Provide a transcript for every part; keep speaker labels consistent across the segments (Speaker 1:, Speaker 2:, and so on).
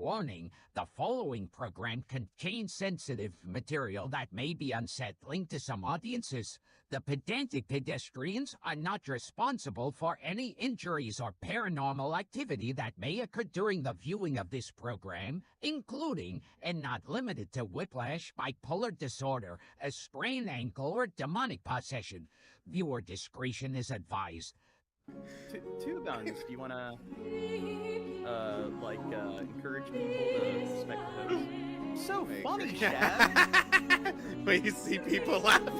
Speaker 1: Warning, the following program contains sensitive material that may be unsettling to some audiences. The Pedantic Pedestrians are not responsible for any injuries or paranormal activity that may occur during the viewing of this program, including, and not limited to, whiplash, bipolar disorder, a sprained ankle, or demonic possession. Viewer discretion is advised.
Speaker 2: Two guns. Do you want to, encourage people to respect the host? So funny, Chad.
Speaker 3: When you see people laughing.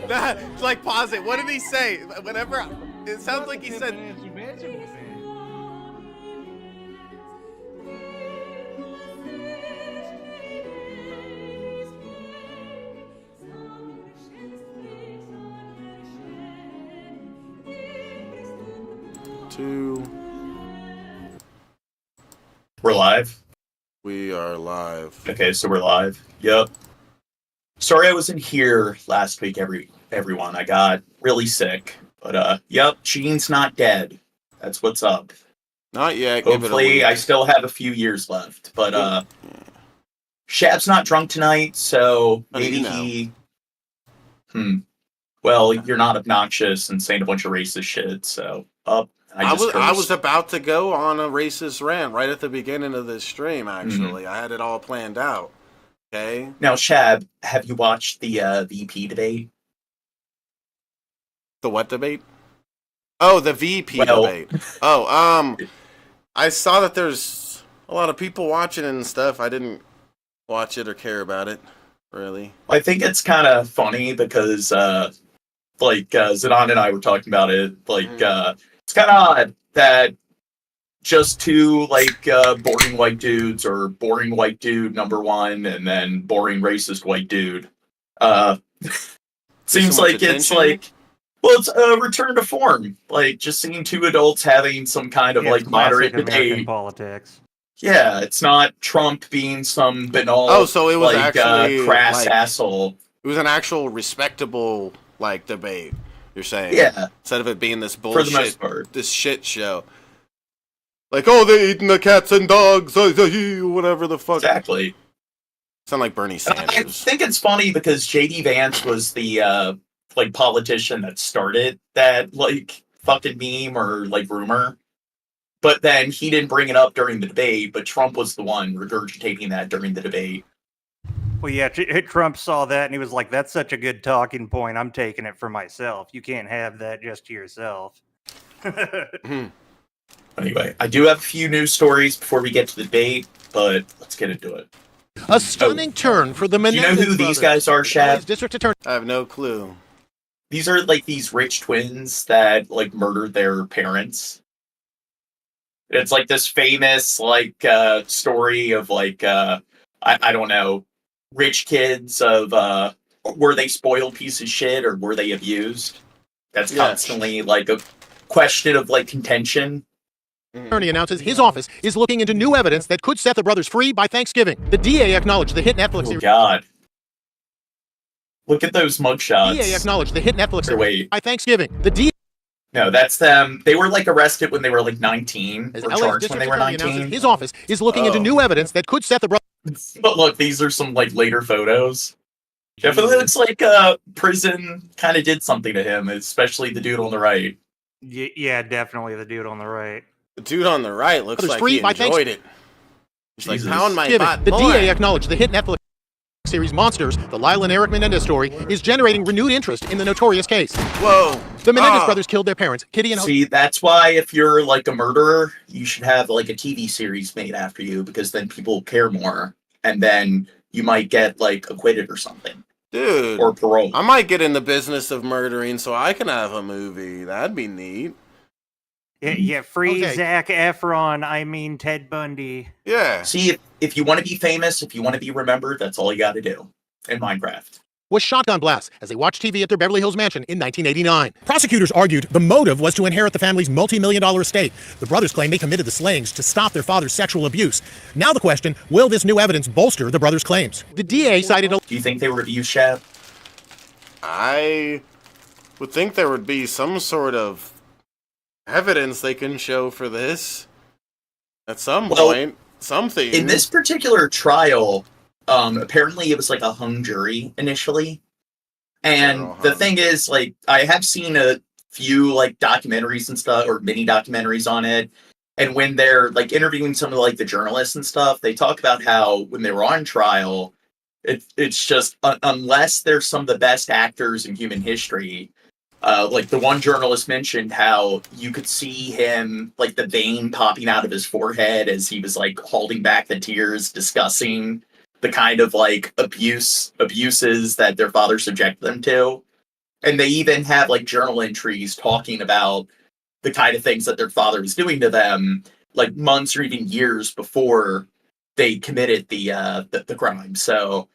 Speaker 3: Nah, like, pause it. What did he say? Whenever it sounds like he said.
Speaker 4: We're live?
Speaker 3: We are live.
Speaker 4: Okay, so we're live. Yep. Sorry I wasn't here last week, everyone. I got really sick. But, yep, Gene's not dead. That's what's up.
Speaker 3: Not yet.
Speaker 4: Hopefully, I still have a few years left. But, Shab's not drunk tonight, so maybe he... Well, you're not obnoxious and saying a bunch of racist shit, so... I
Speaker 3: was about to go on a racist rant right at the beginning of this stream, actually. I had it all planned out. Okay?
Speaker 4: Now, Shab, have you watched the VP debate?
Speaker 3: The what debate? Oh, the VP debate. Oh, I saw that there's a lot of people watching it and stuff. I didn't watch it or care about it, really.
Speaker 4: I think it's kind of funny because, Zidane and I were talking about it, it's kind of odd that just two, boring white dudes, or boring white dude number one, and then boring racist white dude, seems like it's it's a return to form. Just seeing two adults having some kind of, moderate debate.
Speaker 5: Politics.
Speaker 4: Yeah, it's not Trump being some banal,
Speaker 3: so it was actually,
Speaker 4: crass asshole.
Speaker 3: It was an actual respectable, debate. You're saying,
Speaker 4: yeah,
Speaker 3: instead of it being this bullshit,
Speaker 4: for the most part,
Speaker 3: this shit show, they're eating the cats and dogs, whatever the fuck.
Speaker 4: Exactly.
Speaker 3: Sound like Bernie Sanders.
Speaker 4: I think it's funny because J.D. Vance was the politician that started that fucking meme or rumor, but then he didn't bring it up during the debate. But Trump was the one regurgitating that during the debate.
Speaker 5: Well, yeah, Trump saw that and he was like, that's such a good talking point. I'm taking it for myself. You can't have that just to yourself.
Speaker 4: Anyway, I do have a few news stories before we get to the debate, but let's get into it.
Speaker 6: A stunning turn for the Mendez
Speaker 4: brothers. Do you know who these guys are, Shad?
Speaker 6: District Attorney.
Speaker 3: I have no clue.
Speaker 4: These are these rich twins that murdered their parents. It's this famous story of I don't know, rich kids of were they spoiled piece of shit or were they abused? That's constantly a question of contention.
Speaker 6: Attorney announces his office is looking into new evidence that could set the brothers free by Thanksgiving. The DA acknowledged the hit Netflix series.
Speaker 4: Oh God. Look at those mugshots.
Speaker 6: DA acknowledged the hit Netflix series by Thanksgiving. The DA.
Speaker 4: No, that's them. They were arrested when they were 19.
Speaker 6: As
Speaker 4: or
Speaker 6: LA's
Speaker 4: charged
Speaker 6: district
Speaker 4: when they were 19.
Speaker 6: His office is looking into new evidence that could set the brothers.
Speaker 4: But look, these are some later photos. Definitely looks like prison kind of did something to him, especially the dude on the right.
Speaker 5: Yeah, definitely the dude on the right.
Speaker 3: The dude on the right looks like he enjoyed it. He's pound my butt.
Speaker 6: The DA acknowledged the hit Netflix series Monsters, the Lyle and Eric Mendez story, is generating renewed interest in the notorious case.
Speaker 3: Whoa.
Speaker 6: The Mendez brothers killed their parents, Kitty and...
Speaker 4: See, that's why if you're a murderer, you should have a TV series made after you, because then people care more, and then you might get acquitted or something.
Speaker 3: Dude.
Speaker 4: Or parole.
Speaker 3: I might get in the business of murdering so I can have a movie. That'd be neat.
Speaker 5: Yeah, free Zac Efron, I mean Ted Bundy.
Speaker 3: Yeah.
Speaker 4: See, if you want to be famous, if you want to be remembered, that's all you got to do in Minecraft.
Speaker 6: Was shotgun blasts as they watched TV at their Beverly Hills mansion in 1989. Prosecutors argued the motive was to inherit the family's multi-million-dollar estate. The brothers claim they committed the slayings to stop their father's sexual abuse. Now the question, will this new evidence bolster the brothers' claims? The DA cited...
Speaker 4: Do you think they were abused, Shab?
Speaker 3: I would think there would be some sort of evidence they can show for this at some
Speaker 4: Well,
Speaker 3: point. Something.
Speaker 4: In this particular trial, apparently it was like a hung jury initially. And the thing is, like, I have seen a few like documentaries and stuff, or mini documentaries on it. And when they're like interviewing some of like the journalists and stuff, they talk about how when they were on trial, it's just unless they're some of the best actors in human history. Like the one journalist mentioned how you could see him, like the vein popping out of his forehead as he was like holding back the tears, discussing the kind of like abuses that their father subjected them to. And they even have like journal entries talking about the kind of things that their father was doing to them, like months or even years before they committed the crime. So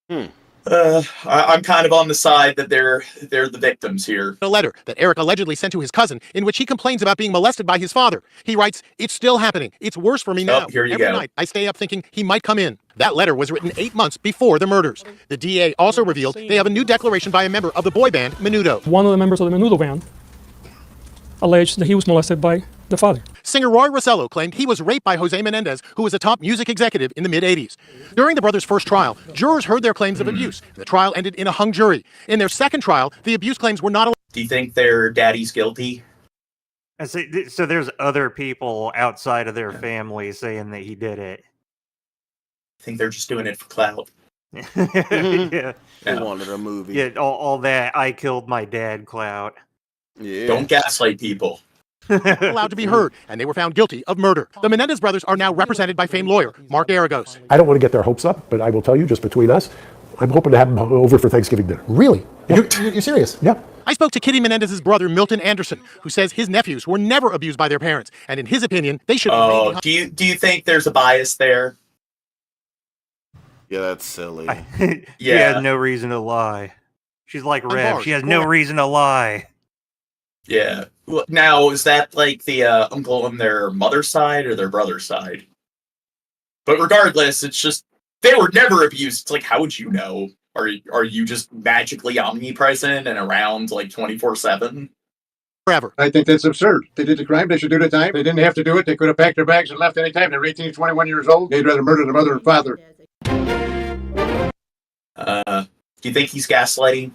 Speaker 4: I'm kind of on the side that they're the victims here.
Speaker 6: A letter that Eric allegedly sent to his cousin in which he complains about being molested by his father. He writes, "It's still happening. It's worse for me now.
Speaker 4: Here you
Speaker 6: Every
Speaker 4: go.
Speaker 6: night I stay up thinking he might come in." That letter was written 8 months before the murders. The DA also revealed they have a new declaration by a member of the boy band, Menudo.
Speaker 7: One of the members of the Menudo band alleged that he was molested by the father.
Speaker 6: Singer Roy Rossello claimed he was raped by Jose Mendez, who was a top music executive in the mid-'80s. During the brothers' first trial, jurors heard their claims of abuse. The trial ended in a hung jury. In their second trial, the abuse claims were not allowed.
Speaker 4: Do you think their daddy's guilty?
Speaker 5: I see, so there's other people outside of their family saying that he did it.
Speaker 4: I think they're just doing it for clout.
Speaker 5: Yeah.
Speaker 3: They wanted a movie.
Speaker 5: Yeah, all that I killed my dad clout.
Speaker 3: Yeah.
Speaker 4: Don't gaslight people.
Speaker 6: allowed to be heard, and they were found guilty of murder. The Mendez brothers are now represented by famed lawyer Mark Aragos.
Speaker 8: I don't want to get their hopes up, but I will tell you, just between us, I'm hoping to have them over for Thanksgiving dinner. Really? You're serious? Yeah.
Speaker 6: I spoke to Kitty Menendez's brother, Milton Anderson, who says his nephews were never abused by their parents, and in his opinion, they should be...
Speaker 4: Do you think there's a bias there?
Speaker 3: Yeah, that's silly.
Speaker 5: She has no reason to lie. She's like Rev. She has no reason to lie.
Speaker 4: Yeah. Now, is that like the uncle on their mother's side or their brother's side? But regardless, it's just they were never abused. It's like, how would you know? Are you just magically omnipresent and around like 24/7?
Speaker 6: Forever.
Speaker 9: I think that's absurd. They did the crime. They should do the time. They didn't have to do it. They could have packed their bags and left any time. They were 18 to 21 years old. They'd rather murder their mother and father.
Speaker 4: Do you think he's gaslighting?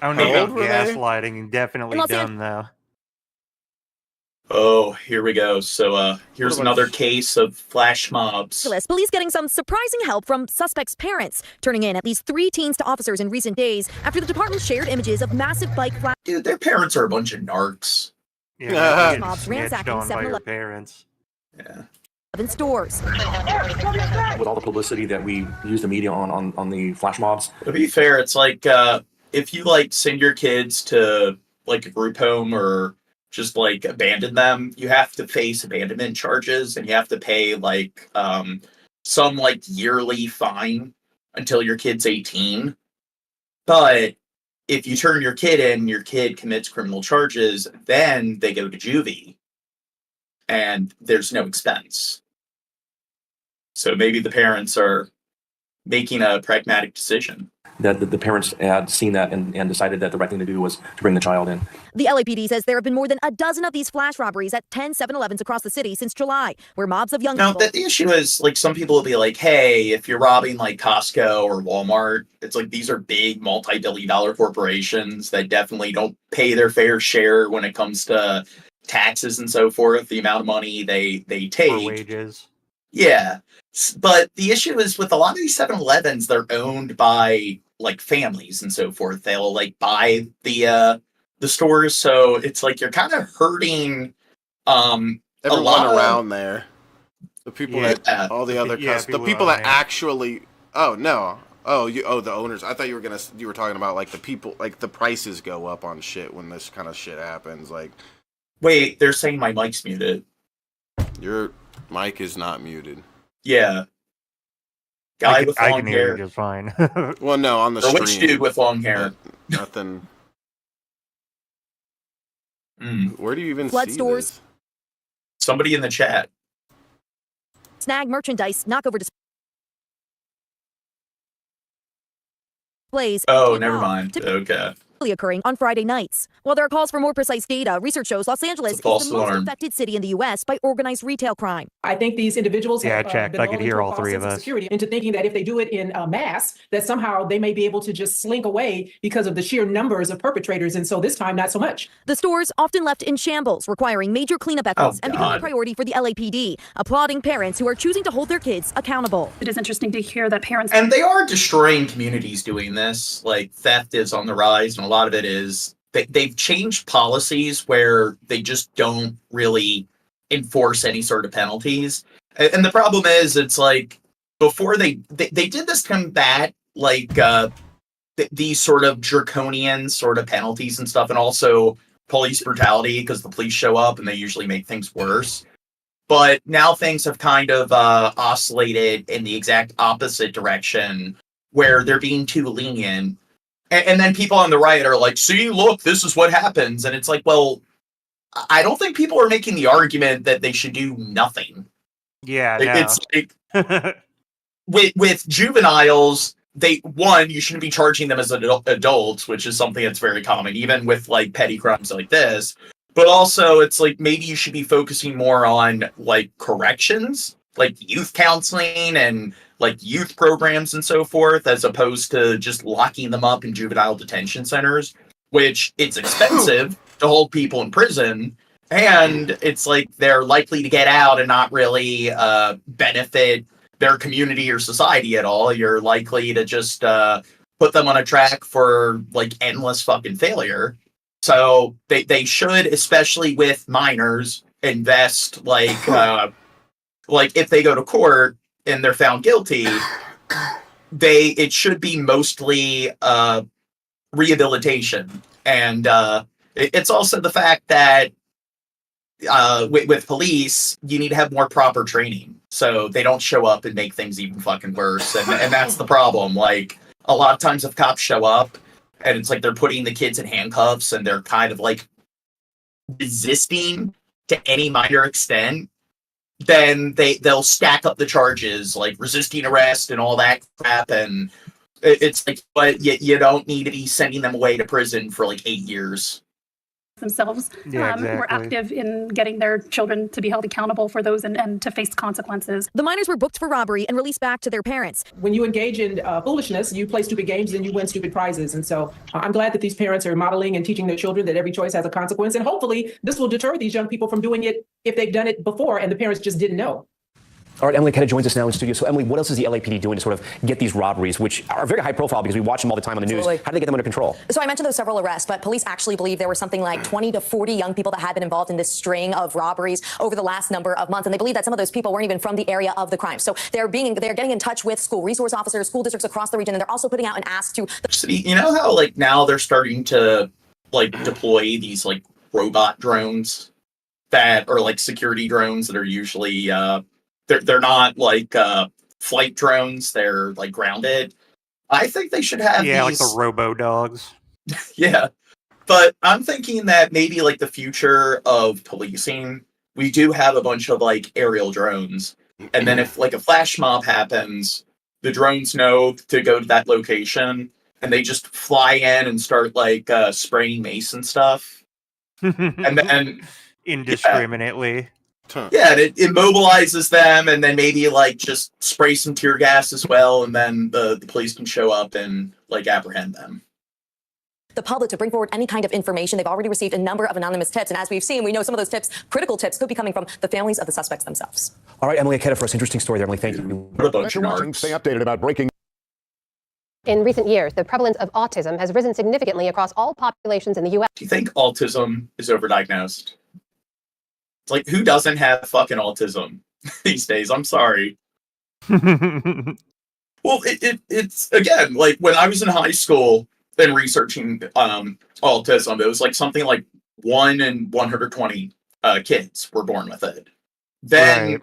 Speaker 5: I don't know about gaslighting, and definitely dumb though.
Speaker 4: Oh, here we go. So here's another case of flash mobs.
Speaker 10: Police getting some surprising help from suspects' parents, turning in at least 3 teens to officers in recent days after the department shared images of massive bike flash.
Speaker 4: Dude, their parents are a bunch of narcs.
Speaker 5: Yeah,
Speaker 10: mobs ransacking
Speaker 5: on by your
Speaker 10: 7-Eleven
Speaker 5: parents.
Speaker 4: Yeah.
Speaker 10: Stores.
Speaker 11: With all the publicity that we use the media on the flash mobs.
Speaker 4: To be fair, it's like if you like send your kids to like a group home or just like abandon them, you have to face abandonment charges and you have to pay like some like yearly fine until your kid's 18. But if you turn your kid in, your kid commits criminal charges, then they go to juvie and there's no expense. So maybe the parents are making a pragmatic decision.
Speaker 11: That the parents had seen that and decided that the right thing to do was to bring the child in.
Speaker 10: The LAPD says there have been more than a dozen of these flash robberies at 10 7-Elevens across the city since July, where mobs of young
Speaker 4: Now,
Speaker 10: people...
Speaker 4: the issue is, like, some people will be like, hey, if you're robbing, like, Costco or Walmart, it's like these are big multi-billion-dollar corporations that definitely don't pay their fair share when it comes to taxes and so forth, the amount of money they take.
Speaker 5: For wages.
Speaker 4: Yeah. But the issue is with a lot of these 7-Elevens, they're owned by like families and so forth. They'll like buy the stores, so it's like you're kind of hurting
Speaker 3: everyone around there. The people that all the other the people that actually the owners. I thought you were talking about like the people, like the prices go up on shit when this kind of shit happens. Like,
Speaker 4: wait, they're saying my mic's muted.
Speaker 3: Your mic is not muted.
Speaker 4: Yeah. Guy with long hair.
Speaker 5: Hear you just fine.
Speaker 3: Well, no, on the stream.
Speaker 4: Which dude with long hair?
Speaker 3: Nothing. Where do you even
Speaker 10: Flood
Speaker 3: see
Speaker 10: stores.
Speaker 3: this?
Speaker 4: Somebody in the chat.
Speaker 10: Snag merchandise, knockover displays.
Speaker 4: Oh, never mind. Okay.
Speaker 10: occurring on Friday nights. While there are calls for more precise data, research shows Los Angeles is the most affected city in the U.S. by organized retail crime.
Speaker 12: I think these individuals have
Speaker 5: checked.
Speaker 12: been
Speaker 5: I could
Speaker 12: lulled
Speaker 5: hear
Speaker 12: into a
Speaker 5: all
Speaker 12: false
Speaker 5: three
Speaker 12: sense
Speaker 5: of
Speaker 12: of
Speaker 5: us.
Speaker 12: security into thinking that if they do it in mass, that somehow they may be able to just slink away because of the sheer numbers of perpetrators. And so this time, not so much.
Speaker 10: The stores often left in shambles, requiring major cleanup efforts and becoming a priority for the LAPD, applauding parents who are choosing to hold their kids accountable.
Speaker 13: It is interesting to hear that parents...
Speaker 4: And they are destroying communities doing this. Like, theft is on the rise, and a lot of it is... They've changed policies where they just don't really enforce any sort of penalties. And the problem is, it's like, before they did this combat, like, these sort of draconian sort of penalties and stuff, and also police brutality, because the police show up and they usually make things worse. But now things have kind of oscillated in the exact opposite direction, where they're being too lenient. And then people on the right are like, see, look, this is what happens. And it's like, well, I don't think people are making the argument that they should do nothing.
Speaker 5: Yeah,
Speaker 4: It's like, with juveniles, you shouldn't be charging them as adults, which is something that's very common, even with like petty crimes like this. But also, it's like, maybe you should be focusing more on like corrections, like youth counseling and like youth programs and so forth, as opposed to just locking them up in juvenile detention centers, which it's expensive to hold people in prison. And it's like they're likely to get out and not really benefit their community or society at all. You're likely to just put them on a track for like endless fucking failure. So they should, especially with minors, invest like if they go to court and they're found guilty, it should be mostly rehabilitation. And it's also the fact that with police, you need to have more proper training so they don't show up and make things even fucking worse. And that's the problem. Like, a lot of times if cops show up and it's like they're putting the kids in handcuffs and they're kind of like resisting to any minor extent, then they'll stack up the charges, like resisting arrest and all that crap. And it's like, but you don't need to be sending them away to prison for like 8 years.
Speaker 13: Themselves were active in getting their children to be held accountable for those and to face consequences.
Speaker 10: The minors were booked for robbery and released back to their parents.
Speaker 12: When you engage in foolishness, you play stupid games and you win stupid prizes. And so I'm glad that these parents are modeling and teaching their children that every choice has a consequence. And hopefully this will deter these young people from doing it if they've done it before and the parents just didn't know.
Speaker 11: All right, Emily kind of joins us now in studio. So, Emily, what else is the LAPD doing to sort of get these robberies, which are very high profile because we watch them all the time on the news? How do they get them under control?
Speaker 10: So I mentioned those several arrests, but police actually believe there were something like 20 to 40 young people that had been involved in this string of robberies over the last number of months. And they believe that some of those people weren't even from the area of the crime. So they're getting in touch with school resource officers, school districts across the region, and they're also putting out an ask to...
Speaker 4: You know how like now they're starting to like deploy these like robot drones that are like security drones that are usually... They're not like flight drones. They're like grounded. I think they should have
Speaker 5: like
Speaker 4: these...
Speaker 5: the robo dogs.
Speaker 4: Yeah. But I'm thinking that maybe like the future of policing, we do have a bunch of like aerial drones. And then if like a flash mob happens, the drones know to go to that location and they just fly in and start like spraying mace and stuff. And then
Speaker 5: indiscriminately.
Speaker 4: Yeah, it immobilizes them, and then maybe like just spray some tear gas as well, and then the police can show up and like apprehend them.
Speaker 10: The public to bring forward any kind of information. They've already received a number of anonymous tips, and as we've seen, we know some of those tips, critical tips, could be coming from the families of the suspects themselves.
Speaker 11: All right, Emily Aketa, for us, interesting story there, Emily. Thank you.
Speaker 8: Thanks for watching. Stay updated about breaking.
Speaker 14: In recent years, the prevalence of autism has risen significantly across all populations in the U.S.
Speaker 4: Do you think autism is overdiagnosed? It's like, who doesn't have fucking autism these days? I'm sorry. Well, it's again, like when I was in high school and researching autism, it was like something like 1 in 120 kids were born with it. Then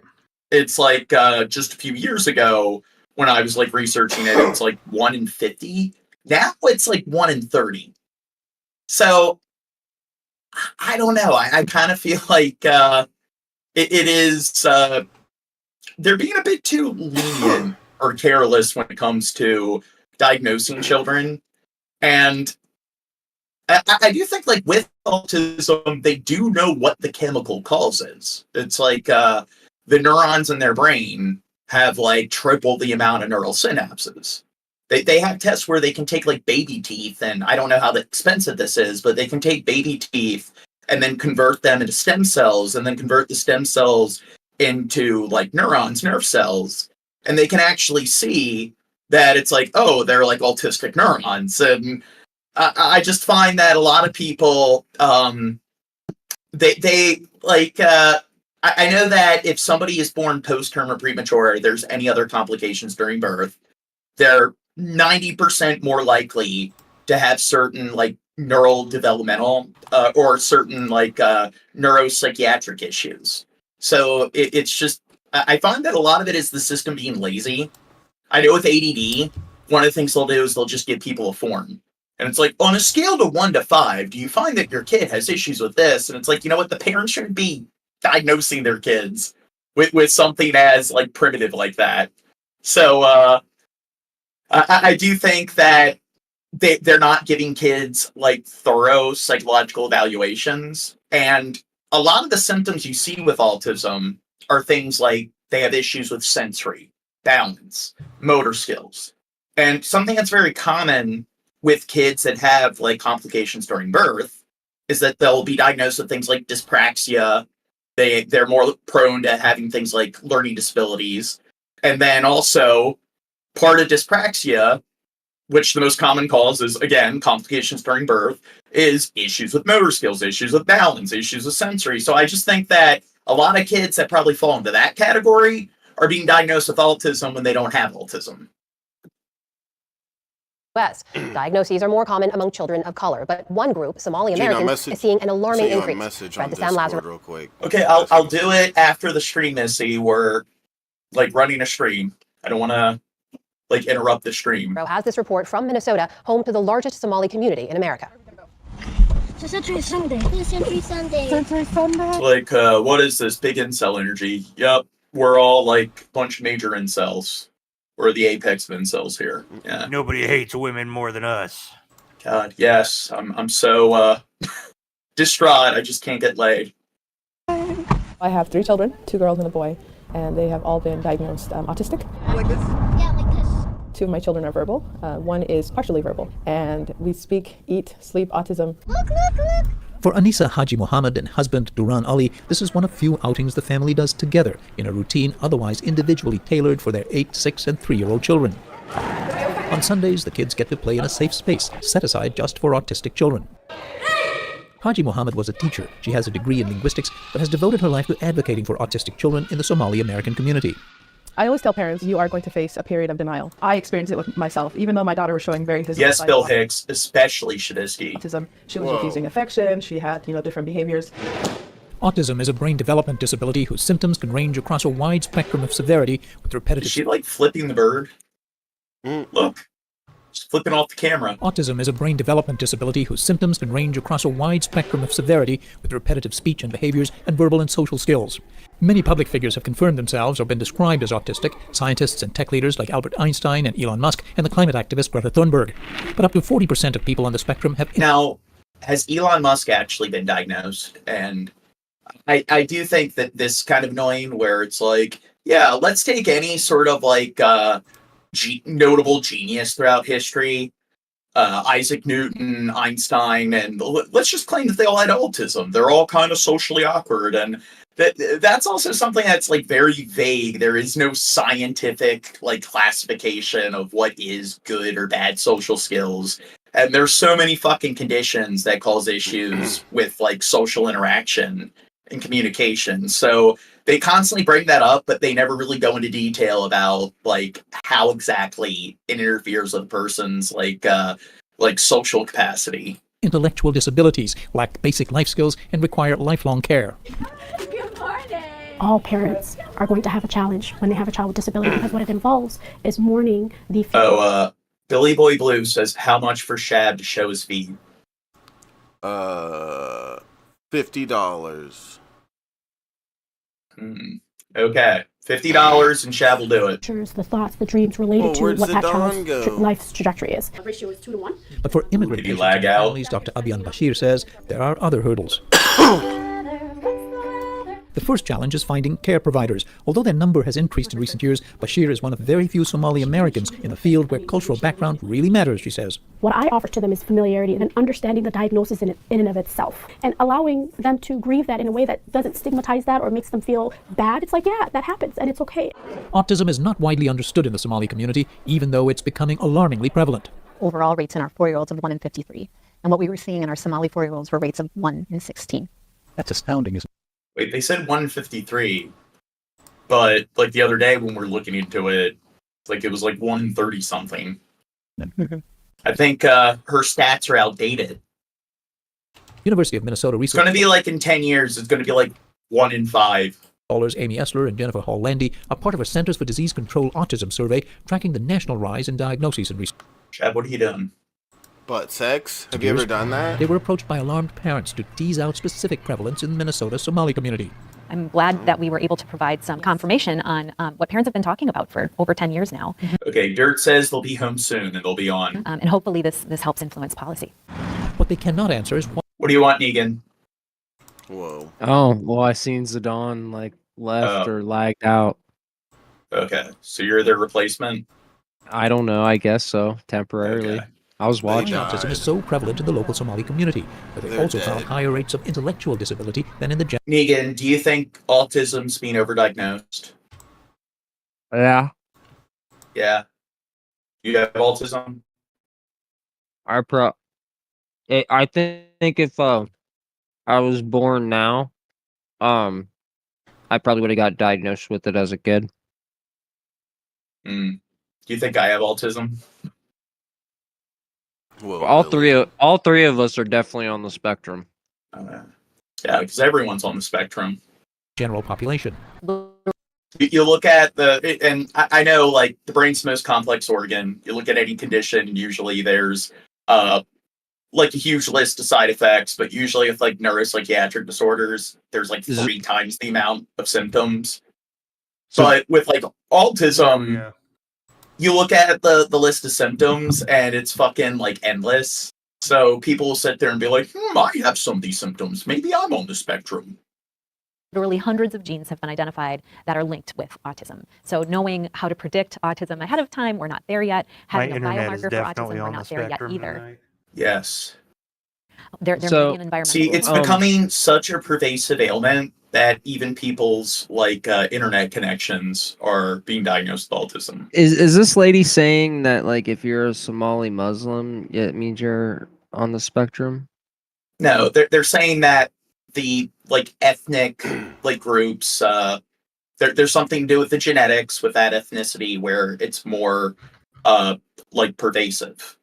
Speaker 4: it's like just a few years ago when I was like researching it, it's like 1 in 50. Now it's like 1 in 30. So I don't know. I kind of feel like it is they're being a bit too lenient or careless when it comes to diagnosing children. And I do think, like, with autism, they do know what the chemical causes. It's like the neurons in their brain have, like, triple the amount of neural synapses. They have tests where they can take, like, baby teeth, and I don't know how expensive this is, but they can take baby teeth and then convert them into stem cells, and then convert the stem cells into, like, neurons, nerve cells, and they can actually see that it's like, oh, they're, like, autistic neurons. And I just find that a lot of people, they like, I know that if somebody is born post-term or premature, or there's any other complications during birth, they're 90% more likely to have certain, like, neural developmental or certain, like, neuropsychiatric issues. So it's just, I find that a lot of it is the system being lazy. I know with ADD, one of the things they'll do is they'll just give people a form. And it's like, on a scale to 1 to 5, do you find that your kid has issues with this? And it's like, you know what? The parents shouldn't be diagnosing their kids with something as, like, primitive like that. So I do think that they're not giving kids, like, thorough psychological evaluations. And a lot of the symptoms you see with autism are things like they have issues with sensory, balance, motor skills. And something that's very common with kids that have, like, complications during birth is that they'll be diagnosed with things like dyspraxia. They're more prone to having things like learning disabilities. And then also part of dyspraxia, which the most common cause is, again, complications during birth, is issues with motor skills, issues with balance, issues with sensory. So I just think that a lot of kids that probably fall into that category are being diagnosed with autism when they don't have autism.
Speaker 14: Diagnoses are more common among children of color, but one group, Somali Americans, is seeing an alarming increase.
Speaker 3: Read to Sam Lazarus real quick.
Speaker 4: Okay, I'll do it after the stream, Missy. We're, like, running a stream. I don't want to, like, interrupt the stream.
Speaker 14: Has this report from Minnesota, home to the largest Somali community in America.
Speaker 15: So Century Sunday. Century Sunday. Century Sunday.
Speaker 4: Like, what is this? Big incel energy. Yep, we're all, like, a bunch of major incels. We're the apex of incels here. Yeah.
Speaker 5: Nobody hates women more than us.
Speaker 4: God, yes. I'm so distraught. I just can't get laid.
Speaker 16: I have 3 children, 2 girls and a boy, and they have all been diagnosed autistic.
Speaker 15: Like this? Yeah, like this.
Speaker 16: 2 of my children are verbal. One is partially verbal, and we speak, eat, sleep, autism.
Speaker 15: Look, look, look.
Speaker 17: For Anisa Haji Mohammed and husband Duran Ali, this is one of few outings the family does together in a routine otherwise individually tailored for their 8, 6, and 3-year-old children. On Sundays, the kids get to play in a safe space set aside just for autistic children. Haji Mohammed was a teacher. She has a degree in linguistics, but has devoted her life to advocating for autistic children in the Somali American community.
Speaker 16: I always tell parents, you are going to face a period of denial. I experienced it with myself, even though my daughter was showing very visible
Speaker 4: Yes, Bill Hicks, especially Shadisky.
Speaker 16: Autism. She was refusing affection. She had, different behaviors.
Speaker 17: Autism is a brain development disability whose symptoms can range across a wide spectrum of severity with repetitive...
Speaker 4: Is she, like, flipping the bird? Look. Just flipping off the camera.
Speaker 17: Autism is a brain development disability whose symptoms can range across a wide spectrum of severity with repetitive speech and behaviors and verbal and social skills. Many public figures have confirmed themselves or been described as autistic, scientists and tech leaders like Albert Einstein and Elon Musk, and the climate activist Greta Thunberg. But up to 40% of people on the spectrum have...
Speaker 4: Now, has Elon Musk actually been diagnosed? And I do think that this kind of annoying where it's like, yeah, let's take any sort of, like, notable genius throughout history, Isaac Newton, Einstein, and let's just claim that they all had autism. They're all kind of socially awkward, and that's also something that's, like, very vague. There is no scientific, like, classification of what is good or bad social skills, and there's so many fucking conditions that cause issues with, like, social interaction and communication. So they constantly bring that up, but they never really go into detail about, like, how exactly it interferes with a person's, like social capacity.
Speaker 17: Intellectual disabilities, lack basic life skills, and require lifelong care.
Speaker 15: Good morning. All parents are going to have a challenge when they have a child with disability because what it involves is mourning the...
Speaker 4: Billy Boy Blue says, how much for Shab to show his feet?
Speaker 3: $50.
Speaker 4: Okay, $50 and Shab will do it.
Speaker 15: The thoughts, the dreams related to what that child's life's trajectory is.
Speaker 17: The ratio is 2 to 1. But for immigrant patients and families, Dr. Abyan Bashir says there are other hurdles. The first challenge is finding care providers. Although their number has increased in recent years, Bashir is one of very few Somali Americans in a field where cultural background really matters, she says.
Speaker 15: What I offer to them is familiarity and understanding the diagnosis in and of itself, and allowing them to grieve that in a way that doesn't stigmatize that or makes them feel bad. It's like, yeah, that happens, and it's okay.
Speaker 17: Autism is not widely understood in the Somali community, even though it's becoming alarmingly prevalent.
Speaker 18: Overall rates in our 4-year-olds of 1 in 53. And what we were seeing in our Somali 4-year-olds were rates of 1 in 16.
Speaker 17: That's astounding, isn't it?
Speaker 4: Wait, they said 153, but like the other day when we were looking into it, like it was like 130 something. I think her stats are outdated.
Speaker 17: University of Minnesota
Speaker 4: It's
Speaker 17: research.
Speaker 4: going to be like in 10 years, it's going to be like 1 in 5.
Speaker 17: Scholars Amy Essler and Jennifer Hall-Landy are part of a Centers for Disease Control Autism survey tracking the national rise in diagnoses and research.
Speaker 4: Chad, what are you doing?
Speaker 3: Butt sex? Have you ever done that?
Speaker 17: They were approached by alarmed parents to tease out specific prevalence in the Minnesota Somali community.
Speaker 19: I'm glad that we were able to provide some confirmation on what parents have been talking about for over 10 years now.
Speaker 4: Okay, Dirt says they'll be home soon and they'll be on.
Speaker 19: And hopefully this helps influence policy.
Speaker 17: What they cannot answer is
Speaker 4: what do you want, Negan?
Speaker 3: Whoa.
Speaker 20: Oh, well, I seen Zidane like left or lagged out.
Speaker 4: Okay, so you're their replacement?
Speaker 20: I don't know. I guess so, temporarily.
Speaker 4: Okay.
Speaker 20: I was watching.
Speaker 17: Autism is so prevalent in the local Somali community, but they also found higher rates of intellectual disability than in the general.
Speaker 4: Negan, do you think autism's being overdiagnosed?
Speaker 20: Yeah.
Speaker 4: Yeah. You have autism?
Speaker 20: I think if I was born now, I probably would have got diagnosed with it as a kid.
Speaker 4: Do you think I have autism?
Speaker 3: Whoa,
Speaker 20: all three of us are definitely on the spectrum.
Speaker 4: Yeah, because everyone's on the spectrum.
Speaker 17: General population.
Speaker 4: You look at and I know like the brain's the most complex organ. You look at any condition, usually there's like a huge list of side effects, but usually with like neuropsychiatric disorders, there's like 3 times the amount of symptoms. But with like autism, you look at the list of symptoms and it's fucking like endless. So people will sit there and be like, I have some of these symptoms. Maybe I'm on the spectrum.
Speaker 19: Literally hundreds of genes have been identified that are linked with autism. So knowing how to predict autism ahead of time, we're not there yet. Having a biomarker for autism, we're not there yet either.
Speaker 4: Yes.
Speaker 19: There may be an environmental.
Speaker 4: See, it's becoming such a pervasive ailment that even people's like internet connections are being diagnosed with autism.
Speaker 20: Is this lady saying that like if you're a Somali Muslim, it means you're on the spectrum?
Speaker 4: No, they're saying that the like ethnic like groups, there's something to do with the genetics with that ethnicity where it's more like pervasive.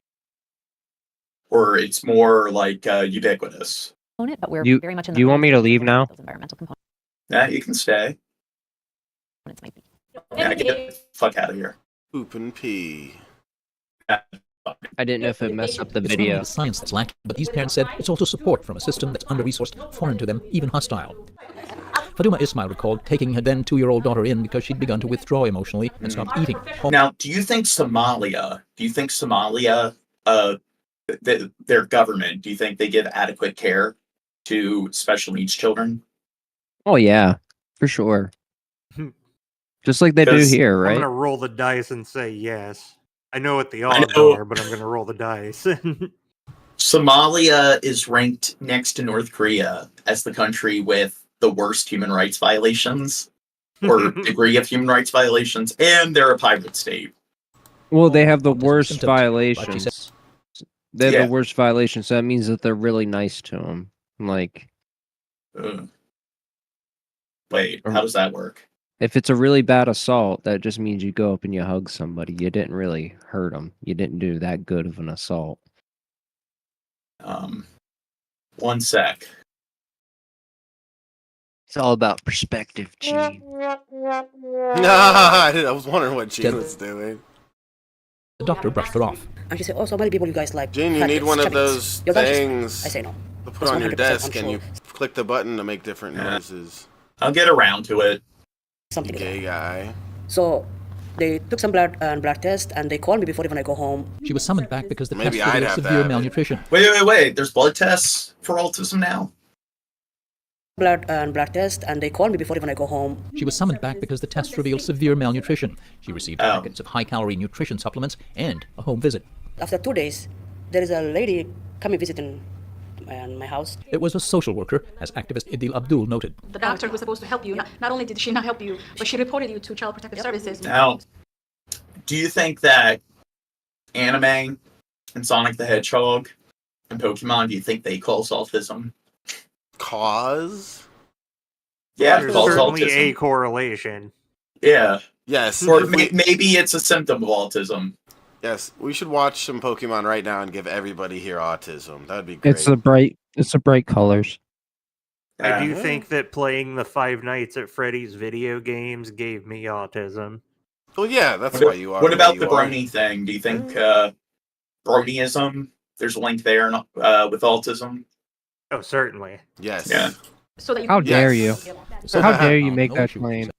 Speaker 4: Or it's more like ubiquitous.
Speaker 19: But we're very much in the
Speaker 20: do you want me to leave now?
Speaker 19: Environmental components.
Speaker 4: Yeah, you can stay. Yeah, get the fuck out of here.
Speaker 3: Poop and pee.
Speaker 20: I didn't know if it messed up the
Speaker 17: It's
Speaker 20: video.
Speaker 17: not the science that's lacking, but these parents said it's also support from a system that's under-resourced, foreign to them, even hostile. Faduma Ismail recalled taking her then 2-year-old daughter in because she'd begun to withdraw emotionally and stopped eating.
Speaker 4: Now, do you think Somalia, their government, do you think they give adequate care to special needs children?
Speaker 20: Oh yeah, for sure. Just like they do here, right?
Speaker 5: I'm gonna roll the dice and say yes. I know what the odds are, but I'm gonna roll the dice.
Speaker 4: Somalia is ranked next to North Korea as the country with the worst human rights violations, or degree of human rights violations, and they're a pirate state.
Speaker 20: Well, they have the worst violations. They have the worst violations, so that means that they're really nice to them. Like,
Speaker 4: wait, how does that work?
Speaker 20: If it's a really bad assault, that just means you go up and you hug somebody. You didn't really hurt them. You didn't do that good of an assault.
Speaker 4: 1 sec.
Speaker 20: It's all about perspective, Gene.
Speaker 3: I was wondering what Gene was doing.
Speaker 17: The doctor brushed her off.
Speaker 21: And she said, oh, so many people you guys like.
Speaker 3: Gene, you need one of those things
Speaker 21: I say no.
Speaker 3: to put on your desk and you click the button to make different noises.
Speaker 4: I'll get around to it.
Speaker 21: something.
Speaker 3: Gay guy.
Speaker 21: So they took some blood test, and they called me before even I go home.
Speaker 17: She was summoned back because the
Speaker 3: Maybe
Speaker 17: test
Speaker 3: I'd
Speaker 17: revealed
Speaker 3: have to
Speaker 17: severe
Speaker 3: have it.
Speaker 17: malnutrition.
Speaker 4: Wait. There's blood tests for autism now?
Speaker 21: Blood test, and they called me before even I go home.
Speaker 17: She was summoned back because the tests revealed severe malnutrition. She received packets of high-calorie nutrition supplements and a home visit.
Speaker 21: After 2 days, there is a lady coming visiting my house.
Speaker 17: It was a social worker, as activist Idil Abdul noted.
Speaker 1: The doctor who's supposed to help you, not only did she not help you, but she reported you to Child Protective Services.
Speaker 4: Now, do you think that anime and Sonic the Hedgehog and Pokemon, do you think they cause autism?
Speaker 3: Cause?
Speaker 4: Yeah,
Speaker 5: There's
Speaker 4: cause
Speaker 5: certainly
Speaker 4: autism.
Speaker 5: a correlation.
Speaker 4: Yeah.
Speaker 3: Yes.
Speaker 4: Or
Speaker 3: if we-
Speaker 4: maybe it's a symptom of autism.
Speaker 3: Yes, we should watch some Pokemon right now and give everybody here autism. That'd be great.
Speaker 20: It's the bright colors.
Speaker 5: I do think that playing the Five Nights at Freddy's video games gave me autism.
Speaker 3: Well, yeah, that's why you are.
Speaker 4: What about
Speaker 3: where
Speaker 4: the
Speaker 3: you are.
Speaker 4: brony thing? Do you think bronyism, there's a link there with autism?
Speaker 5: Oh, certainly.
Speaker 3: Yes.
Speaker 4: Yeah.
Speaker 1: So that you
Speaker 20: How dare you?
Speaker 3: So
Speaker 20: How dare you make that claim?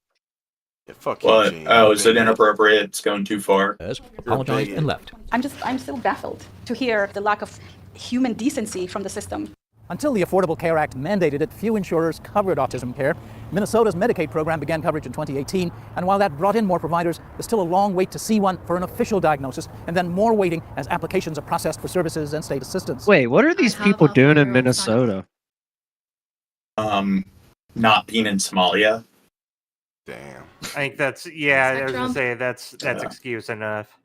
Speaker 3: Yeah, fuck you,
Speaker 4: What?
Speaker 3: Gene.
Speaker 4: Oh, is it inappropriate? It's going too far.
Speaker 17: Apologized and left.
Speaker 1: I'm still baffled to hear the lack of human decency from the system.
Speaker 22: Until the Affordable Care Act mandated it, few insurers covered autism care. Minnesota's Medicaid program began coverage in 2018, and while that brought in more providers, there's still a long wait to see one for an official diagnosis, and then more waiting as applications are processed for services and state assistance.
Speaker 20: Wait, what are these people doing in Minnesota?
Speaker 4: Not being in Somalia.
Speaker 3: Damn.
Speaker 5: I think that's I was gonna
Speaker 1: Spectrum.
Speaker 5: say that's excuse enough.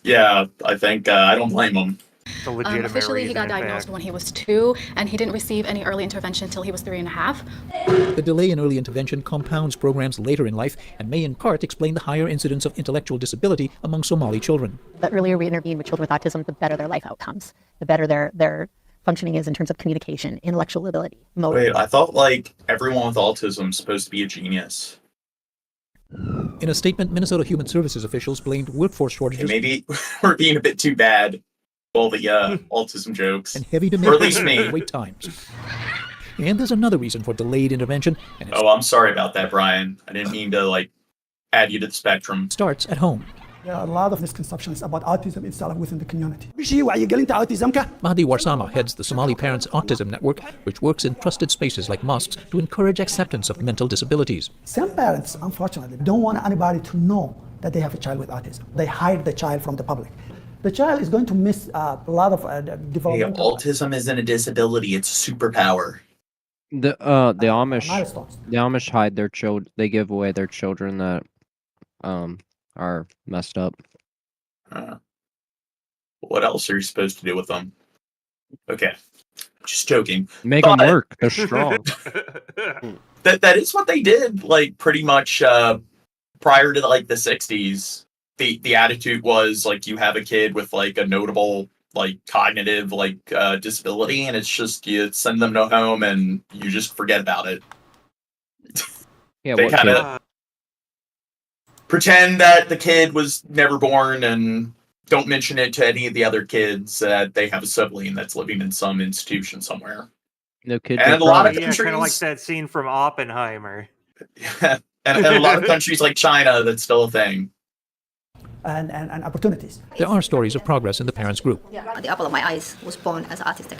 Speaker 4: Yeah, I think I don't blame them.
Speaker 5: It's a legitimate
Speaker 1: Officially, he
Speaker 5: reason,
Speaker 1: got
Speaker 5: in
Speaker 1: diagnosed
Speaker 5: fact.
Speaker 1: when he was 2, and he didn't receive any early intervention until he was 3.5.
Speaker 17: The delay in early intervention compounds programs later in life and may in part explain the higher incidence of intellectual disability among Somali children.
Speaker 18: The earlier we intervene with children with autism, the better their life outcomes, the better their functioning is in terms of communication, intellectual ability, motor.
Speaker 4: Wait, I thought like everyone with autism is supposed to be a genius.
Speaker 17: In a statement, Minnesota Human Services officials blamed workforce shortages
Speaker 4: Maybe we're being a bit too bad with all the autism jokes.
Speaker 17: and heavy
Speaker 4: Or at
Speaker 17: demand
Speaker 4: least me.
Speaker 17: and wait times. And there's another reason for delayed intervention, and it
Speaker 4: Oh, I'm sorry about that, Brian. I didn't mean to like add you to the spectrum.
Speaker 17: starts at home.
Speaker 23: There are a lot of misconceptions about autism itself within the community.
Speaker 17: Mahdi Warsama heads the Somali Parents Autism Network, which works in trusted spaces like mosques to encourage acceptance of mental disabilities.
Speaker 23: Some parents, unfortunately, don't want anybody to know that they have a child with autism. They hide the child from the public. The child is going to miss a lot of
Speaker 4: Hey,
Speaker 23: developmental
Speaker 4: autism isn't a disability; it's a superpower.
Speaker 20: The Amish hide their children. They give away their children that are messed up.
Speaker 4: What else are you supposed to do with them? Okay, just joking.
Speaker 20: Make them work. They're strong.
Speaker 4: That is what they did. Like pretty much prior to like the 60s, the attitude was like you have a kid with like a notable like cognitive like disability, and it's just you send them to home and you just forget about it.
Speaker 20: Yeah,
Speaker 4: they
Speaker 20: what
Speaker 4: kind
Speaker 20: kid?
Speaker 4: of pretend that the kid was never born and don't mention it to any of the other kids that they have a sibling that's living in some institution somewhere.
Speaker 20: No kid.
Speaker 4: And a lot of
Speaker 5: kind of like
Speaker 4: countries,
Speaker 5: that scene from Oppenheimer.
Speaker 4: and a lot of countries like China, that's still a thing.
Speaker 23: and opportunities.
Speaker 17: There are stories of progress in the parents group.
Speaker 24: The apple of my eyes was born as autistic.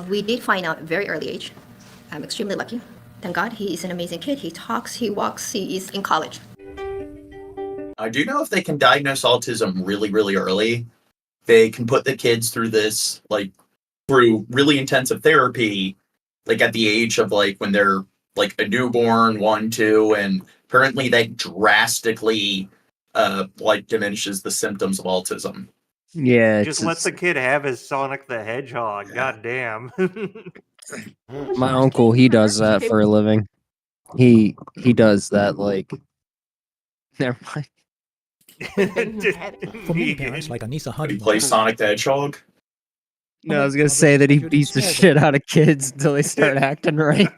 Speaker 24: We did find out at a very early age. I'm extremely lucky. Thank God, he is an amazing kid. He talks, he walks, he is in college.
Speaker 4: I do know if they can diagnose autism really, really early, they can put the kids through this, like, through really intensive therapy, like at the age of like when they're like a newborn, 1, 2, and apparently that drastically like diminishes the symptoms of autism.
Speaker 20: Yeah,
Speaker 5: Just let the kid have his Sonic the Hedgehog. God damn.
Speaker 20: My uncle, he does that for a living. He does that like. Never mind.
Speaker 17: For many parents like Anissa
Speaker 4: He
Speaker 17: Honey,
Speaker 4: plays Sonic the Hedgehog.
Speaker 20: No, I was gonna say that he beats the shit out of kids until they start acting right.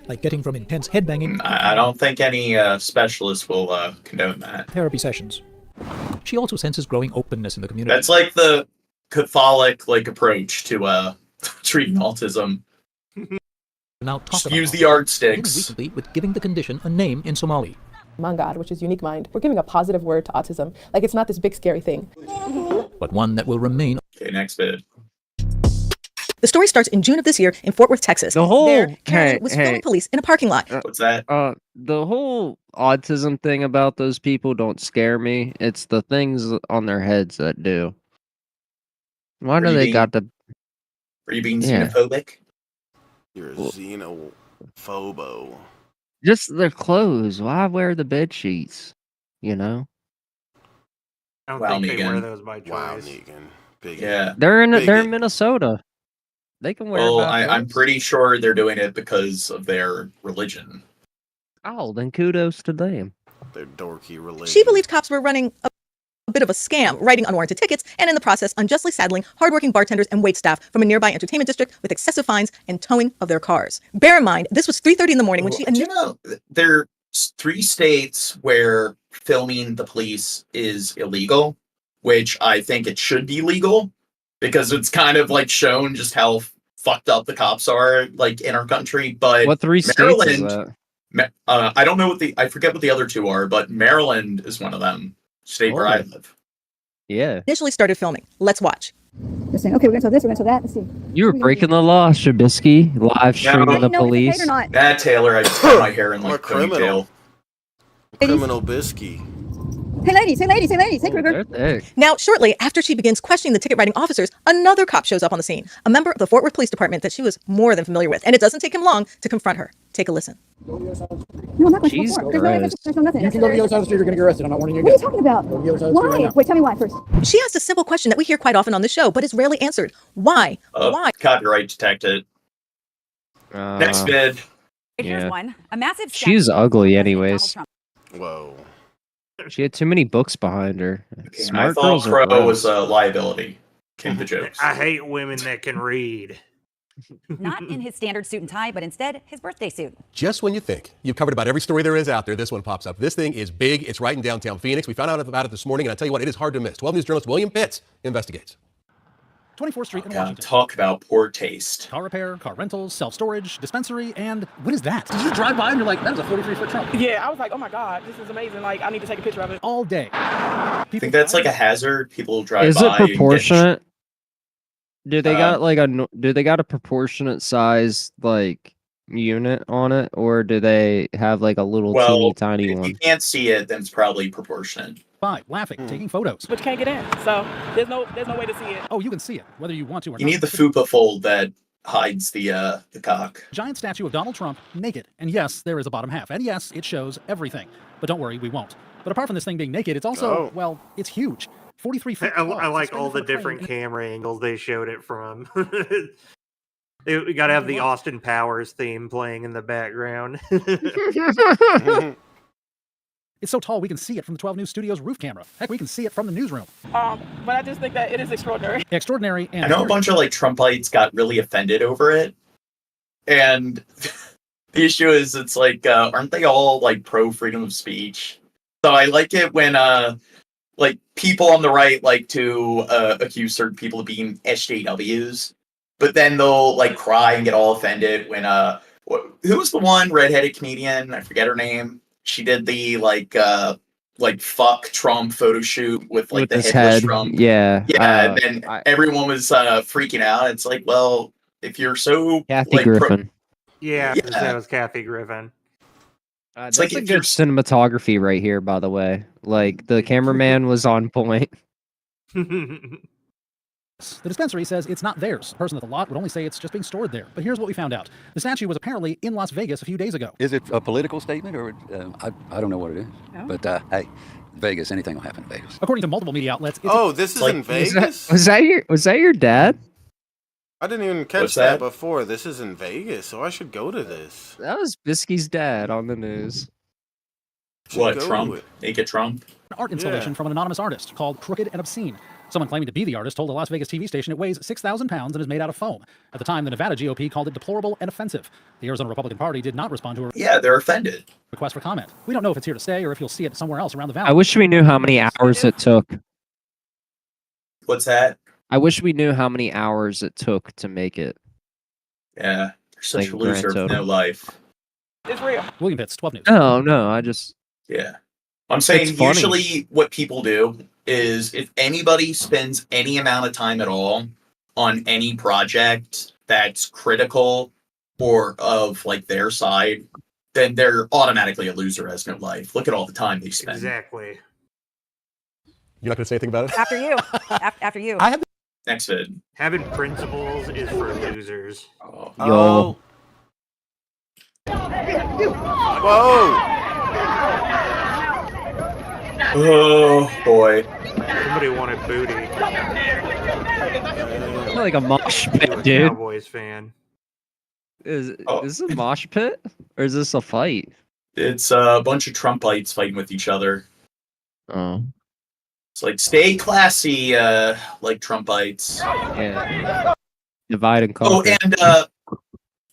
Speaker 17: like getting from intense headbanging
Speaker 4: I don't think any specialist will condone that.
Speaker 17: therapy sessions. She also senses growing openness in the community.
Speaker 4: That's like the Catholic like approach to treating autism.
Speaker 17: now talk
Speaker 4: Just
Speaker 17: about
Speaker 4: use the
Speaker 17: autism,
Speaker 4: yardsticks.
Speaker 17: recently with giving the condition a name in Somali.
Speaker 16: Mangad, which is unique mind. We're giving a positive word to autism. Like, it's not this big scary thing.
Speaker 17: But one that will remain.
Speaker 4: Okay, next bit.
Speaker 10: The story starts in June of this year in Fort Worth, Texas.
Speaker 20: The whole
Speaker 10: There, Karen was filming police in a parking lot.
Speaker 4: What's that?
Speaker 20: The whole autism thing about those people don't scare me. It's the things on their heads that do. Why do they got the?
Speaker 4: Are you being xenophobic?
Speaker 3: You're a xenophobo.
Speaker 20: Just their clothes. Why wear the bed sheets? You know.
Speaker 5: I don't
Speaker 4: Wow,
Speaker 5: think they
Speaker 4: Negan.
Speaker 5: wear those by choice.
Speaker 3: Wow, Negan. Big
Speaker 4: Yeah.
Speaker 20: They're in Minnesota. They can wear.
Speaker 4: Well,
Speaker 20: about
Speaker 4: I'm
Speaker 20: those.
Speaker 4: pretty sure they're doing it because of their religion.
Speaker 20: Oh, then kudos to them.
Speaker 3: Their dorky religion.
Speaker 10: She believed cops were running a bit of a scam, writing unwarranted tickets, and in the process, unjustly saddling hardworking bartenders and waitstaff from a nearby entertainment district with excessive fines and towing of their cars. Bear in mind, this was 3:30 in the morning when she.
Speaker 4: Do you know there's 3 states where filming the police is illegal, which I think it should be legal because it's kind of like shown just how fucked up the cops are like in our country. But
Speaker 20: What 3 states is
Speaker 4: Maryland,
Speaker 20: that?
Speaker 4: I don't know I forget what the other 2 are, but Maryland is one of them. State where I live.
Speaker 20: Yeah.
Speaker 10: Initially started filming. Let's watch.
Speaker 2: They're saying, okay, we're gonna tell this, we're gonna tell that. Let's see.
Speaker 20: You were breaking the law, Shabisky. Live streaming the police.
Speaker 4: That Taylor, I just cut my hair in like ponytail.
Speaker 3: Criminal Bisky.
Speaker 2: Hey ladies, hey ladies, hey ladies, hey Kruger.
Speaker 10: Now, shortly after she begins questioning the ticket writing officers, another cop shows up on the scene, a member of the Fort Worth Police Department that she was more than familiar with, and it doesn't take him long to confront her. Take a listen.
Speaker 2: No, I'm not going to
Speaker 20: Jesus
Speaker 2: report. There's no evidence, there's no nothing.
Speaker 8: You can go to the other side of the street, you're going to get arrested. I'm not warning you
Speaker 2: What are you
Speaker 8: again.
Speaker 2: talking about?
Speaker 8: Go to the other side of the street right
Speaker 2: Why?
Speaker 8: now.
Speaker 2: Wait, tell me why first.
Speaker 10: She asked a simple question that we hear quite often on the show, but is rarely answered. Why? Why?
Speaker 4: Copyright detected. Next bid.
Speaker 20: Yeah.
Speaker 6: One. A massive
Speaker 20: She's ugly, anyways.
Speaker 3: Whoa.
Speaker 20: She had too many books behind her.
Speaker 4: And I thought Crow was a liability. Came the jokes.
Speaker 5: I hate women that can read.
Speaker 6: Not in his standard suit and tie, but instead his birthday suit.
Speaker 7: Just when you think you've covered about every story there is out there, this one pops up. This thing is big. It's right in downtown Phoenix. We found out about it this morning, and I tell you what, it is hard to miss. 12 News journalist William Pitts investigates.
Speaker 12: 24th Street in Washington.
Speaker 4: Talk about poor taste.
Speaker 12: Car repair, car rentals, self-storage, dispensary, and what is that? Did you drive by and you're like, that was a 43-foot truck? Yeah, I was like, oh my God, this is amazing. Like, I need to take a picture of it. All day.
Speaker 4: I think that's like a hazard. People drive
Speaker 20: Is
Speaker 4: by.
Speaker 20: it proportionate? Do they
Speaker 4: Uh,
Speaker 20: got like do they got a proportionate size like unit on it, or do they have like a little teeny tiny
Speaker 4: if
Speaker 20: one?
Speaker 4: you can't see it, then it's probably proportionate.
Speaker 12: By laughing, taking photos. But you can't get in, so there's no way to see it. Oh, you can see it, whether you want to or
Speaker 4: You
Speaker 12: not.
Speaker 4: need the fupa fold that hides the cock.
Speaker 12: Giant statue of Donald Trump naked. And yes, there is a bottom half. And yes, it shows everything. But don't worry, we won't. But apart from this thing being naked, it's also, well, it's huge. 43 feet.
Speaker 5: I like all the different camera angles they showed it from. We got to have the Austin Powers theme playing in the background.
Speaker 12: It's so tall we can see it from the 12 News Studios roof camera. Heck, we can see it from the newsroom. But I just think that it is extraordinary. Extraordinary. And
Speaker 4: I know a bunch of like Trumpites got really offended over it, and the issue is it's like aren't they all like pro freedom of speech? So I like it when like people on the right like to accuse certain people of being SJWs, but then they'll like cry and get all offended when who was the one redheaded comedian? I forget her name. She did the like fuck Trump photo shoot with like the
Speaker 20: his
Speaker 4: headless
Speaker 20: head.
Speaker 4: Trump.
Speaker 20: Yeah.
Speaker 4: And then everyone was freaking out. It's like, well, if you're so
Speaker 20: Kathy
Speaker 4: like,
Speaker 20: Griffin.
Speaker 5: Yeah, that was Kathy Griffin.
Speaker 20: That's like a good cinematography right here, by the way. Like the cameraman was on point.
Speaker 12: The dispensary says it's not theirs. The person at the lot would only say it's just being stored there. But here's what we found out. The statue was apparently in Las Vegas a few days ago.
Speaker 9: Is it a political statement or I don't know what it is.
Speaker 12: No.
Speaker 9: But hey, Vegas, anything will happen in Vegas.
Speaker 12: According to multiple media outlets, it's
Speaker 3: This is in Vegas?
Speaker 20: Was that your dad?
Speaker 3: I didn't even catch
Speaker 20: What's
Speaker 3: that
Speaker 20: that?
Speaker 3: before. This is in Vegas, so I should go to this.
Speaker 20: That was Bisky's dad on the news.
Speaker 4: What,
Speaker 3: Should go
Speaker 4: Trump?
Speaker 3: to it.
Speaker 4: Naked Trump?
Speaker 12: an art installation from an anonymous artist called Crooked and Obscene. Someone claiming to be the artist told a Las Vegas TV station it weighs 6,000 pounds and is made out of foam. At the time, the Nevada GOP called it deplorable and offensive. The Arizona Republican Party did not respond to a
Speaker 4: they're offended.
Speaker 12: request for comment. We don't know if it's here to stay or if you'll see it somewhere else around the valley.
Speaker 20: I wish we knew how many hours it took.
Speaker 4: What's that?
Speaker 20: I wish we knew how many hours it took to make it.
Speaker 4: Yeah, they're Such a
Speaker 20: Like,
Speaker 4: loser
Speaker 20: grand
Speaker 4: with no
Speaker 20: total.
Speaker 4: life.
Speaker 22: William Pitts, 12 News.
Speaker 20: No, I just
Speaker 4: Yeah. I'm saying
Speaker 20: It's funny.
Speaker 4: usually what people do is if anybody spends any amount of time at all on any project that's critical or of like their side, then they're automatically a loser, has no life. Look at all the time they spend.
Speaker 5: Exactly.
Speaker 7: You're not going to say anything about it?
Speaker 6: After you. After you.
Speaker 7: I have
Speaker 4: Next vid.
Speaker 5: Having principles is for losers.
Speaker 20: Yo.
Speaker 3: Whoa!
Speaker 4: Oh boy.
Speaker 5: Somebody wanted booty.
Speaker 20: like a mosh
Speaker 5: You're
Speaker 20: pit,
Speaker 5: a
Speaker 20: dude.
Speaker 5: Cowboys fan.
Speaker 20: Is this a mosh pit or is this a fight?
Speaker 4: It's a bunch of Trumpites fighting with each other.
Speaker 20: Oh.
Speaker 4: It's like stay classy, like Trumpites.
Speaker 20: Yeah. Divide and
Speaker 4: Oh,
Speaker 20: conquer.
Speaker 4: and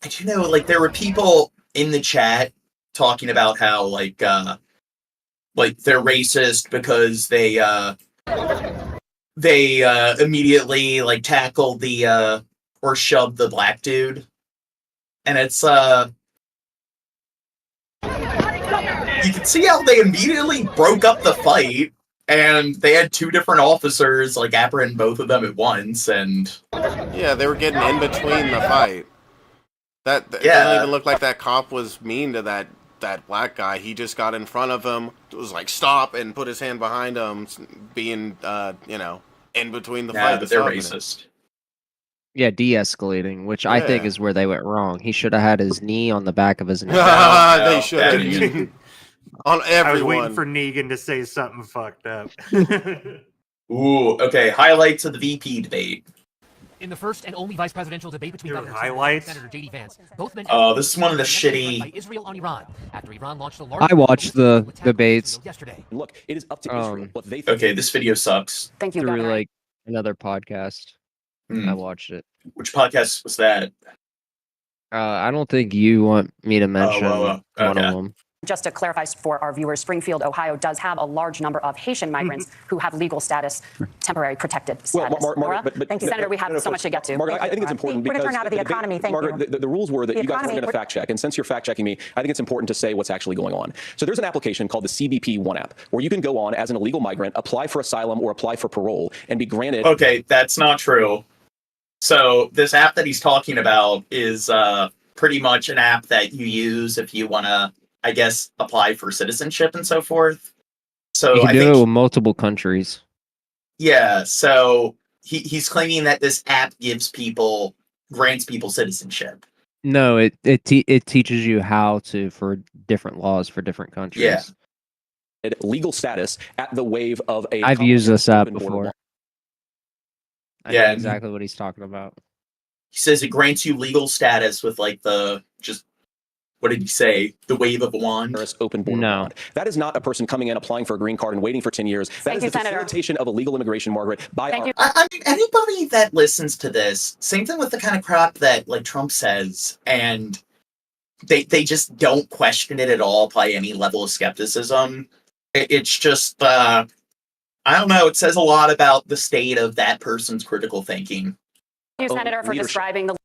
Speaker 4: did you know, like, there were people in the chat talking about how, like they're racist because they immediately like tackled the or shoved the black dude, and it's you can see how they immediately broke up the fight. And they had two different officers, like, apprehend both of them at once, and...
Speaker 3: Yeah, they were getting in between the fight. It didn't even look like that cop was mean to that black guy. He just got in front of him, was like, stop, and put his hand behind him, being, in between the fight.
Speaker 4: But they're racist.
Speaker 20: Yeah, de-escalating, which I think
Speaker 3: Yeah.
Speaker 20: is where they went wrong. He should have had his knee on the back of his neck.
Speaker 3: They should have. On everyone.
Speaker 5: I was waiting for Negan to say something fucked up.
Speaker 4: Ooh, okay. Highlights of the VP debate.
Speaker 22: In the first and only vice presidential debate between Governor Trump
Speaker 5: highlights?
Speaker 22: and Senator J.D. Vance, both men.
Speaker 4: This is one of the shitty.
Speaker 22: By Israel on Iran after Iran launched the largest.
Speaker 20: I watched the debates
Speaker 22: Yesterday.
Speaker 11: Look, it is up to Israel what they
Speaker 4: Okay, this video sucks.
Speaker 6: Thank you,
Speaker 20: through
Speaker 6: Governor.
Speaker 20: like another podcast. I watched it.
Speaker 4: Which podcast was that?
Speaker 20: I don't think you want me to mention one of them.
Speaker 6: Just to clarify for our viewers, Springfield, Ohio does have a large number of Haitian migrants who have legal status, temporary protected status. Maura? Thank you, Senator. We have so much to get to.
Speaker 11: Margaret, I think it's important
Speaker 6: We're
Speaker 11: because
Speaker 6: going to turn out of the economy. Thank
Speaker 11: Margaret,
Speaker 6: you.
Speaker 11: the rules were that
Speaker 6: The
Speaker 11: you guys weren't
Speaker 6: economy-
Speaker 11: going to fact check, and since you're fact checking me, I think it's important to say what's actually going on. So there's an application called the CBP One app where you can go on as an illegal migrant, apply for asylum or apply for parole, and be granted.
Speaker 4: Okay, that's not true. So this app that he's talking about is pretty much an app that you use if you want to, I guess, apply for citizenship and so forth. So
Speaker 20: You can
Speaker 4: I
Speaker 20: do
Speaker 4: think,
Speaker 20: it with multiple countries.
Speaker 4: yeah. So he's claiming that this app grants people citizenship.
Speaker 20: No, it teaches you how to for different laws for different countries.
Speaker 4: Yeah.
Speaker 11: Legal status at the wave of a.
Speaker 20: I've used this app
Speaker 11: open border
Speaker 20: before.
Speaker 11: law.
Speaker 20: I
Speaker 4: Yeah.
Speaker 20: know exactly what he's talking about.
Speaker 4: He says it grants you legal status with like what did he say? The wave of a wand?
Speaker 11: Open border
Speaker 20: No.
Speaker 11: bond. That is not a person coming in, applying for a green card and waiting for 10 years. That
Speaker 6: Thank
Speaker 11: is
Speaker 6: you,
Speaker 11: the
Speaker 6: Senator.
Speaker 11: facilitation of illegal immigration, Margaret, by
Speaker 6: Thank
Speaker 11: our
Speaker 6: you.
Speaker 4: I mean, anybody that listens to this, same thing with the kind of crap that like Trump says, and they just don't question it at all by any level of skepticism. It's just, I don't know, it says a lot about the state of that person's critical thinking.
Speaker 6: Thank you, Senator, for
Speaker 11: leadership.
Speaker 6: describing the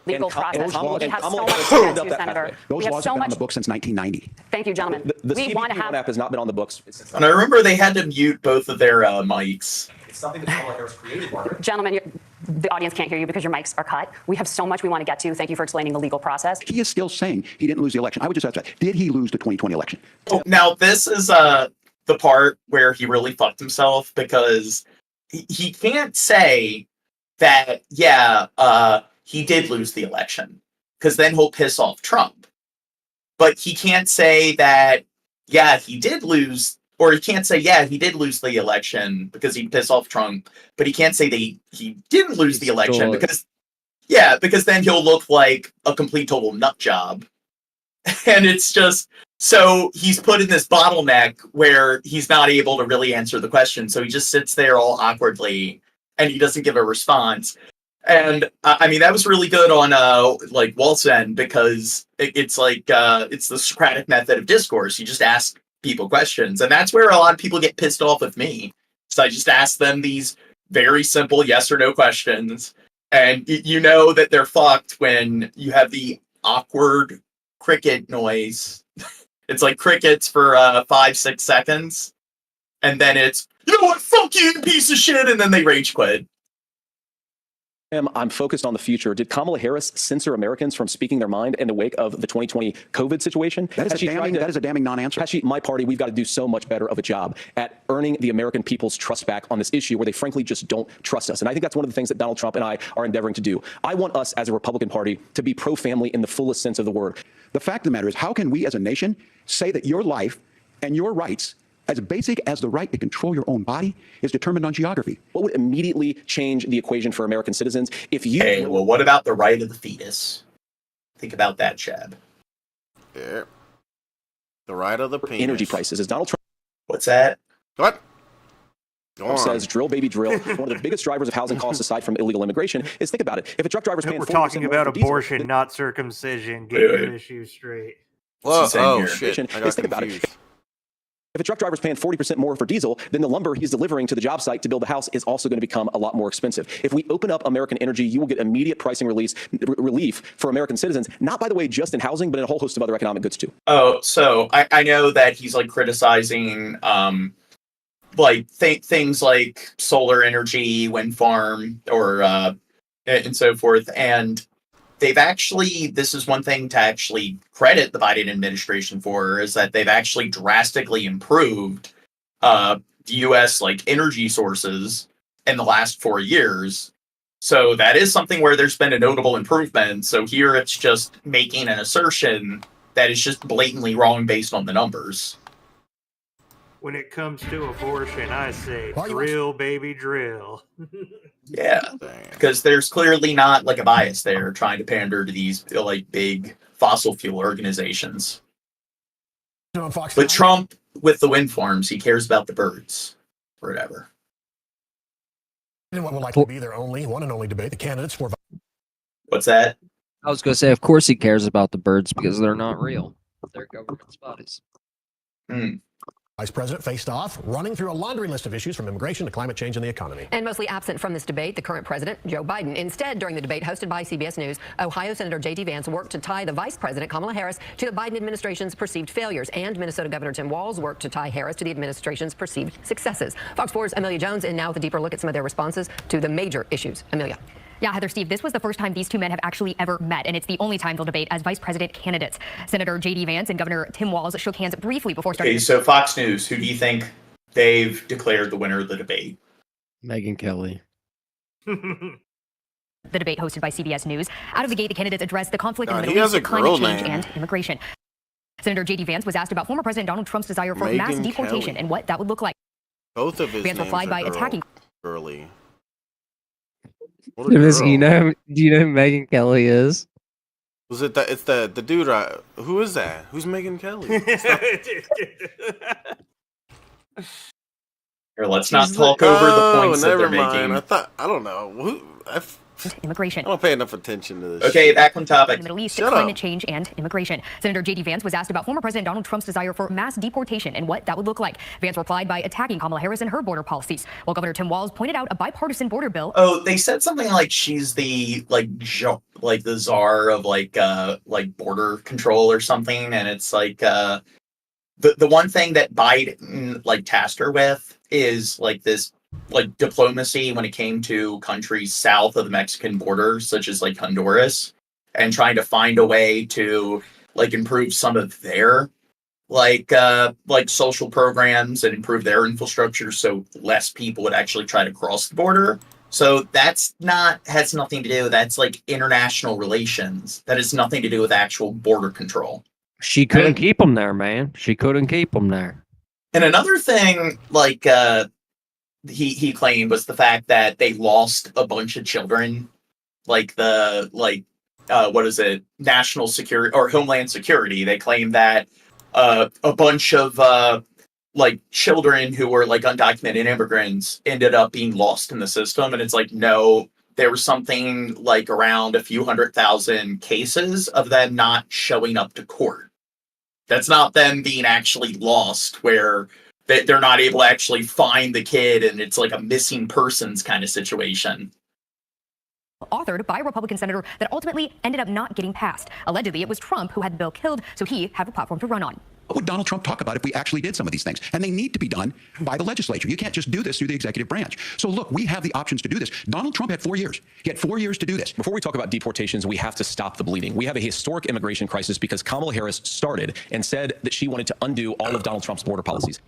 Speaker 6: legal process.
Speaker 11: Kamala-
Speaker 6: We have so
Speaker 11: Kamala
Speaker 6: much
Speaker 11: has
Speaker 6: to
Speaker 11: opened
Speaker 6: get
Speaker 11: up
Speaker 6: to,
Speaker 11: that
Speaker 6: Senator.
Speaker 11: pathway.
Speaker 6: We
Speaker 9: Those
Speaker 6: have
Speaker 9: laws
Speaker 6: so
Speaker 9: have been on
Speaker 6: much.
Speaker 9: the books since 1990.
Speaker 6: Thank you, gentlemen.
Speaker 11: The
Speaker 6: We
Speaker 11: CBP
Speaker 6: want to
Speaker 11: One
Speaker 6: have.
Speaker 11: app has not been on the books.
Speaker 4: And I remember they had to mute both of their mics.
Speaker 11: It's something that Kamala Harris created, Margaret.
Speaker 6: Gentlemen, the audience can't hear you because your mics are cut. We have so much we want to get to. Thank you for explaining the legal process.
Speaker 9: He is still saying he didn't lose the election. I would just ask that. Did he lose the 2020 election?
Speaker 4: Oh, now this is the part where he really fucked himself because he can't say that he did lose the election because then he'll piss off Trump. But he can't say that he did lose, or he can't say he did lose the election because he'd piss off Trump. But he can't say that he didn't lose the election because then he'll look like a complete total nut job. And it's just, so he's put in this bottleneck where he's not able to really answer the question. So he just sits there all awkwardly and he doesn't give a response. And I mean, that was really good on like Walt's end because it's like it's the Socratic method of discourse. You just ask people questions. And that's where a lot of people get pissed off with me. So I just ask them these very simple yes or no questions. And you know that they're fucked when you have the awkward cricket noise. It's like crickets for 5-6 seconds. And then it's, you know what, fuck you, piece of shit, and then they rage quit.
Speaker 11: I'm focused on the future. Did Kamala Harris censor Americans from speaking their mind in the wake of the 2020 COVID situation?
Speaker 9: That is a damning non-answer.
Speaker 11: My party, we've got to do so much better of a job at earning the American people's trust back on this issue where they frankly just don't trust us. And I think that's one of the things that Donald Trump and I are endeavoring to do. I want us as a Republican Party to be pro-family in the fullest sense of the word.
Speaker 9: The fact of the matter is, how can we as a nation say that your life and your rights, as basic as the right to control your own body, is determined on geography?
Speaker 11: What would immediately change the equation for American citizens if you...
Speaker 4: Hey, well, what about the right of the fetus? Think about that, Chad.
Speaker 3: Yeah. The right of the penis.
Speaker 11: Energy prices. As Donald Trump...
Speaker 4: What's that?
Speaker 3: What? Go on.
Speaker 11: Says drill, baby, drill. One of the biggest drivers of housing costs aside from illegal immigration is, think about it. If a truck driver's paying...
Speaker 5: We're talking about abortion, not circumcision. Get your issues straight.
Speaker 3: Whoa, oh, shit. I got
Speaker 11: think about it. If a truck driver's paying 40% more for diesel, then the lumber he's delivering to the job site to build the house is also going to become a lot more expensive. If we open up American energy, you will get immediate pricing relief for American citizens, not, by the way, just in housing, but in a whole host of other economic goods, too.
Speaker 4: Oh, so I know that he's like criticizing things like solar energy, wind farm, or and so forth. And they've actually, this is one thing to actually credit the Biden administration for, is that they've actually drastically improved the U.S. like energy sources in the last 4 years. So that is something where there's been a notable improvement. So here it's just making an assertion that is just blatantly wrong based on the numbers.
Speaker 5: When it comes to abortion, I say drill, baby, drill.
Speaker 4: Yeah, because there's clearly not like a bias there trying to pander to these like big fossil fuel organizations. But Trump, with the wind farms, he cares about the birds or whatever.
Speaker 8: And what will likely be their one and only debate, the candidates for...
Speaker 4: What's that?
Speaker 20: I was going to say, of course he cares about the birds because they're not real. They're government bodies.
Speaker 8: Vice President faced off, running through a laundry list of issues from immigration to climate change and the economy.
Speaker 6: And mostly absent from this debate, the current president, Joe Biden. Instead, during the debate hosted by CBS News, Ohio Senator J.D. Vance worked to tie the vice president, Kamala Harris, to the Biden administration's perceived failures, and Minnesota Governor Tim Walz worked to tie Harris to the administration's perceived successes. Fox 4's Amelia Jones, and now with a deeper look at some of their responses to the major issues. Amelia.
Speaker 13: Yeah, Heather, Steve, this was the first time these two men have actually ever met, and it's the only time they'll debate as vice president candidates. Senator J.D. Vance and Governor Tim Walz shook hands briefly before starting.
Speaker 4: Okay, so Fox News, who do you think they've declared the winner of the debate?
Speaker 20: Megyn Kelly.
Speaker 13: The debate hosted by CBS News. Out of the gate, the candidates addressed the conflict in the
Speaker 3: he
Speaker 13: Middle
Speaker 3: has
Speaker 13: East,
Speaker 3: a
Speaker 13: climate
Speaker 3: girl
Speaker 13: change,
Speaker 3: name.
Speaker 13: and immigration. Senator J.D. Vance was asked about former President Donald Trump's desire for
Speaker 3: Megyn
Speaker 13: mass deportation
Speaker 3: Kelly.
Speaker 13: and what that would look like.
Speaker 3: Both of his
Speaker 13: Vance
Speaker 3: names
Speaker 13: replied
Speaker 3: are
Speaker 13: by attacking.
Speaker 3: girly.
Speaker 20: Do you know who Megyn Kelly is?
Speaker 3: Was it it's the dude? Who is that? Who's Megyn Kelly?
Speaker 4: Here, let's not talk over the points that they're
Speaker 3: never mind.
Speaker 4: making.
Speaker 3: I don't know.
Speaker 13: Immigration.
Speaker 3: I don't pay enough attention to this.
Speaker 4: Okay, back on topic.
Speaker 13: In the Middle East,
Speaker 3: Shut
Speaker 13: climate
Speaker 3: up.
Speaker 13: change and immigration. Senator J.D. Vance was asked about former President Donald Trump's desire for mass deportation and what that would look like. Vance replied by attacking Kamala Harris and her border policies, while Governor Tim Walz pointed out a bipartisan border bill.
Speaker 4: Oh, they said something like she's the the czar of like border control or something, and it's like the one thing that Biden like tasked her with is like this like diplomacy when it came to countries south of the Mexican border, such as like Honduras, and trying to find a way to like improve some of their like social programs and improve their infrastructure so less people would actually try to cross the border. So has nothing to do. That's like international relations. That has nothing to do with actual border control.
Speaker 20: She couldn't keep them there, man. She couldn't keep them there.
Speaker 4: And another thing, like he claimed, was the fact that they lost a bunch of children, like what is it, national security or homeland security. They claimed that a bunch of like children who were like undocumented immigrants ended up being lost in the system, and it's like, no, there was something like around a few 100,000 cases of them not showing up to court. That's not them being actually lost, where they're not able to actually find the kid and it's like a missing persons kind of situation.
Speaker 13: authored by a Republican senator that ultimately ended up not getting passed. Allegedly, it was Trump who had the bill killed, so he had a platform to run on.
Speaker 9: What would Donald Trump talk about if we actually did some of these things? And they need to be done by the legislature. You can't just do this through the executive branch. So look, we have the options to do this. Donald Trump had 4 years. He had 4 years to do this.
Speaker 11: Before we talk about deportations, we have to stop the bleeding. We have a historic immigration crisis because Kamala Harris started and said that she wanted to undo all of Donald Trump's border policies.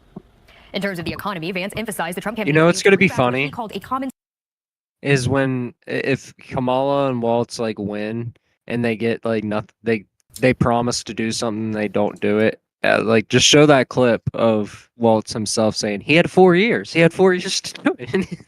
Speaker 13: In terms of the economy, Vance emphasized the Trump campaign.
Speaker 20: You know, it's going to be funny.
Speaker 13: Called a common
Speaker 20: is when if Kamala and Waltz like win and they get like nothing, they promise to do something, they don't do it. Like just show that clip of Waltz himself saying he had 4 years. He had 4 years to do it.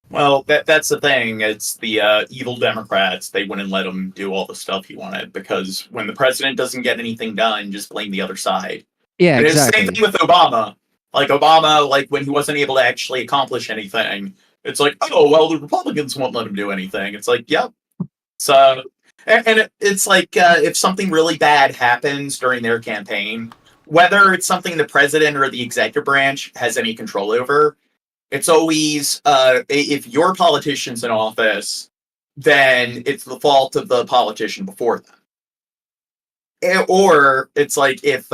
Speaker 4: Well, that's the thing. It's the evil Democrats. They wouldn't let him do all the stuff he wanted because when the president doesn't get anything done, just blame the other side.
Speaker 20: Yeah,
Speaker 4: and
Speaker 20: exactly.
Speaker 4: It's the same thing with Obama. Like Obama, like when he wasn't able to actually accomplish anything, it's like, oh well, the Republicans won't let him do anything. It's like, yep. So, and it's like if something really bad happens during their campaign, whether it's something the president or the executive branch has any control over, it's always if your politician's in office, then it's the fault of the politician before them. Or it's like if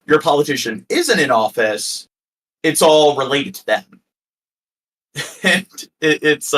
Speaker 4: your politician isn't in office, it's all related to them. And it's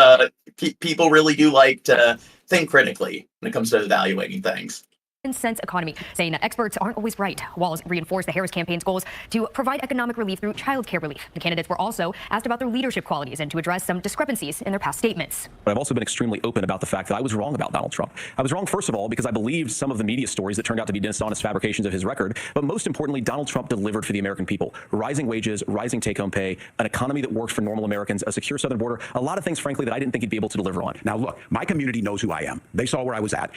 Speaker 4: people really do like to think critically when it comes to evaluating things.
Speaker 13: sense economy, saying that experts aren't always right. Walz reinforced the Harris campaign's goals to provide economic relief through child care relief. The candidates were also asked about their leadership qualities and to address some discrepancies in their past statements.
Speaker 11: But I've also been extremely open about the fact that I was wrong about Donald Trump. I was wrong, first of all, because I believed some of the media stories that turned out to be dishonest fabrications of his record. But most importantly, Donald Trump delivered for the American people. Rising wages, rising take-home pay, an economy that works for normal Americans, a secure southern border, a lot of things, frankly, that I didn't think he'd be able to deliver on.
Speaker 9: Now, look, my community knows who I am. They saw where I was at.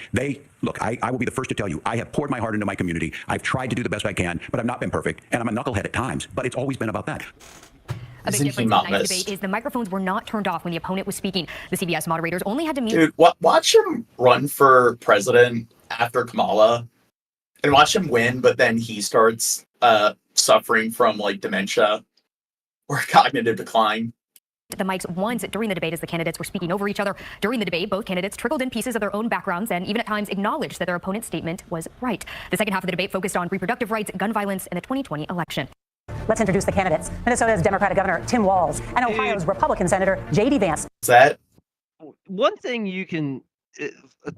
Speaker 9: Look, I will be the first to tell you, I have poured my heart into my community. I've tried to do the best I can, but I've not been perfect. And I'm a knucklehead at times, but it's always been about that.
Speaker 13: A big difference in tonight's debate is the microphones were not turned off when the opponent was speaking. The CBS moderators only had to mute.
Speaker 4: Dude, watch him run for president after Kamala and watch him win, but then he starts suffering from like dementia or cognitive decline.
Speaker 13: The mics once during the debate as the candidates were speaking over each other. During the debate, both candidates trickled in pieces of their own backgrounds and even at times acknowledged that their opponent's statement was right. The second half of the debate focused on reproductive rights, gun violence, and the 2020 election.
Speaker 10: Let's introduce the candidates. Minnesota's Democratic Governor Tim Walz and Ohio's Republican Senator J.D. Vance.
Speaker 4: Is that
Speaker 20: one thing you can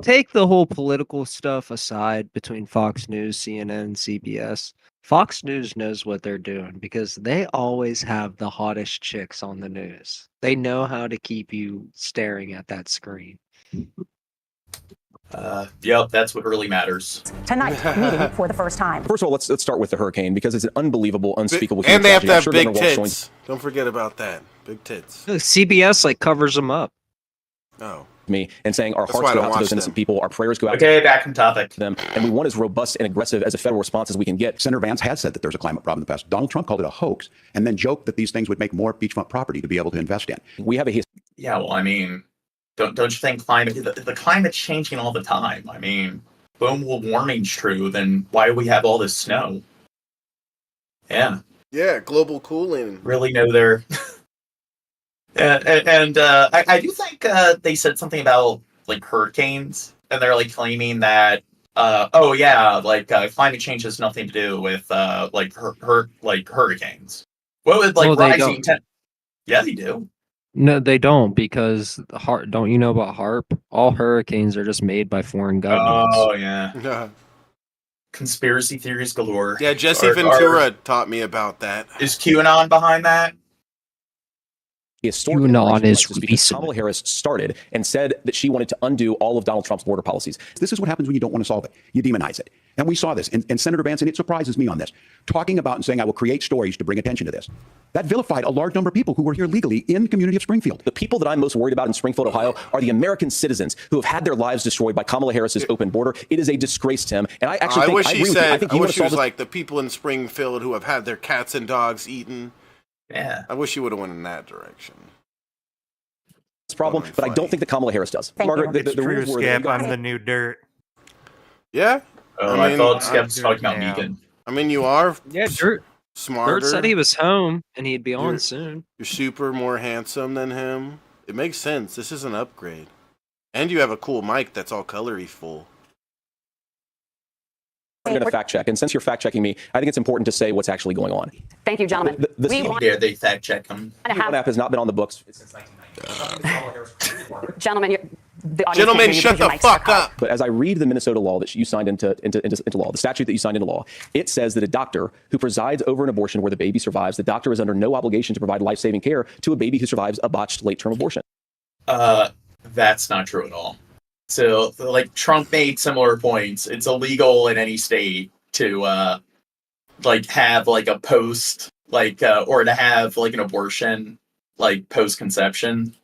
Speaker 20: take the whole political stuff aside between Fox News, CNN, and CBS? Fox News knows what they're doing because they always have the hottest chicks on the news. They know how to keep you staring at that screen.
Speaker 4: Yep, that's what really matters.
Speaker 10: Tonight, meeting for the first time.
Speaker 11: First of all, let's start with the hurricane because it's an unbelievable, unspeakable.
Speaker 3: And they have to have
Speaker 11: sure
Speaker 3: big
Speaker 11: Governor Walz
Speaker 3: tits. Don't forget about that. Big tits.
Speaker 20: CBS like covers them up.
Speaker 3: Oh.
Speaker 11: Me and saying our
Speaker 3: That's
Speaker 11: hearts
Speaker 3: why I
Speaker 11: go
Speaker 3: don't
Speaker 11: out to
Speaker 3: watch
Speaker 11: those innocent
Speaker 3: them.
Speaker 11: people, our prayers go out
Speaker 4: Okay, back on topic.
Speaker 11: to them, and we want as robust and aggressive as a federal response as we can get.
Speaker 9: Senator Vance has said that there's a climate problem in the past. Donald Trump called it a hoax and then joked that these things would make more beachfront property to be able to invest in.
Speaker 11: We have a
Speaker 4: Yeah, well, I mean, don't you think the climate's changing all the time? I mean, boom, well, warming's true. Then why do we have all this snow? Yeah.
Speaker 3: Yeah, global cooling.
Speaker 4: Really know their. I do think they said something about like hurricanes, and they're like claiming that climate change has nothing to do with like hurricanes. What would like rising? Yeah, they do.
Speaker 20: No, they don't because don't you know about HARP? All hurricanes are just made by foreign governments.
Speaker 4: Oh yeah. Conspiracy theories galore.
Speaker 3: Yeah, Jesse Ventura taught me about that.
Speaker 4: Is QAnon behind that?
Speaker 11: QAnon is because Kamala Harris started and said that she wanted to undo all of Donald Trump's border policies.
Speaker 9: This is what happens when you don't want to solve it. You demonize it. And we saw this. And Senator Vance, and it surprises me on this, talking about and saying, I will create stories to bring attention to this. That vilified a large number of people who were here legally in the community of Springfield.
Speaker 11: The people that I'm most worried about in Springfield, Ohio, are the American citizens who have had their lives destroyed by Kamala Harris's open border. It is a disgrace, Tim. And I actually think I agree with you. I think
Speaker 3: I wish he was like the people in Springfield who have had their cats and dogs eaten.
Speaker 4: Yeah.
Speaker 3: I wish he would have went in that direction.
Speaker 11: Problem, but I don't think that Kamala Harris does. Margaret, the
Speaker 5: True,
Speaker 11: rules were
Speaker 5: Skip, I'm the new dirt.
Speaker 3: Yeah.
Speaker 4: I thought Skip was talking about Negan.
Speaker 3: I mean, you are.
Speaker 20: Yeah, Dirt.
Speaker 3: Smarter.
Speaker 20: Dirt said he was home and he'd be on soon.
Speaker 3: You're super more handsome than him. It makes sense. This is an upgrade. And you have a cool mic that's all colory full.
Speaker 11: I'm going to fact check. And since you're fact checking me, I think it's important to say what's actually going on.
Speaker 6: Thank you, gentlemen.
Speaker 4: They fact check them.
Speaker 11: The app has not been on the books.
Speaker 6: Gentlemen,
Speaker 3: Gentlemen, shut the fuck up.
Speaker 11: But as I read the Minnesota law that you signed into law, the statute that you signed into law, it says that a doctor who presides over an abortion where the baby survives, the doctor is under no obligation to provide life-saving care to a baby who survives a botched late-term abortion.
Speaker 4: That's not true at all. So, like, Trump made similar points. It's illegal in any state to, have, like, a post, or to have, like, an abortion, like, post-conception.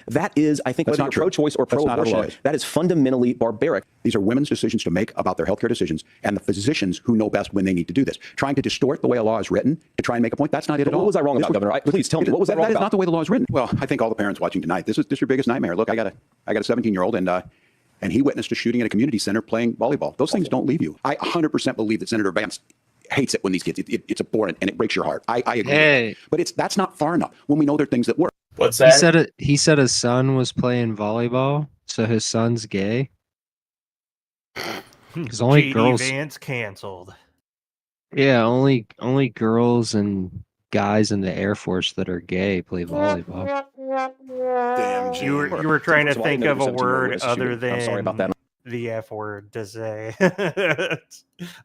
Speaker 9: That is, I think, whether you're pro-choice or pro-abortion, that is fundamentally barbaric. These are women's decisions to make about their healthcare decisions, and the physicians who know best when they need to do this. Trying to distort the way a law is written to try and make a point, that's not it at all.
Speaker 11: What was I wrong about, Governor? Please tell me, what was I wrong about?
Speaker 9: That is not the way the law is written. Well, I think all the parents watching tonight, this is your biggest nightmare. Look, I got a 17-year-old, and he witnessed a shooting at a community center playing volleyball. Those things don't leave you. I 100% believe that Senator Vance hates it when these kids, it's abhorrent and it breaks your heart. I agree.
Speaker 20: Hey.
Speaker 9: But that's not far enough when we know there are things that work.
Speaker 4: What's that?
Speaker 20: He said his son was playing volleyball, so his son's gay. Because only
Speaker 5: JD
Speaker 20: girls.
Speaker 5: Vance canceled.
Speaker 20: Yeah, only girls and guys in the Air Force that are gay play volleyball.
Speaker 3: Damn,
Speaker 5: You were trying to think of a word other than
Speaker 11: I'm sorry about that.
Speaker 5: the F word to say.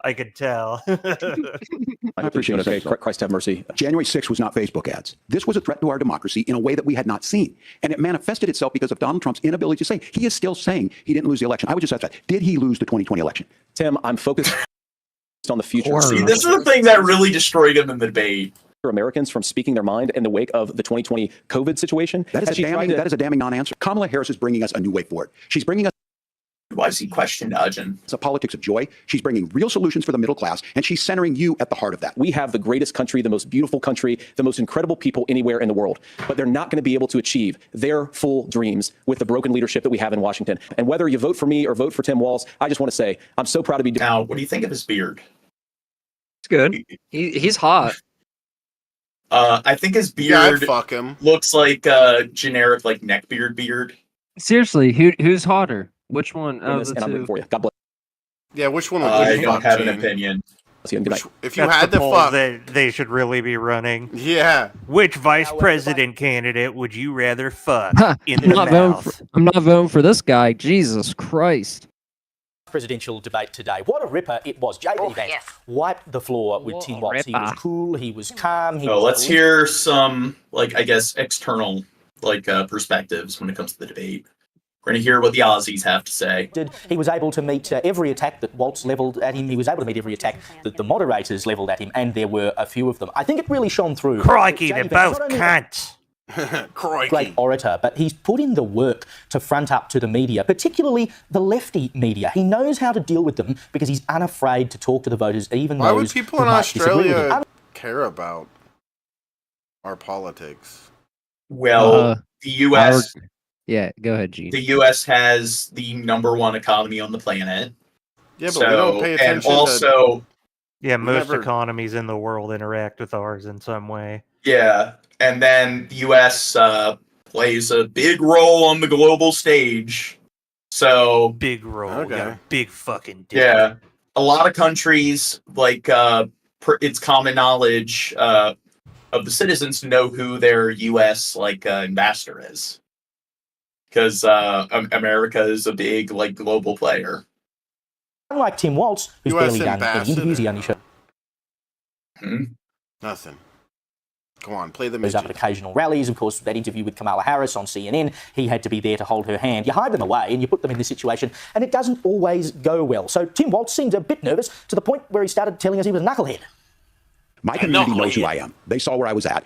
Speaker 5: I could tell.
Speaker 9: I appreciate it. Okay, Christ have mercy. January 6th was not Facebook ads. This was a threat to our democracy in a way that we had not seen. And it manifested itself because of Donald Trump's inability to say, he is still saying he didn't lose the election. I would just ask that. Did he lose the 2020 election?
Speaker 11: Tim, I'm focused on the future.
Speaker 4: See, this is the thing that really destroyed him in the debate.
Speaker 11: Americans from speaking their mind in the wake of the 2020 COVID situation.
Speaker 9: That is a damning non-answer. Kamala Harris is bringing us a new way forward. She's bringing us
Speaker 4: Why does he question Nudgen?
Speaker 9: It's a politics of joy. She's bringing real solutions for the middle class, and she's centering you at the heart of that.
Speaker 11: We have the greatest country, the most beautiful country, the most incredible people anywhere in the world, but they're not going to be able to achieve their full dreams with the broken leadership that we have in Washington. And whether you vote for me or vote for Tim Walz, I just want to say I'm so proud to be.
Speaker 4: Now, what do you think of his beard?
Speaker 20: It's good. He's hot.
Speaker 4: I think his beard looks like a generic like neckbeard beard.
Speaker 20: Seriously, who's hotter? Which one of the two?
Speaker 11: For you. God bless.
Speaker 3: Yeah, which one would
Speaker 4: I
Speaker 3: you
Speaker 4: don't
Speaker 3: fuck,
Speaker 4: have an
Speaker 3: Gene?
Speaker 4: opinion.
Speaker 3: If you
Speaker 5: That's
Speaker 3: had
Speaker 5: the
Speaker 3: to
Speaker 5: poll
Speaker 3: fuck,
Speaker 5: that they should really be running.
Speaker 3: Yeah.
Speaker 5: Which vice president candidate would you rather fuck in the mouth?
Speaker 20: I'm not voting for this guy. Jesus Christ.
Speaker 14: Presidential debate today. What a ripper it was. JD Vance wiped the floor with Tim Walz. He was cool, he was calm.
Speaker 4: Let's hear some, I guess, external, perspectives when it comes to the debate. We're going to hear what the Aussies have to say.
Speaker 14: He was able to meet every attack that Walz levelled at him. He was able to meet every attack that the moderators levelled at him, and there were a few of them. I think it really shone through.
Speaker 5: Crikey, they're both cunts.
Speaker 14: Great orator, but he's put in the work to front up to the media, particularly the lefty media. He knows how to deal with them because he's unafraid to talk to the voters, even
Speaker 3: why would
Speaker 14: those
Speaker 3: people
Speaker 14: who
Speaker 3: in
Speaker 14: might disagree with him.
Speaker 3: Australia care about our politics?
Speaker 4: Well, the U.S.
Speaker 20: Yeah, go ahead, Gene.
Speaker 4: The U.S. has the #1 economy on the planet.
Speaker 3: Yeah, but we don't pay attention.
Speaker 4: And also,
Speaker 5: yeah, most economies in the world interact with ours in some way.
Speaker 4: Yeah, and then the U.S. Plays a big role on the global stage. So
Speaker 5: big role, okay. Big fucking dick.
Speaker 4: Yeah, a lot of countries it's common knowledge of the citizens to know who their U.S. ambassador is, because America is a big global player.
Speaker 14: Unlike Tim Walz, who's barely done any interviews, he only showed
Speaker 3: nothing. Go on, play the
Speaker 14: goes up at occasional rallies. Of course, that interview with Kamala Harris on CNN, he had to be there to hold her hand. You hide them away and you put them in this situation, and it doesn't always go well. So Tim Walz seemed a bit nervous to the point where he started telling us he was a knucklehead.
Speaker 9: My community knows who I am. They saw where I was at.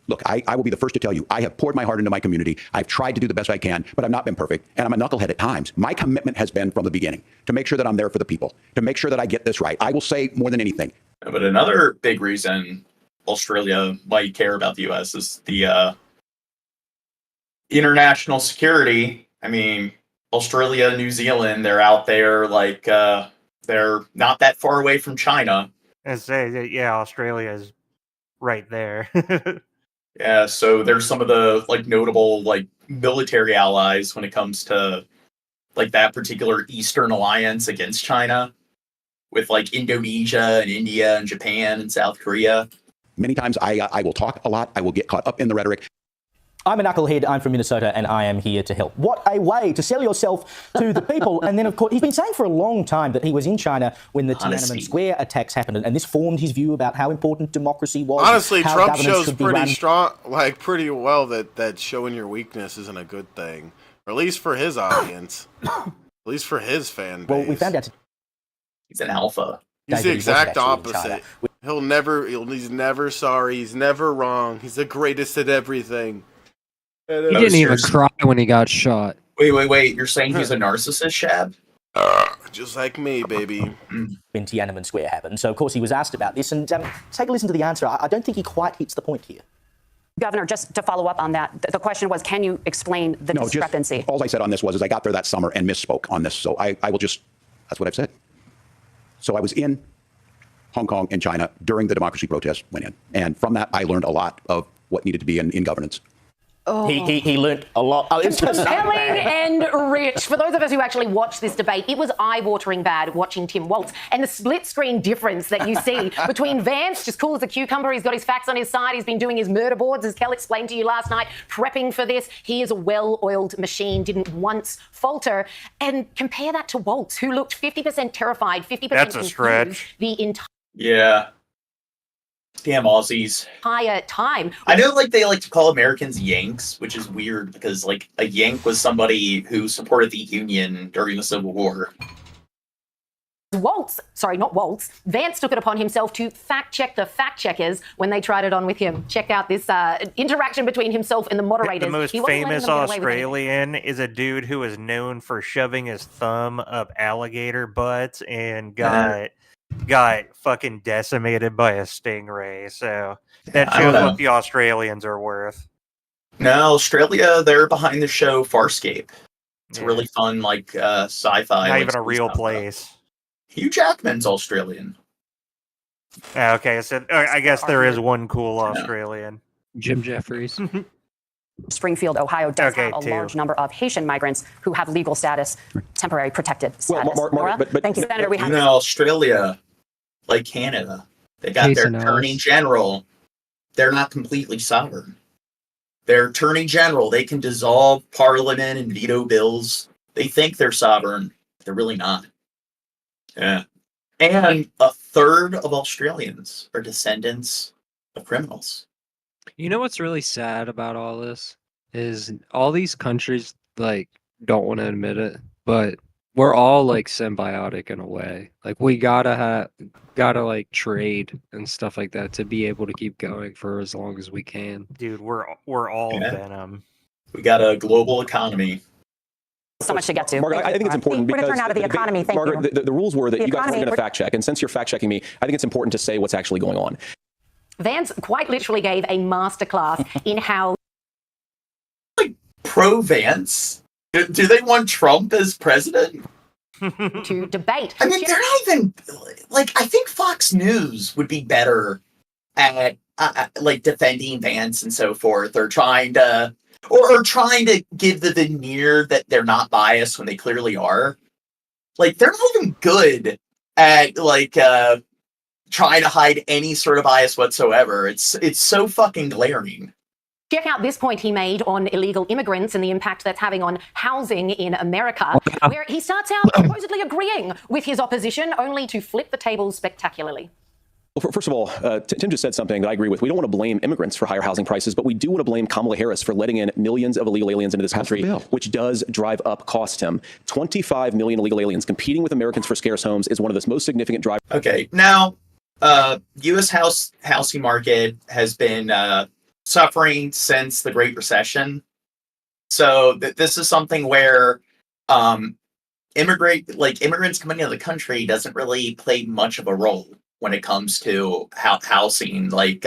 Speaker 9: Look, I will be the first to tell you, I have poured my heart into my community. I've tried to do the best I can, but I've not been perfect, and I'm a knucklehead at times. My commitment has been from the beginning to make sure that I'm there for the people, to make sure that I get this right. I will say more than anything.
Speaker 4: But another big reason Australia might care about the U.S. is the international security. I mean, Australia, New Zealand, they're out there they're not that far away from China.
Speaker 5: And say that, yeah, Australia is right there.
Speaker 4: Yeah, so there's some of the notable military allies when it comes to like that particular Eastern alliance against China, with like Indonesia and India and Japan and South Korea.
Speaker 9: Many times I will talk a lot. I will get caught up in the rhetoric.
Speaker 14: I'm a knucklehead, I'm from Minnesota, and I am here to help. What a way to sell yourself to the people. And then, of course, he's been saying for a long time that he was in China when the Tiananmen Square attacks happened, and this formed his view about how important democracy was.
Speaker 3: Honestly,
Speaker 14: how
Speaker 3: Trump
Speaker 14: governance
Speaker 3: shows
Speaker 14: should be
Speaker 3: pretty
Speaker 14: run.
Speaker 3: strong, like pretty well that showing your weakness isn't a good thing, or at least for his audience, at least for his fan base.
Speaker 14: Well, we found out
Speaker 4: he's an alpha.
Speaker 3: He's the exact opposite. He's never sorry. He's never wrong. He's the greatest at everything.
Speaker 20: He didn't even cry when he got shot.
Speaker 4: Wait. You're saying he's a narcissist, Shab?
Speaker 3: Just like me, baby.
Speaker 14: When Tiananmen Square happened. So, of course, he was asked about this. And take a listen to the answer. I don't think he quite hits the point here.
Speaker 1: Governor, just to follow up on that, the question was, can you explain the discrepancy?
Speaker 9: All I said on this was I got there that summer and misspoke on this. So I will just, that's what I've said. So I was in Hong Kong and China during the democracy protests went in. And from that, I learned a lot of what needed to be in governance.
Speaker 14: Oh. He learnt a lot. Oh,
Speaker 1: Compelling and rich. For those of us who actually watched this debate, it was eye-watering bad watching Tim Walz. And the split-screen difference that you see between Vance, just cool as a cucumber, he's got his facts on his side, he's been doing his murder boards, as Kel explained to you last night, prepping for this. He is a well-oiled machine, didn't once falter. And compare that to Walz, who looked 50% terrified, 50%
Speaker 5: That's a stretch.
Speaker 1: The entire
Speaker 4: Damn Aussies.
Speaker 1: time.
Speaker 4: I know, like, they like to call Americans Yanks, which is weird because, like, a Yank was somebody who supported the Union during the Civil War.
Speaker 1: Vance took it upon himself to fact-check the fact-checkers when they tried it on with him. Check out this interaction between himself and the moderators.
Speaker 5: The most
Speaker 1: He wasn't letting
Speaker 5: famous
Speaker 1: them get away with anything.
Speaker 5: Australian is a dude who is known for shoving his thumb up alligator butts and got fucking decimated by a stingray. So that shows what the Australians are worth.
Speaker 4: No, Australia, they're behind the show Farscape. It's a really fun, like, sci-fi.
Speaker 5: Not even a real place.
Speaker 4: Hugh Jackman's Australian.
Speaker 5: Okay, so I guess there is one cool Australian.
Speaker 20: Jim Jeffries.
Speaker 1: Springfield, Ohio does have a large number of Haitian migrants who have legal status, temporary protected status. Thank you, Senator. We have
Speaker 4: Australia, like Canada, they got their attorney general. They're not completely sovereign. Their attorney general, they can dissolve parliament and veto bills. They think they're sovereign. They're really not. Yeah. And a third of Australians are descendants of criminals.
Speaker 20: You know what's really sad about all this is all these countries like don't want to admit it, but we're all like symbiotic in a way. Like we gotta like trade and stuff like that to be able to keep going for as long as we can.
Speaker 5: Dude, we're all venom.
Speaker 4: We got a global economy.
Speaker 1: So much to get to.
Speaker 11: Margaret, I think it's important
Speaker 1: We're
Speaker 11: because
Speaker 1: going to turn out of the economy. Thank you.
Speaker 11: Margaret, the rules were that
Speaker 1: The
Speaker 11: you guys were
Speaker 1: economy-
Speaker 11: going to fact check, and since you're fact checking me, I think it's important to say what's actually going on.
Speaker 1: Vance quite literally gave a masterclass in how
Speaker 4: Pro-Vance? Do they want Trump as president?
Speaker 1: to debate.
Speaker 4: I mean, they're not even, like, I think Fox News would be better at, like, defending Vance and so forth, or trying to, or trying to give the veneer that they're not biased when they clearly are. Like, they're not even good at, like, trying to hide any sort of bias whatsoever. It's so fucking glaring.
Speaker 1: Check out this point he made on illegal immigrants and the impact that's having on housing in America, where he starts out supposedly agreeing with his opposition, only to flip the tables spectacularly.
Speaker 11: Well, first of all, Tim just said something that I agree with. We don't want to blame immigrants for higher housing prices, but we do want to blame Kamala Harris for letting in millions of illegal aliens into this country, which does drive up costs, Tim. 25 million illegal aliens competing with Americans for scarce homes is one of the most significant drivers.
Speaker 4: Okay, now, U.S. housing market has been suffering since the Great Recession. So this is something where immigrants coming into the country doesn't really play much of a role when it comes to housing, like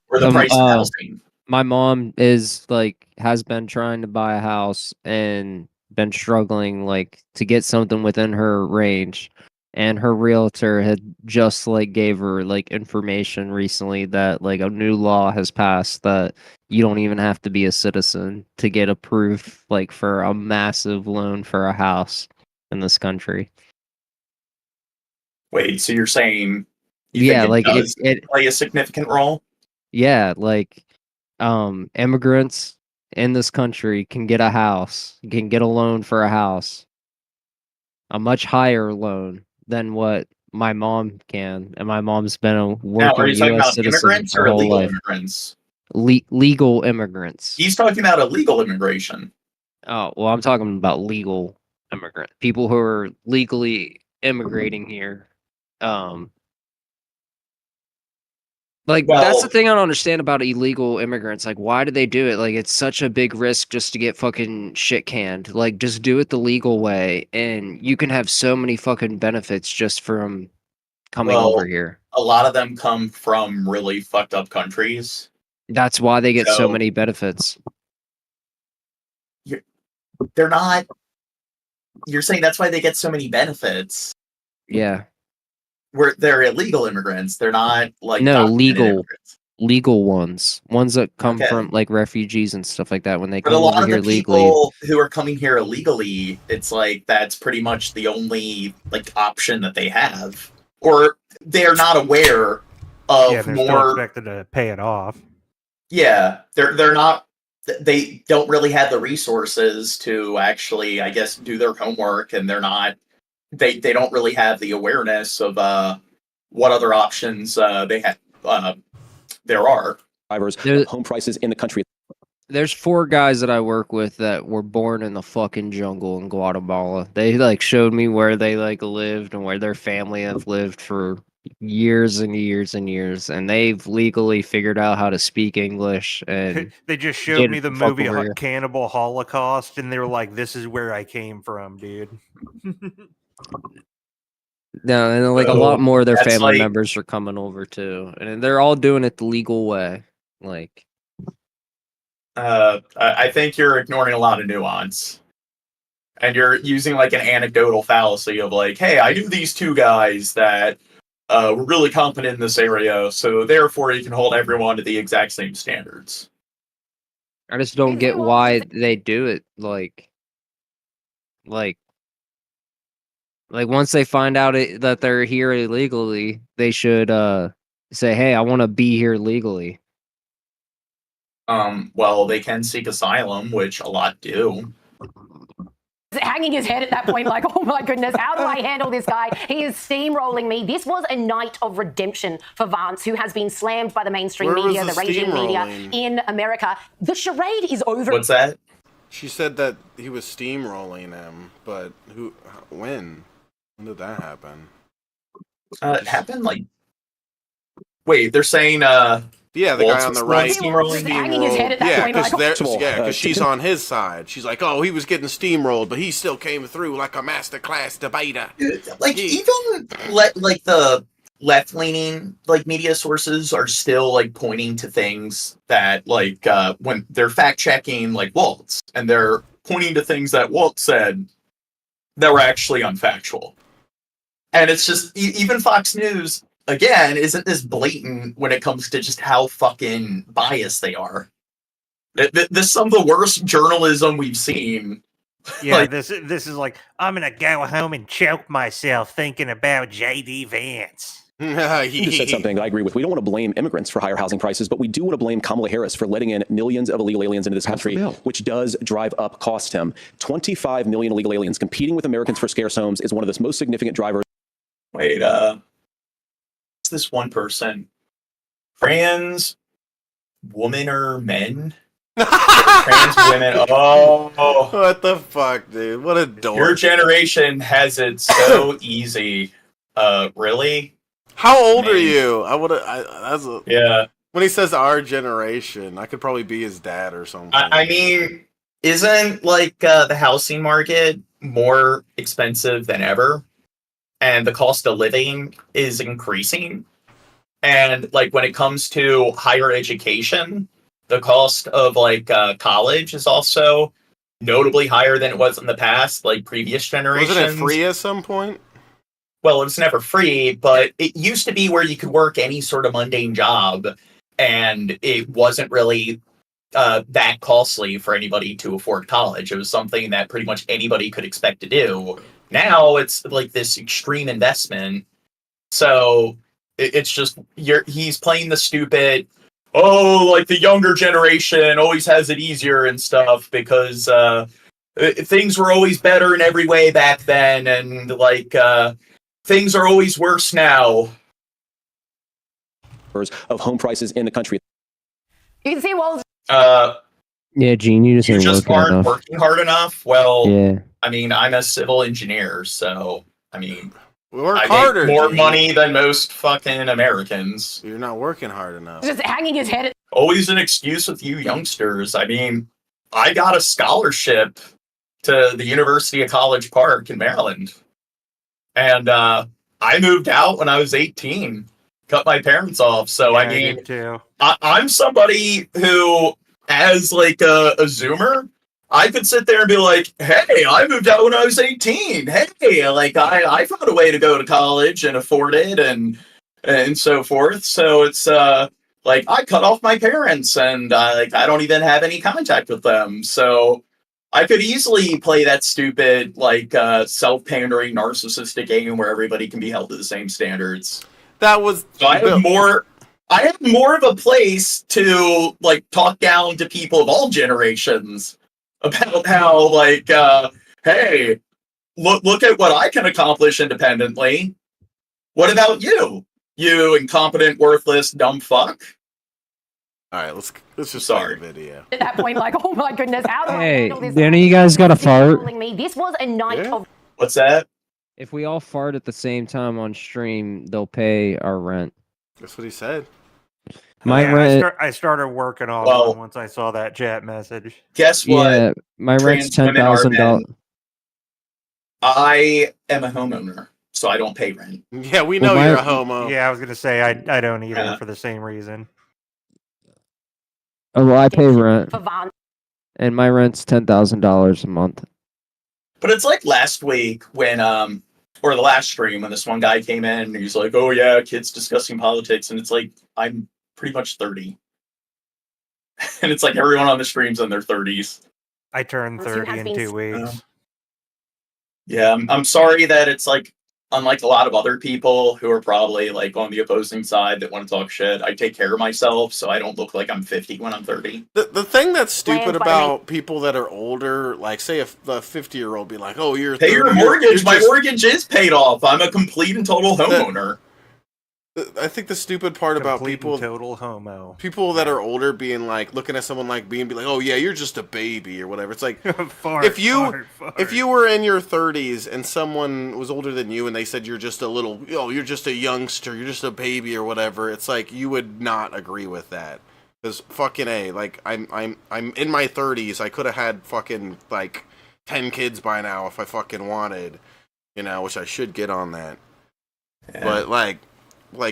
Speaker 4: or the price of housing.
Speaker 20: My mom has been trying to buy a house and been struggling to get something within her range. and her realtor had just like gave her like information recently that like a new law has passed that you don't even have to be a citizen to get approved like for a massive loan for a house in this country.
Speaker 4: Wait, so you're saying
Speaker 20: Yeah,
Speaker 4: think
Speaker 20: like
Speaker 4: does
Speaker 20: it
Speaker 4: play a significant role?
Speaker 20: yeah, like immigrants in this country can get a house, can get a loan for a house, a much higher loan than what my mom can, and my mom's been a
Speaker 4: Now, are
Speaker 20: working
Speaker 4: you talking
Speaker 20: U.S.
Speaker 4: about
Speaker 20: citizen
Speaker 4: immigrants
Speaker 20: her
Speaker 4: or
Speaker 20: whole
Speaker 4: illegal
Speaker 20: life.
Speaker 4: immigrants?
Speaker 20: Legal immigrants.
Speaker 4: He's talking about illegal immigration.
Speaker 20: Oh, well, I'm talking about legal immigrant people who are legally immigrating here. Like that's the thing I don't understand about illegal immigrants. Like, why do they do it? Like, it's such a big risk just to get fucking shit canned. Like, just do it the legal way, and you can have so many fucking benefits just from coming over here.
Speaker 4: A lot of them come from really fucked up countries.
Speaker 20: That's why they get so
Speaker 4: So-
Speaker 20: many benefits.
Speaker 4: They're not. You're saying that's why they get so many benefits.
Speaker 20: Yeah.
Speaker 4: Where they're illegal immigrants. They're not like
Speaker 20: No,
Speaker 4: documented
Speaker 20: legal ones that come
Speaker 4: Okay.
Speaker 20: from like refugees and stuff like that when they
Speaker 4: But
Speaker 20: come
Speaker 4: a lot
Speaker 20: over
Speaker 4: of
Speaker 20: here
Speaker 4: the
Speaker 20: legally.
Speaker 4: people who are coming here illegally, it's like that's pretty much the only like option that they have, or they're not aware of
Speaker 5: Yeah, they're still
Speaker 4: more.
Speaker 5: expected to pay it off.
Speaker 4: Yeah, they're not. They don't really have the resources to actually, I guess, do their homework, and they're not. They don't really have the awareness of what other options they have. There are.
Speaker 11: Drivers, home prices in the country.
Speaker 20: There's 4 guys that I work with that were born in the fucking jungle in Guatemala. They like showed me where they like lived and where their family have lived for years and years and years, and they've legally figured out how to speak English. And
Speaker 5: They just showed
Speaker 20: get
Speaker 5: me the
Speaker 20: fuck
Speaker 5: movie
Speaker 20: over here.
Speaker 5: Cannibal Holocaust, and they were like, "This is where I came from, dude."
Speaker 20: No, and like a
Speaker 4: So,
Speaker 20: lot more of their
Speaker 4: that's
Speaker 20: family
Speaker 4: like-
Speaker 20: members are coming over too, and they're all doing it the legal way. Like,
Speaker 4: I think you're ignoring a lot of nuance. And you're using like an anecdotal fallacy of like, hey, I knew these 2 guys that were really competent in this area, so therefore you can hold everyone to the exact same standards.
Speaker 20: I just don't get why they do it. Like once they find out that they're here illegally, they should say, "Hey, I want to be here legally."
Speaker 4: Well, they can seek asylum, which a lot do.
Speaker 1: Hanging his head at that point, like, oh my goodness, how do I handle this guy? He is steamrolling me. This was a night of redemption for Vance, who has been slammed by the mainstream
Speaker 3: Where was
Speaker 1: media,
Speaker 3: the
Speaker 1: the regime media
Speaker 3: steamrolling?
Speaker 1: in America. The charade is over.
Speaker 4: What's that?
Speaker 3: She said that he was steamrolling him, but when? When did that happen?
Speaker 4: It happened like. Wait, they're saying
Speaker 3: Yeah, the guy on the right.
Speaker 4: steamrolling.
Speaker 1: Hanging his head at that point, like,
Speaker 3: because she's on his side. She's like, oh, he was getting steamrolled, but he still came through like a masterclass debater.
Speaker 4: Like even like the left-leaning like media sources are still like pointing to things that like when they're fact-checking like Waltz, and they're pointing to things that Waltz said that were actually unfactual. And it's just even Fox News again isn't this blatant when it comes to just how fucking biased they are. This is some of the worst journalism we've seen.
Speaker 5: Yeah,
Speaker 4: Like-
Speaker 5: this is like, I'm gonna go home and choke myself thinking about JD Vance.
Speaker 11: You just said something that I agree with. We don't want to blame immigrants for higher housing prices, but we do want to blame Kamala Harris for letting in millions of illegal aliens into this country, which does drive up cost him. 25 million illegal aliens competing with Americans for scarce homes is one of the most significant drivers.
Speaker 4: Wait, it's this one person. Trans woman or men? Trans women. Oh,
Speaker 3: what the fuck, dude? What a dork.
Speaker 4: Your generation has it so easy. Really?
Speaker 3: How old are you?
Speaker 4: Yeah.
Speaker 3: When he says our generation, I could probably be his dad or something.
Speaker 4: I mean, isn't like the housing market more expensive than ever? And the cost of living is increasing. And like when it comes to higher education, the cost of like college is also notably higher than it was in the past, like previous generations.
Speaker 3: Wasn't it free at some point?
Speaker 4: well, it was never free, but it used to be where you could work any sort of mundane job, and it wasn't really that costly for anybody to afford college. It was something that pretty much anybody could expect to do. Now it's like this extreme investment. So it's just he's playing the stupid, oh, like the younger generation always has it easier and stuff because things were always better in every way back then, and like things are always worse now.
Speaker 11: Of home prices in the country.
Speaker 1: You can see Walls.
Speaker 20: Yeah, Gene, you just
Speaker 4: You
Speaker 20: ain't
Speaker 4: just
Speaker 20: working
Speaker 4: aren't
Speaker 20: enough.
Speaker 4: working hard enough. Well,
Speaker 20: Yeah.
Speaker 4: I mean, I'm a civil engineer, so I mean,
Speaker 3: Work
Speaker 4: I
Speaker 3: harder,
Speaker 4: make more
Speaker 3: Gene.
Speaker 4: money than most fucking Americans.
Speaker 3: You're not working hard enough.
Speaker 1: Just hanging his head.
Speaker 4: Always an excuse with you youngsters. I mean, I got a scholarship to the University of College Park in Maryland, and I moved out when I was 18. Cut my parents off. So
Speaker 5: Yeah,
Speaker 4: I mean,
Speaker 5: too.
Speaker 4: I'm somebody who, as like a Zoomer, I could sit there and be like, hey, I moved out when I was 18. Hey, like I found a way to go to college and afford it and so forth. So it's like I cut off my parents and I don't even have any contact with them. So I could easily play that stupid, like self-pandering narcissistic game where everybody can be held to the same standards.
Speaker 3: That was
Speaker 4: so I have more of a place to like talk down to people of all generations about how like hey, look at what I can accomplish independently. What about you? You incompetent, worthless, dumb fuck.
Speaker 3: All right, let's just play the video.
Speaker 1: At that point, like, oh my goodness, how do I
Speaker 20: Hey,
Speaker 1: handle this?
Speaker 20: none of you guys got a fart?
Speaker 1: Calling me. This was a night of.
Speaker 4: What's that?
Speaker 20: If we all fart at the same time on stream, they'll pay our rent.
Speaker 3: That's what he said.
Speaker 20: My
Speaker 5: Yeah,
Speaker 20: rent.
Speaker 5: I started working on
Speaker 4: Well,
Speaker 5: one once I saw that chat message.
Speaker 4: Guess what?
Speaker 20: Yeah, my rent's
Speaker 4: Trans women are
Speaker 20: $10,000.
Speaker 4: men. I am a homeowner, so I don't pay rent.
Speaker 3: Yeah, we
Speaker 20: Well,
Speaker 3: know
Speaker 20: my-
Speaker 3: you're a homo.
Speaker 5: Yeah, I was gonna say I don't either
Speaker 4: Yeah.
Speaker 5: for the same reason.
Speaker 20: Oh, well, I pay rent,
Speaker 1: For Von.
Speaker 20: and my rent's $10,000 a month.
Speaker 4: But it's like last week when or the last stream when this one guy came in and he's like, oh yeah, kids discussing politics, and it's like I'm pretty much 30. And it's like everyone on the stream's in their 30s.
Speaker 5: I turned 30 in 2 weeks.
Speaker 4: Yeah, I'm sorry that it's like, unlike a lot of other people who are probably like on the opposing side that want to talk shit, I take care of myself so I don't look like I'm 50 when I'm 30.
Speaker 3: The thing that's stupid
Speaker 4: Land by
Speaker 3: about people that are older, like say if the 50-year-old be like, oh, you're
Speaker 4: Pay
Speaker 3: 30,
Speaker 4: your
Speaker 3: you're
Speaker 4: mortgage. My
Speaker 3: just-
Speaker 4: mortgage is paid off. I'm a complete and total homeowner.
Speaker 3: I think the stupid part about people
Speaker 5: total homo.
Speaker 3: People that are older being like looking at someone like me and be like, "Oh yeah, you're just a baby" or whatever. It's like
Speaker 5: Fart,
Speaker 3: if you
Speaker 5: fart.
Speaker 3: if you were in your 30s and someone was older than you and they said you're just a little, you're just a youngster, you're just a baby or whatever, it's like you would not agree with that. Cuz fucking A, like I'm in my 30s. I could have had fucking like 10 kids by now if I fucking wanted, which I should get on that.
Speaker 4: Yeah.
Speaker 3: But like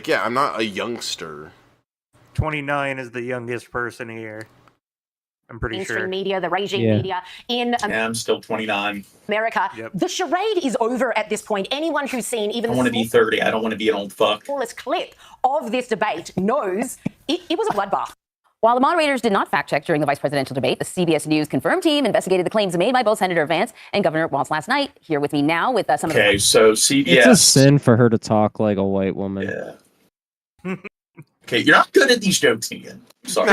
Speaker 3: yeah, I'm not a youngster.
Speaker 5: 29 is the youngest person here. I'm pretty
Speaker 1: mainstream
Speaker 5: sure.
Speaker 1: media, the regime
Speaker 5: Yeah.
Speaker 1: media in
Speaker 4: Yeah, I'm still 29.
Speaker 1: America.
Speaker 5: Yep.
Speaker 1: The charade is over at this point. Anyone who's seen even
Speaker 4: I
Speaker 1: the
Speaker 4: want to be 30. I don't want to be an old fuck.
Speaker 1: smallest clip of this debate knows it was a bloodbath.
Speaker 6: While the moderators did not fact check during the vice presidential debate, the CBS News confirmed team investigated the claims made by both Senator Vance and Governor Walz last night. Here with me now with some of the...
Speaker 4: Okay, so CBS.
Speaker 20: It's a sin for her to talk like a white woman.
Speaker 4: Yeah. Okay, you're not good at these jokes, Ian. Sorry.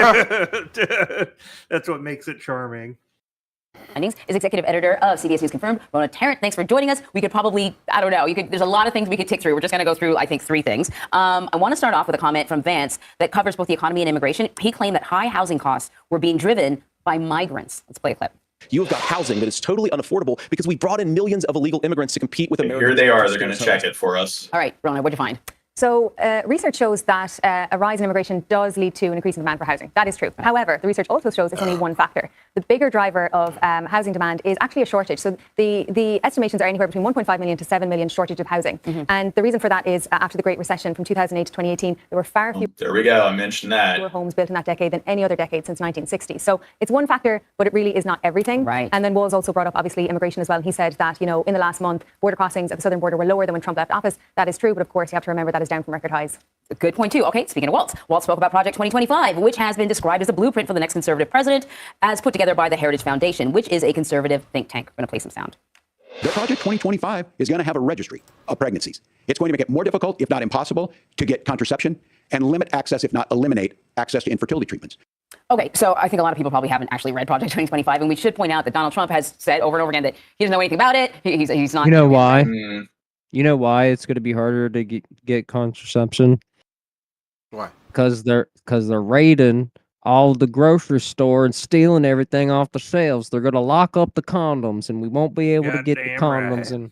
Speaker 5: That's what makes it charming.
Speaker 6: Findings is executive editor of CBS News Confirmed, Rona Tarrant. Thanks for joining us. We could probably, I don't know, there's a lot of things we could tick through. We're just going to go through, I think, 3 things. I want to start off with a comment from Vance that covers both the economy and immigration. He claimed that high housing costs were being driven by migrants. Let's play a clip.
Speaker 11: You have got housing that is totally unaffordable because we brought in millions of illegal immigrants to compete with Americans.
Speaker 4: Here they are. They're going to check it for us.
Speaker 6: All right, Rona, what'd you find?
Speaker 13: So research shows that a rise in immigration does lead to an increase in demand for housing. That is true. However, the research also shows it's only one factor. the bigger driver of housing demand is actually a shortage. So the estimations are anywhere between 1.5 million to 7 million shortage of housing. And the reason for that is after the Great Recession from 2008 to 2018, there were far fewer.
Speaker 4: There we go. I mentioned that.
Speaker 13: Fewer homes built in that decade than any other decade since 1960. So it's one factor, but it really is not everything.
Speaker 15: Right.
Speaker 13: And then Walls also brought up, obviously, immigration as well. He said that, in the last month, border crossings at the southern border were lower than when Trump left office. That is true, but of course, you have to remember that is down from record highs.
Speaker 15: Good point, too. Okay, speaking of Waltz spoke about Project 2025, which has been described as a blueprint for the next conservative president, as put together by the Heritage Foundation, which is a conservative think tank. We're going to play some sound.
Speaker 9: The Project 2025 is going to have a registry of pregnancies. It's going to make it more difficult, if not impossible, to get contraception and limit access, if not eliminate access to infertility treatments.
Speaker 15: Okay, so I think a lot of people probably haven't actually read Project 2025, and we should point out that Donald Trump has said over and over again that he doesn't know anything about it. He's not.
Speaker 20: You know why? You know why it's going to be harder to get contraception?
Speaker 3: Why?
Speaker 20: Because they're raiding all the grocery store and stealing everything off the shelves. They're going to lock up the condoms, and we won't be able to get the condoms. And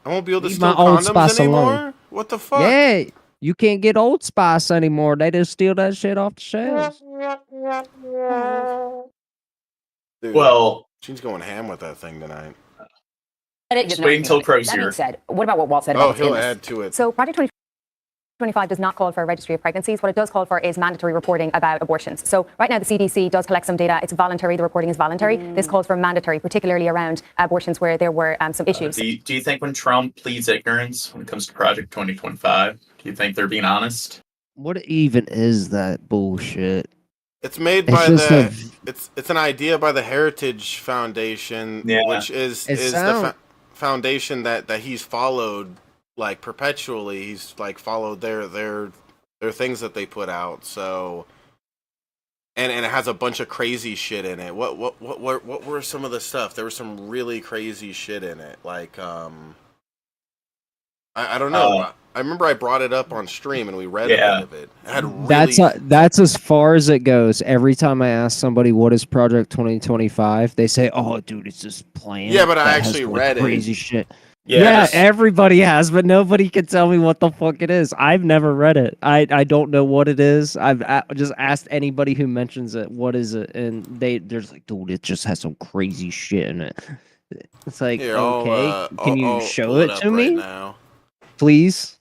Speaker 3: I won't be able to
Speaker 20: leave
Speaker 3: steal
Speaker 20: my Old
Speaker 3: condoms
Speaker 20: Spice
Speaker 3: anymore?
Speaker 20: alone.
Speaker 3: What the fuck?
Speaker 20: Yeah, you can't get Old Spice anymore. They just steal that shit off the shelves.
Speaker 3: Dude,
Speaker 4: Well,
Speaker 3: she's going ham with that thing tonight.
Speaker 4: Just wait until Crow's
Speaker 15: That
Speaker 4: here.
Speaker 15: being said, what about what Walt said about
Speaker 3: he'll
Speaker 15: stimulus?
Speaker 3: add to it.
Speaker 13: So Project 2025 does not call for a registry of pregnancies. What it does call for is mandatory reporting about abortions. So right now the CDC does collect some data. It's voluntary. The reporting is voluntary. This calls for mandatory, particularly around abortions where there were some issues.
Speaker 4: Do you think when Trump pleads ignorance when it comes to Project 2025, do you think they're being honest?
Speaker 20: What even is that bullshit?
Speaker 3: It's made
Speaker 20: It's
Speaker 3: by
Speaker 20: just
Speaker 3: it's an idea by the Heritage Foundation, which is the foundation that he's followed like perpetually. He's like followed their things that they put out. So and it has a bunch of crazy shit in it. What were some of the stuff? There was some really crazy shit in it. Like I don't know. I remember I brought it up on stream and we read a bit of it. It had really...
Speaker 20: That's as far as it goes. Every time I ask somebody what is Project 2025, they say, "Oh, dude, it's this plan."
Speaker 3: Yeah, but I
Speaker 20: that has,
Speaker 3: actually
Speaker 20: like,
Speaker 3: read
Speaker 20: crazy
Speaker 3: it.
Speaker 20: shit.
Speaker 4: Yeah,
Speaker 20: everybody has, but nobody can tell me what the fuck it is. I've never read it. I don't know what it is. I've just asked anybody who mentions it, what is it, and they're just like, dude, it just has some crazy shit in it. It's like,
Speaker 3: Here,
Speaker 20: okay, can you show
Speaker 3: pull
Speaker 20: it
Speaker 3: up
Speaker 20: to
Speaker 3: right
Speaker 20: me,
Speaker 3: now.
Speaker 20: please?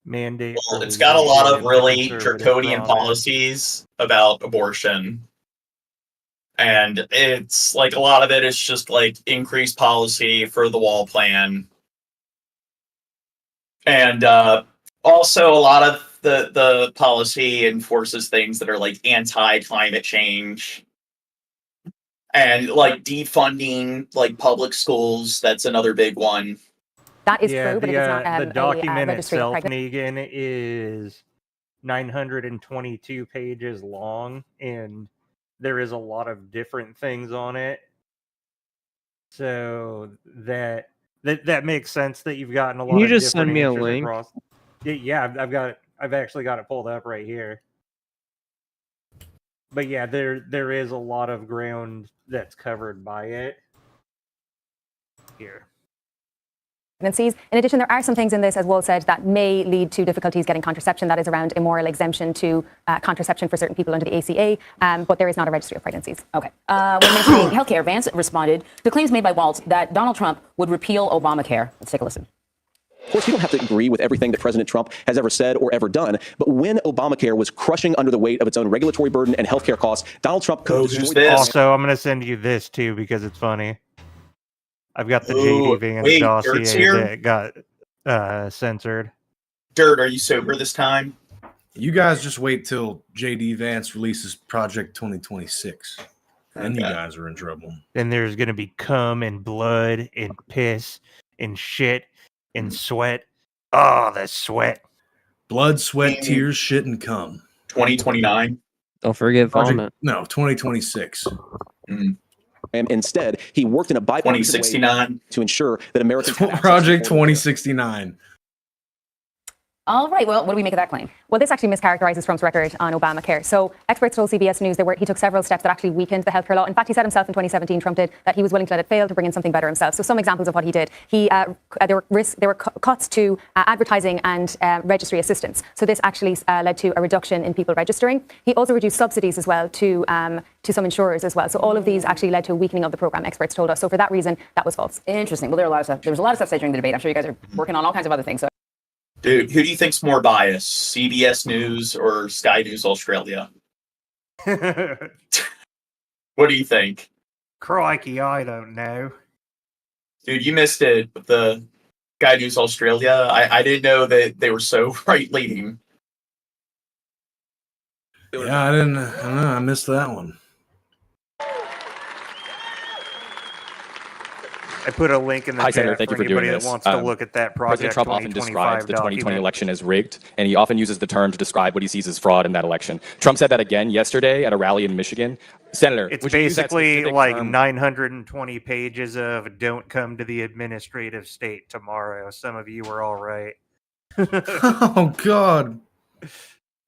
Speaker 5: Mandate.
Speaker 4: Well, it's got a lot of really draconian policies about abortion. And it's like a lot of it is just like increased policy for the wall plan. And also a lot of the policy enforces things that are like anti-climate change. And like defunding like public schools, that's another big one.
Speaker 13: That is true, but it does not
Speaker 5: the document
Speaker 13: registry of
Speaker 5: itself,
Speaker 13: pregnancy.
Speaker 5: Negan, is 922 pages long, and there is a lot of different things on it. So that makes sense that you've gotten a lot.
Speaker 20: Can you
Speaker 5: of
Speaker 20: just
Speaker 5: different
Speaker 20: send me a
Speaker 5: answers
Speaker 20: link?
Speaker 5: across. Yeah, I've actually got it pulled up right here. But yeah, there is a lot of ground that's covered by it. Here.
Speaker 13: Pregnancies. In addition, there are some things in this, as Will said, that may lead to difficulties getting contraception. That is around immoral exemption to contraception for certain people under the ACA, but there is not a registry of pregnancies.
Speaker 15: Okay. When mentioning healthcare, Vance responded to claims made by Walt that Donald Trump would repeal Obamacare. Let's take a listen.
Speaker 11: Of course, we don't have to agree with everything that President Trump has ever said or ever done, but when Obamacare was crushing under the weight of its own regulatory burden and healthcare costs, Donald Trump could
Speaker 5: Also, I'm going to send you this too because it's funny. I've got the JD Vance dossier that got censored.
Speaker 4: Dirt, are you sober this time?
Speaker 18: You guys just wait till JD Vance releases Project 2026. Then you guys are in trouble.
Speaker 5: Then there's going to be cum and blood and piss and shit and sweat. Oh, the sweat.
Speaker 18: Blood, sweat, tears, shit, and cum.
Speaker 4: 2029.
Speaker 20: Don't forget vomit.
Speaker 18: No, 2026.
Speaker 11: And instead, he worked in a bipartisan
Speaker 4: 2069
Speaker 11: way to ensure that Americans had access
Speaker 18: Project
Speaker 11: to
Speaker 18: 2069.
Speaker 15: All right, well, what do we make of that claim?
Speaker 13: Well, this actually mischaracterizes Trump's record on Obamacare. So experts told CBS News he took several steps that actually weakened the healthcare law. In fact, he said himself in 2017, Trump did, that he was willing to let it fail to bring in something better himself. So some examples of what he did. There were cuts to advertising and registry assistance. So this actually led to a reduction in people registering. He also reduced subsidies as well to some insurers as well. So all of these actually led to a weakening of the program, experts told us. So for that reason, that was false.
Speaker 15: Interesting. Well, there was a lot of stuff said during the debate. I'm sure you guys are working on all kinds of other things. So.
Speaker 4: Dude, who do you think's more biased, CBS News or Sky News Australia? What do you think?
Speaker 5: Crikey, I don't know.
Speaker 4: Dude, you missed it with the Sky News Australia. I didn't know that they were so right-leaning.
Speaker 18: Yeah, I don't know. I missed that one.
Speaker 5: I put a link in the
Speaker 19: Hi,
Speaker 5: chat
Speaker 19: Senator. Thank
Speaker 5: for
Speaker 19: you for doing
Speaker 5: anybody
Speaker 19: this.
Speaker 5: that wants to look at that Project
Speaker 19: President Trump often
Speaker 5: 2025
Speaker 19: describes the 2020
Speaker 5: document.
Speaker 19: election as rigged, and he often uses the term to describe what he sees as fraud in that election. Trump said that again yesterday at a rally in Michigan. Senator,
Speaker 5: It's
Speaker 19: would you use that
Speaker 5: basically
Speaker 19: specific
Speaker 5: like
Speaker 19: term?
Speaker 5: 920 pages of "Don't come to the administrative state tomorrow." Some of you were all right.
Speaker 18: Oh God!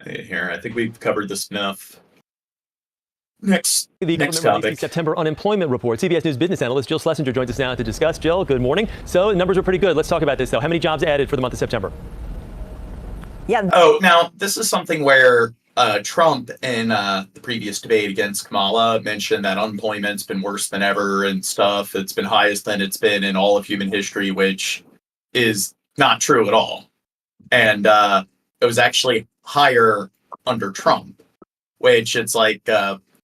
Speaker 4: Here, I think we've covered this enough. Next
Speaker 21: The government released
Speaker 4: topic.
Speaker 21: the September unemployment report. CBS News business analyst Jill Schlesinger joins us now to discuss. Jill, good morning. So the numbers are pretty good. Let's talk about this, though. How many jobs added for the month of September?
Speaker 10: Yeah.
Speaker 4: Oh, now this is something where Trump in the previous debate against Kamala mentioned that unemployment's been worse than ever and stuff. It's been highest than it's been in all of human history, which is not true at all. And it was actually higher under Trump, which it's like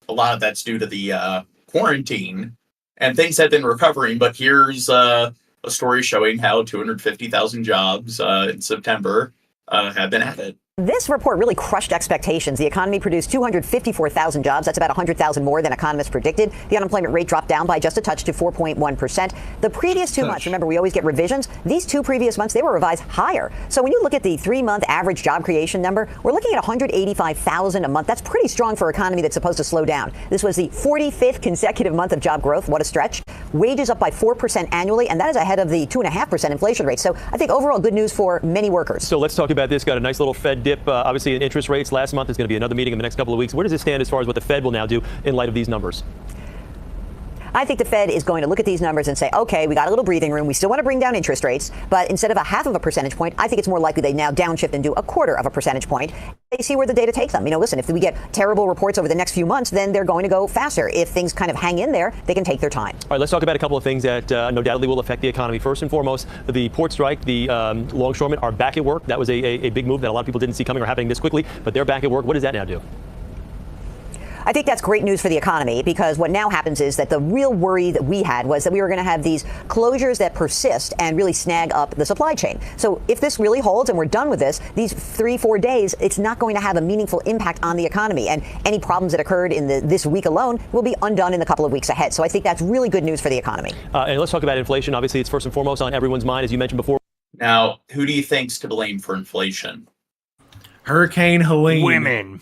Speaker 4: a lot of that's due to the quarantine, and things have been recovering. But here's a story showing how 250,000 jobs in September have been added.
Speaker 10: This report really crushed expectations. The economy produced 254,000 jobs. That's about 100,000 more than economists predicted. The unemployment rate dropped down by just a touch to 4.1%. The previous 2 months, remember, we always get revisions. These 2 previous months, they were revised higher. So when you look at the 3-month average job creation number, we're looking at 185,000 a month. That's pretty strong for an economy that's supposed to slow down. This was the 45th consecutive month of job growth. What a stretch. Wages up by 4% annually, and that is ahead of the 2.5% inflation rate. So I think overall good news for many workers.
Speaker 21: So let's talk about this. Got a nice little Fed dip, obviously, in interest rates last month. There's going to be another meeting in the next couple of weeks. Where does it stand as far as what the Fed will now do in light of these numbers?
Speaker 10: I think the Fed is going to look at these numbers and say, okay, we got a little breathing room. We still want to bring down interest rates, but instead of a 0.5 percentage point, I think it's more likely they now downshift and do 0.25 percentage point. They see where the data takes them. You know, listen, if we get terrible reports over the next few months, then they're going to go faster. If things kind of hang in there, they can take their time.
Speaker 21: All right, let's talk about a couple of things that no doubtly will affect the economy. First and foremost, the port strike, the longshoremen are back at work. That was a big move that a lot of people didn't see coming or happening this quickly, but they're back at work. What does that now do?
Speaker 10: I think that's great news for the economy, because what now happens is that the real worry that we had was that we were going to have these closures that persist and really snag up the supply chain. So if this really holds and we're done with this, these 3-4 days, it's not going to have a meaningful impact on the economy. And any problems that occurred in this week alone will be undone in the couple of weeks ahead. So I think that's really good news for the economy.
Speaker 21: And let's talk about inflation. Obviously, it's first and foremost on everyone's mind, as you mentioned before.
Speaker 4: Now, who do you think's to blame for inflation?
Speaker 18: Hurricane Helene.
Speaker 5: Women.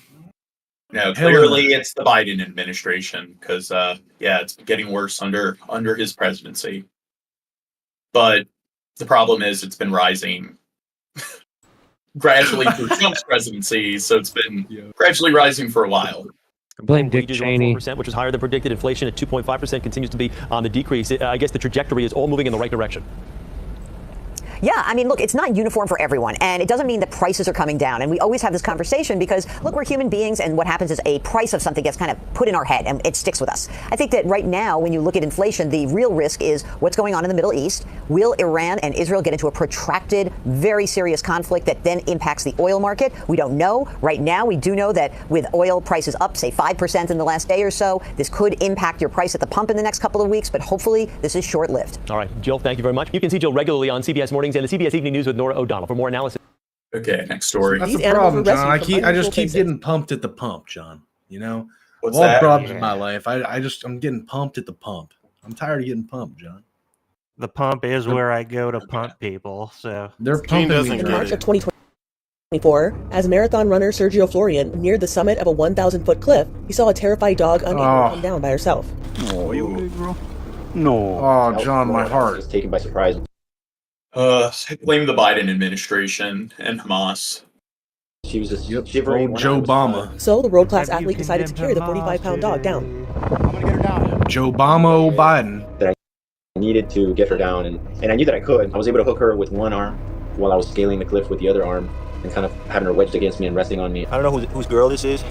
Speaker 4: No, clearly it's the Biden administration, because it's getting worse under his presidency. But the problem is it's been rising gradually through Trump's presidency, so it's been gradually rising for a while.
Speaker 20: Blame Dick
Speaker 21: Wages
Speaker 20: Cheney.
Speaker 21: 4%, which is higher than predicted. Inflation at 2.5% continues to be on the decrease. I guess the trajectory is all moving in the right direction.
Speaker 10: Yeah, I mean, look, it's not uniform for everyone, and it doesn't mean that prices are coming down. And we always have this conversation because, look, we're human beings, and what happens is a price of something gets kind of put in our head, and it sticks with us. I think that right now, when you look at inflation, the real risk is what's going on in the Middle East. Will Iran and Israel get into a protracted, very serious conflict that then impacts the oil market? We don't know. Right now, we do know that with oil prices up, say, 5% in the last day or so, this could impact your price at the pump in the next couple of weeks, but hopefully this is short-lived.
Speaker 21: All right, Jill, thank you very much. You can see Jill regularly on CBS Mornings and the CBS Evening News with Nora O'Donnell for more analysis.
Speaker 4: Okay, next story.
Speaker 18: That's the problem, John. I just keep getting pumped at the pump, John. You know,
Speaker 4: What's
Speaker 18: all
Speaker 4: that?
Speaker 18: problems in my life. I'm getting pumped at the pump. I'm tired of getting pumped, John.
Speaker 5: The pump is where I go to pump people. So
Speaker 18: they're pumping me.
Speaker 23: In March of 2024, as marathon runner Sergio Florian neared the summit of a 1,000-foot cliff, he saw a terrified dog unable to come down by herself.
Speaker 18: Oh, John, my heart
Speaker 24: was taken by surprise.
Speaker 4: Blame the Biden administration and Hamas.
Speaker 2: She was just
Speaker 18: Old Joe Obama.
Speaker 23: So the world-class athlete decided to carry the 45-pound dog down.
Speaker 18: Joe Obama, old Biden.
Speaker 2: That I needed to get her down, and I knew that I could. I was able to hook her with one arm while I was scaling the cliff with the other arm and kind of having her wedged against me and resting on me.
Speaker 16: I don't know whose girl this is,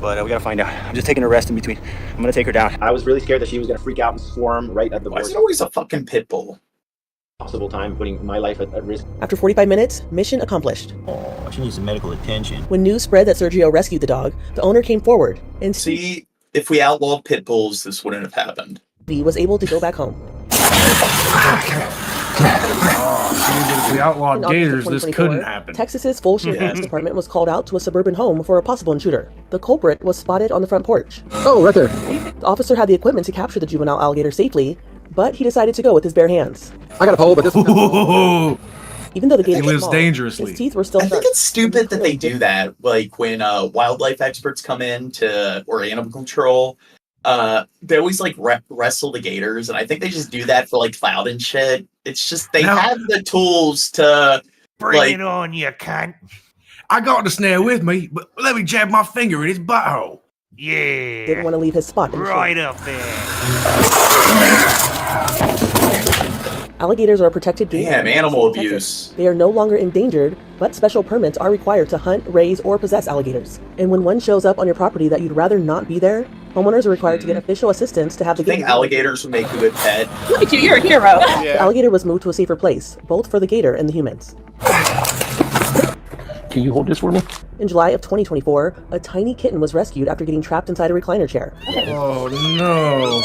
Speaker 16: but we gotta find out. I'm just taking a rest in between. I'm gonna take her down.
Speaker 2: I was really scared that she was gonna freak out and swarm right at the
Speaker 4: Why is it always a fucking pit bull?
Speaker 2: possible time, putting my life at risk.
Speaker 23: After 45 minutes, mission accomplished.
Speaker 16: Oh, she needs some medical attention.
Speaker 23: When news spread that Sergio rescued the dog, the owner came forward and
Speaker 4: See, if we outlawed pit bulls, this wouldn't have happened.
Speaker 23: he was able to go back home.
Speaker 18: If we outlawed
Speaker 23: In August of
Speaker 18: gators, this
Speaker 23: 2024,
Speaker 18: couldn't happen.
Speaker 23: Texas's full sheriff's department was called out to a suburban home for a possible intruder. The culprit was spotted on the front porch.
Speaker 8: Oh, right there.
Speaker 23: The officer had the equipment to capture the juvenile alligator safely, but he decided to go with his bare hands.
Speaker 8: I got a pole, but this
Speaker 23: Even though the gator
Speaker 18: He
Speaker 23: was
Speaker 18: lives
Speaker 23: small,
Speaker 18: dangerously.
Speaker 23: his teeth were still
Speaker 4: I
Speaker 23: sharp.
Speaker 4: think it's stupid that they do that. Like when wildlife experts come in or animal control, they always like wrestle the gators, and I think they just do that for like clout and shit. It's just they have the tools to
Speaker 18: Bring
Speaker 5: it on, you cunt.
Speaker 18: I got the snare with me, but let me jab my finger in his butthole.
Speaker 5: Yeah.
Speaker 23: Didn't want to leave his spot in the
Speaker 5: Right
Speaker 23: shade.
Speaker 5: up there.
Speaker 23: Alligators are a protected game.
Speaker 4: Damn, animal abuse.
Speaker 23: They are no longer endangered, but special permits are required to hunt, raise, or possess alligators. And when one shows up on your property that you'd rather not be there, homeowners are required to get official assistance to have the
Speaker 4: I think
Speaker 23: gator.
Speaker 4: alligators would make a good pet.
Speaker 15: Look at you, you're a hero.
Speaker 23: The alligator was moved to a safer place, both for the gator and the humans.
Speaker 8: Can you hold this for me?
Speaker 23: In July of 2024, a tiny kitten was rescued after getting trapped inside a recliner chair.
Speaker 18: Oh no.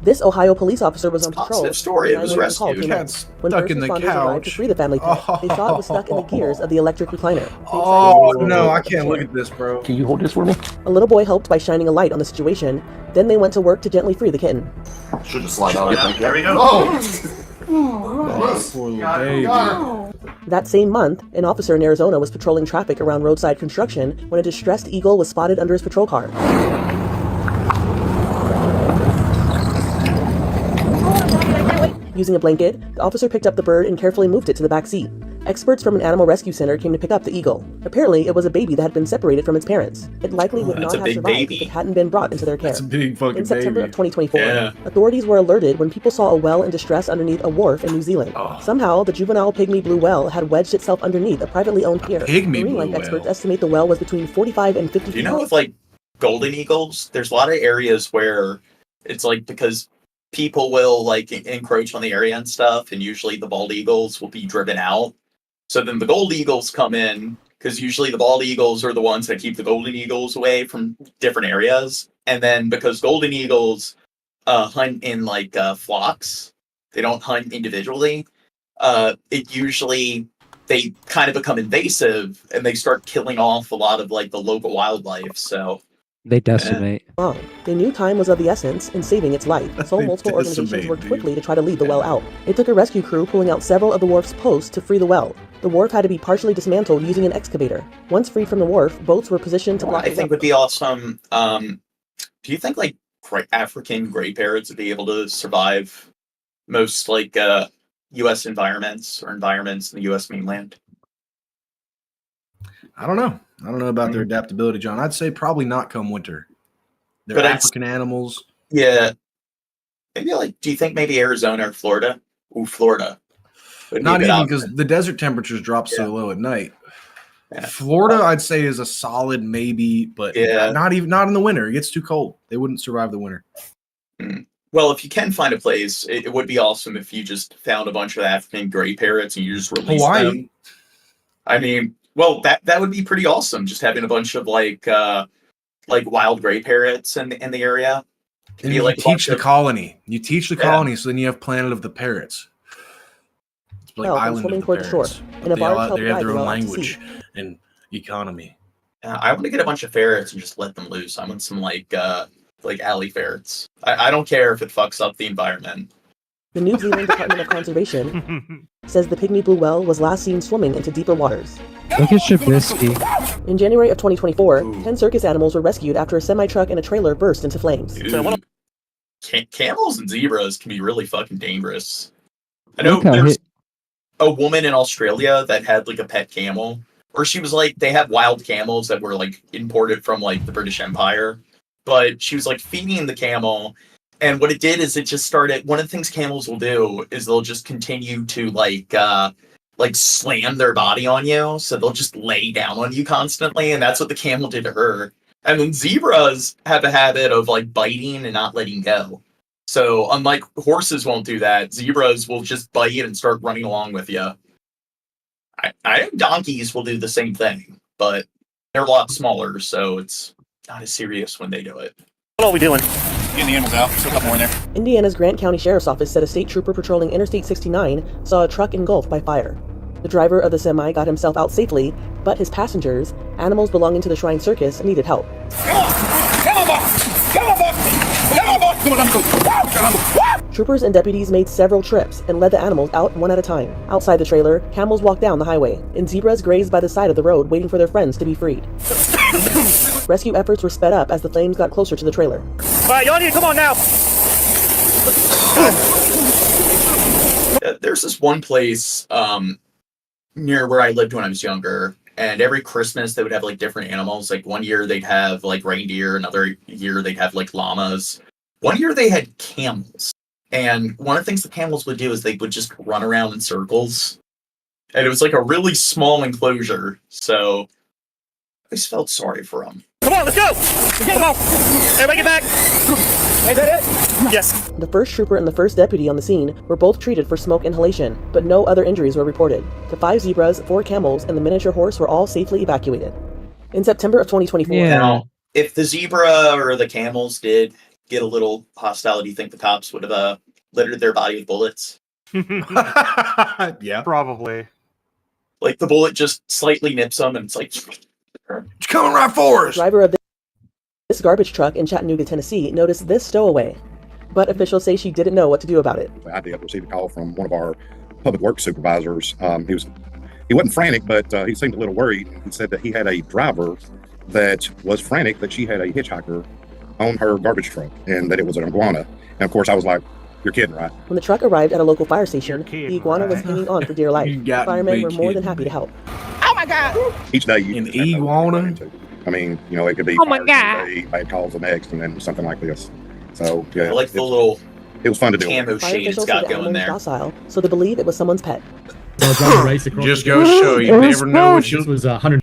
Speaker 23: This Ohio police officer was on patrol.
Speaker 4: Positive story, it was
Speaker 23: 911 call
Speaker 4: rescued.
Speaker 23: came in.
Speaker 18: Cat's
Speaker 23: When
Speaker 18: stuck
Speaker 23: first
Speaker 18: in the
Speaker 23: responders arrived to
Speaker 18: couch.
Speaker 23: free the family pet, they saw it was stuck in the gears of the electric recliner.
Speaker 18: Oh no, I can't look at this, bro.
Speaker 8: Can you hold this for me?
Speaker 23: A little boy helped by shining a light on the situation. Then they went to work to gently free the kitten.
Speaker 2: Should just slide out, I think.
Speaker 3: There we go.
Speaker 18: Oh, poor little baby.
Speaker 23: That same month, an officer in Arizona was patrolling traffic around roadside construction when a distressed eagle was spotted under his patrol car. Using a blanket, the officer picked up the bird and carefully moved it to the back seat. Experts from an animal rescue center came to pick up the eagle. Apparently, it was a baby that had been separated from its parents. It likely would
Speaker 4: That's
Speaker 23: not
Speaker 4: a
Speaker 23: have
Speaker 4: big
Speaker 23: survived
Speaker 4: baby.
Speaker 23: if it hadn't been brought into their care.
Speaker 18: That's a big fucking
Speaker 23: In September
Speaker 18: baby.
Speaker 23: of 2024,
Speaker 4: Yeah.
Speaker 23: authorities were alerted when people saw a well in distress underneath a wharf in New Zealand.
Speaker 18: Oh.
Speaker 23: Somehow, the juvenile pygmy blue whale had wedged itself underneath a privately owned pier.
Speaker 18: Pygmy
Speaker 23: Marine life
Speaker 18: blue
Speaker 23: experts
Speaker 18: whale.
Speaker 23: estimate the well was between 45 and 50
Speaker 4: Do you
Speaker 23: feet
Speaker 4: know
Speaker 23: long.
Speaker 4: with like golden eagles, there's a lot of areas where it's like because people will like encroach on the area and stuff, and usually the bald eagles will be driven out. So then the gold eagles come in because usually the bald eagles are the ones that keep the golden eagles away from different areas. And then because golden eagles hunt in like flocks, they don't hunt individually. It usually they kind of become invasive and they start killing off a lot of like the local wildlife. So
Speaker 20: They decimate.
Speaker 23: Long. They knew time was of the essence in saving its life, so
Speaker 18: They
Speaker 23: multiple organizations
Speaker 18: decimate,
Speaker 23: worked
Speaker 18: dude.
Speaker 23: quickly to try to lead the well out. It took a rescue crew pulling out several of the wharf's posts to free the well. The wharf had to be partially dismantled using an excavator. Once freed from the wharf, boats were positioned to block
Speaker 4: I
Speaker 23: the
Speaker 4: think
Speaker 23: well.
Speaker 4: would be awesome. Do you think like African gray parrots would be able to survive most like U.S. environments or environments in the U.S. mainland?
Speaker 18: I don't know. I don't know about their adaptability, John. I'd say probably not come winter. They're
Speaker 4: But it's-
Speaker 18: African animals.
Speaker 4: Yeah. Maybe like, do you think maybe Arizona or Florida? Ooh, Florida. would be a
Speaker 18: Not
Speaker 4: good
Speaker 18: even
Speaker 4: option.
Speaker 18: because the desert temperatures drop so low at night.
Speaker 4: Yeah.
Speaker 18: Florida, I'd say, is a solid maybe, but
Speaker 4: Yeah.
Speaker 18: not in the winter. It gets too cold. They wouldn't survive the winter.
Speaker 4: Well, if you can find a place, it would be awesome if you just found a bunch of African gray parrots and you just released
Speaker 18: Hawaii.
Speaker 4: them. I mean, well, that would be pretty awesome. Just having a bunch of like wild gray parrots in the area.
Speaker 18: And
Speaker 4: Be
Speaker 18: you
Speaker 4: like a
Speaker 18: teach
Speaker 4: bunch
Speaker 18: the
Speaker 4: of-
Speaker 18: colony. You teach the
Speaker 4: Yeah.
Speaker 18: colony, so then you have Planet of the Parrots. It's like
Speaker 23: Well, and
Speaker 18: Island
Speaker 23: swimming
Speaker 18: of the
Speaker 23: toward the shore,
Speaker 18: Parrots.
Speaker 23: and a
Speaker 18: They
Speaker 23: barge
Speaker 18: all-
Speaker 23: helped
Speaker 18: they have
Speaker 23: guide
Speaker 18: their
Speaker 23: the
Speaker 18: own
Speaker 23: well out to
Speaker 18: language
Speaker 23: sea.
Speaker 18: and economy.
Speaker 4: I want to get a bunch of ferrets and just let them loose. I want some like alley ferrets. I don't care if it fucks up the environment.
Speaker 23: The New Zealand Department of Conservation says the pygmy blue whale was last seen swimming into deeper waters.
Speaker 20: Look at Shabisky.
Speaker 23: In January of 2024, 10 circus animals were rescued after a semi-truck and a trailer burst into flames.
Speaker 4: camels and zebras can be really fucking dangerous. I know there's a woman in Australia that had like a pet camel, or she was like, they have wild camels that were like imported from like the British Empire, but she was like feeding the camel, and what it did is it just started. One of the things camels will do is they'll just continue to like slam their body on you, so they'll just lay down on you constantly, and that's what the camel did to her. And then zebras have a habit of like biting and not letting go. So unlike horses won't do that, zebras will just bite and start running along with you. I think donkeys will do the same thing, but they're a lot smaller, so it's not as serious when they do it.
Speaker 16: What are we doing? Getting the animals out. Still a couple more in there.
Speaker 23: Indiana's Grant County Sheriff's Office said a state trooper patrolling Interstate 69 saw a truck engulfed by fire. The driver of the semi got himself out safely, but his passengers, animals belonging to the Shrine Circus, needed help. Troopers and deputies made several trips and led the animals out one at a time. Outside the trailer, camels walked down the highway, and zebras grazed by the side of the road waiting for their friends to be freed. Rescue efforts were sped up as the flames got closer to the trailer.
Speaker 16: All right, y'all need to come on now.
Speaker 4: There's this one place near where I lived when I was younger, and every Christmas they would have like different animals. Like one year they'd have like reindeer, another year they'd have like llamas. One year they had camels, and one of the things the camels would do is they would just run around in circles, and it was like a really small enclosure, so I just felt sorry for them.
Speaker 16: Come on, let's go! Let's get them all! Everybody get back! Is that it? Yes.
Speaker 23: The first trooper and the first deputy on the scene were both treated for smoke inhalation, but no other injuries were reported. The 5 zebras, 4 camels, and the miniature horse were all safely evacuated. In September of 2024...
Speaker 4: Now, if the zebra or the camels did get a little hostile, do you think the cops would have littered their body with bullets?
Speaker 18: Yeah.
Speaker 5: Probably.
Speaker 4: Like the bullet just slightly nips them, and it's like...
Speaker 18: It's coming right for us!
Speaker 23: The driver of this garbage truck in Chattanooga, Tennessee, noticed this stowaway, but officials say she didn't know what to do about it.
Speaker 7: I did receive a call from one of our public works supervisors. He wasn't frantic, but he seemed a little worried. He said that he had a driver that was frantic, that she had a hitchhiker on her garbage truck, and that it was an iguana. And of course, I was like, "You're kidding, right?"
Speaker 23: When the truck arrived at a local fire station, the iguana was hanging on for dear life. Firemen were more than happy to help.
Speaker 12: Oh my God!
Speaker 7: Each day, you
Speaker 18: an iguana.
Speaker 7: I mean, you know, it could be
Speaker 12: oh my God,
Speaker 7: bad calls the next, and then something like this. So yeah,
Speaker 4: I like the little
Speaker 7: it was fun to do.
Speaker 4: camo shade it's got going there.
Speaker 23: Docile, so they believe it was someone's pet.
Speaker 18: Just goes to show you never know what you.
Speaker 21: This was 100.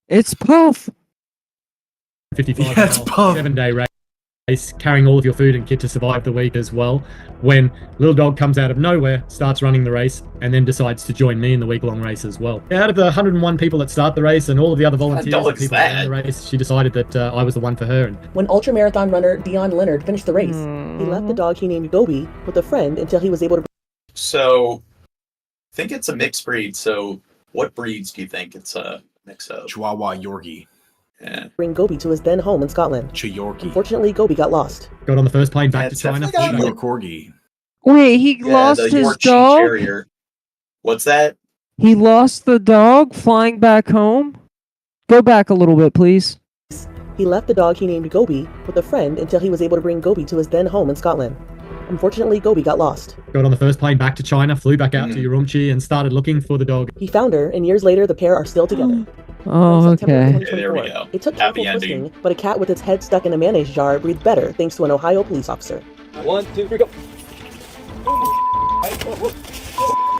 Speaker 20: It's Puff.
Speaker 21: 55
Speaker 18: Yeah, it's Puff.
Speaker 21: 7-day race, carrying all of your food and kit to survive the week as well. When little dog comes out of nowhere, starts running the race, and then decides to join me in the week-long race as well. Out of the 101 people that start the race and all of the other volunteers and people that run the race, she decided that I was the one for her.
Speaker 23: When ultramarathon runner Dion Leonard finished the race, he left the dog he named Gobi with a friend until he was able to.
Speaker 4: So, I think it's a mixed breed. So, what breeds do you think it's a mix of?
Speaker 18: Chihuahua Yorkie.
Speaker 4: Yeah.
Speaker 23: Bring Gobi to his then home in Scotland.
Speaker 18: Chiyorkie.
Speaker 23: Unfortunately, Gobi got lost.
Speaker 21: Got on the first plane back to China.
Speaker 18: York Corgi.
Speaker 20: Wait, he lost
Speaker 4: the
Speaker 20: his
Speaker 4: Yorkshire
Speaker 20: dog?
Speaker 4: Terrier. What's that?
Speaker 20: He lost the dog flying back home? Go back a little bit, please.
Speaker 23: He left the dog he named Gobi with a friend until he was able to bring Gobi to his then home in Scotland. Unfortunately, Gobi got lost.
Speaker 21: Got on the first plane back to China, flew back out to Urumqi, and started looking for the dog.
Speaker 23: He found her, and years later, the pair are still together.
Speaker 20: Oh, okay.
Speaker 4: There we go.
Speaker 23: It took
Speaker 4: Happy
Speaker 23: careful
Speaker 4: ending.
Speaker 23: twisting, but a cat with its head stuck in a mayonnaise jar breathed better thanks to an Ohio police officer.
Speaker 11: 1, 2, 3, go.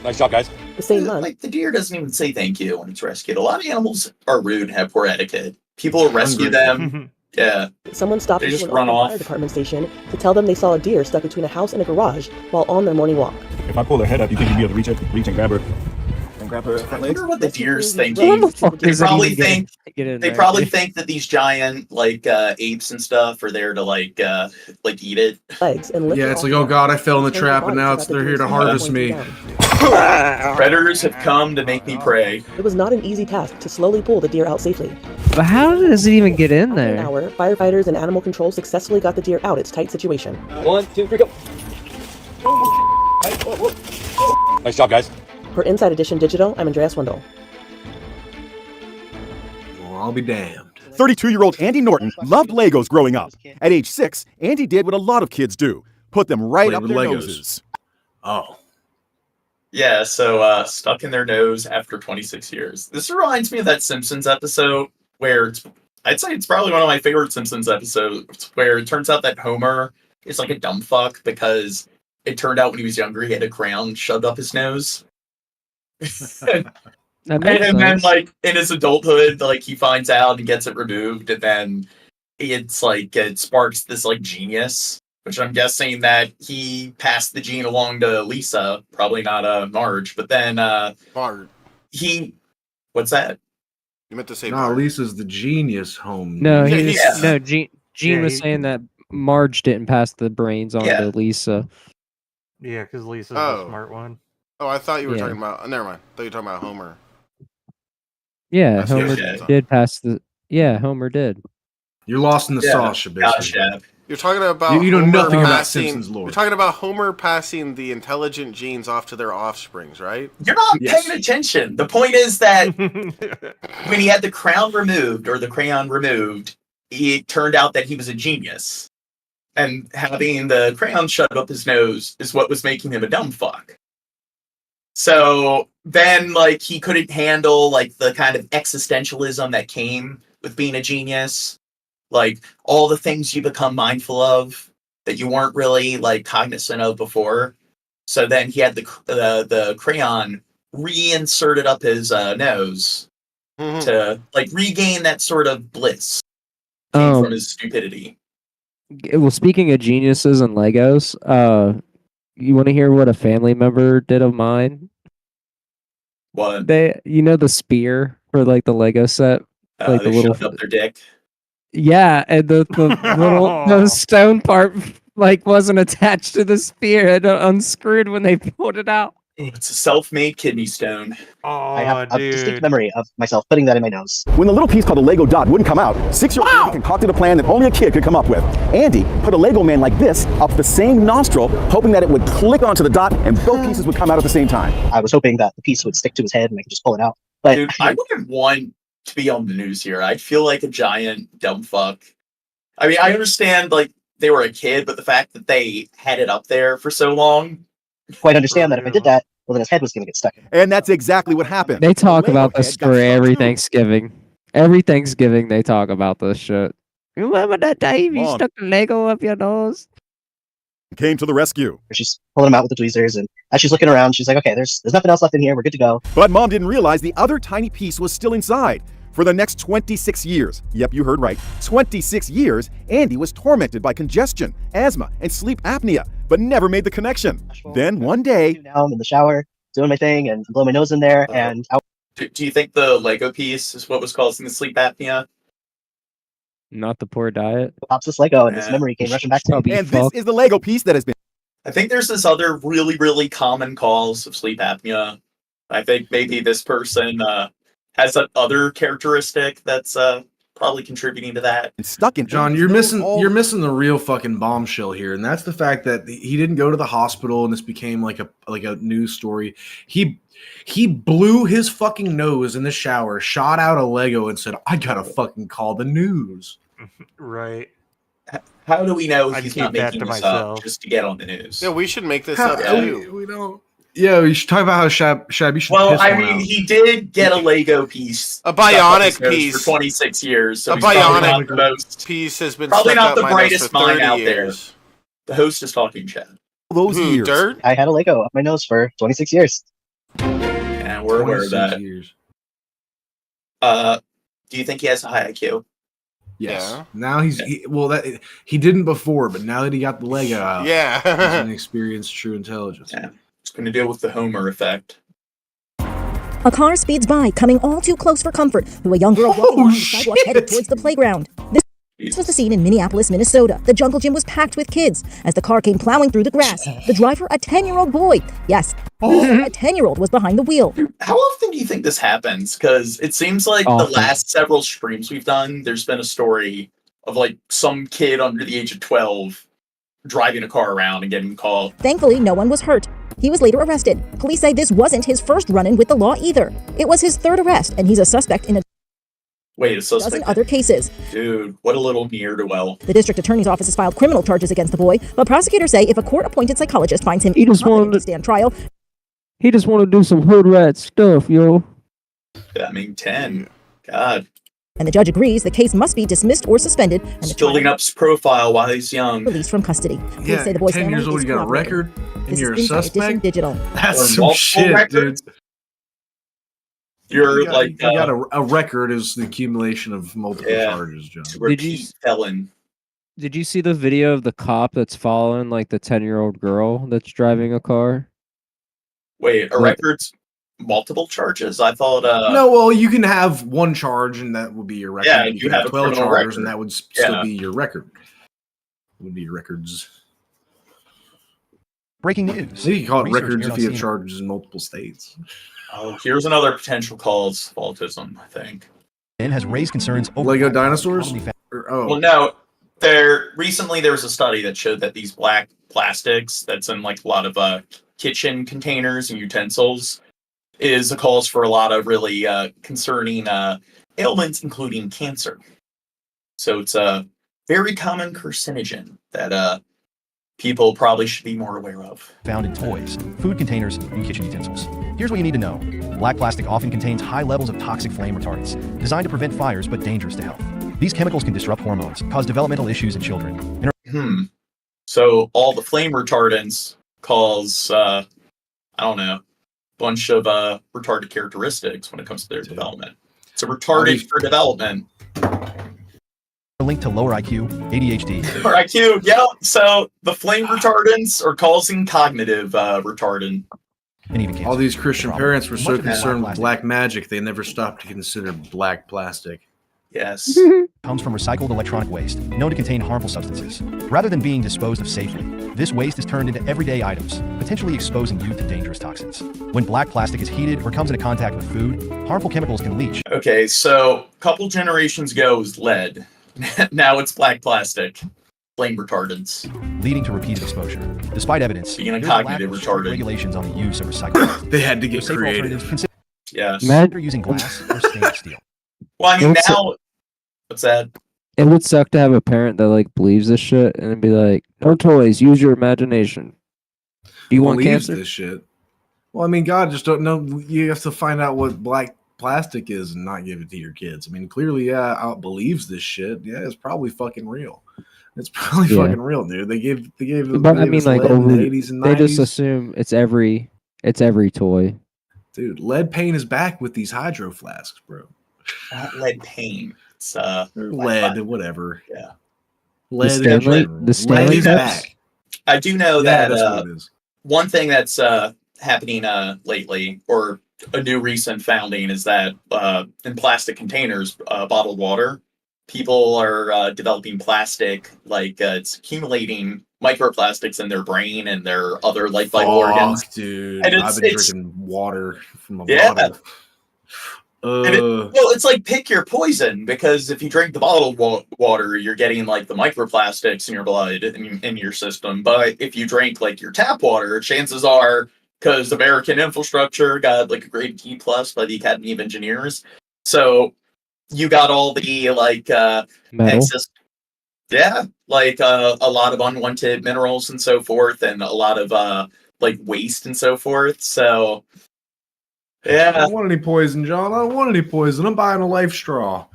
Speaker 16: Nice job, guys.
Speaker 23: The same month,
Speaker 4: Like the deer doesn't even say thank you when it's rescued. A lot of animals are rude and have poor etiquette. People rescue them. Yeah.
Speaker 23: someone stopped
Speaker 4: They
Speaker 23: into
Speaker 4: just
Speaker 23: an
Speaker 4: run
Speaker 23: Oakland
Speaker 4: off.
Speaker 23: fire department station to tell them they saw a deer stuck between a house and a garage while on their morning walk.
Speaker 17: If I pull her head up, you think you'd be able to reach and grab her and grab her front
Speaker 4: I
Speaker 17: legs?
Speaker 4: wonder what the deer's
Speaker 23: What
Speaker 4: thinking.
Speaker 23: the fuck
Speaker 4: They
Speaker 23: does that
Speaker 4: probably
Speaker 23: even
Speaker 4: think
Speaker 20: Get in
Speaker 4: they
Speaker 20: there.
Speaker 4: probably think that these giant like apes and stuff are there to like eat it.
Speaker 23: Legs and lift
Speaker 18: Yeah,
Speaker 23: her
Speaker 18: it's
Speaker 23: off
Speaker 18: like, oh
Speaker 23: the
Speaker 18: god, I
Speaker 23: ground,
Speaker 18: fell in the
Speaker 23: turn her
Speaker 18: trap,
Speaker 23: body
Speaker 18: and now
Speaker 23: so
Speaker 18: it's
Speaker 23: that the
Speaker 18: they're here
Speaker 23: deer's
Speaker 18: to
Speaker 23: head
Speaker 18: harvest
Speaker 23: pointed
Speaker 18: me.
Speaker 23: down.
Speaker 4: Predators have come to make me pray.
Speaker 23: It was not an easy task to slowly pull the deer out safely.
Speaker 20: But how does it even get in
Speaker 23: After an
Speaker 20: there?
Speaker 23: hour, firefighters and animal control successfully got the deer out its tight situation.
Speaker 11: 1, 2, 3, go.
Speaker 16: Nice job, guys.
Speaker 23: For Inside Edition Digital, I'm Andreas Wendell.
Speaker 18: Well, I'll be damned.
Speaker 12: 32-year-old Andy Norton loved Legos growing up. At age 6, Andy did what a lot of kids do. Put them right
Speaker 18: Play
Speaker 12: up
Speaker 18: with
Speaker 12: their
Speaker 18: Legos.
Speaker 12: noses.
Speaker 18: Oh.
Speaker 4: Yeah, so stuck in their nose after 26 years. This reminds me of that Simpsons episode where I'd say it's probably one of my favorite Simpsons episodes, where it turns out that Homer is like a dumb fuck because it turned out when he was younger he had a crayon shoved up his nose. and then like in his adulthood, like he finds out and gets it removed, and then it's like it sparks this like genius, which I'm guessing that he passed the gene along to Lisa, probably not Marge, but then
Speaker 3: Marge.
Speaker 4: What's that?
Speaker 3: You meant to say
Speaker 18: No,
Speaker 3: Marge.
Speaker 18: Lisa's the genius home.
Speaker 20: No,
Speaker 18: dude.
Speaker 20: Gene was saying that Marge didn't pass the brains on to Lisa.
Speaker 5: Yeah, because Lisa's the smart one.
Speaker 3: Oh, I thought you were
Speaker 20: Yeah.
Speaker 3: talking about. Never mind. I thought you were talking about Homer.
Speaker 20: Yeah,
Speaker 3: That's
Speaker 20: Homer
Speaker 3: good.
Speaker 20: did pass the. Yeah, Homer did.
Speaker 18: You're lost in the sauce, Shabisky.
Speaker 3: You're talking about
Speaker 18: You know
Speaker 3: Homer
Speaker 18: nothing about
Speaker 3: passing,
Speaker 18: Simpsons lore.
Speaker 3: You're talking about Homer passing the intelligent genes off to their offsprings, right?
Speaker 4: You're not paying attention. The point is that when he had the crown removed, or the crayon removed, it turned out that he was a genius. And having the crayon shoved up his nose is what was making him a dumb fuck. So then, like, he couldn't handle, like, the kind of existentialism that came with being a genius. Like, all the things you become mindful of that you weren't really, like, cognizant of before. So then he had the crayon reinserted up his nose to, like, regain that sort of bliss from his stupidity.
Speaker 20: Well, speaking of geniuses and Legos, you want to hear what a family member did of mine?
Speaker 4: What?
Speaker 20: The spear for like the Lego set, like the
Speaker 4: They
Speaker 20: little.
Speaker 4: shoved up their dick.
Speaker 20: Yeah, and the little the stone part like wasn't attached to the spear. It unscrewed when they pulled it out.
Speaker 4: It's a self-made kidney stone.
Speaker 14: I have a distinct memory of myself putting that in my nose.
Speaker 12: When the little piece called a Lego dot wouldn't come out, 6-year-old Andy concocted a plan that only a kid could come up with. Andy put a Lego man like this up the same nostril, hoping that it would click onto the dot and both pieces would come out at the same time.
Speaker 14: I was hoping that the piece would stick to his head and I could just pull it out. But
Speaker 4: Dude, I wouldn't want to be on the news here. I'd feel like a giant dumb fuck. I mean, I understand, like, they were a kid, but the fact that they had it up there for so long.
Speaker 14: quite understand that if I did that, well, then his head was going to get stuck.
Speaker 12: And that's exactly what happened.
Speaker 20: They talk about this story every Thanksgiving. Every Thanksgiving they talk about this shit. You remember that time you stuck the Lego up your nose?
Speaker 12: Came to the rescue.
Speaker 14: She's pulling him out with the tweezers, and as she's looking around, she's like, okay, there's nothing else left in here. We're good to go.
Speaker 12: But Mom didn't realize the other tiny piece was still inside. For the next 26 years, yep, you heard right, 26 years, Andy was tormented by congestion, asthma, and sleep apnea, but never made the connection. Then one day,
Speaker 14: Now I'm in the shower, doing my thing, and blow my nose in there, and out.
Speaker 4: Do you think the Lego piece is what was causing the sleep apnea?
Speaker 20: Not the poor diet.
Speaker 14: Pops this Lego, and this memory came rushing back to me.
Speaker 12: and this is the Lego piece that has been.
Speaker 4: I think there's this other really, really common cause of sleep apnea. I think maybe this person has that other characteristic that's probably contributing to that.
Speaker 12: Stuck in
Speaker 18: John, you're missing the real fucking bombshell here, and that's the fact that he didn't go to the hospital, and this became like a news story. He blew his fucking nose in the shower, shot out a Lego, and said, "I gotta fucking call the news."
Speaker 5: Right.
Speaker 4: How do we know
Speaker 5: I
Speaker 4: he's
Speaker 5: keep
Speaker 4: not
Speaker 5: that
Speaker 4: making
Speaker 5: to
Speaker 4: this
Speaker 5: myself.
Speaker 4: up just to get on the news?
Speaker 3: Yeah, we should make this up too.
Speaker 18: We don't. Yeah, we should talk about how Shab you should.
Speaker 4: Well,
Speaker 18: piss
Speaker 4: I
Speaker 18: one
Speaker 4: mean,
Speaker 18: out.
Speaker 4: he did get a Lego piece,
Speaker 3: A bionic
Speaker 4: stuck up his nose
Speaker 3: piece.
Speaker 4: for 26 years. So
Speaker 3: A
Speaker 4: he's probably not
Speaker 3: bionic
Speaker 4: the most,
Speaker 3: piece has been
Speaker 4: probably
Speaker 3: stuck
Speaker 4: not
Speaker 3: up
Speaker 4: the
Speaker 3: my nose
Speaker 4: brightest
Speaker 3: for
Speaker 4: mind
Speaker 3: 30
Speaker 4: out
Speaker 3: years.
Speaker 4: there. The host is talking, Chad.
Speaker 12: Those
Speaker 3: Who,
Speaker 12: years.
Speaker 3: Dirt?
Speaker 14: I had a Lego up my nose for 26 years.
Speaker 4: Yeah, we're aware of
Speaker 18: 26
Speaker 4: that.
Speaker 18: years.
Speaker 4: Do you think he has a high IQ?
Speaker 18: Yes.
Speaker 3: Yeah.
Speaker 18: Now he didn't before, but now that he got the Lego out,
Speaker 3: Yeah.
Speaker 18: he's an experienced true intelligence.
Speaker 4: Yeah. It's going to deal with the Homer effect.
Speaker 22: A car speeds by, coming all too close for comfort, through a young girl walking along the sidewalk headed towards the playground. This was the scene in Minneapolis, Minnesota. The jungle gym was packed with kids. As the car came plowing through the grass, the driver, a 10-year-old boy. Yes, a 10-year-old was behind the wheel.
Speaker 4: How often do you think this happens? Because it seems like the
Speaker 20: Often.
Speaker 4: last several streams we've done, there's been a story of like some kid under the age of 12 driving a car around and getting called.
Speaker 22: Thankfully, no one was hurt. He was later arrested. Police say this wasn't his first run-in with the law either. It was his third arrest, and he's a suspect in a
Speaker 4: Wait, a
Speaker 22: dozen
Speaker 4: suspect?
Speaker 22: other cases.
Speaker 4: Dude, what a little ne'er-do-well.
Speaker 22: The district attorney's office has filed criminal charges against the boy, but prosecutors say if a court-appointed psychologist finds him incompetent to stand trial,
Speaker 20: He just want to do some hood rat stuff, yo.
Speaker 4: I mean, 10. God.
Speaker 22: and the judge agrees the case must be dismissed or suspended, and the
Speaker 4: Building up his profile while he's young.
Speaker 22: released from custody. Police
Speaker 18: Yeah,
Speaker 22: say the boy's
Speaker 18: 10
Speaker 22: family
Speaker 18: years old,
Speaker 22: is
Speaker 18: you got a
Speaker 22: cooperating.
Speaker 18: record, and
Speaker 22: This
Speaker 18: you're a
Speaker 22: is Inside Edition
Speaker 18: suspect?
Speaker 22: Digital.
Speaker 18: That's some shit, dude.
Speaker 4: You're
Speaker 18: you got,
Speaker 4: like
Speaker 18: you got a record is the accumulation of multiple charges, John.
Speaker 4: Felon.
Speaker 20: Did you see the video of the cop that's following like the 10-year-old girl that's driving a car?
Speaker 4: Wait, a record's multiple charges? I thought.
Speaker 18: No, well, you can have one charge and that would be your record.
Speaker 4: Yeah,
Speaker 18: you
Speaker 4: you
Speaker 18: can
Speaker 4: have
Speaker 18: have
Speaker 4: a
Speaker 18: 12
Speaker 4: criminal
Speaker 18: charges
Speaker 4: record.
Speaker 18: and that would still
Speaker 4: Yeah.
Speaker 18: be your record. Would be your records.
Speaker 12: Breaking news.
Speaker 18: You can call it
Speaker 12: Research
Speaker 18: records
Speaker 12: aired
Speaker 18: if
Speaker 12: on
Speaker 18: you have
Speaker 12: CNN.
Speaker 18: charges in multiple states.
Speaker 4: Oh, here's another potential cause of autism, I think.
Speaker 12: And has raised concerns over
Speaker 18: Lego dinosaurs?
Speaker 4: Well, no. Recently there was a study that showed that these black plastics that's in like a lot of kitchen containers and utensils is a cause for a lot of really concerning ailments, including cancer. So it's a very common carcinogen that people probably should be more aware of.
Speaker 12: Found in toys, food containers, and kitchen utensils. Here's what you need to know. Black plastic often contains high levels of toxic flame retardants, designed to prevent fires but dangerous to health. These chemicals can disrupt hormones, cause developmental issues in children, and are
Speaker 4: So all the flame retardants cause, I don't know, a bunch of retarded characteristics when it comes to their development. So retarded for development.
Speaker 12: linked to lower IQ, ADHD,
Speaker 4: For IQ, yeah. So the flame retardants are causing cognitive retardant.
Speaker 12: and even cancer.
Speaker 18: All these Christian parents were so
Speaker 12: Much of that
Speaker 18: concerned with
Speaker 12: plastic
Speaker 18: black magic, they never stopped to consider black plastic.
Speaker 4: Yes.
Speaker 12: comes from recycled electronic waste, known to contain harmful substances. Rather than being disposed of safely, this waste is turned into everyday items, potentially exposing youth to dangerous toxins. When black plastic is heated or comes into contact with food, harmful chemicals can leach.
Speaker 4: Okay, so a couple generations ago it was lead. Now it's black plastic. Flame retardants.
Speaker 12: Leading to repeated exposure. Despite evidence,
Speaker 4: Being a
Speaker 12: there's a lack
Speaker 4: cognitive
Speaker 12: of strict
Speaker 4: retardant.
Speaker 12: regulations on the use of recycled.
Speaker 18: They had to get
Speaker 12: For safer
Speaker 18: creative.
Speaker 12: alternatives, consider
Speaker 4: Yes.
Speaker 12: using glass or stainless steel.
Speaker 4: Well, I mean,
Speaker 20: What's
Speaker 4: now. What's that?
Speaker 20: It would suck to have a parent that like believes this shit and be like, "No toys, use your imagination." Do you want
Speaker 18: Believes
Speaker 20: cancer?
Speaker 18: this shit. Well, I mean, God just don't know. You have to find out what black plastic is and not give it to your kids. I mean, clearly, out believes this shit. Yeah, it's probably fucking real. It's probably
Speaker 20: Yeah.
Speaker 18: fucking real, dude. They gave
Speaker 20: But I
Speaker 18: gave
Speaker 20: mean,
Speaker 18: us
Speaker 20: like
Speaker 18: lead in
Speaker 20: over,
Speaker 18: the 80s and 90s.
Speaker 20: they just assume it's every toy.
Speaker 18: Dude, lead paint is back with these hydro flasks, bro.
Speaker 4: Not lead paint. It's
Speaker 18: Lead, whatever.
Speaker 4: Yeah.
Speaker 18: Lead,
Speaker 20: Stanley-
Speaker 18: lead
Speaker 20: the Stanley
Speaker 18: is
Speaker 20: cups?
Speaker 18: back.
Speaker 4: I do know
Speaker 18: Yeah,
Speaker 4: that
Speaker 18: that's what it is.
Speaker 4: one thing that's happening lately, or a new recent founding, is that in plastic containers, bottled water, people are developing plastic, like it's accumulating microplastics in their brain and their other life vital organs.
Speaker 18: Dude,
Speaker 4: And
Speaker 18: I've been drinking water from a
Speaker 4: Yeah.
Speaker 18: bottle.
Speaker 4: Well, it's like pick your poison, because if you drink the bottled water, you're getting like the microplastics in your blood in your system. But if you drink like your tap water, chances are, because American infrastructure got like a grade D plus by the Academy of Engineers, so you got all the like
Speaker 20: Metal.
Speaker 4: excess, like a lot of unwanted minerals and so forth, and a lot of like waste and so forth. So.
Speaker 18: I
Speaker 4: Yeah.
Speaker 18: don't want any poison, John. I don't want any poison. I'm buying a life straw.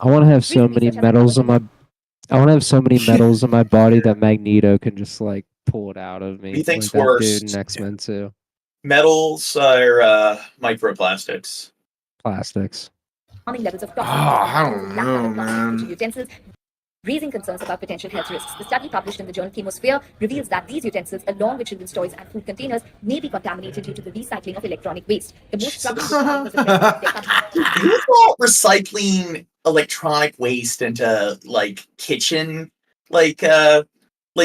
Speaker 20: I want to have so many metals in my. I want to have so many metals in my body that Magneto can just like pull it out of me.
Speaker 4: He thinks
Speaker 20: like that
Speaker 4: worse.
Speaker 20: dude in X-Men too.
Speaker 4: Metals are microplastics.
Speaker 20: Plastics.
Speaker 1: Levels of
Speaker 18: I don't know, man.
Speaker 1: utensils, raising concerns about potential health risks. The study published in the journal Chemosphere reveals that these utensils, along with children's toys and food containers, may be contaminated due to the recycling of electronic waste. The most troubling was
Speaker 4: Who thought recycling electronic waste into like kitchen, like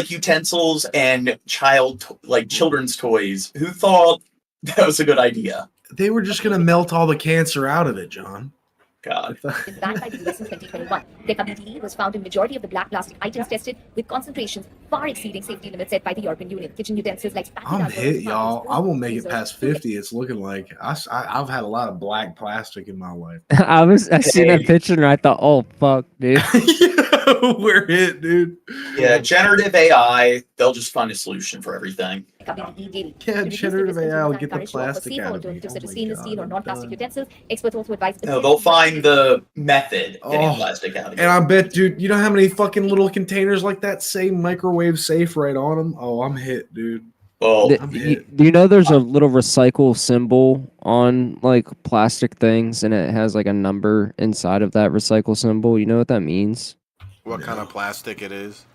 Speaker 4: utensils and children's toys? Who thought that was a good idea?
Speaker 18: They were just gonna melt all the cancer out of it, John.
Speaker 4: God.
Speaker 1: Been banned by the US in 2021. DECA-BDE was found in majority of the black plastic items tested with concentrations far exceeding safety limits set by the European Union. Kitchen utensils like
Speaker 18: I'm hit, y'all. I won't make it past 50. It's looking like I've had a lot of black plastic in my life.
Speaker 20: I seen that picture and I thought, oh fuck, dude.
Speaker 18: We're hit, dude.
Speaker 4: Yeah, generative AI, they'll just find a solution for everything.
Speaker 18: Yeah, generative AI will get the plastic out of it.
Speaker 1: Alternatives such as stainless steel or non-plastic utensils. Experts also advise.
Speaker 4: No, they'll find the method getting plastic out of it.
Speaker 18: And I bet, dude, you know how many fucking little containers like that say microwave safe right on them? Oh, I'm hit, dude.
Speaker 4: Well,
Speaker 20: do you know there's a little recycle symbol on like plastic things and it has like a number inside of that recycle symbol? You know what that means?
Speaker 3: What kind of plastic it is?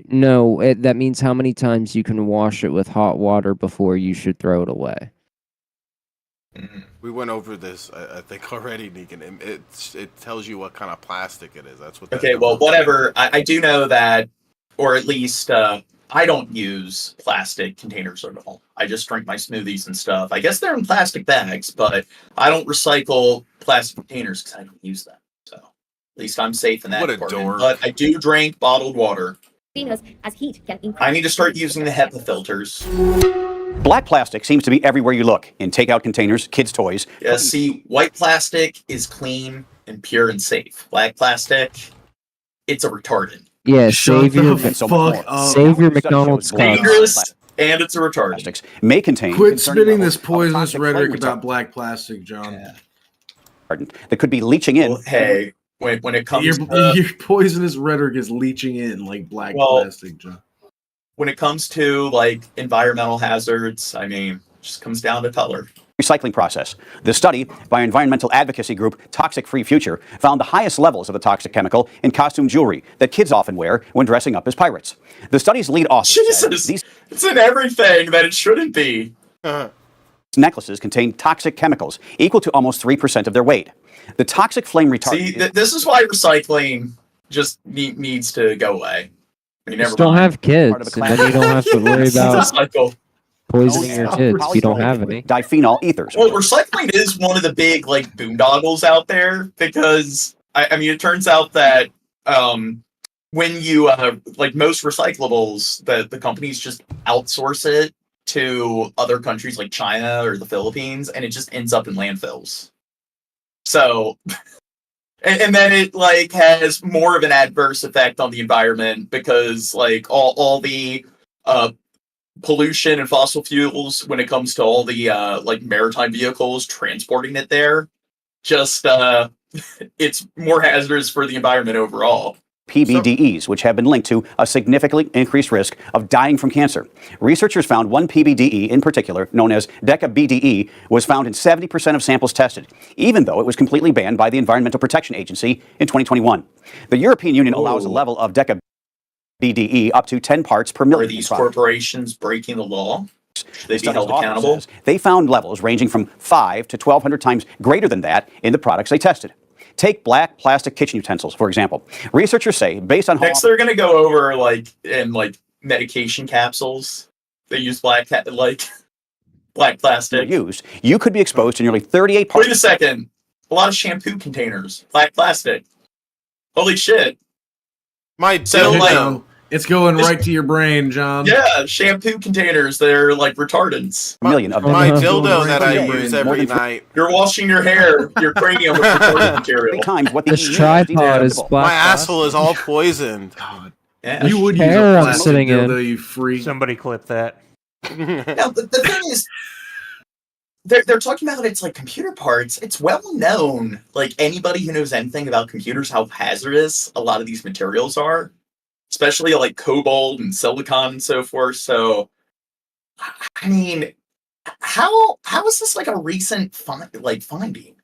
Speaker 20: No, that means how many times you can wash it with hot water before you should throw it away.
Speaker 3: We went over this, I think, already, Negan. It tells you what kind of plastic it is. That's what.
Speaker 4: Okay, well, whatever. I do know that, or at least I don't use plastic containers at all. I just drink my smoothies and stuff. I guess they're in plastic bags, but I don't recycle plastic containers because I don't use them. So at least I'm safe in that
Speaker 3: What a
Speaker 4: department.
Speaker 3: dork.
Speaker 4: But I do drink bottled water.
Speaker 1: As heat can increase.
Speaker 4: I need to start using the HEPA filters.
Speaker 6: Black plastic seems to be everywhere you look, in takeout containers, kids' toys.
Speaker 4: Yeah, see, white plastic is clean and pure and safe. Black plastic, it's a retardant.
Speaker 20: Yeah, save your McDonald's cups.
Speaker 4: Dangerous, and it's a retardant.
Speaker 6: May contain
Speaker 18: Quit spitting this poisonous rhetoric about black plastic, John.
Speaker 6: that could be leaching in.
Speaker 4: Well, hey, when it comes
Speaker 18: your poisonous rhetoric is leaching in like black plastic, John.
Speaker 4: When it comes to like environmental hazards, I mean, it just comes down to color.
Speaker 6: Recycling process. The study by environmental advocacy group Toxic Free Future found the highest levels of the toxic chemical in costume jewelry that kids often wear when dressing up as pirates. The study's lead author said these
Speaker 4: It's in everything that it shouldn't be.
Speaker 6: necklaces contain toxic chemicals equal to almost 3% of their weight. The toxic flame retardant.
Speaker 4: See, this is why recycling just needs to go away. I mean,
Speaker 20: Just don't have kids, and then you don't have to worry about poisoning your kids if you don't have any.
Speaker 6: Diphenyl ethers.
Speaker 4: Well, recycling is one of the big like boondoggles out there because I mean, it turns out that when you like most recyclables, the companies just outsource it to other countries like China or the Philippines, and it just ends up in landfills. So, and then it like has more of an adverse effect on the environment because like all the pollution and fossil fuels when it comes to all the like maritime vehicles transporting it there, just it's more hazardous for the environment overall.
Speaker 6: PBDEs, which have been linked to a significantly increased risk of dying from cancer. Researchers found one PBDE in particular, known as DECA-BDE, was found in 70% of samples tested, even though it was completely banned by the Environmental Protection Agency in 2021. The European Union allows a level of DECA-BDE up to 10 parts per million.
Speaker 4: Are these corporations breaking the law? Should they be held accountable?
Speaker 6: They found levels ranging from 5 to 1,200 times greater than that in the products they tested. Take black plastic kitchen utensils, for example. Researchers say, based on
Speaker 4: Next, they're going to go over like in like medication capsules. They use black plastic
Speaker 6: used, you could be exposed to nearly 38 parts.
Speaker 4: Wait a second. A lot of shampoo containers, black plastic. Holy shit!
Speaker 18: It's going right to your brain, John.
Speaker 4: Yeah, shampoo containers. They're like retardants.
Speaker 6: Million of
Speaker 3: My dildo that I use every night.
Speaker 4: You're washing your hair, your cranium with retardant material.
Speaker 6: Times what
Speaker 20: This tripod is black.
Speaker 3: My asshole is all poisoned.
Speaker 4: Yeah.
Speaker 18: You would use
Speaker 20: Hair
Speaker 18: a
Speaker 20: I'm
Speaker 18: plastic
Speaker 20: sitting in.
Speaker 18: dildo, you freak.
Speaker 5: Somebody clip that.
Speaker 4: Now, the thing is, they're talking about it's like computer parts. It's well known, like anybody who knows anything about computers, how hazardous a lot of these materials are, especially like cobalt and silicon and so forth. So, I mean, how is this like a recent finding?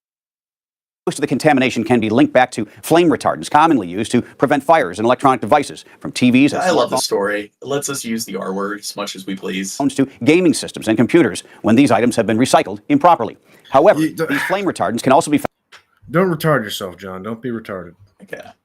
Speaker 6: Most of the contamination can be linked back to flame retardants commonly used to prevent fires in electronic devices, from TVs and
Speaker 4: I love the story. It lets us use the R word as much as we please.
Speaker 6: phones to gaming systems and computers when these items have been recycled improperly. However, these flame retardants can also be
Speaker 18: Don't retard yourself, John. Don't be retarded.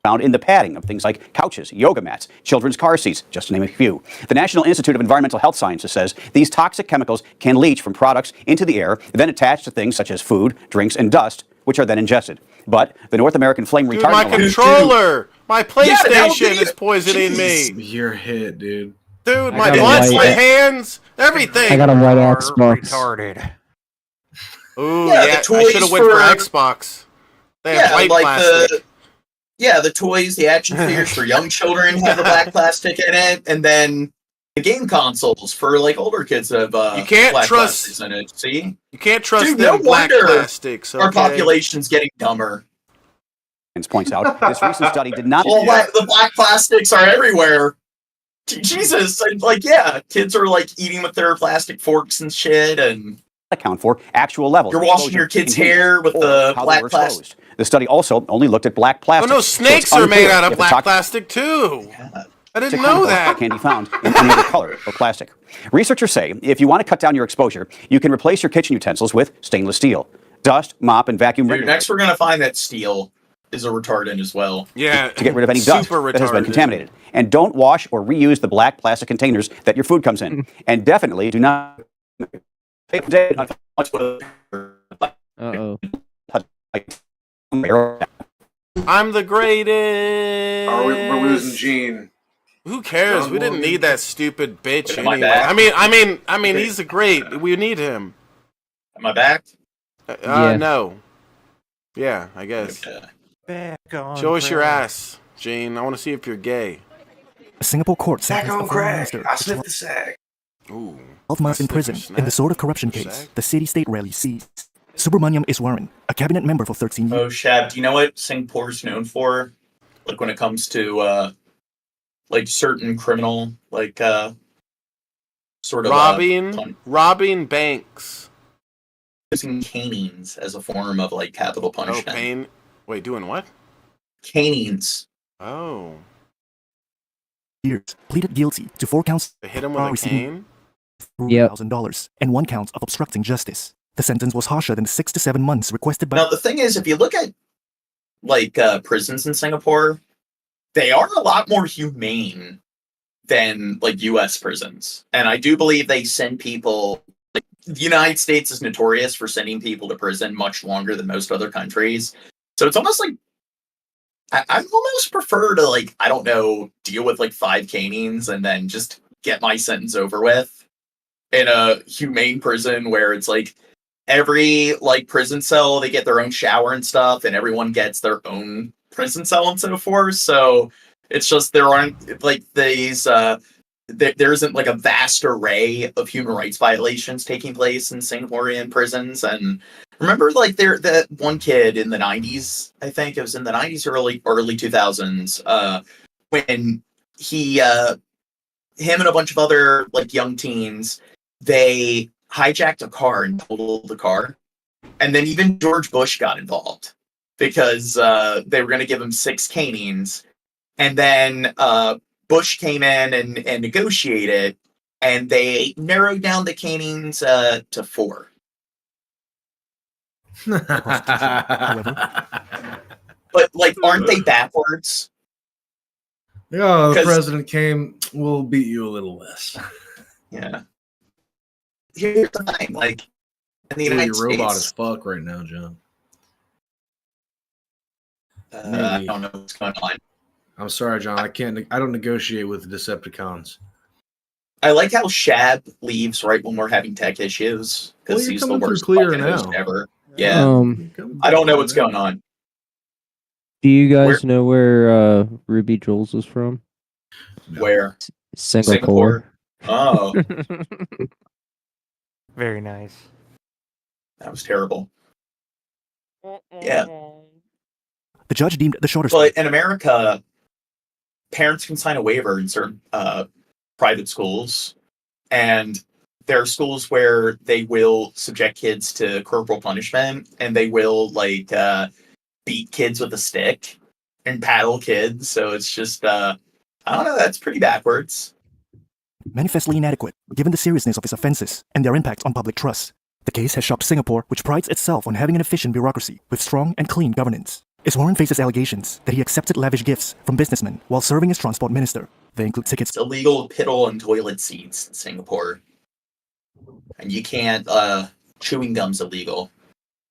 Speaker 6: found in the padding of things like couches, yoga mats, children's car seats, just to name a few. The National Institute of Environmental Health Sciences says these toxic chemicals can leach from products into the air, then attach to things such as food, drinks, and dust, which are then ingested. But the North American flame
Speaker 3: Dude,
Speaker 6: retardant...
Speaker 3: my controller! My PlayStation is poisoning
Speaker 18: Jeez.
Speaker 3: me!
Speaker 18: You're hit, dude.
Speaker 3: Dude,
Speaker 18: I
Speaker 3: my
Speaker 18: got a
Speaker 3: butt,
Speaker 18: white-
Speaker 3: my hands, everything!
Speaker 20: I got a white Xbox.
Speaker 5: Retarded.
Speaker 3: Ooh,
Speaker 4: Yeah, the
Speaker 3: yeah, I
Speaker 4: toys
Speaker 3: should have went for
Speaker 4: for-
Speaker 3: Xbox. They have white plastic.
Speaker 4: the toys, the action figures for young children have the black plastic in it, and then the game consoles for like older kids have
Speaker 3: You can't
Speaker 4: black
Speaker 3: trust-
Speaker 4: plastics in it. See,
Speaker 3: You can't trust
Speaker 4: Dude,
Speaker 3: them
Speaker 4: no
Speaker 3: black
Speaker 4: wonder
Speaker 3: plastics,
Speaker 4: our
Speaker 3: okay?
Speaker 4: population's getting dumber.
Speaker 6: points out this recent study did not...
Speaker 4: Well, the black plastics are everywhere. Jesus, and, like, yeah, kids are like eating with their plastic forks and shit, and
Speaker 6: account for actual levels.
Speaker 4: you're
Speaker 6: of
Speaker 4: washing
Speaker 6: exposure
Speaker 4: your kid's
Speaker 6: in humans
Speaker 4: hair with
Speaker 6: or
Speaker 4: the
Speaker 6: how they
Speaker 4: black
Speaker 6: were
Speaker 4: plastic.
Speaker 6: exposed. The study also only looked at black
Speaker 3: Oh
Speaker 6: plastic.
Speaker 3: no,
Speaker 6: so
Speaker 3: snakes
Speaker 6: it's
Speaker 3: are made
Speaker 6: unclear
Speaker 3: out of
Speaker 6: if
Speaker 3: black
Speaker 6: toxic
Speaker 3: plastic too. I didn't
Speaker 6: chemical
Speaker 3: know that.
Speaker 6: can be found in any other color or plastic. Researchers say if you want to cut down your exposure, you can replace your kitchen utensils with stainless steel. Dust, mop, and vacuum
Speaker 4: Dude,
Speaker 6: regularly
Speaker 4: next we're gonna find that steel is a retardant as well.
Speaker 3: Yeah,
Speaker 6: to get rid of any dust
Speaker 3: super
Speaker 6: that has been
Speaker 3: retarded.
Speaker 6: contaminated. And don't wash or reuse the black plastic containers that your food comes in. And definitely do not...
Speaker 20: Uh-oh.
Speaker 3: I'm the greatest.
Speaker 18: We're losing Gene.
Speaker 3: Who cares?
Speaker 18: John
Speaker 3: We didn't
Speaker 18: Morgan.
Speaker 3: need that stupid bitch
Speaker 4: Am I
Speaker 3: anyway.
Speaker 4: back?
Speaker 3: I mean, he's a great. We need him.
Speaker 4: Am I back?
Speaker 20: Yeah.
Speaker 3: No. Yeah, I guess.
Speaker 5: Back on
Speaker 3: Show us your
Speaker 5: track.
Speaker 3: ass, Gene. I want to see if you're gay.
Speaker 9: A Singapore court
Speaker 18: Back
Speaker 9: sentenced
Speaker 18: on
Speaker 9: a foreign
Speaker 18: crack.
Speaker 9: minister
Speaker 18: I
Speaker 9: to
Speaker 18: sniffed the sack.
Speaker 3: Ooh.
Speaker 9: 12 months in prison in the sort of corruption case the city-state rarely sees. Subramaniam Iswaran, a cabinet member for 13 years.
Speaker 4: Oh, Shab, do you know what Singapore's known for? Like when it comes to like certain criminal, like sort of
Speaker 3: robbing banks,
Speaker 4: using canings as a form of like capital punishment.
Speaker 3: Oh, pain. Wait, doing what?
Speaker 4: Canings.
Speaker 3: Oh.
Speaker 9: Years, pleaded guilty to 4 counts
Speaker 3: They hit him with a
Speaker 9: receiving
Speaker 3: cane?
Speaker 9: $1,000 and 1 count of obstructing justice. The sentence was harsher than the 6 to 7 months requested by...
Speaker 4: Now the thing is, if you look at like prisons in Singapore, they are a lot more humane than like U.S. prisons, and I do believe they send people. Like the United States is notorious for sending people to prison much longer than most other countries. So it's almost like I almost prefer to, like, I don't know, deal with like 5 canings and then just get my sentence over with in a humane prison where it's like every like prison cell, they get their own shower and stuff, and everyone gets their own prison cell and so forth. So it's just there aren't like these there isn't like a vast array of human rights violations taking place in Singaporean prisons. And remember, like that one kid in the 90s, I think it was in the 90s, early 2000s, when he him and a bunch of other like young teens, they hijacked a car and totaled the car. And then even George Bush got involved because they were going to give him 6 canings. And then Bush came in and negotiated, and they narrowed down the canings to 4. But like, aren't they backwards?
Speaker 18: Yeah, the president came. We'll beat you a little less.
Speaker 4: Yeah. Here's the thing, like, in the
Speaker 18: Dude,
Speaker 4: United
Speaker 18: you're robot
Speaker 4: States,
Speaker 18: as fuck right now, John.
Speaker 4: I don't know what's going on.
Speaker 18: I'm sorry, John. I don't negotiate with Decepticons.
Speaker 4: I like how Shab leaves right when we're having tech issues
Speaker 18: Well,
Speaker 4: because
Speaker 18: you're
Speaker 4: he's the
Speaker 18: coming through
Speaker 4: worst
Speaker 18: clear
Speaker 4: fucking host
Speaker 18: now.
Speaker 4: ever. Yeah, I don't know what's going on.
Speaker 20: Do you guys know where Ruby Jules is from?
Speaker 4: Where?
Speaker 20: Singapore.
Speaker 4: Oh,
Speaker 5: Very nice.
Speaker 4: that was terrible. Yeah,
Speaker 9: The judge deemed the shorter...
Speaker 4: but in America, parents can sign a waiver in certain private schools, and there are schools where they will subject kids to corporal punishment, and they will like beat kids with a stick and paddle kids. So it's just I don't know. That's pretty backwards.
Speaker 9: manifestly inadequate, given the seriousness of his offenses and their impact on public trust. The case has shocked Singapore, which prides itself on having an efficient bureaucracy with strong and clean governance. Iswaran faces allegations that he accepted lavish gifts from businessmen while serving as transport minister. They include tickets...
Speaker 4: It's illegal to piddle on toilet seats in Singapore. And you can't, chewing gum's illegal.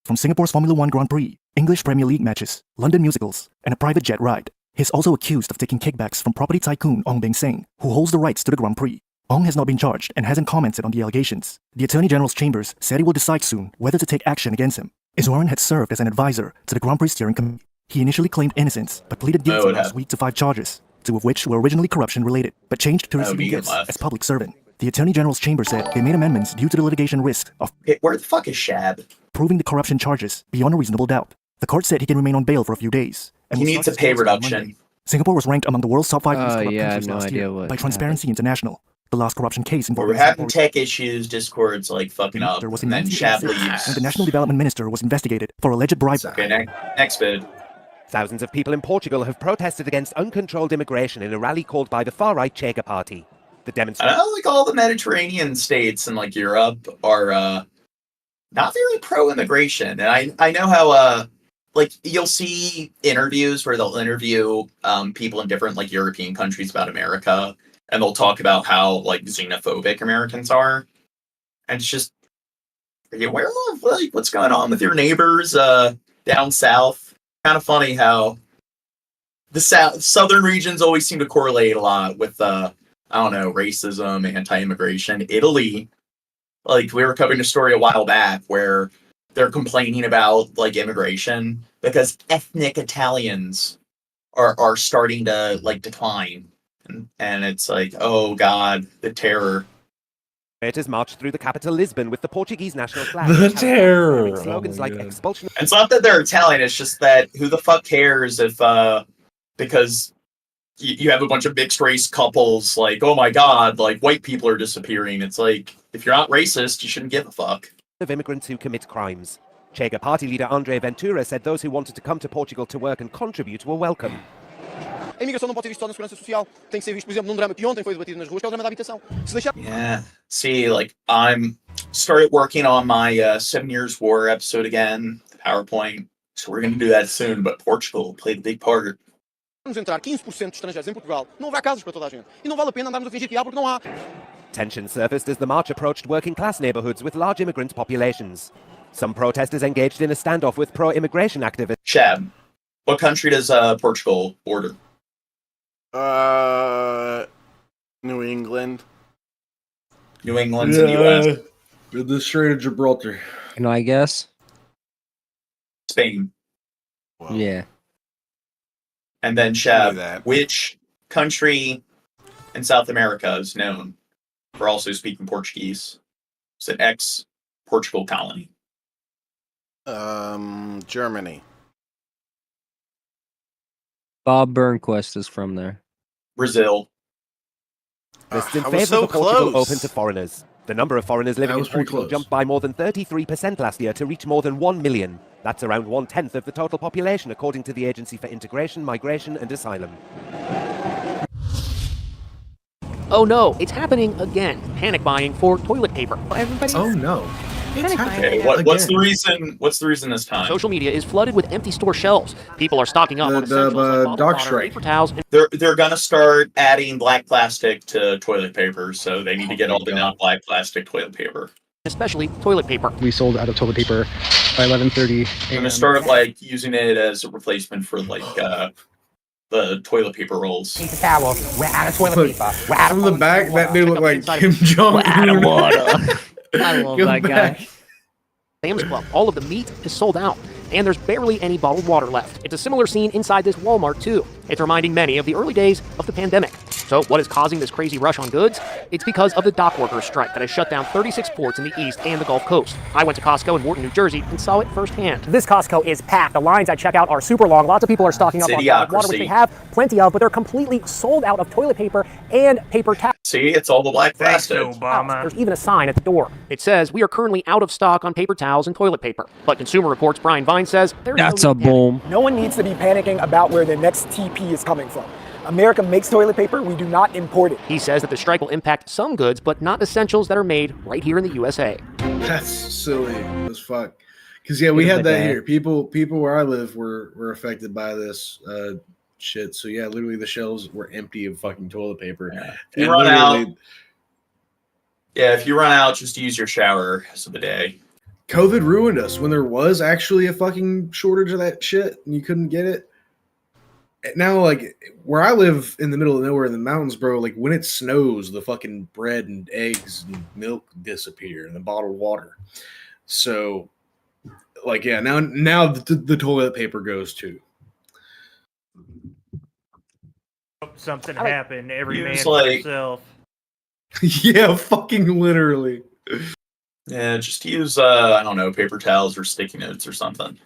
Speaker 9: from Singapore's Formula One Grand Prix English Premier League matches, London musicals, and a private jet ride. He's also accused of taking kickbacks from property tycoon Ong Beng Seng, who holds the rights to the Grand Prix. Ong has not been charged and hasn't commented on the allegations. The Attorney General's chambers said he will decide soon whether to take action against him. Iswaran had served as an advisor to the Grand Prix steering committee. He initially claimed innocence, but pleaded guilty last week to 5 charges, 2 of which were originally corruption-related, but changed to receiving gifts as public servant. The Attorney General's chamber said they made amendments due to the litigation risk of
Speaker 4: where the fuck is Shab?
Speaker 9: Proving the corruption charges beyond a reasonable doubt. The court said he can remain on bail for a few days. And
Speaker 4: He needs a pay reduction.
Speaker 9: Singapore was ranked among the world's top 5 least corrupt
Speaker 20: yeah, I have
Speaker 9: countries
Speaker 20: no
Speaker 9: last
Speaker 20: idea
Speaker 9: year
Speaker 20: what
Speaker 9: by Transparency International. The last corruption case
Speaker 4: We're
Speaker 9: involving
Speaker 4: having tech issues, Discord's like fucking up,
Speaker 9: was
Speaker 4: and
Speaker 9: in
Speaker 4: then Shab leaves.
Speaker 9: and the National Development Minister was investigated for alleged bribery.
Speaker 4: Okay, next bid.
Speaker 10: Thousands of people in Portugal have protested against uncontrolled immigration in a rally called by the far-right Chega party. The
Speaker 4: I
Speaker 10: demonstration.
Speaker 4: know, like all the Mediterranean states and like Europe are not very pro-immigration, and I know how like you'll see interviews where they'll interview people in different like European countries about America, and they'll talk about how like xenophobic Americans are, and it's just, are you aware of like what's going on with your neighbors down south? Kind of funny how the southern regions always seem to correlate a lot with I don't know, racism, anti-immigration. Italy, like we were covering a story a while back where they're complaining about like immigration because ethnic Italians are starting to like decline, and it's like, oh god, the terror.
Speaker 10: It has marched through the capital Lisbon with the Portuguese national flag.
Speaker 18: The terror.
Speaker 10: Slogans like expulsion.
Speaker 4: It's not that they're Italian, it's just that who the fuck cares if because you have a bunch of mixed race couples, like, oh my god, like white people are disappearing. It's like, if you're not racist, you shouldn't give a fuck.
Speaker 10: Of immigrants who commit crimes. Chega party leader André Ventura said those who wanted to come to Portugal to work and contribute were welcome.
Speaker 13: A imigração não pode ser vista só na segurança social. Tem que ser visto, por exemplo, num drama que ontem foi debatido nas ruas, que é o drama da habitação. Se deixar...
Speaker 4: Yeah. See, like, I'm started working on my 7 Years War episode again, the PowerPoint. So we're going to do that soon, but Portugal played a big part.
Speaker 13: Vamos entrar 15% de estrangeiros em Portugal. Não haverá casas para toda a gente. E não vale a pena andarmos a fingir que há, porque não há.
Speaker 10: Tension surfaced as the march approached working-class neighborhoods with large immigrant populations. Some protesters engaged in a standoff with pro-immigration activists.
Speaker 4: Chad, what country does Portugal border?
Speaker 3: New England.
Speaker 4: New England's in the U.S.
Speaker 18: The Strait of Gibraltar.
Speaker 20: Can I guess?
Speaker 4: Spain.
Speaker 20: Yeah.
Speaker 4: And then, Shab, which country in South America is known for also speaking Portuguese? It's an ex-Portugal colony.
Speaker 3: Germany.
Speaker 20: Bob Burnquist is from there.
Speaker 4: Brazil.
Speaker 10: Lists in
Speaker 3: I
Speaker 10: favour
Speaker 3: was so
Speaker 10: of a Portugal
Speaker 3: close.
Speaker 10: open to foreigners. The number of foreigners living
Speaker 18: That
Speaker 10: in
Speaker 18: was pretty
Speaker 10: Portugal
Speaker 18: close.
Speaker 10: jumped by more than 33% last year to reach more than 1 million. That's around 1/10 of the total population, according to the Agency for Integration, Migration and Asylum.
Speaker 19: Oh no, it's happening again. Panic buying for toilet paper. Everybody.
Speaker 18: Oh no. It's
Speaker 4: Okay, what's the reason? What's the reason this time?
Speaker 19: Social media is flooded with empty store shelves. People are stocking up on essentials like bottled
Speaker 18: dog
Speaker 19: water,
Speaker 18: strike.
Speaker 19: paper towels, and
Speaker 4: They're gonna start adding black plastic to toilet paper, so they need to get all the non-black plastic toilet paper.
Speaker 19: especially toilet paper.
Speaker 24: We sold out of toilet paper by 11:30.
Speaker 4: I'm gonna start like using it as a replacement for like the toilet paper rolls.
Speaker 19: Towel. We're out of toilet paper. We're out
Speaker 18: From the back, that dude looked like Kim
Speaker 19: We're out of
Speaker 18: Jong-un.
Speaker 19: water. I love
Speaker 18: Go
Speaker 19: that
Speaker 18: back.
Speaker 19: guy. Sam's Club. All of the meat is sold out, and there's barely any bottled water left. It's a similar scene inside this Walmart, too. It's reminding many of the early days of the pandemic. So what is causing this crazy rush on goods? It's because of the dock workers strike that has shut down 36 ports in the East and the Gulf Coast. I went to Costco in Morton, New Jersey, and saw it firsthand.
Speaker 25: This Costco is packed. The lines at checkout are super long. Lots of people are stocking up on bottled water, which they have plenty of, but they're completely sold out of toilet paper and paper towels.
Speaker 4: See, it's all the black plastic.
Speaker 25: There's even a sign at the door.
Speaker 19: It says, we are currently out of stock on paper towels and toilet paper. But Consumer Reports' Brian Vine says, there's
Speaker 20: That's
Speaker 19: no
Speaker 20: a boom.
Speaker 25: No one needs to be panicking about where the next TP is coming from. America makes toilet paper. We do not import it.
Speaker 19: He says that the strike will impact some goods, but not essentials that are made right here in the USA.
Speaker 18: That's silly as fuck. Because yeah, we had that here. People where I live were affected by this shit. So yeah, literally the shelves were empty of fucking toilet paper.
Speaker 4: If you run out, yeah, if you run out, just use your shower as a bidet.
Speaker 18: COVID ruined us when there was actually a fucking shortage of that shit and you couldn't get it. Now, like, where I live in the middle of nowhere in the mountains, bro, like, when it snows, the fucking bread and eggs and milk disappear and the bottled water. So, like, yeah, now the toilet paper goes too.
Speaker 5: Something happened. Every man
Speaker 4: Use,
Speaker 5: for
Speaker 4: like-
Speaker 5: himself.
Speaker 18: Yeah, fucking literally.
Speaker 4: Yeah, just use, I don't know, paper towels or sticky notes or something.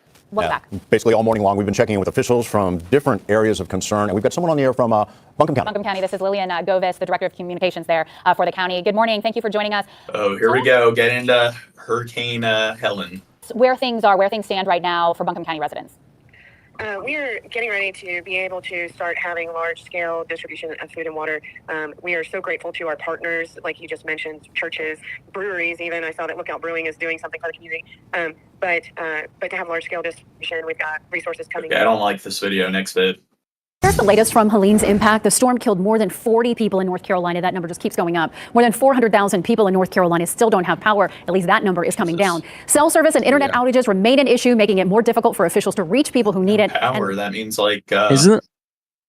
Speaker 2: Basically, all morning long, we've been checking in with officials from different areas of concern, and we've got someone on the air from Buncombe County.
Speaker 7: Buncombe County, this is Lillian Govis, the Director of Communications there for the county. Good morning. Thank you for joining us.
Speaker 4: Oh, here we go. Get into Hurricane Helene.
Speaker 7: Where things stand right now for Buncombe County residents.
Speaker 8: We are getting ready to be able to start having large-scale distribution of food and water. We are so grateful to our partners, like you just mentioned, churches, breweries even. I saw that Lookout Brewing is doing something for the community. But to have large-scale distribution, we've got resources coming.
Speaker 4: Okay, I don't like this video. Next vid.
Speaker 7: Here's the latest from Helene's impact. The storm killed more than 40 people in North Carolina. That number just keeps going up. More than 400,000 people in North Carolina still don't have power. At least that number is coming down. Cell service and internet outages remain an issue, making it more difficult for officials to reach people who need it.
Speaker 4: Power, that means like...
Speaker 20: Isn't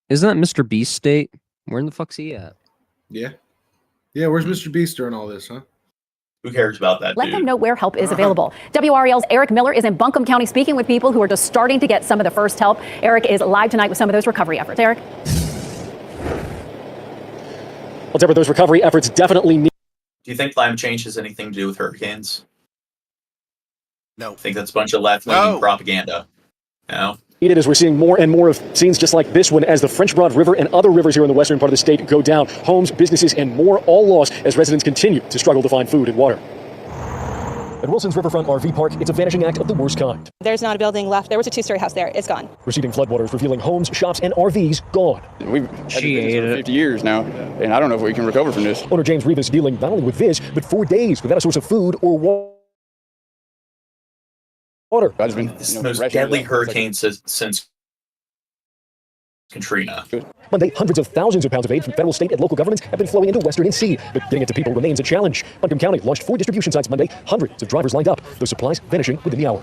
Speaker 20: that Mr. Beast state? Where in the fuck's he at?
Speaker 18: Yeah. Yeah, where's Mr. Beast during all this, huh?
Speaker 4: Who cares about that,
Speaker 7: Let them know where help is available. WREL's Eric Miller is in Buncombe County speaking with people who are just starting to get some of the first help. Eric is live tonight with some of those recovery efforts. Eric?
Speaker 15: Well, Deborah, those recovery efforts definitely need...
Speaker 4: Do you think climate change has anything to do with hurricanes?
Speaker 3: No.
Speaker 4: I think that's a bunch of left-leaning propaganda. No?
Speaker 15: Needed as we're seeing more and more of scenes just like this one as the French Broad River and other rivers here in the western part of the state go down. Homes, businesses, and more all lost as residents continue to struggle to find food and water. At Wilson's Riverfront RV Park, it's a vanishing act of the worst kind.
Speaker 21: There's not a building left. There was a two-story house there. It's gone.
Speaker 15: Receding floodwaters revealing homes, shops, and RVs gone.
Speaker 26: We've had this for 50 years now, and I don't know if we can recover from this.
Speaker 15: Owner James Rivas dealing not only with this, but 4 days without a source of food or water.
Speaker 4: This is the most deadly hurricane since Katrina.
Speaker 15: Monday, hundreds of thousands of pounds of aid from federal, state, and local governments have been flowing into Western NC, but getting it to people remains a challenge. Buncombe County launched 4 distribution sites Monday, hundreds of drivers lined up, those supplies vanishing within the hour.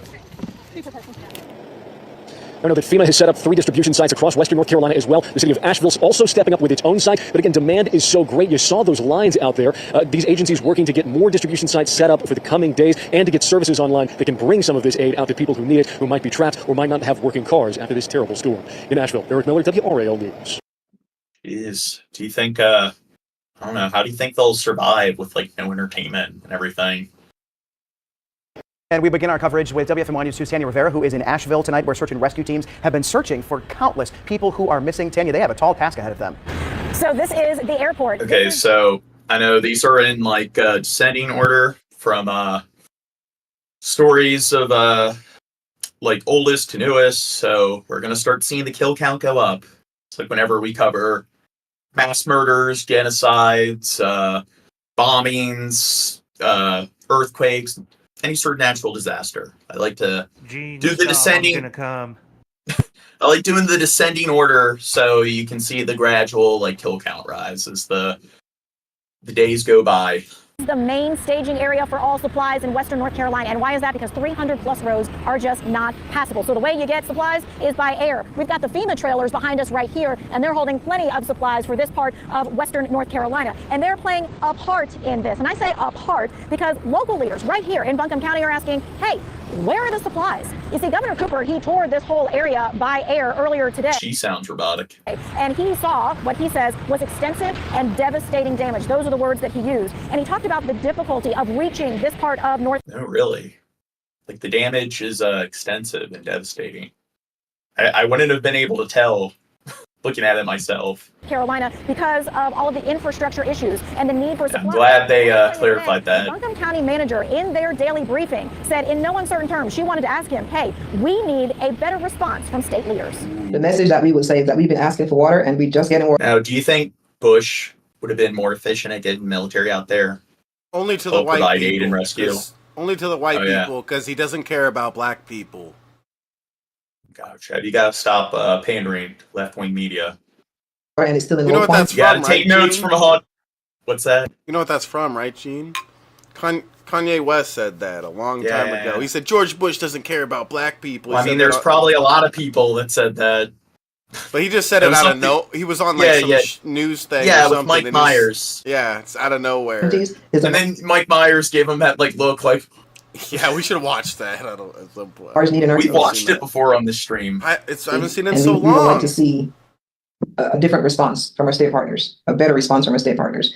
Speaker 15: I know that FEMA has set up 3 distribution sites across western North Carolina as well. The city of Asheville's also stepping up with its own site. But again, demand is so great. You saw those lines out there. These agencies working to get more distribution sites set up for the coming days and to get services online that can bring some of this aid out to people who need it, who might be trapped or might not have working cars after this terrible storm. In Asheville, Eric Miller, WRAL News.
Speaker 4: Do you think, I don't know, how do you think they'll survive with like no entertainment and everything?
Speaker 6: And we begin our coverage with WFMY News 2's Tanya Rivera, who is in Asheville tonight, where search and rescue teams have been searching for countless people who are missing. Tanya, they have a tall task ahead of them.
Speaker 7: So this is the airport.
Speaker 4: Okay, so I know these are in like descending order from stories of like oldest to newest. So we're gonna start seeing the kill count go up. It's like whenever we cover mass murders, genocides, bombings, earthquakes, any sort of natural disaster. I like to do the descending.
Speaker 5: Gonna come.
Speaker 4: I like doing the descending order so you can see the gradual like kill count rise as the days go by.
Speaker 7: The main staging area for all supplies in western North Carolina. And why is that? Because 300 plus roads are just not passable. So the way you get supplies is by air. We've got the FEMA trailers behind us right here, and they're holding plenty of supplies for this part of western North Carolina. And they're playing a part in this. And I say a part because local leaders right here in Buncombe County are asking, hey, where are the supplies? You see, Governor Cooper, he toured this whole area by air earlier today.
Speaker 4: She sounds robotic.
Speaker 7: And he saw what he says was extensive and devastating damage. Those are the words that he used. And he talked about the difficulty of reaching this part of North.
Speaker 4: No, really. Like the damage is extensive and devastating. I wouldn't have been able to tell looking at it myself.
Speaker 7: Carolina because of all of the infrastructure issues and the need for supplies.
Speaker 4: I'm glad they clarified that.
Speaker 7: The Buncombe County manager in their daily briefing said in no uncertain terms, she wanted to ask him, hey, we need a better response from state leaders.
Speaker 27: The message that we would say is that we've been asking for water and we just getting water.
Speaker 4: Now, do you think Bush would have been more efficient at getting military out there?
Speaker 3: Only to the white
Speaker 4: provide
Speaker 3: people.
Speaker 4: Aid and rescue.
Speaker 3: Only to the white
Speaker 4: yeah.
Speaker 3: people, because he doesn't care about black people.
Speaker 4: Gotcha. You gotta stop pandering to left-wing media.
Speaker 27: And it's still in
Speaker 3: you know what that's
Speaker 4: you
Speaker 3: from,
Speaker 4: gotta take
Speaker 3: right,
Speaker 4: notes
Speaker 3: Gene?
Speaker 4: from a hot. What's that?
Speaker 3: You know what that's from, right, Gene? Kanye West said that a long time ago. He said George Bush doesn't care about black people.
Speaker 4: Well, I mean, there's probably a lot of people that said that.
Speaker 3: But he just said it out of no. He was on like some news thing.
Speaker 4: Yeah,
Speaker 3: or
Speaker 4: with
Speaker 3: something,
Speaker 4: Mike Myers.
Speaker 3: Yeah, it's out of nowhere.
Speaker 4: And then Mike Myers gave him that like look, like.
Speaker 3: Yeah, we should watch that at some point.
Speaker 4: We've watched it before on the stream.
Speaker 3: I haven't seen it in
Speaker 27: And
Speaker 3: so
Speaker 27: we would like
Speaker 3: long.
Speaker 27: to see a different response from our state partners, a better response from our state partners.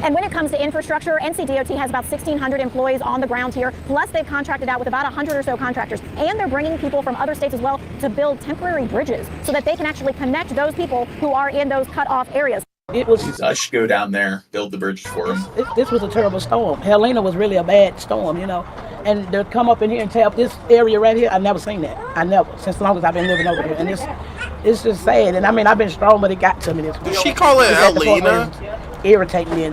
Speaker 7: And when it comes to infrastructure, NCDOT has about 1,600 employees on the ground here, plus they've contracted out with about 100 or so contractors. And they're bringing people from other states as well to build temporary bridges so that they can actually connect those people who are in those cut-off areas.
Speaker 4: It was. I should go down there, build the bridge for him.
Speaker 11: This was a terrible storm. Helene was really a bad storm, you know. And to come up in here and tear up this area right here, I've never seen that. I never, since long as I've been living over here. And it's just sad. And I mean, I've been strong, but it got to me this week.
Speaker 3: Did she call it Helena?
Speaker 11: Irritate me.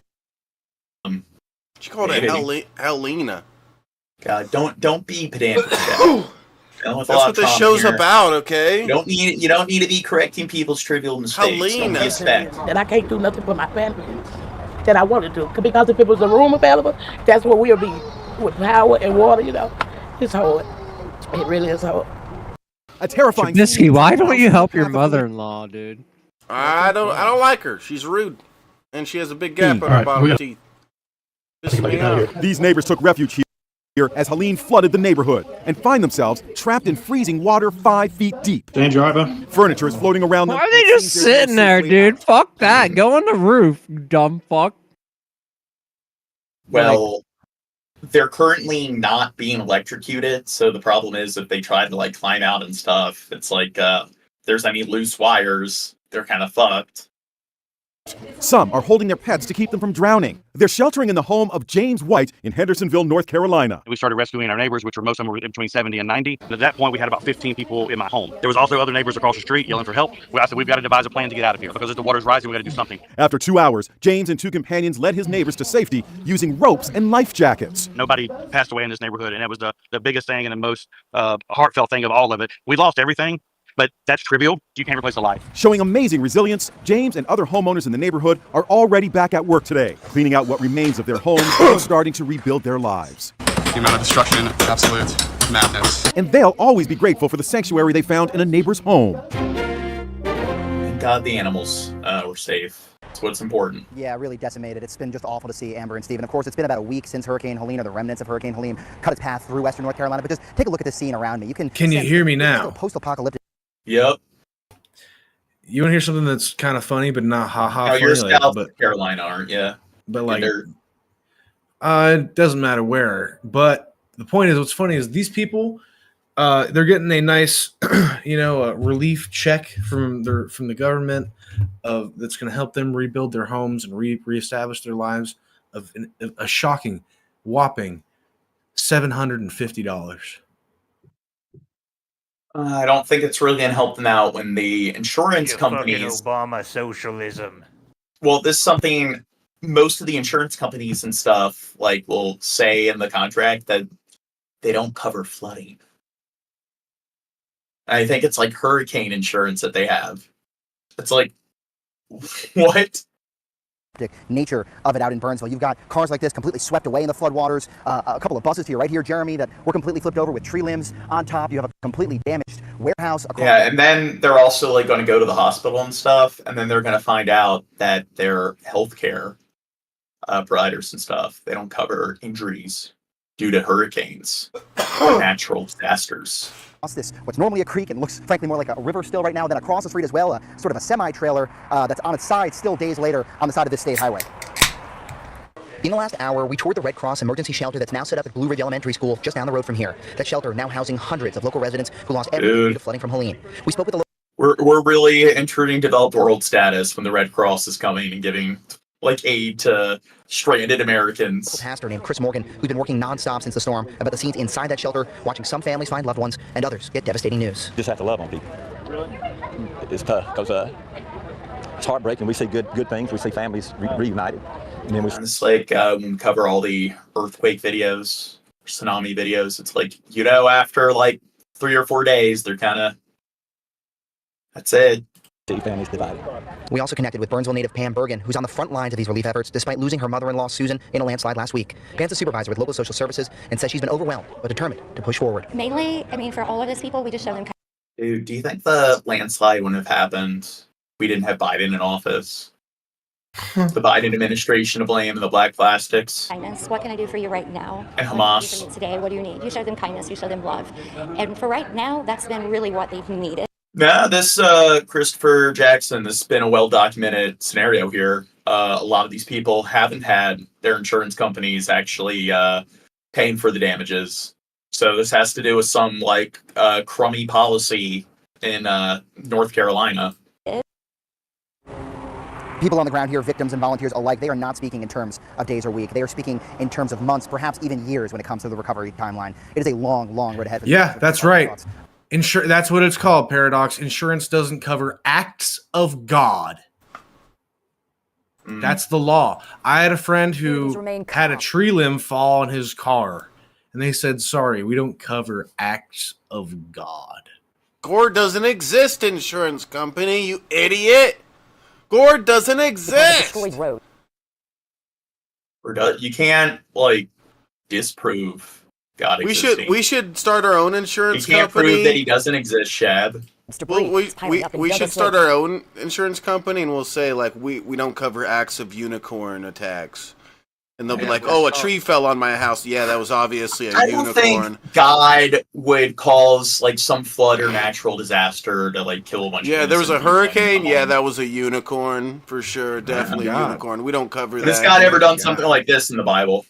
Speaker 3: She called it Helena.
Speaker 4: God, don't be pedantic.
Speaker 3: That's what this show's about, okay?
Speaker 4: You don't need to be correcting people's trivial mistakes.
Speaker 3: Helena.
Speaker 11: And I can't do nothing for my family that I wanted to. Because if it was a room available, that's where we'll be with power and water, you know. It's hard. It really is hard.
Speaker 20: A terrifying. Trubisky, why don't you help your mother-in-law, dude?
Speaker 3: I don't like her. She's rude, and she has a big gap on her bottom teeth.
Speaker 12: These neighbors took refuge here as Helene flooded the neighborhood and find themselves trapped in freezing water 5 feet deep. Furniture is floating around them.
Speaker 20: Why are they just sitting there, dude? Fuck that. Go on the roof, dumb fuck.
Speaker 4: Well, they're currently not being electrocuted, so the problem is if they try to like climb out and stuff, it's like there's any loose wires, they're kind of fucked.
Speaker 12: Some are holding their pets to keep them from drowning. They're sheltering in the home of James White in Hendersonville, North Carolina.
Speaker 6: We started rescuing our neighbors, which were most of them were between 70 and 90. At that point, we had about 15 people in my home. There was also other neighbors across the street yelling for help. I said, we've got to devise a plan to get out of here because as the water's rising, we got to do something.
Speaker 12: After 2 hours, James and 2 companions led his neighbors to safety using ropes and life jackets.
Speaker 6: Nobody passed away in this neighborhood, and that was the biggest thing and the most heartfelt thing of all of it. We lost everything. But that's trivial. You can't replace a life.
Speaker 12: Showing amazing resilience, James and other homeowners in the neighborhood are already back at work today, cleaning out what remains of their homes and starting to rebuild their lives.
Speaker 14: The amount of destruction, absolute madness.
Speaker 12: And they'll always be grateful for the sanctuary they found in a neighbor's home.
Speaker 4: Thank God the animals were safe. That's what's important.
Speaker 16: Yeah, really decimated. It's been just awful to see Amber and Steve. And of course, it's been about a week since Hurricane Helene, or the remnants of Hurricane Helene, cut its path through western North Carolina. But just take a look at the scene around me.
Speaker 18: Can you hear me now?
Speaker 16: Post-apocalyptic.
Speaker 4: Yep.
Speaker 18: You want to hear something that's kind of funny, but not ha-ha funny?
Speaker 4: You're South Carolina, aren't you?
Speaker 18: But like, it doesn't matter where. But the point is, what's funny is these people, they're getting a nice, relief check from the government that's going to help them rebuild their homes and reestablish their lives of a shocking, whopping $750.
Speaker 4: I don't think it's really going to help them out when the insurance companies.
Speaker 5: Obama socialism.
Speaker 4: Well, this is something most of the insurance companies and stuff will say in the contract that they don't cover flooding. I think it's like hurricane insurance that they have. It's like, what?
Speaker 16: Nature of it out in Burnsville. You've got cars like this completely swept away in the floodwaters. A couple of buses to your right here, Jeremy, that were completely flipped over with tree limbs on top. You have a completely damaged warehouse.
Speaker 4: Yeah, and then they're also going to go to the hospital and stuff, and then they're going to find out that their healthcare providers and stuff, they don't cover injuries due to hurricanes or natural disasters.
Speaker 16: This, what's normally a creek and looks frankly more like a river still right now, then across the street as well, sort of a semi-trailer that's on its side still days later on the side of this state highway. In the last hour, we toured the Red Cross emergency shelter that's now set up at Blue Ridge Elementary School just down the road from here. That shelter now housing hundreds of local residents who lost everything due to flooding from Helene. We spoke with the
Speaker 4: We're really entering developed world status when the Red Cross is coming and giving aid to stranded Americans.
Speaker 16: Pastor named Chris Morgan, who's been working nonstop since the storm, about the scenes inside that shelter, watching some families find loved ones and others get devastating news.
Speaker 17: Just have to love on people. It's tough because it's heartbreaking. We see good things. We see families reunited. And then
Speaker 4: it's cover all the earthquake videos, tsunami videos. It's after 3 or 4 days, they're kind of, that's it.
Speaker 17: See families divided.
Speaker 16: We also connected with Burnsville native Pam Bergen, who's on the front lines of these relief efforts despite losing her mother-in-law Susan in a landslide last week. Pam's a supervisor with local social services and says she's been overwhelmed but determined to push forward.
Speaker 1: Mainly, I mean, for all of these people, we just show them.
Speaker 4: Dude, do you think the landslide wouldn't have happened if we didn't have Biden in office? The Biden administration to blame and the black plastics.
Speaker 1: Kindness. What can I do for you right now?
Speaker 4: And
Speaker 1: What can I do
Speaker 4: Hamas.
Speaker 1: for you today? What do you need? You show them kindness. You show them love. And for right now, that's been really what they've needed.
Speaker 4: Yeah, this Christopher Jackson, this has been a well-documented scenario here. A lot of these people haven't had their insurance companies actually paying for the damages. So this has to do with some like crummy policy in North Carolina.
Speaker 16: People on the ground here, victims and volunteers alike, they are not speaking in terms of days or weeks. They are speaking in terms of months, perhaps even years when it comes to the recovery timeline. It is a long, long road ahead.
Speaker 18: Yeah, that's right. That's what it's called, Paradox. Insurance doesn't cover acts of God. That's the law. I had a friend who had a tree limb fall on his car, and they said, sorry, we don't cover acts of God.
Speaker 3: Gore doesn't exist, insurance company, you idiot. Gore doesn't exist.
Speaker 4: You can't like disprove God existing.
Speaker 3: We should start our own insurance
Speaker 4: You can't
Speaker 3: company.
Speaker 4: prove that he doesn't exist, Shab.
Speaker 3: Well, we should start our own insurance company, and we'll say like we don't cover acts of unicorn attacks, and they'll be like, oh, a tree fell on my house. Yeah, that was obviously a
Speaker 4: I
Speaker 3: unicorn.
Speaker 4: don't think God would cause like some flood or natural disaster to like kill a bunch.
Speaker 3: Yeah,
Speaker 4: of
Speaker 3: there was a
Speaker 4: innocent people.
Speaker 3: hurricane. Yeah, that was a unicorn for sure. Definitely a unicorn. We don't cover that.
Speaker 4: Has God ever done something like this in the Bible?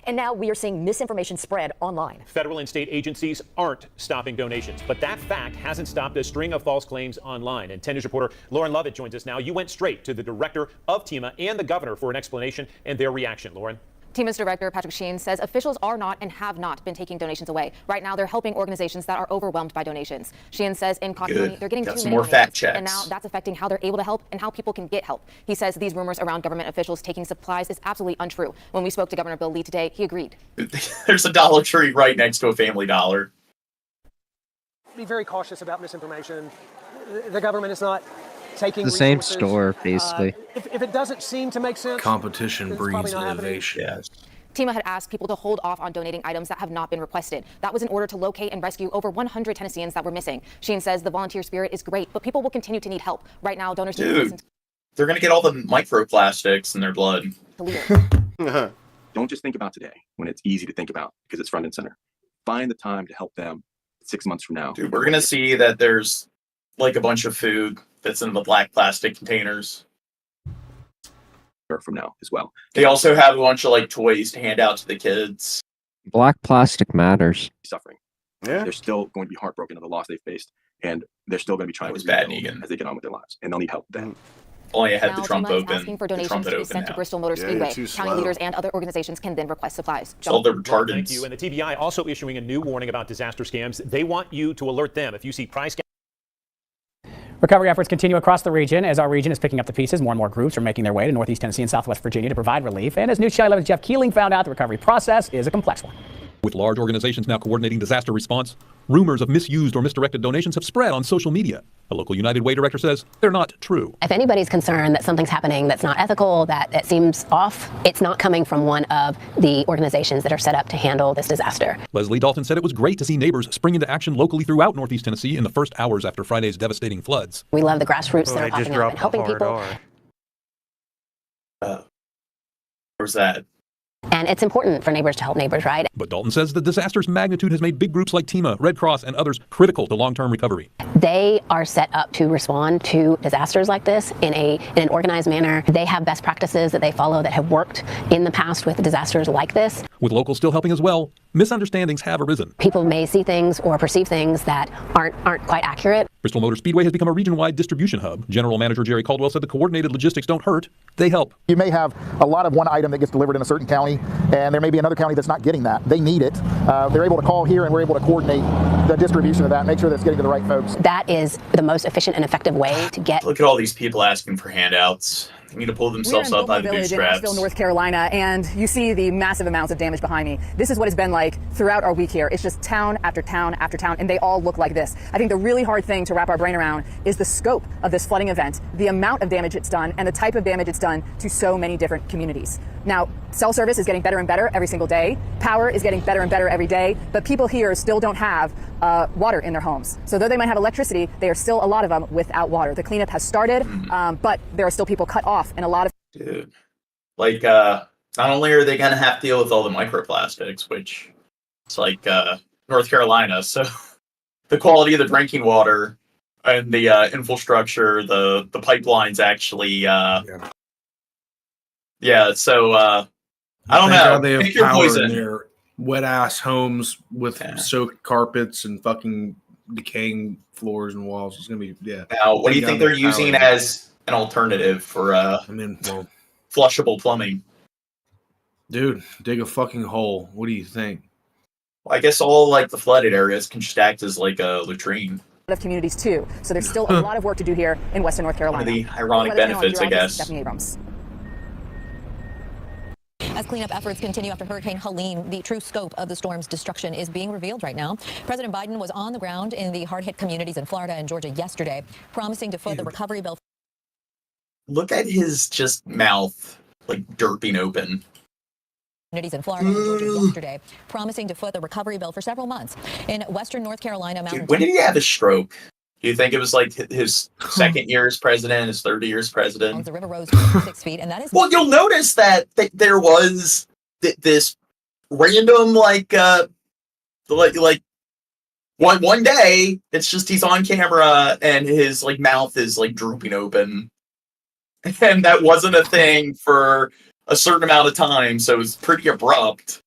Speaker 9: And now we are seeing misinformation spread online.
Speaker 10: Federal and state agencies aren't stopping donations, but that fact hasn't stopped a string of false claims online. And 10 News reporter Lauren Lovett joins us now. You went straight to the director of TEMA and the governor for an explanation and their reaction. Lauren.
Speaker 13: TEMA's director, Patrick Sheen, says officials are not and have not been taking donations away. Right now, they're helping organizations that are overwhelmed by donations. Sheen says in Coffee County, they're getting too many donations, and now that's affecting how they're able to help and how people can get help. He says these rumors around government officials taking supplies is absolutely untrue. When we spoke to Governor Bill Lee today, he agreed.
Speaker 4: There's a Dollar Tree right next to a Family Dollar.
Speaker 25: Be very cautious about misinformation. The government is not taking
Speaker 20: The same
Speaker 25: resources.
Speaker 20: store, basically.
Speaker 25: If it doesn't seem to make sense,
Speaker 18: Competition
Speaker 25: then it's probably
Speaker 18: breeds
Speaker 25: not happening.
Speaker 18: innovation.
Speaker 13: TEMA had asked people to hold off on donating items that have not been requested. That was in order to locate and rescue over 100 Tennesseans that were missing. Sheen says the volunteer spirit is great, but people will continue to need help. Right now, donors need to listen
Speaker 4: Dude, they're gonna get all the microplastics in their blood.
Speaker 13: to leaders.
Speaker 17: Don't just think about today when it's easy to think about because it's front and center. Find the time to help them 6 months from now.
Speaker 4: Dude, we're gonna see that there's like a bunch of food that's in the black plastic containers.
Speaker 17: From now as well.
Speaker 4: They also have a bunch of like toys to hand out to the kids.
Speaker 20: Black plastic matters.
Speaker 17: Suffering. Yeah. They're still going to be heartbroken of the loss they've faced, and they're still going to be trying to
Speaker 4: bad,
Speaker 17: rebuild as they get on with their lives, and they'll need help then.
Speaker 4: Only I had
Speaker 13: Now,
Speaker 4: the Trump
Speaker 13: TEMA is
Speaker 4: open.
Speaker 13: asking for
Speaker 4: the
Speaker 13: donations
Speaker 4: trumpet
Speaker 13: to be
Speaker 4: open
Speaker 13: sent to
Speaker 4: now.
Speaker 13: Bristol Motor
Speaker 3: you're
Speaker 13: Speedway.
Speaker 3: too
Speaker 13: County
Speaker 3: slow.
Speaker 13: leaders and other organizations can then request supplies.
Speaker 4: All the
Speaker 10: Well,
Speaker 4: retardants.
Speaker 10: thank you. And the TBI also issuing a new warning about disaster scams. They want you to alert them if you see price.
Speaker 25: Recovery efforts continue across the region as our region is picking up the pieces. More and more groups are making their way to Northeast Tennessee and Southwest Virginia to provide relief. And as News Channel 11's Jeff Keeling found out, the recovery process is a complex one.
Speaker 22: With large organizations now coordinating disaster response, rumors of misused or misdirected donations have spread on social media. A local United Way director says they're not true.
Speaker 23: If anybody's concerned that something's happening that's not ethical, that it seems off, it's not coming from one of the organizations that are set up to handle this disaster.
Speaker 22: Leslie Dalton said it was great to see neighbors spring into action locally throughout Northeast Tennessee in the first hours after Friday's devastating floods.
Speaker 23: We love the grassroots that are popping up and helping people.
Speaker 4: Where's that?
Speaker 23: And it's important for neighbors to help neighbors, right?
Speaker 22: But Dalton says the disaster's magnitude has made big groups like TEMA, Red Cross, and others critical to long-term recovery.
Speaker 23: They are set up to respond to disasters like this in an organized manner. They have best practices that they follow that have worked in the past with disasters like this.
Speaker 22: With locals still helping as well, misunderstandings have arisen.
Speaker 23: People may see things or perceive things that aren't quite accurate.
Speaker 22: Bristol Motor Speedway has become a region-wide distribution hub. General Manager Jerry Caldwell said the coordinated logistics don't hurt, they help.
Speaker 24: You may have a lot of one item that gets delivered in a certain county, and there may be another county that's not getting that. They need it. They're able to call here, and we're able to coordinate the distribution of that, make sure that's getting to the right folks.
Speaker 23: That is the most efficient and effective way to get.
Speaker 4: Look at all these people asking for handouts. They need to pull themselves up by the bootstraps.
Speaker 2: In North Carolina, and you see the massive amounts of damage behind me. This is what it's been like throughout our week here. It's just town after town after town, and they all look like this. I think the really hard thing to wrap our brain around is the scope of this flooding event, the amount of damage it's done, and the type of damage it's done to so many different communities. Now, cell service is getting better and better every single day. Power is getting better and better every day, but people here still don't have water in their homes. So though they might have electricity, they are still, a lot of them, without water. The cleanup has started, but there are still people cut off and a lot of...
Speaker 4: Dude, like, not only are they going to have to deal with all the microplastics, which it's like North Carolina, so the quality of the drinking water and the infrastructure, the pipelines actually, so I don't know.
Speaker 18: They
Speaker 4: Pick
Speaker 18: have
Speaker 4: your
Speaker 18: power
Speaker 4: poison.
Speaker 18: in their wet ass homes with soaked carpets and fucking decaying floors and walls. It's gonna be
Speaker 4: Now, what do you think they're using as an alternative for flushable plumbing?
Speaker 18: Dude, dig a fucking hole. What do you think?
Speaker 4: Well, I guess all like the flooded areas can just act as like a latrine.
Speaker 2: of communities too. So there's still a lot of work to do here in Western North Carolina.
Speaker 4: One of the ironic benefits, I guess.
Speaker 2: Stephanie Abrams.
Speaker 9: As cleanup efforts continue after Hurricane Helene, the true scope of the storm's destruction is being revealed right now. President Biden was on the ground in the hard-hit communities in Florida and Georgia yesterday, promising to foot the recovery bill.
Speaker 4: Look at his just mouth, like derping open.
Speaker 9: Communities in Florida and Georgia yesterday, promising to foot the recovery bill for several months. In Western North Carolina,
Speaker 4: Dude, when did he have a stroke? Do you think it was like his second year as president, his third year as president?
Speaker 9: The river rose 6 feet, and that is...
Speaker 4: Well, you'll notice that there was this random like one day it's just he's on camera and his like mouth is like drooping open, and that wasn't a thing for a certain amount of time, so it was pretty abrupt.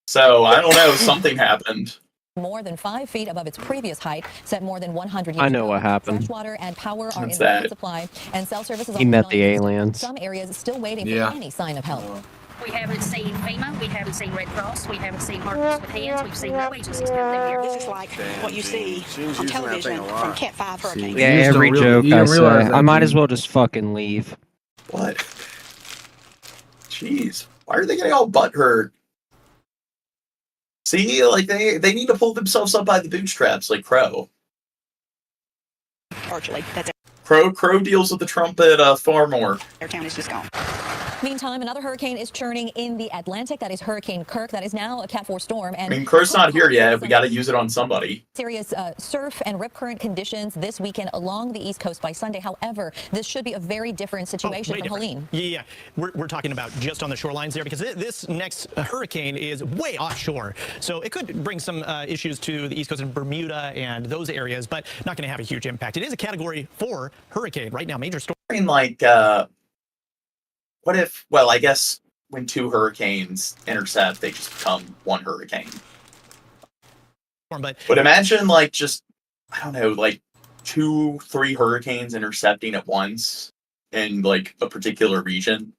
Speaker 4: So I don't know, something happened.
Speaker 9: More than 5 feet above its previous height, set more than 100 years
Speaker 20: I know
Speaker 9: ago.
Speaker 20: what happened.
Speaker 9: Fresh water and power are in
Speaker 20: that?
Speaker 9: limited supply, and cell services
Speaker 20: He
Speaker 9: are
Speaker 20: met the
Speaker 9: on
Speaker 20: aliens.
Speaker 9: some areas still waiting for any sign of help.
Speaker 8: We haven't seen FEMA, we haven't seen Red Cross, we haven't seen Markers with Hands, we've seen no agencies come through here. This is like what you see on television from Cat 5 hurricane.
Speaker 20: Yeah, every joke I say. I might as well just fucking leave.
Speaker 4: What? Jeez, why are they getting all butthurt? See, like they need to pull themselves up by the bootstraps, like Crow.
Speaker 8: Virtually, that's it.
Speaker 4: Crow deals with the trumpet far more.
Speaker 8: Their town is just gone.
Speaker 9: Meantime, another hurricane is churning in the Atlantic. That is Hurricane Kirk. That is now a Cat 4 storm.
Speaker 4: I mean, Crow's not here yet. We got to use it on somebody.
Speaker 9: Serious surf and rip current conditions this weekend along the East Coast by Sunday. However, this should be a very different situation from Helene.
Speaker 15: Yeah, we're talking about just on the shorelines there, because this next hurricane is way offshore. So it could bring some issues to the East Coast and Bermuda and those areas, but not going to have a huge impact. It is a Category 4 hurricane right now, major storm.
Speaker 4: I mean, like, what if, well, I guess when two hurricanes intercept, they just become one hurricane. But imagine, like, just, I don't know, like 2-3 hurricanes intercepting at once in, like, a particular region.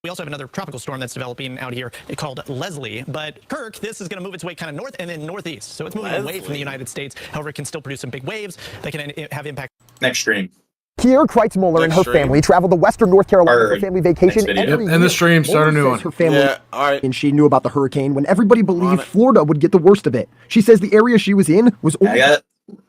Speaker 15: We also have another tropical storm that's developing out here called Leslie. But Kirk, this is going to move its way kind of north and then northeast. So it's moving away from the United States. However, it can still produce some big waves that can have impact.
Speaker 4: Next stream.
Speaker 24: Kier Kreitzmuller and her family traveled to Western North Carolina for family vacation.
Speaker 18: And the stream started a new one.
Speaker 24: Her family, and she knew about the hurricane when everybody believed Florida would get the worst of it. She says the area she was in was
Speaker 4: I got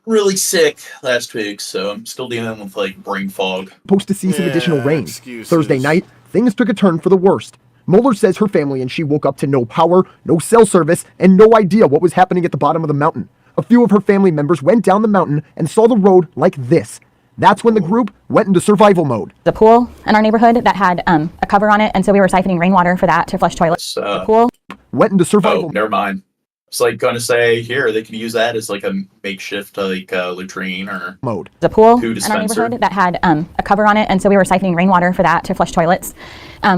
Speaker 4: really sick last week, so I'm still dealing with like brain fog.
Speaker 24: Supposed to see some additional rain. Thursday night, things took a turn for the worst. Mueller says her family and she woke up to no power, no cell service, and no idea what was happening at the bottom of the mountain. A few of her family members went down the mountain and saw the road like this. That's when the group went into survival mode.
Speaker 19: The pool in our neighborhood that had a cover on it, and so we were siphoning rainwater for that to flush toilets. The pool
Speaker 24: went into survival.
Speaker 4: Oh, never mind. It's like going to say here they can use that as like a makeshift like latrine or
Speaker 24: mode.
Speaker 19: The pool
Speaker 4: poo
Speaker 19: in our
Speaker 4: dispenser.
Speaker 19: neighborhood that had a cover on it, and so we were siphoning rainwater for that to flush toilets.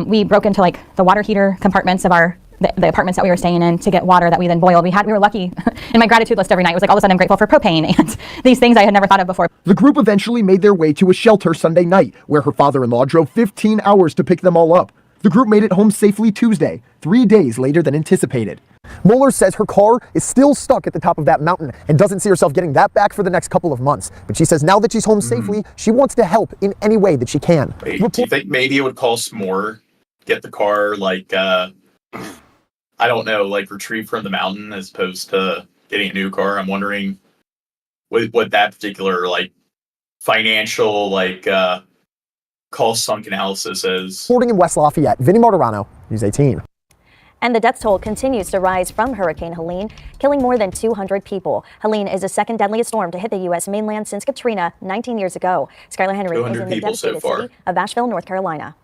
Speaker 19: We broke into like the water heater compartments of the apartments that we were staying in to get water that we then boiled. We were lucky. In my gratitude list every night, it was like all of a sudden I'm grateful for propane and these things I had never thought of before.
Speaker 24: The group eventually made their way to a shelter Sunday night, where her father-in-law drove 15 hours to pick them all up. The group made it home safely Tuesday, 3 days later than anticipated. Mueller says her car is still stuck at the top of that mountain and doesn't see herself getting that back for the next couple of months. But she says now that she's home safely, she wants to help in any way that she can.
Speaker 4: Wait, do you think maybe it would cost more get the car, like, I don't know, like retrieved from the mountain as opposed to getting a new car? I'm wondering what that particular, like, financial, like, cost sunk analysis is.
Speaker 24: Reporting in West Lafayette, Vinny Martirano, News 18.
Speaker 6: And the death toll continues to rise from Hurricane Helene, killing more than 200 people. Helene is the second deadliest storm to hit the U.S. mainland since Katrina 19 years ago. Skylar Henry is in the devastated city of Asheville, North Carolina.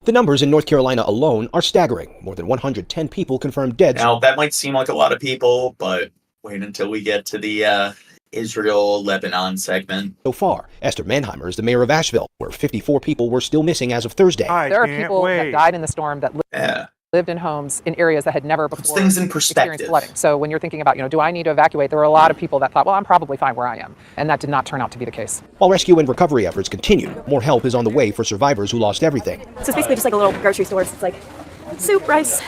Speaker 7: The numbers in North Carolina alone are staggering. More than 110 people confirmed dead.
Speaker 4: Now, that might seem like a lot of people, but wait until we get to the Israel-Lebanon segment.
Speaker 7: So far, Esther Mannheimer is the mayor of Asheville, where 54 people were still missing as of Thursday.
Speaker 2: There are people that died in the storm that lived in homes in areas that had never before
Speaker 4: things in perspective.
Speaker 2: experienced flooding. So when you're thinking about, do I need to evacuate? There were a lot of people that thought, well, I'm probably fine where I am. And that did not turn out to be the case.
Speaker 7: While rescue and recovery efforts continue, more help is on the way for survivors who lost everything.
Speaker 11: So it's basically just like a little grocery store. So it's like soup, rice,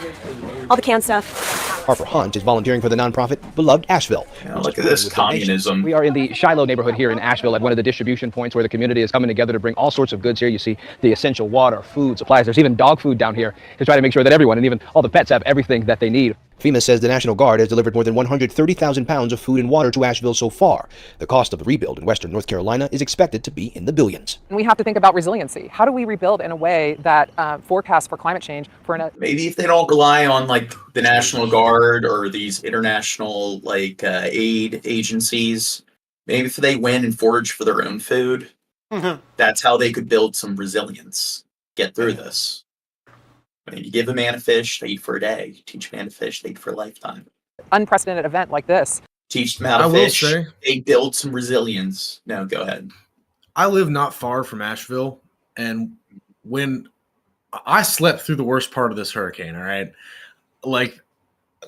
Speaker 11: all the canned stuff.
Speaker 7: Harper Hunt is volunteering for the nonprofit Beloved Asheville.
Speaker 4: Look at this communism.
Speaker 14: We are in the Shiloh neighborhood here in Asheville at one of the distribution points where the community is coming together to bring all sorts of goods here. You see the essential water, food, supplies. There's even dog food down here to try to make sure that everyone and even all the pets have everything that they need.
Speaker 7: FEMA says the National Guard has delivered more than 130,000 pounds of food and water to Asheville so far. The cost of the rebuild in western North Carolina is expected to be in the billions.
Speaker 2: And we have to think about resiliency. How do we rebuild in a way that forecasts for climate change
Speaker 4: Maybe if they don't rely on like the National Guard or these international like aid agencies, maybe if they win and forage for their own food, that's how they could build some resilience, get through this. I mean, you give a man a fish, they eat for a day. You teach a man to fish, they eat for a lifetime.
Speaker 2: Unprecedented event like this.
Speaker 4: Teach them how to fish, they build some resilience. No, go ahead.
Speaker 18: I live not far from Asheville, and when I slept through the worst part of this hurricane, all right? Like,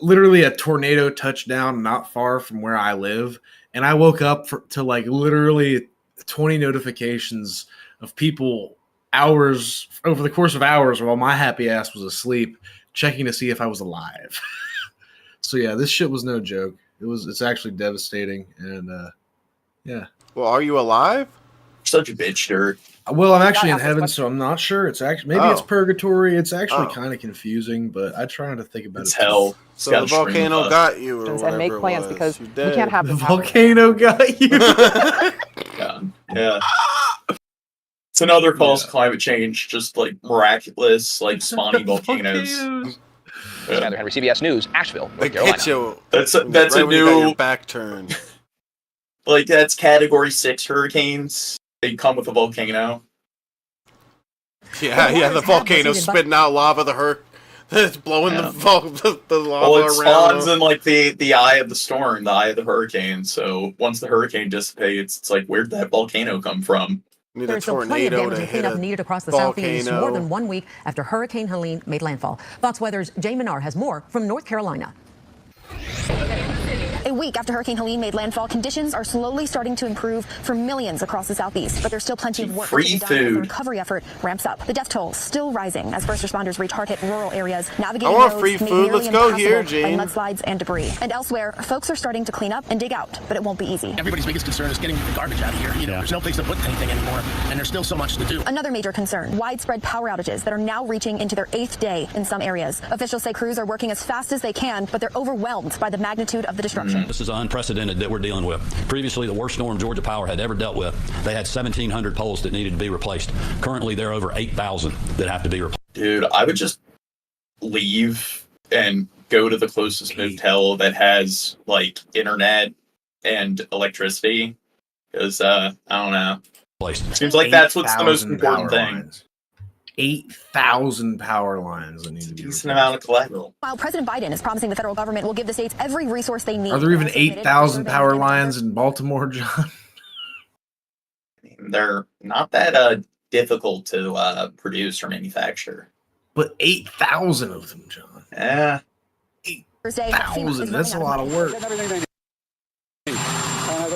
Speaker 18: literally a tornado touchdown not far from where I live, and I woke up to like literally 20 notifications of people hours over the course of hours while my happy ass was asleep checking to see if I was alive. So yeah, this shit was no joke. It's actually devastating. And yeah.
Speaker 3: Well, are you alive?
Speaker 4: Such a bitch, dirt.
Speaker 18: Well, I'm actually in heaven, so I'm not sure. It's actually maybe it's purgatory. It's actually kind of confusing, but I try not to think about
Speaker 4: it's hell.
Speaker 3: So the volcano got you, or whatever.
Speaker 2: And make plans because we can't have
Speaker 18: the volcano got you.
Speaker 4: Yeah. It's another cause of climate change, just like miraculous, like spawning volcanoes.
Speaker 14: Skyler Henry, CBS News, Asheville, North Carolina.
Speaker 4: That's
Speaker 3: right
Speaker 4: a new
Speaker 3: back turn.
Speaker 4: Like that's Category 6 hurricanes. They come with a volcano.
Speaker 3: Yeah, the volcano's spitting out lava. It's blowing the lava
Speaker 4: well, it
Speaker 3: around.
Speaker 4: spawns in like the eye of the storm, the eye of the hurricane. So once the hurricane dissipates, it's like, where'd that volcano come from?
Speaker 21: There's still plenty of damage and cleanup needed across the southeast more than 1 week after Hurricane Helene made landfall. Fox Weather's Jay Menard has more from North Carolina.
Speaker 26: A week after Hurricane Helene made landfall, conditions are slowly starting to improve for millions across the southeast, but there's still plenty of work to be done as the recovery effort ramps up. The death toll still rising as first responders reach hard-hit rural areas, navigating roads made nearly impossible by mudslides and debris. And elsewhere, folks are starting to clean up and dig out, but it won't be easy.
Speaker 27: Everybody's biggest concern is getting the garbage out of here. There's no place to put anything anymore, and there's still so much to do.
Speaker 26: Another major concern, widespread power outages that are now reaching into their 8th day in some areas. Officials say crews are working as fast as they can, but they're overwhelmed by the magnitude of the destruction.
Speaker 28: This is unprecedented that we're dealing with. Previously, the worst storm Georgia Power had ever dealt with, they had 1,700 poles that needed to be replaced. Currently, there are over 8,000 that have to be replaced.
Speaker 4: Dude, I would just leave and go to the closest motel that has like internet and electricity, because I don't know. Seems like that's what's the most important thing.
Speaker 18: 8,000 power lines that need to be
Speaker 4: decent amount of collateral.
Speaker 26: While President Biden is promising the federal government will give the states every resource they need.
Speaker 18: Are there even 8,000 power lines in Baltimore, John?
Speaker 4: They're not that difficult to produce or manufacture.
Speaker 18: But 8,000 of them, John.
Speaker 4: Yeah.
Speaker 18: 8,000. That's a lot of work.
Speaker 29: They're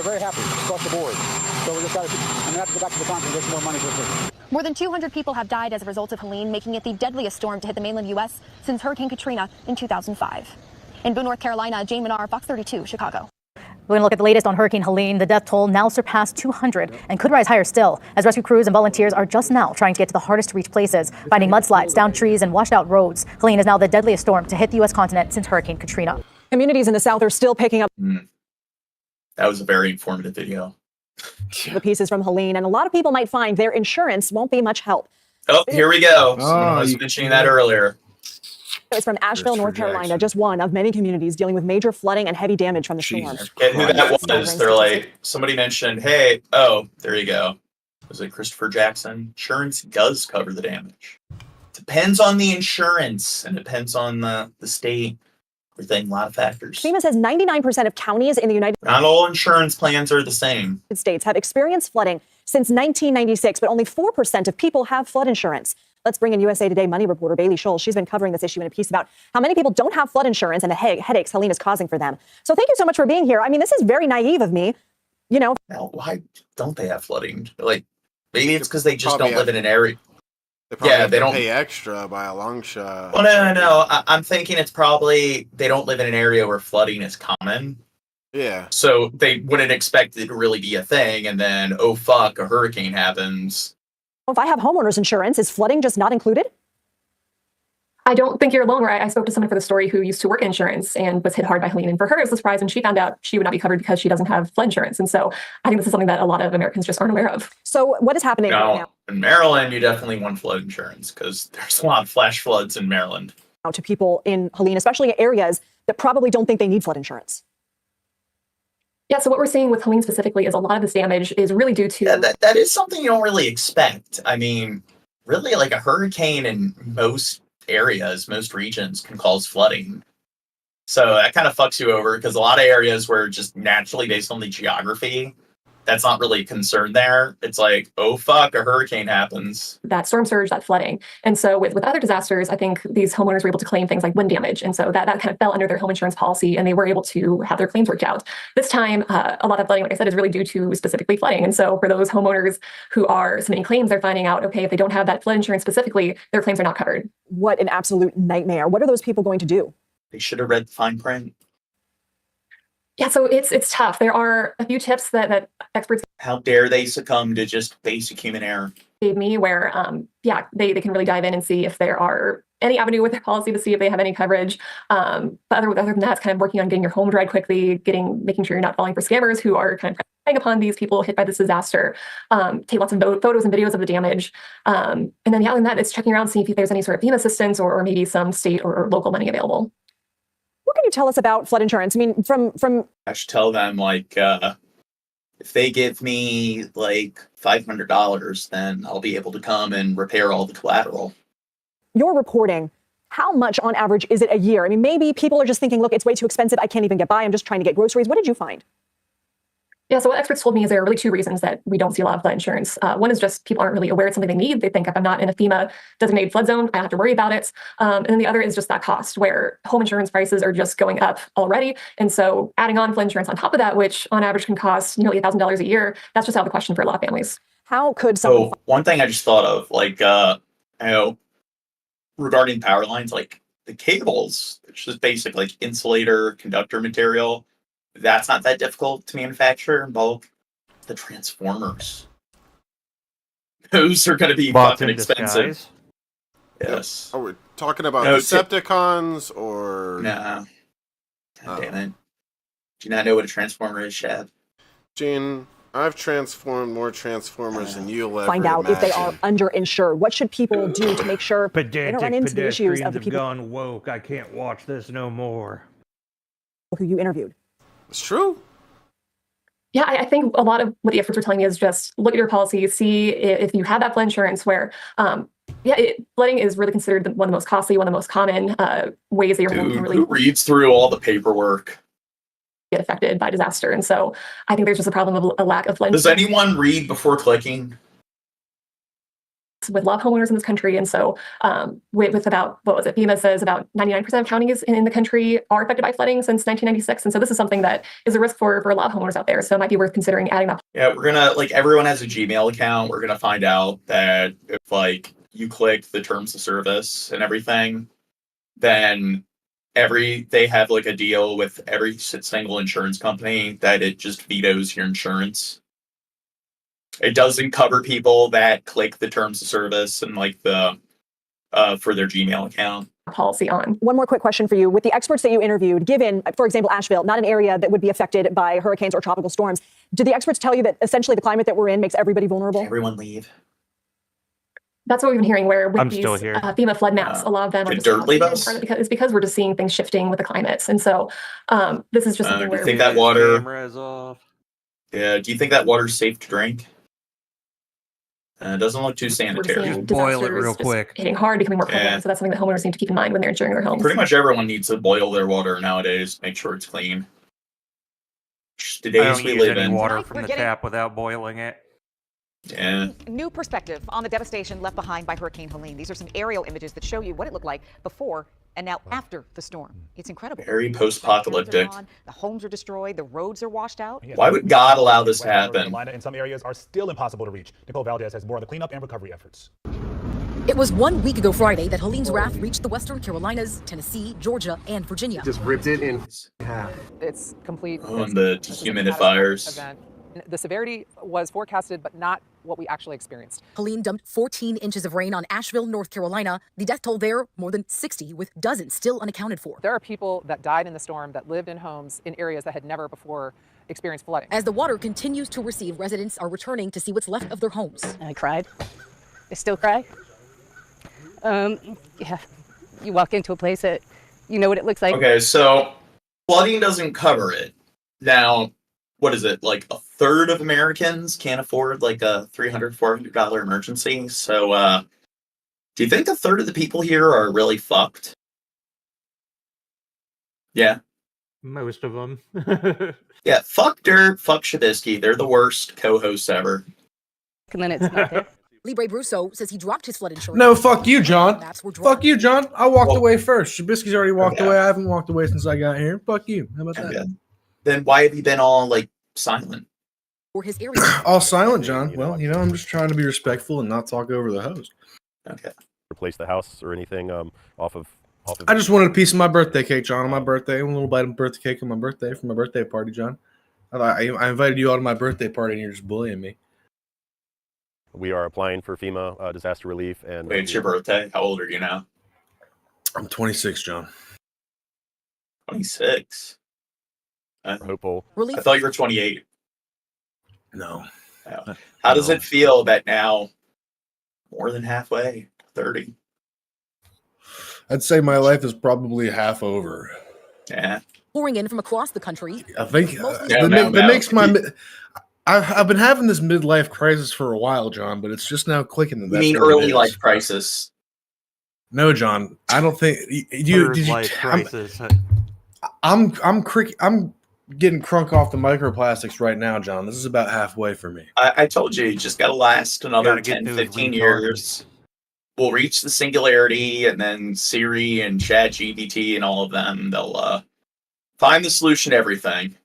Speaker 29: very happy across the board. So I'm going to have to go back to the conference and get some more money for this.
Speaker 26: More than 200 people have died as a result of Helene, making it the deadliest storm to hit the mainland U.S. since Hurricane Katrina in 2005. In Boone, North Carolina, Jane Menard, Fox 32, Chicago.
Speaker 6: We're going to look at the latest on Hurricane Helene. The death toll now surpassed 200 and could rise higher still, as rescue crews and volunteers are just now trying to get to the hardest to reach places, finding mudslides, downed trees, and washed out roads. Helene is now the deadliest storm to hit the U.S. continent since Hurricane Katrina.
Speaker 1: Communities in the South are still picking up
Speaker 4: That was a very informative video.
Speaker 1: the pieces from Helene, and a lot of people might find their insurance won't be much help.
Speaker 4: Oh, here we go. Someone was mentioning that earlier.
Speaker 1: It's from Asheville, North Carolina, just one of many communities dealing with major flooding and heavy damage from the storm.
Speaker 4: And who that was, they're like, somebody mentioned, hey, oh, there you go. Was it Christopher Jackson? Insurance does cover the damage. Depends on the insurance and depends on the state. Everything, a lot of factors.
Speaker 1: FEMA says 99% of counties in the United
Speaker 4: Not all insurance plans are the same.
Speaker 1: States have experienced flooding since 1996, but only 4% of people have flood insurance. Let's bring in USA Today Money reporter Bailey Scholl. She's been covering this issue in a piece about how many people don't have flood insurance and the headaches Helene is causing for them. So thank you so much for being here. I mean, this is very naive of me. You know,
Speaker 4: now, why don't they have flooding? Like, maybe it's because they just don't live in an area.
Speaker 3: They don't pay extra by a long shot.
Speaker 4: Well, no. I'm thinking it's probably they don't live in an area where flooding is common.
Speaker 3: Yeah.
Speaker 4: So they wouldn't expect it to really be a thing, and then oh fuck, a hurricane happens.
Speaker 1: if I have homeowners insurance, is flooding just not included?
Speaker 11: I don't think you're alone. Where I spoke to someone for the story who used to work in insurance and was hit hard by Helene. And for her, it was a surprise when she found out she would not be covered because she doesn't have flood insurance. And so I think this is something that a lot of Americans just aren't aware of.
Speaker 1: So what is happening right now?
Speaker 4: In Maryland, you definitely want flood insurance because there's a lot of flash floods in Maryland.
Speaker 1: To people in Helene, especially areas that probably don't think they need flood insurance.
Speaker 11: Yeah, so what we're seeing with Helene specifically is a lot of this damage is really due to...
Speaker 4: That is something you don't really expect. I mean, really, like a hurricane in most areas, most regions can cause flooding. So that kind of fucks you over because a lot of areas where just naturally based on the geography, that's not really a concern there. It's like, oh fuck, a hurricane happens.
Speaker 11: That storm surge, that flooding. And so with other disasters, I think these homeowners were able to claim things like wind damage. And so that kind of fell under their home insurance policy and they were able to have their claims worked out. This time, a lot of flooding, like I said, is really due to specifically flooding. And so for those homeowners who are submitting claims, they're finding out, okay, if they don't have that flood insurance specifically, their claims are not covered.
Speaker 1: What an absolute nightmare. What are those people going to do?
Speaker 4: They should have read the fine print.
Speaker 11: Yeah, so it's tough. There are a few tips that experts...
Speaker 4: How dare they succumb to just basic human error?
Speaker 11: ...gave me where, they can really dive in and see if there are any avenue with their policy to see if they have any coverage. But other than that, it's kind of working on getting your home dried quickly, making sure you're not falling for scammers who are kind of preying upon these people hit by this disaster. Take lots of photos and videos of the damage. And then other than that, it's checking around, seeing if there's any sort of FEMA assistance or maybe some state or local money available.
Speaker 1: What can you tell us about flood insurance? I mean, from
Speaker 4: I should tell them, like, if they give me, like, $500, then I'll be able to come and repair all the collateral.
Speaker 1: Your reporting, how much on average is it a year? I mean, maybe people are just thinking, look, it's way too expensive. I can't even get by. I'm just trying to get groceries. What did you find?
Speaker 11: Yeah, so what experts told me is there are really two reasons that we don't see a lot of flood insurance. One is just people aren't really aware it's something they need. They think if I'm not in a FEMA designated flood zone, I don't have to worry about it. And then the other is just that cost where home insurance prices are just going up already. And so adding on flood insurance on top of that, which on average can cost nearly $1,000 a year, that's just out of the question for a lot of families.
Speaker 1: How could someone...
Speaker 4: So one thing I just thought of, like, regarding power lines, like the cables, which is basic like insulator, conductor material, that's not that difficult to manufacture in bulk. The transformers, those are going to be fucking expensive. Yes.
Speaker 3: Are we talking about Decepticons or?
Speaker 4: Nah. God damn it. Do you not know what a transformer is, Shad?
Speaker 3: Gene, I've transformed more transformers than you'll ever
Speaker 1: find out
Speaker 3: imagine.
Speaker 1: if they are underinsured. What should people do to make sure they don't run into the issues of the people
Speaker 5: have gone woke. I can't watch this no more.
Speaker 1: Who you interviewed?
Speaker 3: It's true.
Speaker 11: Yeah, I think a lot of what the experts were telling me is just look at your policy, see if you have that flood insurance where, flooding is really considered one of the most costly, one of the most common ways that your home can really...
Speaker 4: Who reads through all the paperwork?
Speaker 11: ...get affected by disaster. And so I think there's just a problem of a lack of flood
Speaker 4: Does anyone read before clicking?
Speaker 11: partnerships with a lot of homeowners in this country. And so with about, what was it, FEMA says about 99% of counties in the country are affected by flooding since 1996. And so this is something that is a risk for a lot of homeowners out there. So it might be worth considering adding that.
Speaker 4: Yeah, we're gonna, like, everyone has a Gmail account. We're gonna find out that if, like, you click the terms of service and everything, then they have like a deal with every single insurance company that it just vetoes your insurance. It doesn't cover people that click the terms of service and like the for their Gmail account.
Speaker 11: Policy on.
Speaker 1: One more quick question for you. With the experts that you interviewed, given, for example, Asheville, not an area that would be affected by hurricanes or tropical storms, did the experts tell you that essentially the climate that we're in makes everybody vulnerable?
Speaker 4: Everyone leave.
Speaker 11: That's what we've been hearing, where with
Speaker 5: I'm
Speaker 11: these
Speaker 5: still here.
Speaker 11: FEMA flood maps, a lot of them are just because we're just seeing things shifting with the climates. And so this is just something where
Speaker 4: do you think that water do you think that water's safe to drink? It doesn't look too sanitary.
Speaker 11: Just boil it real quick. Hitting hard, becoming more prevalent. So that's something that homeowners need to keep in mind when they're insuring their homes.
Speaker 4: Pretty much everyone needs to boil their water nowadays, make sure it's clean. The days we live in.
Speaker 5: Water from the tap without boiling it.
Speaker 4: Yeah.
Speaker 10: New perspective on the devastation left behind by Hurricane Helene. These are some aerial images that show you what it looked like before and now after the storm. It's incredible.
Speaker 4: Very post-apocalyptic.
Speaker 10: The homes are destroyed. The roads are washed out.
Speaker 4: Why would God allow this to happen?
Speaker 12: In some areas are still impossible to reach. Nicole Valdez has more on the cleanup and recovery efforts.
Speaker 13: It was 1 week ago Friday that Helene's wrath reached the Western Carolinas, Tennessee, Georgia, and Virginia.
Speaker 16: Just ripped it in half.
Speaker 2: It's complete.
Speaker 4: And the dehumidifiers.
Speaker 2: Event. The severity was forecasted, but not what we actually experienced.
Speaker 13: Helene dumped 14 inches of rain on Asheville, North Carolina. The death toll there, more than 60, with dozens still unaccounted for.
Speaker 2: There are people that died in the storm that lived in homes in areas that had never before experienced flooding.
Speaker 13: As the water continues to recede, residents are returning to see what's left of their homes.
Speaker 17: I cried. I still cry. Yeah, you walk into a place that you know what it looks like.
Speaker 4: Okay, so flooding doesn't cover it. Now, what is it, like a third of Americans can't afford like a $300, $400 emergency? So do you think a third of the people here are really fucked? Yeah.
Speaker 5: Most of them.
Speaker 4: Yeah, fuck Dirt, fuck Shabisky. They're the worst co-hosts ever.
Speaker 17: And then it's not there.
Speaker 13: Libre Russo says he dropped his flood insurance.
Speaker 18: No, fuck you, John. Fuck you, John. I walked away first. Shabisky's already walked away. I haven't walked away since I got here. Fuck you. How about that?
Speaker 4: Then why have you been all like silent?
Speaker 13: For his area.
Speaker 18: All silent, John. Well, you know, I'm just trying to be respectful and not talk over the host.
Speaker 4: Okay.
Speaker 22: Replace the house or anything off of.
Speaker 18: I just wanted a piece of my birthday cake, John, on my birthday. A little bite of birthday cake on my birthday for my birthday party, John. I invited you out to my birthday party and you're just bullying me.
Speaker 22: We are applying for FEMA disaster relief. And
Speaker 4: wait, it's your birthday? How old are you now?
Speaker 18: I'm 26, John.
Speaker 4: 26?
Speaker 22: Hopeful.
Speaker 4: I thought you were 28.
Speaker 18: No.
Speaker 4: How does it feel that now more than halfway, 30?
Speaker 18: I'd say my life is probably half over.
Speaker 4: Yeah.
Speaker 13: Pouring in from across the country.
Speaker 18: I think that makes my... I've been having this midlife crisis for a while, John, but it's just now clicking.
Speaker 4: You mean early life crisis?
Speaker 18: No, John. I don't think you.
Speaker 5: Crisis.
Speaker 18: I'm getting crunk off the microplastics right now, John. This is about halfway for me.
Speaker 4: I told you just got to last another 10, 15 years. We'll reach the singularity, and then Siri and ChatGPT and all of them, they'll find the solution to everything.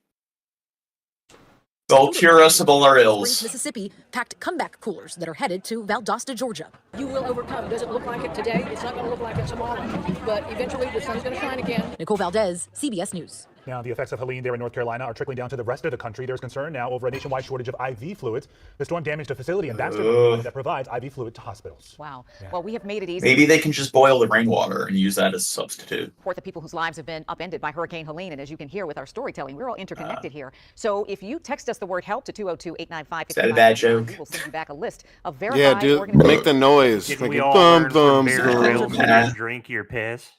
Speaker 4: They'll cure us of all our ills.
Speaker 13: Mississippi packed comeback coolers that are headed to Valdosta, Georgia.
Speaker 8: You will overcome. Does it look like it today? It's not going to look like it tomorrow. But eventually the sun's going to shine again.
Speaker 13: Nicole Valdez, CBS News.
Speaker 12: Now, the effects of Helene there in North Carolina are trickling down to the rest of the country. There's concern now over a nationwide shortage of IV fluids. The storm damaged a facility in Baxter that provides IV fluid to hospitals.
Speaker 10: Wow. Yeah. Well, we have made it easy.
Speaker 4: Maybe they can just boil the rainwater and use that as a substitute.
Speaker 10: Support the people whose lives have been upended by Hurricane Helene. And as you can hear with our storytelling, we're all interconnected here. So if you text us the word help to 202-895-55,
Speaker 4: is that a bad joke?
Speaker 10: We will send you back a list of verified
Speaker 3: dude, make the noise.
Speaker 5: Didn't
Speaker 3: like
Speaker 5: we
Speaker 3: a
Speaker 5: all
Speaker 3: thumb,
Speaker 5: learn
Speaker 3: thumb,
Speaker 5: from Bear
Speaker 3: thumb.
Speaker 5: Drink your piss.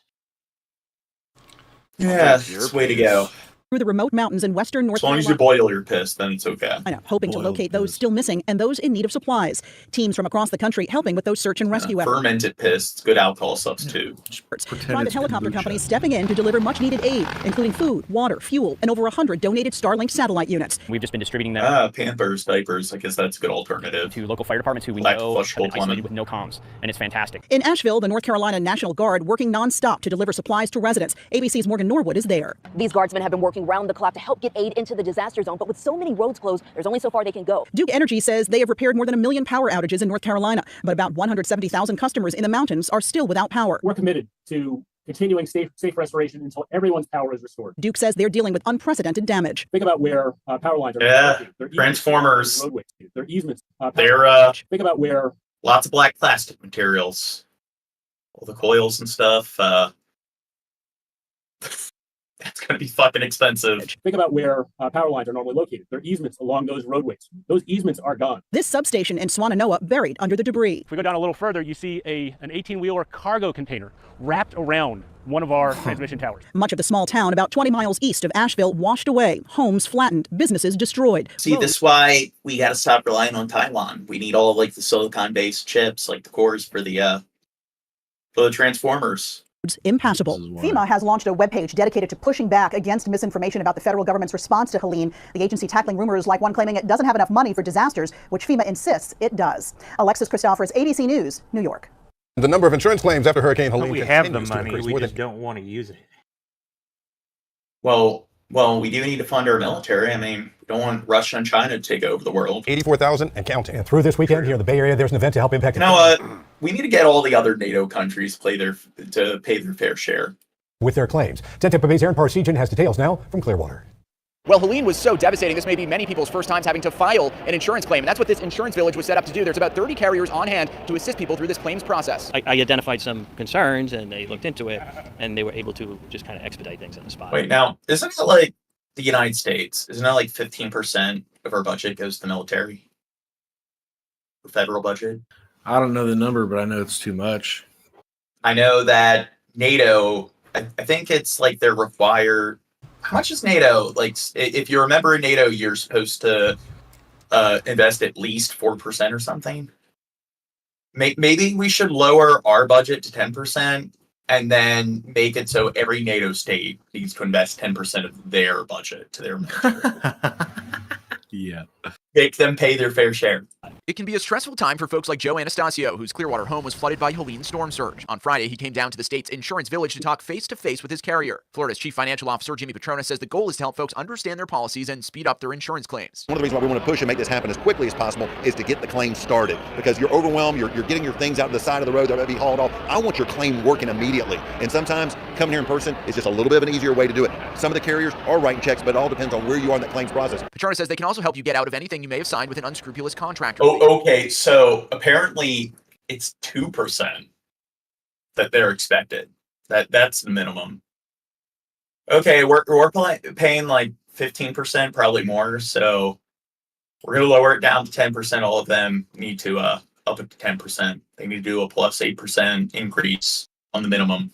Speaker 4: Yeah, it's way to go.
Speaker 7: through the remote mountains in western North
Speaker 4: As long as
Speaker 7: Carolina.
Speaker 4: you boil your piss, then it's okay.
Speaker 7: Hoping to locate those still missing and those in need of supplies. Teams from across the country helping with those search and rescue efforts.
Speaker 4: Fermented piss, good alcohol substitute.
Speaker 7: Private helicopter companies stepping in to deliver much-needed aid, including food, water, fuel, and over 100 donated Starlink satellite units.
Speaker 9: We've just been distributing them
Speaker 4: Pampers, diapers, I guess that's a good alternative.
Speaker 9: to local fire departments who we
Speaker 4: Black
Speaker 9: know have
Speaker 4: flushable
Speaker 9: been isolated
Speaker 4: plumbing.
Speaker 9: with no comms, and it's fantastic.
Speaker 7: In Asheville, the North Carolina National Guard working non-stop to deliver supplies to residents. ABC's Morgan Norwood is there.
Speaker 15: These guardsmen have been working round the clock to help get aid into the disaster zone, but with so many roads closed, there's only so far they can go.
Speaker 7: Duke Energy says they have repaired more than 1 million power outages in North Carolina, but about 170,000 customers in the mountains are still without power.
Speaker 19: We're committed to continuing safe restoration until everyone's power is restored.
Speaker 7: Duke says they're dealing with unprecedented damage.
Speaker 19: Think about where power lines are.
Speaker 4: Yeah, transformers.
Speaker 19: Roadways, their easements.
Speaker 4: Think
Speaker 19: about where
Speaker 4: lots of black plastic materials, all the coils and stuff. That's gonna be fucking expensive.
Speaker 19: Think about where power lines are normally located. Their easements along those roadways. Those easements are gone.
Speaker 7: This substation in Swannanoa buried under the debris.
Speaker 19: If we go down a little further, you see an 18-wheeler cargo container wrapped around one of our transmission towers.
Speaker 7: Much of the small town, about 20 miles east of Asheville, washed away, homes flattened, businesses destroyed.
Speaker 4: See, this is why we gotta stop relying on Taiwan. We need all of, like, the silicon-based chips, like the cores for the transformers.
Speaker 7: Impassable. FEMA has launched a webpage dedicated to pushing back against misinformation about the federal government's response to Helene. The agency tackling rumors like one claiming it doesn't have enough money for disasters, which FEMA insists it does. Alexis Christophers, ABC News, New York.
Speaker 20: The number of insurance claims after Hurricane Helene
Speaker 5: We have the
Speaker 20: continues to
Speaker 5: money,
Speaker 20: increase.
Speaker 5: we
Speaker 20: More
Speaker 5: just
Speaker 20: than
Speaker 5: don't want to use it.
Speaker 4: Well, we do need to fund our military. I mean, we don't want Russia and China to take over the world.
Speaker 20: 84,000 and counting.
Speaker 12: And through this weekend here in the Bay Area, there's an event to help impact.
Speaker 4: You know what? We need to get all the other NATO countries to pay their fair share
Speaker 12: with their claims. 10 Tampa Bay's Aaron Parsegian has details now from Clearwater.
Speaker 23: Well, Helene was so devastating, this may be many people's first times having to file an insurance claim, and that's what this insurance village was set up to do. There's about 30 carriers on hand to assist people through this claims process.
Speaker 9: I identified some concerns, and they looked into it, and they were able to just kind of expedite things on the spot.
Speaker 4: Wait, now, isn't it like the United States? Isn't it like 15% of our budget goes to the military? The federal budget?
Speaker 18: I don't know the number, but I know it's too much.
Speaker 4: I know that NATO, I think it's like they're required. How much is NATO? Like, if you're a member of NATO, you're supposed to invest at least 4% or something. Maybe we should lower our budget to 10% and then make it so every NATO state needs to invest 10% of their budget to their military.
Speaker 18: Yeah.
Speaker 4: Make them pay their fair share.
Speaker 23: It can be a stressful time for folks like Joe Anastasio, whose Clearwater home was flooded by Helene's storm surge. On Friday, he came down to the state's insurance village to talk face-to-face with his carrier. Florida's chief financial officer, Jimmy Petrona, says the goal is to help folks understand their policies and speed up their insurance claims.
Speaker 20: One of the reasons why we want to push and make this happen as quickly as possible is to get the claim started, because you're overwhelmed, you're getting your things out to the side of the road that are to be hauled off. I want your claim working immediately. And sometimes coming here in person is just a little bit of an easier way to do it. Some of the carriers are writing checks, but it all depends on where you are in that claims process.
Speaker 23: Petrona says they can also help you get out of anything you may have signed with an unscrupulous contractor.
Speaker 4: Oh, okay. So apparently it's 2% that they're expected. That's the minimum. Okay, we're paying like 15%, probably more. So we're gonna lower it down to 10%. All of them need to up it to 10%. They need to do a plus 8% increase on the minimum.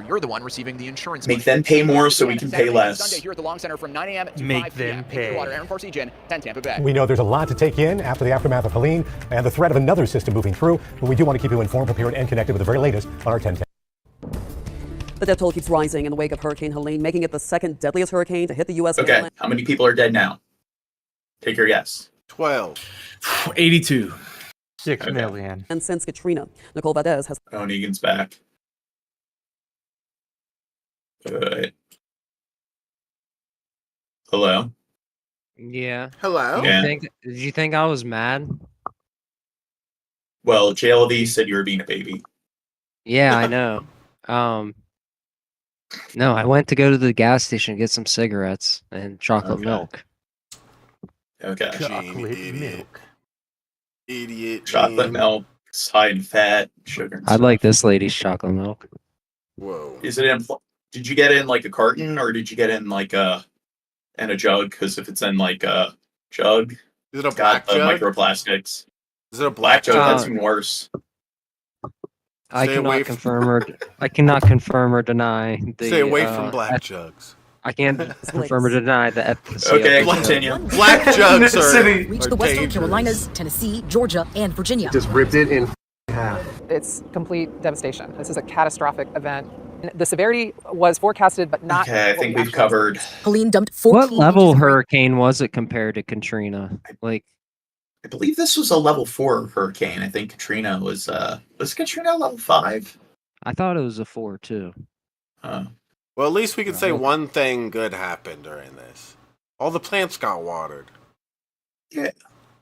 Speaker 23: You're the one receiving the insurance.
Speaker 4: Make them pay more so we can pay less.
Speaker 23: Sunday here at the Long Center from 9 a.m. to
Speaker 5: Make
Speaker 23: 5
Speaker 5: them
Speaker 23: p.m.
Speaker 5: pay.
Speaker 23: Clearwater, Aaron Parsegian, 10 Tampa Bay.
Speaker 12: We know there's a lot to take in after the aftermath of Helene and the threat of another system moving through, but we do want to keep you informed, prepared, and connected with the very latest on our 10.
Speaker 24: The death toll keeps rising in the wake of Hurricane Helene, making it the second deadliest hurricane to hit the U.S.
Speaker 4: Okay,
Speaker 24: mainland.
Speaker 4: how many people are dead now? Take your guess.
Speaker 3: 12.
Speaker 18: 82.
Speaker 5: 6 million.
Speaker 24: And since Katrina, Nicole Valdez has.
Speaker 4: Oh, Negan's back. Hello?
Speaker 25: Yeah.
Speaker 3: Hello?
Speaker 4: Yeah.
Speaker 25: Did you think I was mad?
Speaker 4: Well, JLD said you were being a baby.
Speaker 25: Yeah, I know. No, I went to go to the gas station and get some cigarettes and chocolate milk.
Speaker 4: Okay.
Speaker 5: Chocolate milk.
Speaker 3: Idiot.
Speaker 4: Chocolate milk, high in fat, sugar.
Speaker 25: I'd like this lady's chocolate milk.
Speaker 3: Whoa.
Speaker 4: Is it in? Did you get it in like a carton or did you get it in like a jug? Because if it's in like a jug,
Speaker 3: is it a
Speaker 4: it's got
Speaker 3: black
Speaker 4: the
Speaker 3: jug?
Speaker 4: microplastics.
Speaker 3: Is it a black
Speaker 4: jug?
Speaker 3: jug?
Speaker 4: That's even worse.
Speaker 25: I cannot confirm or deny.
Speaker 3: Stay away from black jugs.
Speaker 25: I can't confirm or deny the efficacy.
Speaker 4: Okay,
Speaker 25: of it.
Speaker 4: continue.
Speaker 3: Black jugs are
Speaker 13: Reached the Western
Speaker 3: dangerous.
Speaker 13: Carolinas, Tennessee, Georgia, and Virginia.
Speaker 16: Just ripped it in half.
Speaker 2: It's complete devastation. This is a catastrophic event. The severity was forecasted, but not.
Speaker 4: Okay, I think we've covered.
Speaker 13: Helene dumped 14
Speaker 25: What level
Speaker 13: inches of rain.
Speaker 25: hurricane was it compared to Katrina? Like,
Speaker 4: I believe this was a level 4 hurricane. I think Katrina was Katrina level 5?
Speaker 25: I thought it was a 4 too.
Speaker 3: Well, at least we can say one thing good happened during this. All the plants got watered.
Speaker 4: Yeah.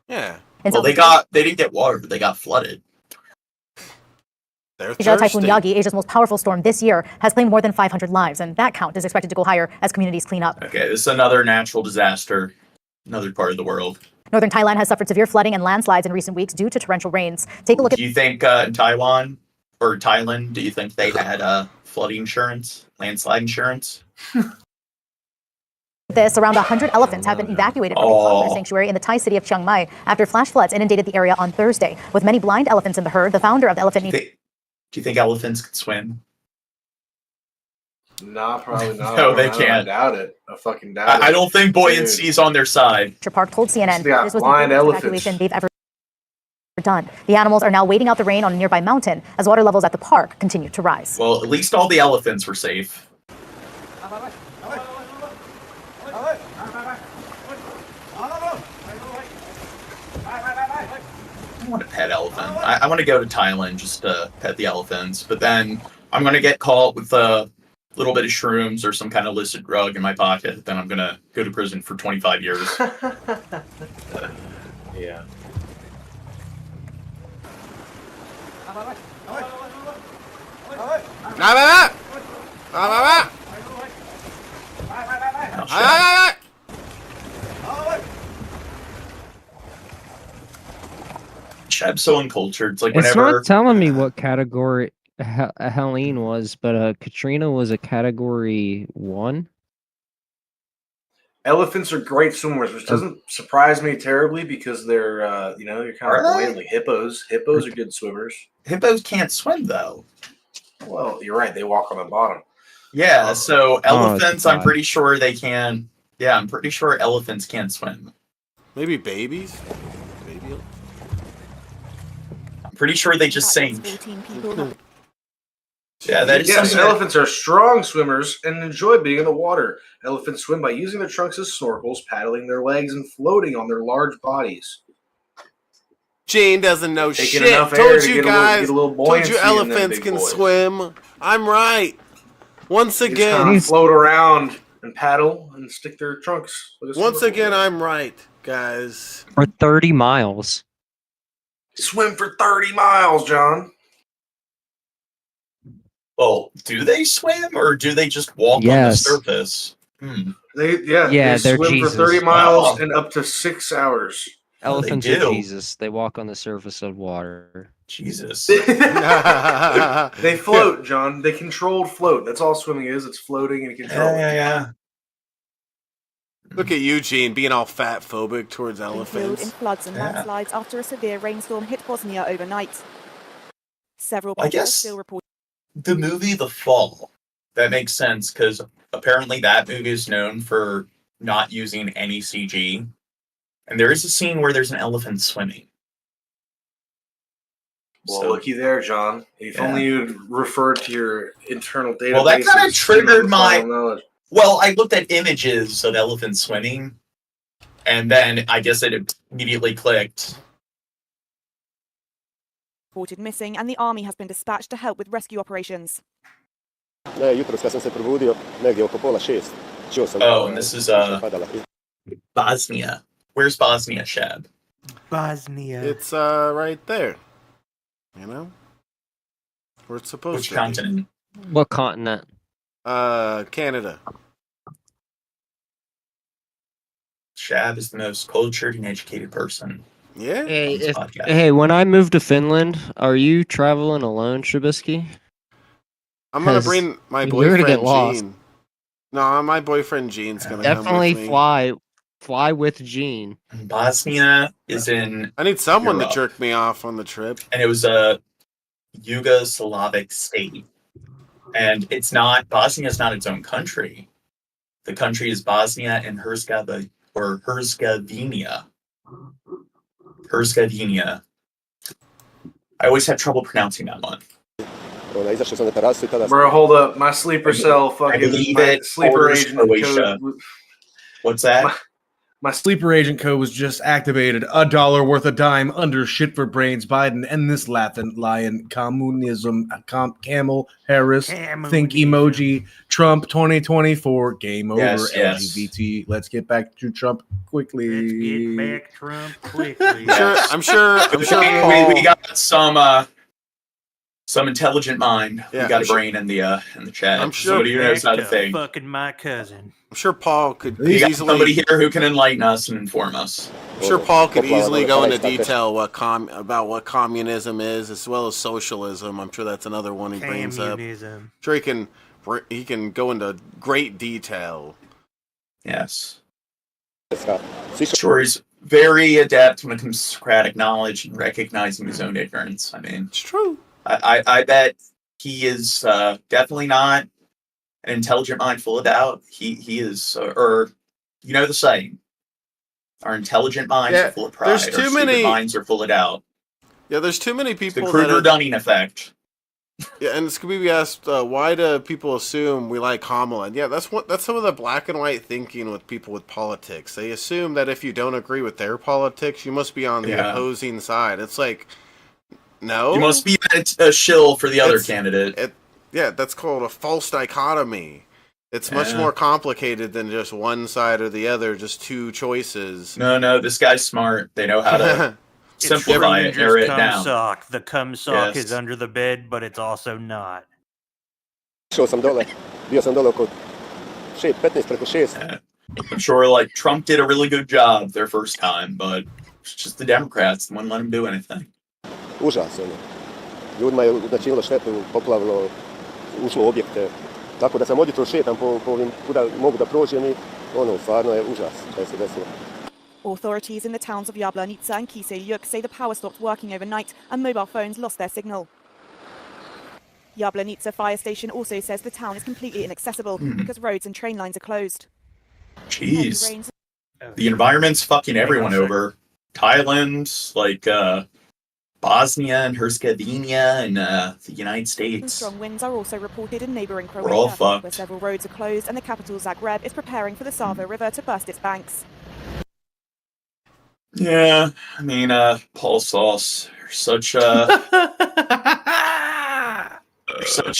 Speaker 3: Yeah.
Speaker 4: Well, they didn't get watered. They got flooded.
Speaker 3: They're
Speaker 1: Typhoon Yagi, Asia's most powerful storm this year, has claimed more than 500 lives, and that count is expected to go higher as communities clean up.
Speaker 4: Okay, this is another natural disaster, another part of the world.
Speaker 1: Northern Thailand has suffered severe flooding and landslides in recent weeks due to torrential rains. Take a look at.
Speaker 4: Do you think in Taiwan or Thailand, do you think they had flooding insurance, landslide insurance?
Speaker 1: This. Around 100 elephants have been evacuated from a toddler sanctuary in the Thai city of Chiang Mai after flash floods inundated the area on Thursday. With many blind elephants in the herd, the founder of the elephant.
Speaker 4: Do you think elephants can swim?
Speaker 18: Nah, probably not.
Speaker 4: No, they
Speaker 18: I
Speaker 4: can't.
Speaker 18: doubt it. I fucking doubt it.
Speaker 4: I don't think buoyancy is on their side.
Speaker 1: Park told CNN
Speaker 18: They got
Speaker 1: this was the
Speaker 18: blind
Speaker 1: biggest
Speaker 18: elephants.
Speaker 1: evacuation they've ever done. The animals are now waiting out the rain on a nearby mountain as water levels at the park continue to rise.
Speaker 4: Well, at least all the elephants were safe. I want to pet elephant. I want to go to Thailand just to pet the elephants, but then I'm going to get caught with a little bit of shrooms or some kind of illicit drug in my pocket. Then I'm going to go to prison for 25 years.
Speaker 18: Yeah.
Speaker 4: I'm so uncultured. It's like
Speaker 25: It's
Speaker 4: whenever
Speaker 25: not telling me what category Helene was, but Katrina was a category 1.
Speaker 18: Elephants are great swimmers, which doesn't surprise me terribly because they're, you're kind
Speaker 4: Are
Speaker 18: of
Speaker 4: they?
Speaker 18: buoyant like hippos. Hippos are good swimmers.
Speaker 4: hippos can't swim though.
Speaker 18: Well, you're right. They walk on the bottom.
Speaker 4: Yeah, so elephants, I'm
Speaker 25: God.
Speaker 4: pretty sure they can. Yeah, I'm pretty sure elephants can't swim.
Speaker 3: Maybe babies? Baby.
Speaker 4: I'm pretty sure they just sink. Yeah, that is
Speaker 18: Yes,
Speaker 4: something that-
Speaker 18: elephants are strong swimmers and enjoy being in the water. Elephants swim by using their trunks as snorkels, paddling their legs, and floating on their large bodies.
Speaker 3: Gene doesn't know
Speaker 18: Taking
Speaker 3: shit.
Speaker 18: enough air
Speaker 3: Told
Speaker 18: to
Speaker 3: you
Speaker 18: get a little-
Speaker 3: guys.
Speaker 18: get a little
Speaker 3: Told you
Speaker 18: buoyancy in them
Speaker 3: elephants
Speaker 18: big
Speaker 3: can
Speaker 18: boys.
Speaker 3: swim. I'm right. Once
Speaker 18: They just
Speaker 3: again.
Speaker 18: kinda float around and paddle and stick their trunks. with a
Speaker 3: Once
Speaker 18: snorkel.
Speaker 3: again, I'm right, guys.
Speaker 25: For 30 miles.
Speaker 18: Swim for 30 miles, John.
Speaker 4: Well, do they swim or do they just walk
Speaker 25: Yes.
Speaker 4: on the surface?
Speaker 18: They
Speaker 25: Yeah, they're
Speaker 18: swim
Speaker 25: Jesus.
Speaker 18: for 30 miles
Speaker 4: Wow.
Speaker 18: and up to 6 hours.
Speaker 25: Elephants
Speaker 4: do.
Speaker 25: are Jesus. They walk on the surface of water.
Speaker 4: Jesus.
Speaker 18: They float, John. They controlled float. That's all swimming is. It's floating and controlling.
Speaker 4: Yeah.
Speaker 3: Look at you, Gene, being all fat phobic towards
Speaker 6: Killed in
Speaker 3: elephants.
Speaker 6: floods and landslides after a severe rainstorm hit Bosnia overnight. Several
Speaker 4: I
Speaker 6: people are
Speaker 4: guess-
Speaker 6: still reporting.
Speaker 4: The movie The Fall. That makes sense because apparently that movie is known for not using any CG. And there is a scene where there's an elephant swimming.
Speaker 18: Well,
Speaker 4: So-
Speaker 18: looky there, John. If
Speaker 4: Yeah.
Speaker 18: only you'd referred to your internal data.
Speaker 4: Well, that kind of triggered my. Well, I looked at images of elephants swimming, and then I guess it immediately clicked.
Speaker 6: Reported missing, and the army has been dispatched to help with rescue operations.
Speaker 4: Oh, and this is Bosnia. Where's Bosnia, Shab?
Speaker 5: Bosnia.
Speaker 3: It's right there. You know? Where it's supposed
Speaker 4: Which
Speaker 3: to
Speaker 4: continent?
Speaker 25: What continent?
Speaker 3: be. Canada.
Speaker 4: Shab is the most cultured and educated person.
Speaker 3: Yeah?
Speaker 25: Hey,
Speaker 4: on this
Speaker 25: if,
Speaker 4: podcast.
Speaker 25: hey, when I move to Finland, are you traveling alone, Trubisky?
Speaker 3: I'm gonna
Speaker 25: 'Cause
Speaker 3: bring my
Speaker 25: you're gonna
Speaker 3: boyfriend
Speaker 25: get lost.
Speaker 3: Gene. No, my boyfriend Gene's gonna
Speaker 25: Definitely
Speaker 3: come with me.
Speaker 25: fly with Gene.
Speaker 4: Bosnia is in.
Speaker 3: I need someone
Speaker 4: Europe.
Speaker 3: to jerk me off on the trip.
Speaker 4: And it was a Yugoslavic state. And it's not, Bosnia is not its own country. The country is Bosnia and Herzegovina. Herzegovina. I always have trouble pronouncing that one.
Speaker 18: Bro, hold up. My sleeper cell fucking.
Speaker 4: I believe
Speaker 18: my
Speaker 4: it
Speaker 18: sleeper
Speaker 4: borders
Speaker 18: agent
Speaker 4: Croatia.
Speaker 18: code.
Speaker 4: What's that?
Speaker 18: My sleeper agent code was just activated. $1 worth a dime under shit for brains. Biden and this laughing lion. Communism. Camel Harris. Think emoji. Trump 2024. Game over.
Speaker 4: Yes.
Speaker 18: LGBT. Let's get back to Trump quickly.
Speaker 5: Let's get back Trump quickly.
Speaker 3: I'm sure.
Speaker 4: We got some intelligent mind.
Speaker 3: Yeah,
Speaker 4: we got
Speaker 3: I'm
Speaker 4: a
Speaker 3: sure-
Speaker 4: brain in the chat.
Speaker 3: I'm sure-
Speaker 4: Somebody who knows how to
Speaker 5: Back
Speaker 4: think.
Speaker 5: fucking my cousin.
Speaker 3: I'm sure Paul could
Speaker 4: We got
Speaker 3: easily.
Speaker 4: somebody here who can enlighten us and inform us.
Speaker 3: I'm sure Paul could easily go into detail about what communism is, as well as socialism. I'm sure that's another one he brings up.
Speaker 5: Communism.
Speaker 3: I'm sure he can go into great detail.
Speaker 4: Yes. Sure, he's very adept when it comes to Socratic knowledge and recognizing his own ignorance. I mean,
Speaker 3: it's true.
Speaker 4: I bet he is definitely not an intelligent mind full of doubt. He is, or you know the saying, our intelligent minds are full of pride.
Speaker 3: There's
Speaker 4: Our
Speaker 3: too
Speaker 4: stupid
Speaker 3: many
Speaker 4: minds are full of doubt.
Speaker 3: Yeah, there's too many people.
Speaker 4: The
Speaker 3: that are-
Speaker 4: Kruger-Dunning effect.
Speaker 3: Yeah, and it's gonna be asked, why do people assume we like Kamala? Yeah, that's some of the black and white thinking with people with politics. They assume that if you don't agree with their politics, you must be on the opposing side. It's like, no,
Speaker 4: You must be a shill for the other candidate.
Speaker 3: Yeah, that's called a false dichotomy. It's much
Speaker 4: Yeah.
Speaker 3: more complicated than just one side or the other, just two choices.
Speaker 4: No, this guy's smart. They know how to simplify it, narrow it down.
Speaker 5: Sock. The cum sock
Speaker 4: Yes.
Speaker 5: is under the bed, but it's also not.
Speaker 4: I'm sure, like, Trump did a really good job their first time, but it's just the Democrats wouldn't let him do anything.
Speaker 16: Užas, ono. Ljudima je načinilo štetu, poplavilo, ušlo u objekte. Tako da sam od jutros šetam po ovim kuda mogu da prođem i ono, stvarno je užas što se desilo.
Speaker 6: Authorities in the towns of Jablanica and Kiselyuk say the power stopped working overnight and mobile phones lost their signal. Jablanica fire station also says the town is completely inaccessible because roads and train lines are closed.
Speaker 4: Jeez. The environment's fucking everyone over. Thailand, like, Bosnia and Herzegovina, and the United States.
Speaker 6: Strong winds are also reported in neighbouring
Speaker 4: We're all
Speaker 6: Croatia,
Speaker 4: fucked.
Speaker 6: where several roads are closed and the capital Zagreb is preparing for the Sava River to burst its banks.
Speaker 4: Yeah, I mean, Paul Sauce, you're such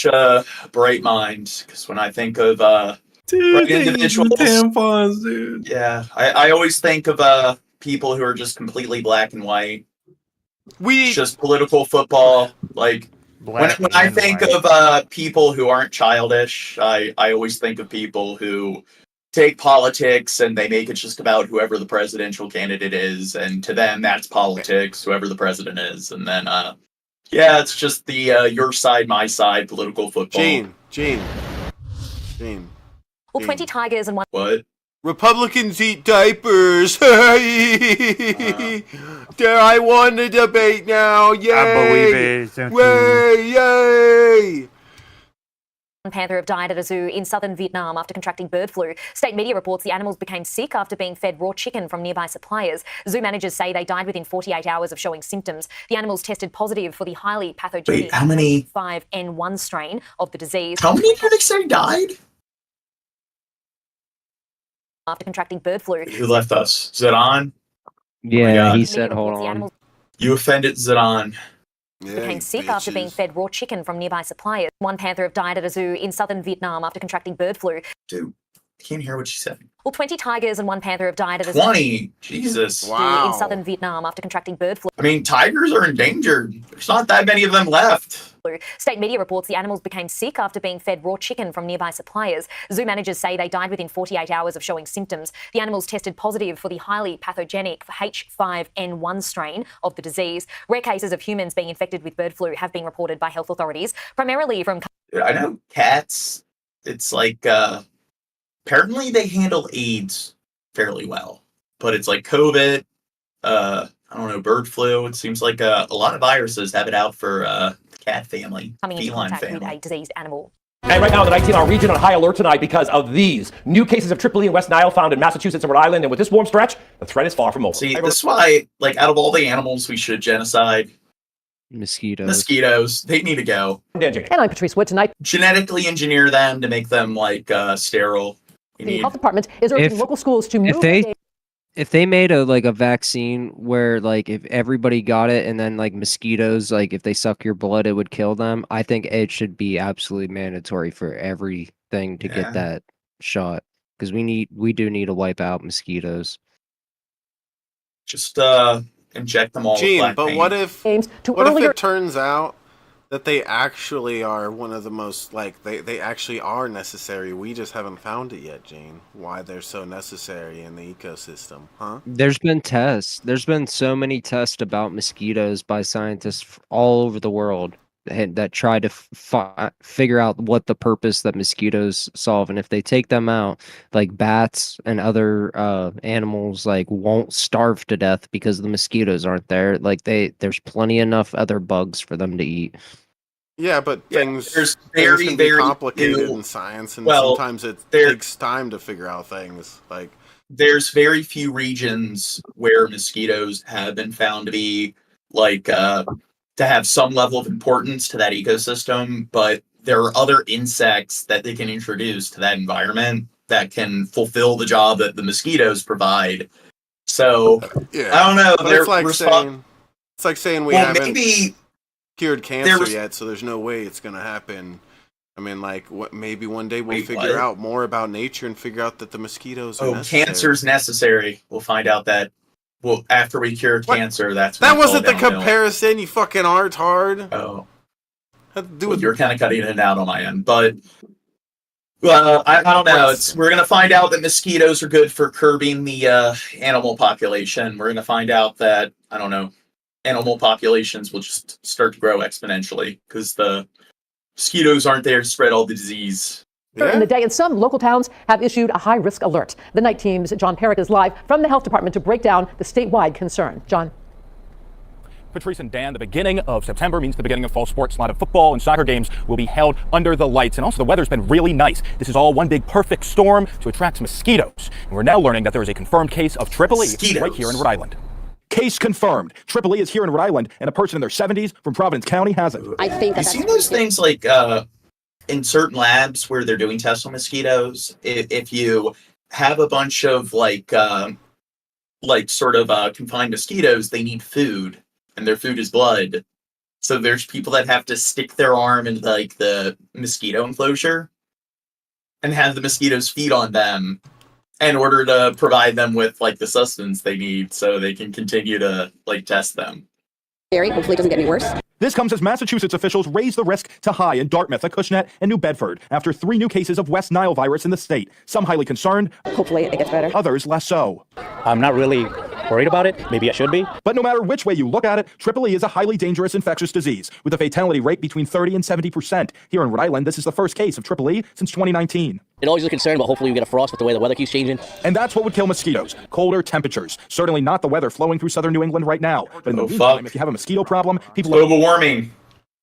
Speaker 4: a bright mind. Because when I think of bright individuals,
Speaker 18: tampons, dude.
Speaker 4: Yeah, I always think of people who are just completely black and white. Just political football. Like when I think of people who aren't childish, I always think of people who take politics and they make it just about whoever the presidential candidate is, and to them that's politics, whoever the president is, and then yeah, it's just the your side, my side political football.
Speaker 3: Gene.
Speaker 15: Well, 20 tigers and one.
Speaker 4: What?
Speaker 3: Republicans eat diapers. I won the debate now. Yay!
Speaker 5: I believe it. Don't you?
Speaker 3: Yay!
Speaker 15: One panther have died at a zoo in southern Vietnam after contracting bird flu. State media reports the animals became sick after being fed raw chicken from nearby suppliers. Zoo managers say they died within 48 hours of showing symptoms. The animals tested positive for the highly pathogenic
Speaker 4: Wait, how many?
Speaker 15: H5N1 strain of the disease.
Speaker 4: How many did they say died?
Speaker 15: After contracting bird flu.
Speaker 4: Who left us? Zidane?
Speaker 25: Yeah,
Speaker 4: God.
Speaker 25: he said, hold on.
Speaker 4: You offended Zidane.
Speaker 15: Became sick after being fed raw chicken from nearby suppliers. One panther have died at a zoo in southern Vietnam after contracting bird flu.
Speaker 4: Dude, I can't hear what she said.
Speaker 15: Well, 20 tigers and one panther have died at a zoo
Speaker 4: 20? Jesus.
Speaker 15: in southern Vietnam after contracting bird flu.
Speaker 4: I mean, tigers are endangered. There's not that many of them left.
Speaker 15: State media reports the animals became sick after being fed raw chicken from nearby suppliers. Zoo managers say they died within 48 hours of showing symptoms. The animals tested positive for the highly pathogenic H5N1 strain of the disease. Rare cases of humans being infected with bird flu have been reported by health authorities, primarily from...
Speaker 4: I know cats, it's like, apparently they handle AIDS fairly well. But it's like COVID, I don't know, bird flu. It seems like a lot of viruses have it out for the cat family,
Speaker 15: coming into
Speaker 4: feline
Speaker 15: contact
Speaker 4: family.
Speaker 15: with a diseased animal.
Speaker 11: And right now, the 19-hour region on high alert tonight because of these new cases of Tripoli and West Nile found in Massachusetts and Rhode Island. And with this warm stretch, the threat is far from over.
Speaker 4: See, this is why, like, out of all the animals we should genocide, mosquitoes, they need to go.
Speaker 14: And I'm Patrice Wood tonight.
Speaker 4: Genetically engineer them to make them, like, sterile.
Speaker 14: The health department is urging local schools to move.
Speaker 25: If they made a vaccine where like if everybody got it and then like mosquitoes, like if they suck your blood, it would kill them, I think it should be absolutely mandatory for everything to get that shot because we do need to wipe out mosquitoes.
Speaker 4: Just inject them all.
Speaker 3: Gene,
Speaker 4: with black
Speaker 3: but
Speaker 4: paint.
Speaker 3: what if it turns out that they actually are one of the most, like, they actually are necessary? We just haven't found it yet, Gene. Why they're so necessary in the ecosystem, huh?
Speaker 25: There's been tests. There's been so many tests about mosquitoes by scientists all over the world that try to figure out what the purpose that mosquitoes solve. And if they take them out, like bats and other animals, like won't starve to death because the mosquitoes aren't there. Like there's plenty enough other bugs for them to eat.
Speaker 3: Yeah, but things
Speaker 4: very,
Speaker 3: can be
Speaker 4: very
Speaker 3: complicated
Speaker 4: few-
Speaker 3: in science, and
Speaker 4: well,
Speaker 3: sometimes it takes time to figure out things. Like,
Speaker 4: there's very few regions where mosquitoes have been found to be like to have some level of importance to that ecosystem, but there are other insects that they can introduce to that environment that can fulfill the job that the mosquitoes provide. So I don't know.
Speaker 3: But it's like saying we haven't cured cancer yet, so there's no way it's gonna happen. I mean, like, maybe one day we'll figure out more about nature and figure out that the mosquitoes are necessary.
Speaker 4: Cancer's necessary. We'll find out that after we cure cancer, that's
Speaker 3: that
Speaker 4: when it's
Speaker 3: wasn't
Speaker 4: all
Speaker 3: the
Speaker 4: downhill.
Speaker 3: comparison, you fucking retard.
Speaker 4: Oh,
Speaker 3: with
Speaker 4: you're kind of cutting it out on my end, but I don't know. We're gonna find out that mosquitoes are good for curbing the animal population. We're gonna find out that animal populations will just start to grow exponentially because the mosquitoes aren't there to spread all the disease.
Speaker 14: In the day, and some local towns have issued a high-risk alert. The night team's John Perrick is live from the health department to break down the statewide concern. John.
Speaker 19: Patrice and Dan, the beginning of September means the beginning of fall sports. A lot of football and soccer games will be held under the lights. And also the weather's been really nice. This is all one big perfect storm to attract mosquitoes. And we're now learning that there is a confirmed case of Tripoli right here in Rhode Island. Case confirmed. Tripoli is here in Rhode Island, and a person in their 70s from Providence County has it.
Speaker 4: I think you've seen those things like in certain labs where they're doing tests on mosquitoes. If you have a bunch of confined mosquitoes, they need food, and their food is blood. So there's people that have to stick their arm into the mosquito enclosure and have the mosquitoes feed on them in order to provide them with the sustenance they need so they can continue to test them.
Speaker 17: Hopefully it doesn't get any worse.
Speaker 19: This comes as Massachusetts officials raise the risk to high in Dartmouth, Acushnet, and New Bedford after 3 new cases of West Nile virus in the state. Some highly concerned.
Speaker 17: Hopefully it gets better.
Speaker 19: Others less so.
Speaker 21: I'm not really worried about it. Maybe I should be.
Speaker 19: But no matter which way you look at it, Tripoli is a highly dangerous infectious disease with a fatality rate between 30 and 70%. Here in Rhode Island, this is the first case of Tripoli since 2019.
Speaker 21: It always is a concern, but hopefully we get a frost with the way the weather keeps changing.
Speaker 19: And that's what would kill mosquitoes. Colder temperatures. Certainly not the weather flowing through southern New England right now. But in the meantime, if you have a mosquito problem,
Speaker 4: global warming.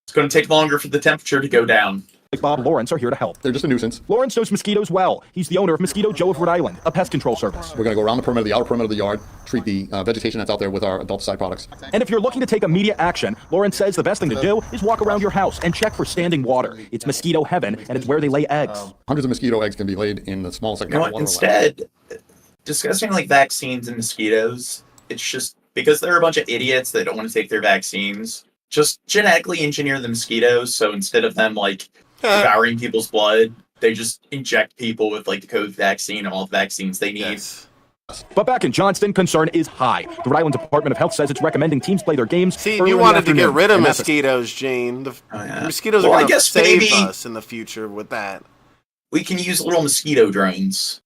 Speaker 4: It's going to take longer for the temperature to go down.
Speaker 19: Like Bob Lawrence are here to help.
Speaker 20: They're just a nuisance.
Speaker 19: Lawrence knows mosquitoes well. He's the owner of Mosquito Joe of Rhode Island, a pest control service.
Speaker 20: We're going to go around the outer perimeter of the yard, treat the vegetation that's out there with our adulticide products.
Speaker 19: And if you're looking to take immediate action, Lawrence says the best thing to do is walk around your house and check for standing water. It's mosquito heaven, and it's where they lay eggs.
Speaker 20: Hundreds of mosquito eggs can be laid in the smallest segment of water.
Speaker 4: Instead, discussing vaccines and mosquitoes, it's just because there are a bunch of idiots that don't want to take their vaccines. Just genetically engineer the mosquitoes, so instead of them devouring people's blood, they just inject people with the COVID vaccine and all the vaccines they need.
Speaker 3: Yes.
Speaker 19: But back in Johnston, concern is high. The Rhode Island Department of Health says it's recommending teams play their games.
Speaker 3: See, you wanted to get rid of mosquitoes, Gene. The mosquitoes are going to save us in the future with that.
Speaker 4: We can use little mosquito drones.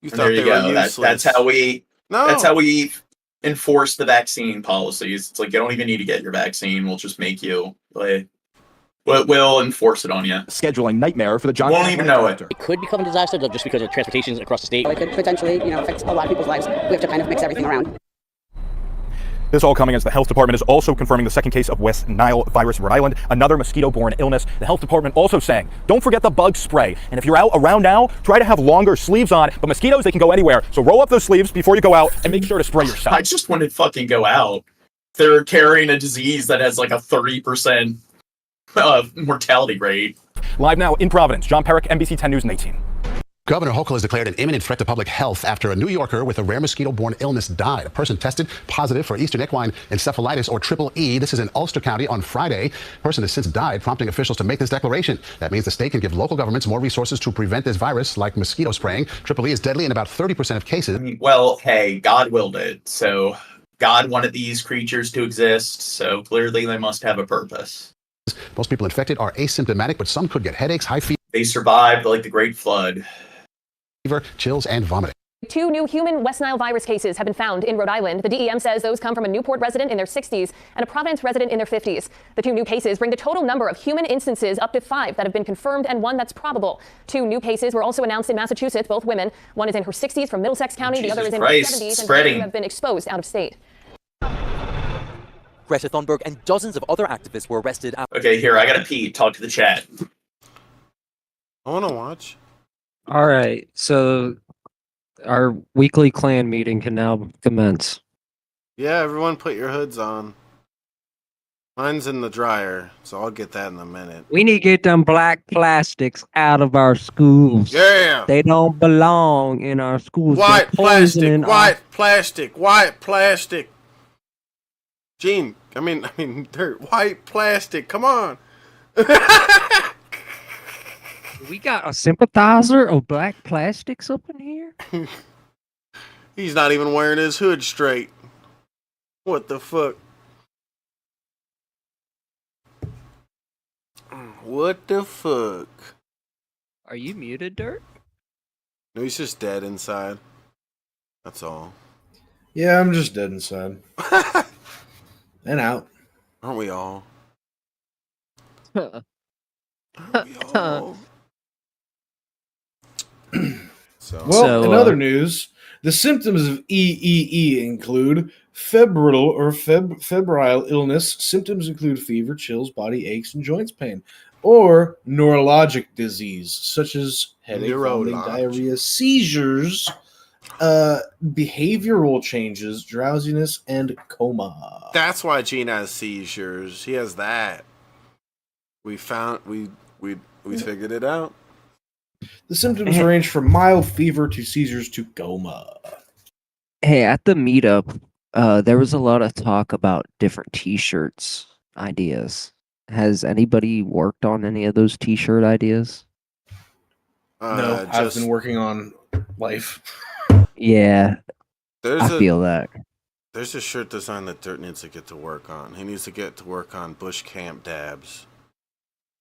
Speaker 3: You
Speaker 4: And
Speaker 3: thought
Speaker 4: there you
Speaker 3: they were
Speaker 4: go.
Speaker 3: useless.
Speaker 4: That's how we.
Speaker 3: No.
Speaker 4: That's how we enforce the vaccine policies. It's you don't even need to get your vaccine. We'll just make you we'll enforce it on you.
Speaker 19: Scheduling nightmare for the Johnston.
Speaker 4: Won't even know it.
Speaker 21: It could become a disaster just because of transportation across the state.
Speaker 17: It could potentially, affect a lot of people's lives. We have to kind of mix everything around.
Speaker 19: This all coming as the health department is also confirming the second case of West Nile virus in Rhode Island, another mosquito-borne illness. The health department also saying, don't forget the bug spray. And if you're out around now, try to have longer sleeves on. But mosquitoes, they can go anywhere. So roll up those sleeves before you go out and make sure to spray yourself.
Speaker 4: I just want to fucking go out. They're carrying a disease that has like a 30% mortality rate.
Speaker 19: Live now in Providence, John Perrick, NBC 10 News and 18.
Speaker 7: Governor Hochul has declared an imminent threat to public health after a New Yorker with a rare mosquito-borne illness died. A person tested positive for Eastern equine encephalitis, or triple E. This is in Ulster County on Friday. The person has since died, prompting officials to make this declaration. That means the state can give local governments more resources to prevent this virus, like mosquito spraying. Triple E is deadly in about 30% of cases.
Speaker 4: Well, hey, God willed it. So God wanted these creatures to exist. So clearly they must have a purpose.
Speaker 7: Most people infected are asymptomatic, but some could get headaches, high fever.
Speaker 4: They survived like the Great Flood.
Speaker 7: Fever, chills, and vomiting.
Speaker 8: 2 new human West Nile virus cases have been found in Rhode Island. The DEM says those come from a Newport resident in their 60s and a Providence resident in their 50s. The 2 new cases bring the total number of human instances up to 5 that have been confirmed and 1 that's probable. 2 new cases were also announced in Massachusetts, both women. One is in her 60s from Middlesex County, the other is in her 70s, and both have been exposed out of state.
Speaker 9: Greta Thunberg and dozens of other activists were arrested.
Speaker 4: Okay, here, I gotta pee. Talk to the chat.
Speaker 3: I want to watch.
Speaker 25: All right, so our weekly clan meeting can now commence.
Speaker 3: Yeah, everyone put your hoods on. Mine's in the dryer, so I'll get that in a minute.
Speaker 25: We need to get them black plastics out of our schools.
Speaker 3: Yeah.
Speaker 25: They don't belong in our schools.
Speaker 3: White
Speaker 25: They're
Speaker 3: plastic,
Speaker 25: poisoning
Speaker 3: white plastic, white plastic. Gene, I mean, dirt, white plastic. Come on.
Speaker 25: We got a sympathizer of black plastics up in here?
Speaker 3: He's not even wearing his hood straight. What the fuck? What the fuck?
Speaker 25: Are you muted, Dirt?
Speaker 3: No, he's just dead inside. That's all.
Speaker 18: Yeah, I'm just dead inside. And out.
Speaker 3: Aren't we all?
Speaker 25: Huh.
Speaker 3: Aren't we all?
Speaker 18: In other news, the symptoms of EEE include febrile illness. Symptoms include fever, chills, body aches, and joints pain. Or neurologic disease, such as headache, vomiting, diarrhea, seizures, behavioral changes, drowsiness, and coma.
Speaker 3: That's why Gene has seizures. He has that. We figured it out.
Speaker 18: The symptoms range from mild fever to seizures to coma.
Speaker 25: Hey, at the meetup, there was a lot of talk about different t-shirts ideas. Has anybody worked on any of those t-shirt ideas?
Speaker 18: No, I've been working on life.
Speaker 25: Yeah, I feel that.
Speaker 3: There's a shirt design that Dirt needs to get to work on. He needs to get to work on bush camp dabs.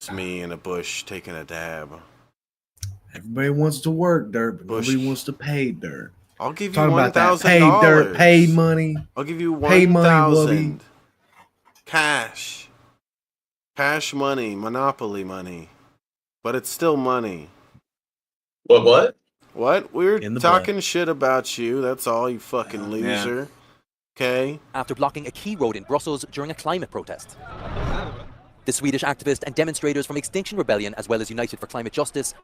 Speaker 3: It's me in a bush taking a dab.
Speaker 18: Everybody wants to work, Dirt, but nobody wants to pay, Dirt.
Speaker 3: I'll give you
Speaker 18: Talking about that.
Speaker 3: $1,000.
Speaker 18: Pay, Dirt, pay money.
Speaker 3: I'll give you
Speaker 18: Pay money,
Speaker 3: $1,000. Cash. Cash money, monopoly money. But it's still money.
Speaker 4: What?
Speaker 3: What? We're talking shit about you. That's all, you fucking loser. Okay?
Speaker 9: After blocking a key road in Brussels during a climate protest. The Swedish activists and demonstrators from Extinction Rebellion, as well as United for Climate Justice,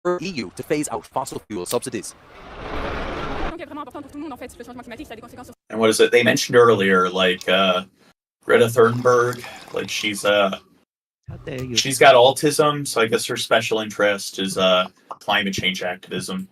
Speaker 9: urge EU to phase out fossil fuel subsidies.
Speaker 4: And what is it? They mentioned earlier, like, Greta Thunberg, like she's got autism, so I guess her special interest is climate change activism.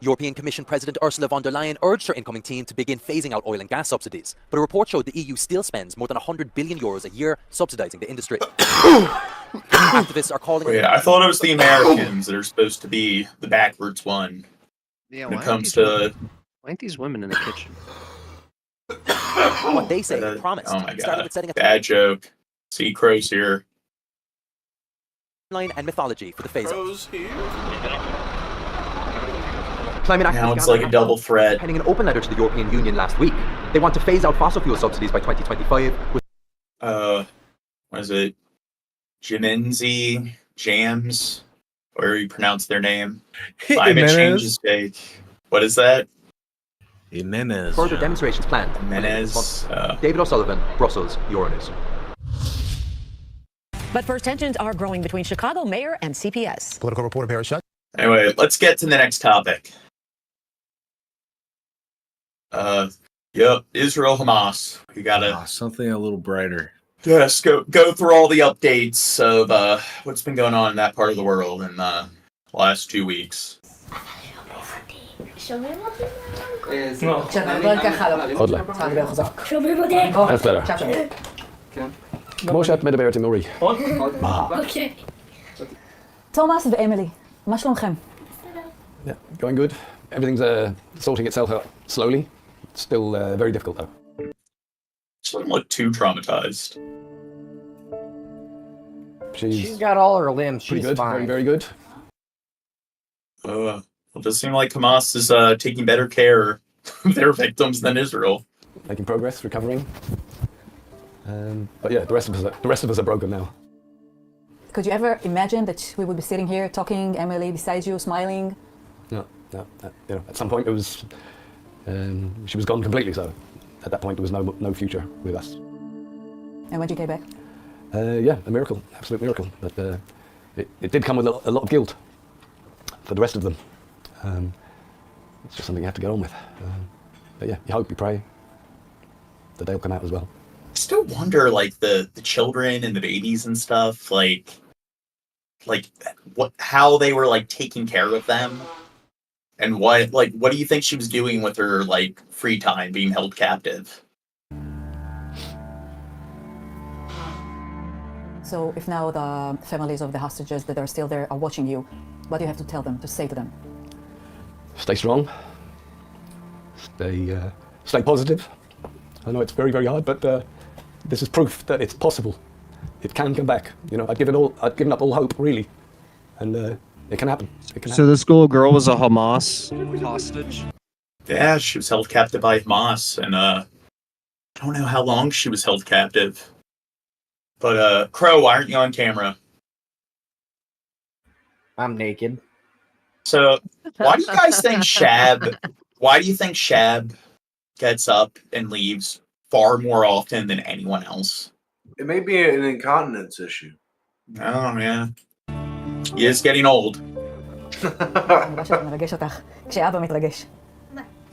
Speaker 9: European Commission President Ursula von der Leyen urged her incoming team to begin phasing out oil and gas subsidies, but a report showed the EU still spends more than €100 billion a year subsidizing the industry. Activists are calling.
Speaker 4: Wait, I thought it was the Americans that are supposed to be the backwards one.
Speaker 25: Yeah,
Speaker 4: when it comes to
Speaker 25: why aren't these women in the kitchen?
Speaker 9: What they say, they promised.
Speaker 4: Oh my
Speaker 9: started
Speaker 4: god,
Speaker 9: with setting a
Speaker 4: bad joke. See, Crow's here.
Speaker 9: timeline and mythology for the phase
Speaker 3: Crow's here.
Speaker 9: Climate activists
Speaker 4: Now it's like a double threat.
Speaker 9: penning an open letter to the European Union last week. They want to phase out fossil fuel subsidies by 2025.
Speaker 4: What is it? Jams, or you pronounce their name. Climate change is fake. What is that?
Speaker 18: Mendez.
Speaker 9: Further demonstrations planned.
Speaker 4: Mendez.
Speaker 9: David O'Sullivan, Brussels, Euronews.
Speaker 10: But first, tensions are growing between Chicago mayor and CPS.
Speaker 7: Political reporter Barrage shut.
Speaker 4: Anyway, let's get to the next topic. Yep, Israel-Hamas. We gotta
Speaker 18: something a little brighter.
Speaker 4: just go through all the updates of what's been going on in that part of the world in the last 2 weeks.
Speaker 7: That's better. כמו שאת מדברת עם אורי.
Speaker 12: אוקיי. תומאס ואמילי, מה שלומכם?
Speaker 7: Yeah, going good. Everything's sorting itself out slowly. Still very difficult though.
Speaker 4: She doesn't look too traumatized.
Speaker 7: She's
Speaker 22: got all her limbs.
Speaker 7: pretty
Speaker 22: She's
Speaker 7: good,
Speaker 22: fine.
Speaker 7: very good.
Speaker 4: It does seem like Hamas is taking better care of their victims than Israel.
Speaker 7: Making progress, recovering. But yeah, the rest of us are broken now.
Speaker 12: Could you ever imagine that we would be sitting here talking, Emily beside you, smiling?
Speaker 7: No. You know, at some point it was she was gone completely. So at that point there was no future with us.
Speaker 12: And when you came back?
Speaker 7: Yeah, a miracle, absolute miracle. But it did come with a lot of guilt for the rest of them. It's just something you have to get on with. But yeah, you hope, you pray that they'll come out as well.
Speaker 4: I still wonder, like the children and the babies and stuff, like how they were like taking care of them, and what do you think she was doing with her like free time being held captive?
Speaker 12: So if now the families of the hostages that are still there are watching you, what do you have to tell them, to say to them?
Speaker 7: Stay strong. Stay positive. I know it's very, very hard, but this is proof that it's possible. It can come back. You know, I'd given up all hope, really, and it can happen.
Speaker 25: So this little girl was a Hamas hostage?
Speaker 4: Yeah, she was held captive by Hamas, and I don't know how long she was held captive. But Crow, why aren't you on camera?
Speaker 22: I'm naked.
Speaker 4: So, why do you guys think Shab? Why do you think Shab gets up and leaves far more often than anyone else?
Speaker 18: It may be an incontinence issue.
Speaker 4: Oh yeah, he is getting old.
Speaker 12: אני רואה שאתה מרגש אותך, כשאבא מתרגש.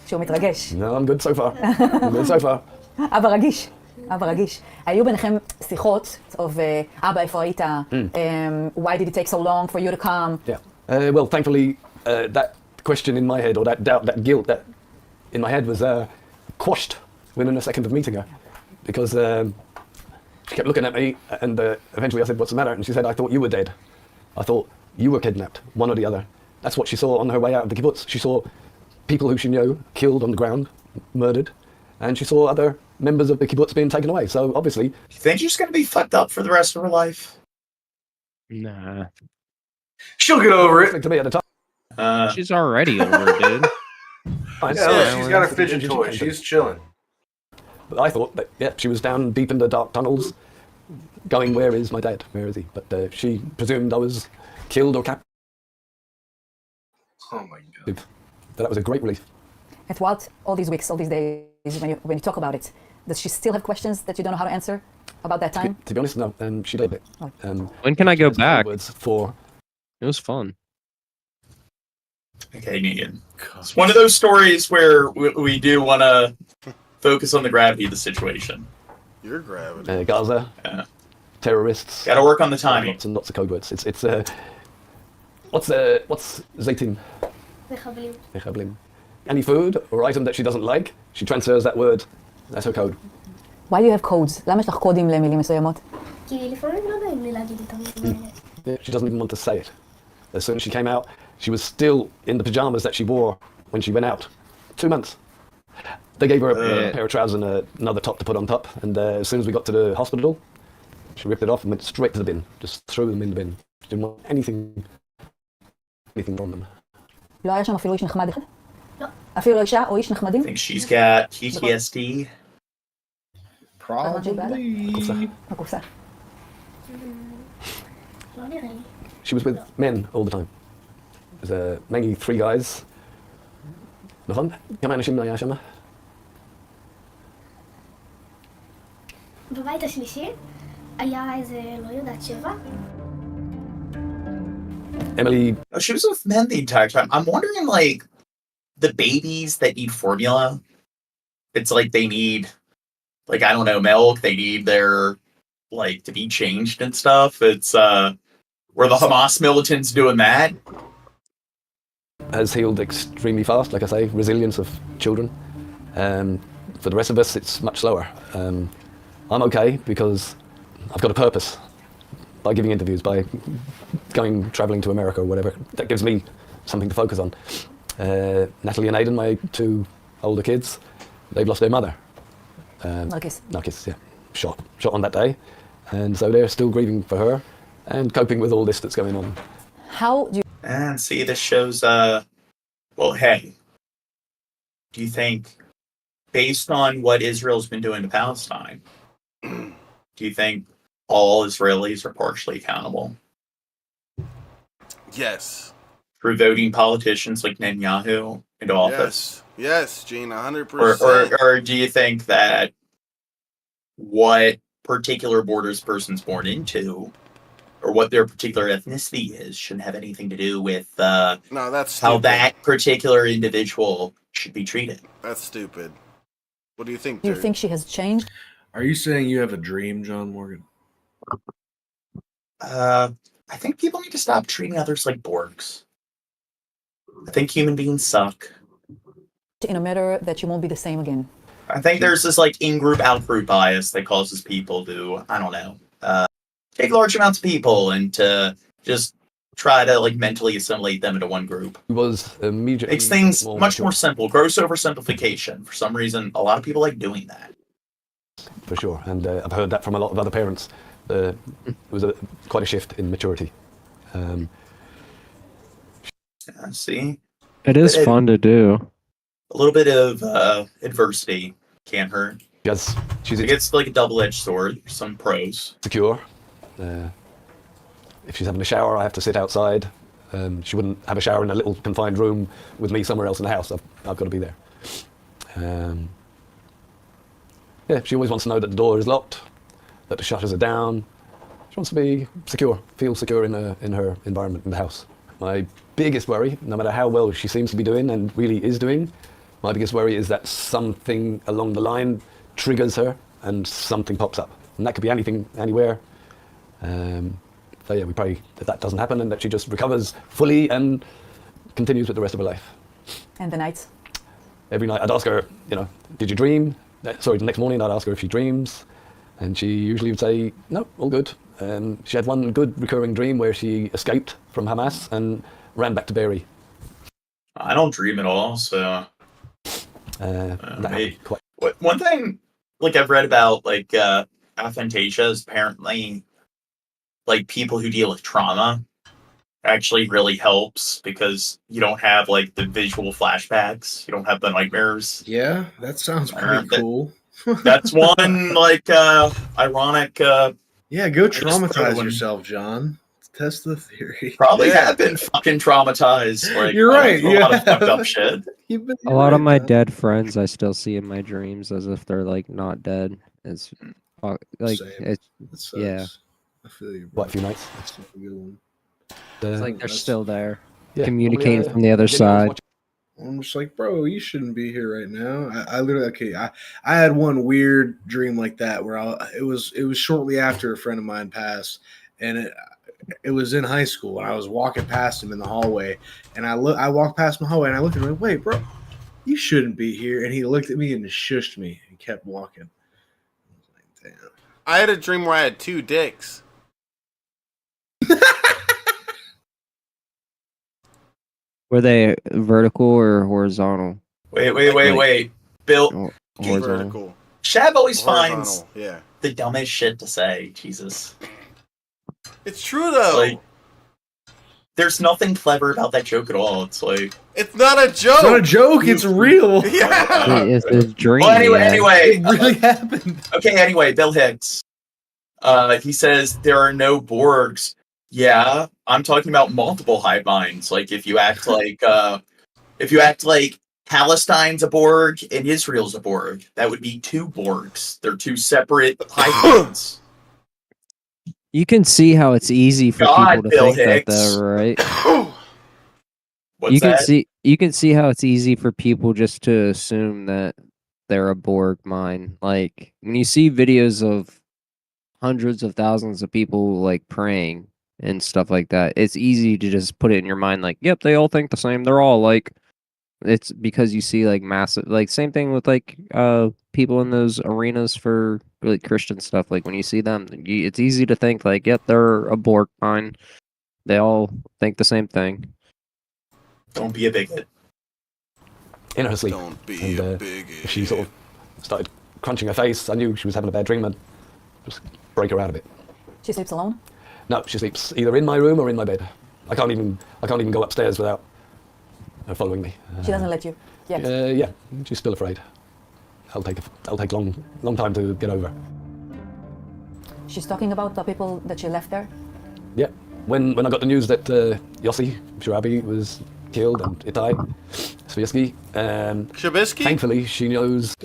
Speaker 12: כשהוא מתרגש.
Speaker 7: No, I'm good so far. I'm good so far.
Speaker 12: אבא רגיש. אבא רגיש. היו ביניכם שיחות, אבא, איפה היית? Why did it take so long for you to come?
Speaker 7: Yeah. Well, thankfully, that question in my head, or that doubt, that guilt that in my head was quashed within a second of meeting her. Because she kept looking at me, and eventually I said, what's the matter? And she said, I thought you were dead. I thought you were kidnapped, one or the other. That's what she saw on her way out of the kibbutz. She saw people who she knew killed on the ground, murdered, and she saw other members of the kibbutz being taken away. So obviously...
Speaker 4: You think she's going to be fucked up for the rest of her life?
Speaker 25: Nah.
Speaker 18: She'll get over it.
Speaker 7: To me at the time.
Speaker 25: She's already over it, dude.
Speaker 18: Yeah, she's got a fidget toy. She's chilling.
Speaker 7: But I thought that, yeah, she was down deep in the dark tunnels, going, where is my dad? Where is he? But she presumed I was killed or captured.
Speaker 18: Oh my God.
Speaker 7: That was a great relief.
Speaker 12: And throughout all these weeks, all these days, when you talk about it, does she still have questions that you don't know how to answer about that time?
Speaker 7: To be honest, no. She did it.
Speaker 25: When can I go back?
Speaker 7: For...
Speaker 25: It was fun.
Speaker 4: Okay, Negan. It's one of those stories where we do want to focus on the gravity of the situation.
Speaker 3: Your gravity.
Speaker 7: Gaza.
Speaker 4: Yeah.
Speaker 7: Terrorists.
Speaker 4: Got to work on the timing.
Speaker 7: Lots and lots of code words. It's what's Zaytin? Mechablim. Any food or item that she doesn't like, she transfers that word. That's her code.
Speaker 12: Why do you have codes? למה יש לך קודים למילים מסוימות?
Speaker 23: כי לפעמים לא נעים לי להגיד את המילים האלה.
Speaker 7: Yeah, she doesn't even want to say it. As soon as she came out, she was still in the pajamas that she wore when she went out. 2 months. They gave her a pair of trousers and another top to put on top, and as soon as we got to the hospital, she ripped it off and went straight to the bin. Just threw them in the bin. She didn't want anything from them.
Speaker 12: לא היה שם אפילו איש נחמד אחד? לא. אפילו לא אישה או איש נחמדים?
Speaker 4: I think she's got PTSD.
Speaker 22: Probably.
Speaker 12: הקופסה.
Speaker 23: לא נראה לי.
Speaker 7: She was with men all the time. There's mainly 3 guys.
Speaker 1: נכון? כמה אנשים היה שם?
Speaker 23: בבית השלישי היה איזה, לא יודעת, 7.
Speaker 1: Emily.
Speaker 4: She was with men the entire time. I'm wondering, like, the babies that need formula. It's like they need, like, I don't know, milk. They need their, like, to be changed and stuff. It's, were the Hamas militants doing that?
Speaker 1: Has healed extremely fast, like I say, resilience of children. For the rest of us, it's much slower. I'm okay because I've got a purpose by giving interviews, by traveling to America or whatever. That gives me something to focus on. Natalie and Aidan, my 2 older kids, they've lost their mother. Narkis, yeah, shot on that day. And so they're still grieving for her and coping with all this that's going on.
Speaker 12: How do you...
Speaker 4: And see, this shows, well, hey, do you think, based on what Israel's been doing to Palestine, do you think all Israelis are partially accountable?
Speaker 3: Yes.
Speaker 4: For voting politicians like Netanyahu into office?
Speaker 3: Yes, Gene, 100%.
Speaker 4: Or do you think that what particular borders person's born into, or what their particular ethnicity is, shouldn't have anything to do with
Speaker 3: no, that's
Speaker 4: how
Speaker 3: stupid.
Speaker 4: that particular individual should be treated?
Speaker 3: That's stupid. What do you think,
Speaker 12: Do you think she has changed?
Speaker 18: Are you saying you have a dream, John Morgan?
Speaker 4: I think people need to stop treating others like Borgs. I think human beings suck.
Speaker 12: In a matter that you won't be the same again.
Speaker 4: I think there's this like in-group, out-group bias that causes people to, I don't know, take large amounts of people and to just try to like mentally assimilate them into one group.
Speaker 1: It was immediately
Speaker 4: Makes things much more simple. Gross oversimplification. For some reason, a lot of people like doing that.
Speaker 1: For sure, and I've heard that from a lot of other parents. There was quite a shift in maturity.
Speaker 4: See?
Speaker 25: It is fun to do.
Speaker 4: A little bit of adversity can't hurt.
Speaker 1: Yes,
Speaker 4: it's like a double-edged sword. Some pros.
Speaker 1: Secure. If she's having a shower, I have to sit outside. She wouldn't have a shower in a little confined room with me somewhere else in the house. I've got to be there. Yeah, she always wants to know that the door is locked, that the shutters are down. She wants to be secure, feel secure in her environment in the house. My biggest worry, no matter how well she seems to be doing and really is doing, my biggest worry is that something along the line triggers her and something pops up. And that could be anything, anywhere. So yeah, we pray that doesn't happen and that she just recovers fully and continues with the rest of her life.
Speaker 12: And the nights?
Speaker 1: Every night I'd ask her, did you dream? The next morning I'd ask her if she dreams. And she usually would say, no, all good. She had one good recurring dream where she escaped from Hamas and ran back to Beirut.
Speaker 4: I don't dream at all, so... One thing, like, I've read about, like, aphantasia is apparently, like, people who deal with trauma actually really helps because you don't have, like, the visual flashbacks. You don't have the nightmares.
Speaker 18: Yeah, that sounds pretty cool.
Speaker 4: That's one, like, ironic...
Speaker 18: yeah, go traumatize yourself, John. Test the theory.
Speaker 4: Probably have been fucking traumatized. Like,
Speaker 18: you're right.
Speaker 4: A lot of fucked up shit.
Speaker 25: A lot of my dead friends I still see in my dreams as if they're like not dead. It's like it's yeah.
Speaker 18: I feel you,
Speaker 1: bro. What, a few nights?
Speaker 18: That's a good one.
Speaker 25: It's like they're still there,
Speaker 1: yeah,
Speaker 25: communicating from the other side.
Speaker 18: I'm just like, bro, you shouldn't be here right now. I literally, I had one weird dream like that where it was shortly after a friend of mine passed, and it was in high school, and I was walking past him in the hallway, and I walked past him in the hallway, and I looked at him like, wait, bro, you shouldn't be here. And he looked at me and shushed me and kept walking. I was like, damn.
Speaker 3: I had a dream where I had 2 dicks.
Speaker 25: Were they vertical or horizontal?
Speaker 4: Wait. Bill.
Speaker 3: Vertical.
Speaker 4: Shab always finds
Speaker 3: yeah.
Speaker 4: the dumbest shit to say. Jesus.
Speaker 3: It's true though.
Speaker 4: Like, there's nothing clever about that joke at all. It's like
Speaker 3: it's not a joke.
Speaker 18: It's not a joke. It's real.
Speaker 3: Yeah.
Speaker 25: It's a dream.
Speaker 4: Well, anyway,
Speaker 18: it really happened.
Speaker 4: Okay. Anyway, Bill Hicks. He says there are no Borgs. Yeah, I'm talking about multiple hive minds. Like if you act like Palestine's a Borg and Israel's a Borg. That would be two Borgs. They're two separate hybrids.
Speaker 25: You can see how it's easy for people to
Speaker 4: Bill
Speaker 25: think that,
Speaker 4: Hicks.
Speaker 25: though, right?
Speaker 4: What's
Speaker 25: you can
Speaker 4: that?
Speaker 25: you can see how it's easy for people just to assume that they're a Borg mine. Like when you see videos of hundreds of thousands of people like praying and stuff like that, it's easy to just put it in your mind like, yep, they all think the same. They're all like. It's because you see like massive, like same thing with like people in those arenas for like Christian stuff. Like when you see them, it's easy to think like, yep, they're a Borg mine. They all think the same thing.
Speaker 4: Don't be a bigot.
Speaker 1: In her sleep.
Speaker 3: Don't be a bigot.
Speaker 1: She sort of started crunching her face. I knew she was having a bad dream and just break her out of it.
Speaker 12: She sleeps alone?
Speaker 1: No, she sleeps either in my room or in my bed. I can't even go upstairs without her following me.
Speaker 12: She doesn't let you yet?
Speaker 1: Yeah, she's still afraid. I'll take long time to get over.
Speaker 12: She's talking about the people that she left there?
Speaker 1: Yeah. When I got the news that Yossi Sharabi was killed and Itai Svirsky,
Speaker 3: Shabisky?
Speaker 1: Thankfully, she knows.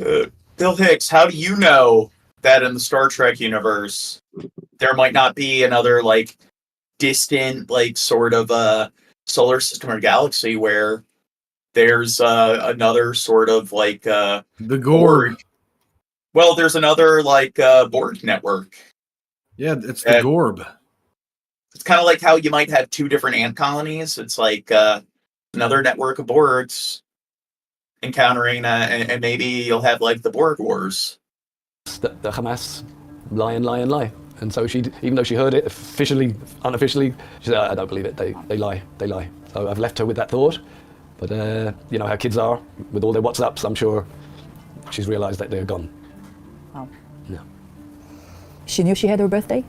Speaker 4: Bill Hicks, how do you know that in the Star Trek universe there might not be another like distant like sort of solar system or galaxy where there's another sort of like
Speaker 18: the Gorg.
Speaker 4: Well, there's another like Borg network.
Speaker 18: Yeah, it's the Gorb.
Speaker 4: It's kind of like how you might have two different ant colonies. It's like another network of Borgs encountering, and maybe you'll have like the Borg Wars.
Speaker 1: The Hamas lie. And so she, even though she heard it officially, unofficially, she said, I don't believe it. They lie. So I've left her with that thought. But you know how kids are with all their WhatsApps. I'm sure she's realised that they're gone.
Speaker 12: Wow.
Speaker 1: Yeah.
Speaker 12: She knew she had her birthday?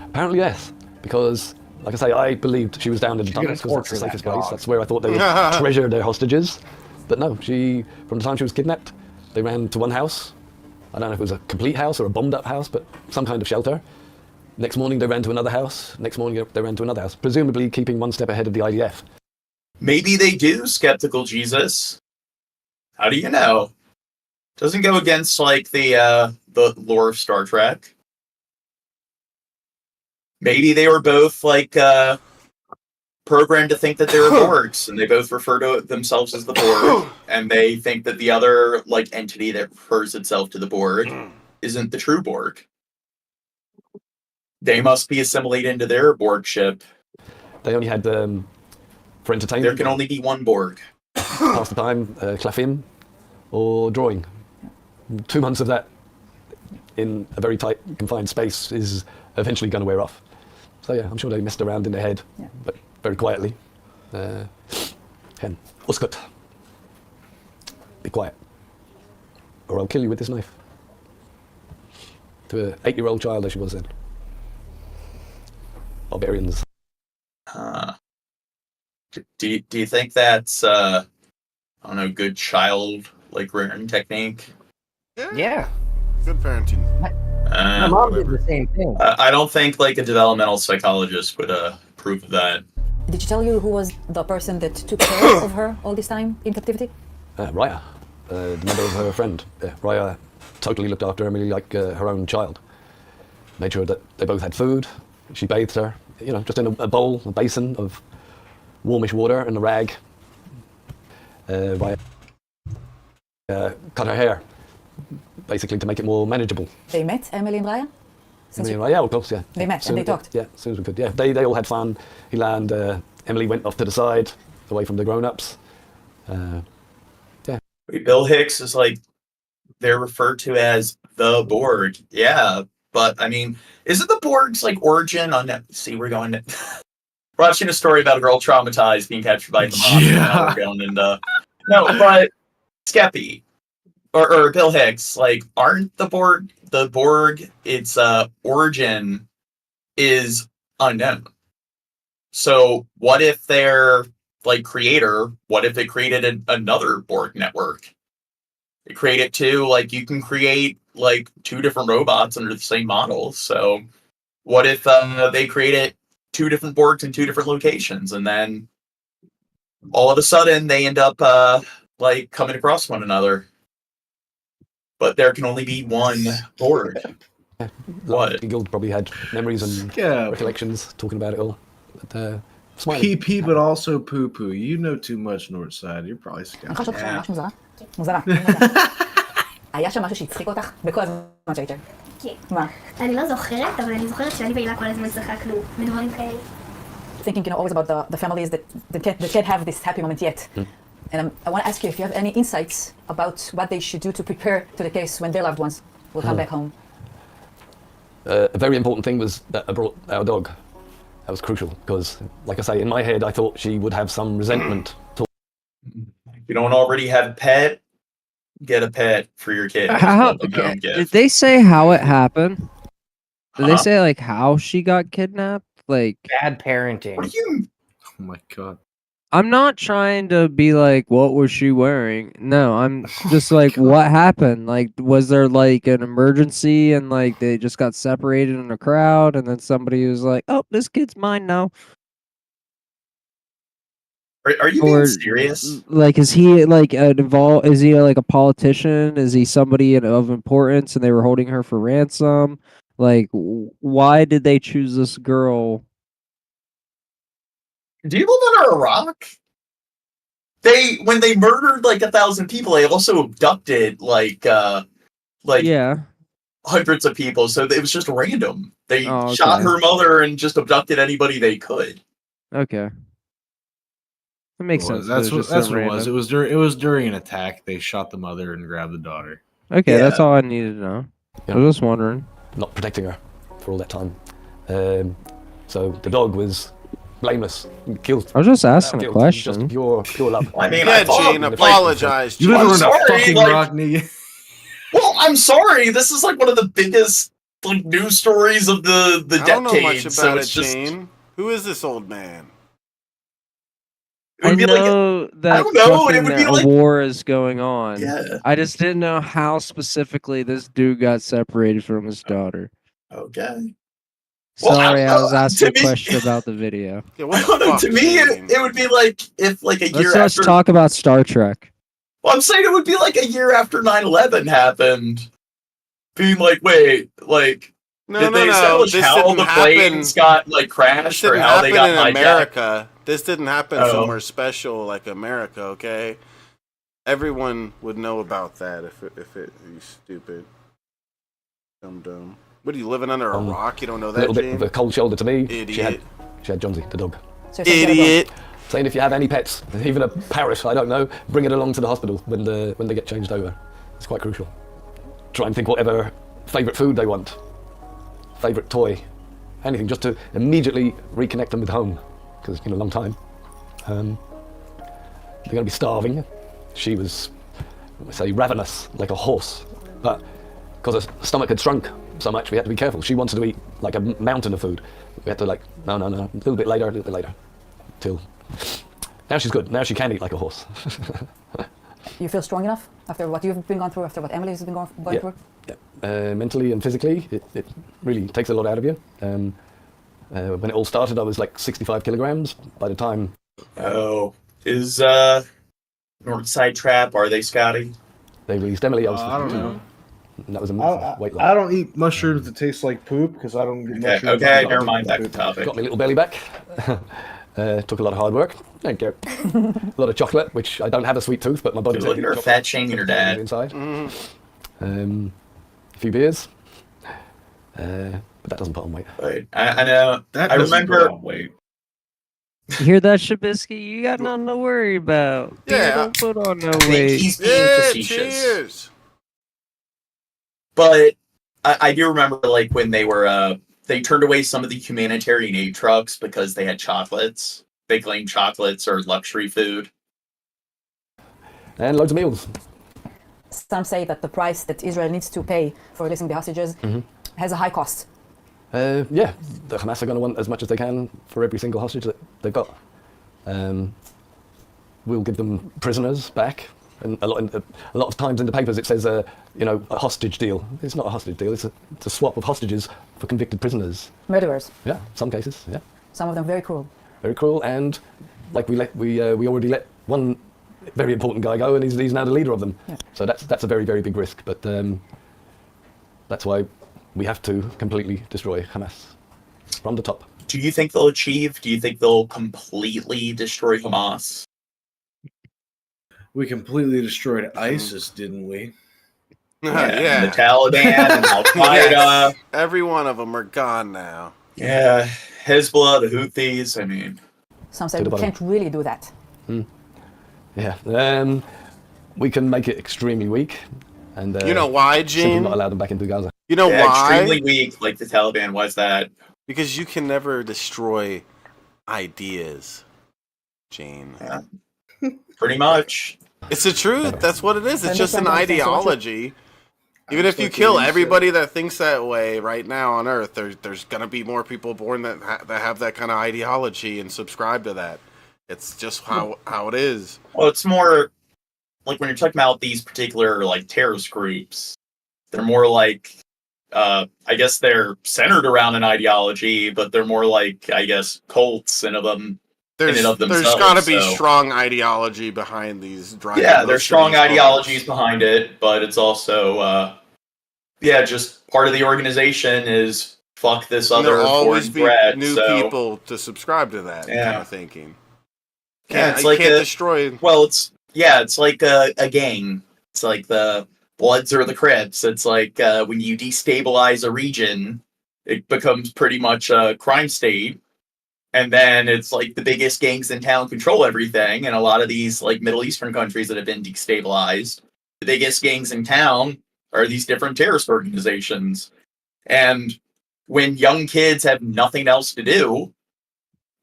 Speaker 1: Apparently yes, because like I say, I believed she was down in the tunnels because that's the safest place. That's where I thought they would treasure their hostages. But no, from the time she was kidnapped, they ran to one house. I don't know if it was a complete house or a bombed up house, but some kind of shelter. Next morning they ran to another house. Next morning they ran to another house, presumably keeping one step ahead of the IDF.
Speaker 4: Maybe they do, Skeptical Jesus. How do you know? Doesn't go against like the lore of Star Trek. Maybe they were both like programmed to think that they were Borgs, and they both refer to themselves as the Borg, and they think that the other like entity that refers itself to the Borg isn't the true Borg. They must be assimilated into their Borg ship.
Speaker 1: They only had for entertainment.
Speaker 4: There can only be one Borg.
Speaker 1: Pass the time, claffin or drawing. 2 months of that in a very tight, confined space is eventually going to wear off. So yeah, I'm sure they messed around in their head, but very quietly. Hen, Uskut. Be quiet, or I'll kill you with this knife. To an 8-year-old child as she was then. Barbarians.
Speaker 4: Do you think that's I don't know, good child like rearing technique?
Speaker 2: Yeah.
Speaker 3: Good parenting.
Speaker 2: My mom did the same thing.
Speaker 4: I don't think like a developmental psychologist would approve of that.
Speaker 12: Did she tell you who was the person that took care of her all this time in captivity?
Speaker 1: Raya, the mother of her friend. Raya totally looked after Emily like her own child. Made sure that they both had food. She bathed her, you know, just in a bowl, a basin of warmish water and a rag. Raya cut her hair, basically to make it more manageable.
Speaker 12: They met, Emily and Raya?
Speaker 1: Emily and Raya, yeah, of course, yeah.
Speaker 12: They met and they talked?
Speaker 1: Yeah, as soon as we could, yeah. They all had fun. Hila and Emily went off to the side, away from the grown-ups. Yeah.
Speaker 4: Bill Hicks is like, they're referred to as the Borg. Yeah, but I mean, isn't the Borg's like origin on that? See, we're going to... watching a story about a girl traumatized being captured by the mob.
Speaker 18: Yeah.
Speaker 4: Now we're going into... No, but Skeppy or Bill Hicks, like, aren't the Borg, its origin is unknown. So what if their like creator, what if it created another Borg network? It created two, like you can create like two different robots under the same model. So what if they created two different Borgs in two different locations, and then all of a sudden they end up like coming across one another. But there can only be one horde. What?
Speaker 1: Guild probably had memories and recollections talking about it all. But, smiling.
Speaker 18: PP, but also poo poo. You know too much North Side. You're probably
Speaker 12: אני יכולה לשאול אותך משהו מוזרה? מוזרה. היה שם משהו שהצחיק אותך בכל הזמן שהיית?
Speaker 23: כן.
Speaker 12: מה?
Speaker 23: אני לא זוכרת, אבל אני זוכרת שאני ואילה כל הזמן צחקנו בדברים כאלה.
Speaker 12: Thinking, always about the families that can't have this happy moment yet. And I want to ask you if you have any insights about what they should do to prepare to the case when their loved ones will come back home.
Speaker 1: A very important thing was that I brought our dog. That was crucial because, like I say, in my head I thought she would have some resentment.
Speaker 4: If you don't already have a pet, get a pet for your kid.
Speaker 25: Did they say how it happened? Did they say like how she got kidnapped? Like
Speaker 2: bad parenting.
Speaker 4: What do you?
Speaker 18: Oh my god.
Speaker 25: I'm not trying to be like, what was she wearing? No, I'm just like, what happened? Like, was there like an emergency and like they just got separated in a crowd and then somebody was like, oh, this kid's mine now?
Speaker 4: Are you being serious?
Speaker 25: Like, is he like involved? Is he like a politician? Is he somebody of importance and they were holding her for ransom? Like, why did they choose this girl?
Speaker 4: Do you live under a rock? When they murdered like 1,000 people, they also abducted like hundreds of people. So it was just random. They shot her mother and just abducted anybody they could.
Speaker 25: Okay, that makes sense.
Speaker 18: That's what it was. It was during an attack. They shot the mother and grabbed the daughter.
Speaker 25: Okay, that's all I needed to know. I was just wondering.
Speaker 1: Not protecting her for all that time. So the dog was blameless, killed.
Speaker 25: I was just asking a question.
Speaker 1: Just pure love.
Speaker 4: I mean,
Speaker 3: Gene, apologize.
Speaker 18: You live on a fucking
Speaker 4: like,
Speaker 18: rock, nigga.
Speaker 4: Well, I'm sorry. This is like one of the biggest like news stories of the decade.
Speaker 3: I don't know much about
Speaker 4: so
Speaker 3: it,
Speaker 4: it's just...
Speaker 3: Gene. Who is this old man?
Speaker 25: I know that
Speaker 4: I don't know, it would be
Speaker 25: a
Speaker 4: like-
Speaker 25: war is going on.
Speaker 4: Yeah.
Speaker 25: I just didn't know how specifically this dude got separated from his daughter.
Speaker 4: Okay.
Speaker 25: Sorry, I was asking a
Speaker 4: to me-
Speaker 25: question about the video.
Speaker 3: Yeah,
Speaker 4: I don't know. To me, it would be like if like a year
Speaker 25: Let's
Speaker 4: after.
Speaker 25: talk about Star Trek.
Speaker 4: Well, I'm saying it would be like a year after 9/11 happened. Being like, wait, like, did they establish
Speaker 3: This
Speaker 4: how
Speaker 3: didn't
Speaker 4: the
Speaker 3: happen.
Speaker 4: planes got like
Speaker 3: This
Speaker 4: crashed or
Speaker 3: didn't
Speaker 4: how they
Speaker 3: happen
Speaker 4: got
Speaker 3: in
Speaker 4: hijacked?
Speaker 3: America. This didn't happen
Speaker 4: Oh.
Speaker 3: somewhere special like America. Okay, everyone would know about that if it you stupid, dumb. What are you living under a rock? You don't know
Speaker 1: A
Speaker 3: that,
Speaker 1: little bit
Speaker 3: Gene?
Speaker 1: of a cold shoulder to me.
Speaker 3: Idiot.
Speaker 1: She had Johnsy, the dog.
Speaker 3: Idiot.
Speaker 1: Saying if you have any pets, even a parrot, I don't know, bring it along to the hospital when they get changed over. It's quite crucial. Try and think whatever favourite food they want, favourite toy, anything, just to immediately reconnect them with home, because it's been a long time. They're going to be starving. She was, I say, ravenous, like a horse, but because her stomach had shrunk so much, we had to be careful. She wanted to eat like a mountain of food. We had to no, a little bit later, till now she's good. Now she can eat like a horse.
Speaker 12: You feel strong enough after what you've been going through, after what Emily's been going through?
Speaker 1: Yeah. Mentally and physically, it really takes a lot out of you. When it all started, I was like 65 kilograms. By the time...
Speaker 4: Oh, is Northside Trap, are they Scotty?
Speaker 1: They released Emily, I was
Speaker 18: I don't
Speaker 1: 52.
Speaker 18: know.
Speaker 1: And that was a massive weight loss.
Speaker 18: I don't eat mushrooms that taste like poop because I don't get mushrooms.
Speaker 4: Okay, never mind that topic.
Speaker 1: Got my little belly back. Took a lot of hard work. Thank you. A lot of chocolate, which I don't have a sweet tooth, but my body's...
Speaker 4: Look at her fat shaming her dad.
Speaker 1: Inside. A few beers. But that doesn't put on weight.
Speaker 4: Right. I know.
Speaker 18: That
Speaker 4: I
Speaker 18: doesn't
Speaker 4: remember.
Speaker 18: put on weight.
Speaker 25: You hear that, Shabisky? You got nothing to worry about.
Speaker 3: Yeah.
Speaker 25: Don't put on no
Speaker 4: I think
Speaker 25: weight.
Speaker 4: he's being facetious.
Speaker 3: Cheers.
Speaker 4: But I do remember, like, when they were they turned away some of the humanitarian aid trucks because they had chocolates. They claimed chocolates are luxury food.
Speaker 1: And loads of meals.
Speaker 12: Some say that the price that Israel needs to pay for releasing the hostages has a high cost.
Speaker 1: Yeah, the Hamas are going to want as much as they can for every single hostage that they've got. We'll give them prisoners back. And a lot of times in the papers it says, a hostage deal. It's not a hostage deal. It's a swap of hostages for convicted prisoners.
Speaker 12: Murderers.
Speaker 1: Yeah, some cases. Yeah.
Speaker 12: Some of them very cruel.
Speaker 1: Very cruel, and like we already let one very important guy go, and he's now the leader of them. Yeah. So that's a very, very big risk. But that's why we have to completely destroy Hamas from the top.
Speaker 4: Do you think they'll achieve? Do you think they'll completely destroy Hamas?
Speaker 18: We completely destroyed ISIS, didn't we?
Speaker 3: Yeah.
Speaker 4: The Taliban and Al-Qaeda.
Speaker 3: Yes. Every one of them are gone now.
Speaker 4: Yeah, Hezbollah, the Houthis, I mean.
Speaker 12: Some say we can't really do that.
Speaker 1: Yeah. We can make it extremely weak. And
Speaker 3: you know why,
Speaker 1: simply
Speaker 3: Gene?
Speaker 1: not allow them back into Gaza.
Speaker 3: You know why?
Speaker 4: Extremely weak, like the Taliban. Why's that?
Speaker 3: Because you can never destroy ideas, Gene.
Speaker 4: Yeah. Pretty much.
Speaker 3: It's the truth. That's what it is. It's just an ideology. Even if you kill everybody that thinks that way right now on Earth, there's gonna be more people born that have that kind of ideology and subscribe to that. It's just how it is.
Speaker 4: Well, it's more like when you're talking about these particular like terrorist groups, they're more like I guess they're centered around an ideology, but they're more like, I guess, cults and of them.
Speaker 3: There's got to be strong ideology behind these.
Speaker 4: Yeah, there's strong ideologies behind it, but it's also, just part of the organization is fuck this other
Speaker 3: There'll always
Speaker 4: foreign
Speaker 3: be
Speaker 4: threat.
Speaker 3: new people to subscribe to that kind of thinking.
Speaker 4: It's like
Speaker 3: destroy.
Speaker 4: Well, it's like a gang. It's like the Bloods or the Crips. It's like when you destabilize a region, it becomes pretty much a crime state. And then it's like the biggest gangs in town control everything. And a lot of these like Middle Eastern countries that have been destabilized, the biggest gangs in town are these different terrorist organizations. And when young kids have nothing else to do,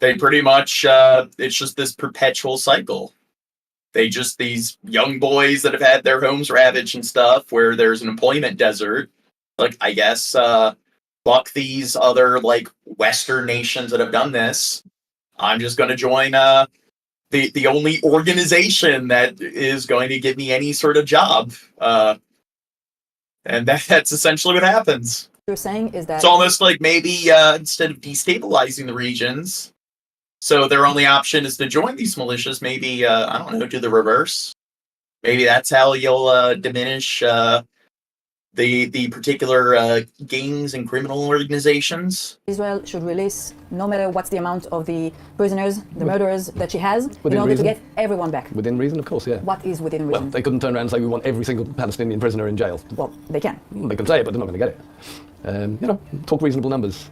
Speaker 4: they pretty much, it's just this perpetual cycle. These young boys that have had their homes ravaged and stuff where there's an employment desert, like, I guess, fuck these other like Western nations that have done this. I'm just going to join the only organization that is going to give me any sort of job, and that's essentially what happens.
Speaker 12: What you're saying is that
Speaker 4: it's almost like maybe instead of destabilizing the regions, so their only option is to join these militias. Maybe I don't know, do the reverse. Maybe that's how you'll diminish the particular gangs and criminal organizations.
Speaker 12: Israel should release no matter what's the amount of the prisoners, the murderers that she has, in order to get everyone back.
Speaker 1: Within reason, of course, yeah.
Speaker 12: What is within reason?
Speaker 1: Well, they couldn't turn around and say we want every single Palestinian prisoner in jail.
Speaker 12: Well, they can.
Speaker 1: They can say it, but they're not going to get it. Talk reasonable numbers.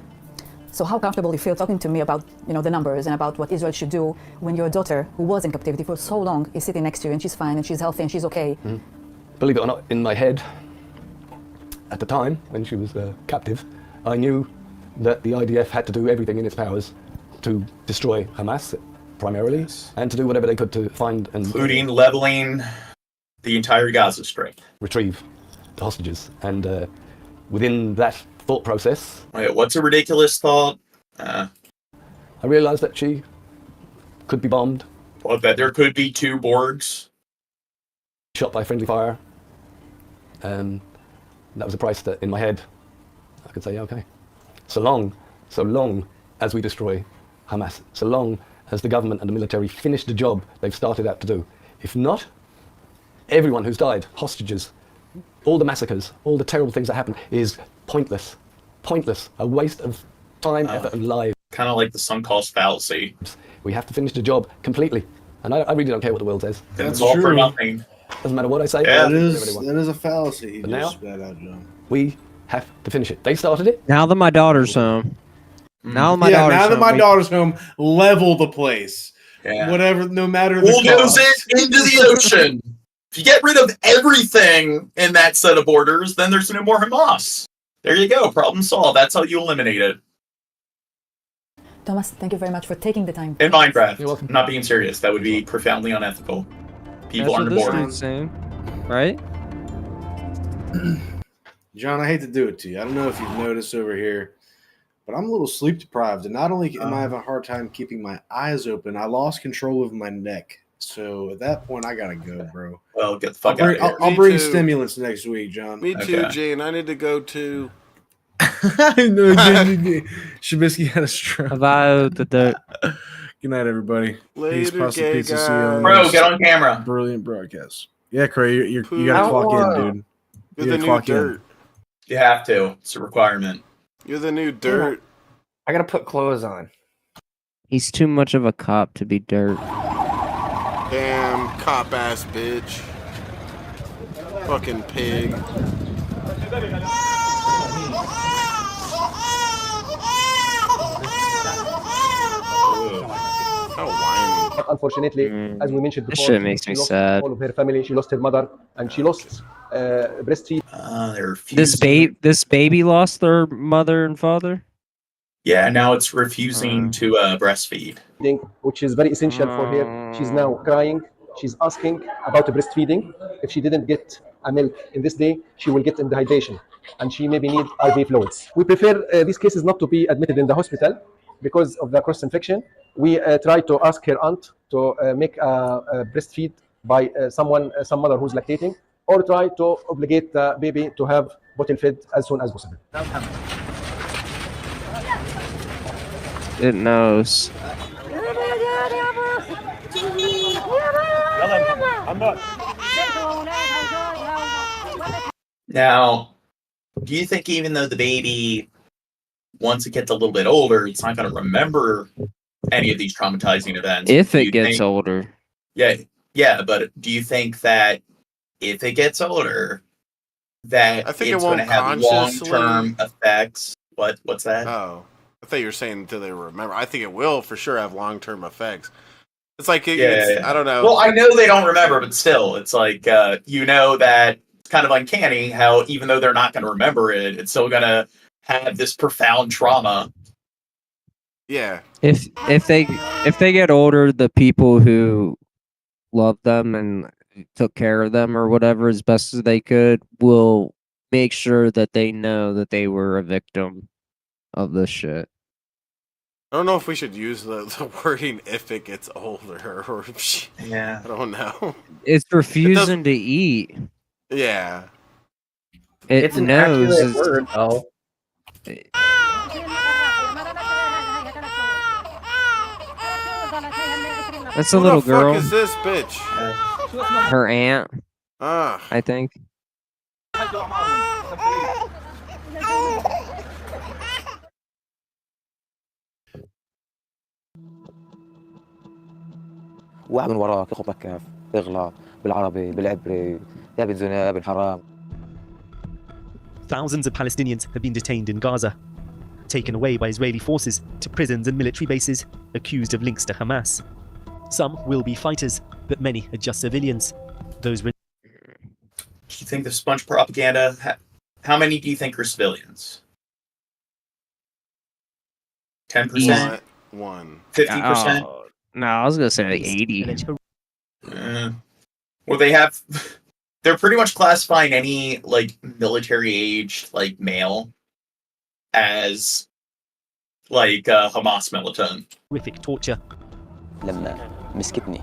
Speaker 12: So how comfortable you feel talking to me about, the numbers and about what Israel should do when your daughter, who was in captivity for so long, is sitting next to you and she's fine and she's healthy and she's okay?
Speaker 1: Mm-hmm. Believe it or not, in my head, at the time, when she was captive, I knew that the IDF had to do everything in its powers to destroy Hamas, primarily, and to do whatever they could to find and...
Speaker 4: Including leveling the entire Gaza Strip.
Speaker 1: Retrieve the hostages. And within that thought process...
Speaker 4: Wait, what's a ridiculous thought?
Speaker 1: I realized that she could be bombed.
Speaker 4: Well, that there could be 2 Borgs.
Speaker 1: Shot by friendly fire. That was a price that, in my head, I could say, okay. So long as we destroy Hamas, so long as the government and the military finish the job they've started out to do. If not, everyone who's died, hostages, all the massacres, all the terrible things that happen is pointless. Pointless. A waste of time, effort, and lives.
Speaker 4: Kind of like the sunk cost fallacy.
Speaker 1: We have to finish the job completely. And I really don't care what the world says.
Speaker 4: That's all for nothing.
Speaker 1: Doesn't matter what I say.
Speaker 18: Yeah, that is a fallacy.
Speaker 1: But now,
Speaker 18: spat out, John.
Speaker 1: we have to finish it. They started it.
Speaker 25: Now that my daughter's home. Now that my
Speaker 18: daughter's home, level the place.
Speaker 4: Yeah.
Speaker 18: Whatever, no matter the
Speaker 4: Bulldoze
Speaker 18: cost.
Speaker 4: it into the ocean. If you get rid of everything in that set of borders, then there's no more Hamas. There you go. Problem solved. That's how you eliminate it.
Speaker 12: Thomas, thank you very much for taking the time.
Speaker 4: In Minecraft. You're welcome. I'm not being serious. That would be profoundly unethical. People
Speaker 25: That's
Speaker 4: aren't
Speaker 25: what this
Speaker 4: bored.
Speaker 25: dude's saying, right?
Speaker 18: John, I hate to do it to you. I don't know if you've noticed over here, but I'm a little sleep deprived. And not only am I having a hard time keeping my eyes open, I lost control of my neck. So at that point, I got to go, bro.
Speaker 4: Well, get the fuck out of here.
Speaker 18: I'll bring stimulants next week, John.
Speaker 3: Me too, Gene. I need to go to...
Speaker 18: I know Shabisky had a stroke. Good night, everybody. Peace,
Speaker 3: Later,
Speaker 18: pasta,
Speaker 3: gay
Speaker 18: pizza,
Speaker 3: guys.
Speaker 18: see you on
Speaker 4: Bro,
Speaker 18: this
Speaker 4: get on camera.
Speaker 18: Brilliant broadcast. Yeah, Cray, you gotta clock in, dude.
Speaker 3: You're
Speaker 18: You
Speaker 3: the
Speaker 18: gotta
Speaker 3: new
Speaker 18: clock
Speaker 3: dirt.
Speaker 4: You have to. It's a requirement.
Speaker 3: You're the new dirt.
Speaker 2: I gotta put clothes on.
Speaker 25: He's too much of a cop to be dirt.
Speaker 3: Damn cop ass bitch. Fucking pig.
Speaker 6: Unfortunately, as we mentioned
Speaker 25: This
Speaker 6: before,
Speaker 25: shit makes
Speaker 6: she
Speaker 25: me
Speaker 6: lost
Speaker 25: sad.
Speaker 6: all of her family. She lost her mother, and she lost breastfeed.
Speaker 25: This baby lost their mother and father.
Speaker 4: Yeah, now it's refusing to breastfeed.
Speaker 6: Which is very essential for her. She's now crying. She's asking about the breastfeeding. If she didn't get a milk in this day, she will get dehydration, and she maybe need IV fluids. We prefer these cases not to be admitted in the hospital because of the cross infection. We try to ask her aunt to make a breastfeed by some mother who's lactating, or try to obligate the baby to have bottle fed as soon as possible.
Speaker 25: It knows.
Speaker 4: Now, do you think even though the baby, once it gets a little bit older, it's not going to remember any of these traumatizing events?
Speaker 25: If
Speaker 4: Do
Speaker 25: it
Speaker 4: you
Speaker 25: gets
Speaker 4: think-
Speaker 25: older.
Speaker 4: Yeah, but do you think that if it gets older, that
Speaker 3: I think
Speaker 4: it's
Speaker 3: it
Speaker 4: going
Speaker 3: won't
Speaker 4: to have
Speaker 3: consciously-
Speaker 4: long-term effects? What's that?
Speaker 3: Oh, I thought you were saying until they remember. I think it will for sure have long-term effects. It's like I don't know.
Speaker 4: Well, I know they don't remember, but still, it's like you know that it's kind of uncanny how even though they're not going to remember it, it's still going to have this profound trauma.
Speaker 3: Yeah.
Speaker 25: If they get older, the people who loved them and took care of them or whatever as best as they could will make sure that they know that they were a victim of this shit.
Speaker 3: I don't know if we should use the wording if it gets older or
Speaker 4: yeah.
Speaker 3: I don't know.
Speaker 25: It's refusing to eat.
Speaker 3: Yeah.
Speaker 25: It knows.
Speaker 2: accurate word, though.
Speaker 25: That's a little girl.
Speaker 3: Who the fuck is this bitch?
Speaker 25: Her aunt.
Speaker 3: Ah.
Speaker 25: I think.
Speaker 9: واحد من وراك يخبطك كف تغلط بالعربي بالعبري يا بن زنا يا بن حرام.
Speaker 13: Thousands of Palestinians have been detained in Gaza, taken away by Israeli forces to prisons and military bases, accused of links to Hamas. Some will be fighters, but many are just civilians. Those.
Speaker 4: Do you think this bunch of propaganda? How many do you think are civilians? 10%? 50%?
Speaker 25: No, I was gonna say like 80.
Speaker 4: Well, they're pretty much classifying any like military-aged like male as like Hamas militant.
Speaker 13: Horrific torture.
Speaker 9: لما مسكتني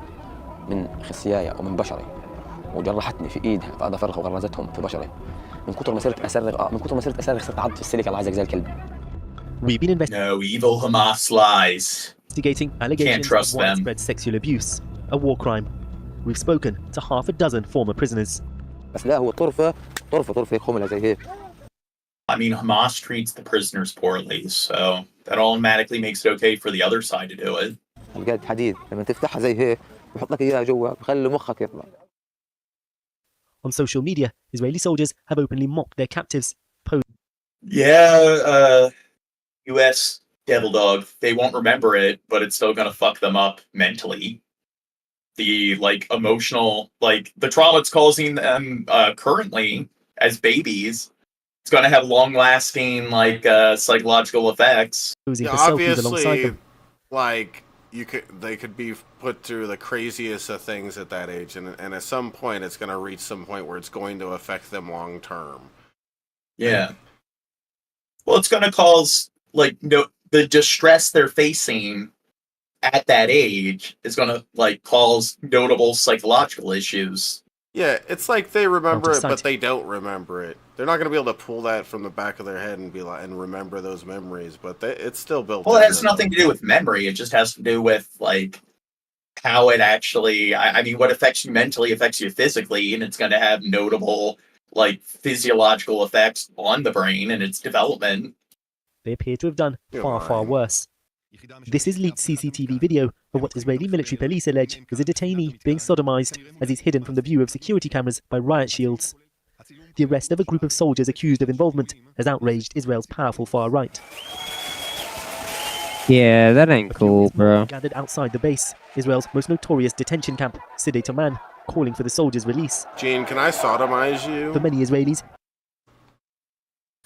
Speaker 9: من خصياي او من بشري وجرحتني في ايدها في اظافرها وغرزتهم في بشري من كتر ما صرت اصرخ صرت اعض في السلك الله عايزك زي الكلب.
Speaker 13: We've been
Speaker 4: No evil Hamas lies.
Speaker 13: investigating
Speaker 4: Can't
Speaker 13: allegations
Speaker 4: trust
Speaker 13: of
Speaker 4: them.
Speaker 13: widespread sexual abuse, a war crime. We've spoken to half a dozen former prisoners.
Speaker 9: بس لا هو طرفه هيك خمله زي هيك.
Speaker 4: I mean, Hamas treats the prisoners poorly, so that automatically makes it okay for the other side to do it.
Speaker 9: القاد حديد لما تفتحها زي هيك بحط لك اياها جوا بخلي مخك يطلع.
Speaker 13: On social media, Israeli soldiers have openly mocked their captives.
Speaker 4: Yeah, U.S. Devil Dog, they won't remember it, but it's still gonna fuck them up mentally. The like emotional, like the trauma it's causing them currently as babies, it's gonna have long-lasting like psychological effects.
Speaker 3: Yeah, obviously, like they could be put through the craziest of things at that age, and at some point, it's going to reach some point where it's going to affect them long term.
Speaker 4: Yeah. Well, it's going to cause like the distress they're facing at that age is going to like cause notable psychological issues.
Speaker 3: Yeah, it's like they remember it, but they don't remember it. they're not going to be able to pull that from the back of their head and be like and remember those memories, but it's still built.
Speaker 4: Well, it has nothing to do with memory. It just has to do with like how it actually. I mean, what affects you mentally affects you physically, and it's going to have notable like physiological effects on the brain and its development.
Speaker 13: They appear to have done far worse. This is leaked CCTV video of what Israeli military police allege was a detainee being sodomized as he's hidden from the view of security cameras by riot shields. The arrest of a group of soldiers accused of involvement has outraged Israel's powerful far right.
Speaker 25: Yeah, that ain't cool, bro.
Speaker 13: Gathered outside the base, Israel's most notorious detention camp, Side Taman, calling for the soldiers' release.
Speaker 3: Gene, can I sodomize you?
Speaker 13: For many Israelis.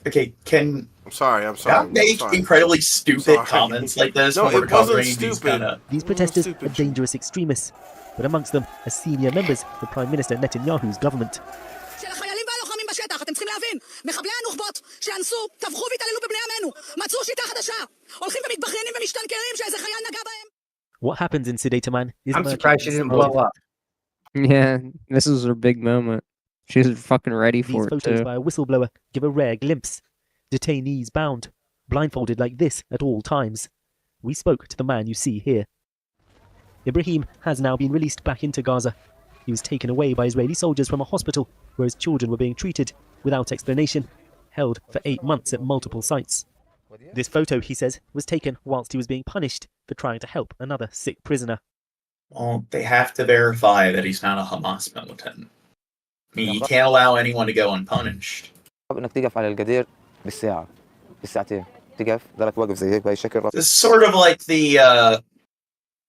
Speaker 4: Okay, I'm
Speaker 3: sorry.
Speaker 4: Not make incredibly stupid comments like this when we're covering these kind of...
Speaker 13: These protesters are dangerous extremists, but amongst them are senior members of Prime Minister Netanyahu's government.
Speaker 5: אתם צריכים להבין, מחבלי הנוח'בות שאנסו, טבחו והתעללו בבני עמנו, מצאו שיטה חדשה, הולכים ומתבכיינים ומשתנקרים שאיזה חייל נגע בהם.
Speaker 13: What happens in Side Taman is
Speaker 2: I'm surprised she didn't blow up.
Speaker 25: Yeah, this is her big moment. She's fucking ready for
Speaker 13: These
Speaker 25: it
Speaker 13: photos
Speaker 25: too.
Speaker 13: by a whistleblower give a rare glimpse. Detainees bound, blindfolded like this at all times. We spoke to the man you see here. Ibrahim has now been released back into Gaza. He was taken away by Israeli soldiers from a hospital where his children were being treated, without explanation, held for 8 months at multiple sites. This photo, he says, was taken whilst he was being punished for trying to help another sick prisoner.
Speaker 4: Well, they have to verify that he's not a Hamas militant. I mean, you can't allow anyone to go unpunished. This is sort of like the,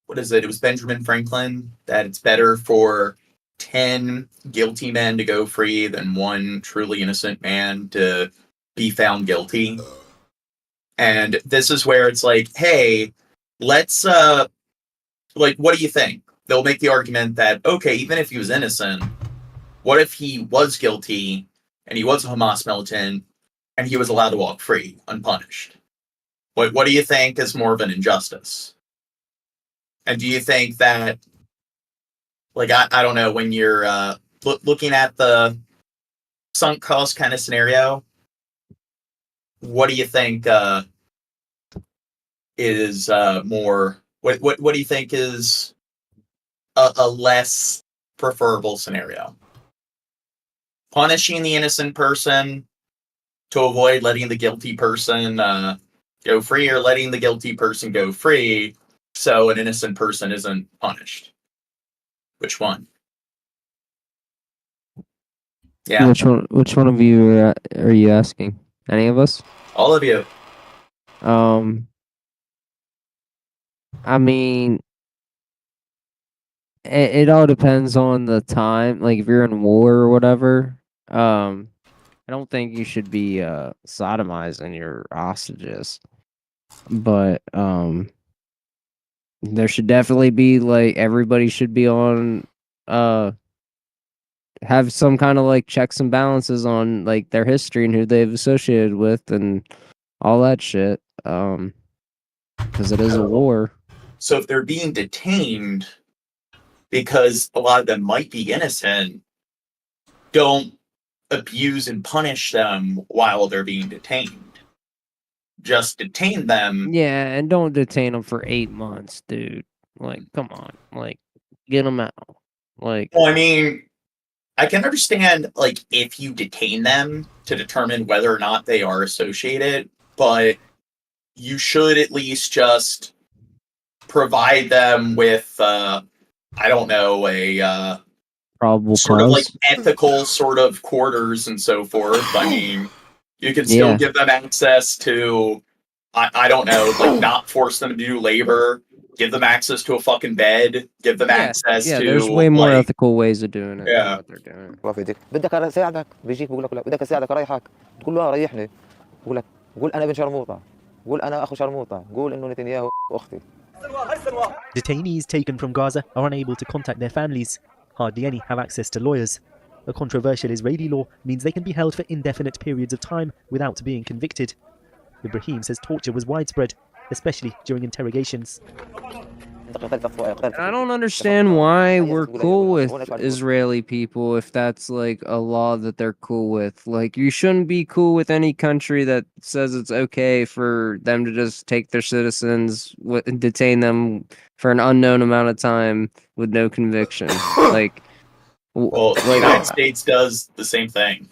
Speaker 4: what is it? It was Benjamin Franklin, that it's better for 10 guilty men to go free than one truly innocent man to be found guilty. And this is where it's like, hey, let's, like, what do you think? They'll make the argument that, okay, even if he was innocent, what if he was guilty and he was a Hamas militant and he was allowed to walk free, unpunished? What do you think is more of an injustice? And do you think that, like, I don't know, when you're looking at the sunk cost kind of scenario, what do you think is more, what do you think is a less preferable scenario? Punishing the innocent person to avoid letting the guilty person go free, or letting the guilty person go free so an innocent person isn't punished? Which one? Yeah.
Speaker 25: Which one of you are you asking? Any of us?
Speaker 4: All of you.
Speaker 25: I mean, it all depends on the time. Like, if you're in war or whatever, I don't think you should be sodomizing your hostages. But there should definitely be, like, everybody should be on have some kind of, like, checks and balances on, like, their history and who they've associated with and all that shit. Because it is a war.
Speaker 4: So if they're being detained because a lot of them might be innocent, don't abuse and punish them while they're being detained. Just detain them.
Speaker 25: Yeah, and don't detain them for 8 months, dude. Like, come on. Like, get them out. Like,
Speaker 4: well, I mean, I can understand, like, if you detain them to determine whether or not they are associated, but you should at least just provide them with, I don't know, a
Speaker 25: probable
Speaker 4: sort
Speaker 25: cause.
Speaker 4: of like ethical sort of quarters and so forth. I mean, you can still give them access to, I don't know, like, not force them to do labor, give them access to a fucking bed, give them access to,
Speaker 25: there's way more
Speaker 4: like,
Speaker 25: ethical ways of doing it than
Speaker 4: Yeah.
Speaker 25: what they're doing.
Speaker 15: الله في ايديك بدك اساعدك بيجيك بقول لك لا بدك اساعدك اريحك تقول له ريحني بقول لك قول انا ابن شرموطه قول انا اخو شرموطه قول انه نتنياهو اختي.
Speaker 13: Detainees taken from Gaza are unable to contact their families. Hardly any have access to lawyers. A controversial Israeli law means they can be held for indefinite periods of time without being convicted. Ibrahim says torture was widespread, especially during interrogations.
Speaker 25: I don't understand why we're cool with Israeli people if that's like a law that they're cool with. Like, you shouldn't be cool with any country that says it's okay for them to just take their citizens and detain them for an unknown amount of time with no conviction. Like,
Speaker 4: well, the United States does the same thing.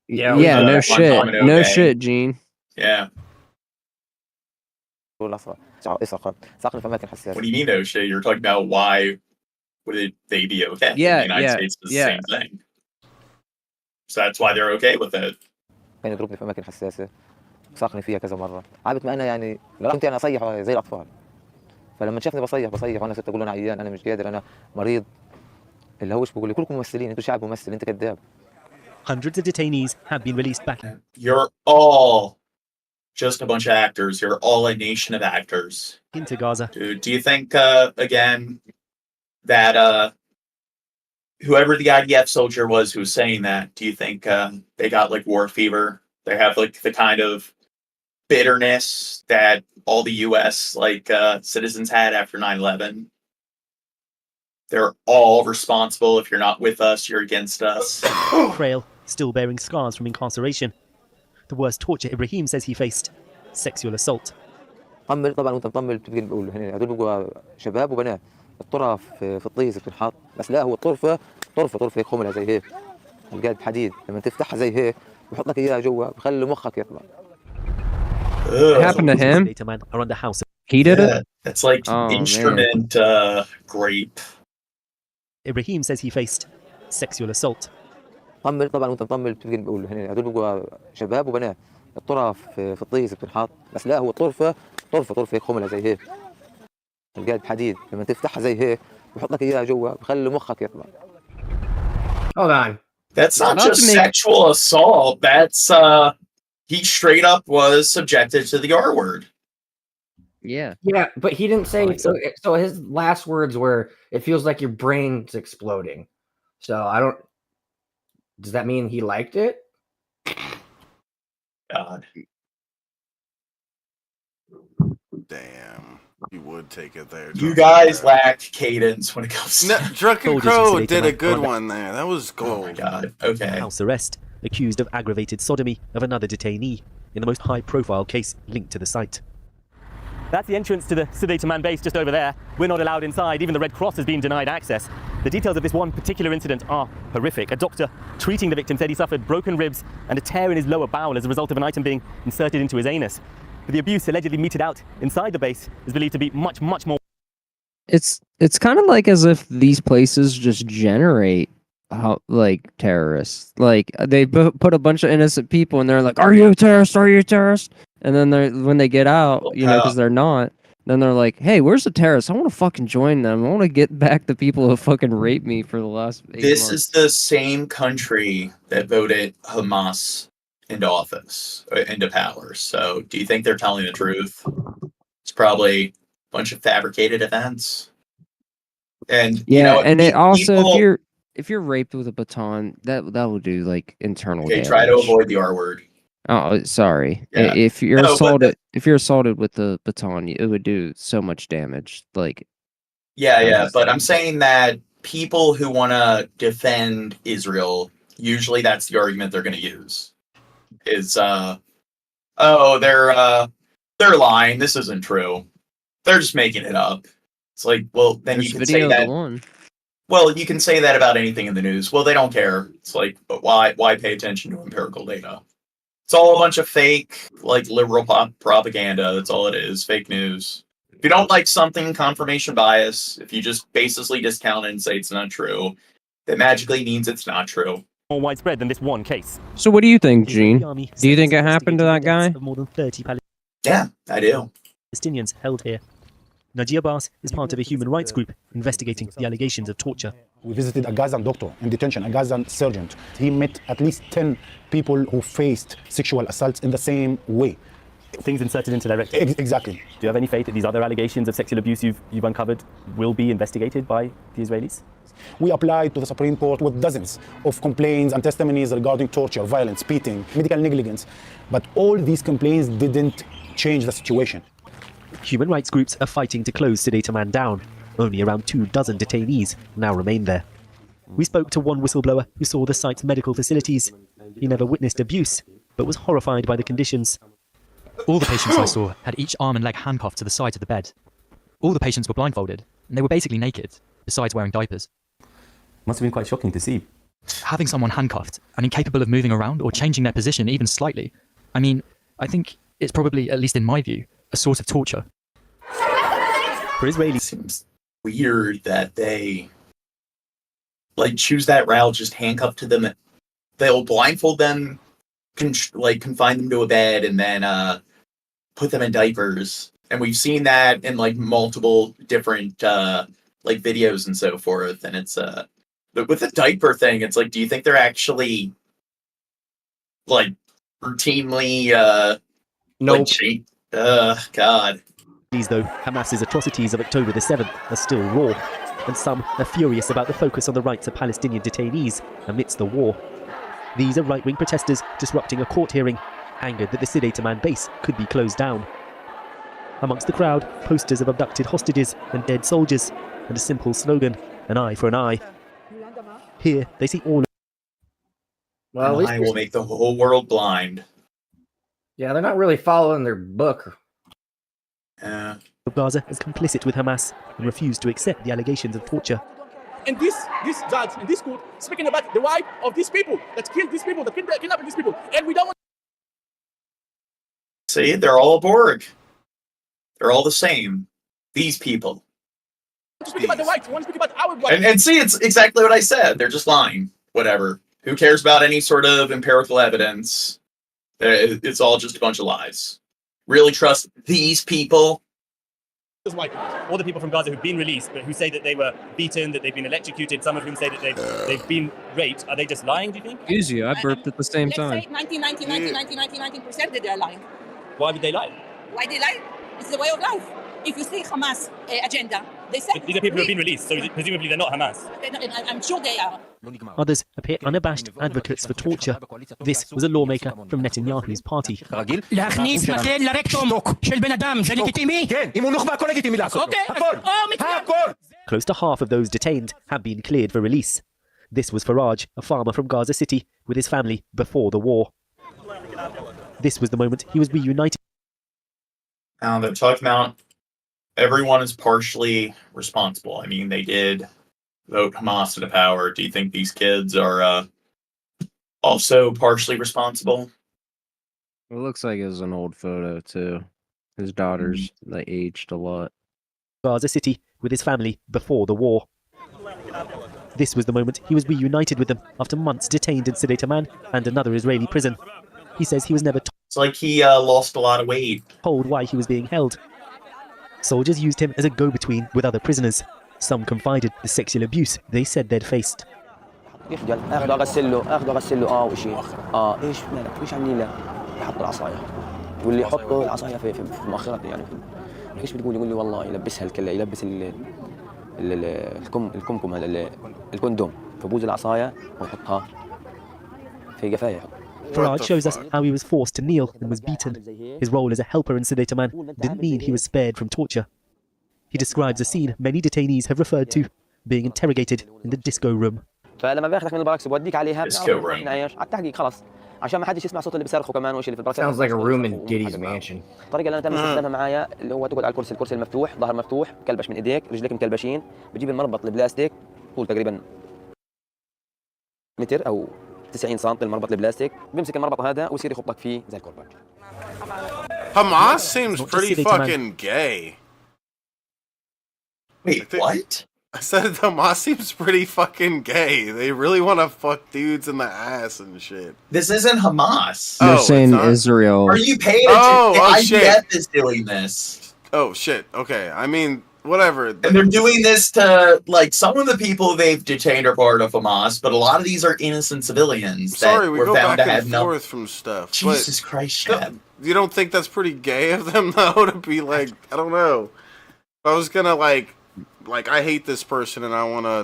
Speaker 25: Yeah, no shit. No shit, Gene.
Speaker 4: Yeah. What do you mean, no shit? You're talking about why would they be okay?
Speaker 25: Yeah,
Speaker 4: the United States does the same thing. So that's why they're okay with it.
Speaker 15: كان يضربني في أماكن حساسة ساقني فيها كذا مرة عابت ما أنا يعني لو كنت أنا أصيح زي الأطفال فلما شافني بصيح وأنا صرت أقول أنا عيان أنا مش قادر أنا مريض اللي هو إيش بقول لي كلكم ممثلين أنتوا شعب ممثل أنت كذاب.
Speaker 13: Hundreds of detainees have been released back.
Speaker 4: You're all just a bunch of actors. You're all a nation of actors.
Speaker 13: Into Gaza.
Speaker 4: Dude, do you think, again, that whoever the IDF soldier was who was saying that, do you think they got like war fever? They have like the kind of bitterness that all the U.S. like citizens had after 9/11? They're all responsible. If you're not with us, you're against us.
Speaker 13: Frail, still bearing scars from incarceration. The worst torture Ibrahim says he faced: sexual assault.
Speaker 15: طمل طبعا وانت مطمل بتبقى بقول هنا هذول بقوا شباب وبنات الطرف في الطيز بتنحط بس لا هو طرفه هيك خمله زي هيك القلب حديد لما تفتحها زي هيك بحط لك اياها جوا بخلي مخك يطلع.
Speaker 25: It happened to him. He did it.
Speaker 4: It's like instrument grape.
Speaker 13: Ibrahim says he faced sexual assault.
Speaker 15: طمل طبعا وانت مطمل بتبقى بقول هنا هذول بقوا شباب وبنات الطرف في الطيز بتنحط بس لا هو طرفه هيك خمله زي هيك القلب حديد لما تفتحها زي هيك بحط لك اياها جوا بخلي مخك يطلع.
Speaker 2: Hold on.
Speaker 4: That's not just sexual assault. That's he straight up was subjected to the R word.
Speaker 25: Yeah.
Speaker 2: Yeah, but he didn't say so his last words were it feels like your brain's exploding. So I don't does that mean he liked it?
Speaker 4: God.
Speaker 3: Damn. You would take it there.
Speaker 4: You guys lack cadence when it comes to
Speaker 3: Drunken Crow did a good one there. That was gold.
Speaker 4: Oh my God. Okay.
Speaker 13: House arrest, accused of aggravated sodomy of another detainee in the most high-profile case linked to the site.
Speaker 19: That's the entrance to the Escalating man base just over there. We're not allowed inside. Even the Red Cross has been denied access. The details of this one particular incident are horrific. A doctor treating the victim said he suffered broken ribs and a tear in his lower bowel as a result of an item being inserted into his anus. But the abuse allegedly meted out inside the base is believed to be much, much more.
Speaker 25: It's kind of like as if these places just generate like terrorists. Like they put a bunch of innocent people and they're like, "Are you a terrorist? Are you a terrorist?" And then when they get out, you know, because they're not, then they're like, "Hey, where's the terrorists? I want to fucking join them. I want to get back the people who fucking raped me for the last 8 months."
Speaker 4: This is the same country that voted Hamas into office, into power. So do you think they're telling the truth? It's probably a bunch of fabricated events. And
Speaker 25: yeah,
Speaker 4: you know,
Speaker 25: and it also if you're raped with a baton, that will do like internal damage.
Speaker 4: Try to avoid the R word.
Speaker 25: Oh, sorry.
Speaker 4: Yeah.
Speaker 25: If you're assaulted with the baton, it would do so much damage. Like
Speaker 4: Yeah, but I'm saying that people who want to defend Israel, usually that's the argument they're going to use. Is they're lying. This isn't true. They're just making it up. It's like, well, then you can say that. Well, you can say that about anything in the news. Well, they don't care. It's like, but why pay attention to empirical data? It's all a bunch of fake, like liberal propaganda. That's all it is. Fake news. If you don't like something, confirmation bias. If you just basically discount it and say it's not true, that magically means it's not true.
Speaker 19: More widespread than this one case.
Speaker 25: So what do you think, Gene? Do you think it happened to that guy?
Speaker 13: More than 30
Speaker 4: Yeah, I do.
Speaker 13: Palestinians held here. Najee Abbas is part of a human rights group investigating the allegations of torture.
Speaker 7: We visited a Gazan doctor in detention, a Gazan surgeon. He met at least 10 people who faced sexual assaults in the same way.
Speaker 19: Things inserted into their rectum.
Speaker 7: Exactly.
Speaker 19: Do you have any faith that these other allegations of sexual abuse you've uncovered will be investigated by the Israelis?
Speaker 7: We applied to the Supreme Court with dozens of complaints and testimonies regarding torture, violence, beating, medical negligence. But all these complaints didn't change the situation.
Speaker 13: Human rights groups are fighting to close Sedate Man down. Only around 24 detainees now remain there. We spoke to one whistleblower who saw the site's medical facilities. He never witnessed abuse, but was horrified by the conditions.
Speaker 11: All the patients I saw had each arm and leg handcuffed to the side of the bed. All the patients were blindfolded, and they were basically naked, besides wearing diapers.
Speaker 14: Must have been quite shocking to see.
Speaker 11: Having someone handcuffed and incapable of moving around or changing their position even slightly, I mean, I think it's probably, at least in my view, a sort of torture.
Speaker 13: For Israelis,
Speaker 4: seems weird that they choose that route, just handcuffed to them. They'll blindfold them, confine them to a bed, and then put them in diapers. And we've seen that in multiple different videos and so forth. And it's but with the diaper thing, it's do you think they're actually routinely
Speaker 2: nope.
Speaker 4: God.
Speaker 13: These, though, Hamas's atrocities of October the 7th are still raw, and some are furious about the focus on the rights of Palestinian detainees amidst the war. These are right-wing protesters disrupting a court hearing, angered that the Sedate Man base could be closed down. Amongst the crowd, posters of abducted hostages and dead soldiers, and a simple slogan, an eye for an eye. Here, they see all.
Speaker 2: Well,
Speaker 4: I will make the whole world blind.
Speaker 2: Yeah, they're not really following their book.
Speaker 13: Gaza is complicit with Hamas and refused to accept the allegations of torture.
Speaker 16: And this judge in this court speaking about the right of these people that killed these people, that kidnapped these people, and we don't want.
Speaker 4: See, they're all a Borg. They're all the same. These people.
Speaker 16: To speak about the rights. We want to speak about our rights.
Speaker 4: And see, it's exactly what I said. They're just lying. Whatever. Who cares about any sort of empirical evidence? It's all just a bunch of lies. Really trust these people?
Speaker 16: All the people from Gaza who've been released, but who say that they were beaten, that they've been electrocuted, some of whom say that they've been raped. Are they just lying, do you think?
Speaker 25: Easy, I burped at the same time.
Speaker 5: Let's say 19% that they're lying.
Speaker 16: Why would they lie?
Speaker 5: Why they lie? It's the way of life. If you say Hamas agenda, they say...
Speaker 16: But these are people who have been released, so presumably they're not Hamas.
Speaker 5: I'm sure they are.
Speaker 13: Others appear unabashed advocates for torture. This was a lawmaker from Netanyahu's party.
Speaker 16: להכניס מקל לרקטום של בן אדם, זה לגיטימי? כן, אם הוא נוח'בה, הכל לגיטימי לעשות. הכל.
Speaker 13: Close to half of those detained have been cleared for release. This was Barrage, a farmer from Gaza City, with his family before the war. This was the moment he was reunited.
Speaker 4: Now they're talking about everyone is partially responsible. I mean, they did vote Hamas into power. Do you think these kids are also partially responsible?
Speaker 25: It looks like it was an old photo, too. His daughters, they aged a lot.
Speaker 13: Gaza City with his family before the war. This was the moment he was reunited with them after months detained in Sedate Man and another Israeli prison. He says he was never
Speaker 4: It's like he lost a lot of weight.
Speaker 13: Told why he was being held. Soldiers used him as a go-between with other prisoners. Some confided the sexual abuse they said they'd faced.
Speaker 15: اخذ اغسل له اول شيء ايش مالك ايش عاملين له يحط العصايه واللي يحطه العصايه في مؤخرته يعني ايش بتقول يقول لي والله يلبسها يلبس الكمكم هذا الكوندوم فبوز العصايه ويحطها في قفايه يحط.
Speaker 13: Barrage shows us how he was forced to kneel and was beaten. His role as a helper in Sedate Man didn't mean he was spared from torture. He describes a scene many detainees have referred to, being interrogated in the disco room.
Speaker 15: فلما باخذك من البراكس بوديك عليها على التحقيق خلاص عشان ما حدش يسمع صوت اللي بيصرخوا كمان وش اللي في البراكس.
Speaker 2: Sounds like a room in Diddy's mansion.
Speaker 15: الطريقه اللي انا تم استخدامها معايا اللي هو تقعد على الكرسي المفتوح ظهر مفتوح كلبش من ايديك رجليك مكلبشين بتجيب المربط البلاستيك طول تقريبا متر او 90 سم المربط البلاستيك بيمسك المربط هذا ويصير يخبطك فيه زي الكرباج.
Speaker 3: Hamas seems pretty fucking gay.
Speaker 4: Wait, what?
Speaker 3: I said Hamas seems pretty fucking gay. They really want to fuck dudes in the ass and shit.
Speaker 4: This isn't Hamas.
Speaker 25: You're saying Israel.
Speaker 4: Are you paying attention? IDF is doing this.
Speaker 3: Oh, shit. Okay. I mean, whatever.
Speaker 4: And they're doing this to, some of the people they've detained are part of Hamas, but a lot of these are innocent civilians
Speaker 3: Sorry,
Speaker 4: that
Speaker 3: we
Speaker 4: were
Speaker 3: go
Speaker 4: found
Speaker 3: back
Speaker 4: to have
Speaker 3: and
Speaker 4: no...
Speaker 3: forth from stuff.
Speaker 4: Jesus Christ, Chad.
Speaker 3: You don't think that's pretty gay of them, though, to be like, I don't know. If I was gonna, like, I hate this person and I want to,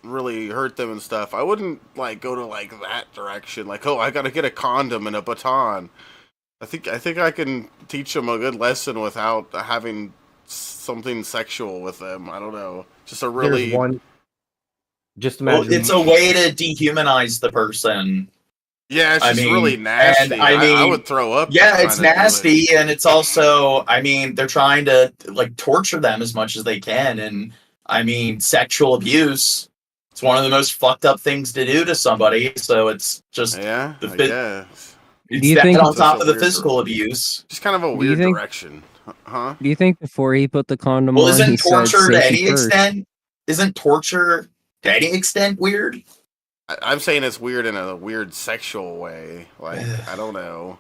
Speaker 3: really hurt them and stuff, I wouldn't, go to, that direction. Like, oh, I gotta get a condom and a baton. I think I can teach them a good lesson without having something sexual with them. I don't know. Just a really
Speaker 2: Just imagine.
Speaker 4: Well, it's a way to dehumanize the person.
Speaker 3: Yeah, it's just really nasty.
Speaker 4: And
Speaker 3: I would throw up.
Speaker 4: Yeah, it's nasty, and it's also, I mean, they're trying to like torture them as much as they can, and I mean, sexual abuse. It's one of the most fucked up things to do to somebody. So it's just It's
Speaker 25: Do you
Speaker 4: that
Speaker 25: think-
Speaker 4: on top of the physical abuse.
Speaker 3: Just kind of a
Speaker 25: Do you
Speaker 3: weird
Speaker 25: think-
Speaker 3: direction, huh?
Speaker 25: Do you think before he put the condom
Speaker 4: Well,
Speaker 25: on, he
Speaker 4: isn't
Speaker 25: said
Speaker 4: torture to
Speaker 25: safety
Speaker 4: any
Speaker 25: first?
Speaker 4: extent? Isn't torture to any extent weird?
Speaker 3: I'm saying it's weird in a weird sexual way. Like, I don't know.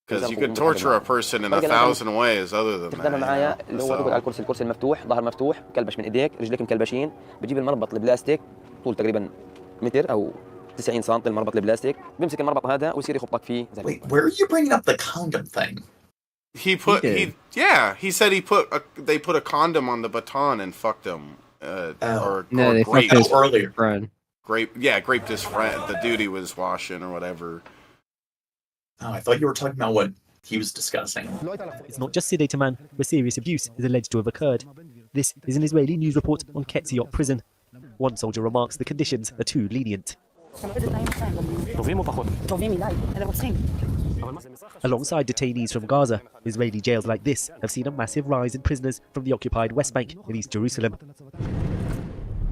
Speaker 3: Because you could torture a person in 1,000 ways other than
Speaker 15: تخدمها
Speaker 3: that.
Speaker 15: معايا اللي هو تقعد على الكرسي المفتوح، ظهر مفتوح، كلبش من ايديك، رجليك مكلبشين، بتجيب المربط البلاستيك طول تقريبا متر او 90 سم المربط البلاستيك، بيمسك المربط هذا ويصير يخبطك فيه.
Speaker 4: Wait, where are you bringing up the condom thing?
Speaker 3: He said they put a condom on the baton and fucked him. Or
Speaker 25: they
Speaker 3: raped
Speaker 25: fucked his friend.
Speaker 3: Raped his friend, the dude he was washing or whatever.
Speaker 4: Oh, I thought you were talking about what he was discussing.
Speaker 13: It's not just sedate a man, where serious abuse is alleged to have occurred. This is an Israeli news report on Ketziot prison. One soldier remarks the conditions are too lenient. Alongside detainees from Gaza, Israeli jails like this have seen a massive rise in prisoners from the occupied West Bank in East Jerusalem.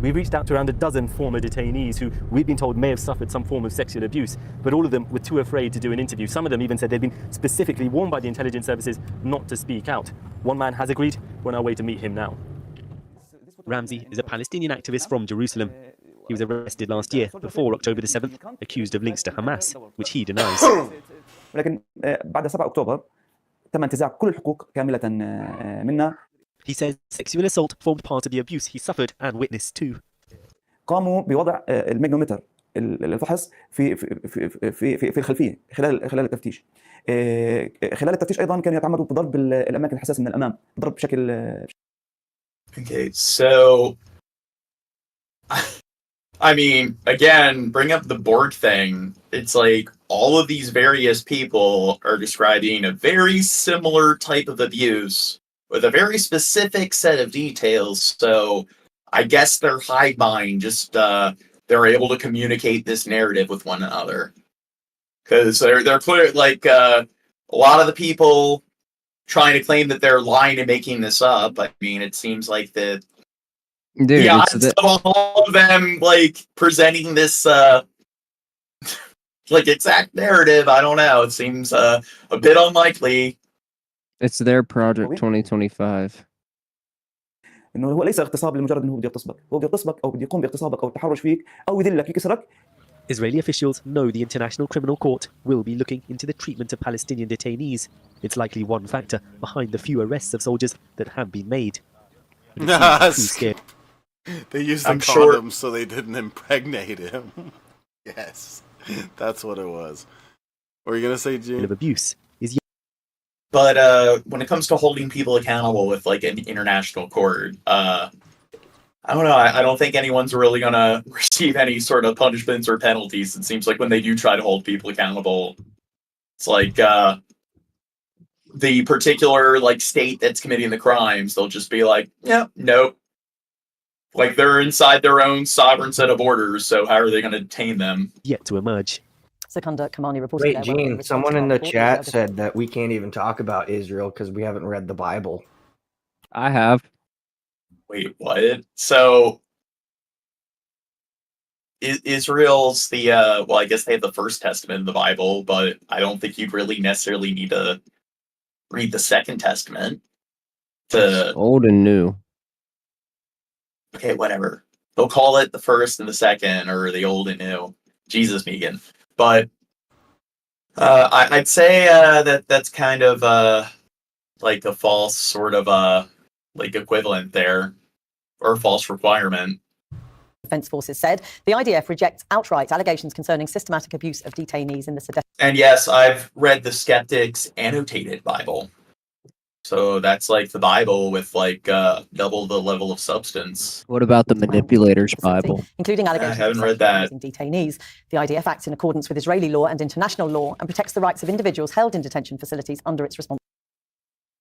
Speaker 17: We reached out to around a dozen former detainees who we've been told may have suffered some form of sexual abuse, but all of them were too afraid to do an interview. Some of them even said they'd been specifically warned by the intelligence services not to speak out. One man has agreed. We're on our way to meet him now.
Speaker 13: Ramzi is a Palestinian activist from Jerusalem. He was arrested last year before October the 7th, accused of links to Hamas, which he denies.
Speaker 15: ولكن بعد 7 أكتوبر تم انتزاع كل الحقوق كاملة منا.
Speaker 13: He says sexual assault formed part of the abuse he suffered and witnessed too.
Speaker 15: قاموا بوضع الماجنومتر الفحص في الخلفية خلال التفتيش. خلال التفتيش أيضا كانوا يتعمدوا بضرب الأماكن الحساسة من الأمام، ضرب بشكل.
Speaker 4: Okay, so I mean, again, bring up the Borg thing. It's like all of these various people are describing a very similar type of abuse with a very specific set of details. So I guess their hive mind just they're able to communicate this narrative with one another. Because they're clear, like a lot of the people trying to claim that they're lying and making this up. I mean, it seems like the odds of all of them like presenting this like exact narrative, I don't know. It seems a bit unlikely.
Speaker 25: It's their project 2025.
Speaker 15: إنه هو ليس اغتصاب لمجرد إنه بده يغتصبك، هو بده يغتصبك أو بده يقوم باغتصابك أو التحرش فيك أو يذلك يكسرك.
Speaker 13: Israeli officials know the International Criminal Court will be looking into the treatment of Palestinian detainees. It's likely one factor behind the few arrests of soldiers that have been made.
Speaker 3: They used the condoms so they didn't impregnate him. Yes, that's what it was. What were you gonna say, Gene?
Speaker 13: Of abuse is.
Speaker 4: But when it comes to holding people accountable with like an international court, I don't know. I don't think anyone's really gonna receive any sort of punishments or penalties. It seems like when they do try to hold people accountable, it's like the particular like state that's committing the crimes, they'll just be like, yeah, nope. Like they're inside their own sovereign set of orders, so how are they going to detain them?
Speaker 13: Yet to emerge.
Speaker 12: Secunda Kamani reported.
Speaker 2: Wait, Gene, someone in the chat said that we can't even talk about Israel because we haven't read the Bible.
Speaker 25: I have.
Speaker 4: Wait, what? So Israel's the well, I guess they have the First Testament in the Bible, but I don't think you'd really necessarily need to read the Second Testament to
Speaker 25: Old and new.
Speaker 4: Okay, whatever. They'll call it the first and the second, or the old and new. Jesus, Megan. But I'd say that's kind of like a false sort of like equivalent there, or a false requirement.
Speaker 12: Defense Forces said the IDF rejects outright allegations concerning systematic abuse of detainees in the Sudan.
Speaker 4: And yes, I've read the Skeptic's annotated Bible. So that's like the Bible with like double the level of substance.
Speaker 25: What about the Manipulator's Bible?
Speaker 10: Including
Speaker 4: I
Speaker 10: allegations
Speaker 4: haven't
Speaker 10: of
Speaker 4: read that.
Speaker 10: using detainees. The IDF acts in accordance with Israeli law and international law and protects the rights of individuals held in detention facilities under its responsibility.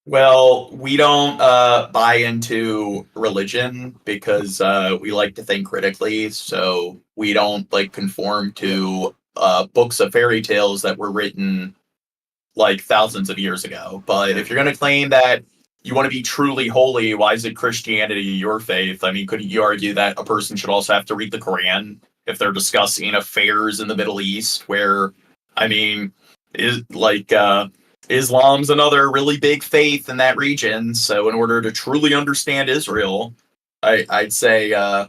Speaker 4: Well, we don't buy into religion because we like to think critically, so we don't like conform to books of fairy tales that were written like thousands of years ago. But if you're going to claim that you want to be truly holy, why is it Christianity your faith? I mean, couldn't you argue that a person should also have to read the Quran if they're discussing affairs in the Middle East, where, I mean, is like Islam's another really big faith in that region. So in order to truly understand Israel, I'd say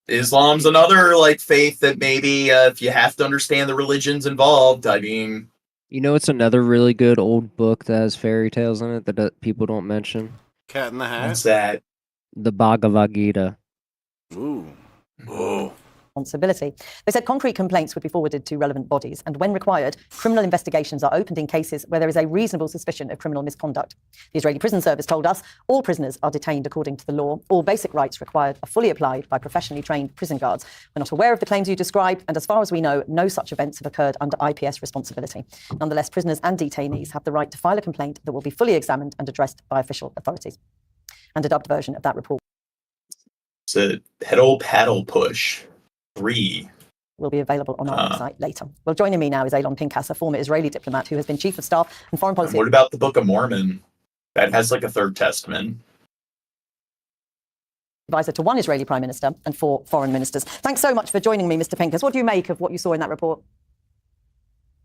Speaker 4: Islam's another like faith that maybe if you have to understand the religions involved, I mean,
Speaker 25: You know, it's another really good old book that has fairy tales in it that people don't mention.
Speaker 3: Cat in the Hat.
Speaker 4: what's that?
Speaker 25: The Bhagavad Gita.
Speaker 3: Ooh. Oh.
Speaker 10: Responsibility. They said concrete complaints would be forwarded to relevant bodies, and when required, criminal investigations are opened in cases where there is a reasonable suspicion of criminal misconduct. The Israeli Prison Service told us all prisoners are detained according to the law. All basic rights required are fully applied by professionally trained prison guards. We're not aware of the claims you describe, and as far as we know, no such events have occurred under IPS responsibility. Nonetheless, prisoners and detainees have the right to file a complaint that will be fully examined and addressed by official authorities. And a dubbed version of that report.
Speaker 4: It's a pedal paddle push 3.
Speaker 10: Will be available on our website later. Well, joining me now is Elon Pinkas, a former Israeli diplomat who has been chief of staff and foreign policy.
Speaker 4: What about the Book of Mormon? That has like a third testament.
Speaker 10: Advisor to one Israeli prime minister and 4 foreign ministers. Thanks so much for joining me, Mr. Pinkas. What do you make of what you saw in that report?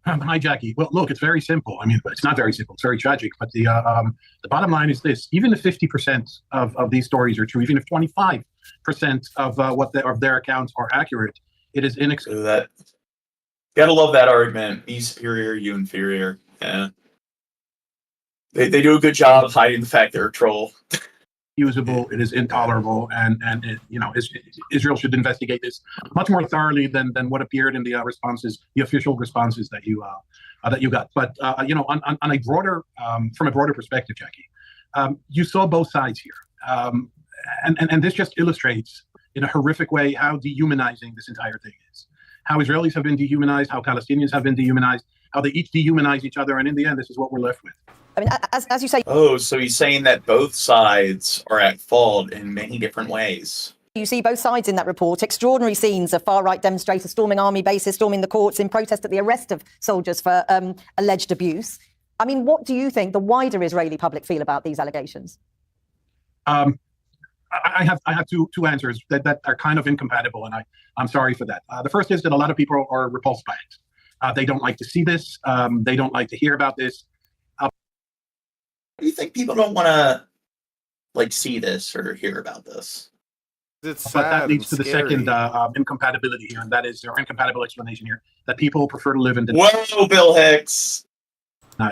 Speaker 8: Hi, Jackie. Well, look, it's very simple. I mean, it's not very simple. It's very tragic. But the bottom line is this: even if 50% of these stories are true, even if 25% of of their accounts are accurate, it is inacceptable.
Speaker 4: That gotta love that argument. Me superior, you inferior. Yeah, they do a good job of hiding the fact they're a troll.
Speaker 8: Usable, it is intolerable, and it, Israel should investigate this much more thoroughly than what appeared in the responses, the official responses that you got. But on a broader from a broader perspective, Jackie, you saw both sides here, and this just illustrates in a horrific way how dehumanizing this entire thing is. How Israelis have been dehumanized, how Palestinians have been dehumanized, how they each dehumanize each other, and in the end, this is what we're left with.
Speaker 10: I mean, as you say...
Speaker 4: Oh, so he's saying that both sides are at fault in many different ways.
Speaker 10: You see both sides in that report. Extraordinary scenes of far-right demonstrators storming army bases, storming the courts in protest at the arrest of soldiers for alleged abuse. I mean, what do you think the wider Israeli public feel about these allegations?
Speaker 8: I have two answers that are kind of incompatible, and I'm sorry for that. The first is that a lot of people are repulsed by it. They don't like to see this. They don't like to hear about this.
Speaker 4: Do you think people don't want to see this or hear about this?
Speaker 3: It's
Speaker 8: but that leads to the
Speaker 3: scary.
Speaker 8: second incompatibility here, and that is their incompatible explanation here that people prefer to live in.
Speaker 4: Whoa, Bill Hicks!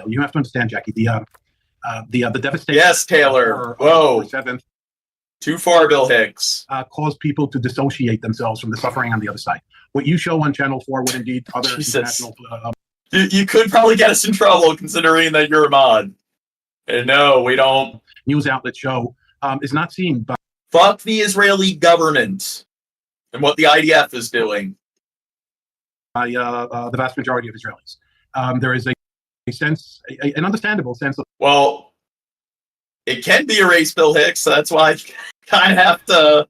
Speaker 8: You have to understand, Jackie. The devastation.
Speaker 4: Yes, Taylor. Whoa. Too far, Bill Hicks.
Speaker 8: Cause people to dissociate themselves from the suffering on the other side. What you show on Channel 4 would indeed other international.
Speaker 4: You could probably get us in trouble considering that you're a mod. And no, we don't.
Speaker 8: News outlet show is not seen by.
Speaker 4: Fuck the Israeli government and what the IDF is doing.
Speaker 8: By the vast majority of Israelis. There is a sense, an understandable sense of.
Speaker 4: Well, it can be erased, Bill Hicks. So that's why I kind of have to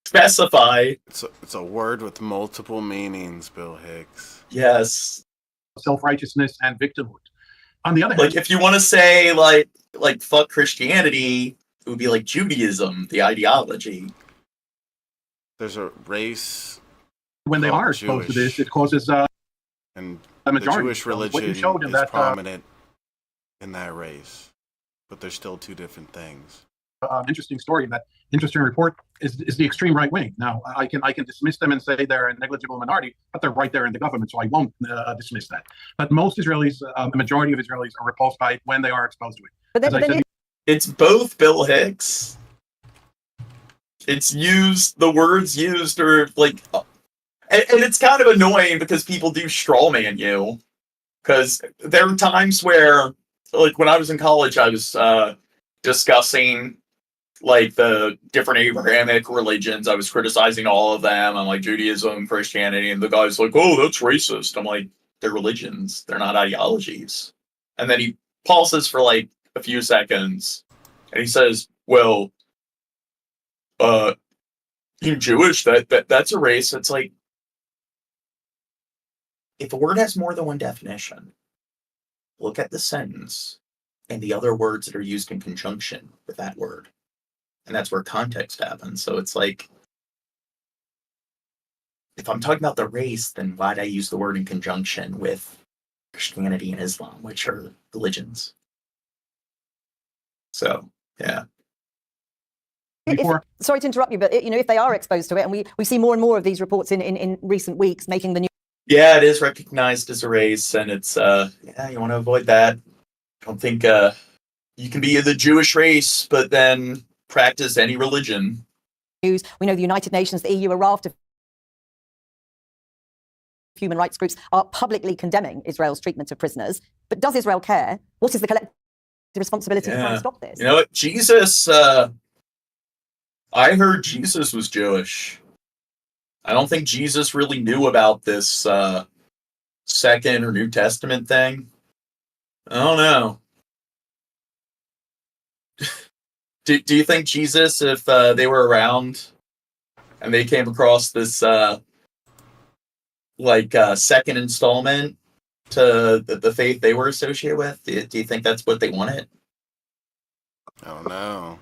Speaker 4: specify.
Speaker 3: It's a word with multiple meanings, Bill Hicks.
Speaker 4: Yes.
Speaker 8: Self-righteousness and victimhood. On the other hand,
Speaker 4: if you want to say like fuck Christianity, it would be like Judaism, the ideology.
Speaker 3: There's a race.
Speaker 8: When they are exposed to this, it causes
Speaker 3: and
Speaker 8: a majority.
Speaker 3: The Jewish religion is prominent in that race, but they're still two different things.
Speaker 8: Interesting story. That interesting report is the extreme right wing. Now, I can dismiss them and say they're a negligible minority, but they're right there in the government, so I won't dismiss that. But most Israelis, the majority of Israelis, are repulsed by it when they are exposed to it.
Speaker 4: It's both, Bill Hicks. It's the words used are like, and it's kind of annoying because people do strawman you. Because there are times where like when I was in college, I was discussing like the different Abrahamic religions. I was criticizing all of them. I'm like Judaism, Christianity, and the guy's like, "Oh, that's racist." I'm like, "They're religions. They're not ideologies." And then he pauses for like a few seconds, and he says, "Well, you're Jewish. That's a race." It's like, if a word has more than one definition, look at the sentence and the other words that are used in conjunction with that word. And that's where context happens. So it's like, if I'm talking about the race, then why'd I use the word in conjunction with Christianity and Islam, which are religions? So, yeah.
Speaker 10: Sorry to interrupt you, but if they are exposed to it, and we see more and more of these reports in recent weeks making the news.
Speaker 4: Yeah, it is recognized as a race, and it's you want to avoid that. I don't think you can be the Jewish race, but then practice any religion.
Speaker 10: We know the United Nations, the EU, a raft of human rights groups are publicly condemning Israel's treatment of prisoners. But does Israel care? What is the collective responsibility to try and stop this?
Speaker 4: You know what? Jesus, I heard Jesus was Jewish. I don't think Jesus really knew about this Second or New Testament thing. I don't know. Do you think Jesus, if they were around and they came across this second installment to the faith they were associated with, do you think that's what they wanted?
Speaker 3: I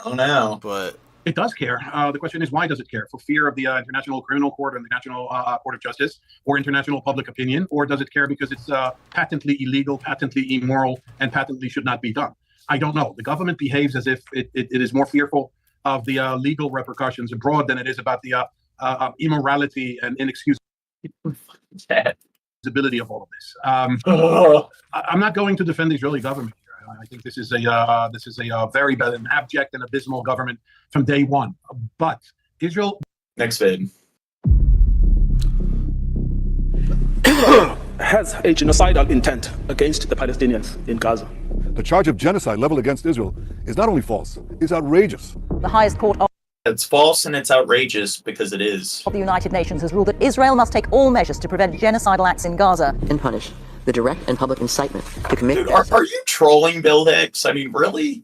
Speaker 3: don't know. But
Speaker 8: it does care. The question is, why does it care? For fear of the International Criminal Court and the National Court of Justice, or international public opinion, or does it care because it's patently illegal, patently immoral, and patently should not be done? I don't know. The government behaves as if it is more fearful of the legal repercussions abroad than it is about the immorality and inexcusability of all of this. I'm not going to defend the Israeli government here. I think this is a very bad and abject and abysmal government from day one. But Israel.
Speaker 4: Next vid.
Speaker 20: Has a genocidal intent against the Palestinians in Gaza.
Speaker 21: The charge of genocide leveled against Israel is not only false, it's outrageous.
Speaker 10: The highest court of
Speaker 4: It's false and it's outrageous because it is.
Speaker 10: the United Nations has ruled that Israel must take all measures to prevent genocidal acts in Gaza
Speaker 15: and punish the direct and public incitement to commit.
Speaker 4: Dude, are you trolling Bill Hicks? I mean, really?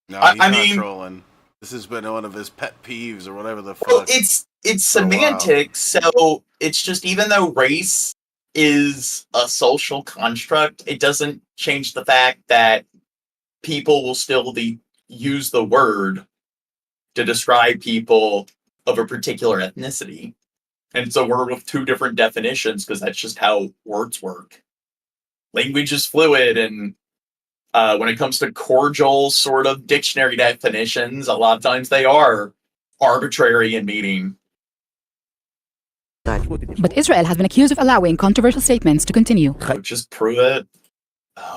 Speaker 3: no, he's not trolling. This has been one of his pet peeves or whatever the fuck.
Speaker 4: Well, it's semantics. So it's just, even though race is a social construct, it doesn't change the fact that people will still use the word to describe people of a particular ethnicity. And it's a word with two different definitions because that's just how words work. Language is fluid, and when it comes to cordial sort of dictionary definitions, a lot of times they are arbitrary in meaning.
Speaker 22: But Israel has been accused of allowing controversial statements to continue.
Speaker 4: Just prove it.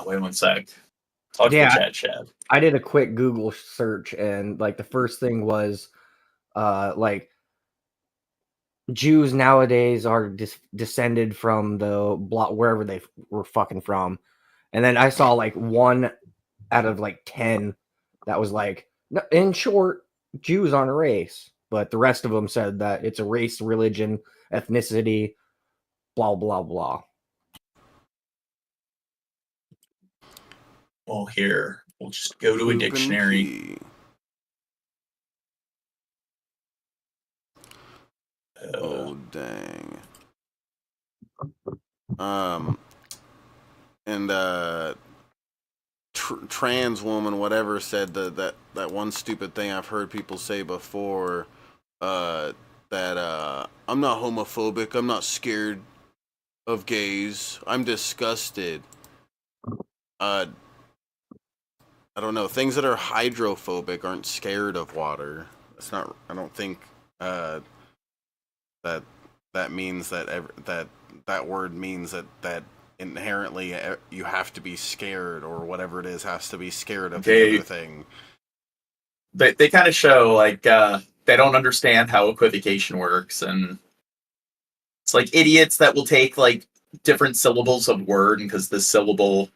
Speaker 4: Wait 1 sec. Talk to the chat.
Speaker 2: I did a quick Google search, and like the first thing was like Jews nowadays are descended from the block wherever they were fucking from. And then I saw like 1 out of like 10 that was like, in short, Jews aren't a race. But the rest of them said that it's a race, religion, ethnicity, blah, blah, blah.
Speaker 4: Well, here, we'll just go to a dictionary.
Speaker 3: Oh, dang. And trans woman, whatever, said that one stupid thing I've heard people say before, that I'm not homophobic, I'm not scared of gays, I'm disgusted. I don't know, things that are hydrophobic aren't scared of water. It's not, I don't think that means that word means that inherently you have to be scared, or whatever it is has to be scared of the other thing.
Speaker 4: They kind of show like they don't understand how equivocation works, and it's like idiots that will take like different syllables of word, and because this syllable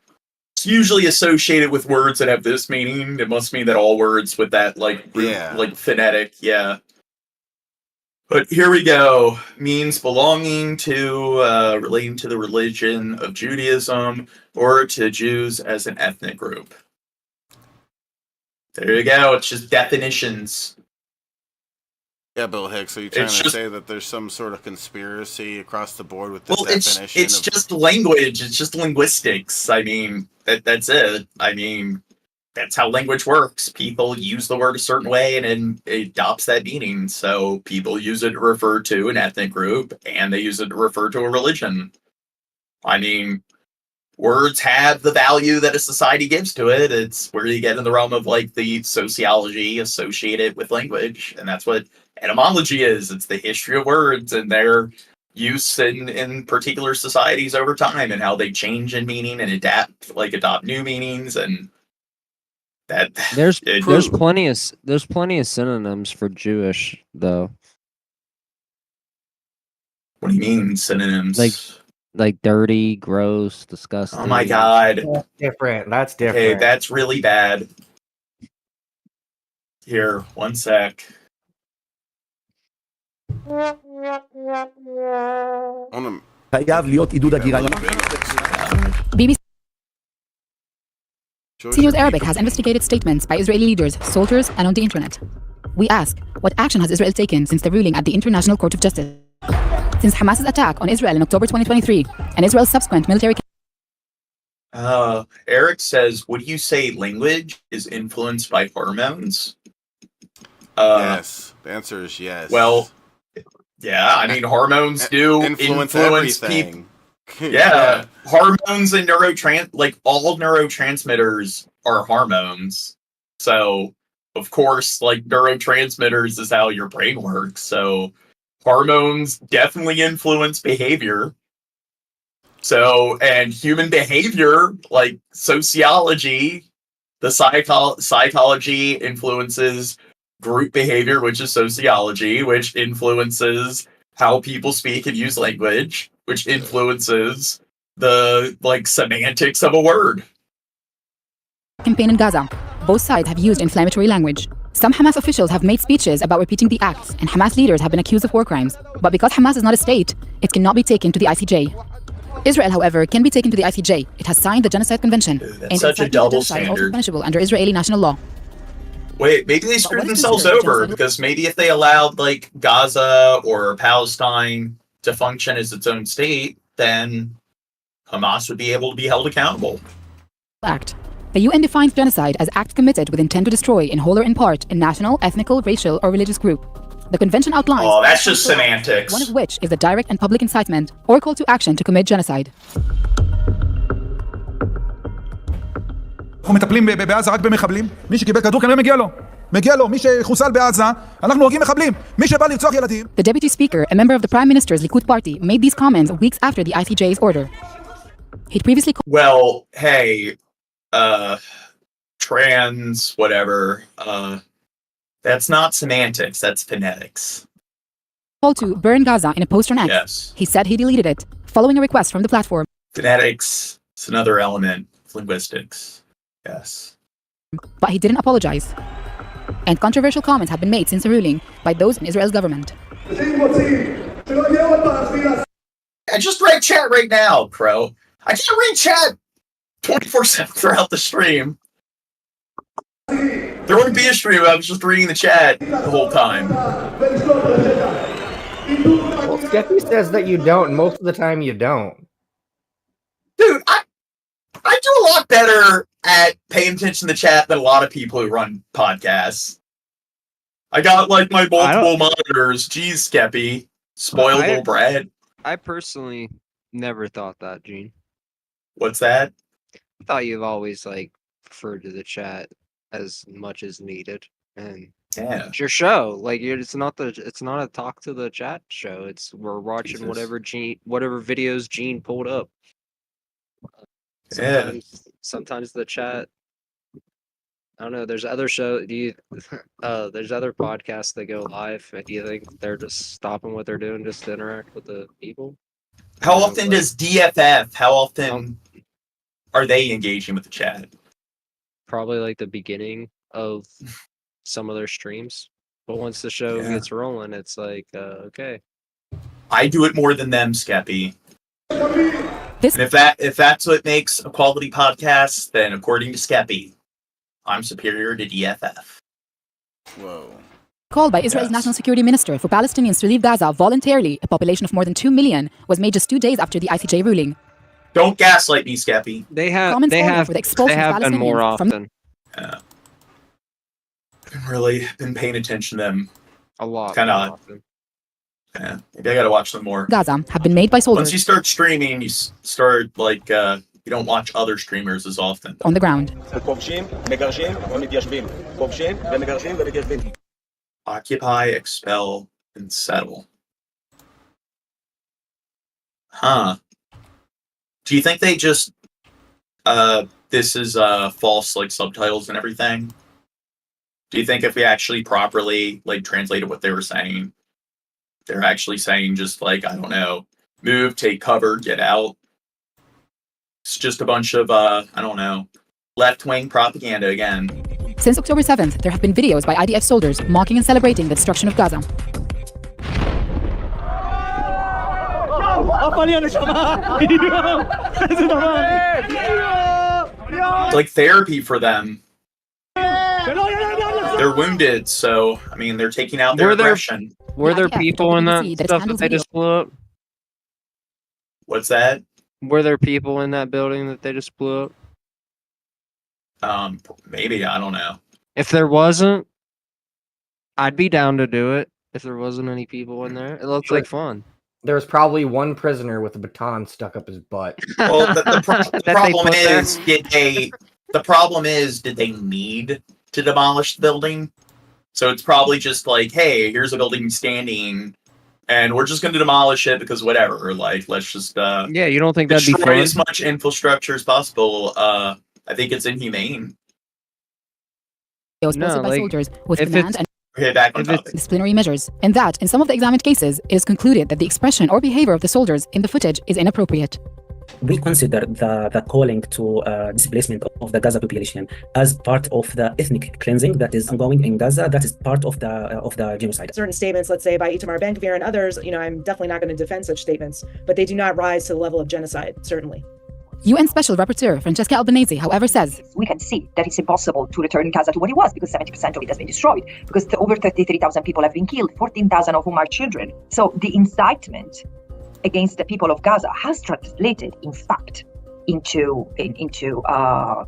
Speaker 4: It's usually associated with words that have this meaning. It must mean that all words with that like phonetic, But here we go. Means belonging to, relating to the religion of Judaism or to Jews as an ethnic group. There you go. It's just definitions.
Speaker 3: Yeah, Bill Hicks, are you trying to say that there's some sort of conspiracy across the board with this definition?
Speaker 4: It's just language. It's just linguistics. I mean, that's it. I mean, that's how language works. People use the word a certain way and it adopts that meaning. So people use it to refer to an ethnic group and they use it to refer to a religion. I mean, words have the value that a society gives to it. It's where you get in the realm of like the sociology associated with language. And that's what etymology is. It's the history of words and their use in particular societies over time and how they change in meaning and adopt new meanings. And that
Speaker 25: there's plenty of synonyms for Jewish though.
Speaker 4: What do you mean synonyms?
Speaker 25: Like dirty, gross, disgusting.
Speaker 4: Oh my god.
Speaker 2: That's different. That's different.
Speaker 4: Okay, that's really bad. Here, one sec.
Speaker 22: BBC News Arabic has investigated statements by Israeli leaders, soldiers, and on the internet. We ask, what action has Israel taken since the ruling at the International Court of Justice? Since Hamas's attack on Israel in October 2023 and Israel's subsequent military...
Speaker 4: Eric says, would you say language is influenced by hormones?
Speaker 3: Yes. The answer is yes.
Speaker 4: Well, yeah, I mean, hormones do influence
Speaker 3: everything.
Speaker 4: Yeah, hormones and all neurotransmitters are hormones. So, of course, like neurotransmitters is how your brain works. So, hormones definitely influence behavior. So, and human behavior, like sociology, the psychology influences group behavior, which is sociology, which influences how people speak and use language, which influences the semantics of a word.
Speaker 22: Campaign in Gaza. Both sides have used inflammatory language. Some Hamas officials have made speeches about repeating the acts, and Hamas leaders have been accused of war crimes. But because Hamas is not a state, it cannot be taken to the ICJ. Israel, however, can be taken to the ICJ. It has signed the Genocide Convention.
Speaker 4: That's such a double standard.
Speaker 22: Also punishable under Israeli national law.
Speaker 4: Wait, maybe they screwed themselves over, because maybe if they allowed Gaza or Palestine to function as its own state, then Hamas would be able to be held accountable.
Speaker 22: Act. The UN defines genocide as act committed with intent to destroy, in whole or in part, a national, ethnical, racial, or religious group. The convention outlines...
Speaker 4: Oh, that's just semantics.
Speaker 22: One of which is the direct and public incitement or call to action to commit genocide.
Speaker 1: אנחנו מטפלים בעזה רק במחבלים. מי שקיבל כדור כנראה מגיע לו. מי שחוסל בעזה, אנחנו הורגים מחבלים. מי שבא לרצוח ילדים.
Speaker 22: The deputy speaker, a member of the Prime Minister's Likud party, made these comments weeks after the ICJ's order. He'd previously...
Speaker 4: Well, hey, trans, whatever, that's not semantics, that's phonetics.
Speaker 22: Called to burn Gaza in a post on X.
Speaker 4: Yes.
Speaker 22: He said he deleted it, following a request from the platform.
Speaker 4: Phonetics is another element of linguistics. Yes.
Speaker 22: But he didn't apologize. And controversial comments have been made since the ruling by those in Israel's government.
Speaker 4: I just read chat right now, Crow. I can't read chat 24/7 throughout the stream. There wouldn't be a stream if I was just reading the chat the whole time.
Speaker 2: Well, Skeppy says that you don't, and most of the time you don't.
Speaker 4: Dude, I do a lot better at paying attention to the chat than a lot of people who run podcasts. I got my multiple monitors. Jeez, Skeppy. Spoiled little brat.
Speaker 25: I personally never thought that, Gene.
Speaker 4: What's that?
Speaker 25: I thought you've always referred to the chat as much as needed, and
Speaker 4: yeah,
Speaker 25: it's your show. It's not a talk to the chat show. We're watching whatever videos Gene pulled up. Sometimes the chat. I don't know. There's other there's other podcasts that go live. Do you think they're just stopping what they're doing just to interact with the people?
Speaker 4: How often does DFF? How often? are they engaging with the chat?
Speaker 25: Probably like the beginning of some of their streams, but once the show gets rolling, it's like okay.
Speaker 4: I do it more than them, Skeppy. And if that's what makes a quality podcast, then according to Skeppy, I'm superior to DFF.
Speaker 3: Whoa.
Speaker 22: Call by Israel's National Security Minister for Palestinians to leave Gaza voluntarily, a population of more than 2 million, was made just 2 days after the ICJ ruling.
Speaker 4: Don't gaslight me, Skeppy.
Speaker 25: They have been more often.
Speaker 4: Yeah. I've really been paying attention to them
Speaker 25: a lot.
Speaker 4: Kind of. Yeah, maybe I gotta watch them more.
Speaker 22: Gaza have been made by soldiers
Speaker 4: Once you start streaming, you start like you don't watch other streamers as often.
Speaker 22: on the ground.
Speaker 4: Occupy, expel, and settle. Huh. Do you think they just this is false like subtitles and everything? Do you think if we actually properly like translated what they were saying, they're actually saying just like, I don't know, move, take cover, get out? It's just a bunch of I don't know, left-wing propaganda again.
Speaker 22: Since October 7th, there have been videos by IDF soldiers mocking and celebrating the destruction of Gaza.
Speaker 4: It's like therapy for them. They're wounded, so I mean they're taking out their aggression.
Speaker 25: Were there people in that stuff that they just blew up?
Speaker 4: What's that?
Speaker 25: Were there people in that building that they just blew up?
Speaker 4: Maybe, I don't know.
Speaker 25: If there wasn't, I'd be down to do it. If there wasn't any people in there, it looks like fun.
Speaker 2: There's probably one prisoner with a baton stuck up his butt.
Speaker 4: Well, the problem is, the problem is, did they need to demolish the building? So it's probably just like, hey, here's a building standing, and we're just going to demolish it because whatever. Like, let's just
Speaker 25: yeah, you don't think that'd be
Speaker 4: destroy
Speaker 25: fun?
Speaker 4: as much infrastructure as possible. I think it's inhumane.
Speaker 22: It was posted by soldiers with command and disciplinary measures, and that, in some of the examined cases, it is concluded that the expression or behavior of the soldiers in the footage is inappropriate.
Speaker 6: We consider the calling to displacement of the Gaza population as part of the ethnic cleansing that is ongoing in Gaza. That is part of the genocide.
Speaker 9: Certain statements, let's say by Itamar Ben-Gvir and others, I'm definitely not going to defend such statements, but they do not rise to the level of genocide, certainly.
Speaker 22: UN Special Rapporteur Francesca Albanese, however, says
Speaker 18: we can see that it's impossible to return Gaza to what it was because 70% of it has been destroyed, because over 33,000 people have been killed, 14,000 of whom are children. So the incitement against the people of Gaza has translated, in fact, into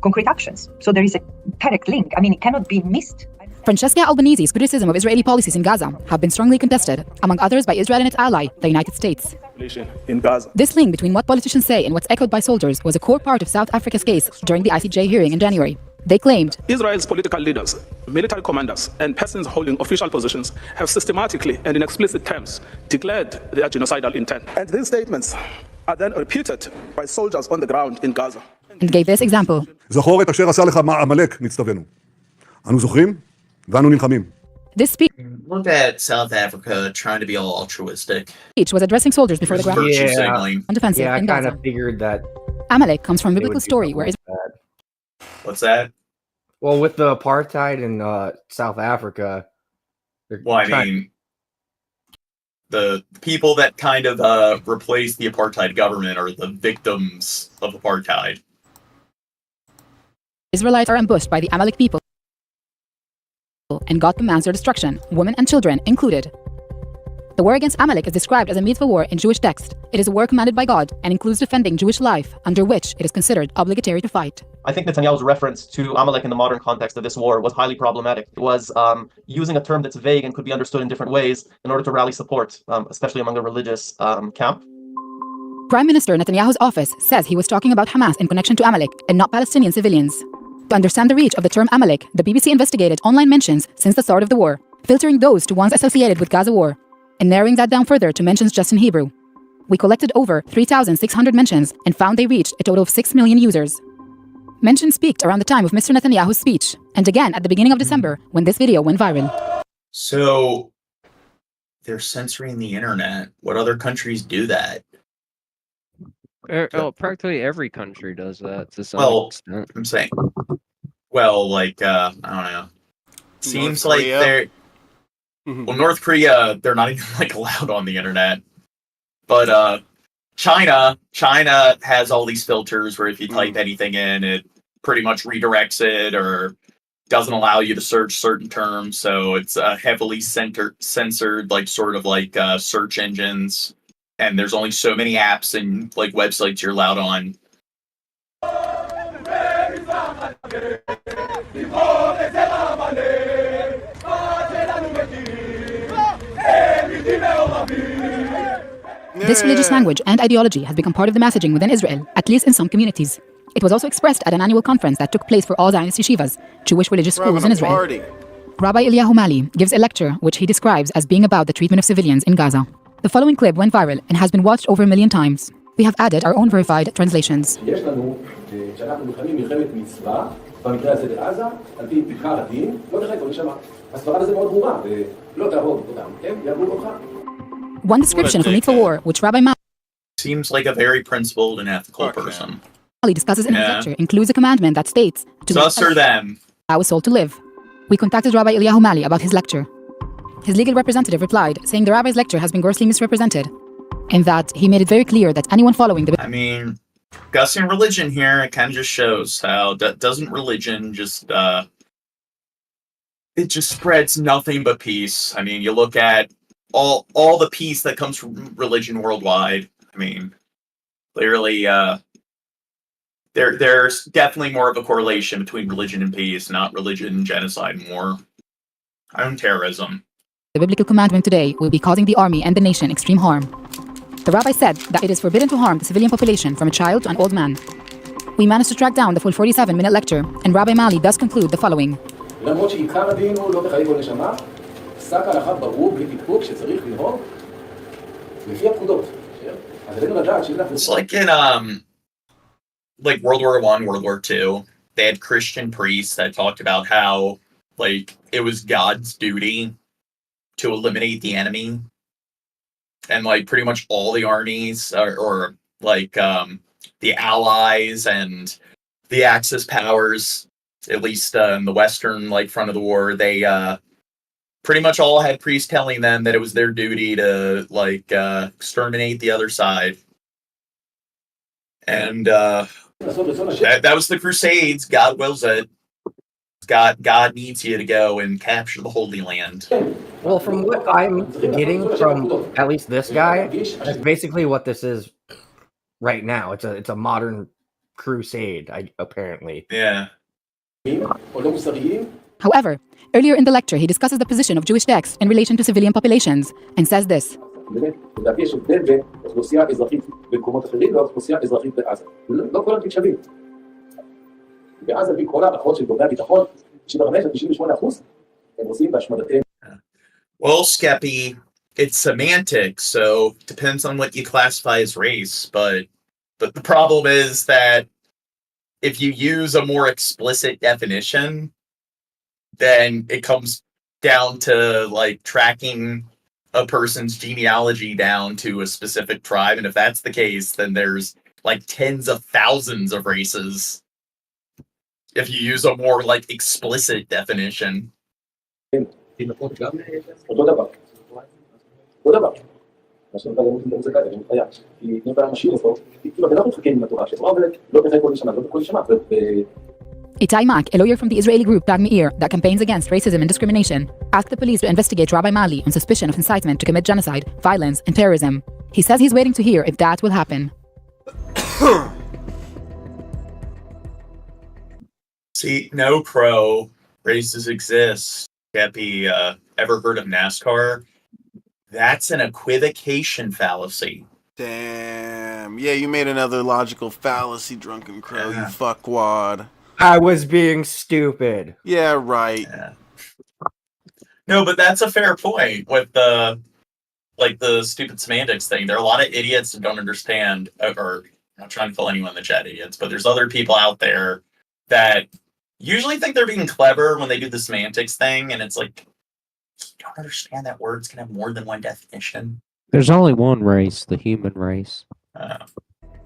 Speaker 18: concrete actions. So there is a direct link. I mean, it cannot be missed.
Speaker 22: Francesca Albanese's criticism of Israeli policies in Gaza have been strongly contested, among others by Israel and its ally, the United States.
Speaker 20: In Gaza.
Speaker 22: This link between what politicians say and what's echoed by soldiers was a core part of South Africa's case during the ICJ hearing in January. They claimed
Speaker 20: Israel's political leaders, military commanders, and persons holding official positions have systematically and in explicit terms declared their genocidal intent. And these statements are then repeated by soldiers on the ground in Gaza.
Speaker 22: And gave this example.
Speaker 21: זכור את אשר עשה לך עמלק, נצטווינו. אנו זוכרים ואנו נלחמים.
Speaker 22: This speech
Speaker 4: Look at South Africa trying to be all altruistic.
Speaker 22: was addressing soldiers before the ground. Undefensive
Speaker 2: I
Speaker 22: in
Speaker 2: kind
Speaker 22: Gaza.
Speaker 2: of figured that.
Speaker 22: Amalek comes from a biblical story where
Speaker 4: What's that?
Speaker 2: Well, with the apartheid in South Africa.
Speaker 4: Well, I mean, the people that kind of replaced the apartheid government are the victims of apartheid.
Speaker 22: Israelites are ambushed by the Amalek people and got commands their destruction, women and children included. The war against Amalek is described as a mitzvah war in Jewish text. It is a war commanded by God and includes defending Jewish life, under which it is considered obligatory to fight.
Speaker 23: I think Netanyahu's reference to Amalek in the modern context of this war was highly problematic. It was using a term that's vague and could be understood in different ways in order to rally support, especially among the religious camp.
Speaker 22: Prime Minister Netanyahu's office says he was talking about Hamas in connection to Amalek and not Palestinian civilians. To understand the reach of the term Amalek, the BBC investigated online mentions since the start of the war, filtering those to ones associated with Gaza war, and narrowing that down further to mentions just in Hebrew. We collected over 3,600 mentions and found they reached a total of 6 million users. Mentions peaked around the time of Mr. Netanyahu's speech, and again at the beginning of December when this video went viral.
Speaker 4: So they're censoring the internet. What other countries do that?
Speaker 25: Practically every country does that to some
Speaker 4: Well,
Speaker 25: extent.
Speaker 4: I'm saying, well, like I don't know. Seems like
Speaker 3: Korea?
Speaker 4: they're well, North Korea, they're not even like allowed on the internet. But China has all these filters where if you type anything in, it pretty much redirects it or doesn't allow you to search certain terms. So it's heavily censored, like sort of like search engines. And there's only so many apps and like websites you're allowed on.
Speaker 22: This religious language and ideology has become part of the messaging within Israel, at least in some communities. It was also expressed at an annual conference that took place for all Zionist yeshivas, Jewish religious schools in Israel. Rabbi Eliyahu Mali gives a lecture which he describes as being about the treatment of civilians in Gaza. The following clip went viral and has been watched over 1 million times. We have added our own verified translations. One description of a for war, which Rabbi Mali
Speaker 4: Seems like a very principled and ethical person.
Speaker 22: discusses in his lecture, includes a commandment that states to
Speaker 4: It's us or them.
Speaker 22: allow a soul to live. We contacted Rabbi Eliyahu Mali about his lecture. His legal representative replied, saying the rabbi's lecture has been grossly misrepresented, and that he made it very clear that anyone following the...
Speaker 4: I mean, discussing religion here, it kind of just shows how doesn't religion just it just spreads nothing but peace. I mean, you look at all the peace that comes from religion worldwide. I mean, clearly there's definitely more of a correlation between religion and peace, not religion, genocide, and war. And terrorism.
Speaker 22: The biblical commandment today will be causing the army and the nation extreme harm. The rabbi said that it is forbidden to harm the civilian population from a child to an old man. We managed to track down the full 47-minute lecture, and Rabbi Mali does conclude the following.
Speaker 4: It's like in like World War I, World War II, they had Christian priests that talked about how like it was God's duty to eliminate the enemy. And like pretty much all the armies or like the Allies and the Axis powers, at least in the Western like front of the war, they pretty much all had priests telling them that it was their duty to like exterminate the other side. And that was the Crusades. God wills it. God needs you to go and capture the Holy Land.
Speaker 2: Well, from what I'm getting from at least this guy, that's basically what this is right now. It's a modern crusade, apparently.
Speaker 4: Yeah.
Speaker 22: However, earlier in the lecture, he discusses the position of Jewish texts in relation to civilian populations and says this.
Speaker 4: Well, Skeppy, it's semantics, so depends on what you classify as race, but the problem is that if you use a more explicit definition, then it comes down to like tracking a person's genealogy down to a specific tribe, and if that's the case, then there's like tens of thousands of races if you use a more like explicit definition.
Speaker 22: Itai Mak, a lawyer from the Israeli group Tag Meir that campaigns against racism and discrimination, asked the police to investigate Rabbi Mali on suspicion of incitement to commit genocide, violence, and terrorism. He says he's waiting to hear if that will happen.
Speaker 4: See, no crow, races exist. Skeppy, ever heard of NASCAR? That's an equivocation fallacy.
Speaker 3: Damn. Yeah, you made another logical fallacy, Drunken Crow, you fuckwad.
Speaker 2: I was being stupid.
Speaker 3: Yeah, right.
Speaker 4: Yeah. No, but that's a fair point with the stupid semantics thing. There are a lot of idiots that don't understand, or I'm not trying to call anyone in the chat idiots, but there's other people out there that usually think they're being clever when they do the semantics thing, and it's like, you don't understand that words can have more than one definition.
Speaker 25: There's only one race, the human race.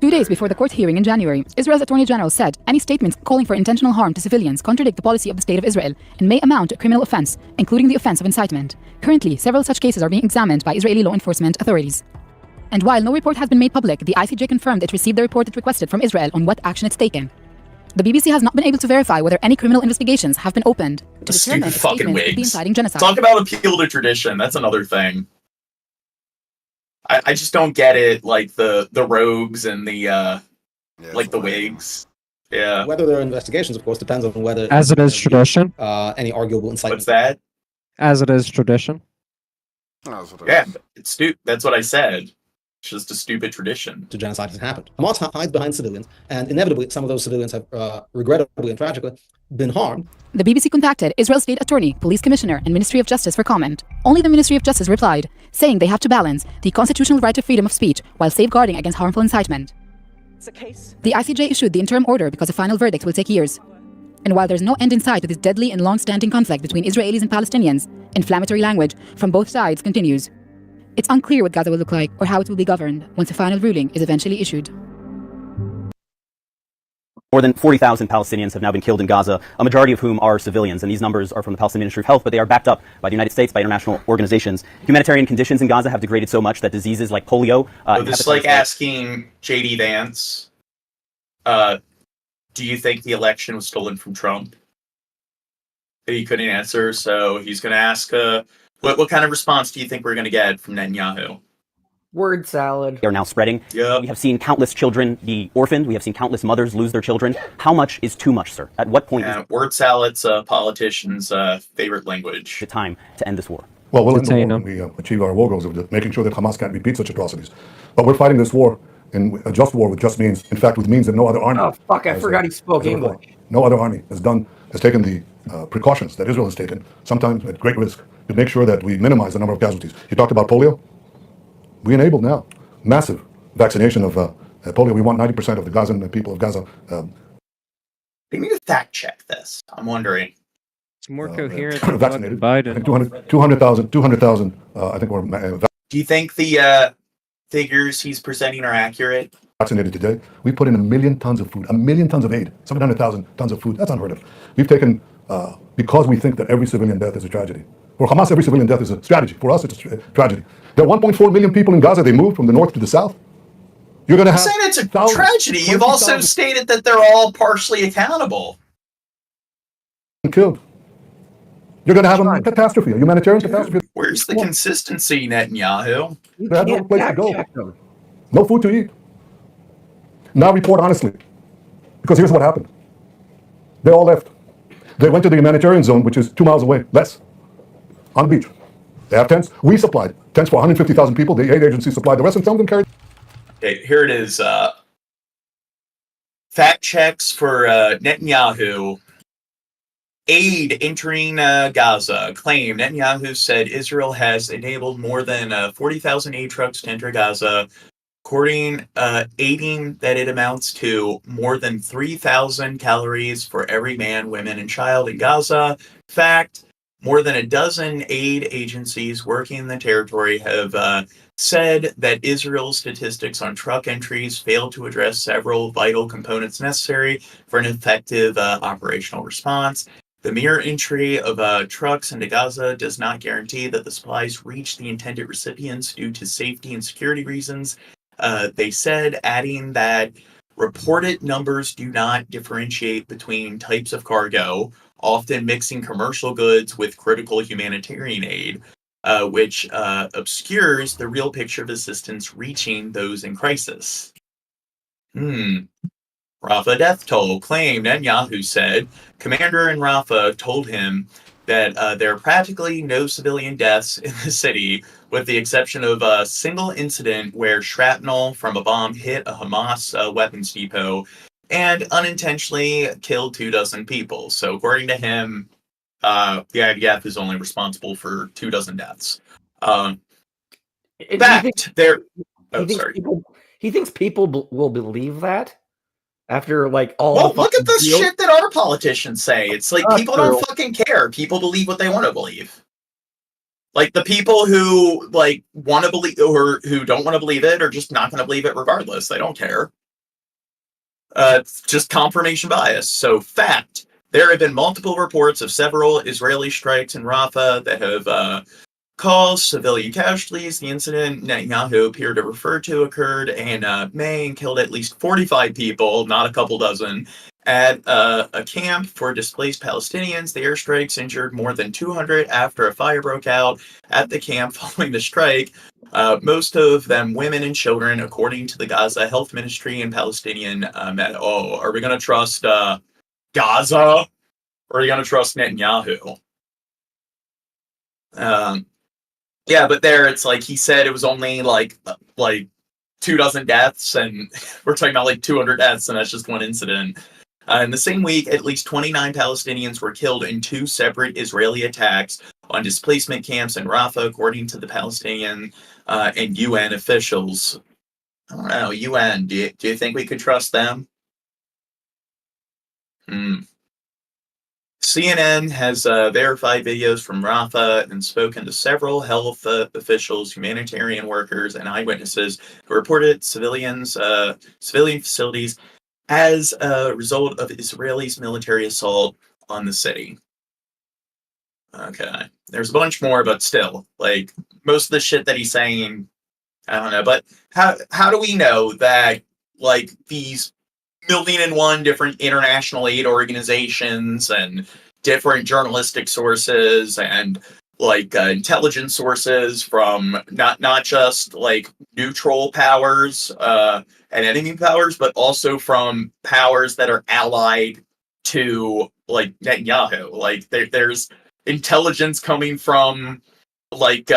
Speaker 22: 2 days before the court hearing in January, Israel's Attorney General said any statements calling for intentional harm to civilians contradict the policy of the State of Israel and may amount to a criminal offense, including the offense of incitement. Currently, several such cases are being examined by Israeli law enforcement authorities. And while no report has been made public, the ICJ confirmed it received the report it requested from Israel on what action it's taken. The BBC has not been able to verify whether any criminal investigations have been opened to determine if
Speaker 4: fucking
Speaker 22: statements could be
Speaker 4: wigs.
Speaker 22: inciting genocide.
Speaker 4: Talk about appeal to tradition. That's another thing. I just don't get it, like the rogues and the like the wigs. Yeah.
Speaker 7: Whether there are investigations, of course, depends on whether,
Speaker 25: As it is tradition.
Speaker 7: Any arguable incitement.
Speaker 4: What's that?
Speaker 25: As it is tradition.
Speaker 4: Yeah, it's stupid. That's what I said. It's just a stupid tradition.
Speaker 7: To genocide has happened. Hamas hides behind civilians, and inevitably, some of those civilians have, regrettably and tragically, been harmed.
Speaker 22: The BBC contacted Israel's State Attorney, Police Commissioner, and Ministry of Justice for comment. Only the Ministry of Justice replied, saying they have to balance the constitutional right to freedom of speech while safeguarding against harmful incitement. The ICJ issued the interim order because a final verdict will take years. And while there's no end in sight to this deadly and long-standing conflict between Israelis and Palestinians, inflammatory language from both sides continues. It's unclear what Gaza will look like or how it will be governed once a final ruling is eventually issued.
Speaker 11: More than 40,000 Palestinians have now been killed in Gaza, a majority of whom are civilians. And these numbers are from the Palestinian Ministry of Health, but they are backed up by the United States, by international organizations. Humanitarian conditions in Gaza have degraded so much that diseases like polio...
Speaker 4: this is like asking J.D. Vance, do you think the election was stolen from Trump? He couldn't answer, so he's going to ask, what kind of response do you think we're going to get from Netanyahu?
Speaker 2: Word salad.
Speaker 11: They are now spreading. Yep. We have seen countless children be orphaned. We have seen countless mothers lose their children. How much is too much, sir? At what point is
Speaker 4: word salad's politicians' favorite language?
Speaker 11: The time to end this war.
Speaker 21: Well, we'll end the war when we achieve our war goals of making sure that Hamas can't repeat such atrocities. But we're fighting this war in a just war with just means. In fact, with means that no other army.
Speaker 2: Oh fuck! I forgot he spoke English.
Speaker 21: No other army has taken the precautions that Israel has taken, sometimes at great risk, to make sure that we minimize the number of casualties. You talked about polio. We enabled now massive vaccination of polio. We want 90% of the Gazan people of Gaza.
Speaker 4: They need to fact check this. I'm wondering.
Speaker 25: It's more coherent than
Speaker 21: vaccinated.
Speaker 25: Biden.
Speaker 21: 200,000. I think we're
Speaker 4: Do you think the figures he's presenting are accurate?
Speaker 21: Vaccinated today. We put in 1 million tons of food, 1 million tons of aid, 700,000 tons of food. That's unheard of. We've taken, because we think that every civilian death is a tragedy. For Hamas, every civilian death is a strategy. For us, it's a tragedy. There are 1.4 million people in Gaza. They moved from the north to the south. You're going to have...
Speaker 4: I'm saying it's a tragedy. You've also stated that they're all partially accountable.
Speaker 21: Killed. You're going to have a catastrophe, a humanitarian catastrophe.
Speaker 4: Where's the consistency, Netanyahu?
Speaker 21: They have no place to go. No food to eat. Now report honestly. Because here's what happened. They all left. They went to the humanitarian zone, which is 2 miles away, less, on the beach. They have tents. We supplied tents for 150,000 people. The aid agency supplied the rest, and some of them carried.
Speaker 4: Okay, here it is. Fact checks for Netanyahu. Aid entering Gaza. Claim Netanyahu said Israel has enabled more than 40,000 aid trucks to enter Gaza, according aiding that it amounts to more than 3,000 calories for every man, woman, and child in Gaza. Fact, more than a dozen aid agencies working in the territory have said that Israel's statistics on truck entries fail to address several vital components necessary for an effective operational response. The mere entry of trucks into Gaza does not guarantee that the supplies reach the intended recipients due to safety and security reasons. They said, adding that reported numbers do not differentiate between types of cargo, often mixing commercial goods with critical humanitarian aid, which obscures the real picture of assistance reaching those in crisis. Rafah death toll claim, Netanyahu said. Commander in Rafah told him that there are practically no civilian deaths in the city, with the exception of a single incident where shrapnel from a bomb hit a Hamas weapons depot and unintentionally killed 24 people. So according to him, the IDF is only responsible for 24 deaths.
Speaker 2: He thinks people will believe that? After like all
Speaker 4: well, look at this shit that our politicians say. It's like people
Speaker 2: true.
Speaker 4: don't fucking care. People believe what they want to believe. Like the people who like want to believe or who don't want to believe it are just not going to believe it regardless. They don't care. It's just confirmation bias. So, fact. There have been multiple reports of several Israeli strikes in Rafah that have caused civilian casualties. The incident Netanyahu appeared to refer to occurred in May and killed at least 45 people, not a couple dozen, at a camp for displaced Palestinians. The airstrikes injured more than 200 after a fire broke out at the camp following the strike. Most of them women and children, according to the Gaza Health Ministry and Palestinian are we going to trust Gaza, or are you going to trust Netanyahu? Yeah, but there it's like he said it was only like 24 deaths, and we're talking about like 200 deaths, and that's just one incident. In the same week, at least 29 Palestinians were killed in 2 separate Israeli attacks on displacement camps in Rafah, according to the Palestinian and UN officials. I don't know, UN, do you think we could trust them? CNN has verified videos from Rafah and spoken to several health officials, humanitarian workers, and eyewitnesses who reported civilian facilities as a result of Israel's military assault on the city. Okay, there's a bunch more, but still, like, most of the shit that he's saying, I don't know. But how do we know that, like, these 1,000,001 different international aid organizations and different journalistic sources and like intelligence sources from not just like neutral powers and enemy powers, but also from powers that are allied to like Netanyahu? Like there's intelligence coming from like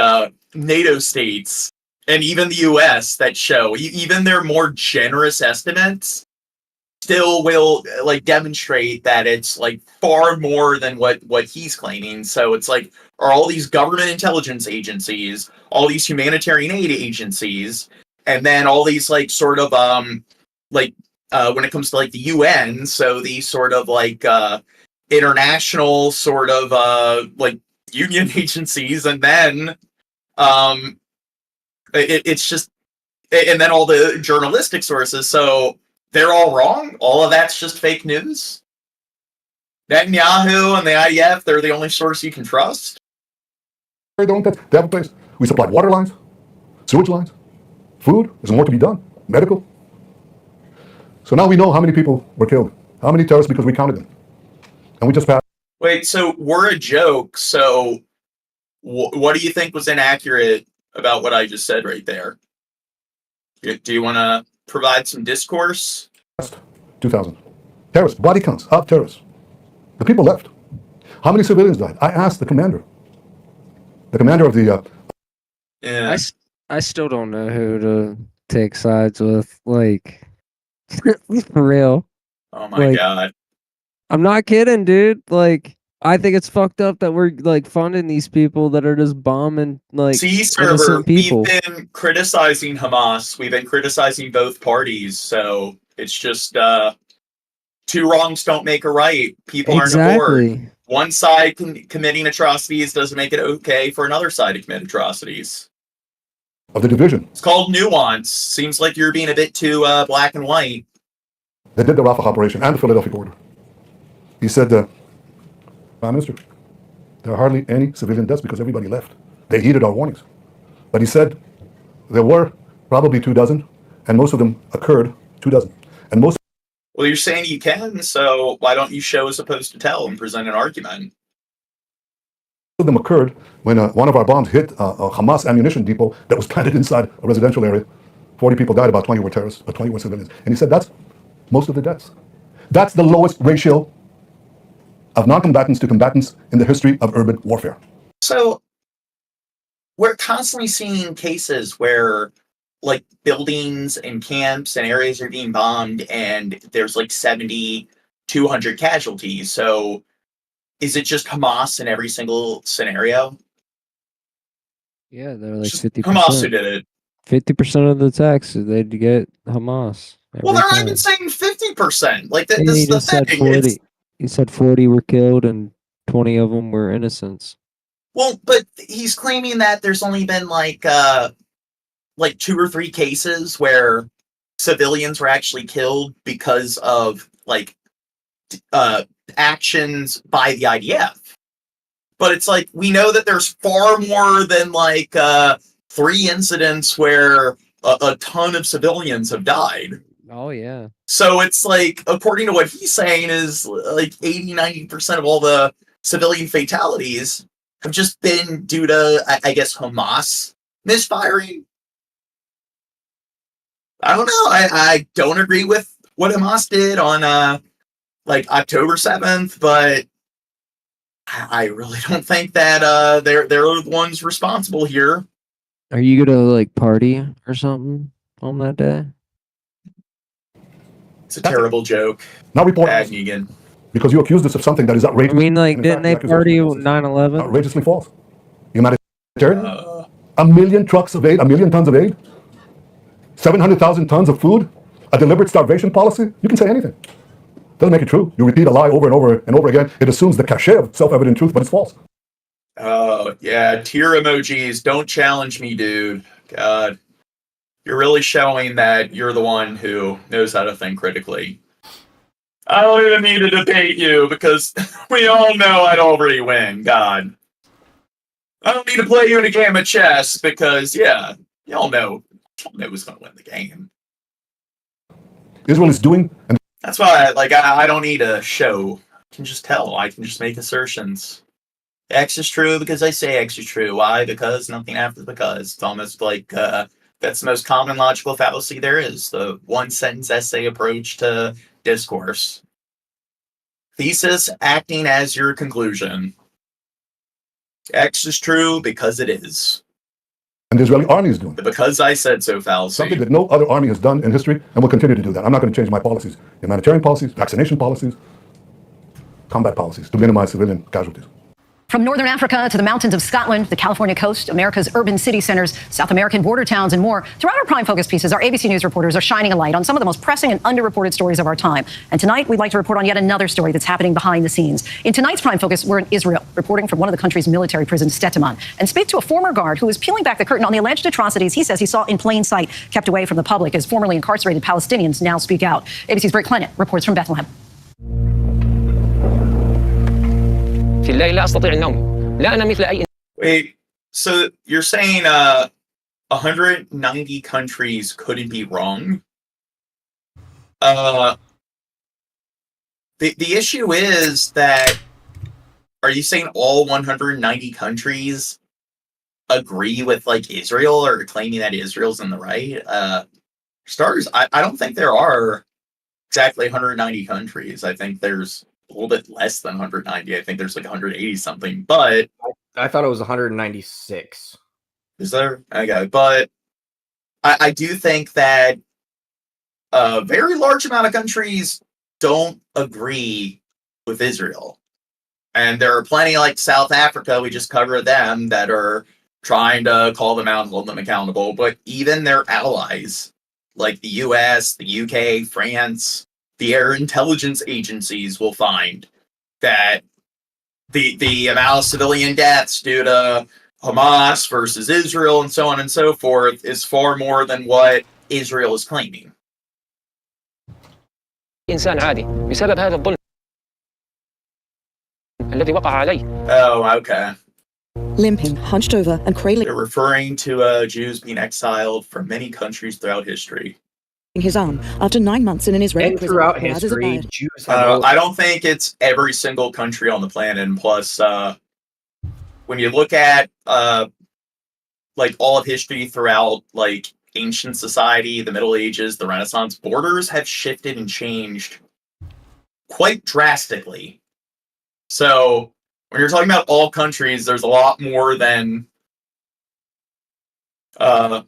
Speaker 4: NATO states and even the US that show even their more generous estimates still will like demonstrate that it's like far more than what he's claiming. So it's like, are all these government intelligence agencies, all these humanitarian aid agencies, and then all these like sort of when it comes to like the UN, so these sort of like international sort of like union agencies, and then it's just, and then all the journalistic sources, so they're all wrong? All of that's just fake news? Netanyahu and the IDF, they're the only source you can trust?
Speaker 21: They have a place. We supplied water lines, sewage lines, food. There's more to be done. Medical. So now we know how many people were killed. How many terrorists, because we counted them. And we just passed.
Speaker 4: Wait, so we're a joke. So what do you think was inaccurate about what I just said right there? Do you want to provide some discourse?
Speaker 21: 2,000. Terrorists, body counts of terrorists. The people left. How many civilians died? I asked the commander. The commander of the...
Speaker 4: Yeah.
Speaker 25: I still don't know who to take sides with. Like, for real.
Speaker 4: Oh my God.
Speaker 25: I'm not kidding, dude. Like, I think it's fucked up that we're like funding these people that are just bombing like
Speaker 4: server.
Speaker 25: people.
Speaker 4: We've been criticizing Hamas. We've been criticizing both parties. So it's just 2 wrongs don't make a right. People aren't aboard. One side committing atrocities doesn't make it okay for another side to commit atrocities.
Speaker 21: Of the division.
Speaker 4: It's called nuance. Seems like you're being a bit too black and white.
Speaker 21: They did the Rafah operation and the Philadelphia border. He said, Prime Minister, there are hardly any civilian deaths because everybody left. They heeded our warnings. But he said there were probably 24, and most of them occurred 24. And most.
Speaker 4: Well, you're saying you can, so why don't you show as opposed to tell and present an argument?
Speaker 21: Of them occurred when one of our bombs hit a Hamas ammunition depot that was planted inside a residential area. 40 people died, about 20 were terrorists, but 20 were civilians. And he said that's most of the deaths. That's the lowest ratio of non-combatants to combatants in the history of urban warfare.
Speaker 4: So we're constantly seeing cases where like buildings and camps and areas are being bombed and there's like 70, 200 casualties. So is it just Hamas in every single scenario?
Speaker 25: Yeah, they're like 50%.
Speaker 4: Hamas who did it.
Speaker 25: 50% of the attacks they'd get Hamas.
Speaker 4: Well, they're not even saying 50%. Like this is the
Speaker 25: said
Speaker 4: thing.
Speaker 25: 40. He said 40 were killed and 20 of them were innocents.
Speaker 4: Well, but he's claiming that there's only been like 2 or 3 cases where civilians were actually killed because of like actions by the IDF. But it's like, we know that there's far more than like 3 incidents where a ton of civilians have died.
Speaker 25: Oh yeah.
Speaker 4: So it's like, according to what he's saying, is like 80-90% of all the civilian fatalities have just been due to, I guess, Hamas misfiring. I don't know. I don't agree with what Hamas did on like October 7th, but I really don't think that they're the ones responsible here.
Speaker 25: Are you gonna like party or something on that day?
Speaker 4: It's a terrible joke.
Speaker 21: Now report
Speaker 4: Bad Negan.
Speaker 21: because you accused us of something that is outrageous.
Speaker 25: I mean, like,
Speaker 21: and in
Speaker 25: didn't they
Speaker 21: fact, the accusation
Speaker 25: party 9/11?
Speaker 21: outrageously false. Humanitarian, 1 million trucks of aid, 1 million tons of aid, 700,000 tons of food, a deliberate starvation policy. You can say anything. Doesn't make it true. You repeat a lie over and over and over again. It assumes the cachet of self-evident truth, but it's false.
Speaker 4: Oh, yeah, tear emojis. Don't challenge me, dude. God. You're really showing that you're the one who knows how to think critically. I don't even need to debate you because we all know I'd already win. God. I don't need to play you in a game of chess because, yeah, y'all know who's going to win the game.
Speaker 21: Israel is doing, and
Speaker 4: That's why I don't need a show. I can just tell. I can just make assertions. X is true because I say X is true. Why? Because nothing after because. It's almost like that's the most common logical fallacy there is. The one-sentence essay approach to discourse. Thesis acting as your conclusion. X is true because it is.
Speaker 21: the Israeli army is doing.
Speaker 4: The because I said so fallacy.
Speaker 21: Something that no other army has done in history and will continue to do that. I'm not going to change my policies, humanitarian policies, vaccination policies, combat policies to minimize civilian casualties.
Speaker 10: From northern Africa to the mountains of Scotland, the California coast, America's urban city centers, South American border towns, and more. Throughout our Prime Focus pieces, our ABC News reporters are shining a light on some of the most pressing and underreported stories of our time. And tonight, we'd like to report on yet another story that's happening behind the scenes. In tonight's Prime Focus, we're in Israel, reporting from one of the country's military prisons, Steteman, and speak to a former guard who is peeling back the curtain on the alleged atrocities he says he saw in plain sight, kept away from the public as formerly incarcerated Palestinians now speak out. ABC's Britt Clennett reports from Bethlehem.
Speaker 4: Wait, so you're saying 190 countries couldn't be wrong? The issue is that, are you saying all 190 countries agree with like Israel or claiming that Israel's in the right? Starters, I don't think there are exactly 190 countries. I think there's a little bit less than 190. I think there's like 180 something, but
Speaker 2: I thought it was 196.
Speaker 4: Is there? Okay, but I do think that a very large amount of countries don't agree with Israel. And there are plenty like South Africa, we just covered them, that are trying to call them out and hold them accountable. But even their allies, like the US, the UK, France, the air intelligence agencies will find that the amount of civilian deaths due to Hamas versus Israel and so on and so forth is far more than what Israel is claiming.
Speaker 5: إنسان عادي بسبب هذا الظلم الذي وقع عليه.
Speaker 4: Oh, okay.
Speaker 14: Limping, hunched over, and cradling
Speaker 4: They're referring to Jews being exiled from many countries throughout history.
Speaker 14: his arm after 9 months in an Israeli
Speaker 2: And
Speaker 14: prison.
Speaker 2: throughout
Speaker 14: Gaz is
Speaker 2: history,
Speaker 14: abide.
Speaker 2: Jews have
Speaker 4: I don't think it's every single country on the planet. And plus, when you look at like all of history throughout like ancient society, the Middle Ages, the Renaissance, borders have shifted and changed quite drastically. So when you're talking about all countries, there's a lot more than well,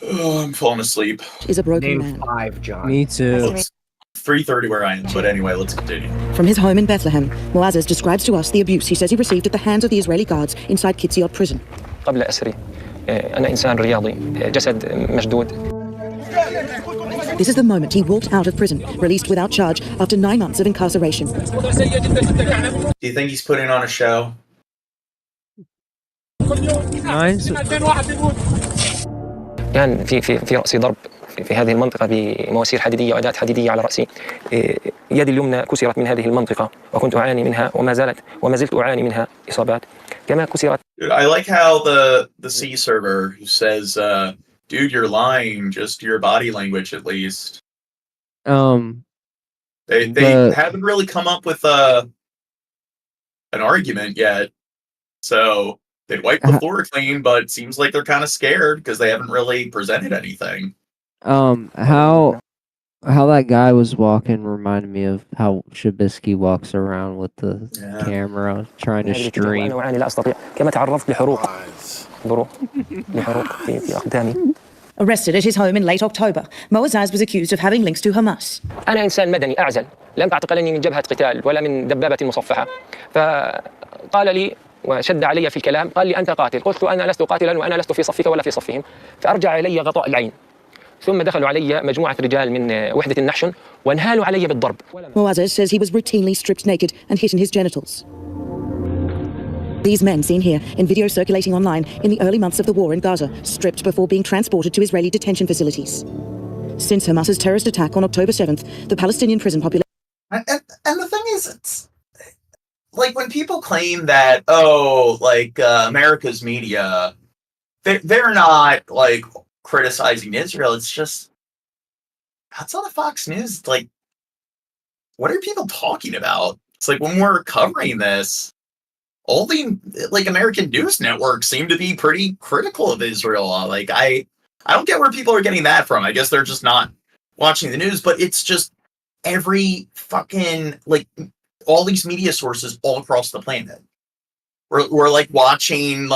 Speaker 4: I'm falling asleep.
Speaker 14: Is a broken
Speaker 2: Name
Speaker 14: man.
Speaker 2: 5, John.
Speaker 25: Me too.
Speaker 4: It's 3:30 where I am, but anyway, let's continue.
Speaker 14: From his home in Bethlehem, Moazes describes to us the abuse he says he received at the hands of the Israeli guards inside Kiziot prison.
Speaker 5: قبل أسري أنا إنسان رياضي جسد مشدود.
Speaker 14: This is the moment he walked out of prison, released without charge after 9 months of incarceration.
Speaker 4: Do you think he's putting on a show?
Speaker 5: كان في رأسي ضرب في هذه المنطقة بمواسير حديدية وأداة حديدية على رأسي. يدي اليمنى كسرت من هذه المنطقة وكنت أعاني منها وما زلت أعاني منها إصابات كما كسرت.
Speaker 4: Dude, I like how the C server who says, dude, you're lying, just your body language at least. They haven't really come up with an argument yet. So they wiped the floor clean, but it seems like they're kind of scared because they haven't really presented anything.
Speaker 25: How that guy was walking reminded me of how Shabisky walks around with the camera trying to stream.
Speaker 5: كما تعرضت لحروق في أقدامي.
Speaker 14: Arrested at his home in late October, Moazzaz was accused of having links to Hamas.
Speaker 5: أنا إنسان مدني أعزل، لم تعتقلني من جبهة قتال ولا من دبابة مصفحة. فقال لي وشد علي في الكلام، قال لي أنت قاتل. قلت أنا لست قاتلا وأنا لست في صفك ولا في صفهم. فأرجع إلي غطاء العين. ثم دخلوا علي مجموعة رجال من وحدة النحشن وانهالوا علي بالضرب.
Speaker 14: Moazzaz says he was routinely stripped naked and hit in his genitals. These men seen here in video circulating online in the early months of the war in Gaza, stripped before being transported to Israeli detention facilities. Since Hamas's terrorist attack on October 7th, the Palestinian prison population...
Speaker 4: And the thing is, it's like when people claim that, America's media, they're not, like, criticizing Israel. It's just, outside of Fox News, like, what are people talking about? It's like when we're covering this, all the American news networks seem to be pretty critical of Israel. Like I don't get where people are getting that from. I guess they're just not watching the news, but it's just every fucking all these media sources all across the planet. We're like watching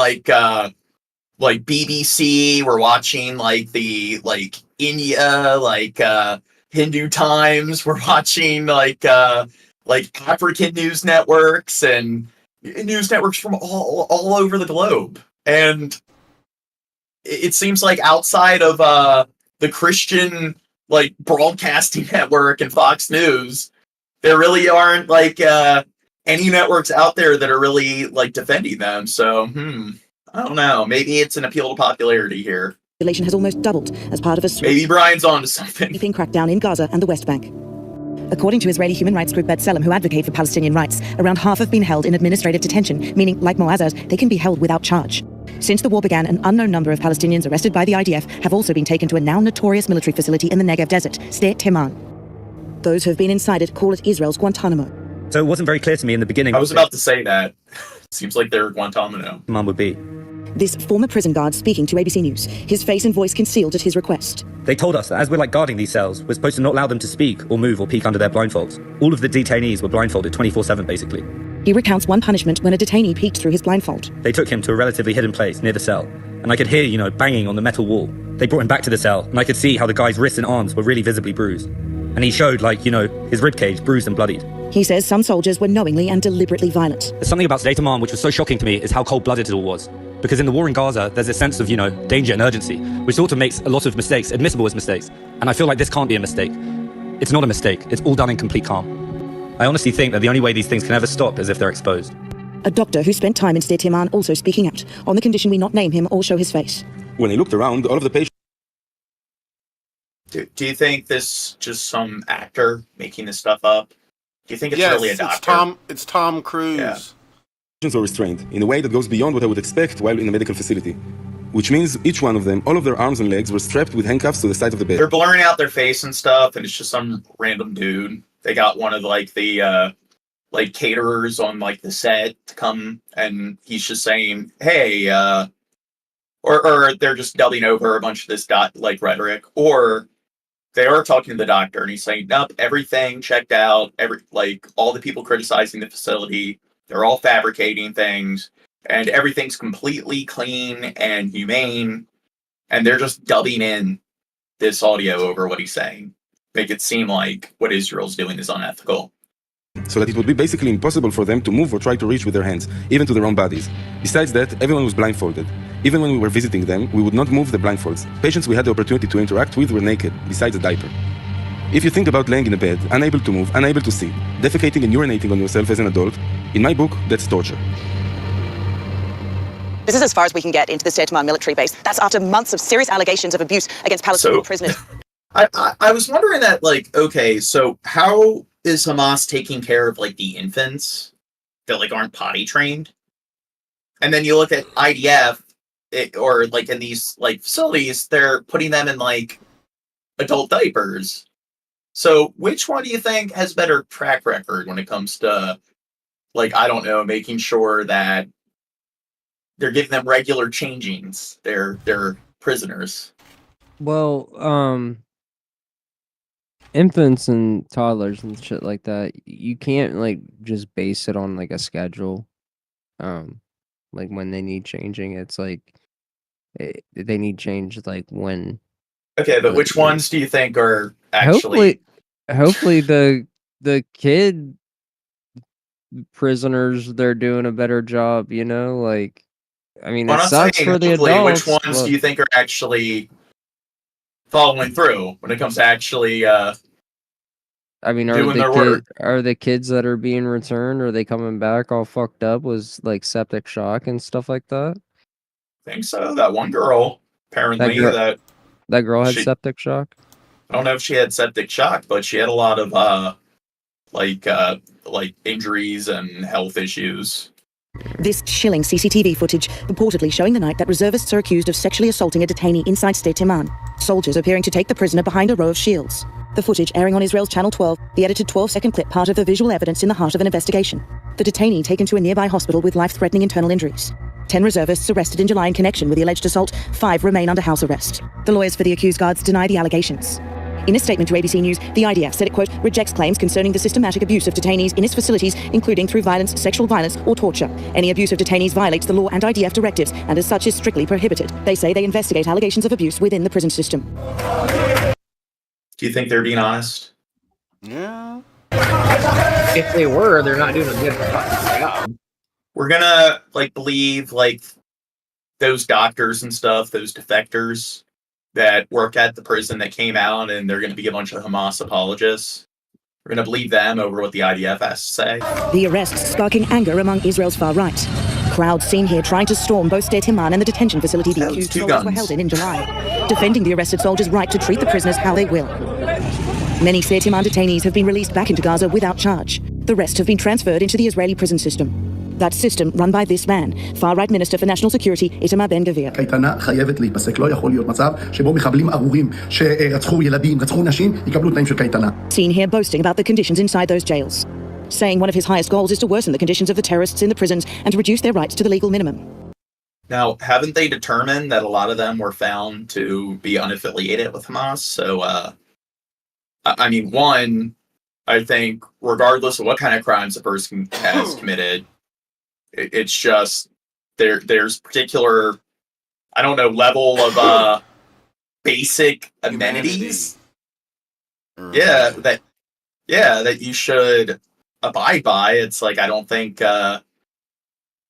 Speaker 4: BBC, we're watching the India, Hindu Times, we're watching African news networks and news networks from all over the globe. And it seems like outside of the Christian broadcasting network and Fox News, there really aren't any networks out there that are really defending them. So I don't know. Maybe it's an appeal to popularity here.
Speaker 14: population has almost doubled as part of a
Speaker 4: maybe Brian's on to something.
Speaker 14: Sweeping crackdown in Gaza and the West Bank. According to Israeli human rights group B'Tselem, who advocate for Palestinian rights, around half have been held in administrative detention, meaning, like Moazzaz, they can be held without charge. Since the war began, an unknown number of Palestinians arrested by the IDF have also been taken to a now notorious military facility in the Negev desert, Sde Teman. Those who have been inside it call it Israel's Guantanamo.
Speaker 13: So it wasn't very clear to me in the beginning.
Speaker 4: I was about to say that. Seems like they're Guantanamo.
Speaker 13: Mum would be.
Speaker 14: This former prison guard speaking to ABC News, his face and voice concealed at his request.
Speaker 13: They told us that as we're guarding these cells, we're supposed to not allow them to speak or move or peek under their blindfolds. All of the detainees were blindfolded 24/7 basically.
Speaker 14: He recounts one punishment when a detainee peeked through his blindfold.
Speaker 13: They took him to a relatively hidden place near the cell, and I could hear, banging on the metal wall. They brought him back to the cell, and I could see how the guy's wrists and arms were really visibly bruised. And he showed, his ribcage bruised and bloodied.
Speaker 14: He says some soldiers were knowingly and deliberately violent.
Speaker 13: There's something about Sde Teman which was so shocking to me is how cold-blooded it all was. Because in the war in Gaza, there's a sense of, danger and urgency, which sort of makes a lot of mistakes admissible as mistakes. And I feel like this can't be a mistake. It's not a mistake. It's all done in complete calm. I honestly think that the only way these things can ever stop is if they're exposed.
Speaker 14: A doctor who spent time in Sde Teman also speaking out, on the condition we not name him or show his face.
Speaker 16: When I looked around, all of the patients...
Speaker 4: Do you think this is just some actor making this stuff up? Do you think it's really a doctor?
Speaker 3: It's Tom Cruise.
Speaker 4: Yeah.
Speaker 16: Patients are restrained in a way that goes beyond what I would expect while in a medical facility. Which means each one of them, all of their arms and legs were strapped with handcuffs to the side of the bed.
Speaker 4: They're blurring out their face and stuff, and it's just some random dude. They got one of the caterers on the set to come, and he's just saying, "Hey," or they're just dubbing over a bunch of this rhetoric, or they are talking to the doctor, and he's saying, "Nope, everything checked out. All the people criticizing the facility, they're all fabricating things, and everything's completely clean and humane." And they're just dubbing in this audio over what he's saying, make it seem like what Israel's doing is unethical.
Speaker 16: So that it would be basically impossible for them to move or try to reach with their hands, even to their own bodies. Besides that, everyone was blindfolded. Even when we were visiting them, we would not move the blindfolds. Patients we had the opportunity to interact with were naked, besides a diaper. If you think about laying in a bed, unable to move, unable to see, defecating and urinating on yourself as an adult, in my book, that's torture.
Speaker 14: This is as far as we can get into the State Command military base. That's after months of serious allegations of abuse against Palestinian prisoners.
Speaker 4: I was wondering that, like, okay, so how is Hamas taking care of, like, the infants that, like, aren't potty trained? And then you look at IDF, or, like, in these, like, facilities, they're putting them in, like, adult diapers. So which one do you think has better track record when it comes to, like, I don't know, making sure that they're giving them regular changings, they're prisoners?
Speaker 25: Well, infants and toddlers and shit like that, you can't like just base it on like a schedule. Like when they need changing, it's like they need change like when.
Speaker 4: Okay, but which ones do you think are actually?
Speaker 25: Hopefully the kid prisoners, they're doing a better job. You know, like I mean, it sucks for the adults.
Speaker 4: Which ones do you think are actually following through when it comes to actually?
Speaker 25: I mean, are the kids that are being returned, are they coming back all fucked up with like septic shock and stuff like that?
Speaker 4: I think so. That one girl, apparently,
Speaker 25: that girl had septic shock.
Speaker 4: I don't know if she had septic shock, but she had a lot of like injuries and health issues.
Speaker 14: This chilling CCTV footage reportedly showing the night that reservists are accused of sexually assaulting a detainee inside State Iman. Soldiers appearing to take the prisoner behind a row of shields. The footage airing on Israel's Channel 12, the edited 12-second clip part of the visual evidence in the heart of an investigation. The detainee taken to a nearby hospital with life-threatening internal injuries. 10 reservists arrested in July in connection with the alleged assault. 5 remain under house arrest. The lawyers for the accused guards deny the allegations. In a statement to ABC News, the IDF said it, quote, rejects claims concerning the systematic abuse of detainees in its facilities, including through violence, sexual violence, or torture. Any abuse of detainees violates the law and IDF directives, and as such is strictly prohibited. They say they investigate allegations of abuse within the prison system.
Speaker 4: Do you think they're being honest?
Speaker 3: Yeah.
Speaker 2: If they were, they're not doing a good job.
Speaker 4: We're gonna like believe like those doctors and stuff, those defectors that work at the prison that came out, and they're gonna be a bunch of Hamas apologists. We're gonna believe them over what the IDF has to say.
Speaker 14: The arrests sparking anger among Israel's far right. Crowds seen here trying to storm both State Iman and the detention facility the accused soldiers were held in July, defending the arrested soldiers' right to treat the prisoners how they will. Many State Iman detainees have been released back into Gaza without charge. The rest have been transferred into the Israeli prison system. That system run by this man, far-right Minister for National Security, Itamar Ben-Gvir.
Speaker 21: קייטנה חייבת להיפסק. לא יכול להיות מצב שבו מחבלים ארורים שרצחו ילדים, רצחו נשים, יקבלו תנאים של קייטנה.
Speaker 14: Seen here boasting about the conditions inside those jails, saying one of his highest goals is to worsen the conditions of the terrorists in the prisons and to reduce their rights to the legal minimum.
Speaker 4: Now, haven't they determined that a lot of them were found to be unaffiliated with Hamas? So, I mean, one, I think, regardless of what kind of crimes a person has committed, it's just there's particular, I don't know, level of basic amenities. That you should abide by. It's like, I don't think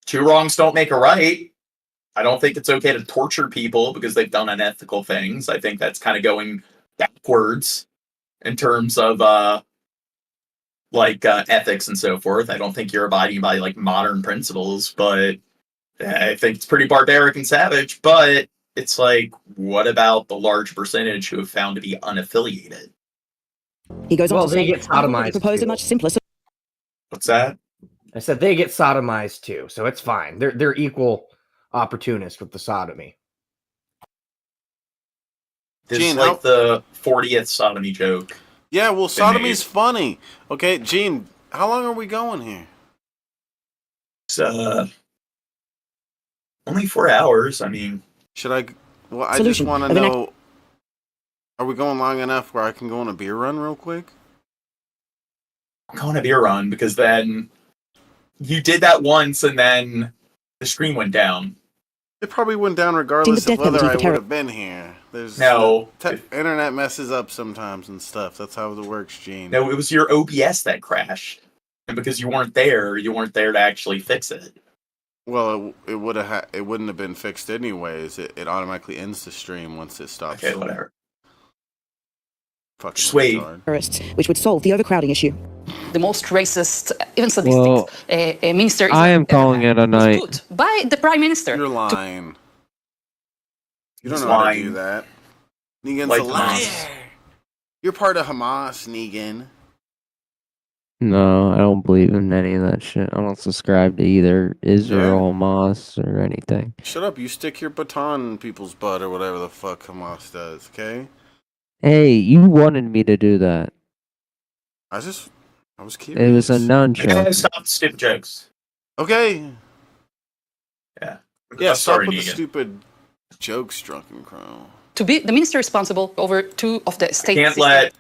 Speaker 4: two wrongs don't make a right. I don't think it's okay to torture people because they've done unethical things. I think that's kind of going backwards in terms of ethics and so forth. I don't think you're abiding by like modern principles, but I think it's pretty barbaric and savage. But it's like, what about the large percentage who have found to be unaffiliated?
Speaker 14: He goes on to
Speaker 2: they
Speaker 14: say,
Speaker 2: get sodomized.
Speaker 14: Propose a much simpler.
Speaker 4: What's that?
Speaker 2: I said they get sodomized too, so it's fine. They're equal opportunists with the sodomy.
Speaker 4: This
Speaker 3: Gene,
Speaker 4: is like the 40th sodomy joke.
Speaker 3: Yeah, well, sodomy's funny. Okay, Gene, how long are we going here?
Speaker 4: It's only 4 hours. I mean,
Speaker 3: should I? Well, I just want to know. Are we going long enough where I can go on a beer run real quick?
Speaker 4: I'm going on a beer run because then you did that once, and then the screen went down.
Speaker 3: It probably went down regardless of whether I would have been here. There's internet messes up sometimes and stuff. That's how it works, Gene.
Speaker 4: No, it was your OBS that crashed, and because you weren't there to actually fix it.
Speaker 3: Well, it wouldn't have been fixed anyways. It automatically ends the stream once it stops.
Speaker 4: Okay, whatever.
Speaker 3: Fucking
Speaker 14: Terrorists, which would solve the overcrowding issue.
Speaker 8: the most racist, even sadistic
Speaker 25: Well,
Speaker 8: minister
Speaker 25: I am calling it a night.
Speaker 8: put by the prime minister.
Speaker 3: You're lying. You don't
Speaker 4: He's
Speaker 3: know how to
Speaker 4: lying.
Speaker 3: do that. Negan's
Speaker 4: Like
Speaker 3: a liar.
Speaker 4: Hamas.
Speaker 3: You're part of Hamas, Negan.
Speaker 25: No, I don't believe in any of that shit. I don't subscribe to either Israel, Hamas, or anything.
Speaker 3: Shut up. You stick your baton in people's butt or whatever the fuck Hamas does, okay?
Speaker 25: Hey, you wanted me to do that.
Speaker 3: I was curious.
Speaker 25: It was a
Speaker 4: I gotta
Speaker 25: nunchuck.
Speaker 4: stop the stupid jokes.
Speaker 3: Okay.
Speaker 4: Yeah.
Speaker 3: Yeah,
Speaker 4: I'm
Speaker 3: stop
Speaker 4: sorry,
Speaker 3: with the
Speaker 4: Negan.
Speaker 3: stupid jokes, Drunken Crow.
Speaker 8: To be the minister responsible over two of the state
Speaker 4: Can't
Speaker 8: systems
Speaker 4: let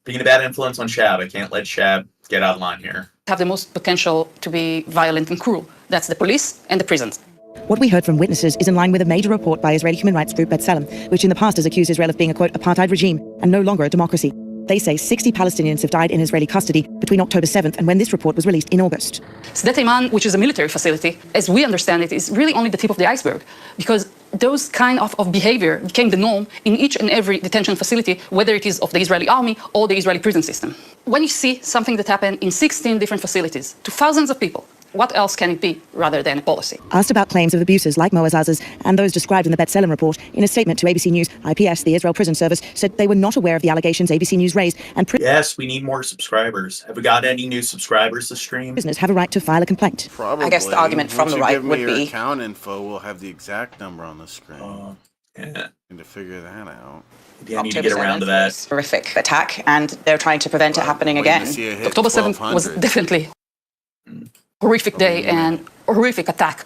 Speaker 4: being a bad influence on Shab. I can't let Shab get out of line here.
Speaker 8: have the most potential to be violent and cruel. That's the police and the prisons.
Speaker 14: What we heard from witnesses is in line with a major report by Israeli human rights group B'Tselem, which in the past has accused Israel of being a, quote, apartheid regime and no longer a democracy. They say 60 Palestinians have died in Israeli custody between October 7th and when this report was released in August.
Speaker 8: Sdet Iman, which is a military facility, as we understand it, is really only the tip of the iceberg, because those kind of behavior became the norm in each and every detention facility, whether it is of the Israeli army or the Israeli prison system. When you see something that happened in 16 different facilities to thousands of people, what else can it be rather than a policy?
Speaker 14: Asked about claims of abuses like Moazaz's and those described in the B'Tselem report, in a statement to ABC News, IPS, the Israel Prison Service, said they were not aware of the allegations ABC News raised and
Speaker 4: Yes, we need more subscribers. Have we got any new subscribers to stream?
Speaker 14: prisoners have a right to file a complaint.
Speaker 3: Probably.
Speaker 12: I guess the argument from
Speaker 3: Once
Speaker 12: the
Speaker 3: you
Speaker 12: right
Speaker 3: give me
Speaker 12: would
Speaker 3: your
Speaker 12: be-
Speaker 3: account info, we'll have the exact number on the screen.
Speaker 4: Yeah.
Speaker 3: And to figure that out.
Speaker 4: Yeah, I need to get around to that.
Speaker 12: Horrific attack, and they're trying to prevent it happening again.
Speaker 8: October 7th was definitely horrific day and horrific attack,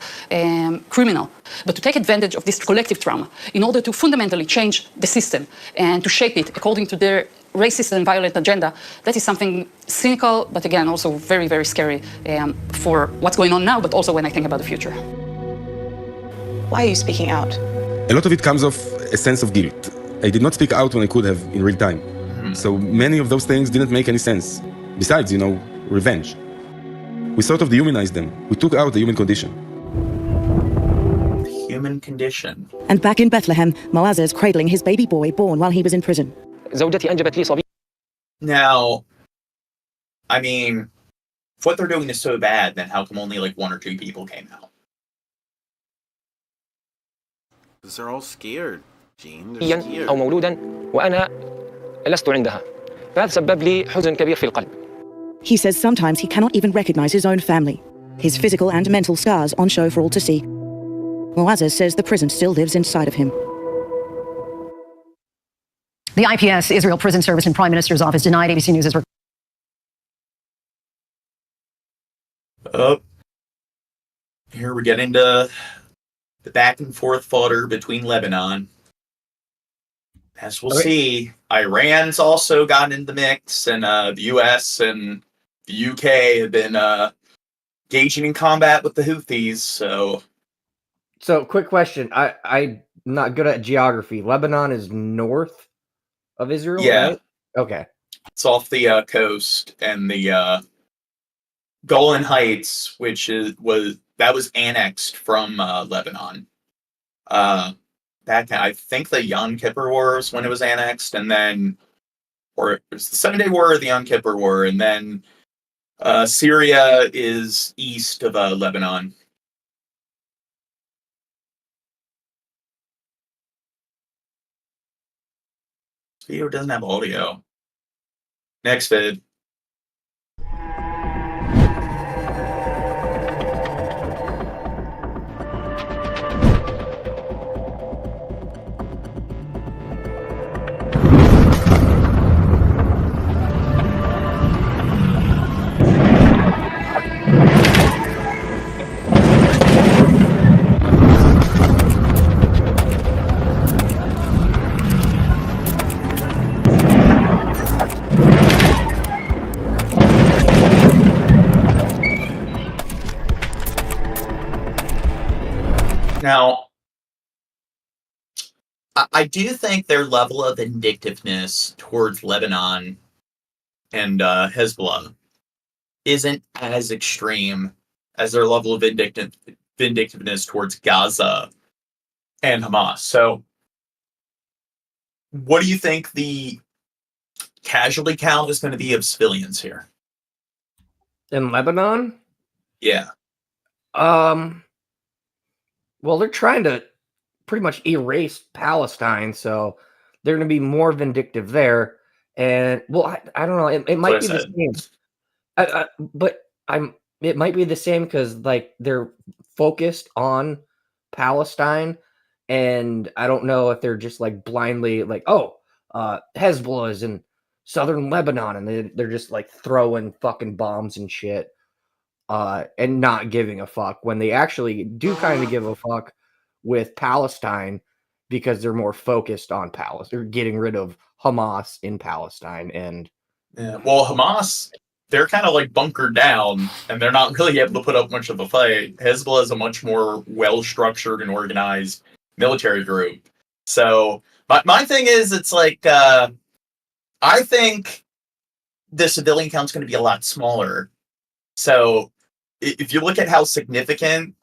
Speaker 8: criminal. But to take advantage of this collective trauma in order to fundamentally change the system and to shape it according to their racist and violent agenda, that is something cynical, but again, also very, very scary for what's going on now, but also when I think about the future.
Speaker 12: Why are you speaking out?
Speaker 16: A lot of it comes off a sense of guilt. I did not speak out when I could have in real time. So many of those things didn't make any sense. Besides, revenge. We sort of dehumanized them. We took out the human condition.
Speaker 4: Human condition.
Speaker 14: And back in Bethlehem, Moazza is cradling his baby boy born while he was in prison.
Speaker 5: زوجتي أنجبت لي صبي.
Speaker 4: Now, I mean, if what they're doing is so bad, then how come only like 1 or 2 people came out?
Speaker 3: Because they're all scared, Gene. They're
Speaker 5: أو
Speaker 3: scared.
Speaker 5: مولودا وأنا لست عندها. فهذا سبب لي حزن كبير في القلب.
Speaker 14: He says sometimes he cannot even recognize his own family. His physical and mental scars on show for all to see. Moazza says the prison still lives inside of him.
Speaker 10: The IPS, Israel Prison Service and Prime Minister's Office denied ABC News'
Speaker 4: Here we get into the back and forth fodder between Lebanon. As we'll see, Iran's also gotten in the mix, and the US and the UK have been engaging in combat with the Houthis.
Speaker 2: So, quick question. I'm not good at geography. Lebanon is north of Israel,
Speaker 4: Yeah.
Speaker 2: right? Okay.
Speaker 4: It's off the coast, and the Golan Heights, which was annexed from Lebanon. Back I think the Yom Kippur Wars when it was annexed, and then, or it was the 7-Day War or the Yom Kippur War, and then Syria is east of Lebanon. This video doesn't have audio. Next vid. Now, I do think their level of vindictiveness towards Lebanon and Hezbollah isn't as extreme as their level of vindictiveness towards Gaza and Hamas. So, what do you think the casualty count is going to be of civilians here?
Speaker 2: In Lebanon?
Speaker 4: Yeah.
Speaker 2: Well, they're trying to pretty much erase Palestine, so they're going to be more vindictive there. And well, I don't know. It might be the same. It might be the same because like they're focused on Palestine, and I don't know if they're just like blindly like, Hezbollah is in southern Lebanon, and they're just like throwing fucking bombs and shit, and not giving a fuck when they actually do kind of give a fuck with Palestine because they're more focused on Palestine. They're getting rid of Hamas in Palestine, and
Speaker 4: well, Hamas, they're kind of like bunkered down, and they're not really able to put up much of a fight. Hezbollah is a much more well-structured and organized military group. So my thing is, it's like I think the civilian count's going to be a lot smaller. So if you look at how significant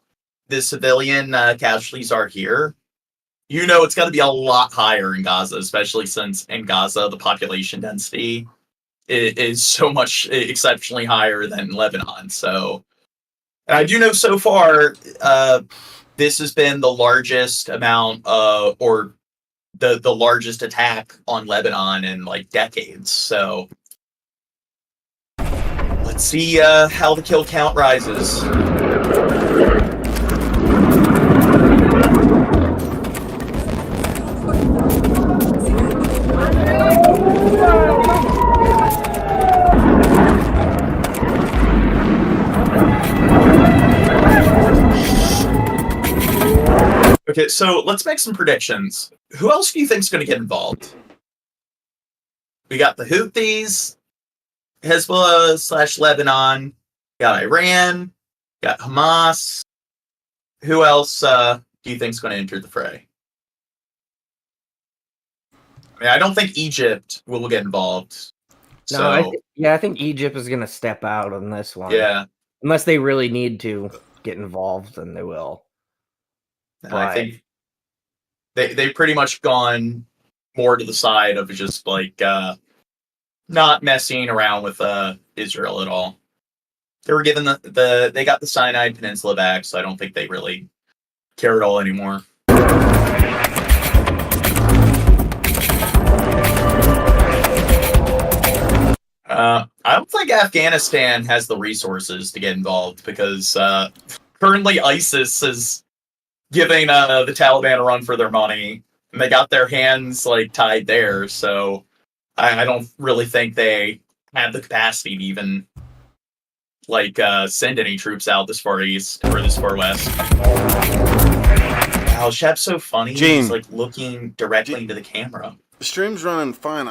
Speaker 4: the civilian casualties are here, you know it's going to be a lot higher in Gaza, especially since in Gaza the population density is so much exceptionally higher than Lebanon. So, and I do know so far this has been the largest amount or the largest attack on Lebanon in like decades. So let's see how the kill count rises. Okay, so let's make some predictions. Who else do you think is going to get involved? We got the Houthis, Hezbollah / Lebanon, got Iran, got Hamas. Who else do you think is going to enter the fray? I mean, I don't think Egypt will get involved.
Speaker 2: I think Egypt is going to step out on this one.
Speaker 4: Yeah.
Speaker 2: Unless they really need to get involved, then they will.
Speaker 4: And I think they've pretty much gone more to the side of just like not messing around with Israel at all. They were given they got the Sinai Peninsula back, so I don't think they really care at all anymore. I don't think Afghanistan has the resources to get involved because currently ISIS is giving the Taliban a run for their money, and they got their hands like tied there. So I don't really think they have the capacity to even like send any troops out this far east or this far west. Wow, Shep's so funny.
Speaker 3: Gene.
Speaker 4: He's like looking directly into the camera.
Speaker 3: The stream's running fine.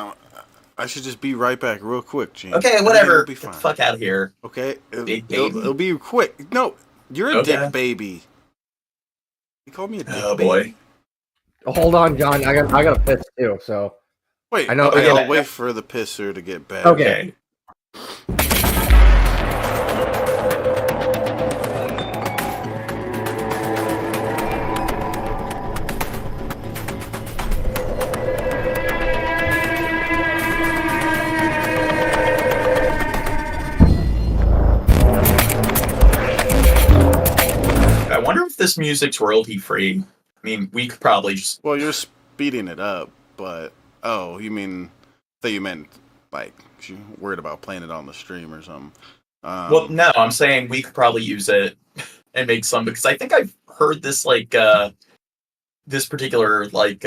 Speaker 3: I should just be right back real quick, Gene.
Speaker 4: Okay, whatever.
Speaker 3: Be fine.
Speaker 4: Get the fuck out of here.
Speaker 3: Okay?
Speaker 4: It'll
Speaker 3: be quick. No, you're a dick baby. You called me a dick baby?
Speaker 4: Boy.
Speaker 2: Hold on, John. I got a piss too, so...
Speaker 3: Wait,
Speaker 2: I know.
Speaker 3: Okay, I'll wait for the pisser to get back.
Speaker 2: Okay.
Speaker 4: I wonder if this music's royalty free. I mean, we could probably just...
Speaker 3: Well, you're speeding it up, but... Oh, you meant like you're worried about playing it on the stream or something.
Speaker 4: Well, no, I'm saying we could probably use it and make some, because I think I've heard this like this particular like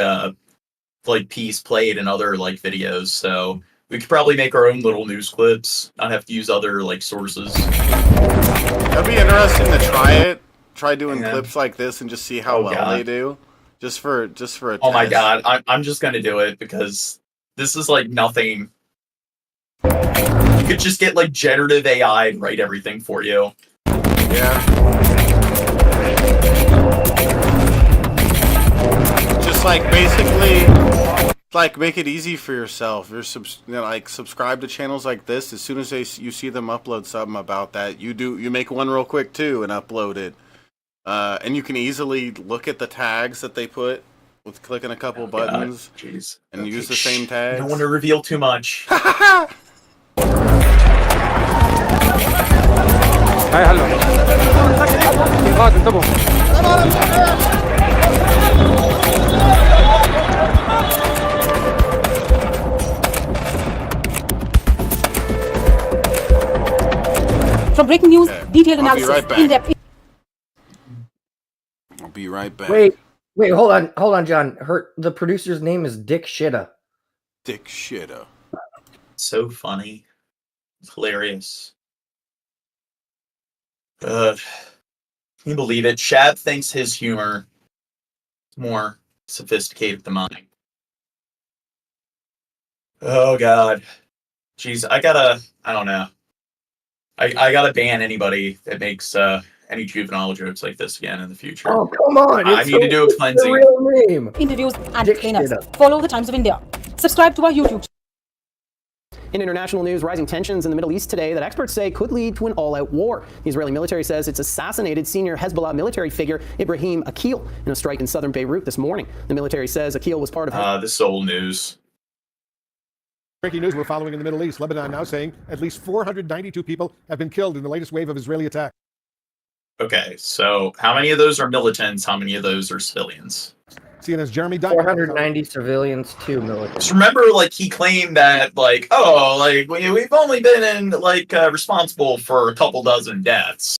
Speaker 4: piece played in other like videos, so we could probably make our own little news clips, not have to use other like sources.
Speaker 3: That'd be interesting to try it. Try doing clips like this and just see how well they do. Just for a
Speaker 4: Oh my
Speaker 3: test.
Speaker 4: god, I'm just gonna do it because this is like nothing. You could just get like generative AI to write everything for you.
Speaker 3: Yeah. Just like basically, like make it easy for yourself. You're subscribe to channels like this. As soon as you see them upload something about that, you make one real quick too and upload it. And you can easily look at the tags that they put with clicking a couple buttons.
Speaker 4: Jeez.
Speaker 3: And use the same tags.
Speaker 4: I don't want to reveal too much.
Speaker 1: هاي هلا غاد انتبهوا
Speaker 8: From breaking news, detailed
Speaker 3: I'll be
Speaker 8: analysis,
Speaker 3: right back.
Speaker 8: in-depth.
Speaker 3: I'll be right back.
Speaker 2: Wait, hold on, John. The producer's name is Dick Shitta.
Speaker 3: Dick Shitta.
Speaker 4: So funny. It's hilarious. Can you believe it? Shab thinks his humor is more sophisticated than mine. Oh, God. Jeez, I don't know. I gotta ban anybody that makes any juvenile jokes like this again in the future.
Speaker 2: Oh, come on.
Speaker 4: I need to do a cleansing.
Speaker 2: The real name.
Speaker 8: Interviews and
Speaker 2: Dick
Speaker 8: cleanups.
Speaker 2: Shitta.
Speaker 8: Follow the Times of India. Subscribe to our YouTube.
Speaker 15: In international news, rising tensions in the Middle East today that experts say could lead to an all-out war. The Israeli military says it's assassinated senior Hezbollah military figure Ibrahim Akil in a strike in southern Beirut this morning. The military says Akil was part of...
Speaker 4: This is old news.
Speaker 21: Breaking news we're following in the Middle East. Lebanon now saying at least 492 people have been killed in the latest wave of Israeli attack.
Speaker 4: Okay, so how many of those are militants? How many of those are civilians?
Speaker 21: CNN's Jeremy Diamond.
Speaker 2: 490 civilians, 2 military.
Speaker 4: Just remember, like, he claimed that, like, oh, like, we've only been in, like, responsible for a couple dozen deaths.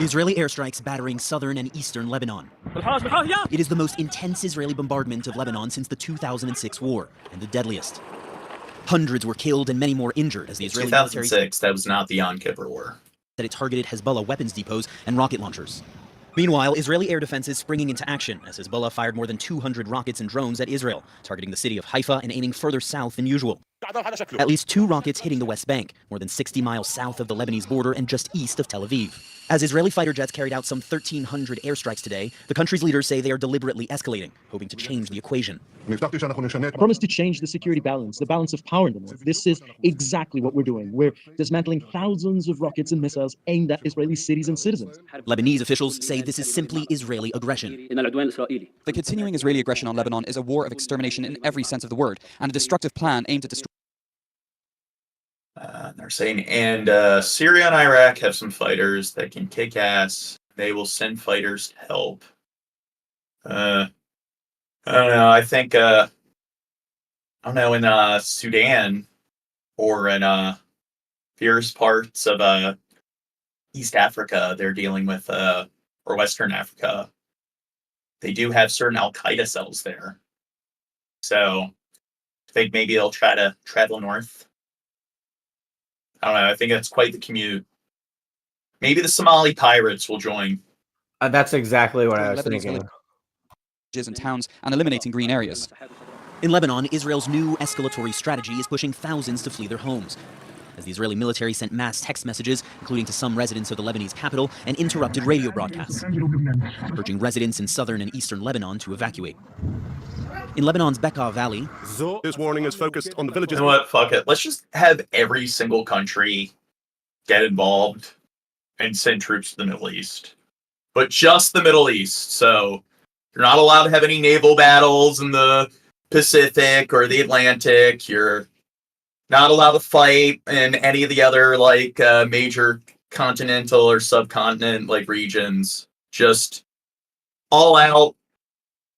Speaker 17: Israeli airstrikes battering southern and eastern Lebanon. It is the most intense Israeli bombardment of Lebanon since the 2006 war, and the deadliest. Hundreds were killed and many more injured as the Israeli
Speaker 4: 2006, that was not the Yom Kippur War.
Speaker 17: That it targeted Hezbollah weapons depots and rocket launchers. Meanwhile, Israeli air defense is springing into action as Hezbollah fired more than 200 rockets and drones at Israel, targeting the city of Haifa and aiming further south than usual. At least 2 rockets hitting the West Bank, more than 60 miles south of the Lebanese border and just east of Tel Aviv. As Israeli fighter jets carried out some 1,300 airstrikes today, the country's leaders say they are deliberately escalating, hoping to change the equation.
Speaker 19: I promise to change the security balance, the balance of power in the north. This is exactly what we're doing. We're dismantling thousands of rockets and missiles aimed at Israeli cities and citizens.
Speaker 17: Lebanese officials say this is simply Israeli aggression.
Speaker 24: The continuing Israeli aggression on Lebanon is a war of extermination in every sense of the word, and a destructive plan aimed at destroying.
Speaker 4: They're saying, and Syria and Iraq have some fighters that can kick ass. They will send fighters to help. I don't know. I think, I don't know, in Sudan or in fierce parts of East Africa, they're dealing with, or Western Africa, they do have certain Al-Qaeda cells there. So I think maybe they'll try to travel north. I don't know. I think that's quite the commute. Maybe the Somali pirates will join.
Speaker 2: That's exactly what I was
Speaker 24: Lebanon's
Speaker 2: thinking.
Speaker 24: villages and towns and eliminating green areas.
Speaker 17: In Lebanon, Israel's new escalatory strategy is pushing thousands to flee their homes, as the Israeli military sent mass text messages, including to some residents of the Lebanese capital, and interrupted radio broadcasts, urging residents in southern and eastern Lebanon to evacuate. In Lebanon's Bekaa Valley,
Speaker 26: this warning is focused on the villages.
Speaker 4: You know what? Fuck it. Let's just have every single country get involved and send troops to the Middle East. But just the Middle East. So you're not allowed to have any naval battles in the Pacific or the Atlantic. You're not allowed to fight in any of the other like major continental or subcontinent like regions. Just all out.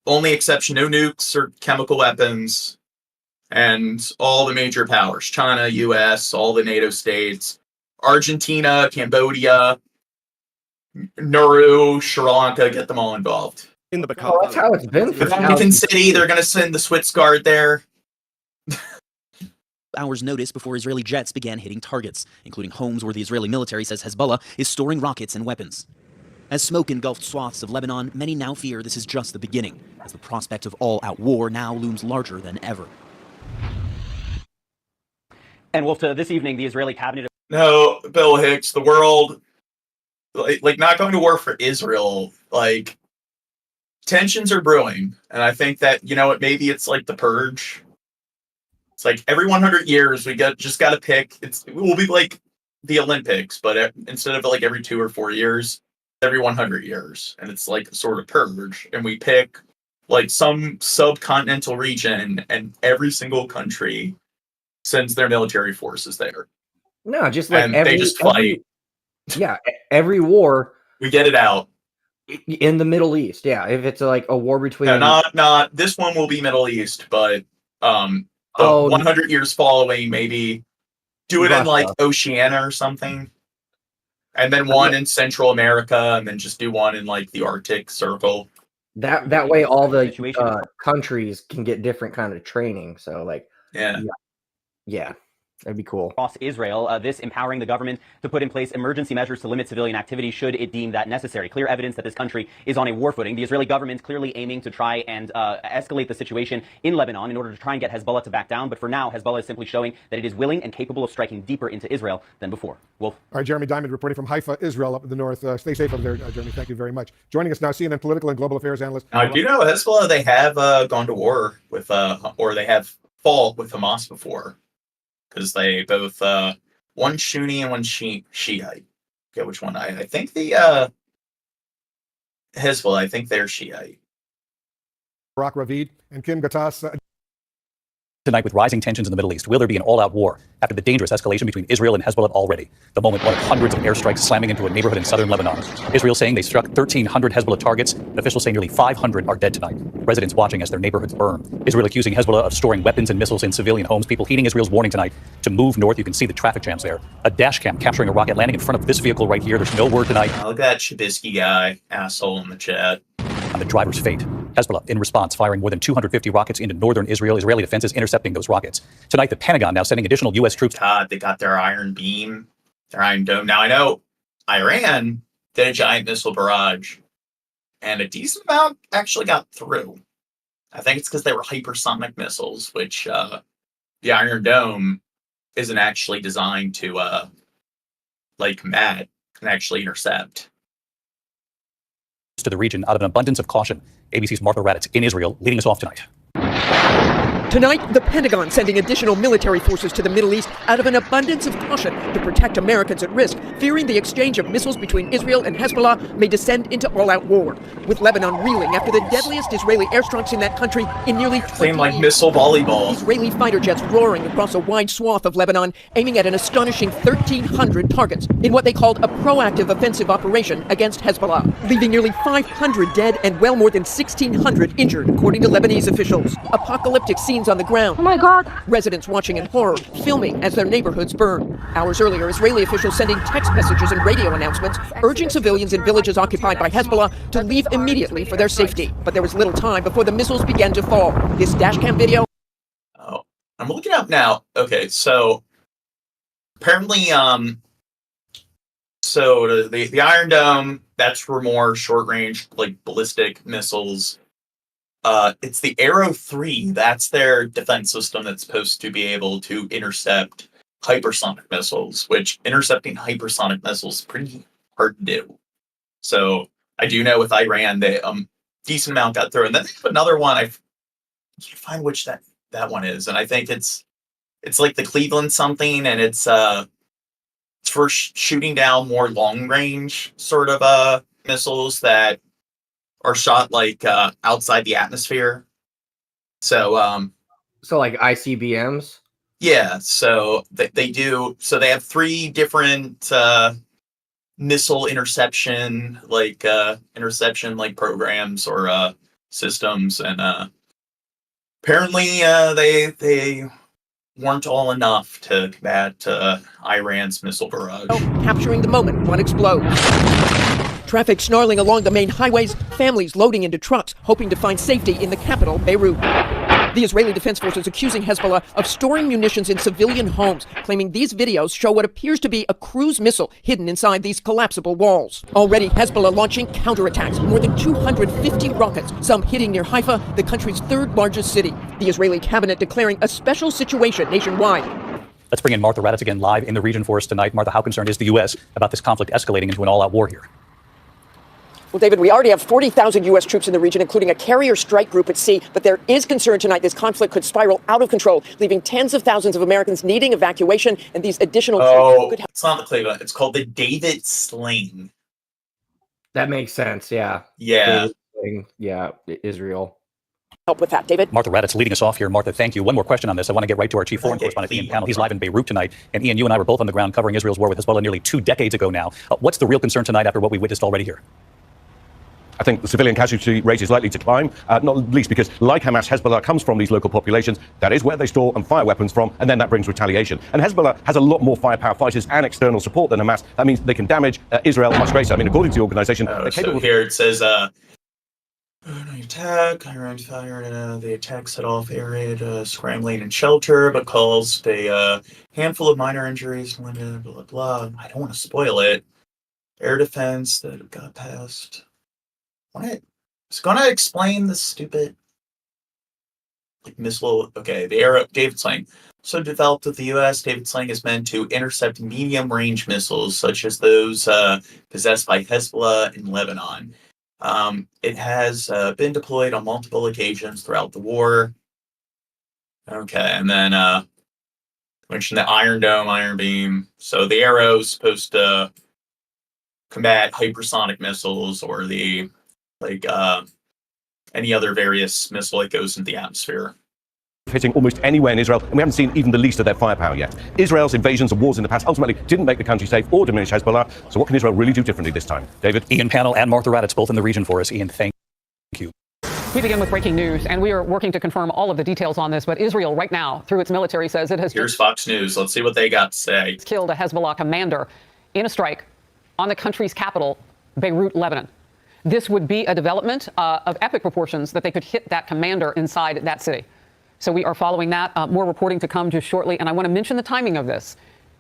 Speaker 4: Only exception, no nukes or chemical weapons, and all the major powers, China, US, all the NATO states, Argentina, Cambodia, Nauru, Sri Lanka, get them all involved.
Speaker 26: In the
Speaker 2: Oh, that's how it's been for
Speaker 4: Vatican City, they're going to send the Swiss Guard there.
Speaker 17: hours' notice before Israeli jets began hitting targets, including homes where the Israeli military says Hezbollah is storing rockets and weapons. As smoke engulfed swaths of Lebanon, many now fear this is just the beginning, as the prospect of all-out war now looms larger than ever.
Speaker 11: And Wolf, this evening, the Israeli cabinet...
Speaker 4: No, Bill Hicks, the world, like not going to war for Israel, like, tensions are brewing. And I think that, you know what, maybe it's like the purge. It's like every 100 years, we just got to pick, it will be like the Olympics, but instead of like every 2 or 4 years, every 100 years, and it's like a sort of purge, and we pick like some subcontinental region, and every single country sends their military forces there.
Speaker 2: No, just like
Speaker 4: and they just fight.
Speaker 2: Every war
Speaker 4: We get it out.
Speaker 2: in the Middle East. Yeah, if it's like a war between
Speaker 4: No, not this one will be Middle East, but the 100 years following, maybe do it in like Oceania or something, and then one in Central America, and then just do one in like the Arctic Circle.
Speaker 2: That way, all the countries can get different kind of training. So, like,
Speaker 4: yeah,
Speaker 2: that'd be cool.
Speaker 11: Across Israel, this empowering the government to put in place emergency measures to limit civilian activity should it deem that necessary. Clear evidence that this country is on a war footing. The Israeli government clearly aiming to try and escalate the situation in Lebanon in order to try and get Hezbollah to back down. But for now, Hezbollah is simply showing that it is willing and capable of striking deeper into Israel than before. Wolf.
Speaker 21: All right, Jeremy Diamond reporting from Haifa, Israel, up in the north. Stay safe up there, Jeremy. Thank you very much. Joining us now, CNN political and global affairs analyst.
Speaker 4: Now, do you know Hezbollah? They have gone to war with, or they have fought with Hamas before. Because they both one Sunni and one Shiite. Okay, which one? I think the Hezbollah. I think they're Shiite.
Speaker 21: Barak Ravid and Kim Gattas.
Speaker 6: Tonight, with rising tensions in the Middle East, will there be an all-out war after the dangerous escalation between Israel and Hezbollah already? The moment one of hundreds of airstrikes slamming into a neighborhood in southern Lebanon. Israel saying they struck 1,300 Hezbollah targets. Officials say nearly 500 are dead tonight. Residents watching as their neighborhoods burn. Israel accusing Hezbollah of storing weapons and missiles in civilian homes. People heeding Israel's warning tonight to move north. You can see the traffic jams there. A dash cam capturing a rocket landing in front of this vehicle right here. There's no word tonight.
Speaker 4: Look at that Chabisky guy, asshole in the chat.
Speaker 6: On the driver's fate. Hezbollah, in response, firing more than 250 rockets into northern Israel. Israeli defenses intercepting those rockets. Tonight, the Pentagon now sending additional U.S. troops.
Speaker 4: God, they got their Iron Beam, their Iron Dome. Now, I know Iran did a giant missile barrage, and a decent amount actually got through. I think it's because they were hypersonic missiles, which the Iron Dome isn't actually designed to, like Matt, can actually intercept.
Speaker 6: To the region out of an abundance of caution. ABC's Martha Raddatz in Israel leading us off tonight.
Speaker 7: Tonight, the Pentagon sending additional military forces to the Middle East out of an abundance of caution to protect Americans at risk, fearing the exchange of missiles between Israel and Hezbollah may descend into all-out war, with Lebanon reeling after the deadliest Israeli airstrikes in that country in nearly 20
Speaker 4: Same like missile volleyball.
Speaker 7: Israeli fighter jets roaring across a wide swath of Lebanon, aiming at an astonishing 1,300 targets in what they called a proactive offensive operation against Hezbollah, leaving nearly 500 dead and well more than 1,600 injured, according to Lebanese officials. Apocalyptic scenes on the ground. Oh my God! Residents watching in horror, filming as their neighborhoods burn. Hours earlier, Israeli officials sending text messages and radio announcements urging civilians in villages occupied by Hezbollah to leave immediately for their safety. But there was little time before the missiles began to fall. This dashcam video.
Speaker 4: Oh, I'm looking up now. Okay, so apparently, so the Iron Dome, that's for more short-range, like ballistic missiles. It's the Arrow 3. That's their defense system that's supposed to be able to intercept hypersonic missiles, which intercepting hypersonic missiles is pretty hard to do. So I do know with Iran, they decent amount got through. And then they have another one. I can't find which that one is. And I think it's like the Cleveland something, and it's for shooting down more long-range sort of missiles that are shot like outside the atmosphere. So
Speaker 2: so like ICBMs?
Speaker 4: Yeah, so they do. So they have 3 different missile interception programs or systems, and apparently they weren't all enough to combat Iran's missile barrage.
Speaker 7: Capturing the moment one explodes. Traffic snarling along the main highways, families loading into trucks, hoping to find safety in the capital, Beirut. The Israeli Defense Forces accusing Hezbollah of storing munitions in civilian homes, claiming these videos show what appears to be a cruise missile hidden inside these collapsible walls. Already, Hezbollah launching counterattacks, more than 250 rockets, some hitting near Haifa, the country's 3rd largest city. The Israeli cabinet declaring a special situation nationwide.
Speaker 6: Let's bring in Martha Raddatz again live in the region for us tonight. Martha, how concerned is the U.S. about this conflict escalating into an all-out war here?
Speaker 7: Well, David, we already have 40,000 U.S. troops in the region, including a carrier strike group at sea. But there is concern tonight this conflict could spiral out of control, leaving tens of thousands of Americans needing evacuation, and these additional troops could help.
Speaker 4: It's not the Cleveland. It's called the David Sling.
Speaker 2: That makes sense, yeah.
Speaker 4: Yeah.
Speaker 2: David Sling, yeah, Israel.
Speaker 7: help with that. David?
Speaker 6: Martha Raddatz leading us off here. Martha, thank you. One more question on this. I want to get right to our chief foreign correspondent, Ian Pannell. He's live in Beirut tonight. And Ian, you and I were both on the ground covering Israel's war with Hezbollah nearly 2 decades ago now. What's the real concern tonight after what we witnessed already here?
Speaker 9: I think the civilian casualty rate is likely to climb, not least because, like Hamas, Hezbollah comes from these local populations. That is where they store and fire weapons from, and then that brings retaliation. And Hezbollah has a lot more firepower, fighters, and external support than Hamas. That means they can damage Israel much greater. I mean, according to the organization, they're capable.
Speaker 4: So here it says, attack, Iran fired, the attack set off air raid, scrambling and shelter, but caused a handful of minor injuries, blah, blah, blah. I don't want to spoil it. Air defense that got past. It's gonna explain the stupid missile. Okay, the arrow. David sling. So developed with the U.S., David sling is meant to intercept medium-range missiles such as those possessed by Hezbollah in Lebanon. It has been deployed on multiple occasions throughout the war. Okay, and then mentioned the Iron Dome, Iron Beam. So the arrow is supposed to combat hypersonic missiles or the any other various missile that goes into the atmosphere.
Speaker 9: Hitting almost anywhere in Israel, and we haven't seen even the least of their firepower yet. Israel's invasions and wars in the past ultimately didn't make the country safe or diminish Hezbollah, so what can Israel really do differently this time? David?
Speaker 6: Ian Pannell and Martha Raddatz both in the region for us. Ian, thank you.
Speaker 8: We begin with breaking news, and we are working to confirm all of the details on this, but Israel right now, through its military, says it has...
Speaker 4: Here's Fox News. Let's see what they got to say.
Speaker 8: ...killed a Hezbollah commander in a strike on the country's capital, Beirut, Lebanon. This would be a development of epic proportions that they could hit that commander inside that city. So we are following that. More reporting to come just shortly. And I want to mention the timing of this.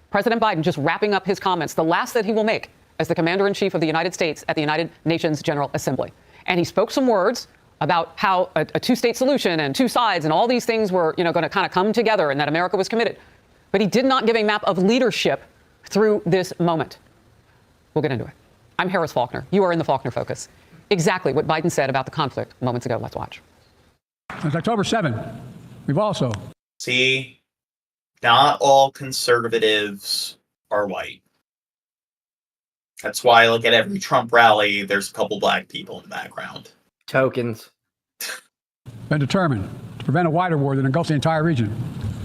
Speaker 8: President Biden just wrapping up his comments, the last that he will make as the commander-in-chief of the United States at the United Nations General Assembly. And he spoke some words about how a two-state solution and two sides and all these things were, going to kind of come together and that America was committed. But he did not give a map of leadership through this moment. We'll get into it. I'm Harris Faulkner. You are in the Faulkner Focus. Exactly what Biden said about the conflict moments ago. Let's watch.
Speaker 13: Since October 7th, we've also...
Speaker 4: See, not all conservatives are white. That's why, at every Trump rally, there's a couple black people in the background.
Speaker 2: Tokens.
Speaker 13: Been determined to prevent a wider war that engulfs the entire region.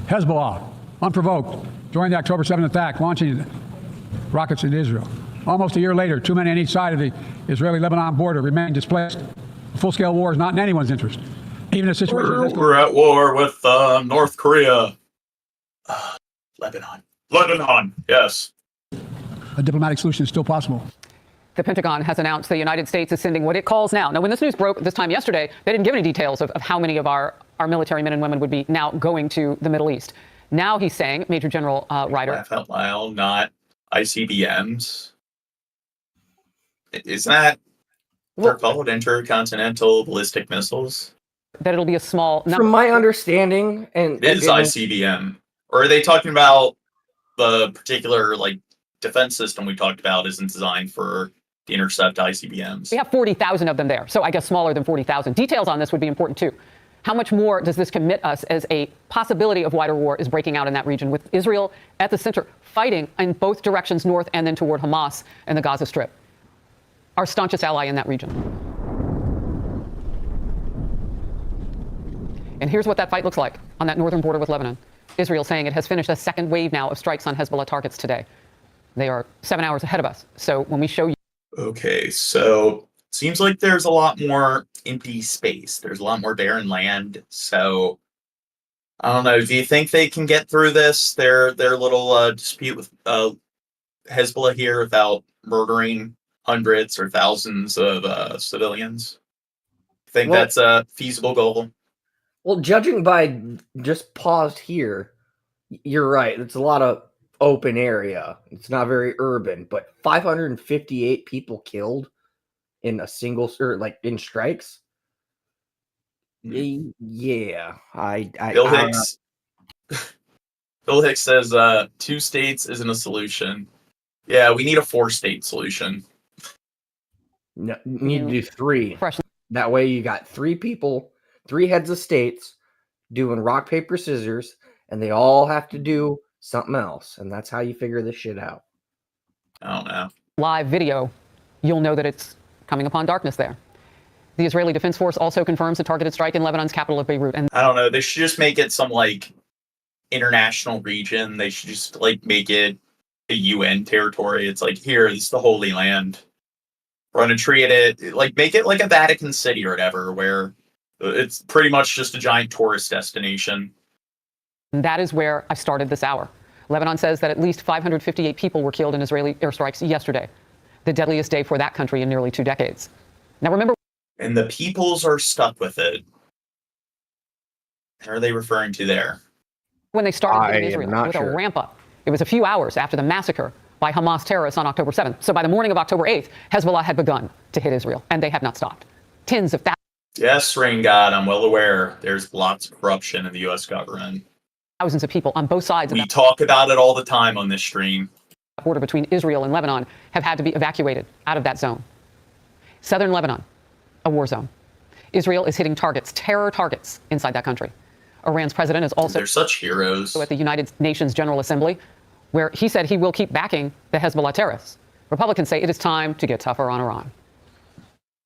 Speaker 13: Hezbollah, unprovoked, during the October 7th attack, launching rockets into Israel. Almost a year later, too many on each side of the Israeli-Lebanon border remain displaced. A full-scale war is not in anyone's interest. Even a situation...
Speaker 4: We're at war with North Korea. Lebanon, yes.
Speaker 13: A diplomatic solution is still possible.
Speaker 8: The Pentagon has announced the United States is sending what it calls now. Now, when this news broke this time yesterday, they didn't give any details of how many of our military men and women would be now going to the Middle East. Now he's saying, Major General Ryder...
Speaker 4: Laugh out loud, not ICBMs. Is that they're called intercontinental ballistic missiles?
Speaker 8: That it'll be a small number.
Speaker 2: From my understanding, and
Speaker 4: it is ICBM. Or are they talking about the particular defense system we talked about isn't designed for the intercept ICBMs?
Speaker 8: We have 40,000 of them there, so I guess smaller than 40,000. Details on this would be important too. How much more does this commit us as a possibility of wider war is breaking out in that region, with Israel at the center, fighting in both directions, north and then toward Hamas and the Gaza Strip, our staunchest ally in that region. And here's what that fight looks like on that northern border with Lebanon. Israel saying it has finished a second wave now of strikes on Hezbollah targets today. They are 7 hours ahead of us. So when we show you...
Speaker 4: Okay, so it seems like there's a lot more empty space. There's a lot more barren land. So I don't know. Do you think they can get through this, their little dispute with Hezbollah here without murdering hundreds or thousands of civilians? Think that's a feasible goal?
Speaker 2: Well, judging by just paused here, you're right. It's a lot of open area. It's not very urban, but 558 people killed in a single, in strikes. Yeah,
Speaker 4: Bill Hicks. Bill Hicks says 2 states isn't a solution. Yeah, we need a 4-state solution.
Speaker 2: No, you need to do 3. That way you got 3 people, 3 heads of states doing rock, paper, scissors, and they all have to do something else. And that's how you figure this shit out.
Speaker 4: I don't know.
Speaker 8: Live video, you'll know that it's coming upon darkness there.
Speaker 12: The Israeli Defense Force also confirms a targeted strike in Lebanon's capital of Beirut. And
Speaker 4: I don't know. They should just make it some like international region. They should just like make it a UN territory. It's like, here, this is the Holy Land. We're going to treat it like, make it like a Vatican City or whatever, where it's pretty much just a giant tourist destination.
Speaker 12: that is where I started this hour. Lebanon says that at least 558 people were killed in Israeli airstrikes yesterday, the deadliest day for that country in nearly 2 decades. Now remember,
Speaker 4: and the peoples are stuck with it. What are they referring to there?
Speaker 12: When they started in Israel with a ramp up, it was a few hours after the massacre by Hamas terrorists on October 7th. So by the morning of October 8th, Hezbollah had begun to hit Israel, and they have not stopped. Tens of thousands.
Speaker 4: Yes, Rain God, I'm well aware there's lots of corruption in the U.S. government.
Speaker 12: Thousands of people on both sides of
Speaker 4: We talk about it all the time on this stream.
Speaker 12: The border between Israel and Lebanon have had to be evacuated out of that zone. Southern Lebanon, a war zone. Israel is hitting targets, terror targets, inside that country. Iran's president is also
Speaker 4: They're such heroes.
Speaker 12: at the United Nations General Assembly, where he said he will keep backing the Hezbollah terrorists. Republicans say it is time to get tougher on Iran.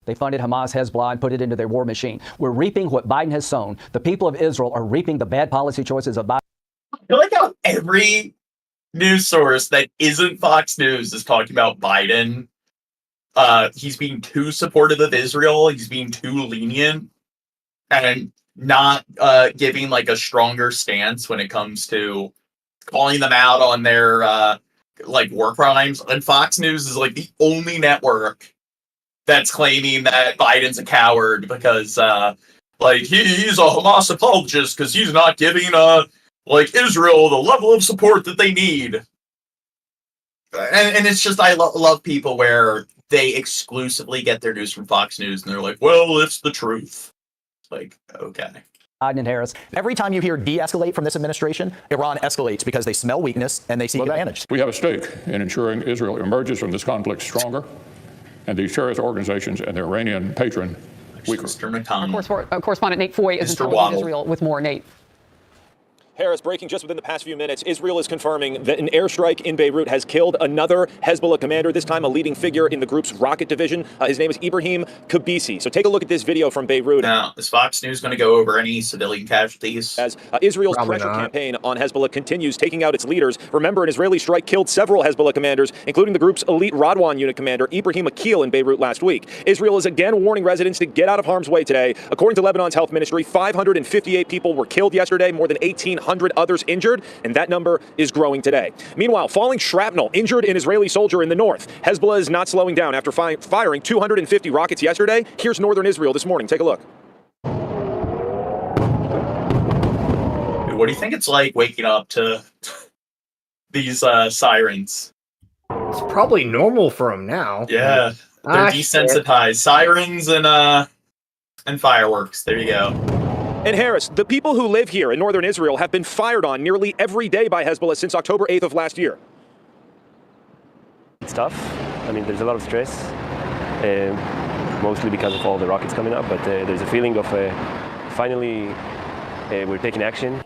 Speaker 18: They funded Hamas, Hezbollah, and put it into their war machine. We're reaping what Biden has sown. The people of Israel are reaping the bad policy choices of Biden.
Speaker 4: I feel like how every news source that isn't Fox News is talking about Biden. He's being too supportive of Israel. He's being too lenient and not giving like a stronger stance when it comes to calling them out on their like war crimes. And Fox News is like the only network that's claiming that Biden's a coward because like he's a Hamas apologist because he's not giving like Israel the level of support that they need. And it's just, I love people where they exclusively get their news from Fox News and they're like, well, it's the truth. It's like, okay.
Speaker 18: Biden and Harris.
Speaker 20: Every time you hear de-escalate from this administration, Iran escalates because they smell weakness and they seek advantage.
Speaker 22: We have a stake in ensuring Israel emerges from this conflict stronger and these terrorist organizations and their Iranian patron weaker.
Speaker 12: Correspondent Nate Foy is in touch with Israel with more. Nate.
Speaker 23: Harris, breaking just within the past few minutes, Israel is confirming that an airstrike in Beirut has killed another Hezbollah commander, this time a leading figure in the group's rocket division. His name is Ibrahim Kabisi. So take a look at this video from Beirut.
Speaker 4: Now, is Fox News going to go over any civilian casualties?
Speaker 23: As Israel's pressure campaign on Hezbollah continues, taking out its leaders. Remember, an Israeli strike killed several Hezbollah commanders, including the group's elite Radwan unit commander, Ibrahim Akil, in Beirut last week. Israel is again warning residents to get out of harm's way today. According to Lebanon's health ministry, 558 people were killed yesterday, more than 1,800 others injured, and that number is growing today. Meanwhile, falling shrapnel injured an Israeli soldier in the north. Hezbollah is not slowing down after firing 250 rockets yesterday. Here's northern Israel this morning. Take a look.
Speaker 4: What do you think it's like waking up to these sirens?
Speaker 2: It's probably normal for them now.
Speaker 4: Yeah, they're desensitized. Sirens and fireworks. There you go.
Speaker 23: And Harris, the people who live here in northern Israel have been fired on nearly every day by Hezbollah since October 8th of last year.
Speaker 25: It's tough. I mean, there's a lot of stress, mostly because of all the rockets coming up, but there's a feeling of finally we're taking action.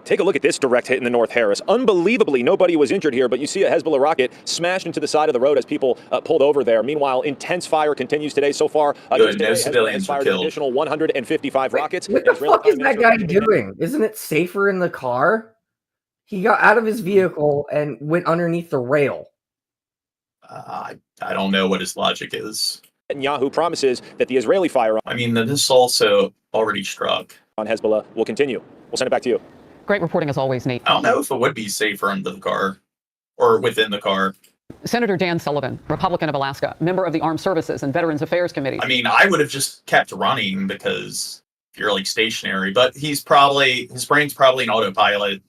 Speaker 23: Take a look at this direct hit in the north, Harris. Unbelievably, nobody was injured here, but you see a Hezbollah rocket smashed into the side of the road as people pulled over there. Meanwhile, intense fire continues today. So far,
Speaker 4: no civilians
Speaker 23: fired an additional 155 rockets.
Speaker 2: What the fuck is that guy doing? Isn't it safer in the car? He got out of his vehicle and went underneath the rail.
Speaker 4: I don't know what his logic is.
Speaker 23: Netanyahu promises that the Israeli fire
Speaker 4: I mean, this also already struck
Speaker 23: on Hezbollah will continue. We'll send it back to you.
Speaker 12: Great reporting as always, Nate.
Speaker 4: I don't know if it would be safer under the car or within the car.
Speaker 12: Senator Dan Sullivan, Republican of Alaska, member of the Armed Services and Veterans Affairs Committee.
Speaker 4: I mean, I would have just kept running because you're like stationary, but his brain's probably an autopilot.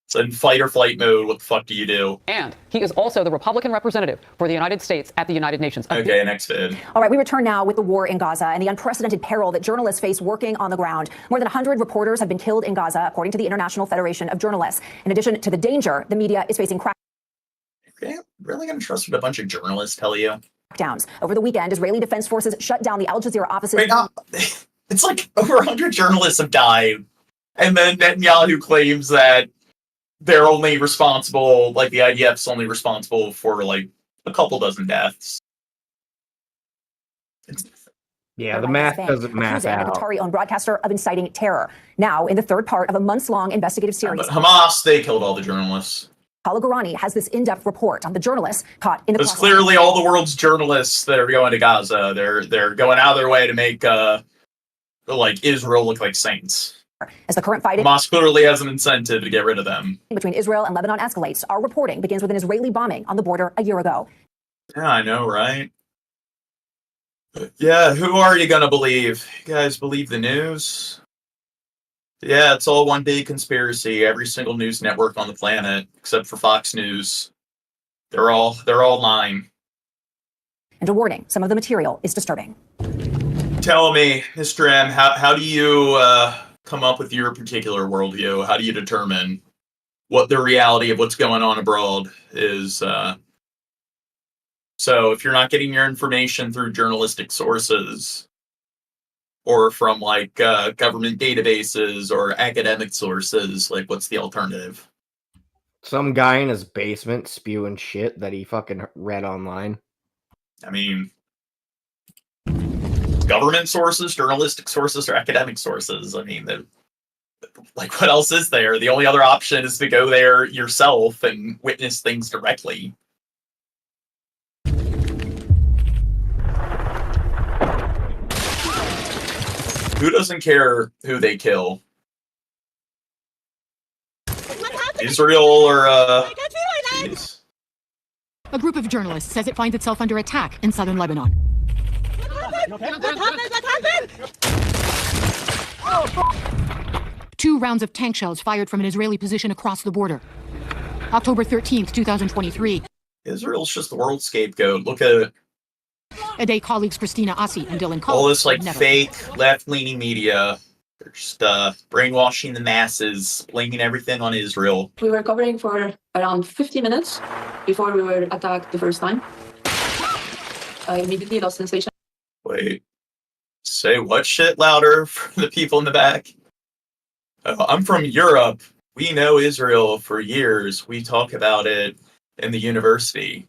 Speaker 4: It's in fight or flight mode. What the fuck do you do?
Speaker 12: And he is also the Republican representative for the United States at the United Nations.
Speaker 4: Okay, next vid.
Speaker 27: All right, we return now with the war in Gaza and the unprecedented peril that journalists face working on the ground. More than 100 reporters have been killed in Gaza, according to the International Federation of Journalists. In addition to the danger, the media is facing
Speaker 4: Really going to trust what a bunch of journalists tell you?
Speaker 27: crackdowns. Over the weekend, Israeli Defense Forces shut down the Al Jazeera offices.
Speaker 4: Wait, no. It's like over 100 journalists have died. And then Netanyahu claims that they're only responsible, like the IDF's only responsible for like a couple dozen deaths.
Speaker 2: Yeah, the math doesn't math
Speaker 27: accusing
Speaker 2: out.
Speaker 27: the Qatari-owned broadcaster of inciting terror. Now, in the third part of a months-long investigative series,
Speaker 4: But Hamas, they killed all the journalists.
Speaker 27: Hala Gourani has this in-depth report on the journalists caught in the
Speaker 4: Because
Speaker 27: process.
Speaker 4: clearly all the world's journalists that are going to Gaza, they're going out of their way to make like Israel look like saints.
Speaker 27: As the current fighting
Speaker 4: Hamas clearly has an incentive to get rid of them.
Speaker 27: between Israel and Lebanon escalates, our reporting begins with an Israeli bombing on the border a year ago.
Speaker 4: Yeah, I know, right? Yeah, who are you gonna believe? You guys believe the news? Yeah, it's all one big conspiracy. Every single news network on the planet, except for Fox News, they're all lying.
Speaker 27: And a warning, some of the material is disturbing.
Speaker 4: Tell me, Mr. M, how do you come up with your particular worldview? How do you determine what the reality of what's going on abroad is? So if you're not getting your information through journalistic sources or from like government databases or academic sources, like what's the alternative?
Speaker 2: Some guy in his basement spewing shit that he fucking read online.
Speaker 4: I mean, government sources, journalistic sources, or academic sources. I mean, like what else is there? The only other option is to go there yourself and witness things directly. Who doesn't care who they kill? Israel or geez.
Speaker 1: A group of journalists says it finds itself under attack in southern Lebanon. Two rounds of tank shells fired from an Israeli position across the border. October 13th, 2023.
Speaker 4: Israel's just the world scapegoat. Look at
Speaker 1: A day colleagues Christina Assi and Dylan Collins
Speaker 4: all this like
Speaker 1: would never.
Speaker 4: fake left-leaning media. They're just brainwashing the masses, blaming everything on Israel.
Speaker 3: We were covering for around 50 minutes before we were attacked the first time. I immediately lost sensation.
Speaker 4: Wait, say what shit louder for the people in the back? I'm from Europe. We know Israel for years. We talk about it in the university.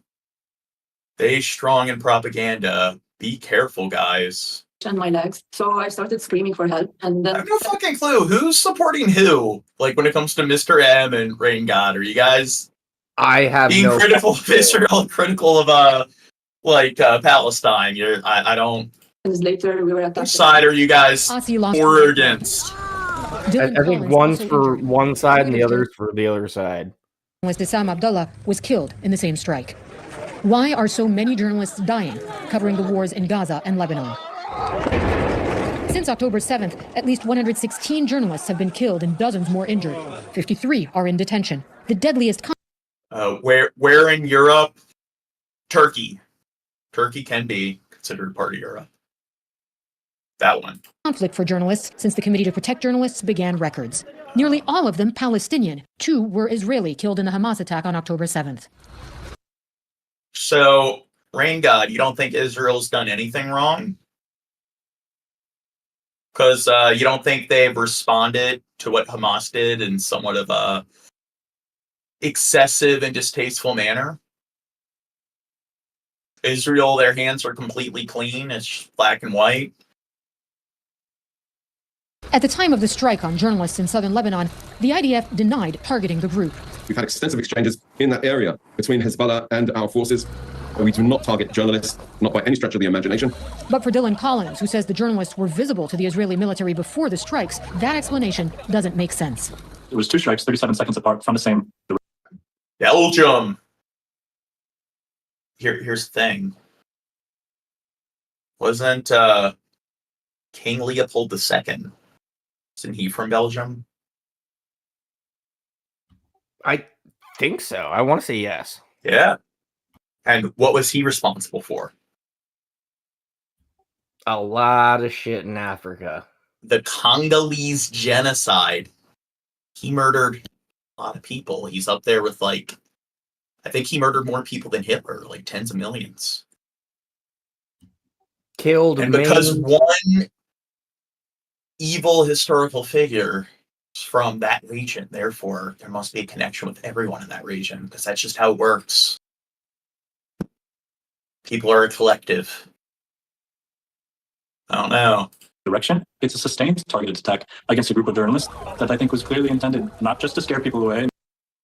Speaker 4: They strong in propaganda. Be careful, guys.
Speaker 3: And my legs. So I started screaming for help. And then
Speaker 4: I have no fucking clue. Who's supporting who? Like when it comes to Mr. M and Rain God, are you guys
Speaker 2: I have
Speaker 4: being
Speaker 2: no
Speaker 4: critical of Israel and critical of Palestine? I don't.
Speaker 3: Later we were attacked.
Speaker 4: Which side are you guys
Speaker 1: Assi lost
Speaker 4: for or against?
Speaker 2: I think one's for one side and the other's for the other side.
Speaker 1: Sam Abdullah was killed in the same strike. Why are so many journalists dying covering the wars in Gaza and Lebanon? Since October 7th, at least 116 journalists have been killed and dozens more injured. 53 are in detention. The deadliest
Speaker 4: Where in Europe? Turkey. Turkey can be considered part of Europe. That one.
Speaker 1: conflict for journalists since the Committee to Protect Journalists began records. Nearly all of them Palestinian. 2 were Israeli, killed in the Hamas attack on October 7th.
Speaker 4: So, Rain God, you don't think Israel's done anything wrong? Because you don't think they've responded to what Hamas did in somewhat of a excessive and distasteful manner? Israel, their hands are completely clean. It's black and white.
Speaker 1: At the time of the strike on journalists in southern Lebanon, the IDF denied targeting the group.
Speaker 5: We've had extensive exchanges in that area between Hezbollah and our forces. We do not target journalists, not by any stretch of the imagination.
Speaker 1: But for Dylan Collins, who says the journalists were visible to the Israeli military before the strikes, that explanation doesn't make sense.
Speaker 10: It was 2 strikes, 37 seconds apart from the same.
Speaker 4: Belgium. Here's the thing. Wasn't King Leopold II, isn't he from Belgium?
Speaker 2: I think so. I want to say yes.
Speaker 4: Yeah. And what was he responsible for?
Speaker 2: A lot of shit in Africa.
Speaker 4: The Congolese genocide. He murdered a lot of people. He's up there with I think he murdered more people than Hitler, like tens of millions.
Speaker 2: Killed
Speaker 4: and because one evil historical figure is from that region, therefore there must be a connection with everyone in that region, because that's just how it works. People are a collective. I don't know.
Speaker 10: Direction. It's a sustained targeted attack against a group of journalists that I think was clearly intended not just to scare people away,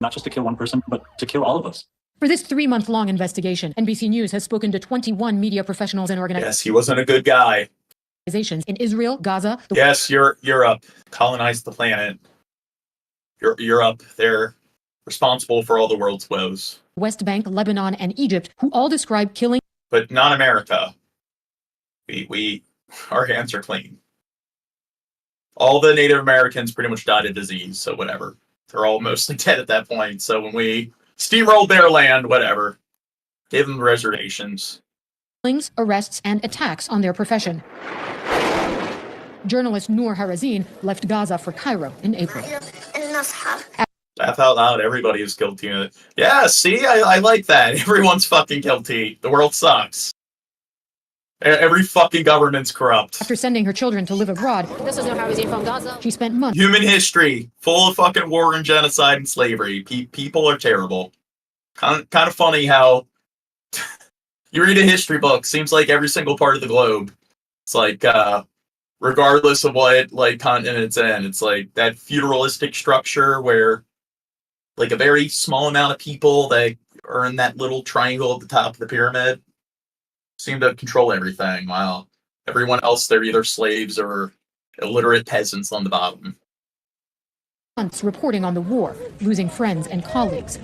Speaker 10: not just to kill one person, but to kill all of us.
Speaker 1: For this 3-month-long investigation, NBC News has spoken to 21 media professionals and
Speaker 4: Yes, he wasn't a good guy.
Speaker 1: organizations in Israel, Gaza, the
Speaker 4: Yes, Europe colonized the planet. Europe, they're responsible for all the world's woes.
Speaker 1: West Bank, Lebanon, and Egypt, who all describe killing.
Speaker 4: But not America. Our hands are clean. All the Native Americans pretty much died of disease, so whatever. They're all mostly dead at that point. So when we steamrolled their land, whatever. Gave them reservations.
Speaker 1: Killings, arrests, and attacks on their profession. Journalist Noor Harazin left Gaza for Cairo in April.
Speaker 4: Laugh out loud, everybody is guilty. Yeah, see, I like that. Everyone's fucking guilty. The world sucks. Every fucking government's corrupt.
Speaker 1: After sending her children to live abroad,
Speaker 27: This is Noor Harazin from Gaza.
Speaker 1: she spent months
Speaker 4: Human history, full of fucking war and genocide and slavery. People are terrible. Kind of funny how you read a history book, seems like every single part of the globe. It's like, regardless of what like continent it's in, it's like that feudalistic structure where like a very small amount of people that are in that little triangle at the top of the pyramid seem to control everything, while everyone else, they're either slaves or illiterate peasants on the bottom.
Speaker 1: reporting on the war, losing friends and colleagues.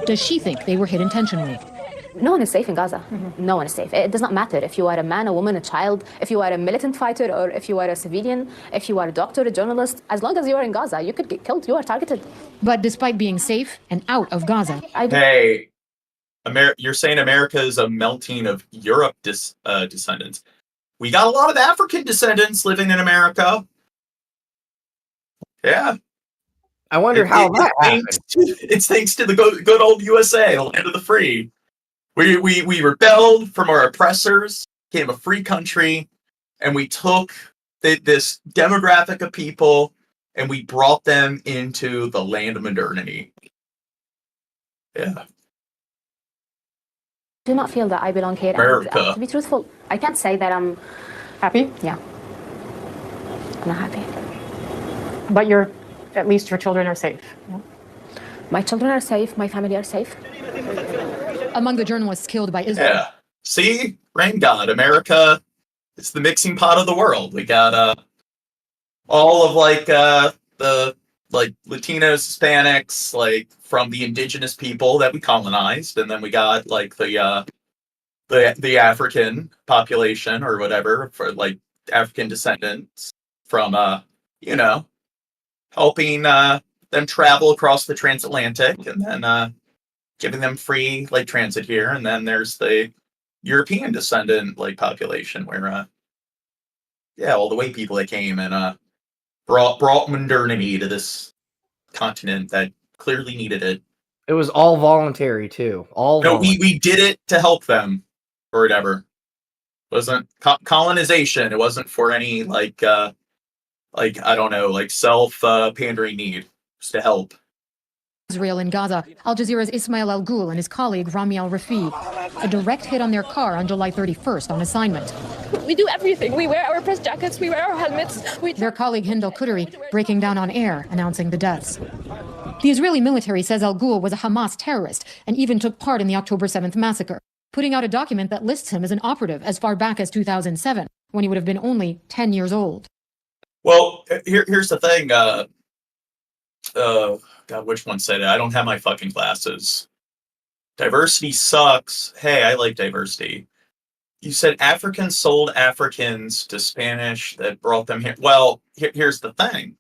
Speaker 1: Does she think they were hit intentionally?
Speaker 27: No one is safe in Gaza. No one is safe. It does not matter if you are a man, a woman, a child, if you are a militant fighter, or if you are a civilian, if you are a doctor, a journalist. As long as you are in Gaza, you could get killed. You are targeted.
Speaker 1: But despite being safe and out of Gaza,
Speaker 4: Hey, you're saying America is a melting of Europe descendants. We got a lot of African descendants living in America. Yeah.
Speaker 2: I wonder how that happened.
Speaker 4: It's thanks to the good old USA, the land of the free. We rebelled from our oppressors, became a free country, and we took this demographic of people and we brought them into the land of modernity. Yeah.
Speaker 27: I do not feel that I belong here.
Speaker 4: America.
Speaker 27: And, to be truthful, I can't say that I'm
Speaker 12: happy.
Speaker 27: Yeah. I'm not happy.
Speaker 12: But at least your children are safe.
Speaker 27: My children are safe. My family are safe.
Speaker 1: among the journalists killed by Israel.
Speaker 4: Yeah. See? Rain God. America, it's the mixing pot of the world. We got all of the Latinos, Hispanics, like from the indigenous people that we colonized, and then we got like the African population or whatever, for like African descendants from helping them travel across the transatlantic, and then giving them free like transit here. And then there's the European descendant like population where all the white people that came and brought modernity to this continent that clearly needed it.
Speaker 2: It was all voluntary too.
Speaker 4: We did it to help them or whatever. It wasn't colonization. It wasn't for any I don't know, like self pandering need. Just to help.
Speaker 1: Israel and Gaza. Al Jazeera's Ismail Al Ghul and his colleague Rami Al Rafi. A direct hit on their car on July 31st on assignment.
Speaker 14: We do everything. We wear our press jackets, we wear our helmets.
Speaker 1: Their colleague Hind Al Qudri breaking down on air, announcing the deaths. The Israeli military says Al Ghul was a Hamas terrorist and even took part in the October 7th massacre, putting out a document that lists him as an operative as far back as 2007, when he would have been only 10 years old.
Speaker 4: Well, here's the thing. God, which one said it? I don't have my fucking glasses. Diversity sucks. Hey, I like diversity. You said Africans sold Africans to Spanish that brought them here. Well, here's the thing.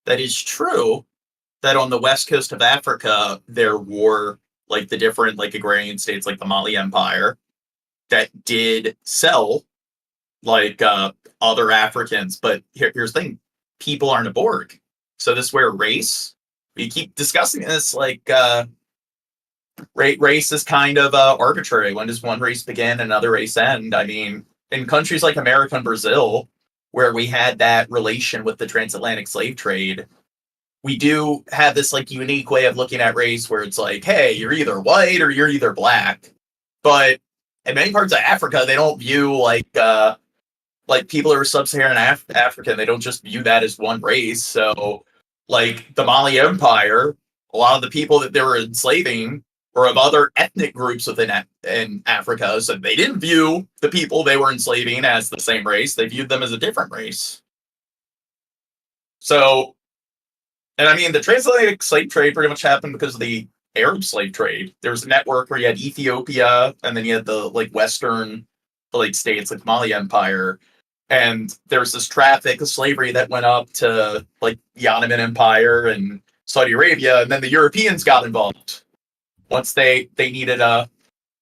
Speaker 4: That is true that on the west coast of Africa, there were like the different like agrarian states like the Mali Empire that did sell like other Africans. But here's the thing. People aren't a Borg. So this is where race, we keep discussing this, like race is kind of arbitrary. When does one race begin and another race end? I mean, in countries like America and Brazil, where we had that relation with the transatlantic slave trade, we do have this like unique way of looking at race where it's like, hey, you're either white or you're either black. But in many parts of Africa, they don't view like like people who are sub-Saharan African, they don't just view that as one race. So, like the Mali Empire, a lot of the people that they were enslaving were of other ethnic groups in Africa, so they didn't view the people they were enslaving as the same race. They viewed them as a different race. So, and I mean, the transatlantic slave trade pretty much happened because of the Arab slave trade. There was a network where you had Ethiopia, and then you had the like Western like states, like Mali Empire, and there was this traffic of slavery that went up to like the Ottoman Empire and Saudi Arabia, and then the Europeans got involved. Once they needed the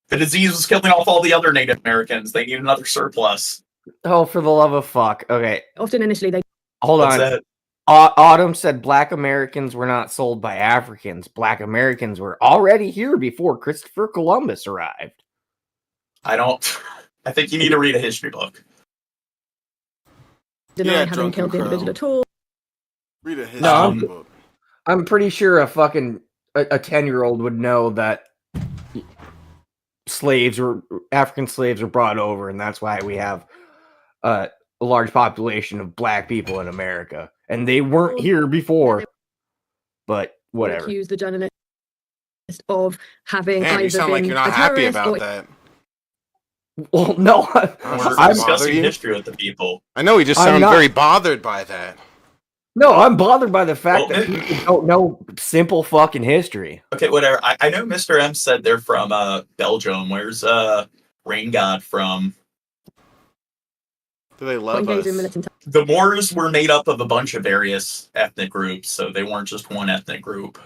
Speaker 4: disease was killing off all the other Native Americans. They needed another surplus.
Speaker 2: Oh, for the love of fuck. Okay.
Speaker 11: Often initially they...
Speaker 2: Hold
Speaker 4: What's
Speaker 2: on.
Speaker 4: that?
Speaker 2: Autumn said Black Americans were not sold by Africans. Black Americans were already here before Christopher Columbus arrived.
Speaker 4: I think you need to read a history book.
Speaker 11: Deny having killed the individual at all.
Speaker 15: Read a history book.
Speaker 2: I'm pretty sure a 10-year-old would know that African slaves were brought over, and that's why we have a large population of black people in America. And they weren't here before, but whatever.
Speaker 11: Accuse the journalist of having
Speaker 15: Damn,
Speaker 11: either
Speaker 15: you sound
Speaker 11: been
Speaker 15: like you're not
Speaker 11: a
Speaker 15: happy
Speaker 11: terrorist
Speaker 15: about
Speaker 11: or...
Speaker 15: that.
Speaker 2: Well, no,
Speaker 4: We're discussing history with the people.
Speaker 15: I know he just sounds very bothered by that.
Speaker 2: No, I'm bothered by the fact that people don't know simple fucking history.
Speaker 4: Okay, whatever. I know Mr. M said they're from Belgium. Where's Rain God from?
Speaker 15: Do they love us?
Speaker 4: The Moors were made up of a bunch of various ethnic groups, so they weren't just one ethnic group.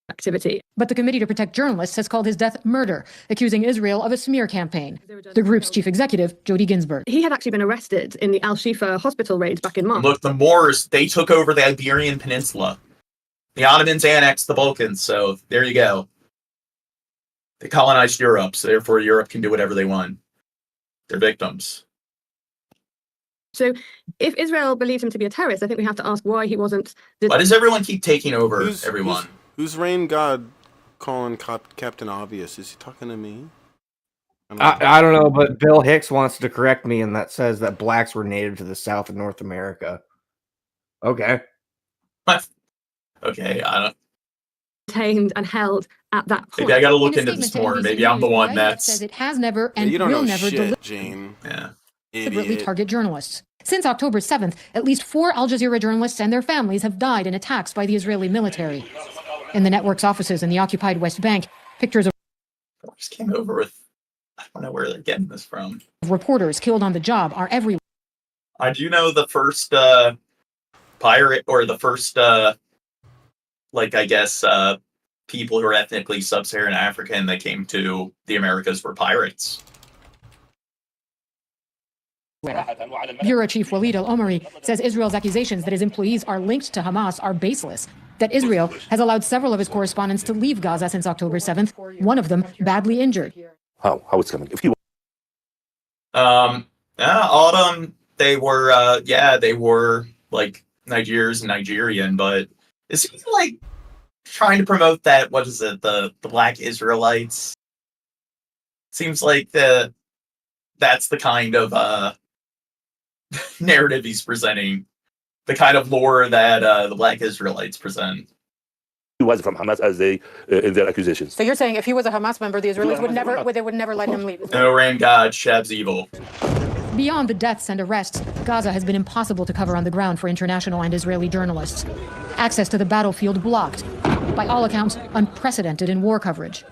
Speaker 11: Activity.
Speaker 1: But the Committee to Protect Journalists has called his death murder, accusing Israel of a smear campaign. The group's chief executive, Jody Ginsburg.
Speaker 11: He had actually been arrested in the Al-Shifa hospital raids back in March.
Speaker 4: Look, the Moors, they took over the Iberian Peninsula. The Ottomans annexed the Balkans, so there you go. They colonized Europe, so therefore Europe can do whatever they want. They're victims.
Speaker 11: So if Israel believes him to be a terrorist, I think we have to ask why he wasn't...
Speaker 4: Why does everyone keep taking over everyone?
Speaker 15: Who's Rain God calling Captain Obvious? Is he talking to me?
Speaker 2: I don't know, but Bill Hicks wants to correct me, and that says that blacks were native to the South of North America. Okay.
Speaker 4: Okay, I don't...
Speaker 11: Detained and held at that point.
Speaker 4: Maybe I gotta look into this more. Maybe I'm the one that's...
Speaker 1: says it has never and
Speaker 15: you don't
Speaker 1: will
Speaker 15: know
Speaker 1: never
Speaker 15: shit, Gene.
Speaker 4: Yeah.
Speaker 1: deliberately target journalists. Since October 7th, at least 4 Al Jazeera journalists and their families have died in attacks by the Israeli military. In the network's offices in the occupied West Bank, pictures of
Speaker 4: just came over with... I don't know where they're getting this from.
Speaker 1: reporters killed on the job are everywhere.
Speaker 4: I do know the first pirate, or the first, people who are ethnically sub-Saharan African that came to the Americas were pirates.
Speaker 1: Bureau Chief Walid al-Omari says Israel's accusations that his employees are linked to Hamas are baseless, that Israel has allowed several of his correspondents to leave Gaza since October 7th, one of them badly injured.
Speaker 9: How it's coming? If you
Speaker 4: Autumn, they were like Nigerian, but it seems like trying to promote that, what is it, the Black Israelites? Seems like that's the kind of narrative he's presenting, the kind of lore that the Black Israelites present.
Speaker 9: He was from Hamas as they in their accusations.
Speaker 1: So you're saying if he was a Hamas member, the Israelis would never let him leave?
Speaker 4: No, Rain God, Shab's evil.
Speaker 1: Beyond the deaths and arrests, Gaza has been impossible to cover on the ground for international and Israeli journalists. Access to the battlefield blocked. By all accounts, unprecedented in war coverage.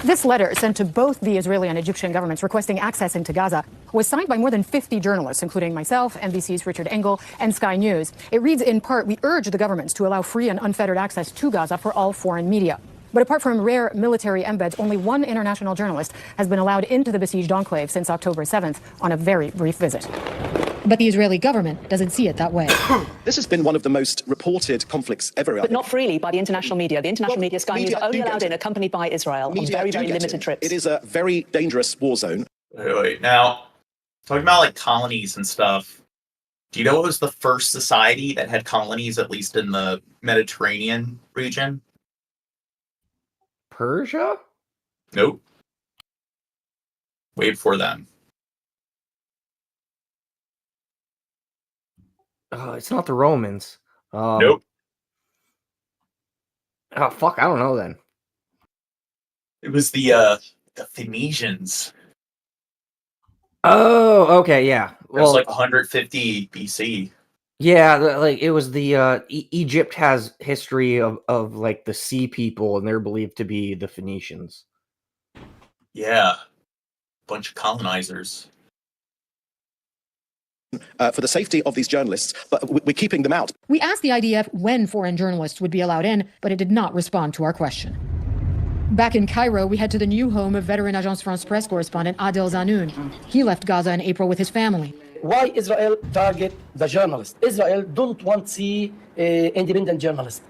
Speaker 1: This letter, sent to both the Israeli and Egyptian governments requesting access into Gaza, was signed by more than 50 journalists, including myself, NBC's Richard Engel, and Sky News. It reads in part, we urge the governments to allow free and unfettered access to Gaza for all foreign media. But apart from rare military embeds, only one international journalist has been allowed into the besieged enclave since October 7th on a very brief visit. But the Israeli government doesn't see it that way.
Speaker 16: This has been one of the most reported conflicts ever.
Speaker 17: But not freely by the international media. The international media, Sky News, only allowed in accompanied by Israel on very, very limited trips.
Speaker 16: It is a very dangerous war zone.
Speaker 4: Wait. Now, talking about like colonies and stuff, do you know what was the first society that had colonies, at least in the Mediterranean region?
Speaker 2: Persia?
Speaker 4: Nope. Wait for them.
Speaker 2: It's not the Romans.
Speaker 4: Nope.
Speaker 2: Oh fuck, I don't know then.
Speaker 4: It was the Phoenicians.
Speaker 2: Oh, okay, yeah.
Speaker 4: It was like 150 BC.
Speaker 2: Yeah, like it was the Egypt has history of like the sea people, and they're believed to be the Phoenicians.
Speaker 4: Yeah, bunch of colonizers.
Speaker 16: For the safety of these journalists, but we're keeping them out.
Speaker 1: We asked the IDF when foreign journalists would be allowed in, but it did not respond to our question. Back in Cairo, we head to the new home of veteran Agence France Presse correspondent Adel Zanoun. He left Gaza in April with his family.
Speaker 6: Why Israel target the journalists? Israel don't want to see independent journalists,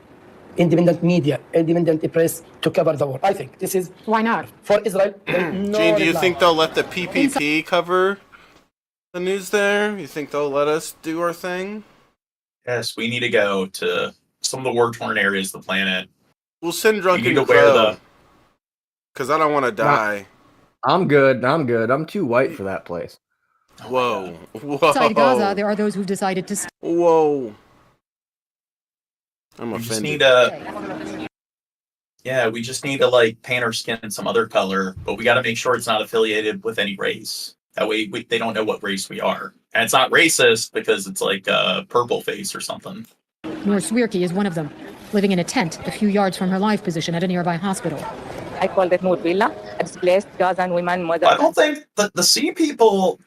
Speaker 6: independent media, independent press to cover the war. I think this is
Speaker 1: why not
Speaker 6: for Israel. No
Speaker 15: Gene, do you
Speaker 6: reply.
Speaker 15: think they'll let the PPP cover the news there? You think they'll let us do our thing?
Speaker 4: Yes, we need to go to some of the war-torn areas of the planet.
Speaker 15: We'll send Drunken
Speaker 4: We need to wear
Speaker 15: Crow, because I don't want to die.
Speaker 2: I'm good. I'm too white for that place.
Speaker 15: Whoa.
Speaker 1: Inside Gaza, there are those who've decided to stay.
Speaker 15: Whoa. I'm
Speaker 4: We just
Speaker 15: offended.
Speaker 4: need to... Yeah, we just need to, like, paint our skin some other color, but we got to make sure it's not affiliated with any race. That way they don't know what race we are. And it's not racist because it's like a purple face or something.
Speaker 1: Noor Swirki is one of them, living in a tent a few yards from her live position at a nearby hospital.
Speaker 7: I call it Noor Villa. It's displaced Gazan women, mothers.
Speaker 4: I don't think the sea people,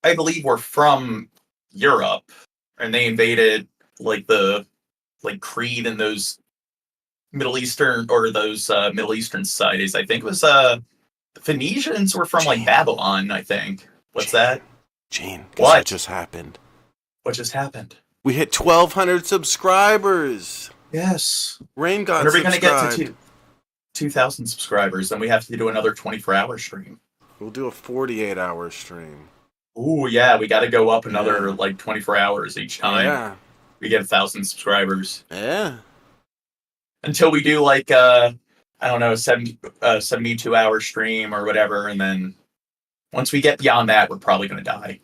Speaker 4: I believe, were from Europe, and they invaded like Crete and those Middle Eastern societies. I think it was the Phoenicians were from like Babylon. I think. What's that?
Speaker 15: Gene,
Speaker 4: what
Speaker 15: just happened?
Speaker 4: What just happened?
Speaker 15: We hit 1,200 subscribers.
Speaker 4: Yes.
Speaker 15: Rain got
Speaker 4: When are we going to get
Speaker 15: subscribed.
Speaker 4: to 2,000 subscribers? Then we have to do another 24-hour stream.
Speaker 15: We'll do a 48-hour stream.
Speaker 4: Ooh, yeah, we got to go up another like 24 hours each time.
Speaker 15: Yeah.
Speaker 4: We get 1,000 subscribers.
Speaker 15: Yeah.
Speaker 4: Until we do like I don't know, 72-hour stream or whatever, and then once we get beyond that, we're probably going to die.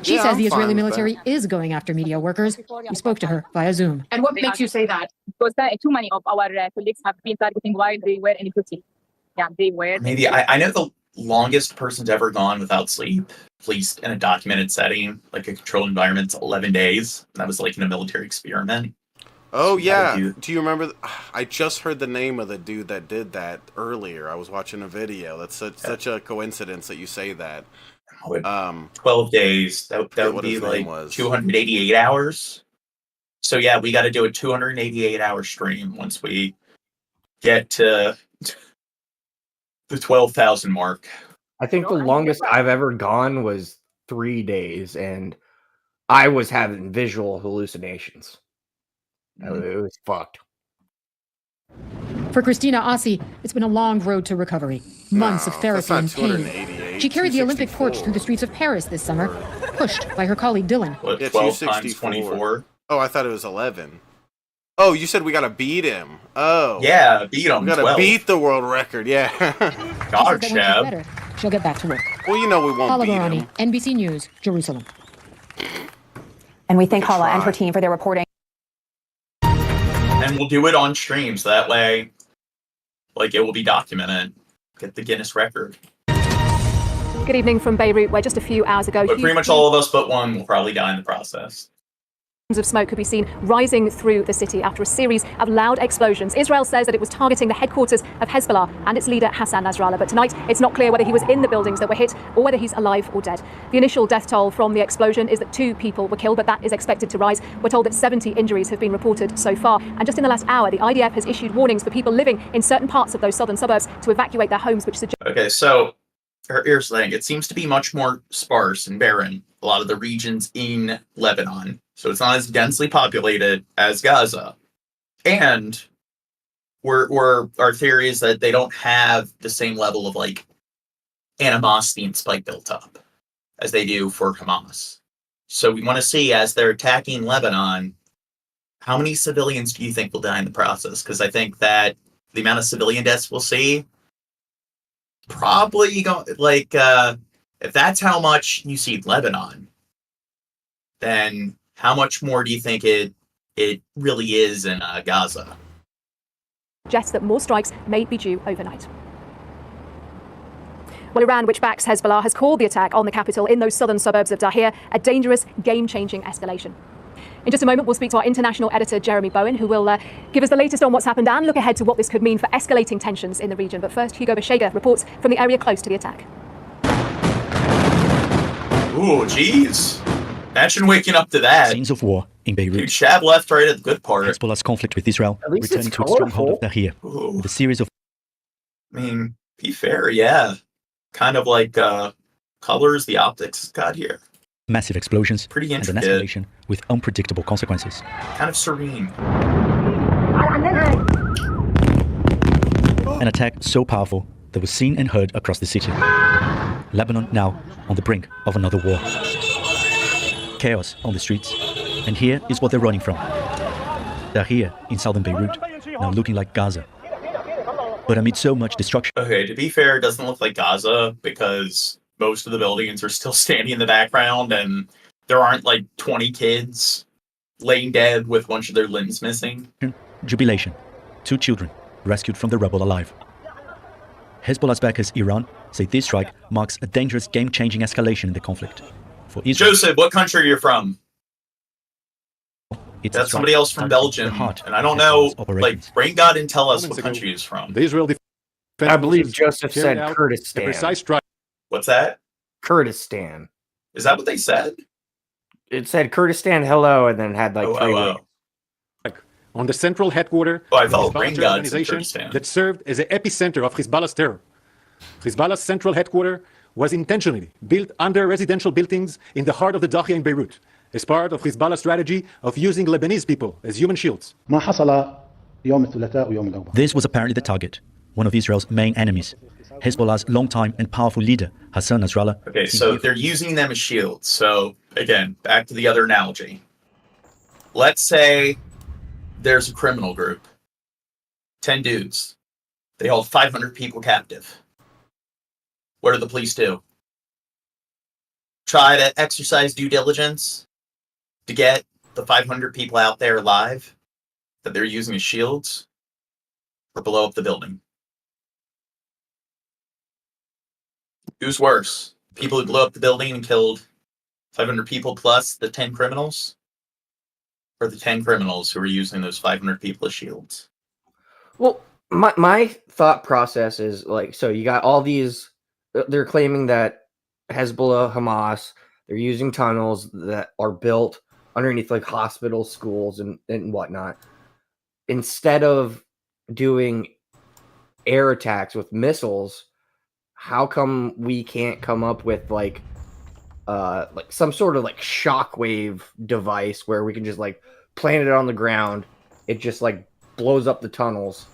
Speaker 1: She says the Israeli military is going after media workers. We spoke to her via Zoom.
Speaker 14: And what makes you say that?
Speaker 7: Because too many of our colleagues have been targeting while they were in duty. Yeah, they were.
Speaker 4: Maybe I know the longest person's ever gone without sleep, at least in a documented setting, like a controlled environment, 11 days. That was like in a military experiment.
Speaker 15: Oh, yeah. Do you remember? I just heard the name of the dude that did that earlier. I was watching a video. That's such a coincidence that you say that.
Speaker 4: 12 days. That would be like 288 hours. So yeah, we got to do a 288-hour stream once we get to the 12,000 mark.
Speaker 2: I think the longest I've ever gone was 3 days, and I was having visual hallucinations. It was fucked.
Speaker 1: For Christina Ossi, it's been a long road to recovery. Months of therapy and pain. She carried the Olympic torch through the streets of Paris this summer, pushed by her colleague Dylan.
Speaker 4: What,
Speaker 15: Yeah,
Speaker 4: 12
Speaker 15: 264.
Speaker 4: times 24?
Speaker 15: Oh, I thought it was 11. Oh, you said we gotta beat him. Oh.
Speaker 4: Yeah, beat him.
Speaker 15: We gotta
Speaker 4: 12.
Speaker 15: beat the world record, yeah.
Speaker 4: God,
Speaker 1: She says that when she's better, she'll get back to work.
Speaker 15: Well, you know we won't
Speaker 1: Hala
Speaker 15: beat
Speaker 1: Barani,
Speaker 15: him.
Speaker 1: NBC News, Jerusalem.
Speaker 27: And we thank Hala and her team for their reporting.
Speaker 4: And we'll do it on streams. That way, like, it will be documented. Get the Guinness record.
Speaker 27: Good evening from Beirut, where just a few hours ago,
Speaker 4: But pretty much all of us but one will probably die in the process.
Speaker 27: of smoke could be seen rising through the city after a series of loud explosions. Israel says that it was targeting the headquarters of Hezbollah and its leader Hassan Nasrallah, but tonight it's not clear whether he was in the buildings that were hit or whether he's alive or dead. The initial death toll from the explosion is that 2 people were killed, but that is expected to rise. We're told that 70 injuries have been reported so far, and just in the last hour the IDF has issued warnings for people living in certain parts of those southern suburbs to evacuate their homes, which suggests...
Speaker 4: Okay, so here's the thing. It seems to be much more sparse and barren, a lot of the regions in Lebanon. So it's not as densely populated as Gaza. And our theory is that they don't have the same level of like animosity and spite built up as they do for Hamas. So we want to see, as they're attacking Lebanon, how many civilians do you think will die in the process? Because I think that the amount of civilian deaths we'll see, probably if that's how much you see in Lebanon, then how much more do you think it really is in Gaza?
Speaker 27: Suggests that more strikes may be due overnight. Well, Iran, which backs Hezbollah, has called the attack on the capital in those southern suburbs of Dahir a dangerous, game-changing escalation. In just a moment, we'll speak to our international editor, Jeremy Bowen, who will give us the latest on what's happened and look ahead to what this could mean for escalating tensions in the region. But first, Hugo Beshega reports from the area close to the attack.
Speaker 4: Ooh, jeez. Imagine waking up to that.
Speaker 8: Scenes of war in Beirut.
Speaker 4: Dude, Shab left right at the good part.
Speaker 8: Hezbollah's conflict with Israel returning to its stronghold of Dahir with a series of...
Speaker 4: I mean, be fair, yeah. Kind of like colors the optics got here.
Speaker 8: Massive explosions
Speaker 4: Pretty
Speaker 8: and an
Speaker 4: intricate.
Speaker 8: escalation with unpredictable consequences.
Speaker 4: Kind of serene.
Speaker 8: An attack so powerful that was seen and heard across the city. Lebanon now on the brink of another war. Chaos on the streets, and here is what they're running from. Dahir in southern Beirut, now looking like Gaza. But amid so much destruction...
Speaker 4: Okay, to be fair, it doesn't look like Gaza because most of the buildings are still standing in the background and there aren't like 20 kids laying dead with a bunch of their limbs missing.
Speaker 8: Jubilation. 2 children rescued from the rubble alive. Hezbollah's backers, Iran, say this strike marks a dangerous, game-changing escalation in the conflict. For Israel,
Speaker 4: Joseph, what country are you from? That's somebody else from Belgium, and I don't know, like, Brain God didn't tell us what country he's from.
Speaker 13: The Israel
Speaker 2: I believe Joseph said Kurdistan.
Speaker 4: What's that?
Speaker 2: Kurdistan.
Speaker 4: Is that what they said?
Speaker 2: It said Kurdistan, hello, and then had like 3 words.
Speaker 13: On the central headquarters
Speaker 4: I
Speaker 13: of
Speaker 4: thought
Speaker 13: Hezbollah
Speaker 4: Brain
Speaker 13: terror
Speaker 4: God said
Speaker 13: organization
Speaker 4: Kurdistan.
Speaker 13: that served as the epicenter of Hezbollah's terror. Hezbollah's central headquarters was intentionally built under residential buildings in the heart of the Dahia in Beirut, as part of Hezbollah's strategy of using Lebanese people as human shields.
Speaker 8: this was apparently the target, one of Israel's main enemies. Hezbollah's longtime and powerful leader, Hassan Nasrallah.
Speaker 4: Okay, so they're using them as shields. So, again, back to the other analogy. Let's say there's a criminal group, 10 dudes. They hold 500 people captive. What do the police do? Try to exercise due diligence to get the 500 people out there alive that they're using as shields, or blow up the building? Who's worse? People who blew up the building and killed 500 people plus the 10 criminals? Or the 10 criminals who are using those 500 people as shields?
Speaker 2: Well, my thought process is like, so you got all these, they're claiming that Hezbollah, Hamas, they're using tunnels that are built underneath like hospitals, schools, and whatnot. Instead of doing air attacks with missiles, how come we can't come up with like some sort of like shockwave device where we can just like plant it on the ground, it just like blows up the tunnels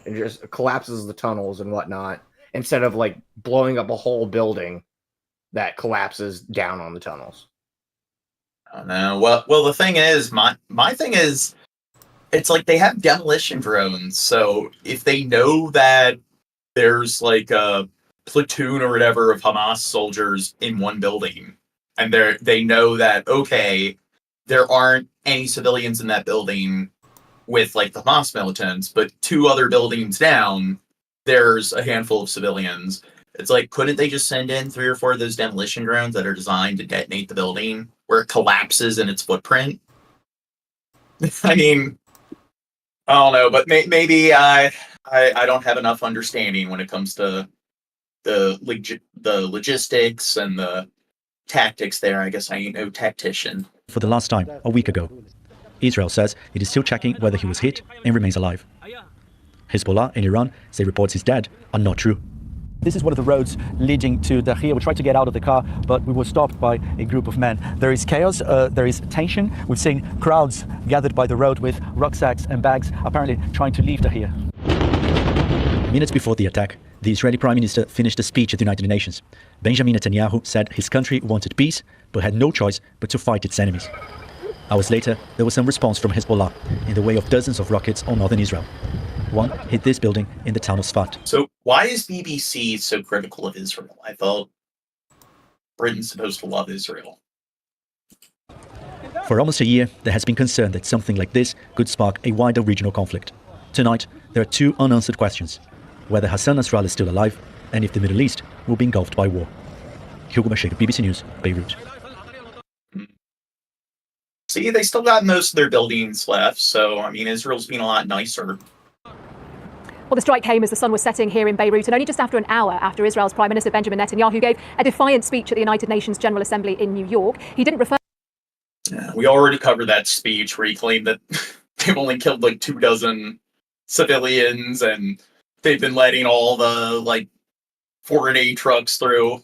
Speaker 2: and just collapses the tunnels and whatnot, instead of like blowing up a whole building that collapses down on the tunnels?
Speaker 4: I don't know. Well, the thing is, my thing is, it's like they have demolition drones. So if they know that there's like a platoon or whatever of Hamas soldiers in one building, and they know that, okay, there aren't any civilians in that building with like the Hamas militants, but 2 other buildings down, there's a handful of civilians. It's like, couldn't they just send in 3 or 4 of those demolition drones that are designed to detonate the building where it collapses in its footprint? I mean, I don't know, but maybe I don't have enough understanding when it comes to the logistics and the tactics there. I guess I ain't no tactician.
Speaker 8: For the last time, a week ago, Israel says it is still checking whether he was hit and remains alive. Hezbollah and Iran say reports he's dead are not true. This is one of the roads leading to Dahir. We tried to get out of the car, but we were stopped by a group of men. There is chaos, there is tension. We've seen crowds gathered by the road with rucksacks and bags, apparently trying to leave Dahir. Minutes before the attack, the Israeli Prime Minister finished a speech at the United Nations. Benjamin Netanyahu said his country wanted peace, but had no choice but to fight its enemies. Hours later, there was some response from Hezbollah in the way of dozens of rockets on northern Israel. One hit this building in the town of Sfat.
Speaker 4: So why is BBC so critical of Israel? I thought Britain's supposed to love Israel.
Speaker 8: For almost a year, there has been concern that something like this could spark a wider regional conflict. Tonight, there are two unanswered questions: whether Hassan Nasrallah is still alive, and if the Middle East will be engulfed by war. Hugo Mashek, BBC News, Beirut.
Speaker 4: See, they still got most of their buildings left, so, I mean, Israel's being a lot nicer.
Speaker 27: Well, the strike came as the sun was setting here in Beirut, and only just after an hour after Israel's Prime Minister Benjamin Netanyahu gave a defiant speech at the United Nations General Assembly in New York. He didn't refer...
Speaker 4: Yeah, we already covered that speech where he claimed that they've only killed like 24 civilians, and they've been letting all the, like, foreign aid trucks through.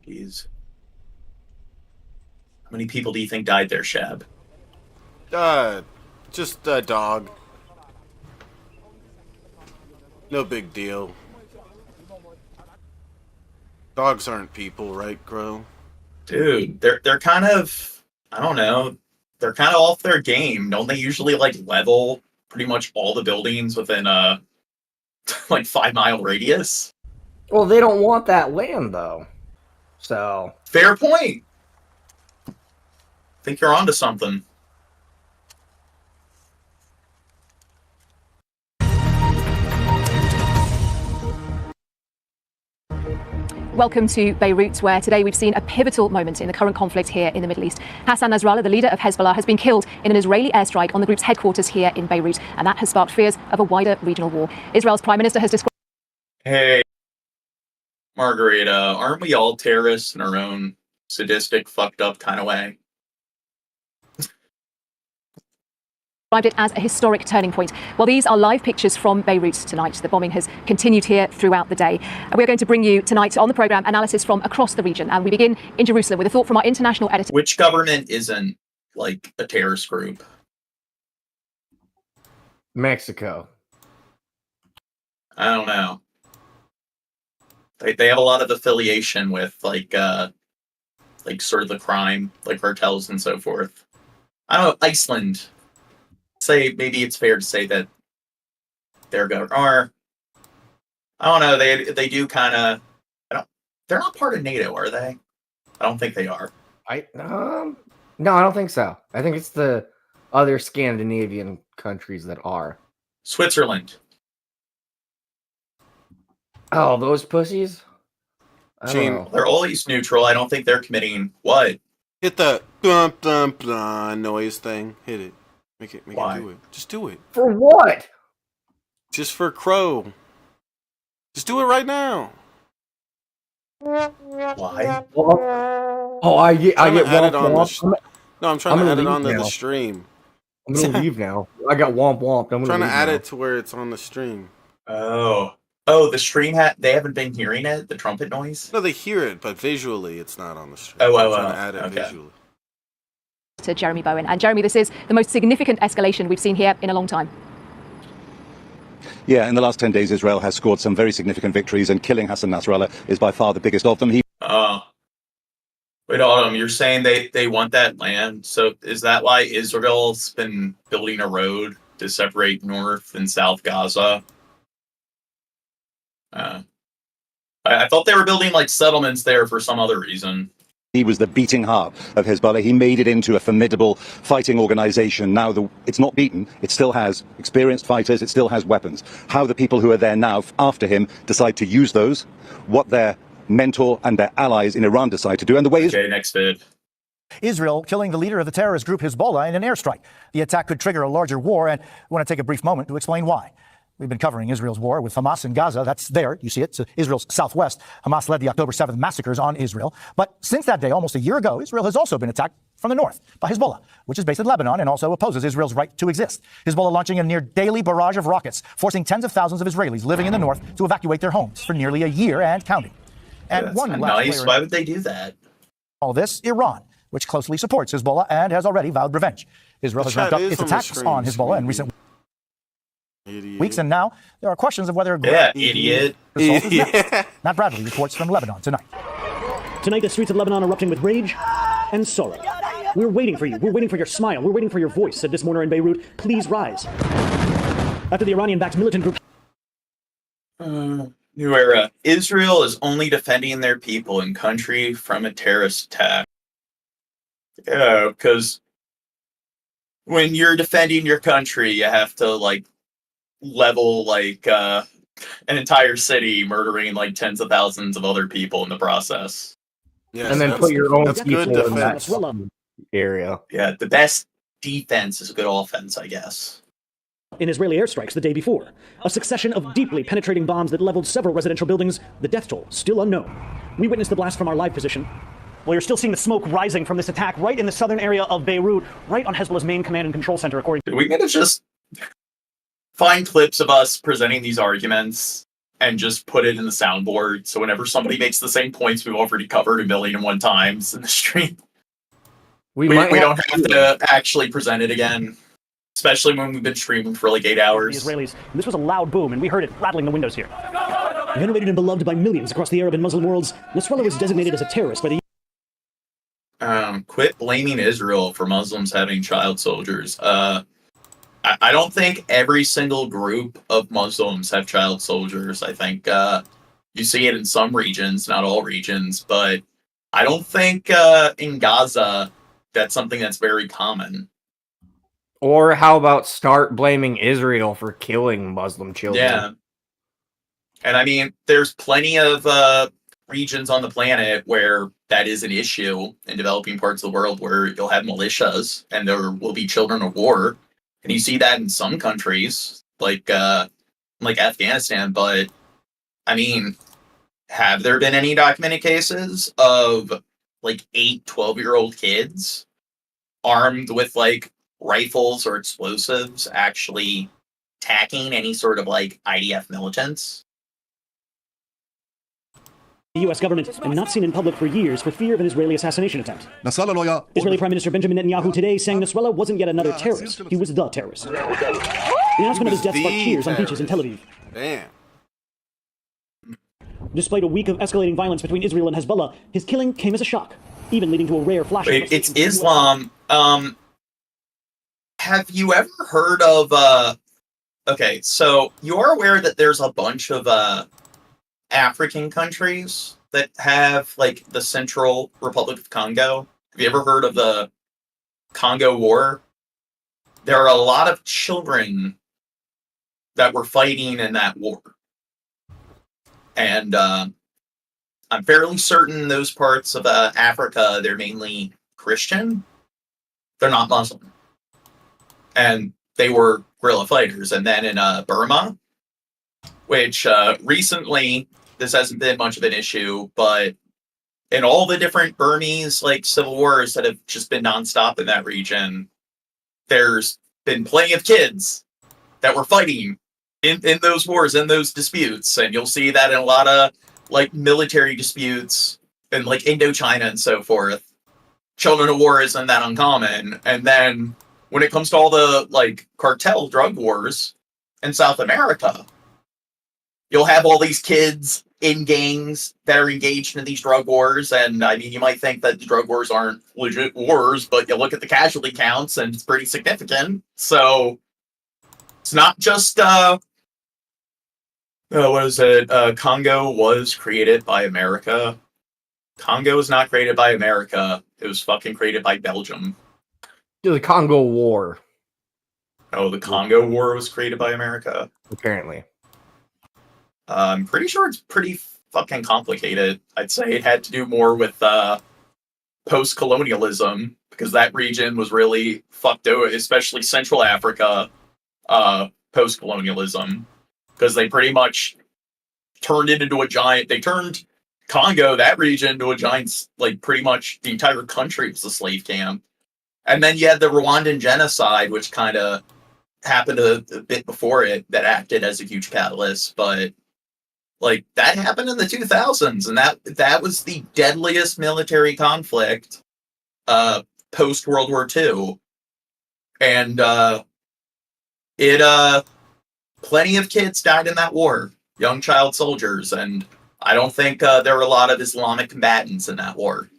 Speaker 4: Jeez. How many people do you think died there, Shab?
Speaker 15: Just a dog. No big deal. Dogs aren't people, right, Crow?
Speaker 4: Dude, they're kind of, I don't know, they're kind of off their game. Don't they usually like level pretty much all the buildings within a like 5-mile radius?
Speaker 2: Well, they don't want that land though. So
Speaker 4: fair point. I think you're onto something.
Speaker 27: Welcome to Beirut, where today we've seen a pivotal moment in the current conflict here in the Middle East. Hassan Nasrallah, the leader of Hezbollah, has been killed in an Israeli airstrike on the group's headquarters here in Beirut, and that has sparked fears of a wider regional war. Israel's Prime Minister has described...
Speaker 4: Hey, Margarita, aren't we all terrorists in our own sadistic, fucked up kind of way?
Speaker 27: It as a historic turning point. Well, these are live pictures from Beirut tonight. The bombing has continued here throughout the day. We're going to bring you tonight on the programme analysis from across the region, and we begin in Jerusalem with a thought from our international editor.
Speaker 4: Which government isn't like a terrorist group?
Speaker 2: Mexico.
Speaker 4: I don't know. They have a lot of affiliation with like sort of the crime, like cartels and so forth. I don't know, Iceland. Say maybe it's fair to say that their government, or I don't know, they do kind of. They're not part of NATO, are they? I don't think they are.
Speaker 2: No, I don't think so. I think it's the other Scandinavian countries that are.
Speaker 4: Switzerland.
Speaker 2: Oh, those pussies.
Speaker 4: They're always neutral. I don't think they're committing what.
Speaker 15: Hit the thump thump noise thing. Hit it. Make it do it. Just do it.
Speaker 2: For what?
Speaker 15: Just for Crow. Just do it right now.
Speaker 4: Why?
Speaker 2: Oh, I get womp womp.
Speaker 15: I'm trying to add it onto the stream.
Speaker 2: I'm gonna leave now. I got womp womp.
Speaker 15: I'm trying to add it to where it's on the stream.
Speaker 4: Oh, the stream they haven't been hearing it, the trumpet noise?
Speaker 15: No, they hear it, but visually it's not on the stream.
Speaker 4: I'm
Speaker 15: trying to add it visually.
Speaker 27: To Jeremy Bowen. And Jeremy, this is the most significant escalation we've seen here in a long time.
Speaker 18: Yeah, in the last 10 days, Israel has scored some very significant victories, and killing Hassan Nasrallah is by far the biggest of them.
Speaker 4: Wait, Autumn, you're saying they want that land? So is that why Israel's been building a road to separate North and South Gaza? I thought they were building like settlements there for some other reason.
Speaker 18: He was the beating heart of Hezbollah. He made it into a formidable fighting organization. Now it's not beaten. It still has experienced fighters. It still has weapons. How the people who are there now after him decide to use those, what their mentor and their allies in Iran decide to do, and the way...
Speaker 4: Okay, next vid.
Speaker 19: Israel killing the leader of the terrorist group Hezbollah in an airstrike. The attack could trigger a larger war, and we want to take a brief moment to explain why. We've been covering Israel's war with Hamas in Gaza. That's there. You see it. It's Israel's southwest. Hamas led the October 7th massacres on Israel. But since that day, almost a year ago, Israel has also been attacked from the north by Hezbollah, which is based in Lebanon and also opposes Israel's right to exist. Hezbollah launching a near daily barrage of rockets, forcing tens of thousands of Israelis living in the north to evacuate their homes for nearly a year and counting. And
Speaker 4: that's
Speaker 19: one
Speaker 4: nice. Why would they do that?
Speaker 19: All this, Iran, which closely supports Hezbollah and has already vowed revenge. Israel has ramped up its attacks on Hezbollah in recent weeks, and now there are questions of whether...
Speaker 4: Idiot.
Speaker 19: Matt Bradley reports from Lebanon tonight.
Speaker 20: Tonight, the streets of Lebanon erupting with rage and sorrow. We're waiting for you. We're waiting for your smile. We're waiting for your voice, said this mourner in Beirut. Please rise. after the Iranian-backed militant group.
Speaker 4: New era. Israel is only defending their people and country from a terrorist attack. Yeah, because when you're defending your country, you have to like level like an entire city, murdering like tens of thousands of other people in the process.
Speaker 15: Yes,
Speaker 2: and then put your own
Speaker 15: that's
Speaker 2: people
Speaker 15: good
Speaker 2: in that
Speaker 15: defense.
Speaker 2: area.
Speaker 4: Yeah, the best defense is a good offense, I guess.
Speaker 20: In Israeli airstrikes the day before, a succession of deeply penetrating bombs that leveled several residential buildings, the death toll still unknown. We witnessed the blast from our live position.
Speaker 19: Well, you're still seeing the smoke rising from this attack right in the southern area of Beirut, right on Hezbollah's main command and control center, according to...
Speaker 4: We gotta just find clips of us presenting these arguments and just put it in the soundboard, so whenever somebody makes the same points we've already covered 1,000,001 times in the stream, we don't have to actually present it again. Especially when we've been streaming for like 8 hours.
Speaker 19: The Israelis. And this was a loud boom, and we heard it rattling the windows here.
Speaker 20: Venerated and beloved by millions across the Arab and Muslim worlds, Nasrallah was designated as a terrorist by the...
Speaker 4: Quit blaming Israel for Muslims having child soldiers. I don't think every single group of Muslims have child soldiers. I think you see it in some regions, not all regions, but I don't think in Gaza that's something that's very common.
Speaker 2: Or how about start blaming Israel for killing Muslim children?
Speaker 4: Yeah. And I mean, there's plenty of regions on the planet where that is an issue in developing parts of the world where you'll have militias and there will be children of war. And you see that in some countries, like Afghanistan. But I mean, have there been any documented cases of like 8, 12-year-old kids armed with like rifles or explosives actually attacking any sort of like IDF militants?
Speaker 20: The U.S. government and not seen in public for years for fear of an Israeli assassination attempt.
Speaker 3: Nasrallah lawyer.
Speaker 20: Israeli Prime Minister Benjamin Netanyahu today saying Nasrallah wasn't yet another terrorist. He was the terrorist. The announcement of his death sparked cheers on beaches in Tel Aviv.
Speaker 15: Damn.
Speaker 20: Despite a week of escalating violence between Israel and Hezbollah, his killing came as a shock, even leading to a rare flash.
Speaker 4: It's Islam. Have you ever heard of okay, so you are aware that there's a bunch of African countries that have like the Central Republic of Congo? Have you ever heard of the Congo War? There are a lot of children that were fighting in that war. And I'm fairly certain those parts of Africa, they're mainly Christian. They're not Muslim. And they were guerrilla fighters. And then in Burma, which recently, this hasn't been much of an issue, but in all the different Burmese like civil wars that have just been nonstop in that region, there's been plenty of kids that were fighting in those wars, in those disputes. And you'll see that in a lot of like military disputes in like Indochina and so forth. Children of war isn't that uncommon. And then when it comes to all the like cartel drug wars in South America, you'll have all these kids in gangs that are engaged in these drug wars. And I mean, you might think that the drug wars aren't legit wars, but you look at the casualty counts and it's pretty significant. So it's not just, what is it? Congo was created by America. Congo was not created by America. It was fucking created by Belgium.
Speaker 2: The Congo War.
Speaker 4: Oh, the Congo War was created by America?
Speaker 2: Apparently.
Speaker 4: I'm pretty sure it's pretty fucking complicated. I'd say it had to do more with post-colonialism, because that region was really fucked over, especially Central Africa post-colonialism, because they pretty much turned it into a giant, they turned Congo, that region, into a giant, like pretty much the entire country was a slave camp. And then you had the Rwandan genocide, which kind of happened a bit before it, that acted as a huge catalyst, but like that happened in the 2000s, and that was the deadliest military conflict post World War II. And plenty of kids died in that war, young child soldiers, and I don't think there were a lot of Islamic combatants in that war.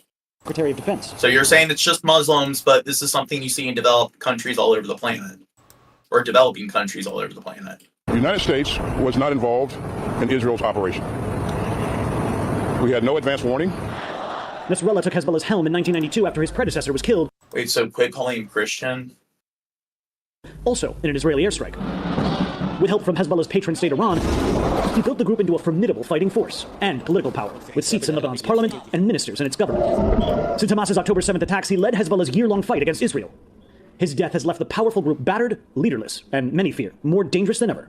Speaker 20: Secretary of Defense.
Speaker 4: So you're saying it's just Muslims, but this is something you see in developed countries all over the planet. or developing countries all over the planet.
Speaker 3: The United States was not involved in Israel's operation. We had no advance warning.
Speaker 20: Nasrallah took Hezbollah's helm in 1992 after his predecessor was killed.
Speaker 4: Wait, so quit calling him Christian?
Speaker 20: Also, in an Israeli airstrike. With help from Hezbollah's patron state Iran, he built the group into a formidable fighting force and political power, with seats in Lebanon's parliament and ministers in its government. Since Hamas's October 7th attacks, he led Hezbollah's year-long fight against Israel. His death has left the powerful group battered, leaderless, and many fear more dangerous than ever.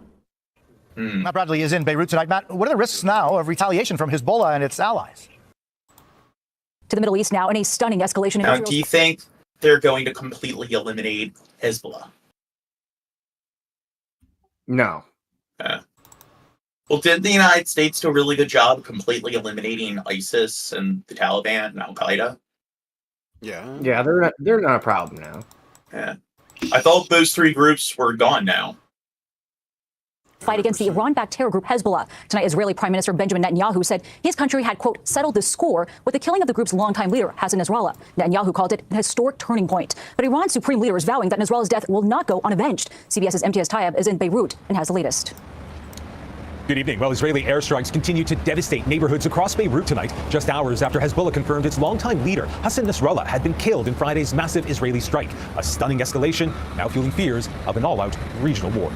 Speaker 19: Matt Bradley is in Beirut tonight. Matt, what are the risks now of retaliation from Hezbollah and its allies?
Speaker 17: To the Middle East now in a stunning escalation in
Speaker 4: Now,
Speaker 17: Israel's...
Speaker 4: do you think they're going to completely eliminate Hezbollah?
Speaker 2: No.
Speaker 4: Well, didn't the United States do a really good job of completely eliminating ISIS and the Taliban and Al-Qaeda?
Speaker 2: Yeah, they're not a problem now.
Speaker 4: Yeah. I thought those three groups were gone now.
Speaker 17: Fight against the Iran-backed terror group Hezbollah. Tonight, Israeli Prime Minister Benjamin Netanyahu said his country had, quote, settled the score with the killing of the group's longtime leader, Hassan Nasrallah. Netanyahu called it an historic turning point. But Iran's supreme leader is vowing that Nasrallah's death will not go unavenged. CBS's MTS Tayeb is in Beirut and has the latest.
Speaker 21: Good evening. Well, Israeli airstrikes continue to devastate neighborhoods across Beirut tonight, just hours after Hezbollah confirmed its longtime leader, Hassan Nasrallah, had been killed in Friday's massive Israeli strike. A stunning escalation, now fueling fears of an all-out regional war.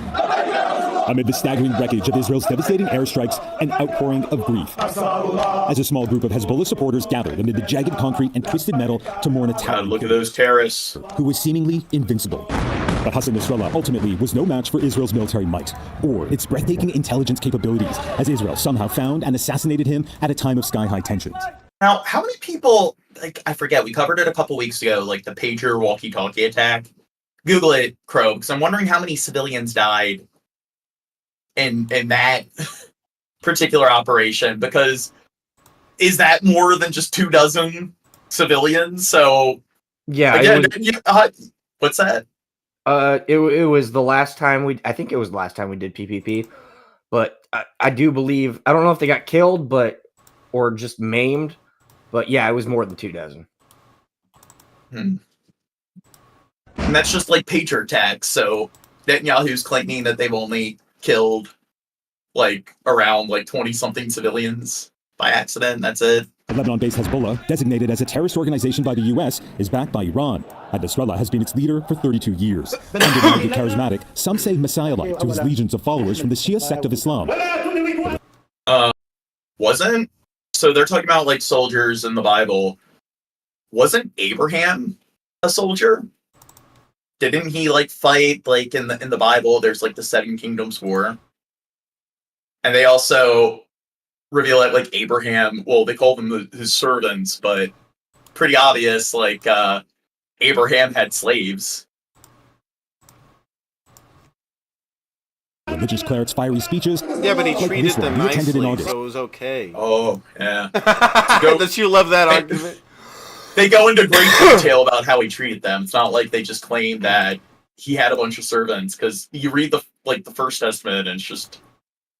Speaker 22: Amid the staggering wreckage of Israel's devastating airstrikes and outpouring of grief, as a small group of Hezbollah supporters gathered amid the jagged concrete and twisted metal to mourn a
Speaker 4: God, look at those terrorists
Speaker 22: who was seemingly invincible. But Hassan Nasrallah ultimately was no match for Israel's military might or its breathtaking intelligence capabilities, as Israel somehow found and assassinated him at a time of sky-high tensions.
Speaker 4: Now, how many people, like, I forget, we covered it a couple weeks ago, like the pager walkie-talkie attack. Google it, Crow, because I'm wondering how many civilians died in that particular operation, because is that more than just 24 civilians? So,
Speaker 2: yeah,
Speaker 4: again, what's that?
Speaker 2: It was the last time I think it was the last time we did PPP, but I do believe, I don't know if they got killed, or just maimed, but yeah, it was more than 24.
Speaker 4: And that's just like pager attacks. So Netanyahu's claiming that they've only killed like around 20-something civilians by accident. That's it.
Speaker 22: Lebanon-based Hezbollah, designated as a terrorist organization by the U.S., is backed by Iran. And Nasrallah has been its leader for 32 years. Undeniably charismatic, some say messiah-like to his legions of followers from the Shia sect of Islam.
Speaker 4: Wasn't? So they're talking about like soldiers in the Bible. Wasn't Abraham a soldier? Didn't he fight in the Bible? There's the 7 Kingdoms War. And they also reveal that Abraham, well, they call them his servants, but pretty obvious Abraham had slaves.
Speaker 22: Religious clerics' fiery speeches.
Speaker 15: Yeah, but he treated them nicely, so it was okay. Oh, yeah. Don't you love that argument?
Speaker 4: They go into great detail about how he treated them. It's not like they just claim that he had a bunch of servants, because you read the First Testament and it's just,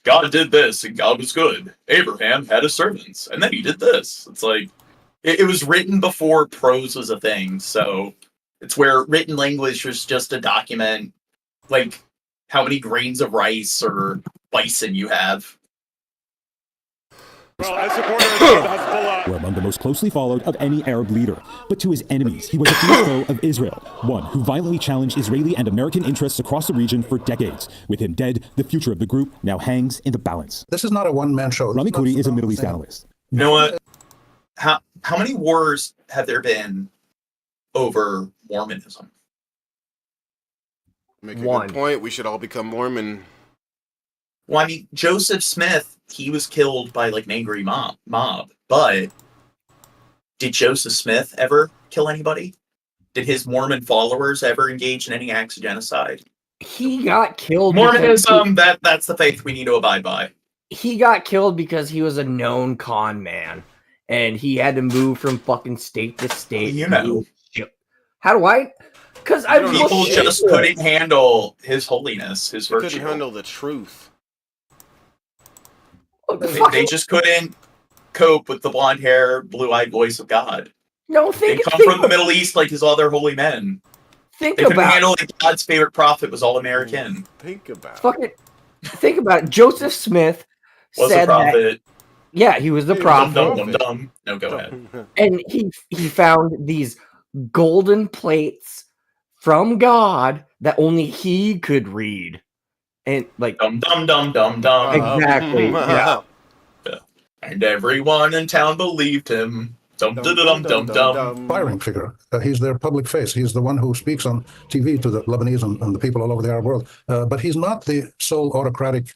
Speaker 4: God did this and God was good. Abraham had his servants and then he did this. It's it was written before prose was a thing, so it's where written language was just a document, how many grains of rice or bison you have.
Speaker 22: Were among the most closely followed of any Arab leader. But to his enemies, he was a fierce foe of Israel, one who violently challenged Israeli and American interests across the region for decades. With him dead, the future of the group now hangs in the balance.
Speaker 23: This is not a one-man show.
Speaker 22: Rami Khoury is a Middle East analyst.
Speaker 4: You know what? How many wars have there been over Mormonism?
Speaker 15: Make a good point. We should all become Mormon.
Speaker 4: Well, I mean, Joseph Smith, he was killed by an angry mob, but did Joseph Smith ever kill anybody? Did his Mormon followers ever engage in any acts of genocide?
Speaker 2: He got killed.
Speaker 4: Mormonism, that's the faith we need to abide by.
Speaker 2: He got killed because he was a known con man, and he had to move from fucking state to state.
Speaker 4: You know.
Speaker 2: How do I? Because
Speaker 4: people just couldn't handle his holiness, his virtue.
Speaker 15: Couldn't handle the truth.
Speaker 4: They just couldn't cope with the blonde hair, blue-eyed voice of God.
Speaker 2: No,
Speaker 4: they come from the Middle East like his other holy men.
Speaker 2: Think
Speaker 4: they couldn't
Speaker 2: about
Speaker 4: handle it. God's favorite prophet was all American.
Speaker 15: Think about
Speaker 2: Think about it. Joseph Smith
Speaker 4: Was
Speaker 2: said
Speaker 4: a prophet.
Speaker 2: Yeah, he was the prophet.
Speaker 4: Dumb. No, go ahead.
Speaker 2: And he found these golden plates from God that only he could read. And like
Speaker 4: dumb.
Speaker 2: Exactly. Yeah.
Speaker 4: And everyone in town believed him. Dumb.
Speaker 5: Inspiring figure. He's their public face. He's the one who speaks on TV to the Lebanese and the people all over the Arab world. But he's not the sole autocratic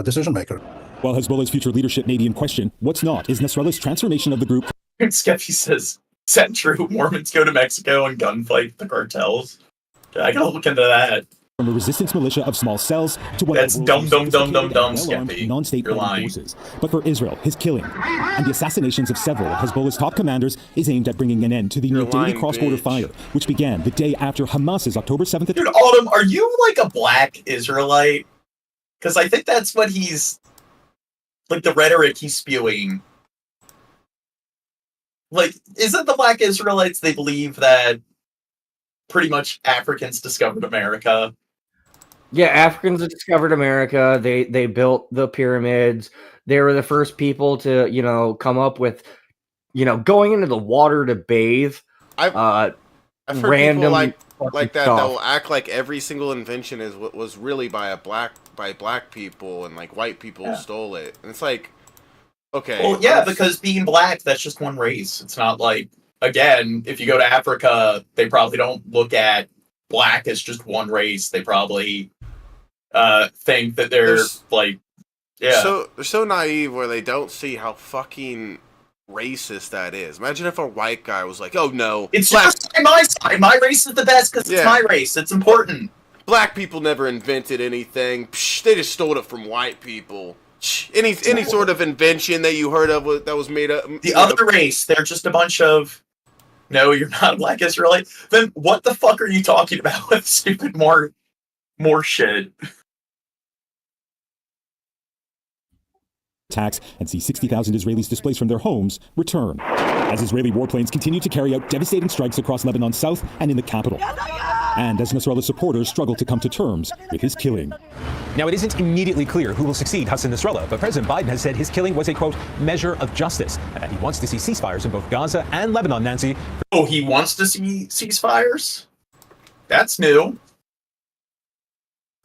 Speaker 5: decision maker.
Speaker 22: While Hezbollah's future leadership may be in question, what's not is Nasrallah's transformation of the group.
Speaker 4: Skeppy says, is that true? Mormons go to Mexico and gunfight the cartels? I gotta look into that.
Speaker 22: From a resistance militia of small cells to what
Speaker 4: That's dumb, Skeppy.
Speaker 22: non-state forces. But for Israel, his killing and the assassinations of several of Hezbollah's top commanders is aimed at bringing an end to the near daily cross-border fire, which began the day after Hamas's October 7th.
Speaker 4: Dude, Autumn, are you like a black Israelite? Because I think that's what he's like, the rhetoric he's spewing. Like, isn't the black Israelites, they believe that pretty much Africans discovered America?
Speaker 2: Yeah, Africans discovered America. They built the pyramids. They were the first people to, come up with, going into the water to bathe.
Speaker 15: I've heard
Speaker 2: random
Speaker 15: people like that will act like every single invention was really by black people, and like white people stole it. And it's like, okay.
Speaker 4: Well, yeah, because being black, that's just one race. It's not like, again, if you go to Africa, they probably don't look at black as just one race. They probably think that they're
Speaker 15: they're so naive where they don't see how fucking racist that is. Imagine if a white guy was like, "Oh no,
Speaker 4: it's just my side. My race is the best because it's my race. It's important.
Speaker 15: Black people never invented anything. Psh, they just stole it from white people. Any sort of invention that you heard of that was made up.
Speaker 4: The other race, they're just a bunch of. No, you're not a black Israelite. Then what the fuck are you talking about with stupid more shit?
Speaker 22: Attacks and see 60,000 Israelis displaced from their homes return as Israeli warplanes continue to carry out devastating strikes across Lebanon's south and in the capital. And as Nasrallah supporters struggle to come to terms with his killing.
Speaker 21: Now, it isn't immediately clear who will succeed Hassan Nasrallah, but President Biden has said his killing was a, quote, measure of justice, and that he wants to see ceasefires in both Gaza and Lebanon, Nancy.
Speaker 4: Oh, he wants to see ceasefires? That's new.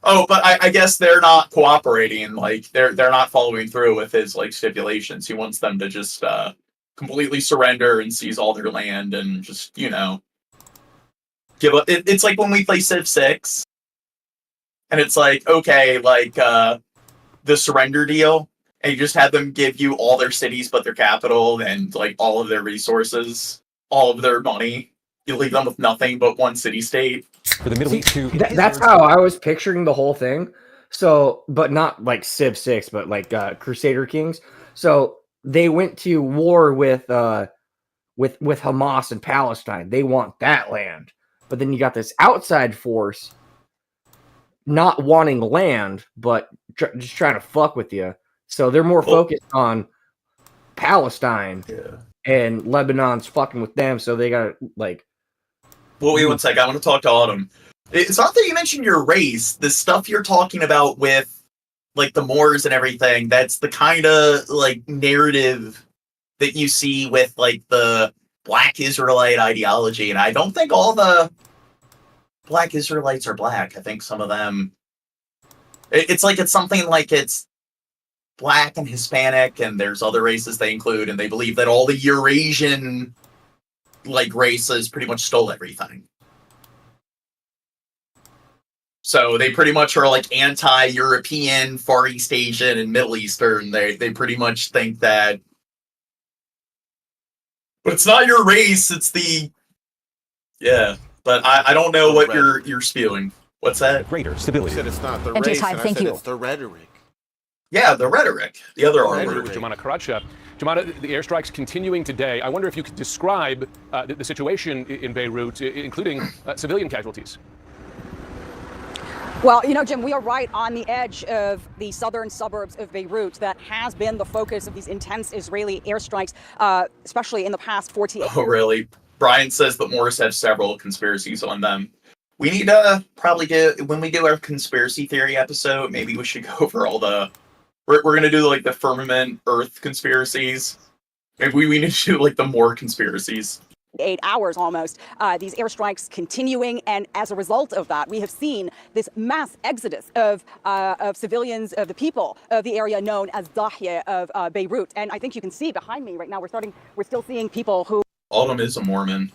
Speaker 4: Oh, but I guess they're not cooperating. Like, they're not following through with his, like, stipulations. He wants them to just completely surrender and seize all their land and just, give up. It's like when we play Civ 6. And it's like, okay, like the surrender deal, and you just have them give you all their cities but their capital and like all of their resources, all of their money. You leave them with nothing but one city-state.
Speaker 21: For the Middle East, too.
Speaker 2: That's how I was picturing the whole thing. So, but not like Civ 6, but like Crusader Kings. So they went to war with Hamas in Palestine. They want that land. But then you got this outside force not wanting land, but just trying to fuck with you. So they're more focused on Palestine, and Lebanon's fucking with them. So they got like.
Speaker 4: Well, wait one sec. I want to talk to Autumn. It's not that you mentioned your race. The stuff you're talking about with like the Moors and everything. That's the kind of like narrative that you see with like the Black Israelite ideology, and I don't think all the Black Israelites are black. I think some of them, it's something like it's black and Hispanic, and there's other races they include, and they believe that all the Eurasian like races pretty much stole everything. So they pretty much are like anti-European, Far East Asian, and Middle Eastern. They pretty much think that, but it's not your race. It's the But I don't know what you're spewing. What's that?
Speaker 21: Greater stability.
Speaker 15: You said it's not the race, and I said it's the rhetoric.
Speaker 4: Yeah, the rhetoric. The other R word.
Speaker 10: Jumana Karacha. Jumana, the airstrikes continuing today. I wonder if you could describe the situation in Beirut, including civilian casualties.
Speaker 12: Well, Jim, we are right on the edge of the southern suburbs of Beirut. That has been the focus of these intense Israeli airstrikes, especially in the past 48 years.
Speaker 4: Oh, really? Brian says that Morris have several conspiracies on them. We need to probably do, when we do our conspiracy theory episode, maybe we should go over all the, we're going to do like the firmament Earth conspiracies. Maybe we need to do like the more conspiracies.
Speaker 12: 8 hours almost, these airstrikes continuing, and as a result of that, we have seen this mass exodus of civilians, of the people of the area known as Dahya of Beirut. And I think you can see behind me right now, we're still seeing people who...
Speaker 4: Autumn is a Mormon.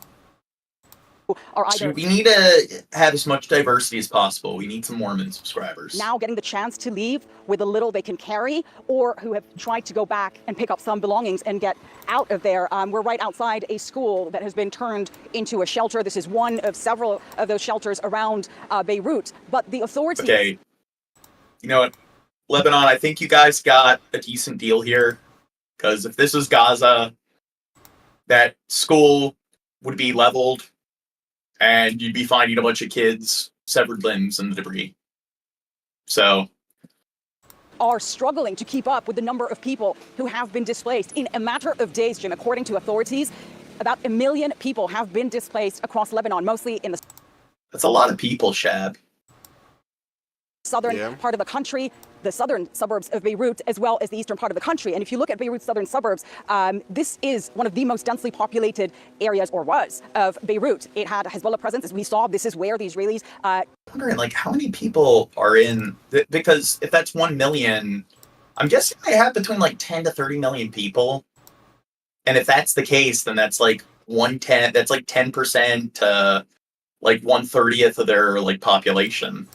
Speaker 12: Are either
Speaker 4: so we need to have as much diversity as possible. We need some Mormon subscribers.
Speaker 12: Now getting the chance to leave with the little they can carry, or who have tried to go back and pick up some belongings and get out of there. We're right outside a school that has been turned into a shelter. This is one of several of those shelters around Beirut. But the authorities...
Speaker 4: Okay. You know what? Lebanon, I think you guys got a decent deal here. Because if this was Gaza, that school would be leveled. And you'd be finding a bunch of kids' severed limbs in the debris. So...
Speaker 12: are struggling to keep up with the number of people who have been displaced. In a matter of days, Jim, according to authorities, about 1 million people have been displaced across Lebanon, mostly in the...
Speaker 4: That's a lot of people, Shab.
Speaker 12: Southern part of the country, the southern suburbs of Beirut, as well as the eastern part of the country. And if you look at Beirut's southern suburbs, this is one of the most densely populated areas, or was, of Beirut. It had a Hezbollah presence, as we saw. This is where the Israelis...
Speaker 4: I'm wondering, like, how many people are in... Because if that's 1 million, I'm guessing they have between, like, 10 to 30 million people. And if that's the case, then that's, like, 1/10... That's, like, 10% to, like, 1/30th of their, like, population.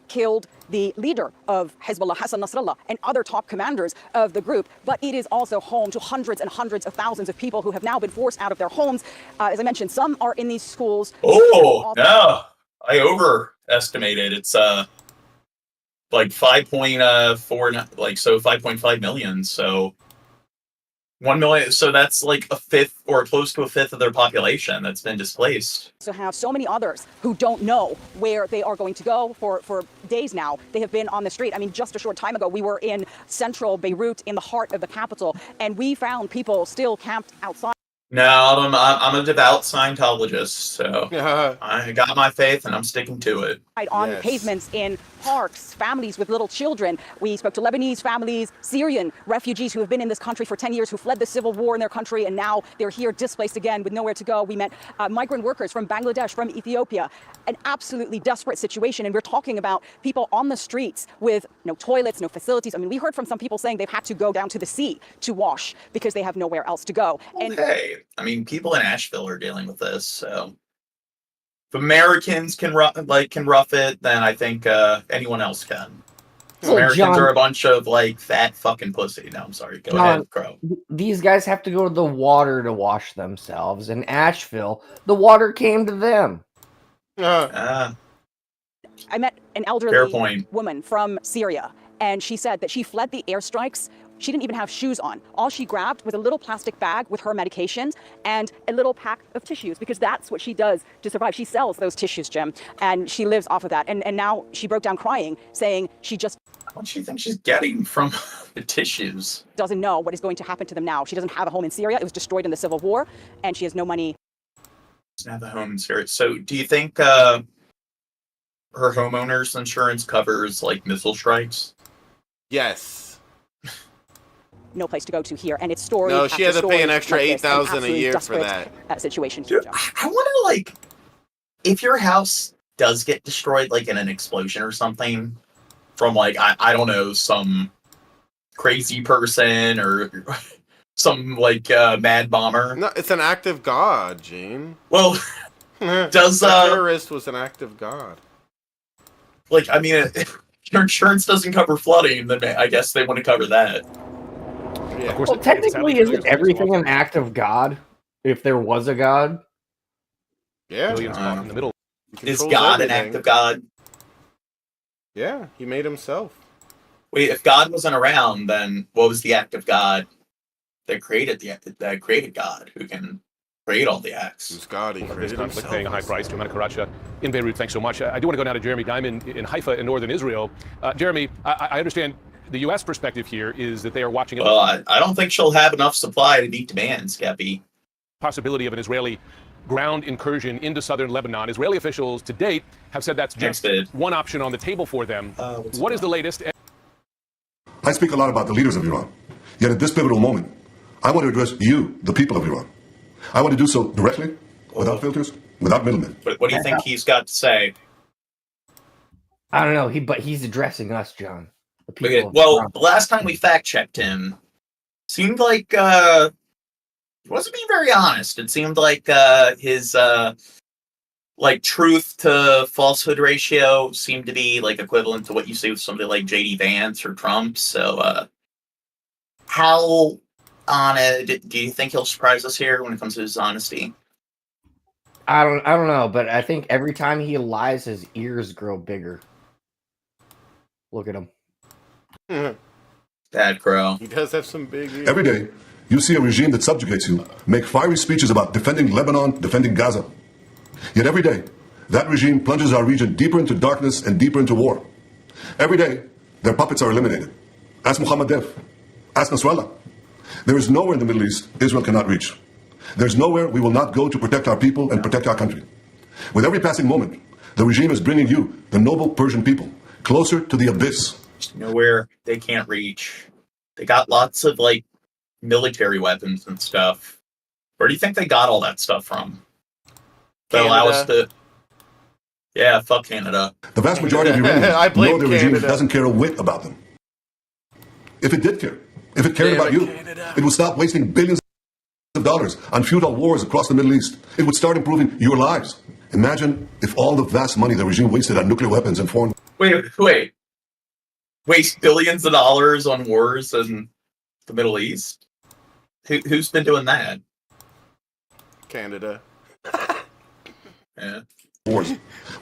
Speaker 12: Killed the leader of Hezbollah, Hassan Nasrallah, and other top commanders of the group. But it is also home to hundreds and hundreds of thousands of people who have now been forced out of their homes. As I mentioned, some are in these schools.
Speaker 4: Oh, no. I overestimated. It's like 5.4, like, so 5.5 million. So 1 million. So that's like a fifth, or close to a fifth of their population that's been displaced.
Speaker 12: So have so many others who don't know where they are going to go for days now. They have been on the street. I mean, just a short time ago, we were in central Beirut, in the heart of the capital, and we found people still camped outside.
Speaker 4: No, I'm a devout Scientologist, so I got my faith and I'm sticking to it.
Speaker 12: On pavements, in parks, families with little children. We spoke to Lebanese families, Syrian refugees who have been in this country for 10 years, who fled the civil war in their country, and now they're here displaced again with nowhere to go. We met migrant workers from Bangladesh, from Ethiopia. An absolutely desperate situation, and we're talking about people on the streets with no toilets, no facilities. I mean, we heard from some people saying they've had to go down to the sea to wash because they have nowhere else to go.
Speaker 4: Okay. I mean, people in Asheville are dealing with this, so if Americans can rough it, then I think anyone else can.
Speaker 2: So
Speaker 4: Americans
Speaker 2: John,
Speaker 4: are a bunch of like fat fucking pussy. No, I'm sorry. Go ahead, Crow.
Speaker 2: These guys have to go to the water to wash themselves. In Asheville, the water came to them.
Speaker 12: I met an elderly woman from Syria, and she said that she fled the airstrikes. She didn't even have shoes on. All she grabbed was a little plastic bag with her medications and a little pack of tissues, because that's what she does to survive. She sells those tissues, Jim, and she lives off of that. And now she broke down crying, saying she just...
Speaker 4: What do you think she's getting from the tissues?
Speaker 12: Doesn't know what is going to happen to them now. She doesn't have a home in Syria. It was destroyed in the civil war, and she has no money.
Speaker 4: Doesn't have a home in Syria. So do you think her homeowner's insurance covers like missile strikes?
Speaker 15: Yes.
Speaker 12: No place to go to here, and it's story.
Speaker 15: No, she had to pay an extra
Speaker 12: like
Speaker 15: $8,000 a year for that.
Speaker 12: Situation.
Speaker 4: Dude, I wonder, like, if your house does get destroyed, like in an explosion or something, from like I don't know, some crazy person or some like mad bomber.
Speaker 15: No, it's an act of God, Gene.
Speaker 4: Well, does
Speaker 15: the terrorist was an act of God.
Speaker 4: Like, I mean, if your insurance doesn't cover flooding, then I guess they want to cover that.
Speaker 15: Yeah.
Speaker 10: Of course,
Speaker 2: Well, technically, isn't everything an act of God? If there was a God?
Speaker 15: Yeah.
Speaker 10: In the middle.
Speaker 4: Is God an act of God?
Speaker 15: Yeah, he made himself.
Speaker 4: Wait, if God wasn't around, then what was the act of God that created God, who can create all the acts?
Speaker 15: Who's God? He created himself.
Speaker 10: Paying a high price to Amanda Karacha in Beirut. Thanks so much. I do want to go now to Jeremy Diamond in Haifa in northern Israel. Jeremy, I understand the U.S. perspective here is that they are watching it.
Speaker 4: Well, I don't think she'll have enough supply to meet demand, Skeppy.
Speaker 10: Possibility of an Israeli ground incursion into southern Lebanon. Israeli officials to date have said that's just one option on the table for them. What is the latest?
Speaker 9: I speak a lot about the leaders of Iran. Yet at this pivotal moment, I want to address you, the people of Iran. I want to do so directly, without filters, without middlemen.
Speaker 4: What do you think he's got to say?
Speaker 2: I don't know. But he's addressing us, John. The people
Speaker 4: Okay,
Speaker 2: of
Speaker 4: well,
Speaker 2: Iran.
Speaker 4: the last time we fact checked him, seemed like he wasn't being very honest. It seemed like his like truth to falsehood ratio seemed to be like equivalent to what you see with somebody like JD Vance or Trump. So how on it do you think he'll surprise us here when it comes to his honesty?
Speaker 2: I don't know, but I think every time he lies, his ears grow bigger. Look at him.
Speaker 4: Bad crow.
Speaker 15: He does have some big ears.
Speaker 9: Every day, you see a regime that subjugates you make fiery speeches about defending Lebanon, defending Gaza. Yet every day, that regime plunges our region deeper into darkness and deeper into war. Every day, their puppets are eliminated. Ask Mohammed Def. Ask Nasrallah. There is nowhere in the Middle East Israel cannot reach. There's nowhere we will not go to protect our people and protect our country. With every passing moment, the regime is bringing you, the noble Persian people, closer to the abyss.
Speaker 4: Nowhere they can't reach. They got lots of like military weapons and stuff. Where do you think they got all that stuff from? That allow us to. Yeah, fuck Canada.
Speaker 9: The vast majority of Iranians know the regime doesn't care a whit about them. If it did care, if it cared about you, it would stop wasting billions of dollars on futile wars across the Middle East. It would start improving your lives. Imagine if all the vast money the regime wasted on nuclear weapons and foreign...
Speaker 4: Wait. Waste billions of dollars on wars in the Middle East? Who's been doing that?
Speaker 15: Canada.
Speaker 4: Yeah.
Speaker 9: Wars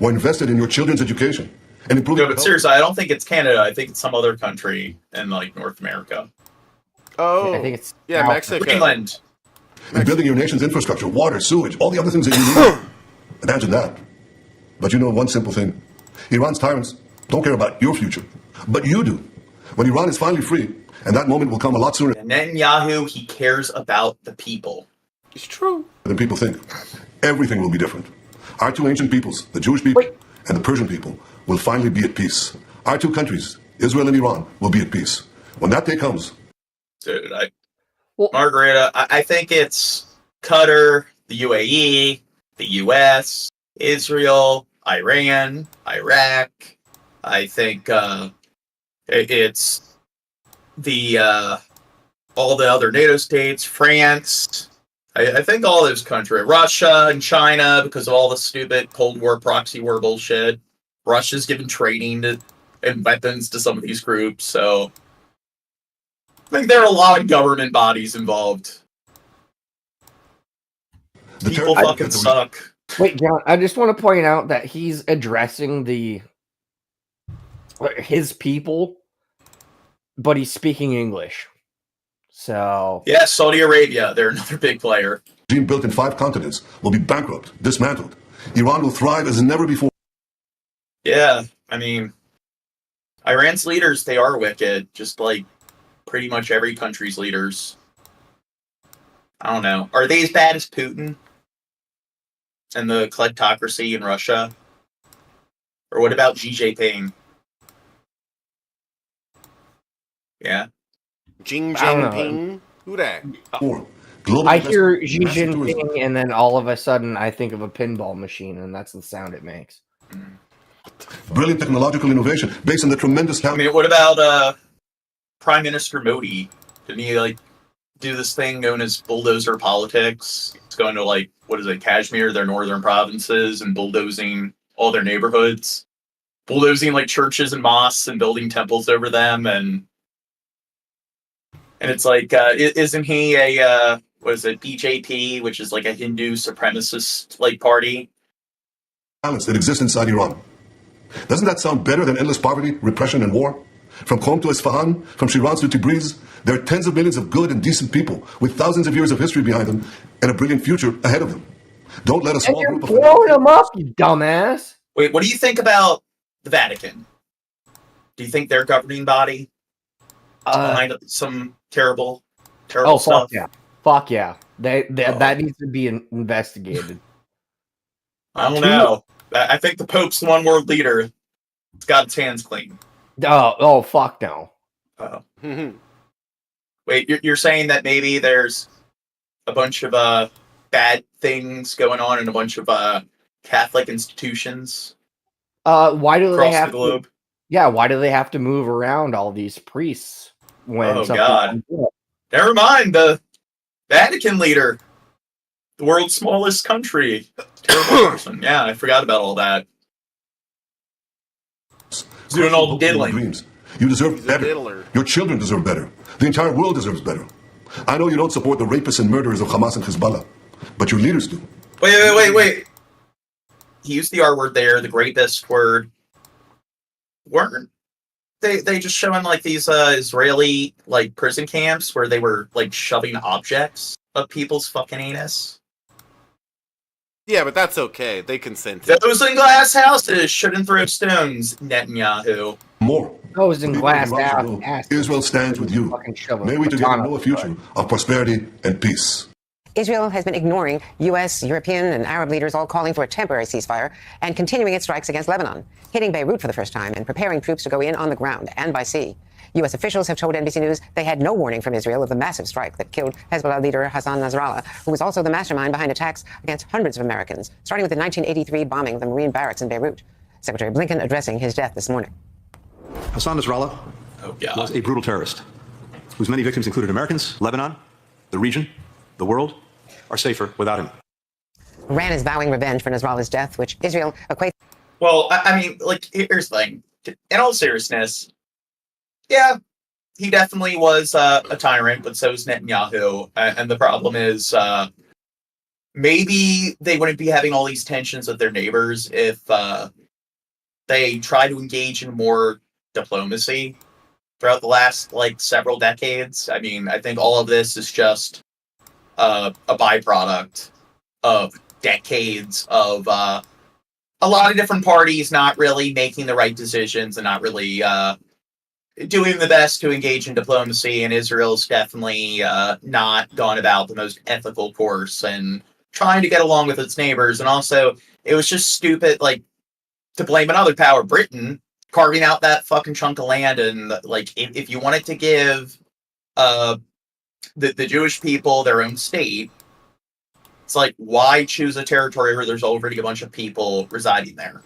Speaker 9: were invested in your children's education and improving...
Speaker 4: No, but seriously, I don't think it's Canada. I think it's some other country in like North America.
Speaker 15: Oh,
Speaker 2: I think it's
Speaker 15: Mexico.
Speaker 4: Greenland.
Speaker 9: And building your nation's infrastructure, water, sewage, all the other things that you need. Imagine that. But you know one simple thing. Iran's tyrants don't care about your future, but you do. When Iran is finally free, and that moment will come a lot sooner
Speaker 4: Netanyahu, he cares about the people.
Speaker 15: It's true.
Speaker 9: than people think. Everything will be different. Our two ancient peoples, the Jewish people and the Persian people, will finally be at peace. Our two countries, Israel and Iran, will be at peace. When that day comes...
Speaker 4: Dude, Margareta, I think it's Qatar, the UAE, the US, Israel, Iran, Iraq. I think it's the all the other NATO states, France. I think all those countries, Russia and China, because of all the stupid Cold War proxy war bullshit. Russia's given training and weapons to some of these groups, so I think there are a lot of government bodies involved. People fucking suck.
Speaker 2: Wait, John, I just want to point out that he's addressing his people, but he's speaking English. So
Speaker 4: yeah, Saudi Arabia, they're another big player.
Speaker 9: Regime built in 5 continents will be bankrupt, dismantled. Iran will thrive as never before.
Speaker 4: Yeah, I mean, Iran's leaders, they are wicked, just like pretty much every country's leaders. I don't know. Are they as bad as Putin and the kleptocracy in Russia? Or what about Xi Jinping? Yeah.
Speaker 15: Xi Jinping? Who that?
Speaker 2: I hear Xi Jinping, and then all of a sudden I think of a pinball machine, and that's the sound it makes.
Speaker 9: Brilliant technological innovation based on the tremendous talent.
Speaker 4: I mean, what about Prime Minister Modi? Didn't he do this thing known as bulldozer politics? It's going to what is it, Kashmir, their northern provinces, and bulldozing all their neighborhoods, bulldozing churches and mosques and building temples over them, and it's isn't he a what is it, BJP, which is a Hindu supremacist party?
Speaker 9: Balance that exists inside Iran. Doesn't that sound better than endless poverty, repression, and war? From Qom to Isfahan, from Shiraz to Tabriz, there are tens of millions of good and decent people with thousands of years of history behind them and a brilliant future ahead of them. Don't let a small group of...
Speaker 2: blowing them up, you dumbass.
Speaker 4: Wait, what do you think about the Vatican? Do you think their governing body is behind some terrible stuff?
Speaker 2: Fuck yeah. That needs to be investigated.
Speaker 4: I don't know. I think the Pope's the one world leader. It's got its hands clean.
Speaker 2: Oh, fuck no.
Speaker 4: Wait, you're saying that maybe there's a bunch of bad things going on in a bunch of Catholic institutions?
Speaker 2: Why do they have
Speaker 4: the globe?
Speaker 2: Why do they have to move around all these priests when
Speaker 4: God. Never mind, the Vatican leader. The world's smallest country. Terrible person. Yeah, I forgot about all that. Doing all the diddling.
Speaker 9: Dreams. You deserve better. Your children deserve better. The entire world deserves better. I know you don't support the rapists and murderers of Hamas and Hezbollah, but your leaders do.
Speaker 4: Wait. He used the R word there, the rapist word. Weren't they just showing like these Israeli like prison camps where they were like shoving objects up people's fucking anus?
Speaker 15: Yeah, but that's okay. They consented.
Speaker 4: Those in glass houses shouldn't throw stones, Netanyahu.
Speaker 9: More.
Speaker 2: Those in glass houses.
Speaker 9: Israel stands with you. May we together know a future of prosperity and peace.
Speaker 6: Israel has been ignoring U.S., European, and Arab leaders all calling for a temporary ceasefire and continuing its strikes against Lebanon, hitting Beirut for the first time and preparing troops to go in on the ground and by sea. U.S. officials have told NBC News they had no warning from Israel of the massive strike that killed Hezbollah leader Hassan Nasrallah, who was also the mastermind behind attacks against hundreds of Americans, starting with the 1983 bombing of the Marine barracks in Beirut. Secretary Blinken addressing his death this morning.
Speaker 11: Hassan Nasrallah was a brutal terrorist whose many victims included Americans, Lebanon, the region, the world, are safer without him.
Speaker 6: Iran is vowing revenge for Nasrallah's death, which Israel equates.
Speaker 4: Well, I mean, like, here's the thing. In all seriousness, yeah, he definitely was a tyrant, but so is Netanyahu. And the problem is, maybe they wouldn't be having all these tensions with their neighbors if they try to engage in more diplomacy throughout the last, like, several decades. I mean, I think all of this is just a byproduct of decades of a lot of different parties not really making the right decisions and not really doing the best to engage in diplomacy, and Israel's definitely not gone about the most ethical course and trying to get along with its neighbors. And also, it was just stupid, like, to blame another power, Britain, carving out that fucking chunk of land. And, like, if you wanted to give the Jewish people their own state, it's like, why choose a territory where there's already a bunch of people residing there?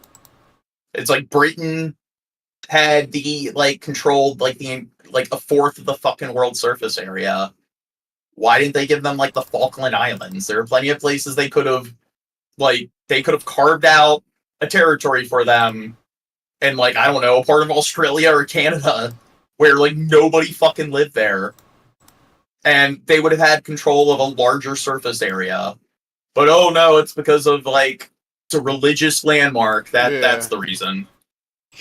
Speaker 4: It's like Britain had the, like, controlled, like, a fourth of the fucking world surface area. Why didn't they give them, like, the Falkland Islands? There are plenty of places they could have carved out a territory for them, and, like, I don't know, a part of Australia or Canada where, like, nobody fucking lived there. And they would have had control of a larger surface area. But oh no, it's because of, like, it's a religious landmark. That's the reason.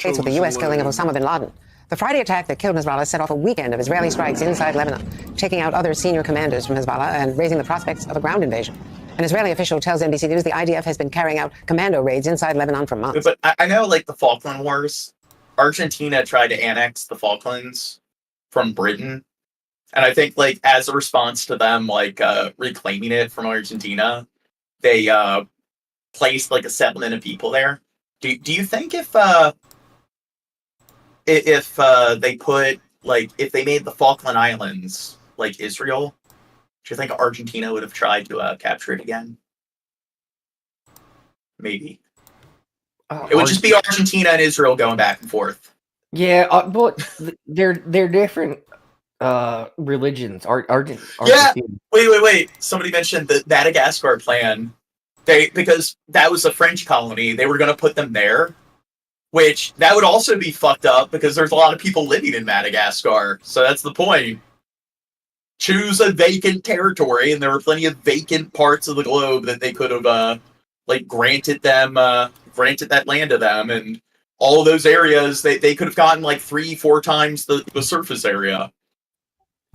Speaker 6: With the U.S. killing of Osama bin Laden. The Friday attack that killed Nasrallah set off a weekend of Israeli strikes inside Lebanon, taking out other senior commanders from Hezbollah and raising the prospects of a ground invasion. An Israeli official tells NBC News the IDF has been carrying out commando raids inside Lebanon for months.
Speaker 4: But I know, like, the Falkland Wars, Argentina tried to annex the Falklands from Britain. And I think, like, as a response to them, like, reclaiming it from Argentina, they placed, like, a settlement of people there. Do you think if they put, like, if they made the Falkland Islands like Israel, do you think Argentina would have tried to capture it again? Maybe. It would just be Argentina and Israel going back and forth.
Speaker 2: Yeah, but they're different religions.
Speaker 4: Yeah. Wait. Somebody mentioned the Madagascar plan. Because that was a French colony, they were going to put them there. Which, that would also be fucked up because there's a lot of people living in Madagascar. So that's the point. Choose a vacant territory, and there were plenty of vacant parts of the globe that they could have, granted that land to them. And all of those areas, they could have gotten, like, 3-4 times the surface area.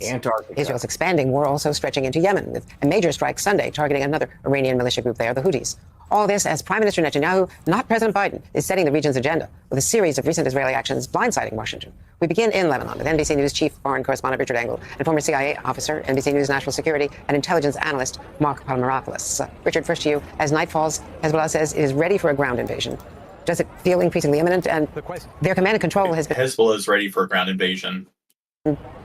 Speaker 6: Antarctica. Israel's expanding war also stretching into Yemen, with a major strike Sunday targeting another Iranian militia group there, the Houthis. All this as Prime Minister Netanyahu, not President Biden, is setting the region's agenda with a series of recent Israeli actions blindsiding Washington. We begin in Lebanon with NBC News chief foreign correspondent Richard Engel and former CIA officer, NBC News national security and intelligence analyst Mark Palmeropoulos. Richard, first to you. As night falls, Hezbollah says it is ready for a ground invasion. Does it feel increasingly imminent? And their command and control has been...
Speaker 4: Hezbollah is ready for a ground invasion.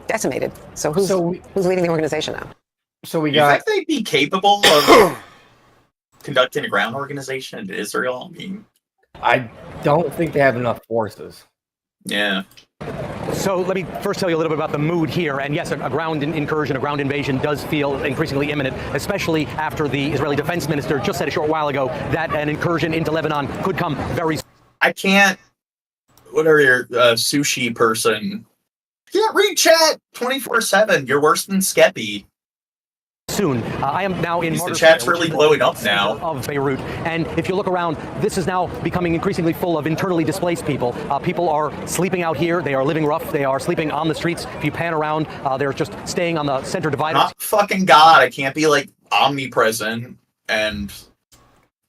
Speaker 6: Decimated. So who's leading the organization now?
Speaker 2: So we
Speaker 4: Do you think they'd be capable of conducting a ground organization in Israel? I mean,
Speaker 2: I don't think they have enough forces.
Speaker 4: Yeah.
Speaker 21: So let me first tell you a little bit about the mood here. And yes, a ground incursion, a ground invasion does feel increasingly imminent, especially after the Israeli defense minister just said a short while ago that an incursion into Lebanon could come very soon.
Speaker 4: I can't, whatever your sushi person, can't read chat 24/7. You're worse than Skeppy.
Speaker 21: Soon. I am now in
Speaker 4: the chat's really blowing up now
Speaker 21: of Beirut, and if you look around, this is now becoming increasingly full of internally displaced people. People are sleeping out here. They are living rough. They are sleeping on the streets. If you pan around, they're just staying on the center dividers.
Speaker 4: Not fucking God. I can't be like omnipresent and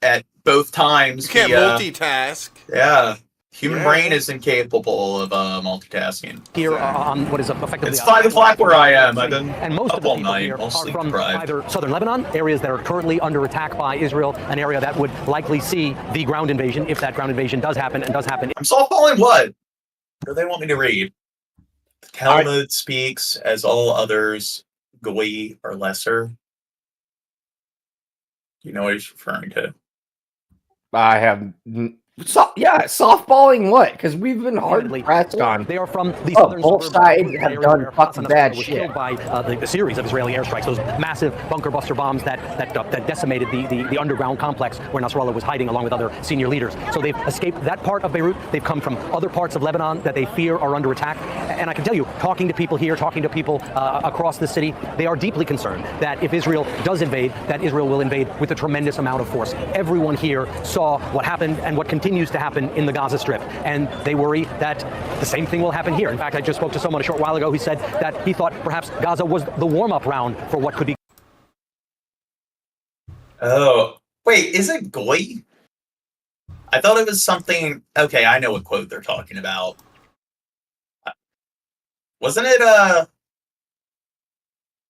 Speaker 4: at both times.
Speaker 15: You can't multitask.
Speaker 4: Yeah. Human brain is incapable of multitasking.
Speaker 21: Here on what is effectively...
Speaker 4: It's 5 o'clock where I am. I've been
Speaker 21: and most
Speaker 4: up all night, all sleep
Speaker 21: from
Speaker 4: deprived.
Speaker 21: either southern Lebanon, areas that are currently under attack by Israel, an area that would likely see the ground invasion, if that ground invasion does happen and does happen.
Speaker 4: I'm softballing what? What do they want me to read? The Talmud speaks as all others, goy or lesser. Do you know what he's referring to?
Speaker 2: I have... softballing what? Because we've been hard pressed on.
Speaker 21: They are from the southern
Speaker 2: both sides have done fucking bad
Speaker 21: was
Speaker 2: shit.
Speaker 21: Killed by the series of Israeli airstrikes, those massive bunker buster bombs that decimated the underground complex where Nasrallah was hiding along with other senior leaders. So they've escaped that part of Beirut. They've come from other parts of Lebanon that they fear are under attack. And I can tell you, talking to people here, talking to people across the city, they are deeply concerned that if Israel does invade, that Israel will invade with a tremendous amount of force. Everyone here saw what happened and what continues to happen in the Gaza Strip, and they worry that the same thing will happen here. In fact, I just spoke to someone a short while ago who said that he thought perhaps Gaza was the warm-up round for what could be.
Speaker 4: Oh, wait, is it goy? I thought it was something... Okay, I know what quote they're talking about. Wasn't it,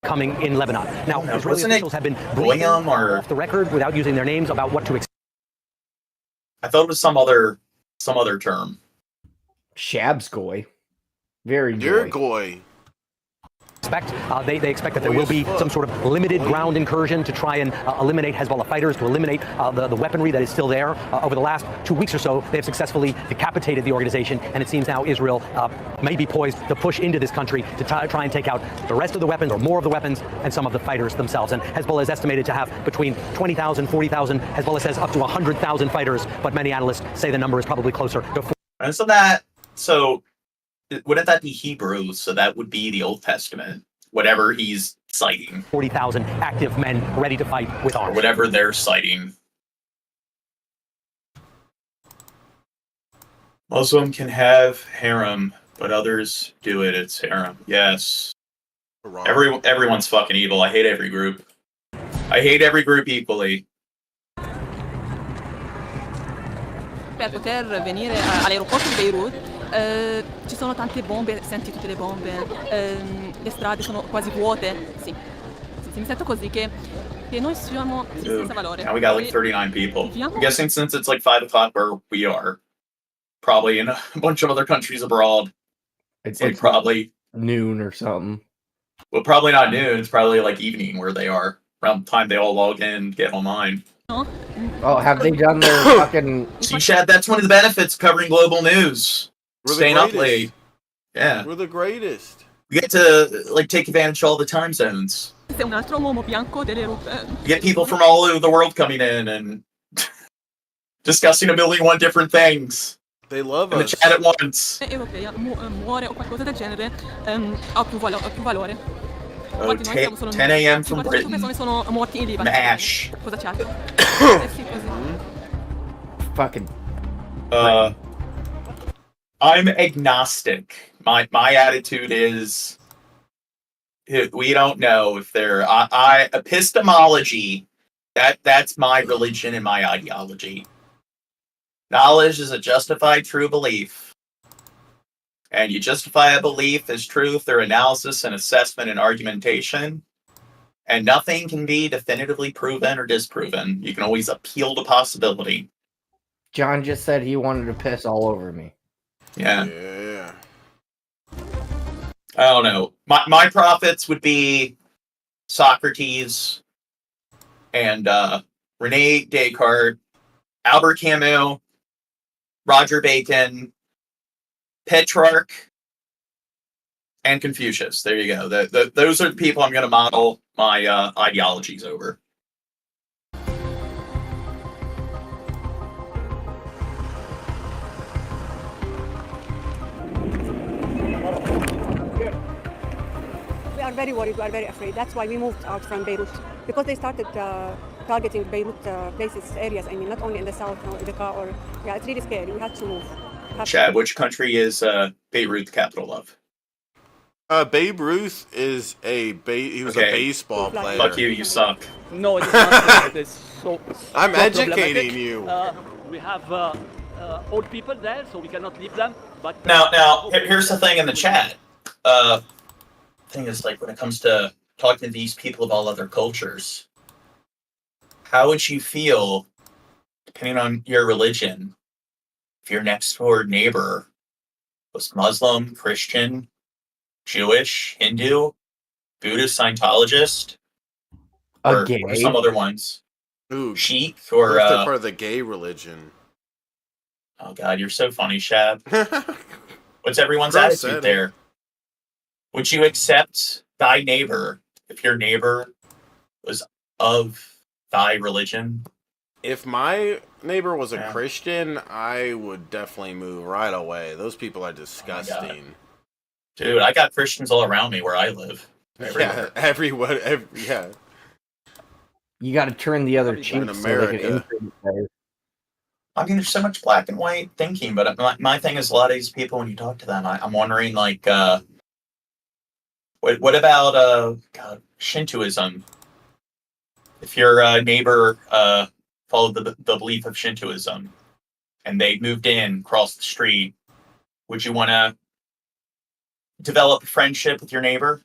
Speaker 21: coming in Lebanon? Now, Israeli officials have been
Speaker 4: Goyam or
Speaker 21: off the record without using their names about what to expect.
Speaker 4: I thought it was some other term.
Speaker 2: Shab's goy. Very goy.
Speaker 15: You're goy.
Speaker 21: They expect that there will be some sort of limited ground incursion to try and eliminate Hezbollah fighters, to eliminate the weaponry that is still there. Over the last 2 weeks or so, they have successfully decapitated the organization, and it seems now Israel may be poised to push into this country to try and take out the rest of the weapons, or more of the weapons, and some of the fighters themselves. And Hezbollah is estimated to have between 20,000, 40,000. Hezbollah says up to 100,000 fighters, but many analysts say the number is probably closer to 4.
Speaker 4: And so wouldn't that be Hebrew? So that would be the Old Testament, whatever he's citing.
Speaker 21: 40,000 active men ready to fight with arms.
Speaker 4: Or whatever they're citing. Muslim can have harem, but others do it. It's harem. Yes. Everyone's fucking evil. I hate every group. I hate every group equally.
Speaker 7: Per poter venire all'aeroporto di Beirut ci sono tante bombe, senti tutte le bombe, le strade sono quasi vuote, sì, mi sento così che noi siamo senza valore.
Speaker 4: Now we got like 39 people. I'm guessing since it's like 5 o'clock where we are, probably in a bunch of other countries abroad, it's like probably
Speaker 2: noon or something.
Speaker 4: Well, probably not noon. It's probably like evening where they are, around the time they all log in, get online.
Speaker 2: Oh, have they done their fucking...
Speaker 4: See, Shad, that's one of the benefits of covering global news.
Speaker 15: We're
Speaker 4: Staying up late. Yeah.
Speaker 15: We're the greatest.
Speaker 4: You get to like take advantage of all the time zones.
Speaker 7: Sei un altro uomo bianco
Speaker 4: You get people from all over the world coming in and discussing a million one different things.
Speaker 15: They love
Speaker 4: in
Speaker 15: us.
Speaker 4: the chat at once.
Speaker 7: europea muore o qualcosa del genere ha più valore.
Speaker 4: Oh, 10 a.m. from Britain.
Speaker 7: Persone sono morti in Libano.
Speaker 4: MASH.
Speaker 7: Cosa c'è? Sì, così.
Speaker 2: Fucking.
Speaker 4: I'm agnostic. My attitude is we don't know if they're epistemology That's my religion and my ideology. Knowledge is a justified true belief. And you justify a belief as truth through analysis and assessment and argumentation. And nothing can be definitively proven or disproven. You can always appeal to possibility.
Speaker 2: John just said he wanted to piss all over me.
Speaker 4: Yeah.
Speaker 15: Yeah.
Speaker 4: I don't know. My prophets would be Socrates and Rene Descartes, Albert Camus, Roger Bacon, Petrarch, and Confucius. There you go. Those are the people I'm going to model my ideologies over.
Speaker 1: We are very worried, we are very afraid. That's why we moved out from Beirut, because they started targeting Beirut places, areas. I mean, not only in the south, no, Idika, or yeah, it's really scary. We had to move.
Speaker 4: Chad, which country is Beirut the capital of?
Speaker 15: Babe Ruth is he was a baseball player.
Speaker 4: Fuck you, you suck.
Speaker 14: No, it is not. It is so
Speaker 15: I'm educating
Speaker 14: problematic.
Speaker 15: you.
Speaker 14: We have old people there, so we cannot leave them. But
Speaker 4: Now, here's the thing in the chat. Thing is, like, when it comes to talking to these people of all other cultures, how would you feel, depending on your religion, if your next door neighbor was Muslim, Christian, Jewish, Hindu, Buddhist, Scientologist, or some other ones?
Speaker 15: Ooh,
Speaker 4: Sheik, or
Speaker 15: they're part of the gay religion.
Speaker 4: Oh God, you're so funny, Shab. What's everyone's
Speaker 15: Gross
Speaker 4: attitude
Speaker 15: setting.
Speaker 4: there? Would you accept thy neighbor if your neighbor was of thy religion?
Speaker 15: If my neighbor was a Christian, I would definitely move right away. Those people are disgusting.
Speaker 4: Dude, I got Christians all around me where I live.
Speaker 15: Yeah, everyone. Yeah.
Speaker 2: You got to turn the other cheek
Speaker 15: in
Speaker 2: so they can
Speaker 15: America.
Speaker 2: influence better.
Speaker 4: I mean, there's so much black and white thinking, but my thing is a lot of these people, when you talk to them, I'm wondering, like, what about God, Shintoism? If your neighbor followed the belief of Shintoism and they moved in across the street, would you want to develop a friendship with your neighbor?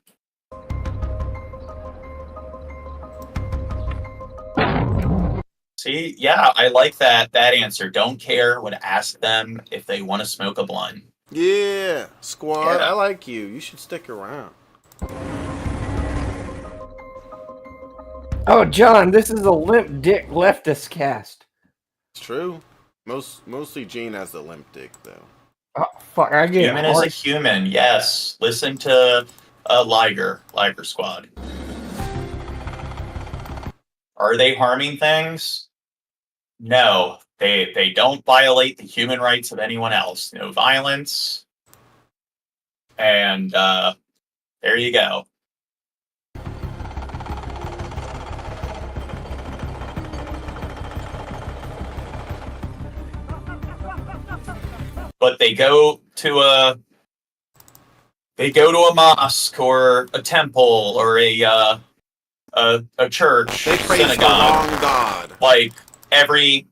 Speaker 4: See, yeah, I like that answer. Don't care. Would ask them if they want to smoke a blunt.
Speaker 15: Yeah, squad.
Speaker 4: Yeah.
Speaker 15: I like you. You should stick around.
Speaker 2: Oh, John, this is a limp dick leftist cast.
Speaker 15: It's true. Mostly Gene has the limp dick though.
Speaker 2: Oh, fuck, I get
Speaker 4: Human is a human. Yes. Listen to Liger Squad. Are they harming things? No, they don't violate the human rights of anyone else. No violence. And there you go. But they go to a mosque or a temple or a church,
Speaker 15: They praise the
Speaker 4: synagogue,
Speaker 15: wrong god.
Speaker 4: like every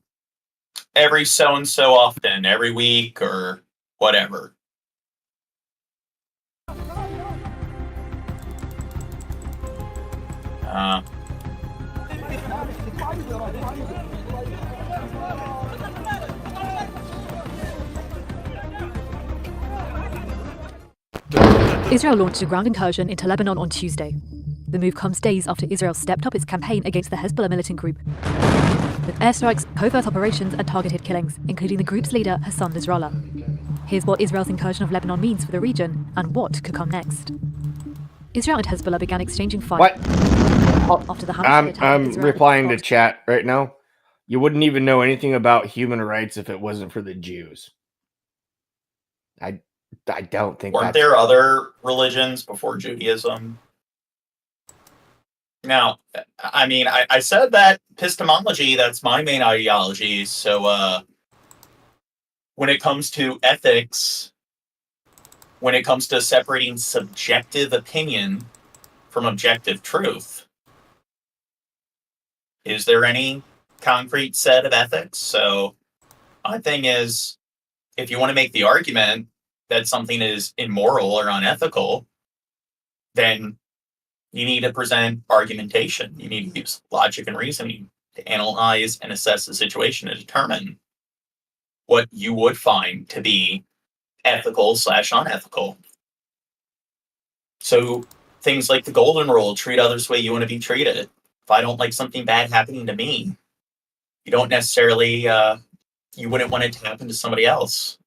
Speaker 4: so and so often, every week or whatever.
Speaker 27: Israel launched a ground incursion into Lebanon on Tuesday. The move comes days after Israel stepped up its campaign against the Hezbollah militant group, with airstrikes, covert operations, and targeted killings, including the group's leader Hassan Nasrallah. Here's what Israel's incursion of Lebanon means for the region and what could come next. Israel and Hezbollah began exchanging fire after the Hamas attack.
Speaker 2: I'm replying to chat right now. You wouldn't even know anything about human rights if it wasn't for the Jews. I don't think
Speaker 4: Weren't there other religions before Judaism? Now, I mean, I said that epistemology, that's my main ideology. So when it comes to ethics, when it comes to separating subjective opinion from objective truth, is there any concrete set of ethics? So my thing is, if you want to make the argument that something is immoral or unethical, then you need to present argumentation. You need to use logic and reasoning to analyze and assess the situation to determine what you would find to be ethical/unethical. So things like the golden rule, treat others the way you want to be treated. If I don't like something bad happening to me, you don't necessarily, you wouldn't want it to happen to somebody else.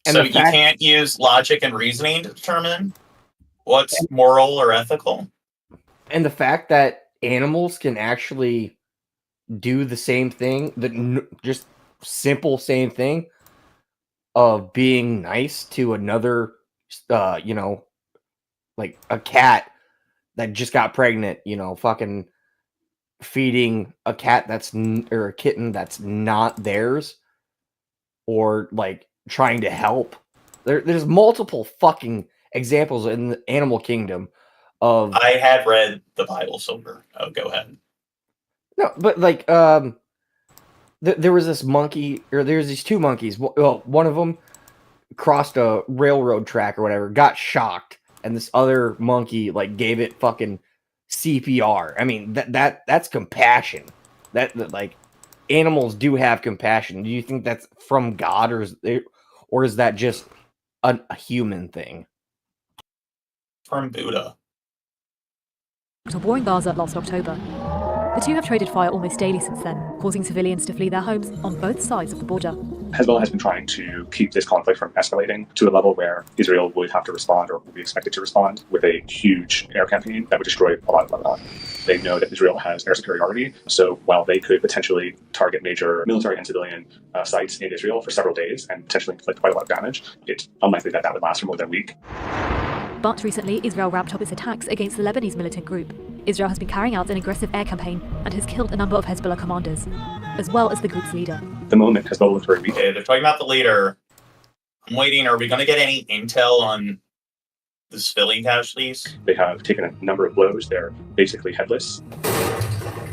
Speaker 4: And so you can't use logic and reasoning to determine what's moral or ethical.
Speaker 2: And the fact that animals can actually do the same thing, just simple same thing of being nice to another, like a cat that just got pregnant, fucking feeding a cat or a kitten that's not theirs, or like trying to help. There's multiple fucking examples in the animal kingdom of.
Speaker 4: I had read the Bible, Silver. Oh, go ahead.
Speaker 2: No, but like, there was this monkey, or there's these two monkeys. Well, one of them crossed a railroad track or whatever, got shocked, and this other monkey like gave it fucking CPR. I mean, that's compassion. That like animals do have compassion. Do you think that's from God, or is that just a human thing?
Speaker 4: From Buddha.
Speaker 27: To war in Gaza last October. The two have traded fire almost daily since then, causing civilians to flee their homes on both sides of the border.
Speaker 8: Hezbollah has been trying to keep this conflict from escalating to a level where Israel would have to respond, or would be expected to respond, with a huge air campaign that would destroy a lot of Lebanon. They know that Israel has air superiority, so while they could potentially target major military and civilian sites in Israel for several days and potentially inflict quite a lot of damage, it's unlikely that would last for more than a week.
Speaker 27: But recently, Israel ramped up its attacks against the Lebanese militant group. Israel has been carrying out an aggressive air campaign and has killed a number of Hezbollah commanders, as well as the group's leader.
Speaker 8: The moment Hezbollah looks very weak.
Speaker 4: Okay, they're talking about the leader. I'm waiting. Are we going to get any intel on the civilian casualties?
Speaker 8: They have taken a number of blows. They're basically headless.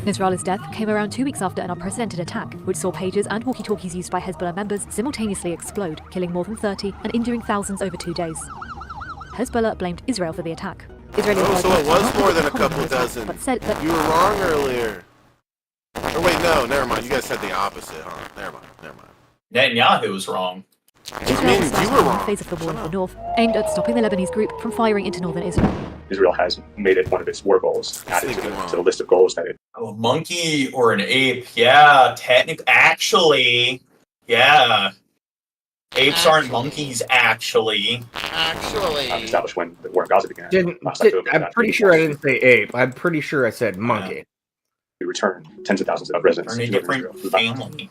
Speaker 27: Nasrallah's death came around 2 weeks after an unprecedented attack, which saw pages and walkie-talkies used by Hezbollah members simultaneously explode, killing more than 30 and injuring thousands over 2 days. Hezbollah blamed Israel for the attack. Israeli
Speaker 15: so it was more than a couple dozen.
Speaker 27: But said that
Speaker 15: you were wrong earlier. Or wait, no, never mind. You guys said the opposite, huh? Never mind.
Speaker 4: Netanyahu was wrong.
Speaker 27: Israel is starting one phase of the war in the north, aimed at stopping the Lebanese group from firing into northern Israel.
Speaker 8: Israel has made it one of its war goals, added to the list of goals that it...
Speaker 4: A monkey or an ape? Yeah, actually, yeah. Apes aren't monkeys, actually.
Speaker 8: Established when the war in Gaza began.
Speaker 2: I'm pretty sure I didn't say ape. I'm pretty sure I said monkey.
Speaker 8: We returned tens of thousands of residents
Speaker 4: to a different family.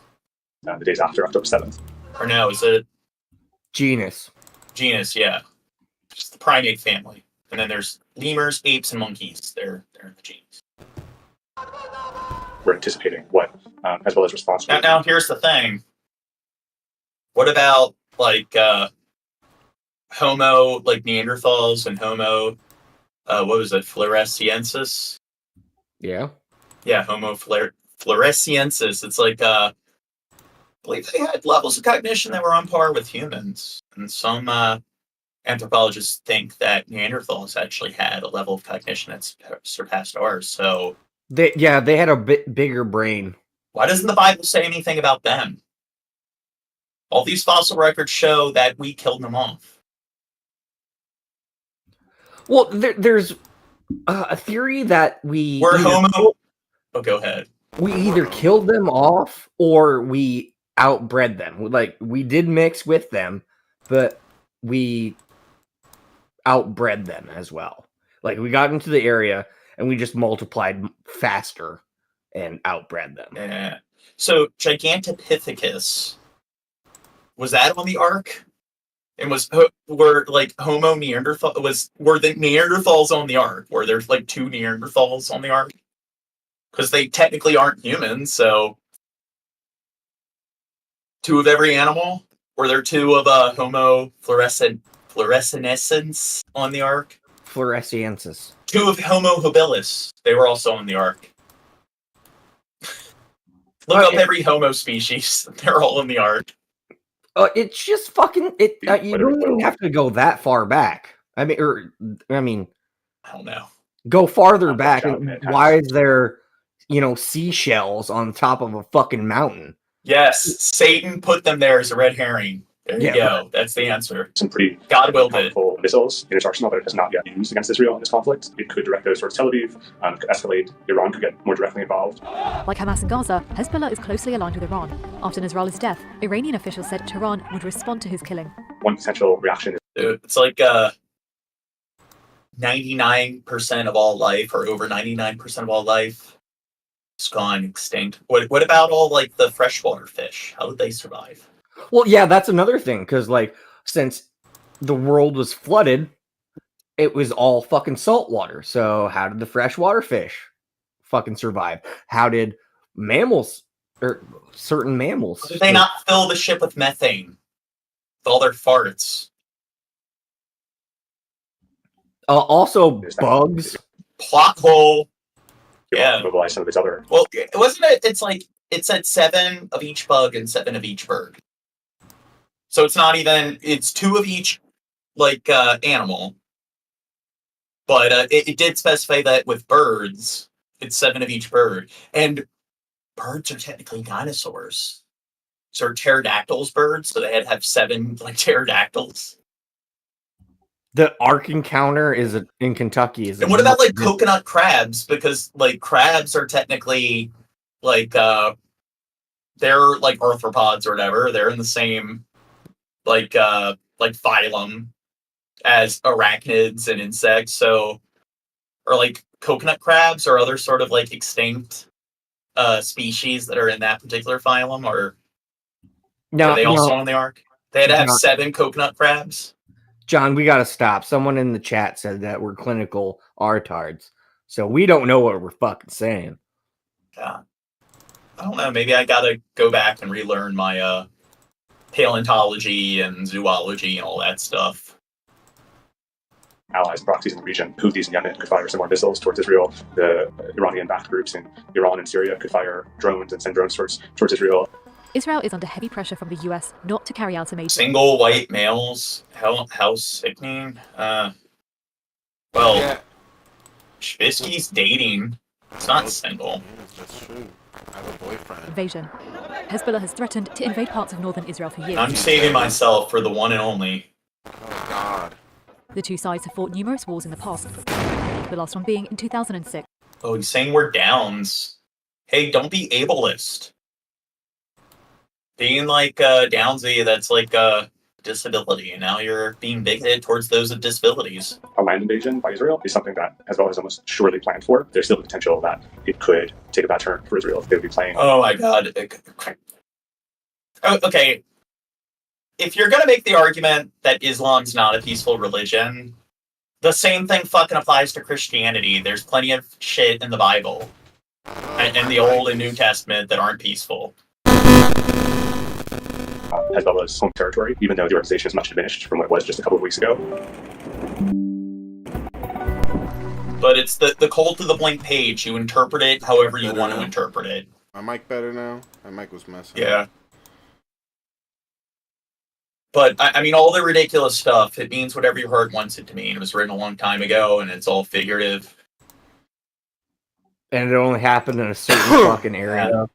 Speaker 8: The days after October 7th.
Speaker 4: Or no, is it?
Speaker 2: Genus,
Speaker 4: yeah. Just the primate family. And then there's lemurs, apes, and monkeys. They're in the genus.
Speaker 8: We're anticipating what Hezbollah's response.
Speaker 4: Now, here's the thing. What about, like, Homo, like Neanderthals and Homo, what was it, floresiensis?
Speaker 2: Yeah.
Speaker 4: Yeah, Homo floresiensis. It's like, I believe they had levels of cognition that were on par with humans. And some anthropologists think that Neanderthals actually had a level of cognition that's surpassed ours. So
Speaker 2: they had a bit bigger brain.
Speaker 4: Why doesn't the Bible say anything about them? All these fossil records show that we killed them off.
Speaker 2: Well, there's a theory that
Speaker 4: we're Homo. Oh, go ahead.
Speaker 2: We either killed them off or we outbred them. Like, we did mix with them, but we outbred them as well. Like, we got into the area and we just multiplied faster and outbred them.
Speaker 4: Yeah. So Gigantopithecus, was that on the Ark? And were like Homo Neanderthal were the Neanderthals on the Ark? Were there like two Neanderthals on the Ark? Because they technically aren't humans, so two of every animal. Were there two of Homo floresiensis on the Ark?
Speaker 2: Floresiensis.
Speaker 4: Two of Homo habilis. They were also on the Ark. Look up every Homo species. They're all in the ark.
Speaker 2: It's just fucking it. You don't even have to go that far back. I mean,
Speaker 4: I don't know.
Speaker 2: Go farther back. And why is there, seashells on top of a fucking mountain?
Speaker 4: Yes, Satan put them there as a red herring. There you go. Right. That's the answer.
Speaker 8: Some pretty
Speaker 4: powerful
Speaker 8: missiles in its arsenal that it has not yet used against Israel in this conflict. It could direct those towards Tel Aviv, could escalate. Iran could get more directly involved.
Speaker 27: Like Hamas and Gaza, Hezbollah is closely aligned with Iran. After Nasrallah's death, Iranian officials said Tehran would respond to his killing.
Speaker 8: One potential reaction is...
Speaker 4: It's like 99% of all life, or over 99% of all life, is gone extinct. What about all like the freshwater fish? How did they survive?
Speaker 2: Well, yeah, that's another thing, because since the world was flooded, it was all fucking salt water. So how did the freshwater fish fucking survive? How did mammals, or certain mammals...
Speaker 4: Did they not fill the ship with methane? With all their farts?
Speaker 2: Also bugs.
Speaker 4: Plot hole. Yeah.
Speaker 8: Mobilize some of its other...
Speaker 4: Well, wasn't it? It's like, it said 7 of each bug and 7 of each bird. So it's not even, it's 2 of each, animal. But it did specify that with birds, it's 7 of each bird. And birds are technically dinosaurs. So are pterodactyls birds, so they had to have 7, pterodactyls.
Speaker 2: The Ark encounter is in Kentucky.
Speaker 4: And what about, coconut crabs? Because, crabs are technically, they're, arthropods or whatever. They're in the same... phylum as arachnids and insects, or coconut crabs or other sort of extinct species that are in that particular phylum, or are they also in the ark? They had to have 7 coconut crabs.
Speaker 2: John, we gotta stop. Someone in the chat said that we're clinical artards, so we don't know what we're fucking saying.
Speaker 4: Yeah, I don't know. Maybe I gotta go back and relearn my paleontology and zoology and all that stuff.
Speaker 8: Allies and proxies in the region, Houthis and Yemen could fire similar missiles towards Israel. The Iranian-backed groups in Iran and Syria could fire drones and send drones towards Israel.
Speaker 27: Israel is under heavy pressure from the US not to carry out a major...
Speaker 4: Single white males? How sickening. Trubisky's dating. It's not single.
Speaker 15: That's true. I have a boyfriend.
Speaker 27: Invasion. Hezbollah has threatened to invade parts of northern Israel for years.
Speaker 4: I'm saving myself for the one and only.
Speaker 15: Oh, God.
Speaker 27: The two sides have fought numerous wars in the past, the last one being in 2006.
Speaker 4: Oh, he's saying we're downs. Hey, don't be ableist. Being downsy, that's a disability, and now you're being bigoted towards those with disabilities.
Speaker 8: A land invasion by Israel is something that Hezbollah is almost surely planned for. There's still the potential that it could take a bad turn for Israel if they would be playing.
Speaker 4: Oh my God. Okay. If you're going to make the argument that Islam's not a peaceful religion, the same thing fucking applies to Christianity. There's plenty of shit in the Bible and the Old and New Testament that aren't peaceful.
Speaker 8: Hezbollah's home territory, even though the organization is much diminished from what it was just a couple of weeks ago.
Speaker 4: But it's the cult of the blank page. You interpret it however you want to interpret it.
Speaker 15: My mic better now? My mic was messing.
Speaker 4: Yeah. But, I mean, all the ridiculous stuff, it means whatever your heart wants it to mean. It was written a long time ago, and it's all figurative.
Speaker 2: And it only happened in a certain fucking area.
Speaker 4: Yeah.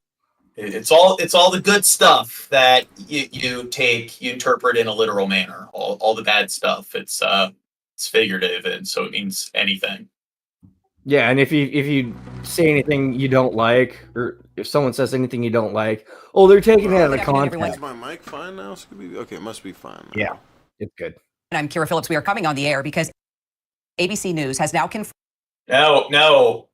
Speaker 4: It's all the good stuff that you interpret in a literal manner. All the bad stuff, it's figurative, and so it means anything.
Speaker 2: Yeah, and if you say anything you don't like, or if someone says anything you don't like, oh, they're taking it out of context.
Speaker 15: Is my mic fine now, Scooby? Okay, it must be fine now.
Speaker 2: Yeah, it's good.
Speaker 6: And I'm Kira Phillips. We are coming on the air because ABC News has now confirmed.
Speaker 4: No.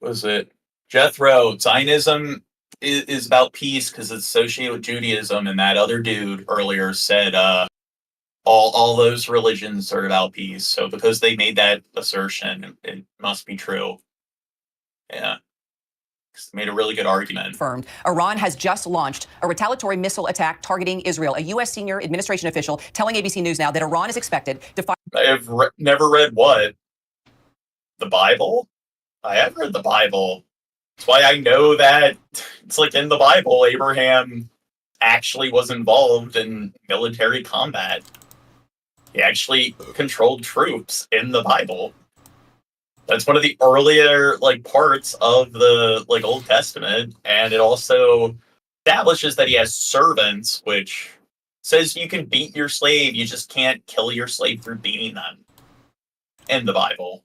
Speaker 4: Was it Jethro? Zionism is about peace because it's associated with Judaism, and that other dude earlier said all those religions are about peace. So because they made that assertion, it must be true. Yeah. Made a really good argument.
Speaker 6: Confirmed. Iran has just launched a retaliatory missile attack targeting Israel. A U.S. senior administration official telling ABC News now that Iran is expected to fire.
Speaker 4: I have never read what? The Bible? I have read the Bible. That's why I know that it's like in the Bible, Abraham actually was involved in military combat. He actually controlled troops in the Bible. That's one of the earlier like parts of the like Old Testament, and it also establishes that he has servants, which says you can beat your slave, you just can't kill your slave through beating them in the Bible.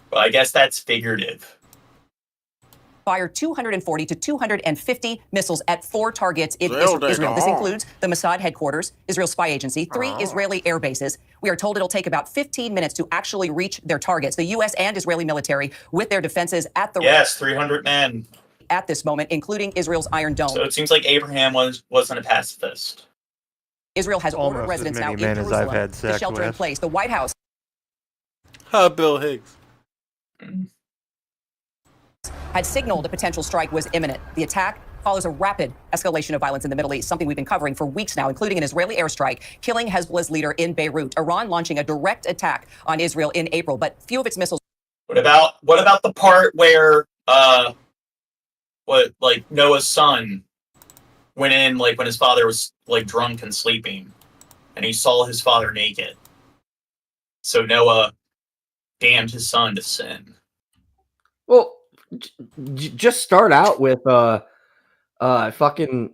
Speaker 4: But I guess that's figurative.
Speaker 13: Fired 240 to 250 missiles at 4 targets in
Speaker 15: Israel.
Speaker 13: Israel. This includes the Mossad headquarters, Israel's spy agency, 3 Israeli air bases. We are told it'll take about 15 minutes to actually reach their targets. The U.S. and Israeli military with their defenses at the
Speaker 4: 300 men
Speaker 13: at this moment, including Israel's Iron Dome.
Speaker 4: So it seems like Abraham wasn't a pacifist.
Speaker 13: Israel has ordered
Speaker 16: Almost
Speaker 13: residents
Speaker 16: as
Speaker 13: now
Speaker 16: many
Speaker 13: in
Speaker 16: men as
Speaker 13: Jerusalem
Speaker 16: I've had
Speaker 13: to
Speaker 16: sex
Speaker 13: shelter in
Speaker 16: with.
Speaker 13: place. The White House
Speaker 15: Bill Higgs
Speaker 13: had signaled a potential strike was imminent. The attack follows a rapid escalation of violence in the Middle East, something we've been covering for weeks now, including an Israeli airstrike killing Hezbollah's leader in Beirut. Iran launching a direct attack on Israel in April, but few of its missiles.
Speaker 4: What about the part where Noah's son went in like when his father was like drunk and sleeping, and he saw his father naked. So Noah damned his son to sin.
Speaker 2: Well, just start out with fucking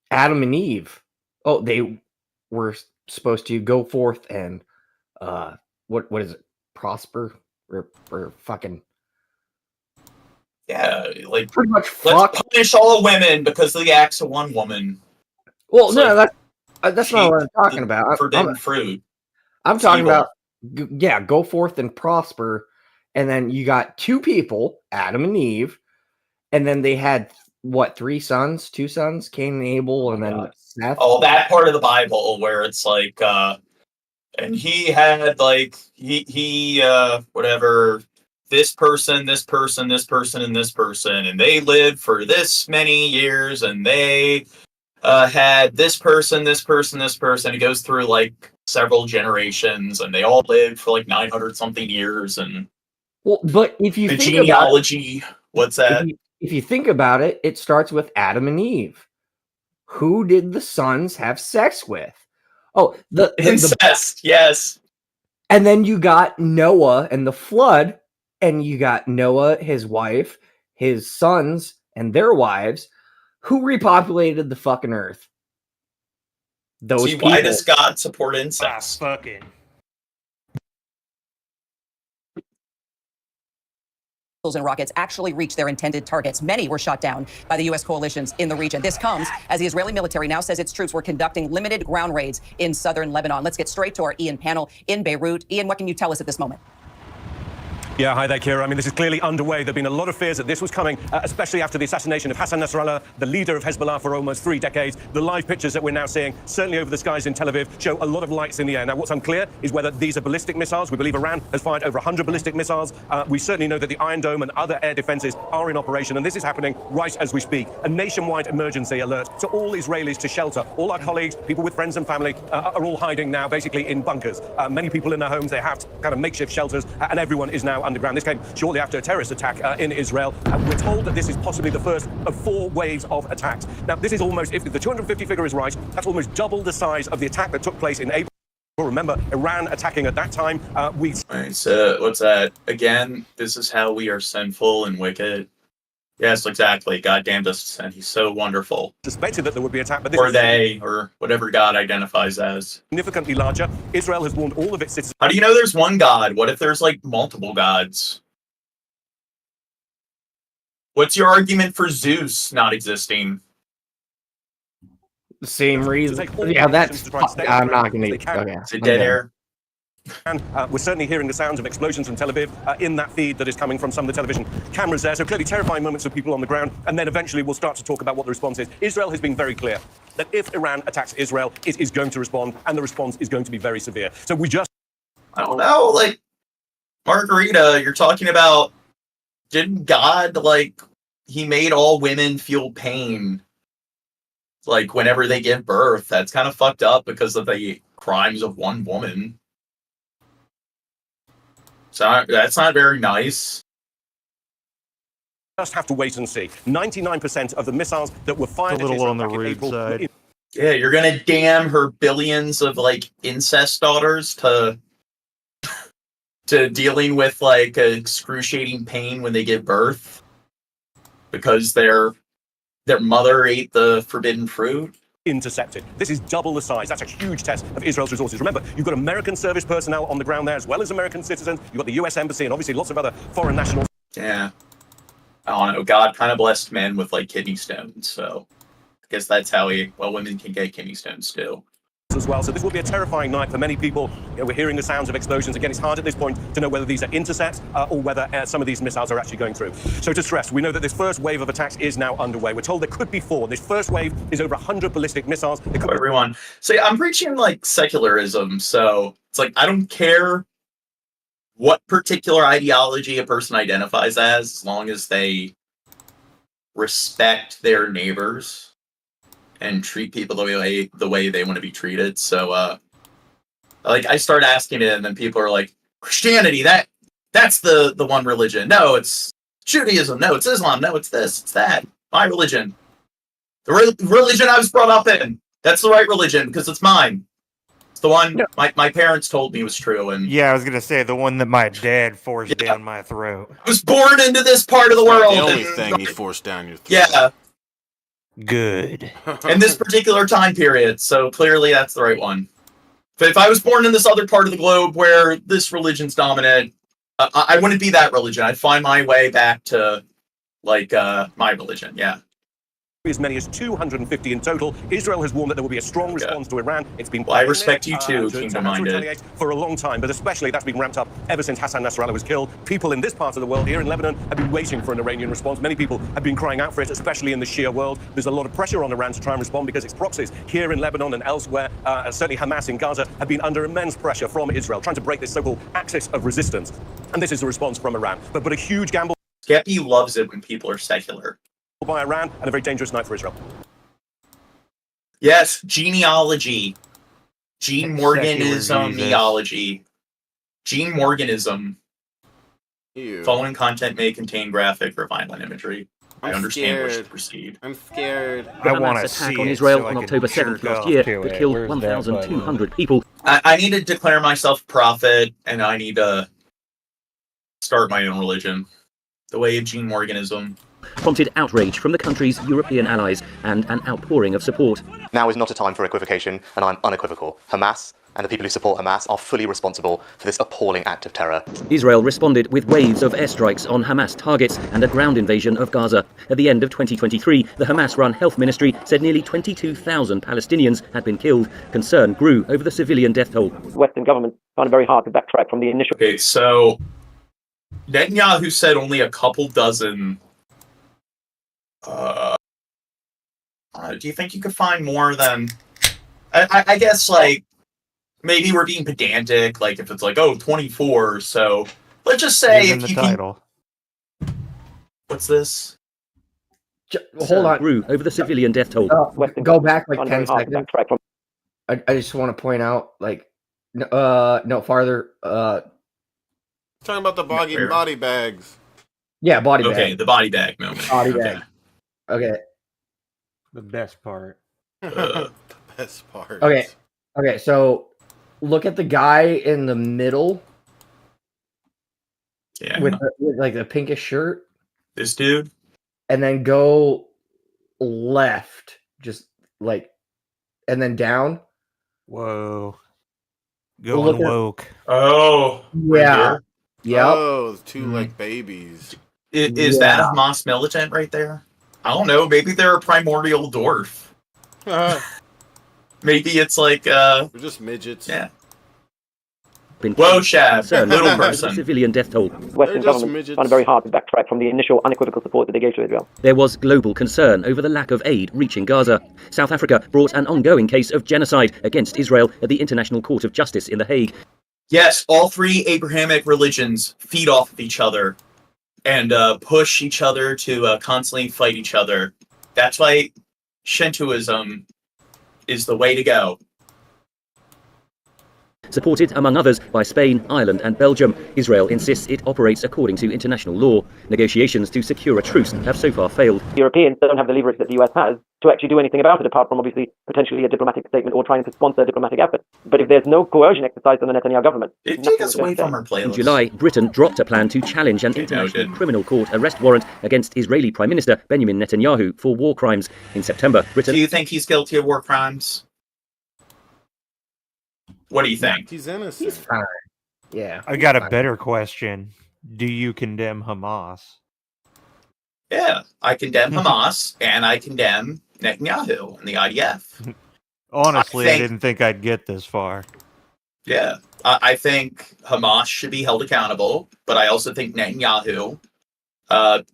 Speaker 2: Adam and Eve. Oh, they were supposed to go forth and what is it? Prosper or fucking
Speaker 4: like
Speaker 2: pretty much
Speaker 4: let's punish all women because of the acts of one woman.
Speaker 2: Well,
Speaker 4: It's
Speaker 2: no,
Speaker 4: like
Speaker 2: that's not what I'm talking about.
Speaker 4: Forbidden fruit.
Speaker 2: I'm
Speaker 4: It's
Speaker 2: talking
Speaker 4: evil.
Speaker 2: about go forth and prosper, and then you got 2 people, Adam and Eve, and then they had what, 2 sons, Cain and Abel, and then Seth.
Speaker 4: Oh, that part of the Bible where it's like, and he had like he whatever, this person, this person, this person, and this person, and they lived for this many years, and they had this person, this person, this person. It goes through like several generations, and they all lived for like 900 something years, and
Speaker 2: Well, but if you
Speaker 4: the
Speaker 2: think
Speaker 4: genealogy,
Speaker 2: about it,
Speaker 4: what's that?
Speaker 2: If you think about it, it starts with Adam and Eve. Who did the sons have sex with? Oh, the
Speaker 4: incest, yes.
Speaker 2: And then you got Noah and the flood, and you got Noah, his wife, his sons, and their wives. Who repopulated the fucking earth? Those
Speaker 4: See,
Speaker 2: people.
Speaker 4: why does God support incest?
Speaker 16: Fucking.
Speaker 13: And rockets actually reached their intended targets. Many were shot down by the U.S. coalitions in the region. This comes as the Israeli military now says its troops were conducting limited ground raids in southern Lebanon. Let's get straight to our Ian panel in Beirut. Ian, what can you tell us at this moment?
Speaker 21: Yeah, hi there, Kira. I mean, this is clearly underway. There have been a lot of fears that this was coming, especially after the assassination of Hassan Nasrallah, the leader of Hezbollah for almost 3 decades. The live pictures that we're now seeing, certainly over the skies in Tel Aviv, show a lot of lights in the air. Now, what's unclear is whether these are ballistic missiles. We believe Iran has fired over 100 ballistic missiles. We certainly know that the Iron Dome and other air defenses are in operation, and this is happening right as we speak. A nationwide emergency alert to all Israelis to shelter. All our colleagues, people with friends and family, are all hiding now, basically in bunkers. Many people in their homes, they have kind of makeshift shelters, and everyone is now underground. This came shortly after a terrorist attack in Israel. We're told that this is possibly the first of 4 waves of attacks. Now, this is almost, if the 250 figure is right, that's almost double the size of the attack that took place in April. Remember, Iran attacking at that time.
Speaker 4: Alright, so what's that? Again, this is how we are sinful and wicked. Yes, exactly. God damned us, and he's so wonderful.
Speaker 21: Suspected that there would be attack, but this
Speaker 4: or they, or whatever God identifies as.
Speaker 21: Significantly larger. Israel has warned all of its citizens.
Speaker 4: How do you know there's one God? What if there's like multiple gods? What's your argument for Zeus not existing?
Speaker 2: The same reason. Yeah, that's. I'm not going to. Okay.
Speaker 4: It's a dead air.
Speaker 21: And we're certainly hearing the sounds of explosions from Tel Aviv in that feed that is coming from some of the television cameras there. So clearly terrifying moments of people on the ground. And then eventually we'll start to talk about what the response is. Israel has been very clear that if Iran attacks Israel, it is going to respond, and the response is going to be very severe. So we just...
Speaker 4: I don't know, like, Margarita, you're talking about, didn't God, like, he made all women feel pain, like, whenever they give birth? That's kind of fucked up because of the crimes of one woman. So that's not very nice.
Speaker 10: just have to wait and see. 99% of the missiles that were fired
Speaker 3: a little on the
Speaker 10: back in
Speaker 3: rude
Speaker 10: April
Speaker 3: side.
Speaker 4: Yeah, you're gonna damn her billions of like incest daughters to dealing with like excruciating pain when they give birth because their mother ate the forbidden fruit.
Speaker 10: Intercepted. This is double the size. That's a huge test of Israel's resources. Remember, you've got American service personnel on the ground there, as well as American citizens. You've got the U.S. Embassy and obviously lots of other foreign nationals.
Speaker 4: Yeah. I don't know. God kind of blessed men with like kidney stones, so I guess that's how women can get kidney stones too.
Speaker 10: As well. So this will be a terrifying night for many people. We're hearing the sounds of explosions. Again, it's hard at this point to know whether these are intercepts or whether some of these missiles are actually going through. So to stress, we know that this first wave of attacks is now underway. We're told there could be 4. This first wave is over 100 ballistic missiles.
Speaker 4: Everyone. So I'm preaching like secularism. So it's like, I don't care what particular ideology a person identifies as long as they respect their neighbors and treat people the way they want to be treated. So, like, I start asking it, and then people are like, Christianity, that's the one religion. No, it's Judaism. No, it's Islam. No, it's this, it's that. My religion. The religion I was brought up in. That's the right religion, because it's mine. It's the one my parents told me was true. And
Speaker 3: yeah, I was going to say, the one that my dad forced down my throat.
Speaker 4: I was born into this part of the world.
Speaker 15: The only thing he forced down your throat.
Speaker 4: Yeah.
Speaker 3: Good.
Speaker 4: In this particular time period, so clearly that's the right one. But if I was born in this other part of the globe where this religion's dominant, I wouldn't be that religion. I'd find my way back to, like, my religion, yeah.
Speaker 10: As many as 250 in total. Israel has warned that there will be a strong response to Iran. It's been
Speaker 4: I respect you too, kingdom-minded.
Speaker 10: retaliate for a long time, but especially that's been ramped up ever since Hassan Nasrallah was killed. People in this part of the world, here in Lebanon, have been waiting for an Iranian response. Many people have been crying out for it, especially in the Shia world. There's a lot of pressure on Iran to try and respond because its proxies here in Lebanon and elsewhere, certainly Hamas in Gaza, have been under immense pressure from Israel, trying to break this so-called axis of resistance. And this is a response from Iran. But a huge gamble.
Speaker 4: Skeppy loves it when people are secular.
Speaker 10: By Iran, and a very dangerous night for Israel.
Speaker 4: Yes, genealogy. Gene Morganism neology. Gene Morganism.
Speaker 15: Ew.
Speaker 4: Following content may contain graphic or violent imagery. I understand what should proceed.
Speaker 15: I'm scared.
Speaker 3: I want to
Speaker 16: attack
Speaker 3: see
Speaker 16: on
Speaker 3: it
Speaker 16: Israel
Speaker 3: so I
Speaker 16: on
Speaker 3: can
Speaker 16: October 7th
Speaker 3: jerk
Speaker 16: last
Speaker 3: off
Speaker 16: year
Speaker 3: to
Speaker 16: that
Speaker 3: it.
Speaker 16: killed
Speaker 3: Where's that
Speaker 16: 1,200 people.
Speaker 4: I need to declare myself prophet, and I need to start my own religion. The way of Gene Morganism.
Speaker 16: Prompted outrage from the country's European allies and an outpouring of support.
Speaker 18: Now is not a time for equivocation, and I'm unequivocal. Hamas and the people who support Hamas are fully responsible for this appalling act of terror.
Speaker 16: Israel responded with waves of airstrikes on Hamas targets and a ground invasion of Gaza. At the end of 2023, the Hamas-run health ministry said nearly 22,000 Palestinians had been killed. Concern grew over the civilian death toll.
Speaker 20: Western government found it very hard to backtrack from the initial...
Speaker 4: Okay, so Netanyahu said only a couple dozen. Do you think you could find more than? I guess like maybe we're being pedantic. Like if it's like 24. So let's just say
Speaker 3: Even
Speaker 4: if
Speaker 3: the
Speaker 4: you
Speaker 3: title.
Speaker 4: What's this?
Speaker 2: Hold on.
Speaker 16: Grew over the civilian death toll.
Speaker 2: Go back like 10 seconds. I just want to point out, like, no farther.
Speaker 15: Talking about the body bags.
Speaker 2: Yeah, body bag.
Speaker 4: Okay, the body bag moment.
Speaker 2: Body bag. Okay.
Speaker 3: The best part.
Speaker 15: The best part.
Speaker 2: Okay, so look at the guy in the middle.
Speaker 4: Yeah.
Speaker 2: With like the pinkish shirt.
Speaker 4: This dude.
Speaker 2: And then go left, just like, and then down.
Speaker 3: Whoa. Going woke.
Speaker 4: Oh.
Speaker 2: Yeah. Yep.
Speaker 15: Oh, two like babies.
Speaker 4: Is that a Hamas militant right there? I don't know. Maybe they're a primordial dwarf. Maybe it's like
Speaker 15: We're just midgets.
Speaker 4: Yeah. Whoa, Shab, little person.
Speaker 16: Civilian death toll.
Speaker 20: Western government found it very hard to backtrack from the initial unequivocal support that they gave to Israel.
Speaker 16: There was global concern over the lack of aid reaching Gaza. South Africa brought an ongoing case of genocide against Israel at the International Court of Justice in The Hague.
Speaker 4: Yes, all three Abrahamic religions feed off of each other and push each other to constantly fight each other. That's why Shintoism is the way to go.
Speaker 16: Supported, among others, by Spain, Ireland and Belgium, Israel insists it operates according to international law. Negotiations to secure a truce have so far failed.
Speaker 2: Europeans don't have the leverage that the US has to actually do anything about it, apart from obviously potentially a diplomatic statement or trying to sponsor a diplomatic effort. But if there's no coercion exercised on the Netanyahu government...
Speaker 4: Take us away from our playlist.
Speaker 16: In July, Britain dropped a plan to challenge an international criminal court arrest warrant against Israeli Prime Minister Benjamin Netanyahu for war crimes. In September, Britain...
Speaker 4: Do you think he's guilty of war crimes? What do you think?
Speaker 15: He's innocent.
Speaker 2: He's fine. Yeah.
Speaker 3: I got a better question. Do you condemn Hamas?
Speaker 4: Yeah, I condemn Hamas and I condemn Netanyahu and the IDF.
Speaker 3: Honestly, I didn't think I'd get this far.
Speaker 4: Yeah, I think Hamas should be held accountable, but I also think Netanyahu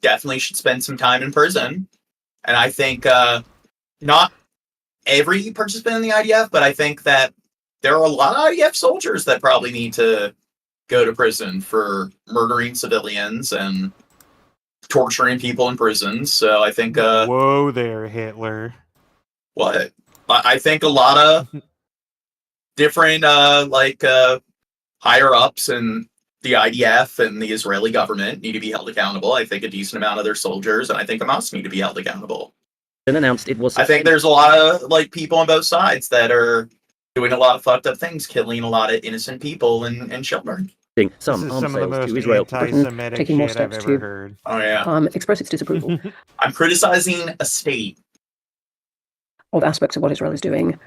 Speaker 4: definitely should spend some time in prison. And I think not every participant in the IDF, but I think that there are a lot of IDF soldiers that probably need to go to prison for murdering civilians and torturing people in prisons. So I think...
Speaker 3: Whoa there, Hitler.
Speaker 4: What? I think a lot of different higher-ups in the IDF and the Israeli government need to be held accountable. I think a decent amount of their soldiers, and I think Hamas need to be held accountable.
Speaker 16: Announced it was...
Speaker 4: I think there's a lot of people on both sides that are doing a lot of fucked up things, killing a lot of innocent people and children.
Speaker 16: Some
Speaker 3: of the most
Speaker 16: Israel.
Speaker 3: anti-Semitic
Speaker 5: taking more
Speaker 3: shit I've
Speaker 5: steps
Speaker 3: ever
Speaker 5: to
Speaker 3: heard.
Speaker 4: Oh yeah.
Speaker 5: Express its disapproval
Speaker 4: I'm criticizing a state
Speaker 5: of aspects of what Israel is doing.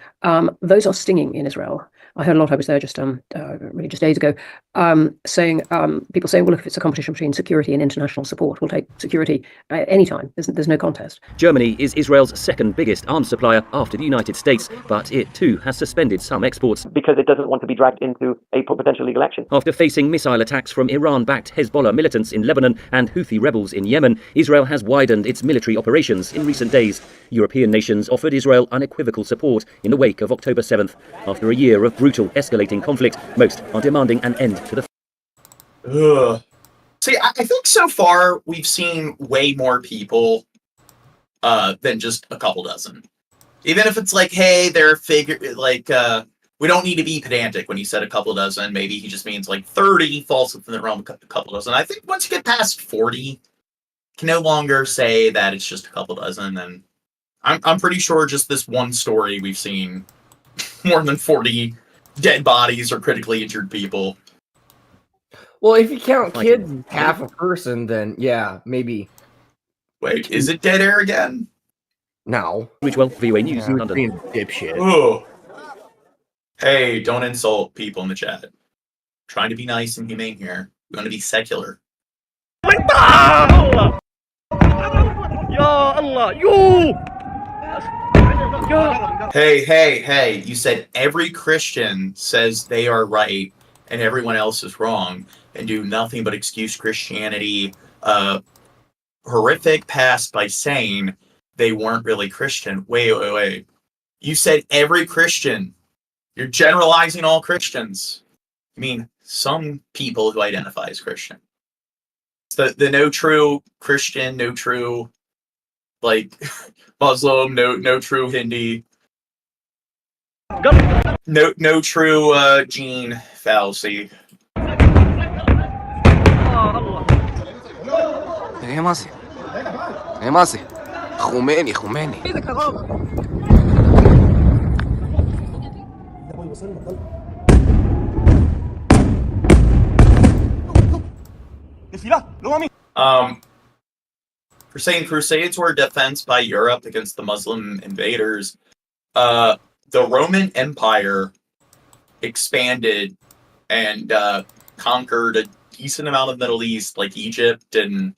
Speaker 5: Those are stinging in Israel. I heard a lot. I was there just really just days ago, saying people saying, well, look, if it's a competition between security and international support, we'll take security anytime. There's no contest.
Speaker 16: Germany is Israel's second biggest arms supplier after the United States, but it too has suspended some exports
Speaker 2: because it doesn't want to be dragged into a potential legal action.
Speaker 16: After facing missile attacks from Iran-backed Hezbollah militants in Lebanon and Houthi rebels in Yemen, Israel has widened its military operations in recent days. European nations offered Israel unequivocal support in the wake of October 7th. After a year of brutal, escalating conflict, most are demanding an end to the...
Speaker 4: See, I think so far we've seen way more people than just a couple dozen. Even if it's like, hey, they're we don't need to be pedantic when he said a couple dozen. Maybe he just means like 30 falls within the realm of a couple dozen. I think once you get past 40, you can no longer say that it's just a couple dozen. And I'm pretty sure just this one story we've seen more than 40 dead bodies or critically injured people.
Speaker 2: Well, if you count kids half a person, then yeah, maybe.
Speaker 4: Wait, is it dead air again?
Speaker 2: No.
Speaker 16: Well, VOA News in London.
Speaker 2: Dipshit.
Speaker 4: Oh. Hey, don't insult people in the chat. I'm trying to be nice and humane here. We're going to be secular.
Speaker 14: Ya Allah, you!
Speaker 4: Hey, you said every Christian says they are right and everyone else is wrong and do nothing but excuse Christianity horrific past by saying they weren't really Christian. Wait. You said every Christian. You're generalizing all Christians. I mean, some people who identify as Christian. It's the no true Christian, no true Muslim, no true Hindi. No true gene fallacy. For saying crusades were a defense by Europe against the Muslim invaders, the Roman Empire expanded and conquered a decent amount of Middle East, like Egypt, and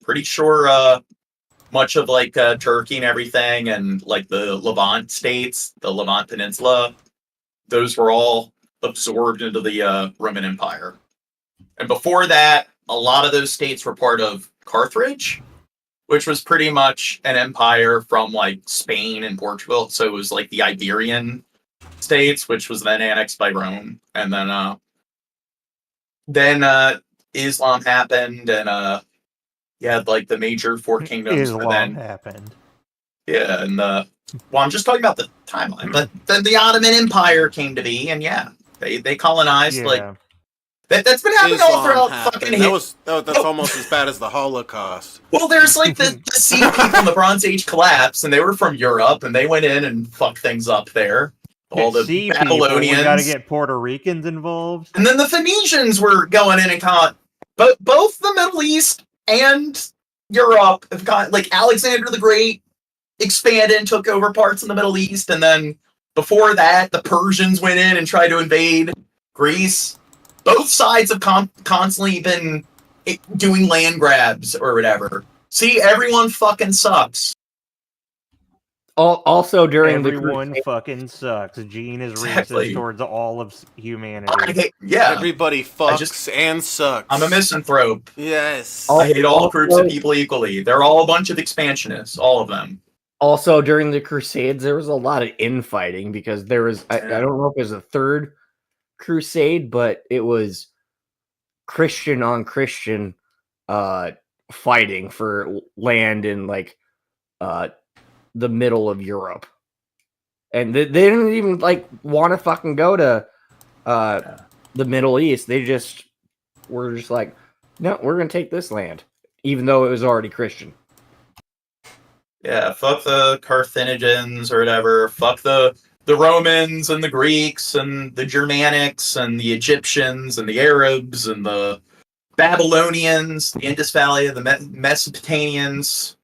Speaker 4: pretty sure much of Turkey and everything, and like the Levant states, the Levant Peninsula. Those were all absorbed into the Roman Empire. And before that, a lot of those states were part of Carthage, which was pretty much an empire from Spain and Portugal. So it was like the Iberian states, which was then annexed by Rome. And then Islam happened, and you had the major four kingdoms.
Speaker 3: Islam happened.
Speaker 4: Yeah, and I'm just talking about the timeline. But then the Ottoman Empire came to be, and yeah, They colonized
Speaker 3: Yeah.
Speaker 4: like that's been happening all
Speaker 15: Islam
Speaker 4: throughout
Speaker 15: happened.
Speaker 4: fucking
Speaker 15: That's almost as bad as the Holocaust.
Speaker 4: Well, there's like the sea people in the Bronze Age collapse, and they were from Europe, and they went in and fucked things up there. All the
Speaker 3: Sea people,
Speaker 4: Babylonians.
Speaker 3: we got to get Puerto Ricans involved.
Speaker 4: And then the Phoenicians were going in and caught, but both the Middle East and Europe have got, like, Alexander the Great expanded and took over parts of the Middle East, and then before that, the Persians went in and tried to invade Greece. Both sides have constantly been doing land grabs or whatever. See, everyone fucking sucks.
Speaker 2: Also, during
Speaker 3: Everyone fucking sucks. Gene is racist towards all of humanity.
Speaker 15: Everybody fucks and sucks.
Speaker 4: I'm a misanthrope.
Speaker 15: Yes.
Speaker 4: I hate all groups of people equally. They're all a bunch of expansionists, all of them.
Speaker 2: Also, during the Crusades, there was a lot of infighting because there was, I don't know if it was a third crusade, but it was Christian on Christian fighting for land in like the middle of Europe. And they didn't even like want to fucking go to the Middle East. They just were just like, no, we're going to take this land, even though it was already Christian.
Speaker 4: Yeah, fuck the Carthaginians or whatever. Fuck the Romans and the Greeks and the Germanics and the Egyptians and the Arabs and the Babylonians, the Indus Valley, the Mesopotamians,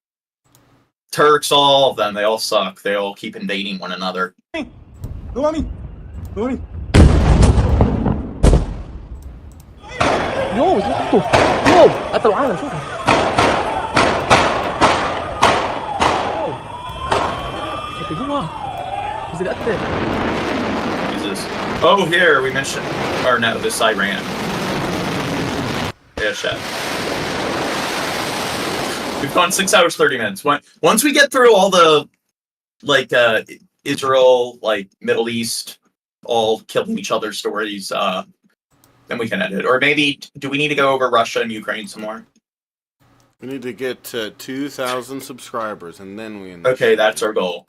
Speaker 4: Turks, all of them. They all suck. They all keep invading one another.
Speaker 17: No, قتلوا العالم شوفوا.
Speaker 4: Jesus. Oh, here, we mentioned... Or no, this Iran. Yeah, chef. We've gone 6 hours, 30 minutes. Once we get through all the, like, Israel, like, Middle East, all killing each other stories, then we can edit. Or maybe, do we need to go over Russia and Ukraine some more?
Speaker 15: We need to get to 2,000 subscribers, and then we...
Speaker 4: Okay, that's our goal.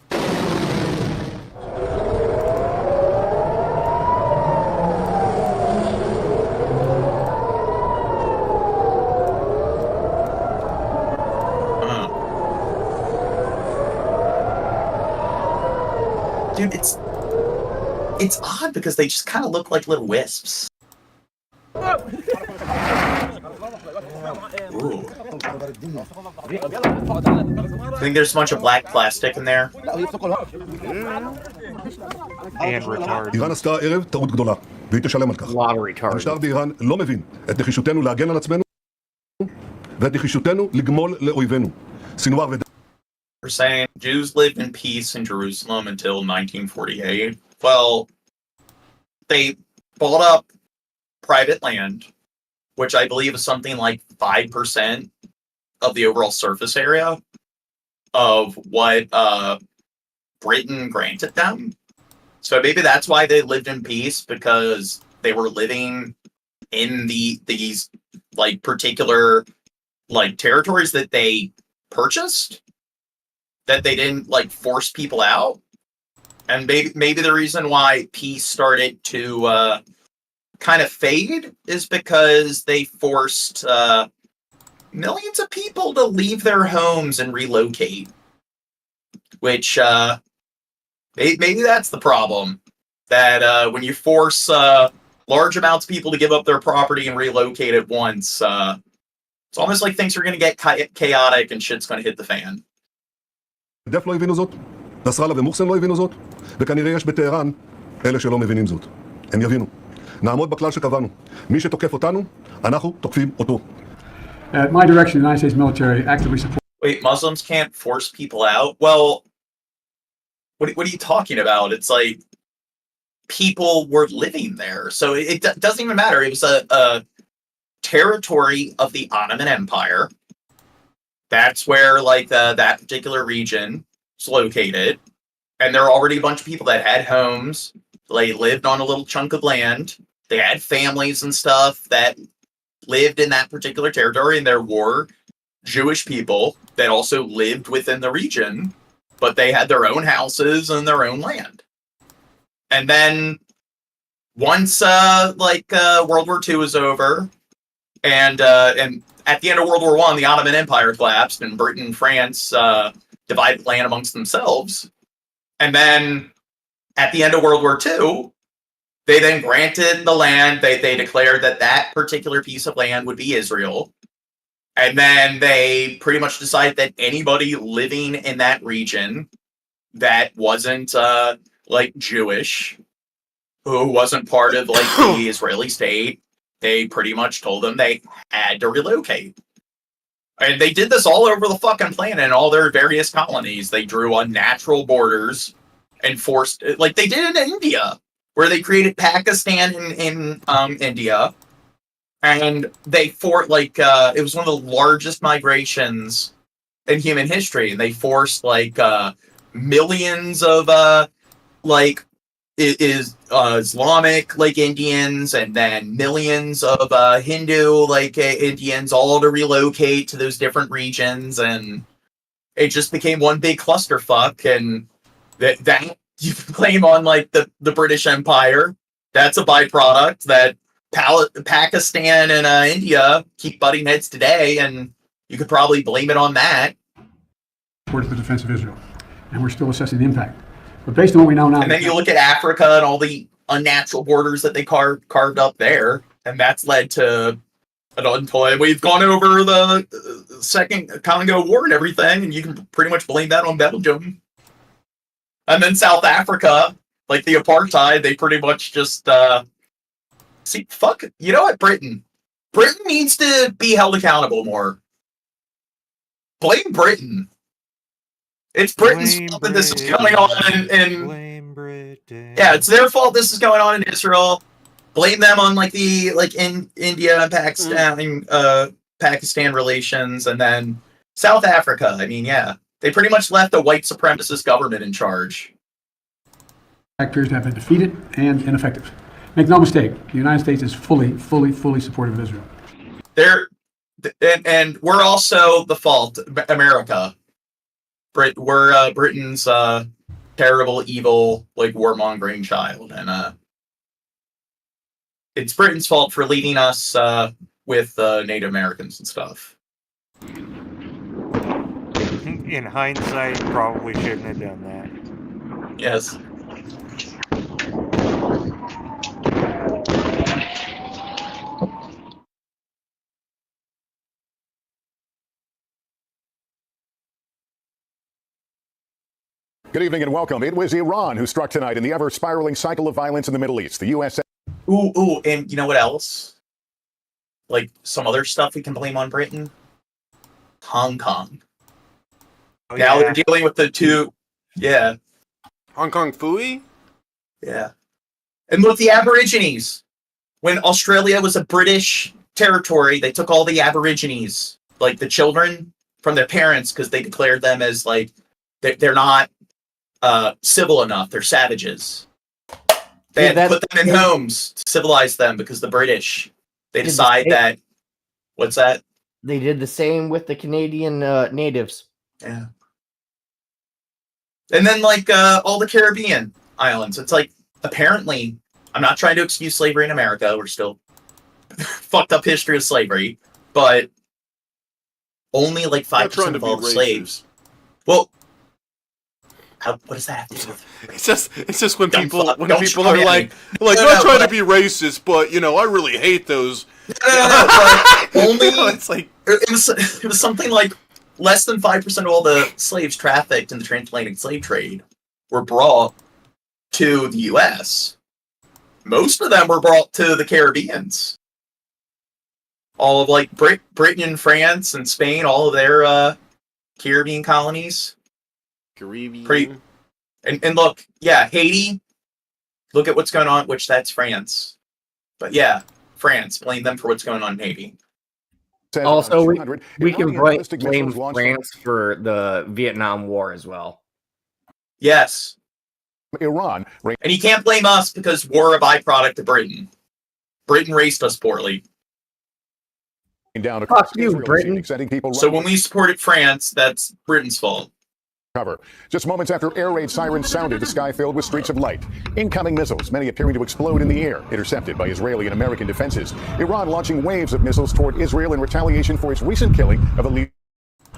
Speaker 4: Dude, it's odd because they just kind of look like little wisps. Ooh. I think there's a bunch of black plastic in there.
Speaker 3: And retarded.
Speaker 9: איראן עשתה הערב טעות גדולה, והיא תשלם על כך. המשטר באיראן לא מבין את נחישותנו להגן על עצמנו, ואת נחישותנו לגמול לאויבינו. סינואר
Speaker 4: We're saying Jews lived in peace in Jerusalem until 1948. Well, they bought up private land, which I believe is something like 5% of the overall surface area of what Britain granted them. So maybe that's why they lived in peace, because they were living in these like particular like territories that they purchased, that they didn't like force people out. And maybe the reason why peace started to kind of fade is because they forced millions of people to leave their homes and relocate. Which maybe that's the problem. That when you force large amounts of people to give up their property and relocate at once, it's almost like things are going to get chaotic and shit's going to hit the fan.
Speaker 9: דף לא הבינו זאת, נסראללה ומוחסן לא הבינו זאת, וכנראה יש בטהרן אלה שלא מבינים זאת. הם יבינו. נעמוד בכלל שקבענו. מי שתוקף אותנו, אנחנו תוקפים אותו.
Speaker 19: At my direction, the United States military actively supports...
Speaker 4: Wait, Muslims can't force people out? Well, what are you talking about? It's like people were living there. So it doesn't even matter. It was a territory of the Ottoman Empire. That's where, like, that particular region is located. And there are already a bunch of people that had homes. They lived on a little chunk of land. They had families and stuff that lived in that particular territory. And there were Jewish people that also lived within the region. But they had their own houses and their own land. And then once World War II was over, and at the end of World War I, the Ottoman Empire collapsed, and Britain and France divided land amongst themselves. And then at the end of World War II, they then granted the land. They declared that particular piece of land would be Israel. And then they pretty much decided that anybody living in that region that wasn't Jewish, who wasn't part of the Israeli state, they pretty much told them they had to relocate. And they did this all over the fucking planet in all their various colonies. They drew unnatural borders and forced, like they did in India, where they created Pakistan in India. And they it was one of the largest migrations in human history. And they forced millions of Islamic Indians, and then millions of Hindu Indians, all to relocate to those different regions, and it just became one big clusterfuck. And that you can claim on the British Empire. That's a byproduct that Pakistan and India keep butting heads today, and you could probably blame it on that.
Speaker 19: Towards the defense of Israel, and we're still assessing the impact. But based on what we know now,
Speaker 4: and then you look at Africa and all the unnatural borders that they carved up there, and that's led to an untold. We've gone over the Second Congo War and everything, and you can pretty much blame that on Belgium. And then South Africa, the apartheid, they pretty much just fuck. You know what, Britain needs to be held accountable more. Blame Britain. It's Britain's fault that this is going on in yeah, it's their fault this is going on in Israel. Blame them on in India and Pakistan relations, and then South Africa. I mean, yeah, they pretty much left a white supremacist government in charge.
Speaker 19: Appears to have been defeated and ineffective. Make no mistake, the United States is fully supportive of Israel.
Speaker 4: And we're also the fault, America. We're Britain's terrible, evil, warmongering child, and it's Britain's fault for leading us with Native Americans and stuff.
Speaker 3: In hindsight, probably shouldn't have done that.
Speaker 4: Yes.
Speaker 11: Good evening and welcome. It was Iran who struck tonight in the ever-spiraling cycle of violence in the Middle East. The U.S.
Speaker 4: Ooh, and you know what else? Some other stuff we can blame on Britain? Hong Kong.
Speaker 15: Oh,
Speaker 4: now they're dealing with the two... Yeah.
Speaker 15: Hong Kong Phooey?
Speaker 4: Yeah. And with the Aborigines. When Australia was a British territory, they took all the Aborigines, the children, from their parents because they declared them as, they're not civil enough. They're savages. They had to put them in homes to civilize them because the British, they decide that. What's that?
Speaker 2: They did the same with the Canadian natives.
Speaker 4: Yeah. And then all the Caribbean islands. It's apparently, I'm not trying to excuse slavery in America. We're still fucked up history of slavery, but only 5% of all the slaves. Well, what does that have to do with?
Speaker 15: It's just when people are not trying to be racist, but I really hate those.
Speaker 4: Only it was something less than 5% of all the slaves trafficked in the transatlantic slave trade were brought to the U.S. Most of them were brought to the Caribbeans. All of Britain and France and Spain, all of their Caribbean colonies.
Speaker 15: Caribbean.
Speaker 4: And look, yeah, Haiti. Look at what's going on, which that's France. But yeah, France. Blame them for what's going on in Haiti.
Speaker 2: Also, we can blame France for the Vietnam War as well.
Speaker 4: Yes.
Speaker 11: Iran.
Speaker 4: And you can't blame us because we're a byproduct of Britain. Britain raised us poorly.
Speaker 11: Down
Speaker 2: Fuck you, Britain.
Speaker 4: So when we supported France, that's Britain's fault.
Speaker 11: cover. Just moments after air raid sirens sounded, the sky filled with streaks of light. Incoming missiles, many appearing to explode in the air, intercepted by Israeli and American defenses. Iran launching waves of missiles toward Israel in retaliation for its recent killing of a leader,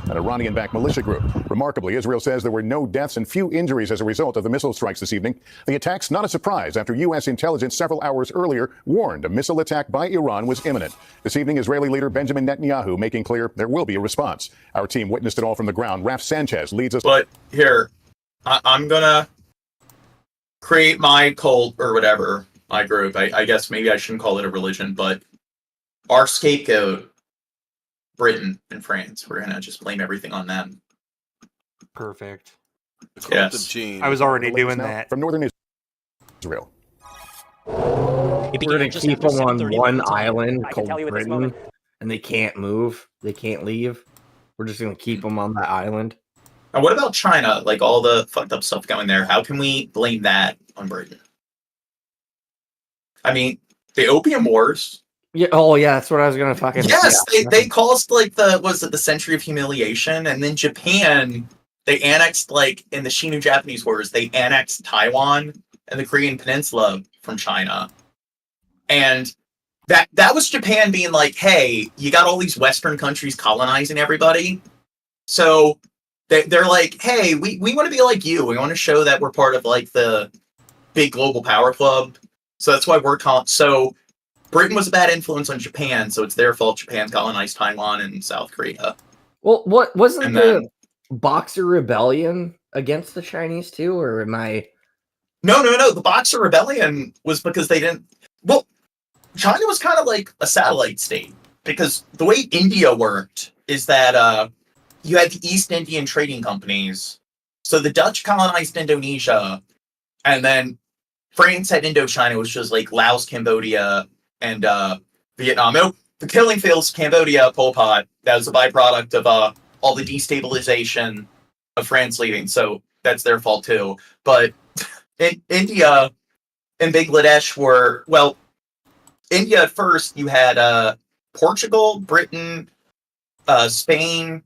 Speaker 11: an Iranian-backed militia group. Remarkably, Israel says there were no deaths and few injuries as a result of the missile strikes this evening. The attack's not a surprise after U.S. intelligence several hours earlier warned a missile attack by Iran was imminent. This evening, Israeli leader Benjamin Netanyahu making clear there will be a response. Our team witnessed it all from the ground. Raf Sanchez leads us.
Speaker 4: But here, I'm going to create my cult or whatever, my group. I guess maybe I shouldn't call it a religion, but our scapegoat, Britain and France. We're gonna just blame everything on them.
Speaker 3: Perfect.
Speaker 4: Yes.
Speaker 3: I was already doing that.
Speaker 11: From northern Israel.
Speaker 2: We're gonna keep them on one island called Britain, and they can't move. They can't leave. We're just gonna keep them on that island.
Speaker 4: And what about China? Like all the fucked up stuff going there. How can we blame that on Britain? I mean, the Opium Wars.
Speaker 2: Yeah. Oh, yeah. That's what I was gonna fucking.
Speaker 4: Yes, they caused like the Century of Humiliation, and then Japan, they annexed like in the Sino-Japanese Wars, they annexed Taiwan and the Korean Peninsula from China, and that was Japan being like, hey, you got all these Western countries colonizing everybody, so they're like, hey, we want to be like you. We want to show that we're part of like the big global power club. So that's why we're so. Britain was a bad influence on Japan, so it's their fault Japan colonized Taiwan and South Korea.
Speaker 2: Well, what wasn't the Boxer Rebellion against the Chinese too, or am I?
Speaker 4: No. The Boxer Rebellion was because they didn't. Well, China was kind of like a satellite state because the way India worked is that you had the East Indian trading companies. So the Dutch colonized Indonesia, and then France had Indochina, which was like Laos, Cambodia, and Vietnam. The killing fields of Cambodia, Pol Pot, that was a byproduct of all the destabilization of France leaving, so that's their fault too. But India and Bangladesh were, well, India at first, you had Portugal, Britain, Spain,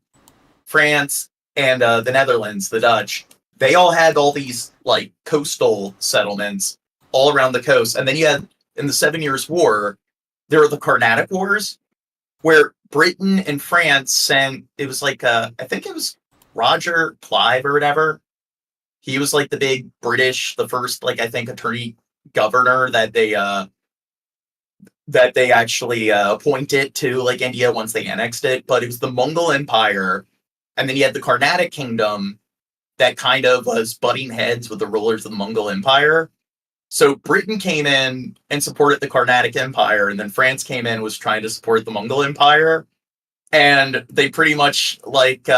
Speaker 4: France, and the Netherlands, the Dutch. They all had all these like coastal settlements all around the coast. And then you had, in the 7 Years' War, there were the Carnatic Wars, where Britain and France sent, it was like, I think it was Roger Clive or whatever. He was like the big British, the first, like, I think, attorney governor that they actually appointed to like India once they annexed it. But it was the Mongol Empire, and then you had the Carnatic Kingdom that kind of was butting heads with the rulers of the Mongol Empire. So Britain came in and supported the Carnatic Empire, and then France came in and was trying to support the Mongol Empire, and they pretty much like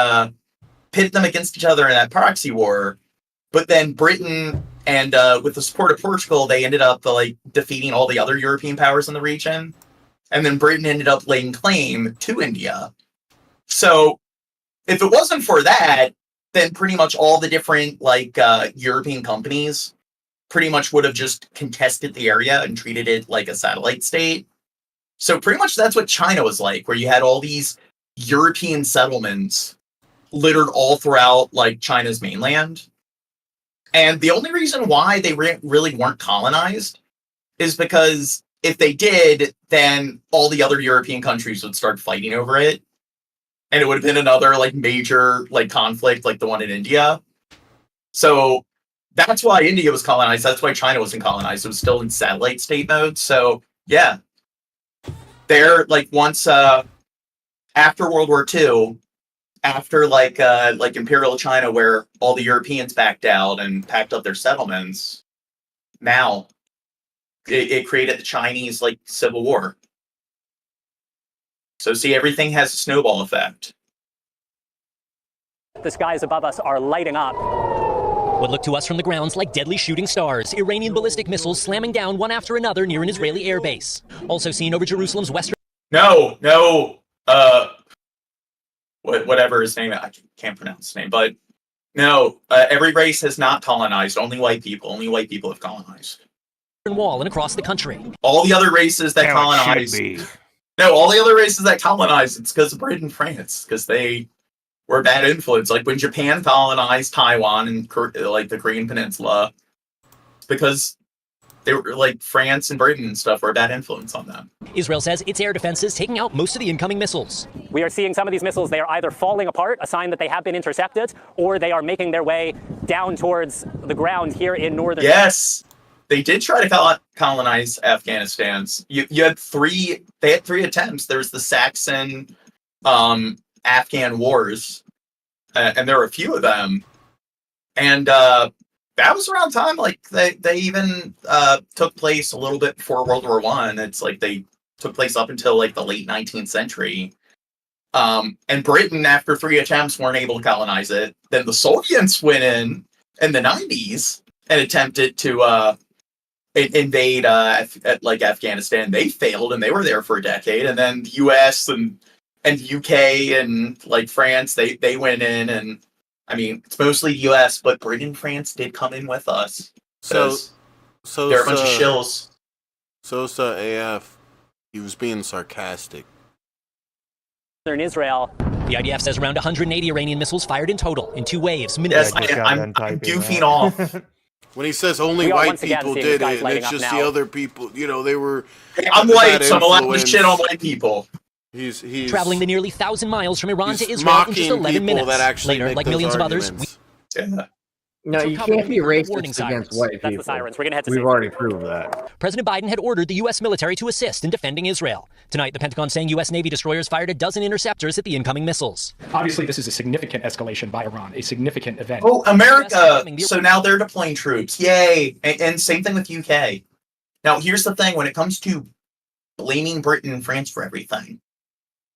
Speaker 4: pit them against each other in that proxy war. But then Britain and with the support of Portugal, they ended up like defeating all the other European powers in the region, and then Britain ended up laying claim to India. So if it wasn't for that, then pretty much all the different like European companies pretty much would have just contested the area and treated it like a satellite state. So pretty much that's what China was like, where you had all these European settlements littered all throughout like China's mainland. And the only reason why they really weren't colonized is because if they did, then all the other European countries would start fighting over it. And it would have been another like major like conflict like the one in India. So that's why India was colonized. That's why China wasn't colonized. It was still in satellite state mode. So yeah, they're like once after World War II, after like Imperial China, where all the Europeans backed out and packed up their settlements, now it created the Chinese like Civil War. So see, everything has a snowball effect.
Speaker 7: The skies above us are lighting up.
Speaker 12: What looked to us from the grounds like deadly shooting stars, Iranian ballistic missiles slamming down one after another near an Israeli airbase. Also seen over Jerusalem's western...
Speaker 4: Whatever his name, I can't pronounce his name, but no, every race has not colonized, only white people. Only white people have colonized.
Speaker 12: ...wall and across the country.
Speaker 4: All the other races that colonized... No, all the other races that colonized, it's because of Britain and France, because they were a bad influence. Like when Japan colonized Taiwan and like the Korean Peninsula, because they were like France and Britain and stuff were a bad influence on them.
Speaker 12: Israel says its air defense is taking out most of the incoming missiles.
Speaker 7: We are seeing some of these missiles, they are either falling apart, a sign that they have been intercepted, or they are making their way down towards the ground here in northern.
Speaker 4: Yes, they did try to colonize Afghanistan. You had three attempts. There was the Saxon Afghan wars, and there were a few of them. And that was around time, like they even took place a little bit before World War I. It's like they took place up until like the late 19th century. And Britain, after 3 attempts, weren't able to colonize it. Then the Soviets went in the 90s and attempted to invade like Afghanistan. They failed, and they were there for a decade. And then the U.S. and UK and like France, they went in, and I mean, it's mostly U.S., but Britain and France did come in with us.
Speaker 15: So
Speaker 4: they're a bunch of shills.
Speaker 15: Sosa AF, he was being sarcastic.
Speaker 7: In Israel.
Speaker 12: The IDF says around 180 Iranian missiles fired in total in 2 waves.
Speaker 4: Yes, I'm goofing off.
Speaker 15: When he says only white people did it, and it's just the other people, you know, they were.
Speaker 4: Hey, I'm white, so I'm allowed to shit on white people.
Speaker 15: He's
Speaker 12: traveling the nearly 1,000 miles from Iran to Israel in just 11 minutes. Later, like millions of others.
Speaker 2: No, you can't be racist against white people.
Speaker 7: That's the sirens. We're gonna head to
Speaker 2: We've already proved that.
Speaker 12: President Biden had ordered the U.S. military to assist in defending Israel. Tonight, the Pentagon saying U.S. Navy destroyers fired a dozen interceptors at the incoming missiles.
Speaker 20: Obviously, this is a significant escalation by Iran, a significant event.
Speaker 4: Oh, America! So now they're deploying troops. Yay! And same thing with UK. Now, here's the thing. When it comes to blaming Britain and France for everything,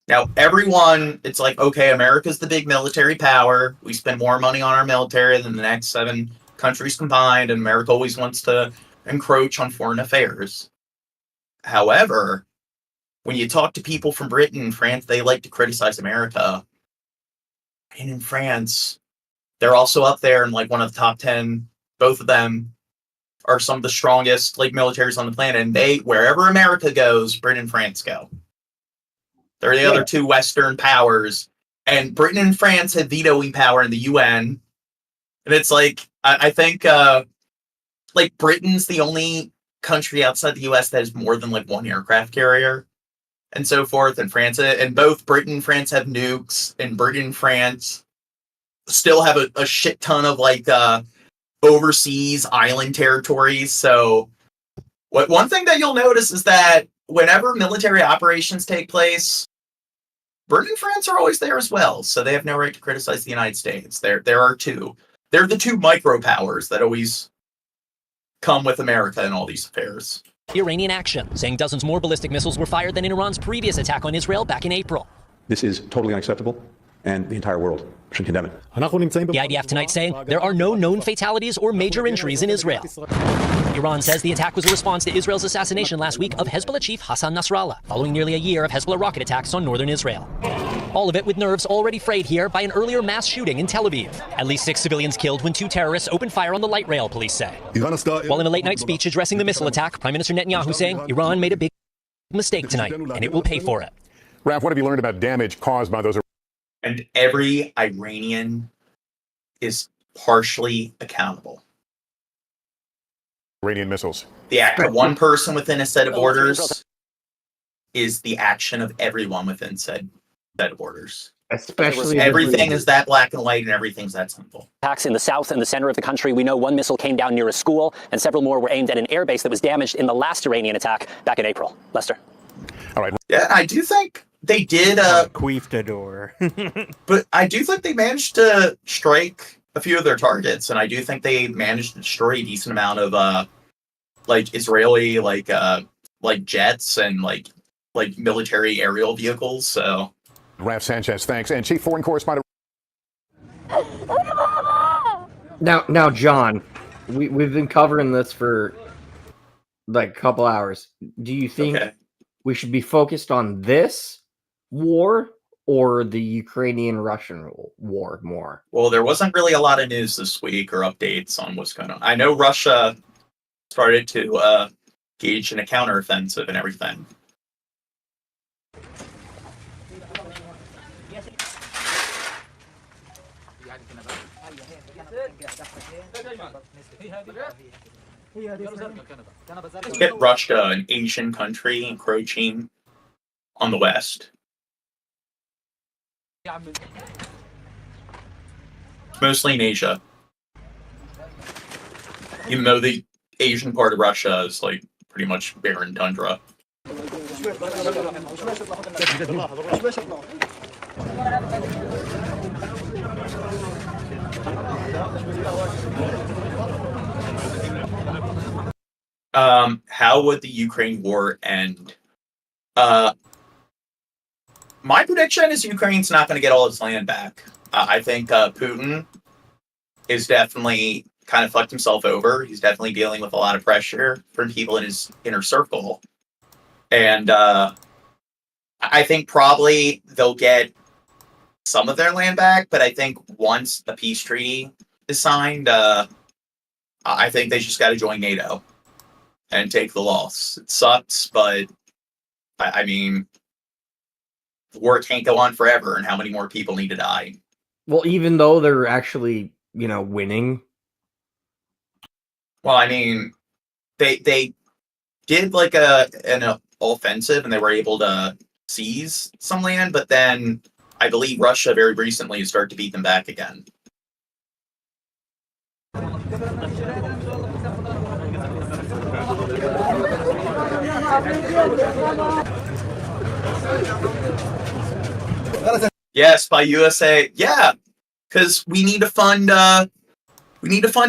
Speaker 4: now everyone, it's like, okay, America's the big military power. We spend more money on our military than the next 7 countries combined, and America always wants to encroach on foreign affairs. However, when you talk to people from Britain and France, they like to criticize America. And in France, they're also up there in like one of the top 10. Both of them are some of the strongest like militaries on the planet. And wherever America goes, Britain and France go. They're the other 2 Western powers. And Britain and France have vetoing power in the UN. And it's like, I think like Britain's the only country outside the US that has more than like 1 aircraft carrier and so forth. And France, and both Britain and France have nukes, and Britain and France still have a shit ton of like overseas island territories. So one thing that you'll notice is that whenever military operations take place, Britain and France are always there as well. So they have no right to criticize the United States. There are 2. They're the 2 micropowers that always come with America in all these affairs.
Speaker 12: Iranian action, saying dozens more ballistic missiles were fired than in Iran's previous attack on Israel back in April.
Speaker 1: This is totally unacceptable, and the entire world should condemn it.
Speaker 12: The IDF tonight saying there are no known fatalities or major injuries in Israel. Iran says the attack was a response to Israel's assassination last week of Hezbollah chief Hassan Nasrallah, following nearly a year of Hezbollah rocket attacks on northern Israel. All of it with nerves already frayed here by an earlier mass shooting in Tel Aviv. At least 6 civilians killed when 2 terrorists opened fire on the light rail, police say. While in a late-night speech addressing the missile attack, Prime Minister Netanyahu saying Iran made a big mistake tonight, and it will pay for it.
Speaker 11: Raf, what have you learned about damage caused by those?
Speaker 4: And every Iranian is partially accountable.
Speaker 11: Iranian missiles.
Speaker 4: The act of one person within a set of borders is the action of everyone within said set of borders.
Speaker 2: Especially
Speaker 4: everything is that black and white, and everything's that simple.
Speaker 7: Attacks in the south and the center of the country. We know 1 missile came down near a school, and several more were aimed at an airbase that was damaged in the last Iranian attack back in April. Lester.
Speaker 11: All right.
Speaker 4: Yeah, I do think they did
Speaker 3: Queeftador.
Speaker 4: but I do think they managed to strike a few of their targets, and I do think they managed to destroy a decent amount of like Israeli like jets and like military aerial vehicles. So
Speaker 11: Raf Sanchez, thanks. And Chief Foreign Correspondent.
Speaker 2: Now, John, we've been covering this for like a couple hours. Do you think we should be focused on this war or the Ukrainian-Russian war more?
Speaker 4: Well, there wasn't really a lot of news this week or updates on what's going on. I know Russia started to engage in a counteroffensive and everything. Let's get Russia, an Asian country, encroaching on the West. Mostly in Asia. Even though the Asian part of Russia is like pretty much barren tundra. How would the Ukraine war end? My prediction is Ukraine's not going to get all its land back. I think Putin is definitely kind of fucked himself over. He's definitely dealing with a lot of pressure from people in his inner circle. And I think probably they'll get some of their land back, but I think once the peace treaty is signed, I think they just got to join NATO and take the loss. It sucks, but I mean, the war can't go on forever, and how many more people need to die?
Speaker 2: Well, even though they're actually, winning.
Speaker 4: Well, I mean, they did like an offensive, and they were able to seize some land, but then I believe Russia very recently started to beat them back again. Yes, by USA. Yeah, because we need to fund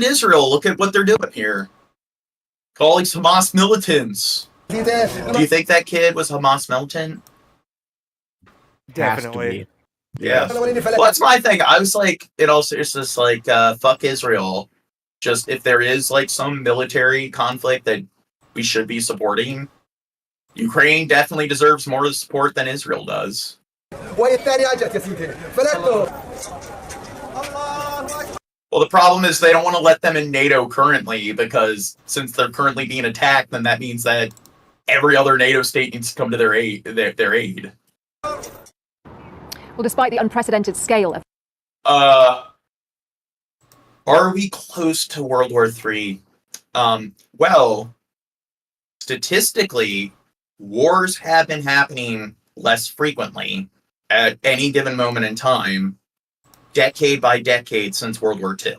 Speaker 4: Israel. Look at what they're doing here. Calling Hamas militants. Do you think that kid was Hamas militant?
Speaker 3: Definitely.
Speaker 4: Yeah. Well, that's my thing. I was like, it also is just like, fuck Israel. Just if there is like some military conflict that we should be supporting, Ukraine definitely deserves more support than Israel does. Well, the problem is they don't want to let them in NATO currently, because since they're currently being attacked, then that means that every other NATO state needs to come to their aid.
Speaker 8: Well, despite the unprecedented scale of...
Speaker 4: Are we close to World War III? Well, statistically, wars have been happening less frequently at any given moment in time, decade by decade since World War II.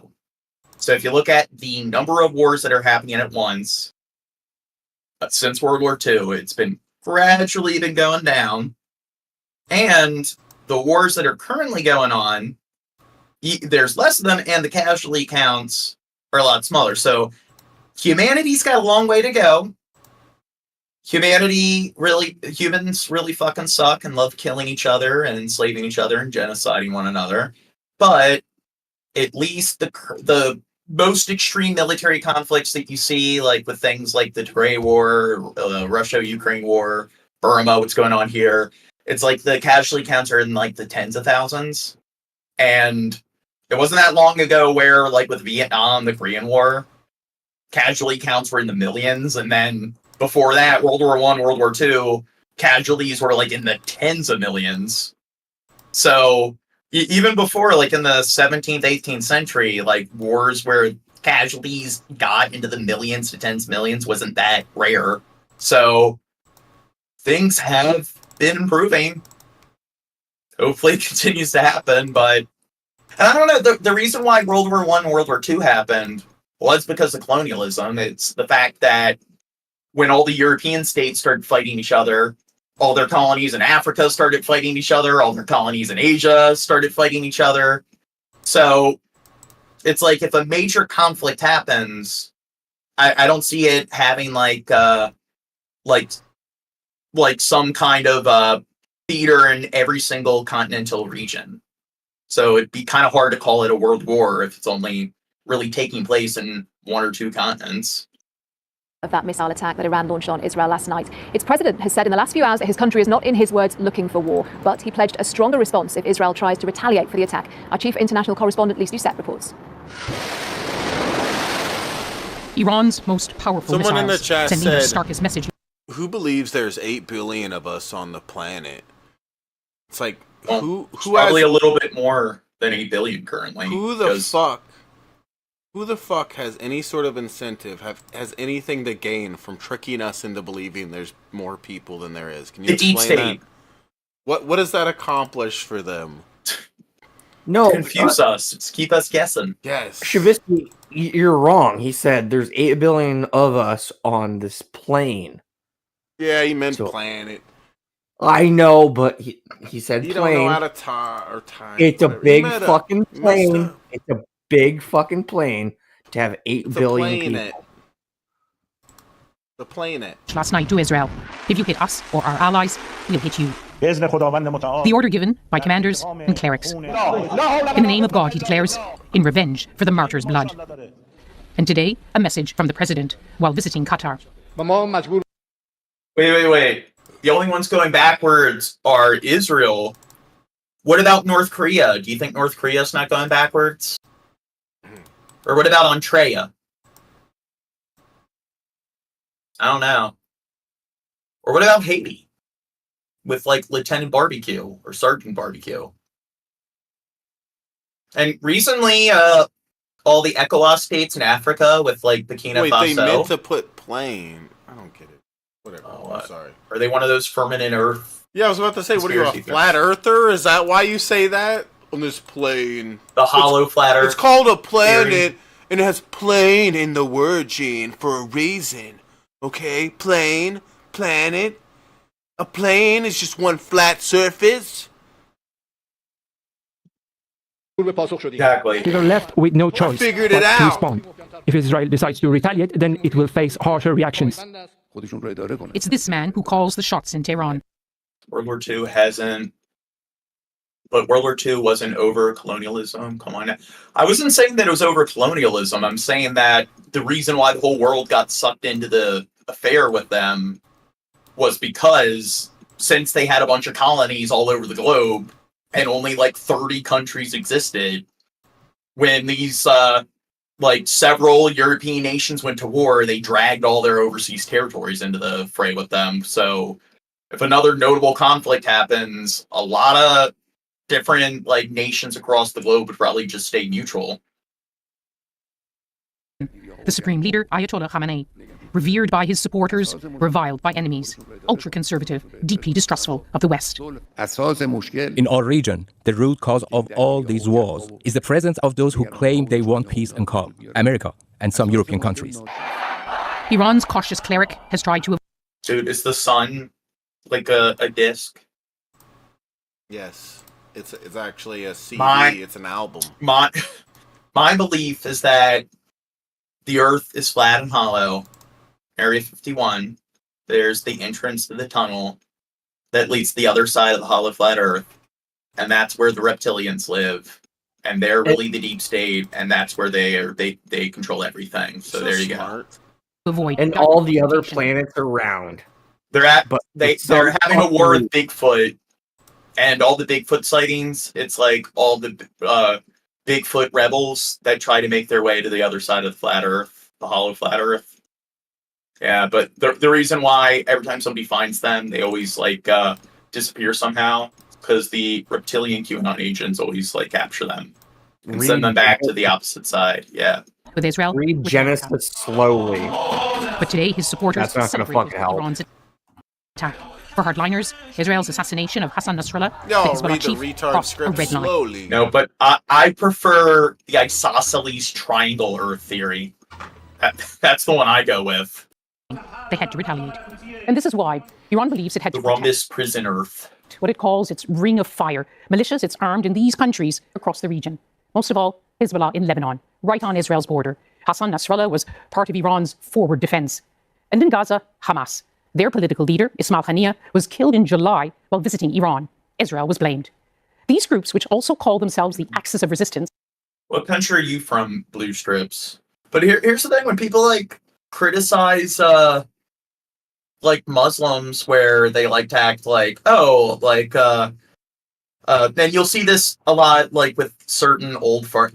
Speaker 4: So if you look at the number of wars that are happening at once, since World War II, it's been gradually been going down. And the wars that are currently going on, there's less of them, and the casualty counts are a lot smaller. So humanity's got a long way to go. Humans really fucking suck and love killing each other and enslaving each other and genociding one another. But at least the most extreme military conflicts that you see, like with things like the Tigray War, Russia-Ukraine War, Burma, what's going on here, it's like the casualty counts are in like the tens of thousands. And it wasn't that long ago where, like with Vietnam, the Korean War, casualty counts were in the millions, and then before that, World War I, World War II, casualties were like in the tens of millions. So even before, like in the 17th, 18th century, like wars where casualties got into the millions to tens of millions wasn't that rare. So things have been improving. Hopefully it continues to happen, but and I don't know, the reason why World War I and World War II happened was because of colonialism. It's the fact that when all the European states started fighting each other, all their colonies in Africa started fighting each other, all their colonies in Asia started fighting each other. So it's like if a major conflict happens, I don't see it having like some kind of theater in every single continental region. So it'd be kind of hard to call it a world war if it's only really taking place in one or two continents.
Speaker 8: Of that missile attack that Iran launched on Israel last night. Its president has said in the last few hours that his country is not, in his words, looking for war, but he pledged a stronger response if Israel tries to retaliate for the attack. Our chief international correspondent, Lise Doucette, reports.
Speaker 22: Iran's most powerful
Speaker 15: Someone in the
Speaker 22: missiles,
Speaker 15: chat
Speaker 22: sending their
Speaker 15: said,
Speaker 22: starkest message.
Speaker 15: Who believes there's 8 billion of us on the planet? It's like, who
Speaker 4: probably
Speaker 15: has...
Speaker 4: a little bit more than 8 billion currently.
Speaker 15: Who the fuck has any sort of incentive, has anything to gain from tricking us into believing there's more people than there is? Can you
Speaker 4: The deep
Speaker 15: explain
Speaker 4: state.
Speaker 15: that? What does that accomplish for them?
Speaker 2: No,
Speaker 4: confuse us. It's keep us guessing.
Speaker 15: Yes.
Speaker 2: Shavisky, you're wrong. He said there's 8 billion of us on this plane.
Speaker 15: Yeah, he meant planet.
Speaker 2: I know, but he said
Speaker 15: You
Speaker 2: plane.
Speaker 15: don't know how to time.
Speaker 2: It's a
Speaker 15: whatever.
Speaker 2: big
Speaker 15: He messed
Speaker 2: fucking
Speaker 15: up.
Speaker 2: plane. It's a big fucking plane to have 8
Speaker 15: It's
Speaker 2: billion
Speaker 15: a
Speaker 2: people.
Speaker 15: The planet.
Speaker 22: Last night to Israel. If you hit us or our allies, we'll hit you. The order given by commanders and clerics. In the name of God, he declares, in revenge for the martyrs' blood. And today, a message from the president while visiting Qatar.
Speaker 4: Wait. The only ones going backwards are Israel. What about North Korea? Do you think North Korea's not going backwards? Or what about Antrea? I don't know. Or what about Haiti? With like Lieutenant Barbecue or Sergeant Barbecue. And recently, all the ECOWAS states in Africa with like Burkina Faso.
Speaker 15: Wait, they meant to put plane. I don't get it. Whatever. I'm sorry.
Speaker 4: Are they one of those firmament Earth?
Speaker 15: Yeah, I was about to say, what are you, a
Speaker 4: conspiracy
Speaker 15: flat earther? Is that why you say that? On this plane.
Speaker 4: The hollow flat Earth.
Speaker 15: It's called a planet,
Speaker 4: theory.
Speaker 15: and it has plane in the word, Gene, for a reason. Okay? Plane, planet. A plane is just one flat surface.
Speaker 4: Exactly.
Speaker 6: They are left with no choice
Speaker 15: figured
Speaker 6: but
Speaker 15: it
Speaker 6: to
Speaker 15: out.
Speaker 6: respond. If Israel decides to retaliate, then it will face harsher reactions.
Speaker 22: It's this man who calls the shots in Tehran.
Speaker 4: World War II hasn't. But World War II wasn't over colonialism. Come on. I wasn't saying that it was over colonialism. I'm saying that the reason why the whole world got sucked into the affair with them was because since they had a bunch of colonies all over the globe and only like 30 countries existed, when these like several European nations went to war, they dragged all their overseas territories into the fray with them. So if another notable conflict happens, a lot of different like nations across the globe would probably just stay neutral.
Speaker 22: The supreme leader, Ayatollah Khamenei, revered by his supporters, reviled by enemies, ultra-conservative, deeply distrustful of the West.
Speaker 13: In our region, the root cause of all these wars is the presence of those who claim they want peace and calm, America and some European countries.
Speaker 22: Iran's cautious cleric has tried to...
Speaker 4: Dude, is the sun like a disc?
Speaker 15: Yes. It's actually a CD. It's an album.
Speaker 4: My belief is that the Earth is flat and hollow. Area 51, there's the entrance to the tunnel that leads to the other side of the hollow flat Earth, and that's where the reptilians live, and they're really the deep state, and that's where they control everything. So there you go.
Speaker 22: Avoid
Speaker 2: and all the other planets are round.
Speaker 4: They're having a war with Bigfoot, and all the Bigfoot sightings. It's like all the Bigfoot rebels that try to make their way to the other side of the flat Earth, the hollow flat Earth. Yeah, but the reason why every time somebody finds them, they always like disappear somehow, because the reptilian QAnon agents always like capture them and send them back to the opposite side. Yeah.
Speaker 22: With Israel.
Speaker 2: Read Genesis slowly.
Speaker 22: But today, his supporters
Speaker 2: That's not going to fucking help.
Speaker 22: Iran's attack. For hardliners, Israel's assassination of Hassan Nasrallah,
Speaker 15: No,
Speaker 22: the Hezbollah
Speaker 15: read the
Speaker 22: chief,
Speaker 15: retard
Speaker 22: crossed a
Speaker 15: script
Speaker 22: red line.
Speaker 15: slowly.
Speaker 4: No, but I prefer the isosceles triangle Earth theory. That's the one I go with.
Speaker 22: They had to retaliate. And this is why Iran believes it had
Speaker 4: The
Speaker 22: to
Speaker 4: rhombus prison Earth.
Speaker 22: what it calls its ring of fire. Militias, it's armed in these countries across the region. Most of all, Hezbollah in Lebanon, right on Israel's border. Hassan Nasrallah was part of Iran's forward defense. And in Gaza, Hamas. Their political leader, Ismail Haniyeh, was killed in July while visiting Iran. Israel was blamed. These groups, which also call themselves the Axis of Resistance.
Speaker 4: What country are you from, Blue Strips? But here's the thing: when people like criticize like Muslims, where they like to act like, then you'll see this a lot like with certain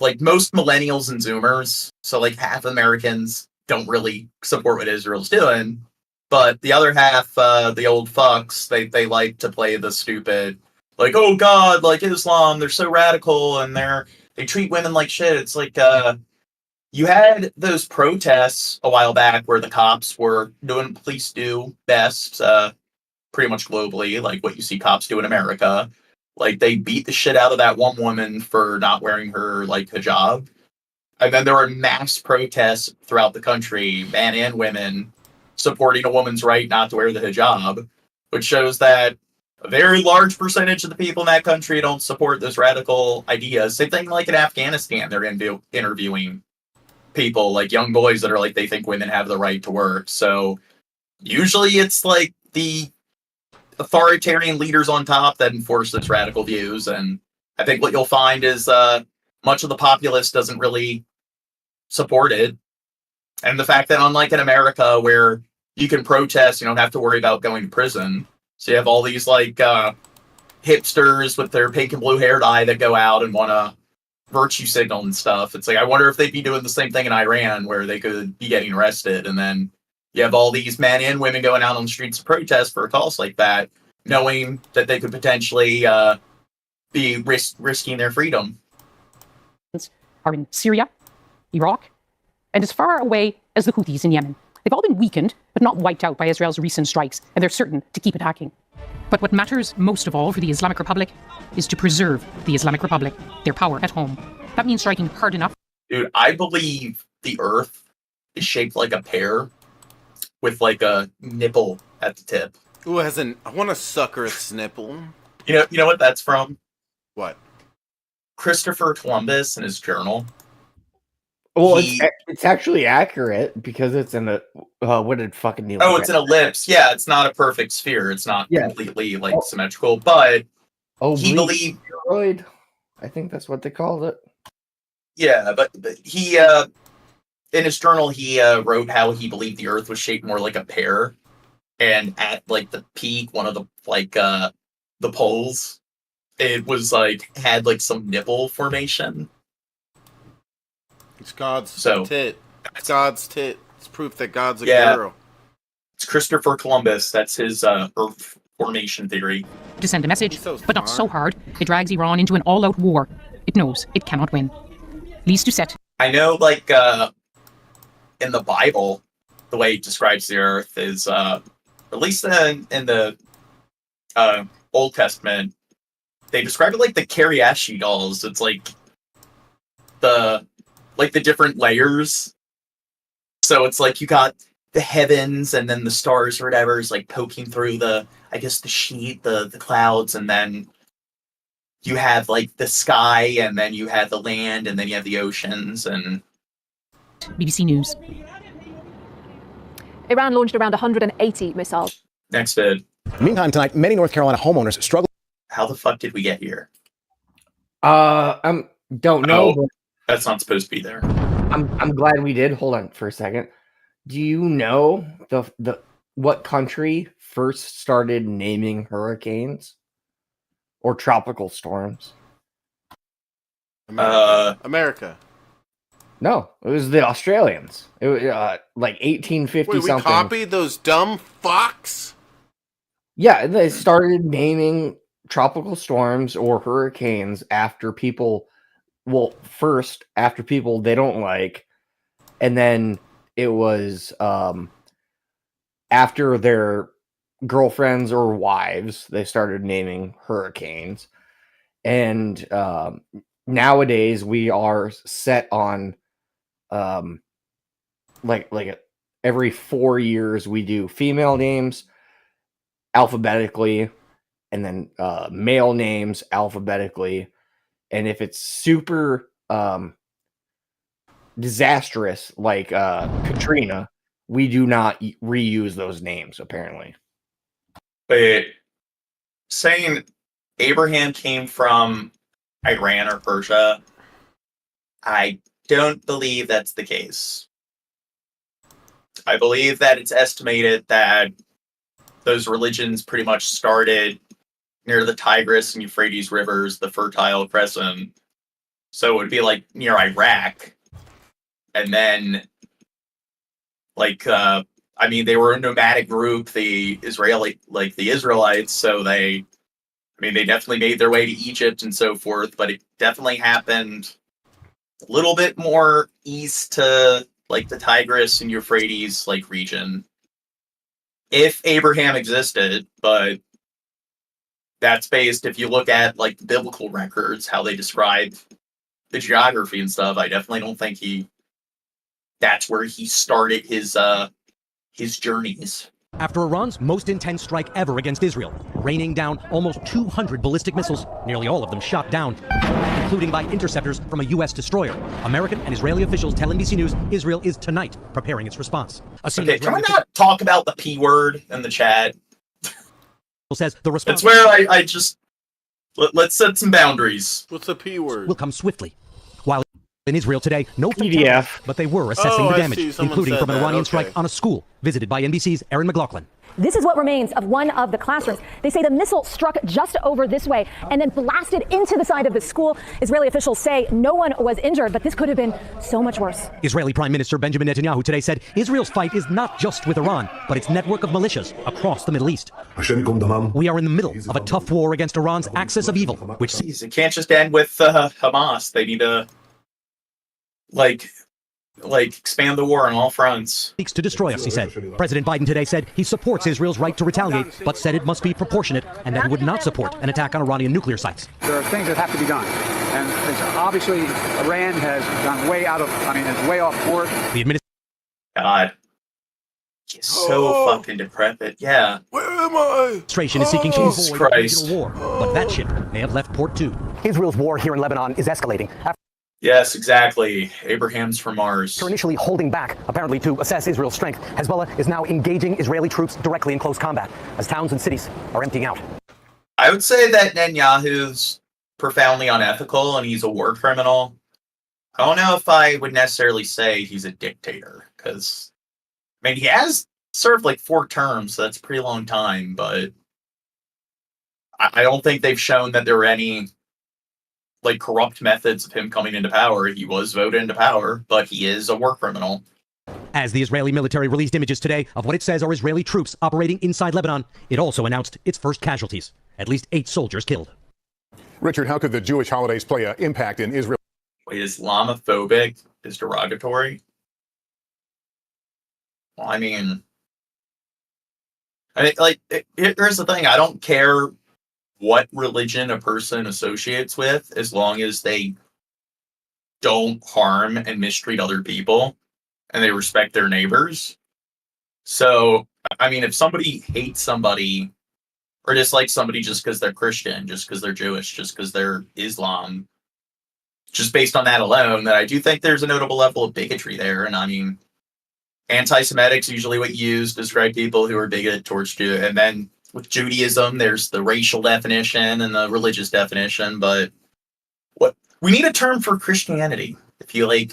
Speaker 4: like most millennials and Zoomers. So like half Americans don't really support what Israel's doing. But the other half, the old fucks, they like to play the stupid, like, oh God, like Islam, they're so radical and they treat women like shit. It's like you had those protests a while back where the cops were doing what police do best, pretty much globally, like what you see cops do in America. Like they beat the shit out of that one woman for not wearing her like hijab. And then there were mass protests throughout the country, men and women, supporting a woman's right not to wear the hijab, which shows that a very large percentage of the people in that country don't support those radical ideas. Same thing like in Afghanistan, they're interviewing people, like young boys that are like, they think women have the right to work. So usually it's like the authoritarian leaders on top that enforce those radical views. And I think what you'll find is much of the populace doesn't really support it. And the fact that unlike in America where you can protest, you don't have to worry about going to prison. So you have all these like hipsters with their pink and blue hair dye that go out and want to virtue signal and stuff. It's like, I wonder if they'd be doing the same thing in Iran where they could be getting arrested. And then you have all these men and women going out on the streets to protest for a cause like that, knowing that they could potentially be risking their freedom.
Speaker 22: Are in Syria, Iraq, and as far away as the Houthis in Yemen. They've all been weakened, but not wiped out by Israel's recent strikes, and they're certain to keep attacking. But what matters most of all for the Islamic Republic is to preserve the Islamic Republic, their power at home. That means striking hard enough.
Speaker 4: Dude, I believe the Earth is shaped like a pear with like a nipple at the tip.
Speaker 15: Ooh, I want to suck Earth's nipple.
Speaker 4: You know what that's from?
Speaker 15: What?
Speaker 4: Christopher Columbus in his journal.
Speaker 2: Well, it's actually accurate because it's in a what did fucking Neil?
Speaker 4: Oh, it's an ellipse. Yeah, it's not a perfect sphere. It's not completely like symmetrical, but he believed.
Speaker 2: Spheroid. I think that's what they called it.
Speaker 4: Yeah, but he in his journal he wrote how he believed the Earth was shaped more like a pear, and at like the peak, one of the like the poles, it was like had like some nipple formation.
Speaker 15: It's God's tit. It's God's tit. It's proof that God's a girl.
Speaker 4: It's Christopher Columbus. That's his Earth formation theory.
Speaker 22: To send a message, but not so hard, it drags Iran into an all-out war. It knows it cannot win. Least to set.
Speaker 4: I know, like, in the Bible, the way it describes the Earth is, at least in the Old Testament, they describe it like the Kariashi dolls. It's like the different layers. So it's like you got the heavens and then the stars or whatever is like poking through the sheet, the clouds, and then you have like the sky, and then you have the land, and then you have the oceans. And
Speaker 22: BBC News.
Speaker 8: Iran launched around 180 missiles.
Speaker 4: Next vid.
Speaker 11: Meantime, tonight, many North Carolina homeowners struggle.
Speaker 4: How the fuck did we get here?
Speaker 2: I don't know.
Speaker 4: Oh, that's not supposed to be there.
Speaker 2: I'm glad we did. Hold on for a second. Do you know the what country first started naming hurricanes or tropical storms?
Speaker 15: America.
Speaker 2: No, it was the Australians. It was like 1850
Speaker 15: Wait, we
Speaker 2: something.
Speaker 15: copied those dumb fucks?
Speaker 2: Yeah, they started naming tropical storms or hurricanes after people. Well, first after people they don't like, and then it was after their girlfriends or wives they started naming hurricanes. And nowadays we are set on like every 4 years we do female names alphabetically, and then male names alphabetically. And if it's super disastrous, like Katrina, we do not reuse those names, apparently.
Speaker 4: But saying Abraham came from Iran or Persia, I don't believe that's the case. I believe that it's estimated that those religions pretty much started near the Tigris and Euphrates rivers, the Fertile Crescent. So it would be like near Iraq. And then, like, they were a nomadic group, the Israelites, so they I mean, they definitely made their way to Egypt and so forth, but it definitely happened a little bit more east to like the Tigris and Euphrates like region. If Abraham existed, but that's based, if you look at like the biblical records, how they describe the geography and stuff, I definitely don't think that's where he started his journeys.
Speaker 12: After Iran's most intense strike ever against Israel, raining down almost 200 ballistic missiles, nearly all of them shot down, including by interceptors from a U.S. destroyer, American and Israeli officials tell NBC News Israel is tonight preparing its response.
Speaker 4: Okay, can we not talk about the P word in the chat?
Speaker 12: Says the response.
Speaker 4: That's where I just let's set some boundaries.
Speaker 15: What's the P word?
Speaker 12: Will come swiftly. While in Israel today, no
Speaker 2: PDF,
Speaker 12: but they were assessing the damage, including from an Iranian strike on a school visited by NBC's Erin McLaughlin.
Speaker 10: This is what remains of one of the classrooms. They say the missile struck just over this way and then blasted into the side of the school. Israeli officials say no one was injured, but this could have been so much worse.
Speaker 12: Israeli Prime Minister Benjamin Netanyahu today said Israel's fight is not just with Iran, but its network of militias across the Middle East. We are in the middle of a tough war against Iran's axis of evil, which
Speaker 4: it can't just end with Hamas. They need to like expand the war on all fronts.
Speaker 12: Seeks to destroy us, he said. President Biden today said he supports Israel's right to retaliate, but said it must be proportionate and that he would not support an attack on Iranian nuclear sites.
Speaker 21: There are things that have to be done. And it's obviously Iran has gone way is way off course.
Speaker 12: The administration.
Speaker 4: God. He's so fucking decrepit. Yeah.
Speaker 15: Where am I?
Speaker 12: Administration is seeking to avoid a regional war, but that ship may have left port too.
Speaker 7: Israel's war here in Lebanon is escalating.
Speaker 4: Yes, exactly. Abraham's from Mars.
Speaker 7: After initially holding back, apparently to assess Israel's strength, Hezbollah is now engaging Israeli troops directly in close combat as towns and cities are emptying out.
Speaker 4: I would say that Netanyahu's profoundly unethical and he's a war criminal. I don't know if I would necessarily say he's a dictator, because, I mean, he has served like 4 terms, so that's a pretty long time, but I don't think they've shown that there are any like corrupt methods of him coming into power. He was voted into power, but he is a war criminal.
Speaker 12: As the Israeli military released images today of what it says are Israeli troops operating inside Lebanon, it also announced its first casualties. At least 8 soldiers killed.
Speaker 11: Richard, how could the Jewish holidays play an impact in Israel?
Speaker 4: Wait, Islamophobic is derogatory? Well, I mean, like, here's the thing. I don't care what religion a person associates with, as long as they don't harm and mistreat other people and they respect their neighbors. So, I mean, if somebody hates somebody or dislikes somebody just because they're Christian, just because they're Jewish, just because they're Islam, just based on that alone, then I do think there's a notable level of bigotry there. And I mean, anti-Semitic's usually what you use to describe people who are bigoted towards Jew. And then with Judaism, there's the racial definition and the religious definition, but what we need a term for Christianity. If you like,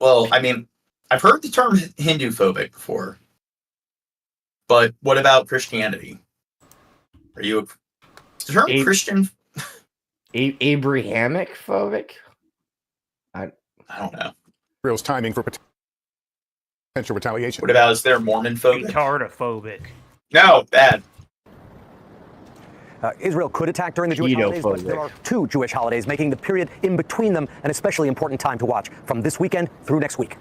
Speaker 4: well, I mean, I've heard the term Hindu phobic before, but what about Christianity? Are you the term Christian?
Speaker 2: Abrahamic phobic? I
Speaker 4: don't know.
Speaker 11: Israel's timing for potential retaliation.
Speaker 4: What about, is there Mormon phobic?
Speaker 3: Retardophobic.
Speaker 4: No, bad.
Speaker 7: Israel could attack during the Jewish holidays, but there are 2 Jewish holidays, making the period in between them an especially important time to watch from this weekend through next week.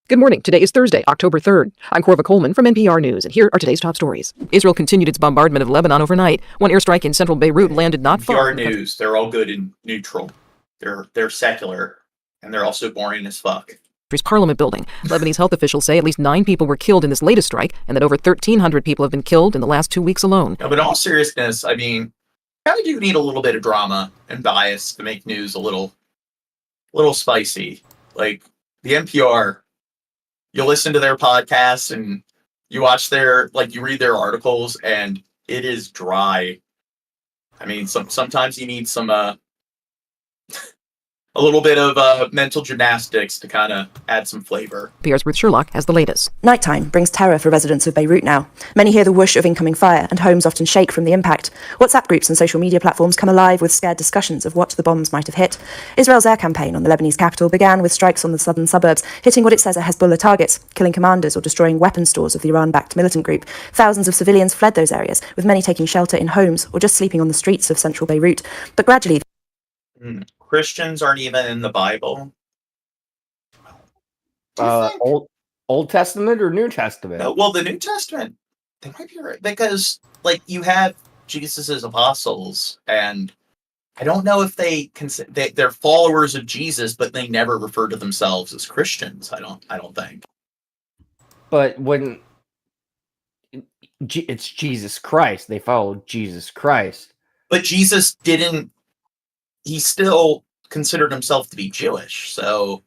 Speaker 23: Good morning. Today is Thursday, October 3rd. I'm Corva Coleman from NPR News, and here are today's top stories. Israel continued its bombardment of Lebanon overnight. One airstrike in central Beirut landed not far.
Speaker 4: NPR News, they're all good and neutral. They're secular, and they're also boring as fuck.
Speaker 23: Parliament building. Lebanese health officials say at least 9 people were killed in this latest strike, and that over 1,300 people have been killed in the last 2 weeks alone.
Speaker 4: No, but in all seriousness, I mean, kind of do need a little bit of drama and bias to make news a little spicy. Like the NPR, you listen to their podcasts and you watch you read their articles, and it is dry. I mean, sometimes you need some a little bit of mental gymnastics to kind of add some flavor.
Speaker 23: PR's Ruth Sherlock has the latest.
Speaker 5: Nighttime brings terror for residents of Beirut now. Many hear the whoosh of incoming fire, and homes often shake from the impact. WhatsApp groups and social media platforms come alive with scared discussions of what the bombs might have hit. Israel's air campaign on the Lebanese capital began with strikes on the southern suburbs, hitting what it says are Hezbollah targets, killing commanders or destroying weapons stores of the Iran-backed militant group. Thousands of civilians fled those areas, with many taking shelter in homes or just sleeping on the streets of central Beirut. But gradually,
Speaker 4: Christians aren't even in the Bible.
Speaker 2: Old Testament or New Testament?
Speaker 4: No, well, the New Testament, they might be right, because like you have Jesus's apostles, and I don't know if they're followers of Jesus, but they never refer to themselves as Christians. I don't think.
Speaker 2: But when it's Jesus Christ, they follow Jesus Christ.
Speaker 4: But Jesus didn't. He still considered himself to be Jewish, so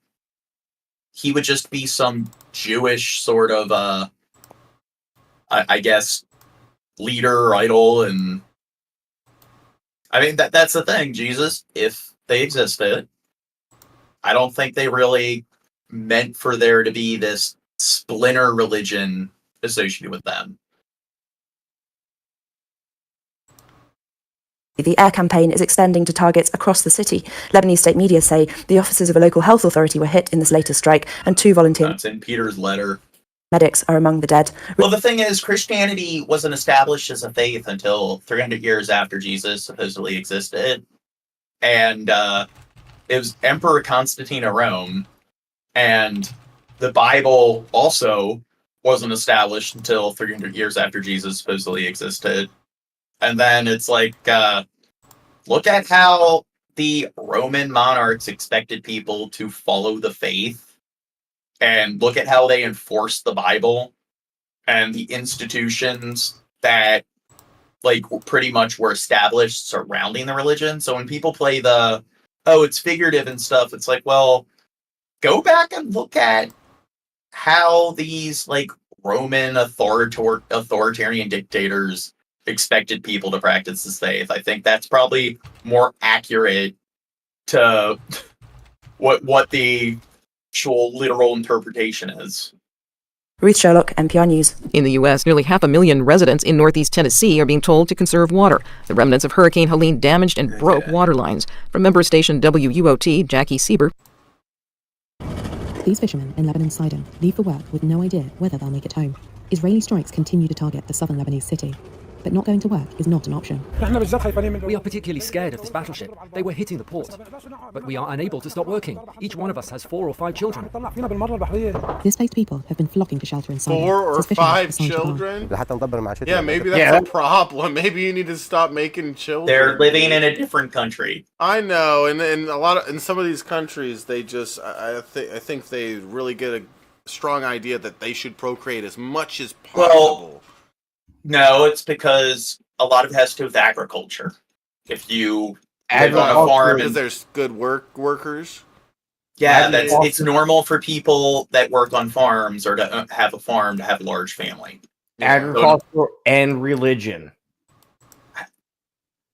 Speaker 4: he would just be some Jewish sort of, I guess, leader or idol. And I mean, that's the thing. Jesus, if they existed, I don't think they really meant for there to be this splinter religion associated with them.
Speaker 5: the air campaign is extending to targets across the city. Lebanese state media say the officers of a local health authority were hit in this latest strike, and 2 volunteer
Speaker 4: That's in Peter's letter.
Speaker 5: medics are among the dead.
Speaker 4: Well, the thing is, Christianity wasn't established as a faith until 300 years after Jesus supposedly existed. And it was Emperor Constantine of Rome. And the Bible also wasn't established until 300 years after Jesus supposedly existed. And then it's like, look at how the Roman monarchs expected people to follow the faith. And look at how they enforced the Bible and the institutions that like pretty much were established surrounding the religion. So when people play the, oh, it's figurative and stuff, it's like, well, go back and look at how these like Roman authoritarian dictators expected people to practice this faith. I think that's probably more accurate to what the actual literal interpretation is.
Speaker 5: Ruth Sherlock, NPR News.
Speaker 23: In the U.S., nearly 500,000 residents in northeast Tennessee are being told to conserve water. The remnants of Hurricane Helene damaged and broke water lines. From member station WUOT, Jackie Sieber.
Speaker 16: These fishermen in Lebanon's Sidon leave for work with no idea whether they'll make it home. Israeli strikes continue to target the southern Lebanese city. But not going to work is not an option.
Speaker 18: We are particularly scared of this battleship. They were hitting the port. But we are unable to stop working. Each one of us has 4 or 5 children.
Speaker 16: Displaced people have been flocking to shelter in Sidon.
Speaker 15: 4 or 5 children? Yeah, maybe that's a problem. Maybe you need to stop making children.
Speaker 4: They're living in a different country.
Speaker 15: I know, and in some of these countries, they just I think they really get a strong idea that they should procreate as much as possible.
Speaker 4: Well, no, it's because a lot of it has to do with agriculture. If you live on a farm,
Speaker 15: because there's good workers.
Speaker 4: Yeah, it's normal for people that work on farms or to have a farm to have a large family.
Speaker 2: Agriculture and religion.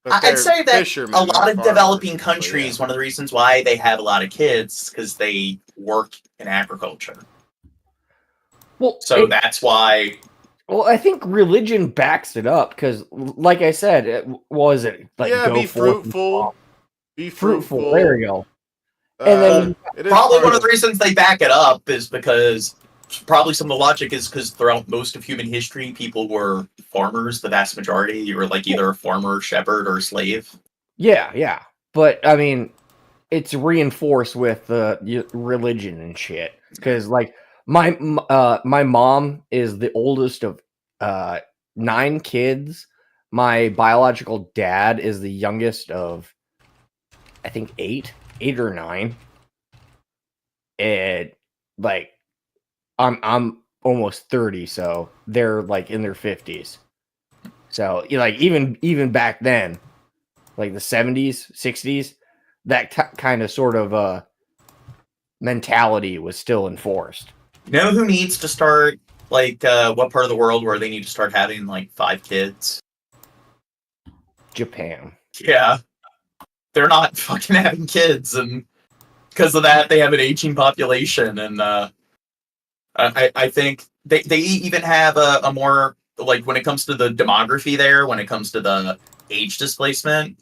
Speaker 4: I'd say that a lot of developing countries, one of the reasons why they have a lot of kids, because they work in agriculture.
Speaker 2: Well,
Speaker 4: so that's why.
Speaker 2: Well, I think religion backs it up because, like I said, was it like
Speaker 15: be fruitful, be fruitful.
Speaker 2: There you go. And then
Speaker 4: probably one of the reasons they back it up is because probably some of the logic is because throughout most of human history, people were farmers. The vast majority, you were like either a farmer, shepherd, or slave.
Speaker 2: Yeah. But I mean, it's reinforced with religion and shit because, like. My mom is the oldest of 9 kids. My biological dad is the youngest of, I think, 8 or 9. And like, I'm almost 30, so they're like in their 50s. So like even back then, like the 70s, 60s, that kind of sort of mentality was still enforced.
Speaker 4: You know who needs to start, like, what part of the world where they need to start having, like, 5 kids?
Speaker 2: Japan.
Speaker 4: Yeah. They're not fucking having kids, and because of that, they have an aging population, and I think they even have a more, like, when it comes to the demography there, when it comes to the age displacement,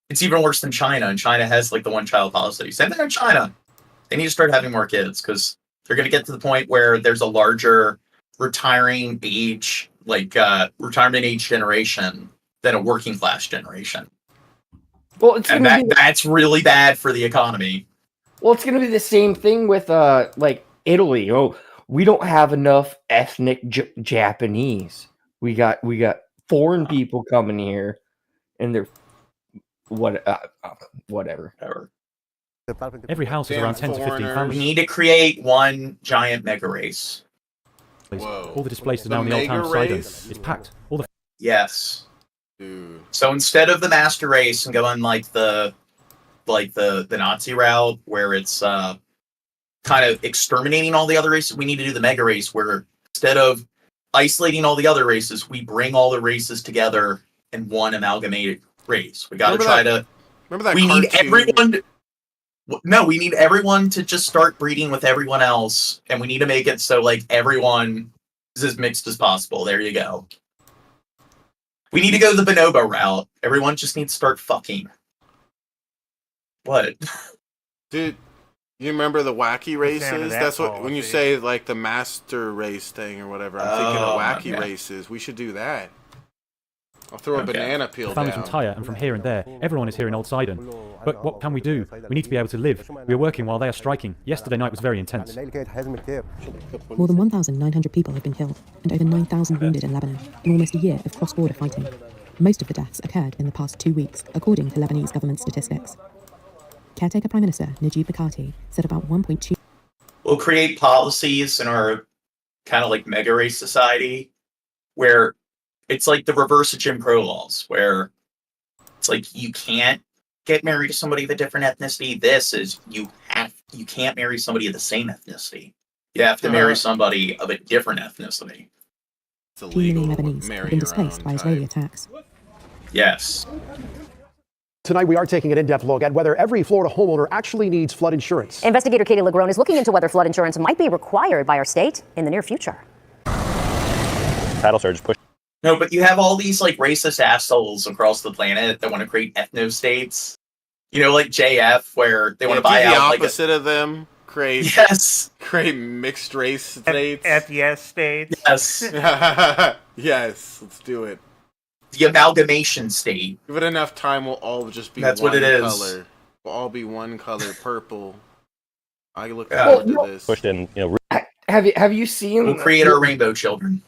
Speaker 4: it's even worse than China, and China has, like, the one-child policy. Same thing in China. They need to start having more kids, because they're going to get to the point where there's a larger retirement age generation than a working class generation.
Speaker 2: Well,
Speaker 4: that's really bad for the economy.
Speaker 2: Well, it's going to be the same thing with like Italy. Oh, we don't have enough ethnic Japanese. We got foreign people coming here, and they're whatever.
Speaker 9: Every house is around 10 to 15 families.
Speaker 4: We need to create one giant mega race.
Speaker 9: Whoa. All the displaced are now in the old town of Sidon. It's packed. All the
Speaker 4: Yes. Dude. So instead of the master race and going like the Nazi route where it's kind of exterminating all the other races, we need to do the mega race where instead of isolating all the other races, we bring all the races together in one amalgamated race. We got to try to.
Speaker 15: Remember that?
Speaker 4: We
Speaker 15: cartoon?
Speaker 4: need everyone. No, we need everyone to just start breeding with everyone else, and we need to make it so like everyone is as mixed as possible. There you go. We need to go the bonobo route. Everyone just needs to start fucking. What?
Speaker 15: Dude, you remember the wacky races? That's what, when you say like the master race thing or whatever, I'm thinking of wacky races. We should do that. I'll throw a banana peel down.
Speaker 9: families from Tyre and from here and there. Everyone is here in Old Sidon. But what can we do? We need to be able to live. We are working while they are striking. Yesterday night was very intense.
Speaker 16: More than 1,900 people have been killed and over 9,000 wounded in Lebanon in almost a year of cross-border fighting. Most of the deaths occurred in the past 2 weeks, according to Lebanese government statistics. Caretaker Prime Minister Najib Mikati said about 1.2...
Speaker 4: We'll create policies in our kind of like mega race society where it's like the reverse of Jim Crow laws, where it's like you can't get married to somebody of a different ethnicity. This is you can't marry somebody of the same ethnicity. You have to marry somebody of a different ethnicity.
Speaker 16: 2 million Lebanese have been displaced by Israeli attacks.
Speaker 4: Yes.
Speaker 14: Tonight, we are taking an in-depth look at whether every Florida homeowner actually needs flood insurance.
Speaker 17: Investigator Katie Legrone is looking into whether flood insurance might be required by our state in the near future.
Speaker 24: Title surge push.
Speaker 4: No, but you have all these like racist assholes across the planet that want to create ethno-states. You know, like JF, where they want to buy out
Speaker 15: the opposite of them. Create mixed race states.
Speaker 3: FES states.
Speaker 4: Yes.
Speaker 15: Yes, let's do it.
Speaker 4: The amalgamation state.
Speaker 15: Give it enough time, we'll all just be
Speaker 4: That's
Speaker 15: one
Speaker 4: what it is.
Speaker 15: color. We'll all be one color, purple. I look forward to this.
Speaker 24: Pushed in,
Speaker 2: Have you seen?
Speaker 4: We'll create our rainbow children.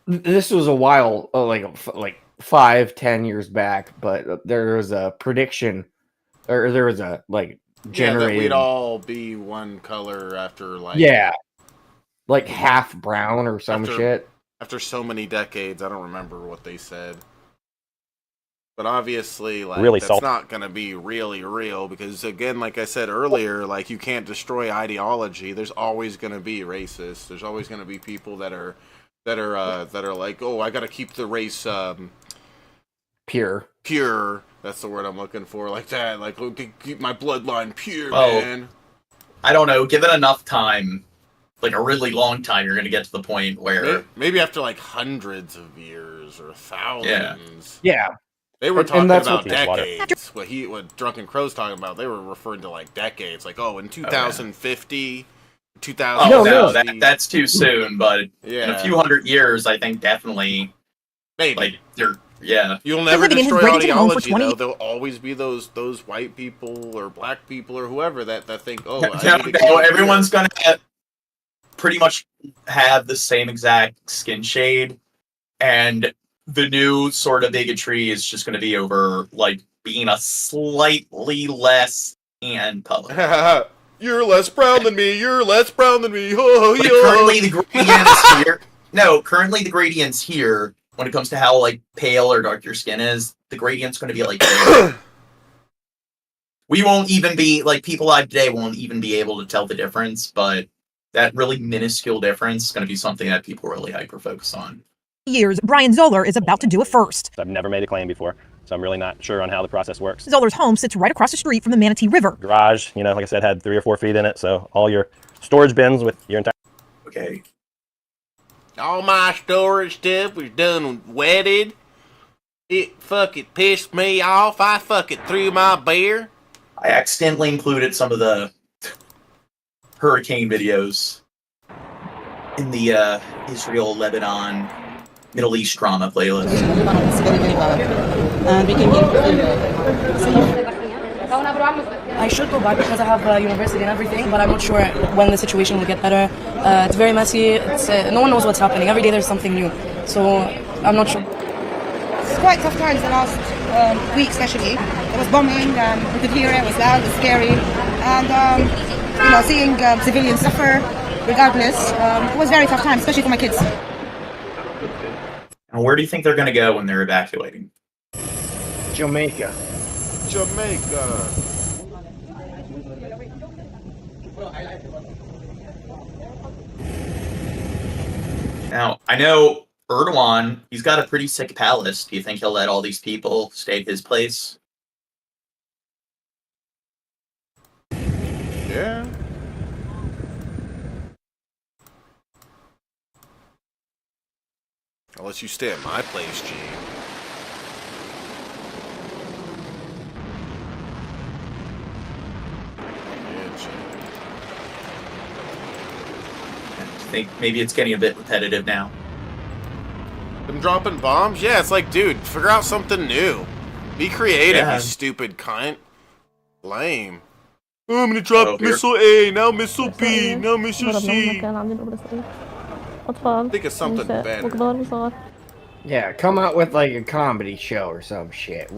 Speaker 2: This was a while, like 5-10 years back, but there was a prediction, or there was a generated.
Speaker 15: That we'd all be one color after
Speaker 2: like half brown or some shit.
Speaker 15: After so many decades, I don't remember what they said. But obviously, that's not going to be really real because, again, like I said earlier, like you can't destroy ideology. There's always going to be racists. There's always going to be people that are like, oh, I got to keep the race
Speaker 2: pure.
Speaker 15: Pure. That's the word I'm looking for. Like that. Like, keep my bloodline pure,
Speaker 4: Oh.
Speaker 15: man.
Speaker 4: I don't know. Give it enough time, like a really long time, you're going to get to the point where
Speaker 15: Maybe after like hundreds of years or thousands.
Speaker 2: Yeah.
Speaker 15: They were talking
Speaker 2: that's
Speaker 15: about
Speaker 2: what-
Speaker 15: decades. What Drunken Crow's talking about, they were referring to like decades. Like, in 2050, 2000.
Speaker 4: No, that's too soon. But in a few hundred years, I think definitely.
Speaker 15: Maybe.
Speaker 4: Like
Speaker 15: You'll never
Speaker 17: living in his
Speaker 15: destroy
Speaker 17: Bradenton home for
Speaker 15: ideology,
Speaker 17: 20
Speaker 15: though. There'll always be those white people or black people or whoever that think,
Speaker 4: everyone's gonna pretty much have the same exact skin shade, and the new sort of bigotry is just going to be over like being a slightly less tan color.
Speaker 15: You're less brown than me. You're less brown than me. Oh,
Speaker 4: But currently the gradients here. No, currently the gradients here, when it comes to how like pale or dark your skin is, the gradient's going to be like. We won't even be like people live today won't even be able to tell the difference, but that really minuscule difference is going to be something that people really hyper focus on.
Speaker 25: Years, Brian Zoller is about to do it first.
Speaker 24: I've never made a claim before. so I'm really not sure on how the process works.
Speaker 1: Zoller's home sits right across the street from the Manatee River.
Speaker 24: Garage, you know, like I said, had 3 or 4 feet in it, so all your storage bins with your entire...
Speaker 4: Okay.
Speaker 15: All my storage stuff was done wetted. It fucking pissed me off. I fucking threw my beer.
Speaker 4: I accidentally included some of the hurricane videos in the Israel-Lebanon Middle East drama playlist.
Speaker 6: And we can I should go back because I have university and everything, but I'm not sure when the situation will get better. It's very messy. It's no one knows what's happening. Every day there's something new, so I'm not sure.
Speaker 19: It's quite tough times the last week, especially. There was bombing. We could hear it. It was loud. It was scary, and seeing civilians suffer, regardless, it was very tough time, especially for my kids.
Speaker 4: And where do you think they're going to go when they're evacuating?
Speaker 2: Jamaica.
Speaker 15: Jamaica.
Speaker 4: Now, I know Erdogan, he's got a pretty sick palace. Do you think he'll let all these people stay at his place?
Speaker 15: Yeah. Unless you stay at my place, Gene.
Speaker 4: I think maybe it's getting a bit repetitive now.
Speaker 15: Them dropping bombs? Yeah, it's like, dude, figure out something new. Be creative,
Speaker 4: Yeah.
Speaker 15: you stupid cunt. Lame. Oh, I'm gonna drop missile A, now missile B, now missile C. Think of something better.
Speaker 2: Yeah, come out with like a comedy show or some shit.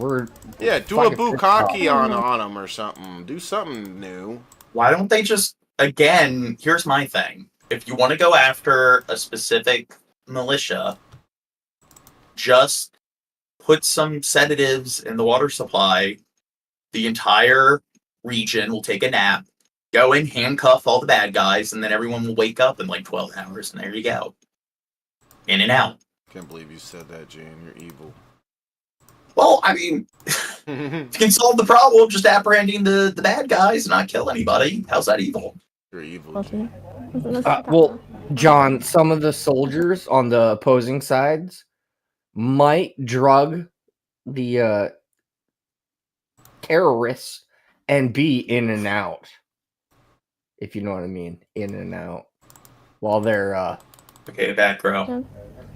Speaker 15: Yeah, do a bukkake on them or something. Do something new.
Speaker 4: Why don't they just, again, here's my thing. If you want to go after a specific militia, just put some sedatives in the water supply. The entire region will take a nap, go and handcuff all the bad guys, and then everyone will wake up in like 12 hours, and there you go. In and out.
Speaker 15: Can't believe you said that, Jane. You're evil.
Speaker 4: Well, I mean, you can solve the problem just apprehending the bad guys and not kill anybody. How's that evil?
Speaker 15: You're evil.
Speaker 2: Well, John, some of the soldiers on the opposing sides might drug the terrorists and be in and out, if you know what I mean, in and out, while they're
Speaker 4: okay, bad crow.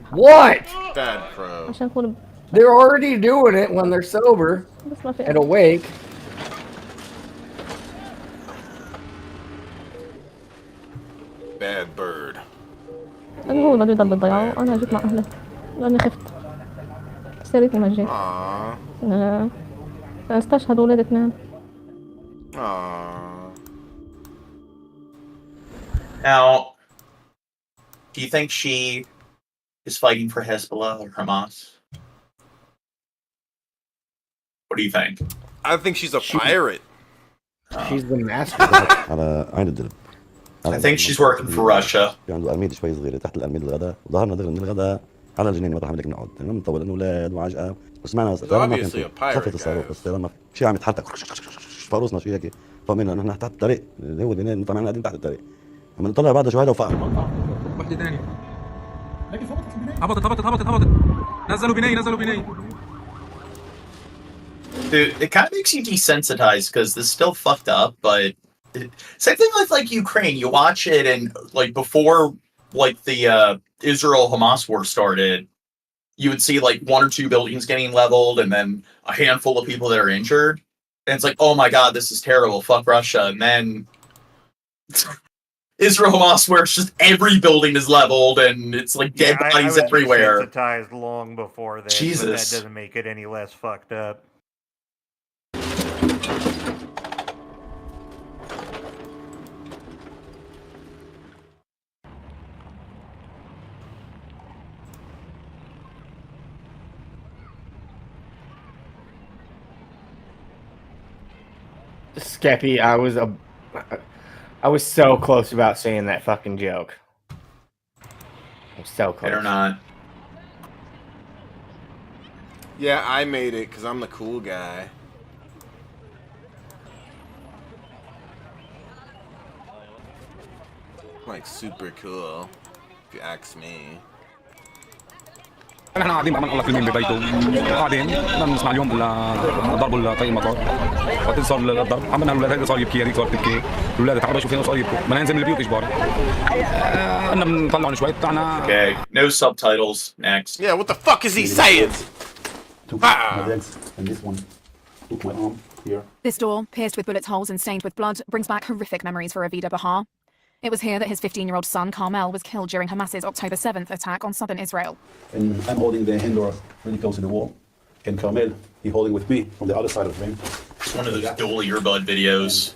Speaker 2: What?
Speaker 15: Bad crow.
Speaker 2: They're already doing it when they're sober and awake.
Speaker 15: Bad bird.
Speaker 20: أنا هو البدو ده اللي ضيعه وأنا جيت مع أهله لأني خفت بس يا ريتني ما جيت. أنا استشهد ولاد 2.
Speaker 4: Now, do you think she is fighting for Hezbollah or Hamas? What do you think?
Speaker 15: I think she's a pirate.
Speaker 2: She's the master.
Speaker 25: على عين الدرب.
Speaker 4: I think she's working for Russia.
Speaker 25: في عنده أرميدة شوي صغيرة تحت الأرميدة الغداء وظهرنا دغري من الغداء على الجنينة مطرح بدك نقعد تمام طول الأولاد وعجقة وسمعنا الطيران ما كان خفت الصاروخ بس الطيران ما شيء عم يتحرك فروسنا شيء هيك فمنا نحن تحت الطريق اللي هو البناء طبعا قاعدين تحت الطريق لما نطلع بعد شوي هذا وفقنا
Speaker 26: واحدة ثانية هبطت نزلوا بناي
Speaker 4: Dude, it kind of makes you desensitized because this is still fucked up, but same thing with like Ukraine. You watch it and like before like the Israel-Hamas war started, you would see like 1 or 2 buildings getting leveled and then a handful of people that are injured. And it's like, oh my god, this is terrible. Fuck Russia. And then Israel-Hamas where it's just every building is leveled and it's like dead bodies everywhere.
Speaker 3: I was desensitized long before this,
Speaker 4: Jesus.
Speaker 3: but that doesn't make it any less fucked up.
Speaker 2: Skeppy, I was so close about saying that fucking joke. I'm so close.
Speaker 4: Better not.
Speaker 15: Yeah, I made it because I'm the cool guy. Like super cool, if you ask me.
Speaker 26: احنا قاعدين امام الله في المين ببيته قاعدين نسمع اليوم ضربوا طريق المطار وقت صار الضرب عملنا الاولاد هيدا صار يبكي هذيك صار تبكي الاولاد تعبوا شوفينا صار يبكوا بدنا ننزل من البيوت اجباري قلنا بنطلعهم شوي طلعنا.
Speaker 4: Okay, no subtitles. Next.
Speaker 15: Yeah, what the fuck is he saying?
Speaker 25: And this one took my arm here.
Speaker 1: This door, pierced with bullet holes and stained with blood, brings back horrific memories for Avida Bahar. It was here that his 15-year-old son, Carmel, was killed during Hamas's October 7th attack on southern Israel.
Speaker 25: And I'm holding the handle really close to the wall. And Carmel, he holding with me from the other side of the ring.
Speaker 4: It's one of those dual earbud videos.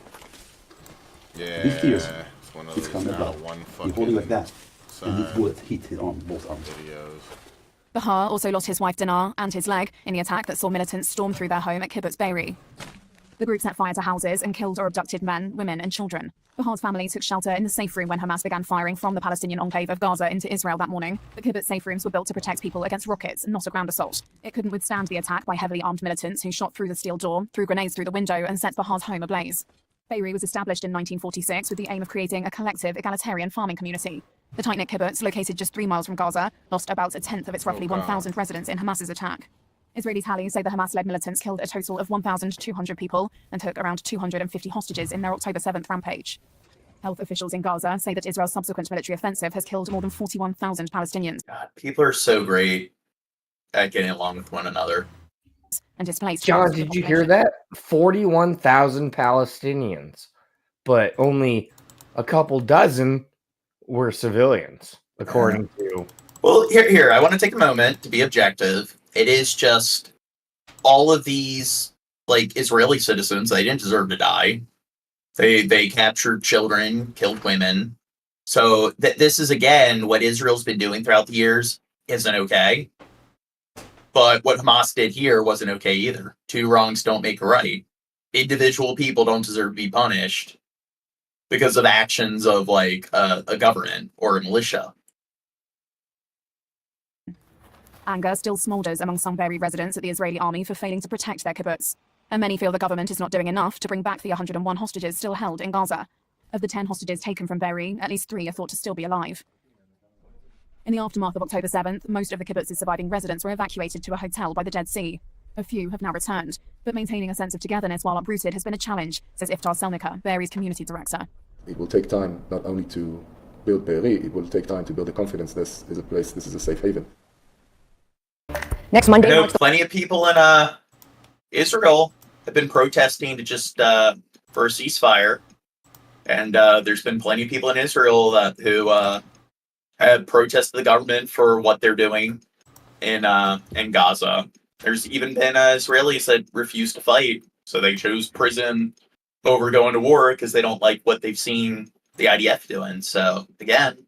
Speaker 15: Yeah.
Speaker 25: These tears,
Speaker 15: It's one of
Speaker 25: it's
Speaker 15: those
Speaker 25: Carmel.
Speaker 15: one
Speaker 25: He
Speaker 15: fucking
Speaker 25: holding like that. And this bullet hit his arm, both arms.
Speaker 15: videos.
Speaker 1: Bahar also lost his wife Dinar and his leg in the attack that saw militants storm through their home at Kibbutz Be'eri. The group set fire to houses and killed or abducted men, women and children. Bahar's family took shelter in the safe room when Hamas began firing from the Palestinian enclave of Gaza into Israel that morning. The Kibbutz safe rooms were built to protect people against rockets, not a ground assault. It couldn't withstand the attack by heavily armed militants who shot through the steel door, threw grenades through the window and set Bahar's home ablaze. Be'eri was established in 1946 with the aim of creating a collective, egalitarian farming community. The tight-knit kibbutz, located just 3 miles from Gaza, lost about a tenth of its roughly 1,000 residents in Hamas's attack. Israeli tallies say the Hamas-led militants killed a total of 1,200 people and took around 250 hostages in their October 7th rampage. Health officials in Gaza say that Israel's subsequent military offensive has killed more than 41,000 Palestinians.
Speaker 4: God, people are so great at getting along with one another.
Speaker 1: And displaced.
Speaker 2: John, did you hear that? 41,000 Palestinians, but only a couple dozen were civilians, according to.
Speaker 4: Well, here, I want to take a moment to be objective. It is just all of these, like, Israeli citizens, they didn't deserve to die. They captured children, killed women. So this is, again, what Israel's been doing throughout the years isn't okay. But what Hamas did here wasn't okay either. Two wrongs don't make a right. Individual people don't deserve to be punished because of actions of, like, a government or a militia.
Speaker 1: Anger still smolders among some Be'eri residents at the Israeli army for failing to protect their kibbutz. And many feel the government is not doing enough to bring back the 101 hostages still held in Gaza. Of the 10 hostages taken from Be'eri, at least 3 are thought to still be alive. In the aftermath of October 7th, most of the kibbutz's surviving residents were evacuated to a hotel by the Dead Sea. A few have now returned, but maintaining a sense of togetherness while uprooted has been a challenge, says Iftar Selnika, Be'eri's community director.
Speaker 8: It will take time not only to build Be'eri, it will take time to build the confidence this is a place, this is a safe haven.
Speaker 17: Next Monday.
Speaker 4: I know plenty of people in Israel have been protesting to just for a ceasefire, and there's been plenty of people in Israel who have protested the government for what they're doing in Gaza. There's even been Israelis that refuse to fight, so they chose prison over going to war because they don't like what they've seen the IDF doing. So again,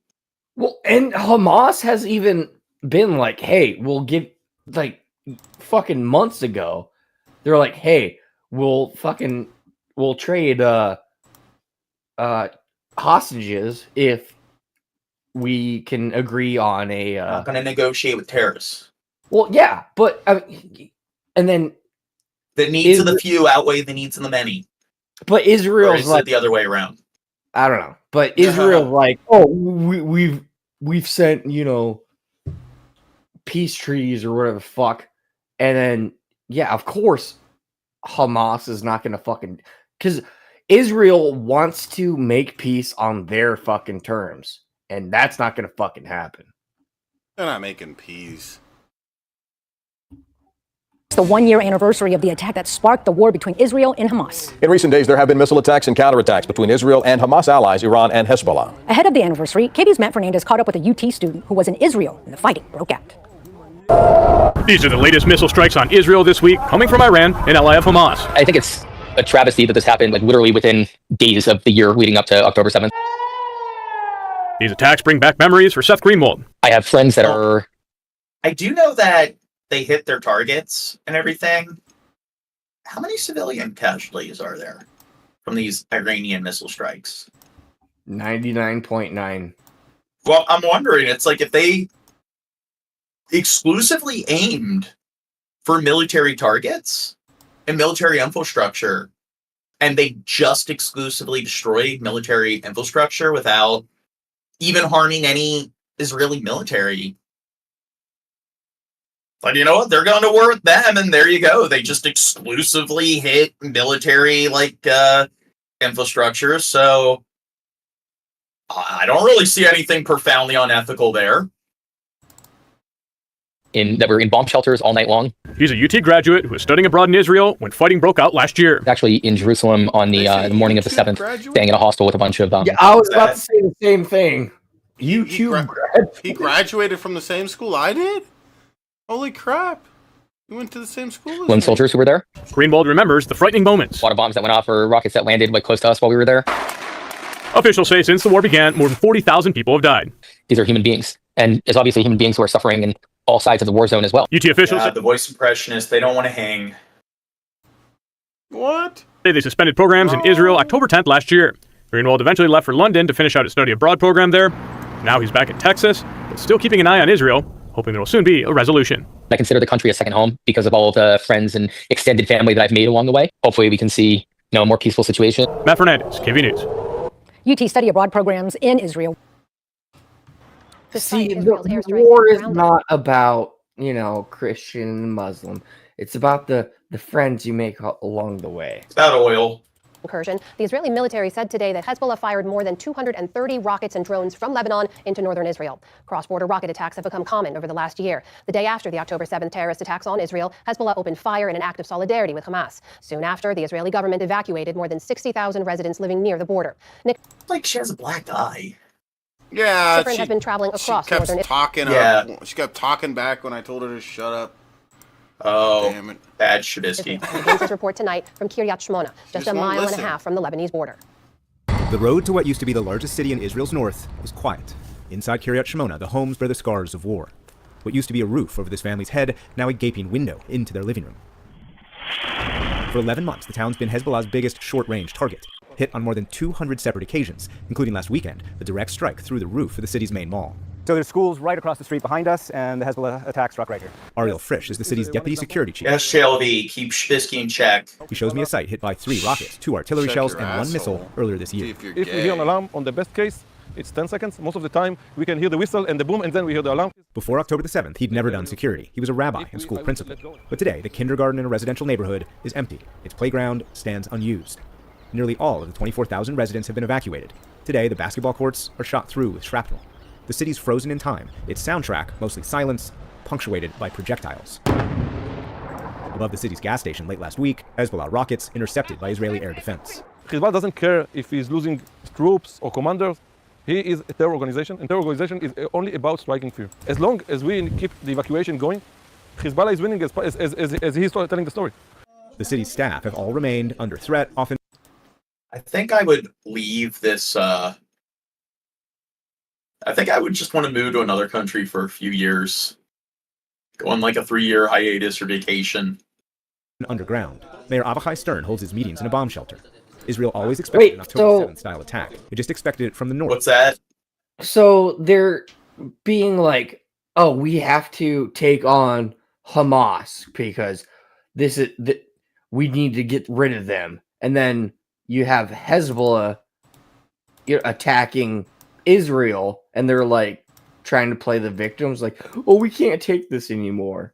Speaker 2: well, and Hamas has even been like, "Hey, we'll give." Like fucking months ago, they're like, "Hey, we'll trade hostages if we can agree on a."
Speaker 4: Not going to negotiate with terrorists.
Speaker 2: Well, yeah, but and then
Speaker 4: the needs of the few outweigh the needs of the many.
Speaker 2: But Israel's like
Speaker 4: the other way around.
Speaker 2: I don't know, but Israel's like, "Oh, we've sent peace treaties or whatever the fuck," and then of course Hamas is not gonna fucking, because Israel wants to make peace on their fucking terms, and that's not gonna fucking happen.
Speaker 15: They're not making peace.
Speaker 17: It's the 1-year anniversary of the attack that sparked the war between Israel and Hamas.
Speaker 10: In recent days, there have been missile attacks and counterattacks between Israel and Hamas allies, Iran and Hezbollah.
Speaker 17: Ahead of the anniversary, KB's Matt Fernandez caught up with a UT student who was in Israel when the fighting broke out.
Speaker 12: These are the latest missile strikes on Israel this week, coming from Iran, an ally of Hamas.
Speaker 7: I think it's a travesty that this happened literally within days of the year leading up to October 7th.
Speaker 12: These attacks bring back memories for Seth Greenwald.
Speaker 7: I have friends that are...
Speaker 4: I do know that they hit their targets and everything. How many civilian casualties are there from these Iranian missile strikes?
Speaker 2: 99.9.
Speaker 4: Well, I'm wondering, it's like if they exclusively aimed for military targets and military infrastructure, and they just exclusively destroyed military infrastructure without even harming any Israeli military. But you know what? They're going to war with them, and there you go. They just exclusively hit military infrastructure. So I don't really see anything profoundly unethical there.
Speaker 7: That were in bomb shelters all night long.
Speaker 12: He's a UT graduate who was studying abroad in Israel when fighting broke out last year.
Speaker 7: Actually in Jerusalem on the morning of the 7th, staying in a hostel with a bunch of...
Speaker 2: yeah, I was about to say the same thing.
Speaker 15: He graduated from the same school I did? Holy crap. You went to the same school as
Speaker 7: Lone
Speaker 15: me.
Speaker 7: soldiers who were there.
Speaker 12: Greenwald remembers the frightening moments.
Speaker 7: A lot of bombs that went off or rockets that landed close to us while we were there.
Speaker 12: Officials say since the war began, more than 40,000 people have died.
Speaker 7: These are human beings. And it's obviously human beings who are suffering in all sides of the war zone as well.
Speaker 12: UT officials...
Speaker 4: the voice impressionists, they don't want to hang.
Speaker 15: What?
Speaker 12: They suspended programs in Israel October 10th last year. Greenwald eventually left for London to finish out his study abroad program there. Now he's back in Texas, but still keeping an eye on Israel, hoping there will soon be a resolution.
Speaker 7: I consider the country a second home because of all of the friends and extended family that I've made along the way. Hopefully we can see a more peaceful situation.
Speaker 12: Matt Fernandez, KV News.
Speaker 17: UT study abroad programs in Israel.
Speaker 2: See, the war is not about, Christian and Muslim. It's about the friends you make along the way.
Speaker 4: It's about oil.
Speaker 17: Incursion. The Israeli military said today that Hezbollah fired more than 230 rockets and drones from Lebanon into northern Israel. Cross-border rocket attacks have become common over the last year. The day after the October 7th terrorist attacks on Israel, Hezbollah opened fire in an act of solidarity with Hamas. Soon after, the Israeli government evacuated more than 60,000 residents living near the border.
Speaker 4: Like she has a black eye.
Speaker 15: Yeah,
Speaker 17: Shiprin has been traveling across
Speaker 15: she kept
Speaker 17: northern
Speaker 15: talking. She kept talking back when I told her to shut up.
Speaker 4: Oh,
Speaker 15: damn it.
Speaker 4: Bad Shabisky.
Speaker 17: Begins his report tonight from Kiryat Shmona, just a mile and a half from the Lebanese border.
Speaker 5: The road to what used to be the largest city in Israel's north was quiet. Inside Kiryat Shmona, the homes bear the scars of war. What used to be a roof over this family's head, now a gaping window into their living room. For 11 months, the town's been Hezbollah's biggest short-range target, hit on more than 200 separate occasions, including last weekend, a direct strike through the roof of the city's main mall.
Speaker 11: So there's schools right across the street behind us, and the Hezbollah attack struck right here.
Speaker 5: Ariel Frisch is the city's deputy security chief.
Speaker 4: Yes, SHLV, keep Shabisky in check.
Speaker 5: He shows me a site hit by 3 rockets, 2 artillery shells, and 1 missile earlier this year.
Speaker 13: If we hear an alarm, on the best case, it's 10 seconds. Most of the time, we can hear the whistle and the boom, and then we hear the alarm.
Speaker 5: Before October the 7th, he'd never done security. He was a rabbi and school principal. But today, the kindergarten in a residential neighborhood is empty. Its playground stands unused. Nearly all of the 24,000 residents have been evacuated. Today, the basketball courts are shot through with shrapnel. The city's frozen in time, its soundtrack mostly silence, punctuated by projectiles. Above the city's gas station late last week, Hezbollah rockets intercepted by Israeli air defense.
Speaker 13: Hezbollah doesn't care if he's losing troops or commanders. He is a terror organization, and terror organization is only about striking fear. As long as we keep the evacuation going, Hezbollah is winning as he's telling the story.
Speaker 5: The city's staff have all remained under threat, often...
Speaker 4: I think I would leave this, I think I would just want to move to another country for a few years. Go on like a 3-year hiatus or vacation.
Speaker 5: Underground. Mayor Avichai Stern holds his meetings in a bomb shelter. Israel always expected an October 7th style attack. It just expected it from the north.
Speaker 4: What's that?
Speaker 2: So they're being like, oh, we have to take on Hamas because we need to get rid of them. And then you have Hezbollah attacking Israel, and they're like trying to play the victims, like, oh, we can't take this anymore,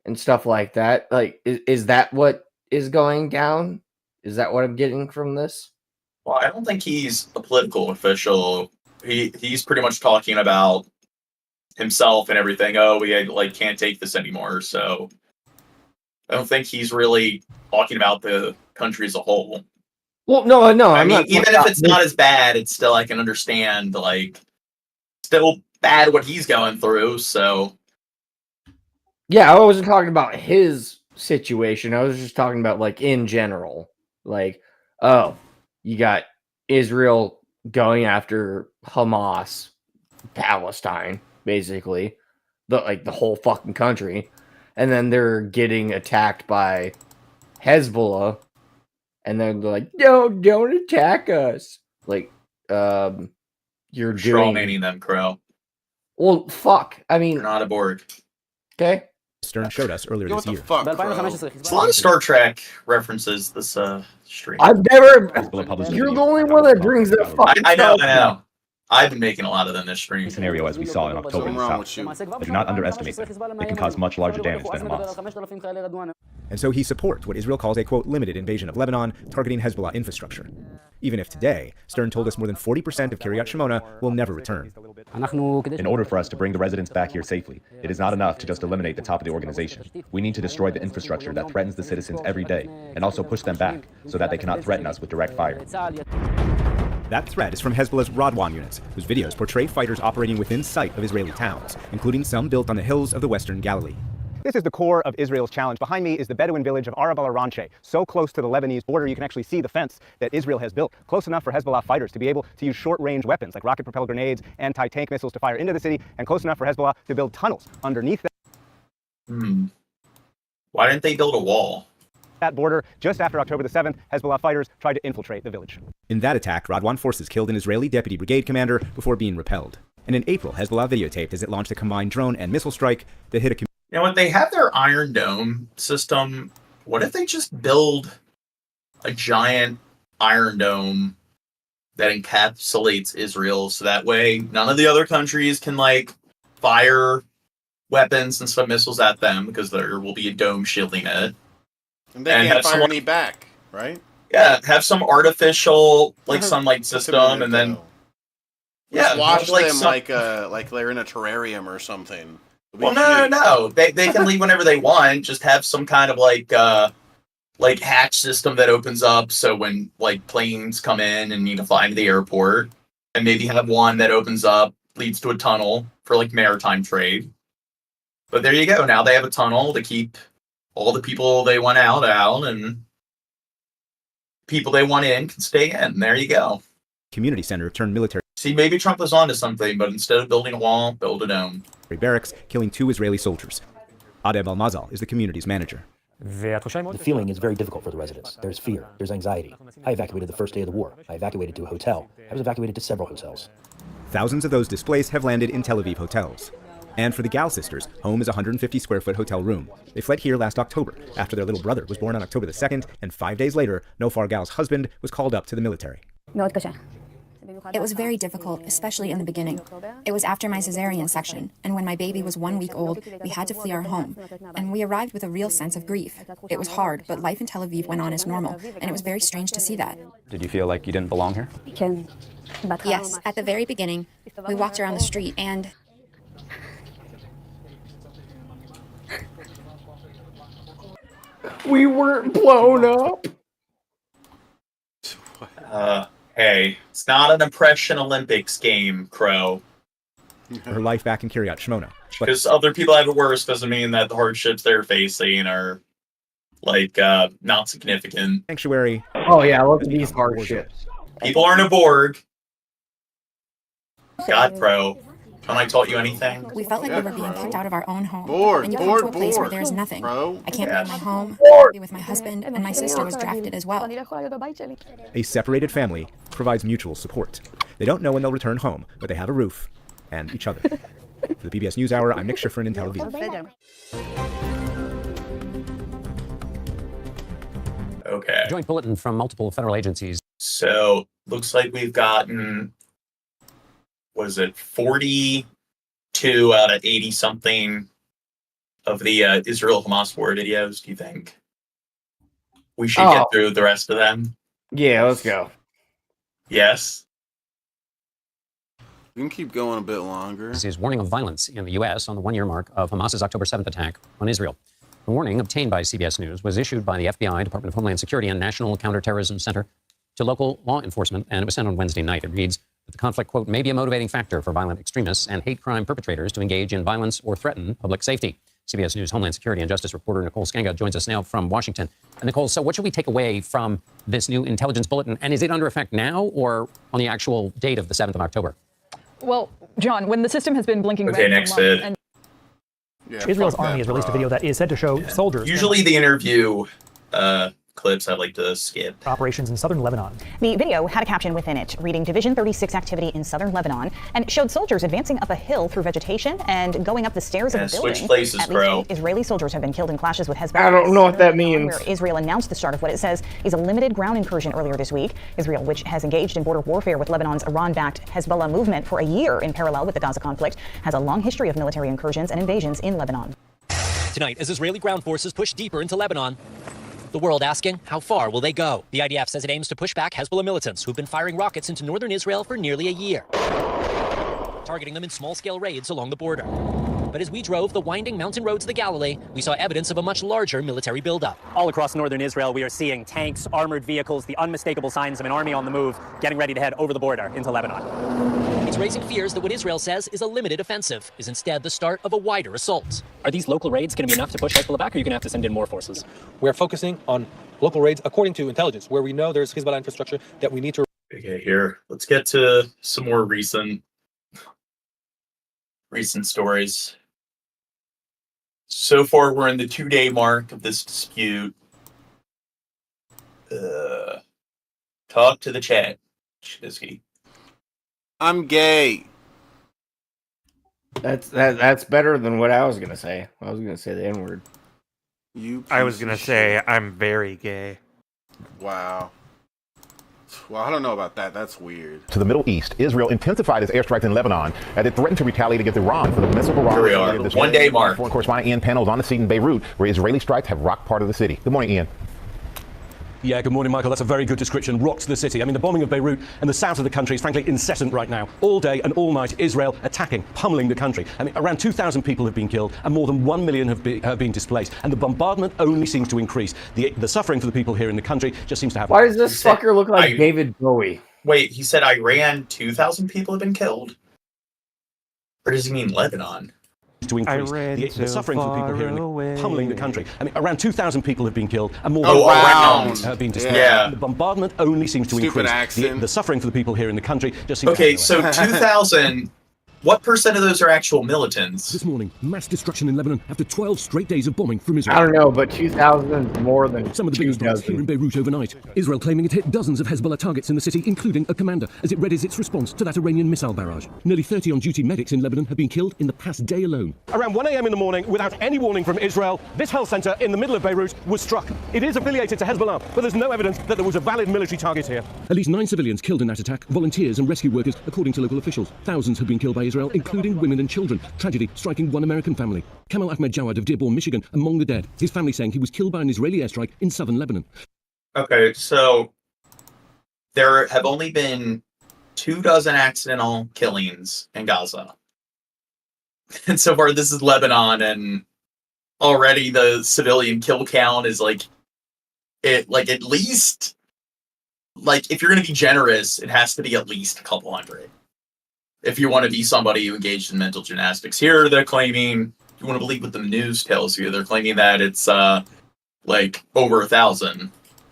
Speaker 2: and stuff like that. Like, is that what is going down? Is that what I'm getting from this?
Speaker 4: Well, I don't think he's a political official. He's pretty much talking about himself and everything. Oh, we can't take this anymore. So I don't think he's really talking about the country as a whole.
Speaker 2: Well, no.
Speaker 4: I mean, even if it's not as bad, it's still, I can understand, still bad what he's going through, so.
Speaker 2: Yeah, I wasn't talking about his situation. I was just talking about, in general. Oh, you got Israel going after Hamas, Palestine, basically. The whole fucking country. And then they're getting attacked by Hezbollah. And then they're like, no, don't attack us. You're
Speaker 4: strawmanning them, Crow.
Speaker 2: Well, fuck. I mean,
Speaker 4: you're not a Borg.
Speaker 2: Okay.
Speaker 5: Stern showed us earlier this year.
Speaker 4: It's a lot of Star Trek references this stream.
Speaker 2: I've never. You're the only one that brings that fucking
Speaker 4: I know.
Speaker 2: stuff.
Speaker 4: I've been making a lot of them this stream.
Speaker 9: Scenario as we saw in October in the South. But do not underestimate them. They can cause much larger damage than Hamas.
Speaker 5: And so he supports what Israel calls a, quote, limited invasion of Lebanon, targeting Hezbollah infrastructure. Even if today, Stern told us more than 40% of Kiryat Shimona will never return.
Speaker 9: In order for us to bring the residents back here safely, it is not enough to just eliminate the top of the organization. We need to destroy the infrastructure that threatens the citizens every day, and also push them back so that they cannot threaten us with direct fire.
Speaker 5: That threat is from Hezbollah's Radwan units, whose videos portray fighters operating within sight of Israeli towns, including some built on the hills of the western Galilee.
Speaker 11: This is the core of Israel's challenge. Behind me is the Bedouin village of Arab al-Aranche, so close to the Lebanese border you can actually see the fence that Israel has built, close enough for Hezbollah fighters to be able to use short-range weapons like rocket-propelled grenades, anti-tank missiles to fire into the city, and close enough for Hezbollah to build tunnels underneath
Speaker 4: Why didn't they build a wall?
Speaker 11: That border. Just after October the 7th, Hezbollah fighters tried to infiltrate the village.
Speaker 5: In that attack, Radwan forces killed an Israeli deputy brigade commander before being repelled. And in April, Hezbollah videotaped as it launched a combined drone and missile strike that hit a
Speaker 4: You know what? They have their Iron Dome system. What if they just build a giant Iron Dome that encapsulates Israel, so that way none of the other countries can like fire weapons and stuff, missiles at them, because there will be a dome shielding it.
Speaker 15: And they can't fire any back, right?
Speaker 4: Yeah, have some artificial like sunlight system, and then
Speaker 15: Just watch
Speaker 4: like
Speaker 15: them like they're in a terrarium or something.
Speaker 4: Well, no. They can leave whenever they want. Just have some kind of like hatch system that opens up, so when like planes come in and need to fly into the airport, and maybe have one that opens up, leads to a tunnel for like maritime trade. But there you go. Now they have a tunnel to keep all the people they want out, and people they want in can stay in. There you go.
Speaker 5: Community center turned military.
Speaker 4: See, maybe Trump was onto something, but instead of building a wall, build a dome.
Speaker 5: Barracks, killing 2 Israeli soldiers. Adeb Al-Mazal is the community's manager.
Speaker 16: The feeling is very difficult for the residents. There's fear, there's anxiety. I evacuated the first day of the war. I evacuated to a hotel. I was evacuated to several hotels.
Speaker 5: Thousands of those displaced have landed in Tel Aviv hotels. And for the Gal sisters, home is a 150-square-foot hotel room. They fled here last October, after their little brother was born on October the 2nd, and 5 days later, Nofar Gal's husband was called up to the military.
Speaker 18: It was very difficult, especially in the beginning. It was after my cesarean section, and when my baby was 1 week old, we had to flee our home. And we arrived with a real sense of grief. It was hard, but life in Tel Aviv went on as normal, and it was very strange to see that.
Speaker 26: Did you feel like you didn't belong here?
Speaker 18: Yes, at the very beginning, we walked around the street and...
Speaker 2: We weren't blown up.
Speaker 4: Hey, it's not an Oppression Olympics game, Crow.
Speaker 5: Her life back in Kiryat Shimona.
Speaker 4: Because other people have it worse doesn't mean that the hardships they're facing are, like, not significant.
Speaker 5: Sanctuary.
Speaker 2: Oh yeah, look at these hardships.
Speaker 4: People aren't a Borg. God, Crow. Haven't I taught you anything?
Speaker 18: We felt like we were being kicked out of our own home.
Speaker 4: Bored,
Speaker 18: and you
Speaker 4: bored,
Speaker 18: come to a place
Speaker 4: bored.
Speaker 18: where there's nothing.
Speaker 4: Bro.
Speaker 18: I can't be in my home, be with my husband, and my sister was drafted as well.
Speaker 5: A separated family provides mutual support. They don't know when they'll return home, but they have a roof and each other. For the PBS NewsHour, I'm Nick Schifrin in Tel Aviv.
Speaker 4: Okay.
Speaker 7: Joint bulletin from multiple federal agencies.
Speaker 4: So, looks like we've gotten, what is it, 42 out of 80-something of the Israel-Hamas war videos, do you think? We should get through the rest of them?
Speaker 2: Yeah, let's go.
Speaker 4: Yes?
Speaker 15: We can keep going a bit longer.
Speaker 7: This is warning of violence in the U.S. on the one-year mark of Hamas's October 7th attack on Israel. The warning, obtained by CBS News, was issued by the FBI, Department of Homeland Security, and National Counterterrorism Center to local law enforcement, and it was sent on Wednesday night. It reads that the conflict, quote, may be a motivating factor for violent extremists and hate crime perpetrators to engage in violence or threaten public safety. CBS News Homeland Security and Justice reporter Nicole Skanga joins us now from Washington. And Nicole, so what should we take away from this new intelligence bulletin? And is it under effect now or on the actual date of the 7th of October?
Speaker 21: Well, John, when the system has been blinking
Speaker 4: Okay,
Speaker 21: red
Speaker 4: next
Speaker 21: for months
Speaker 4: bit.
Speaker 21: and
Speaker 14: Israel's army has released a video that is said to show soldiers.
Speaker 4: Usually the interview clips I'd like to skip.
Speaker 6: Operations in southern Lebanon. The video had a caption within it reading Division 36 activity in southern Lebanon and showed soldiers advancing up a hill through vegetation and going up the stairs of the building.
Speaker 4: Switch places,
Speaker 6: At
Speaker 4: bro.
Speaker 6: least 8 Israeli soldiers have been killed in clashes with Hezbollah.
Speaker 2: I don't know what that means.
Speaker 6: Where Israel announced the start of what it says is a limited ground incursion earlier this week. Israel, which has engaged in border warfare with Lebanon's Iran-backed Hezbollah movement for a year in parallel with the Gaza conflict, has a long history of military incursions and invasions in Lebanon.
Speaker 19: Tonight, as Israeli ground forces push deeper into Lebanon, the world asking, how far will they go? The IDF says it aims to push back Hezbollah militants who've been firing rockets into northern Israel for nearly a year, targeting them in small-scale raids along the border. But as we drove the winding mountain roads of the Galilee, we saw evidence of a much larger military buildup.
Speaker 11: All across northern Israel, we are seeing tanks, armored vehicles, the unmistakable signs of an army on the move, getting ready to head over the border into Lebanon.
Speaker 19: It's raising fears that what Israel says is a limited offensive is instead the start of a wider assault.
Speaker 11: Are these local raids going to be enough to push Hezbollah back, or are you going to have to send in more forces?
Speaker 20: We're focusing on local raids according to intelligence, where we know there's Hezbollah infrastructure that we need to...
Speaker 4: Okay, here. Let's get to some more recent stories. So far, we're in the 2-day mark of this dispute. Talk to the chat, Shizky.
Speaker 15: I'm gay.
Speaker 2: That's better than what I was gonna say. I was gonna say the N-word.
Speaker 3: I was gonna say I'm very gay.
Speaker 15: Wow. Well, I don't know about that. That's weird.
Speaker 5: To the Middle East, Israel intensified its airstrikes in Lebanon as it threatened to retaliate against Iran for the missile barrage.
Speaker 4: Here we are. 1 day mark.
Speaker 5: Foreign correspondent Ian Pennell's on the scene in Beirut, where Israeli strikes have rocked part of the city. Good morning, Ian.
Speaker 22: Yeah, good morning, Michael. That's a very good description. Rocked the city. I mean, the bombing of Beirut and the south of the country is frankly incessant right now. All day and all night, Israel attacking, pummeling the country. I mean, around 2,000 people have been killed and more than 1 million have been displaced. And the bombardment only seems to increase. The suffering for the people here in the country just seems to have...
Speaker 2: Why does this fucker look like David Bowie?
Speaker 4: Wait, he said Iran 2,000 people have been killed? Or does he mean Lebanon?
Speaker 22: To increase the suffering for the people here in the pummeling the country. I mean, around 2,000 people have been killed and more than 1 million have been displaced.
Speaker 4: Yeah.
Speaker 22: The bombardment only seems to increase. The suffering for the people here in the country just seems
Speaker 4: Okay,
Speaker 22: to
Speaker 4: so 2,000, what percent of those are actual militants?
Speaker 22: This morning, mass destruction in Lebanon after 12 straight days of bombing from Israel.
Speaker 2: I don't know, but 2,000 is more than
Speaker 22: some of the biggest bombs here in Beirut overnight. Israel claiming it hit dozens of Hezbollah targets in the city, including a commander, as it readies its response to that Iranian missile barrage. Nearly 30 on-duty medics in Lebanon have been killed in the past day alone. Around 1 a.m. in the morning, without any warning from Israel, this health center in the middle of Beirut was struck. It is affiliated to Hezbollah, but there's no evidence that there was a valid military target here. At least 9 civilians killed in that attack, volunteers and rescue workers, according to local officials. Thousands have been killed by Israel, including women and children. Tragedy striking one American family. Kamal Ahmed Jawad of Dearborn, Michigan, among the dead. His family saying he was killed by an Israeli airstrike in southern Lebanon.
Speaker 4: Okay, so there have only been 24 accidental killings in Gaza. And so far, this is Lebanon, and already the civilian kill count is at least, if you're going to be generous, it has to be at least a couple hundred. If you want to be somebody who engaged in mental gymnastics. Here, they're claiming, if you want to believe what the news tells you, they're claiming that it's over 1,000.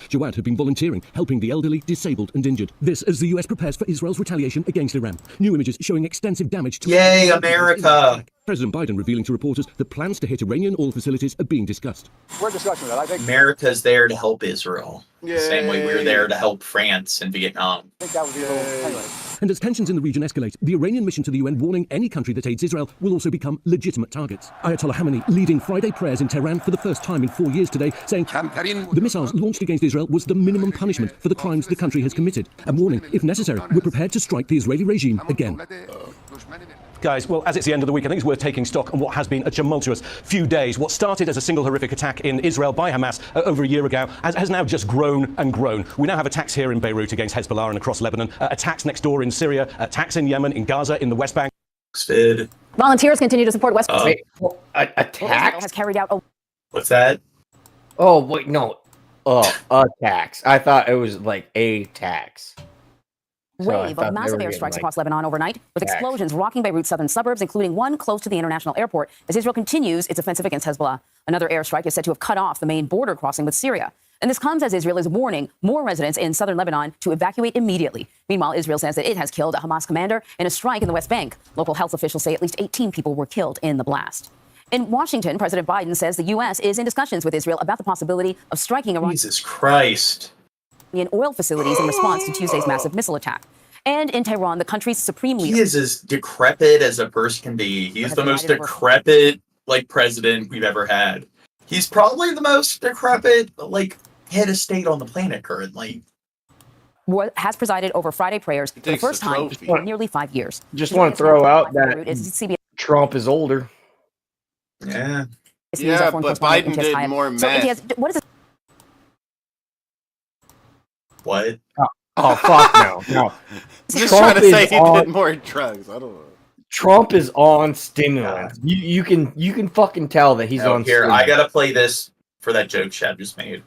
Speaker 22: Jawad had been volunteering, helping the elderly, disabled and injured. This as the US prepares for Israel's retaliation against Iran. New images showing extensive damage to...
Speaker 4: Yay, America!
Speaker 22: President Biden revealing to reporters that plans to hit Iranian oil facilities are being discussed.
Speaker 4: We're discussing that, I think. America's there to help Israel. The same way we're there to help France and Vietnam.
Speaker 22: I think that would be a little... And as tensions in the region escalate, the Iranian mission to the UN warning any country that aids Israel will also become legitimate targets. Ayatollah Khamenei leading Friday prayers in Tehran for the first time in 4 years today, saying the missiles launched against Israel was the minimum punishment for the crimes the country has committed, and warning, if necessary, we're prepared to strike the Israeli regime again. Guys, well, as it's the end of the week, I think it's worth taking stock on what has been a tumultuous few days. What started as a single horrific attack in Israel by Hamas over a year ago has now just grown and grown. We now have attacks here in Beirut against Hezbollah and across Lebanon, attacks next door in Syria, attacks in Yemen, in Gaza, in the West Bank.
Speaker 1: Volunteers continue to support West.
Speaker 2: Attack
Speaker 1: has carried out.
Speaker 4: What's that?
Speaker 2: Oh wait, no. A tax. I thought it was like a tax.
Speaker 1: Wave of massive airstrikes across Lebanon overnight, with explosions rocking Beirut's southern suburbs, including one close to the international airport, as Israel continues its offensive against Hezbollah. Another airstrike is said to have cut off the main border crossing with Syria. And this comes as Israel is warning more residents in southern Lebanon to evacuate immediately. Meanwhile, Israel says that it has killed a Hamas commander in a strike in the West Bank. Local health officials say at least 18 people were killed in the blast.
Speaker 8: In Washington, President Biden says the U.S. is in discussions with Israel about the possibility of striking Iranian
Speaker 4: Jesus Christ.
Speaker 8: oil facilities in response to Tuesday's massive missile attack. And in Tehran, the country's supreme leader.
Speaker 4: He is as decrepit as a person can be. He's the most decrepit, president we've ever had. He's probably the most decrepit, head of state on the planet currently.
Speaker 8: Has presided over Friday prayers for the first time in nearly 5 years.
Speaker 2: Just want to throw out that Trump is older.
Speaker 4: Yeah.
Speaker 15: Yeah, but Biden did more meth.
Speaker 8: What is this?
Speaker 4: What?
Speaker 2: Oh fuck no. No.
Speaker 15: Just trying to say he did more drugs. I don't know.
Speaker 2: Trump is on stimulants. You can fucking tell that he's on
Speaker 4: here.
Speaker 2: stimulants.
Speaker 4: I gotta play this for that joke Shad just made.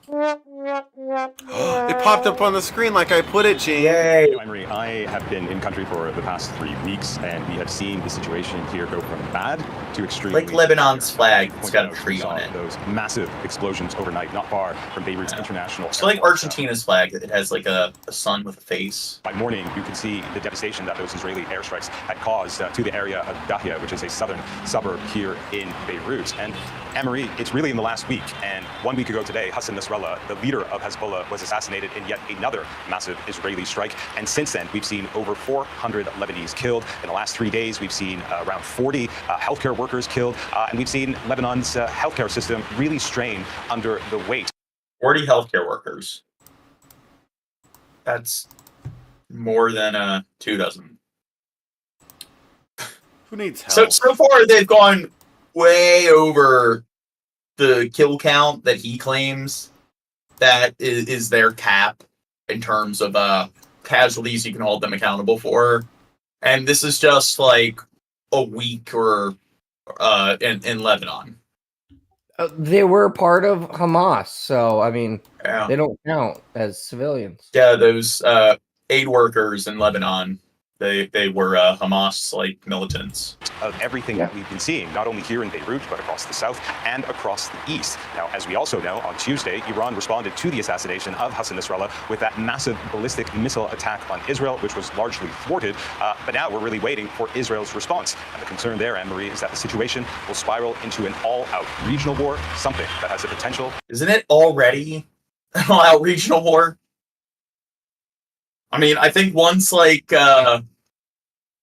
Speaker 15: It popped up on the screen like I put it, Gene.
Speaker 4: Yay.
Speaker 10: Emery, I have been in country for the past 3 weeks, and we have seen the situation here go from bad to extreme.
Speaker 4: Like Lebanon's flag, it's got a tree on it.
Speaker 10: Those massive explosions overnight, not far from Beirut's international.
Speaker 4: So like Argentina's flag, it has like a sun with a face.
Speaker 10: By morning, you can see the devastation that those Israeli airstrikes had caused to the area of Dahia, which is a southern suburb here in Beirut. And Emery, it's really in the last week, and 1 week ago today, Hassan Nasrallah, the leader of Hezbollah, was assassinated in yet another massive Israeli strike. And since then, we've seen over 400 Lebanese killed. In the last 3 days, we've seen around 40 healthcare workers killed, and we've seen Lebanon's healthcare system really strain under the weight.
Speaker 4: 40 healthcare workers. That's more than 2 dozen.
Speaker 15: Who needs help?
Speaker 4: So far, they've gone way over the kill count that he claims that is their cap in terms of casualties you can hold them accountable for. And this is just like a week or in Lebanon.
Speaker 2: They were part of Hamas, so I mean,
Speaker 4: Yeah.
Speaker 2: they don't count as civilians.
Speaker 4: Yeah, those aid workers in Lebanon, they were Hamas militants.
Speaker 10: Of everything that we've been seeing, not only here in Beirut, but across the south and across the east. Now, as we also know, on Tuesday, Iran responded to the assassination of Hassan Nasrallah with that massive ballistic missile attack on Israel, which was largely thwarted. But now we're really waiting for Israel's response. And the concern there, Anne-Marie, is that the situation will spiral into an all-out regional war, something that has the potential.
Speaker 4: Isn't it already an all-out regional war? I mean, I think once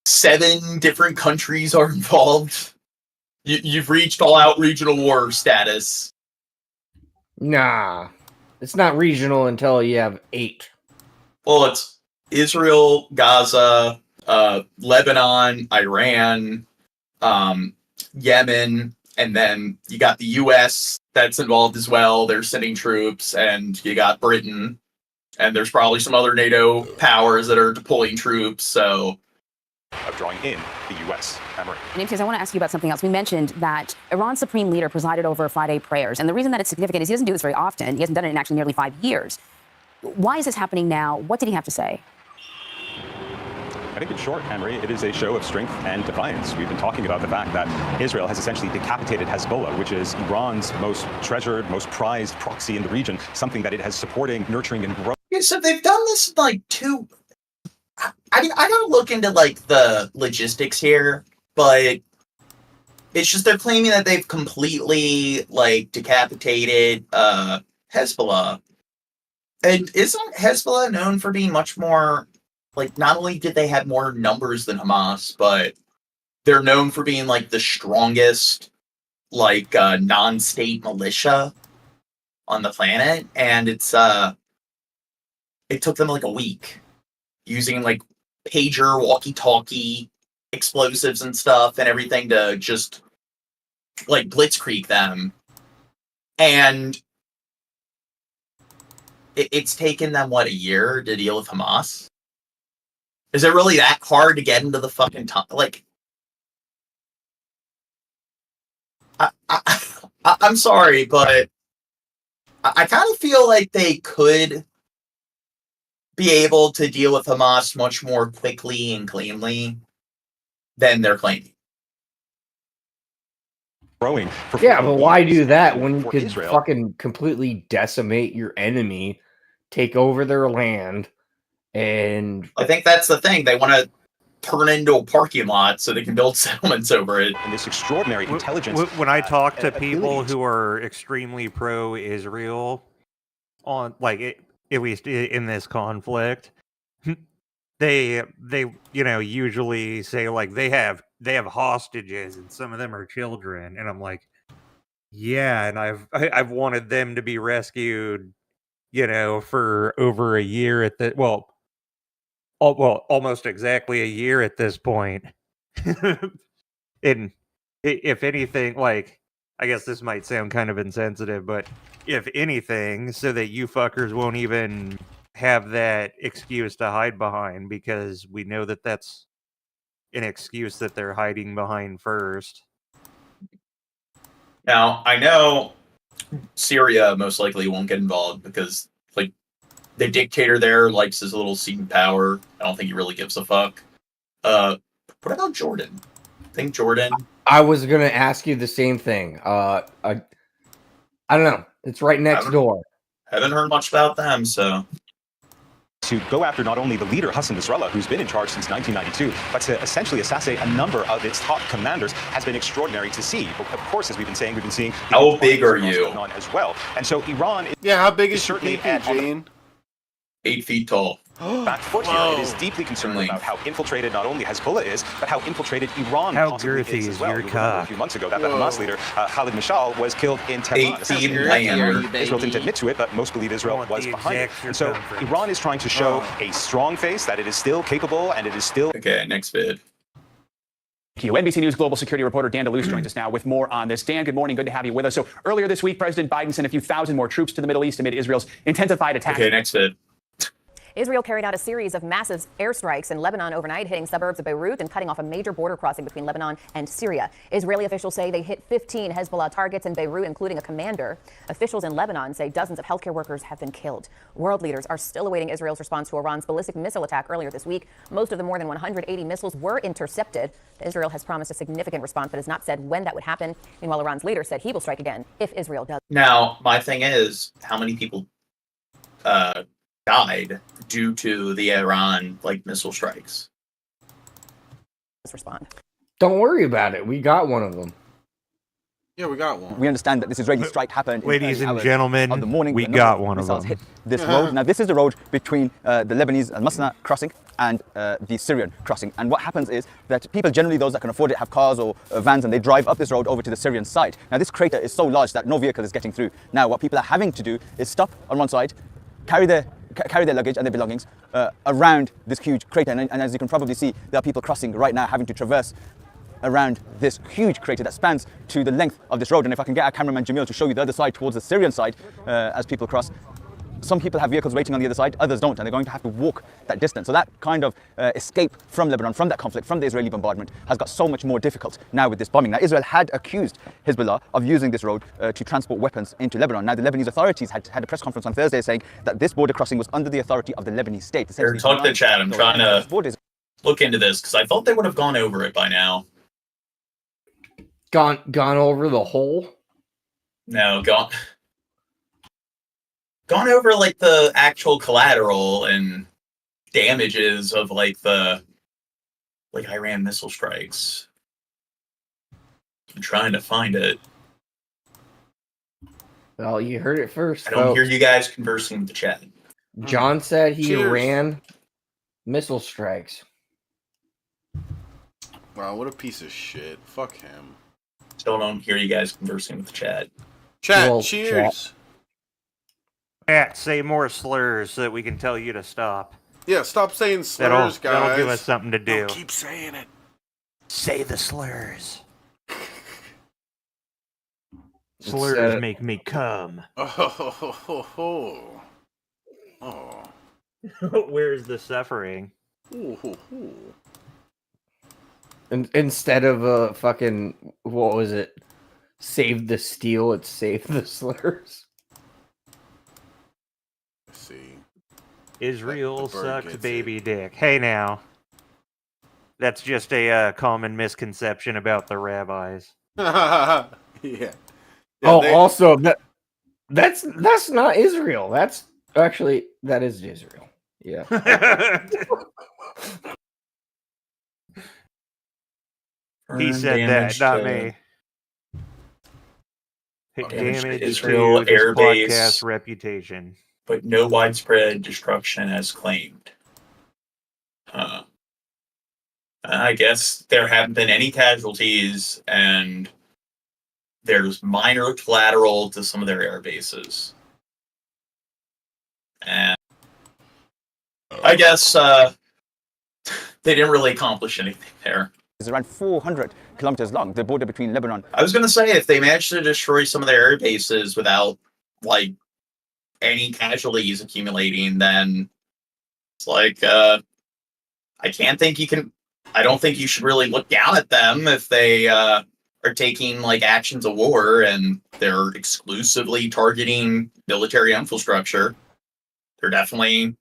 Speaker 4: 7 different countries are involved, you've reached all-out regional war status.
Speaker 2: Nah, it's not regional until you have 8.
Speaker 4: Well, it's Israel, Gaza, Lebanon, Iran, Yemen, and then you got the U.S. that's involved as well. They're sending troops, and you got Britain, and there's probably some other NATO powers that are deploying troops, so...
Speaker 10: of drawing in the U.S. Anne-Marie.
Speaker 8: Because I want to ask you about something else. We mentioned that Iran's supreme leader presided over Friday prayers. And the reason that it's significant is he doesn't do this very often. He hasn't done it in actually nearly 5 years. Why is this happening now? What did he have to say?
Speaker 10: I think in short, Anne-Marie, it is a show of strength and defiance. We've been talking about the fact that Israel has essentially decapitated Hezbollah, which is Iran's most treasured, most prized proxy in the region, something that it has supporting, nurturing, and growing.
Speaker 4: Okay, so they've done this two... I mean, I gotta look into the logistics here, but it's just they're claiming that they've completely decapitated Hezbollah. And isn't Hezbollah known for being much more not only did they have more numbers than Hamas, but they're known for being the strongest non-state militia on the planet, and it took them a week using pager, walkie-talkie, explosives and stuff and everything to just blitzkrieg them. And it's taken them a year to deal with Hamas? Is it really that hard to get into the fucking I'm sorry, but I kind of feel like they could be able to deal with Hamas much more quickly and cleanly than they're claiming.
Speaker 10: Growing.
Speaker 2: Yeah, but why do that when you could fucking completely decimate your enemy, take over their land, and...
Speaker 4: I think that's the thing. They want to turn into a parking lot so they can build settlements over it.
Speaker 10: And this extraordinary intelligence.
Speaker 3: When I talk to people who are extremely pro-Israel, on like at least in this conflict, they usually say like they have hostages and some of them are children, and I'm like, yeah, and I've wanted them to be rescued, for over a year at the almost exactly a year at this point. And if anything, like, I guess this might sound kind of insensitive, but if anything, so that you fuckers won't even have that excuse to hide behind, because we know that that's an excuse that they're hiding behind first.
Speaker 4: Now, I know Syria most likely won't get involved because, like, the dictator there likes his little seat of power. I don't think he really gives a fuck. What about Jordan? I think Jordan.
Speaker 2: I was gonna ask you the same thing. I don't know. It's right next door.
Speaker 4: Haven't heard much about them, so.
Speaker 10: To go after not only the leader, Hassan Nasrallah, who's been in charge since 1992, but to essentially assassinate a number of its top commanders has been extraordinary to see. But of course, as we've been seeing.
Speaker 4: How big are you?
Speaker 10: As well. And so Iran.
Speaker 15: Yeah, how big is
Speaker 10: certainly
Speaker 15: Gene?
Speaker 4: 8 feet tall.
Speaker 10: Back foot here, it is deeply concerned about how infiltrated not only Hezbollah is, but how infiltrated Iran possibly is as well.
Speaker 3: Your
Speaker 10: a few months ago that the Hamas leader, Khalid Mashal, was killed in Tehran. Israel didn't admit to it, but most believe Israel was behind it. And so Iran is trying to show a strong face, that it is still capable, and it is still...
Speaker 4: Okay, next vid.
Speaker 12: Thank you. NBC News global security reporter Dan DeLuce joins us now with more on this. Dan, good morning. Good to have you with us. So earlier this week, President Biden sent a few thousand more troops to the Middle East amid Israel's intensified attacks.
Speaker 4: Okay, next vid.
Speaker 13: Israel carried out a series of massive airstrikes in Lebanon overnight, hitting suburbs of Beirut and cutting off a major border crossing between Lebanon and Syria. Israeli officials say they hit 15 Hezbollah targets in Beirut, including a commander. Officials in Lebanon say dozens of healthcare workers have been killed. World leaders are still awaiting Israel's response to Iran's ballistic missile attack earlier this week. Most of the more than 180 missiles were intercepted. Israel has promised a significant response, but has not said when that would happen. Meanwhile, Iran's leader said he will strike again if Israel does.
Speaker 4: Now, my thing is, how many people died due to the Iran missile strikes?
Speaker 13: Let's respond.
Speaker 2: Don't worry about it. We got one of them.
Speaker 15: Yeah, we got one.
Speaker 12: We understand that this Israeli strike happened.
Speaker 3: Ladies and gentlemen,
Speaker 12: of the morning.
Speaker 3: we got one of them.
Speaker 12: Hit this road. Now, this is the road between the Lebanese Al-Masna crossing and the Syrian crossing. And what happens is that people, generally those that can afford it, have cars or vans, and they drive up this road over to the Syrian side. Now, this crater is so large that no vehicle is getting through. Now, what people are having to do is stop on one side, carry their luggage and their belongings around this huge crater. And as you can probably see, there are people crossing right now, having to traverse around this huge crater that spans to the length of this road. And if I can get our cameraman Jamil to show you the other side, towards the Syrian side, as people cross, some people have vehicles waiting on the other side, others don't, and they're going to have to walk that distance. So that kind of escape from Lebanon, from that conflict, from the Israeli bombardment, has got so much more difficult now with this bombing. Now, Israel had accused Hezbollah of using this road to transport weapons into Lebanon. Now, the Lebanese authorities had a press conference on Thursday saying that this border crossing was under the authority of the Lebanese state.
Speaker 4: Talk to the chat. I'm trying to look into this, because I thought they would have gone over it by now.
Speaker 2: Gone over the hole?
Speaker 4: No, gone over the actual collateral and damages of the Iran missile strikes. I'm trying to find it.
Speaker 2: Well, you heard it first.
Speaker 4: I don't hear you guys conversing with the chat.
Speaker 2: John said he
Speaker 15: Cheers.
Speaker 2: ran missile strikes.
Speaker 15: Wow, what a piece of shit. Fuck him.
Speaker 4: Still don't hear you guys conversing with the chat.
Speaker 15: Chat,
Speaker 2: Well,
Speaker 15: cheers.
Speaker 3: Chat, say more slurs so that we can tell you to stop.
Speaker 15: Yeah, stop saying slurs, guys.
Speaker 3: That'll give us something to do.
Speaker 15: No, keep saying it.
Speaker 3: Say the slurs. Slurs make me come.
Speaker 15: Oh.
Speaker 3: Where's the suffering?
Speaker 2: And instead of fucking, what was it? Save the steel, it's save the slurs.
Speaker 15: Let's see.
Speaker 3: Israel sucks baby dick. Hey now. That's just a common misconception about the rabbis.
Speaker 15: Yeah.
Speaker 2: Also, that's not Israel. That is Israel. Yeah.
Speaker 3: He said that, not me. It damaged
Speaker 4: Israel
Speaker 3: to this
Speaker 4: air base,
Speaker 3: podcast reputation.
Speaker 4: but no widespread destruction as claimed. I guess there haven't been any casualties, and there's minor collateral to some of their air bases. And I guess they didn't really accomplish anything there.
Speaker 12: It's around 400 kilometers long, the border between Lebanon.
Speaker 4: I was going to say, if they managed to destroy some of their air bases without, like, any casualties accumulating, then it's like, I don't think you should really look down at them if they are taking, like, actions of war and they're exclusively targeting military infrastructure. They're definitely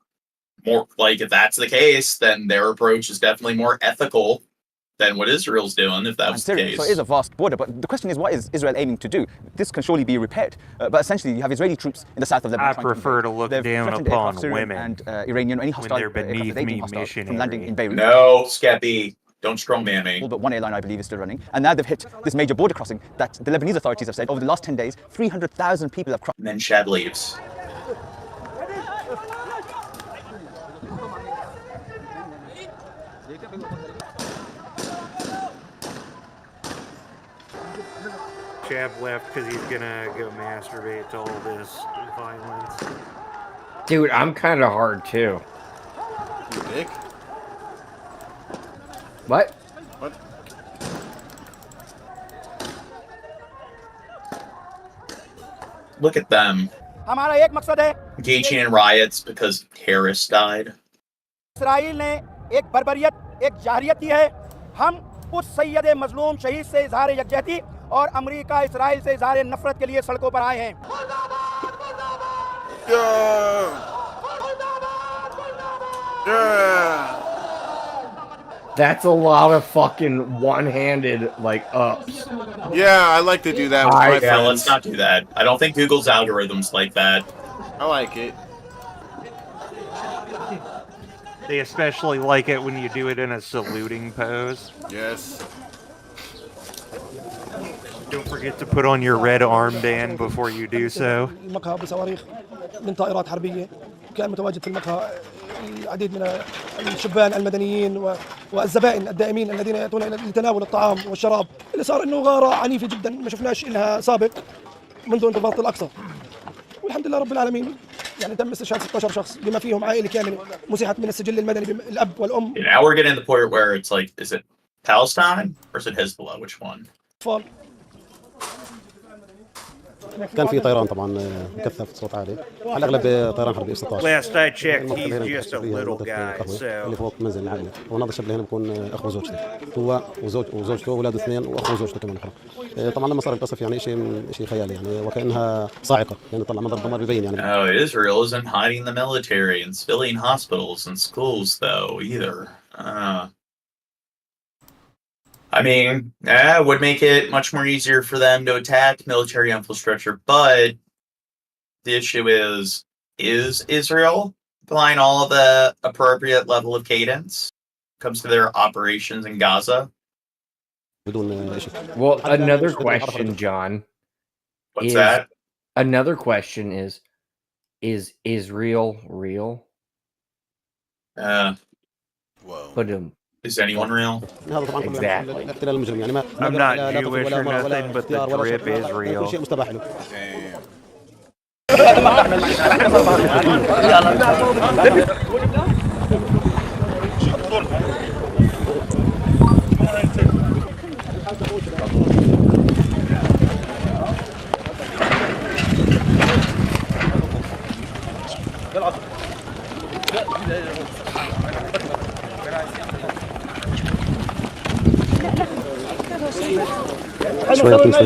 Speaker 4: more, like, if that's the case, then their approach is definitely more ethical than what Israel's doing, if that was the case.
Speaker 12: So it is a vast border, but the question is, what is Israel aiming to do? This can surely be repaired, but essentially you have Israeli troops in the south of Lebanon.
Speaker 3: I prefer to look down upon women
Speaker 12: and Iranian, any hostile,
Speaker 3: when they're beneath me
Speaker 12: from landing in Beirut.
Speaker 4: No, Skeppy, don't strongman me.
Speaker 12: But one airline, I believe, is still running, and now they've hit this major border crossing that the Lebanese authorities have said over the last 10 days, 300,000 people have crossed.
Speaker 4: And then Shad leaves.
Speaker 3: Chab left because he's gonna go masturbate to all this violence.
Speaker 2: Dude, I'm kind of hard too.
Speaker 15: You dick?
Speaker 2: What?
Speaker 15: What?
Speaker 4: Look at them. Engaging in riots because terrorists died.
Speaker 9: Israel ने एक बर्बरियत, एक जाहिरियत की है। हम उस सैयद मजलूम शहीद से इजहार यकजहती और अमेरिका इसराइल से इजहार नफरत के लिए सड़कों पर आए हैं।
Speaker 2: That's a lot of fucking one-handed, like, ups.
Speaker 15: Yeah, I like to do that with my friends.
Speaker 4: Let's not do that. I don't think Google's algorithms like that.
Speaker 15: I like it.
Speaker 3: They especially like it when you do it in a saluting pose.
Speaker 15: Yes.
Speaker 3: Don't forget to put on your red armband before you do so.
Speaker 9: المقهى بصواريخ من طائرات حربية. كان متواجد في المقهى العديد من الشبان المدنيين والزبائن الدائمين الذين يأتون لتناول الطعام والشراب. اللي صار إنه غارة عنيفة جدا ما شفناش إنها سابق منذ انتفاضة الأقصى. والحمد لله رب العالمين. يعني تم استشهاد 16 شخص بما فيهم عائلة كاملة مسحت من السجل المدني الأب والأم.
Speaker 4: Now we're getting to the point where it's like, is it Palestine or is it Hezbollah? Which one?
Speaker 16: كان في طيران طبعا مكثف صوت عالي على الاغلب طيران حربي 16.
Speaker 3: Last I checked, he's just a little guy.
Speaker 16: اللي فوق منزل المبنى وناظر الشاب اللي هنا بكون اخو زوجته هو وزوجته واولاده اثنين واخو زوجته كمان اخرى. طبعا لما صار القصف يعني شيء خيالي يعني وكانها صاعقه يعني طلع منظر دمار ببين يعني.
Speaker 4: No, Israel isn't hiding the military in civilian hospitals and schools though either. I mean, it would make it much more easier for them to attack military infrastructure, but the issue is Israel applying all of the appropriate level of cadence when it comes to their operations in Gaza?
Speaker 2: Well, another question, John.
Speaker 4: What's that?
Speaker 2: Another question is Israel real?
Speaker 15: Whoa.
Speaker 2: Put him.
Speaker 4: Is anyone real?
Speaker 2: Exactly.
Speaker 3: I'm not Jewish or nothing, but the drip is real.
Speaker 16: شوية تنسى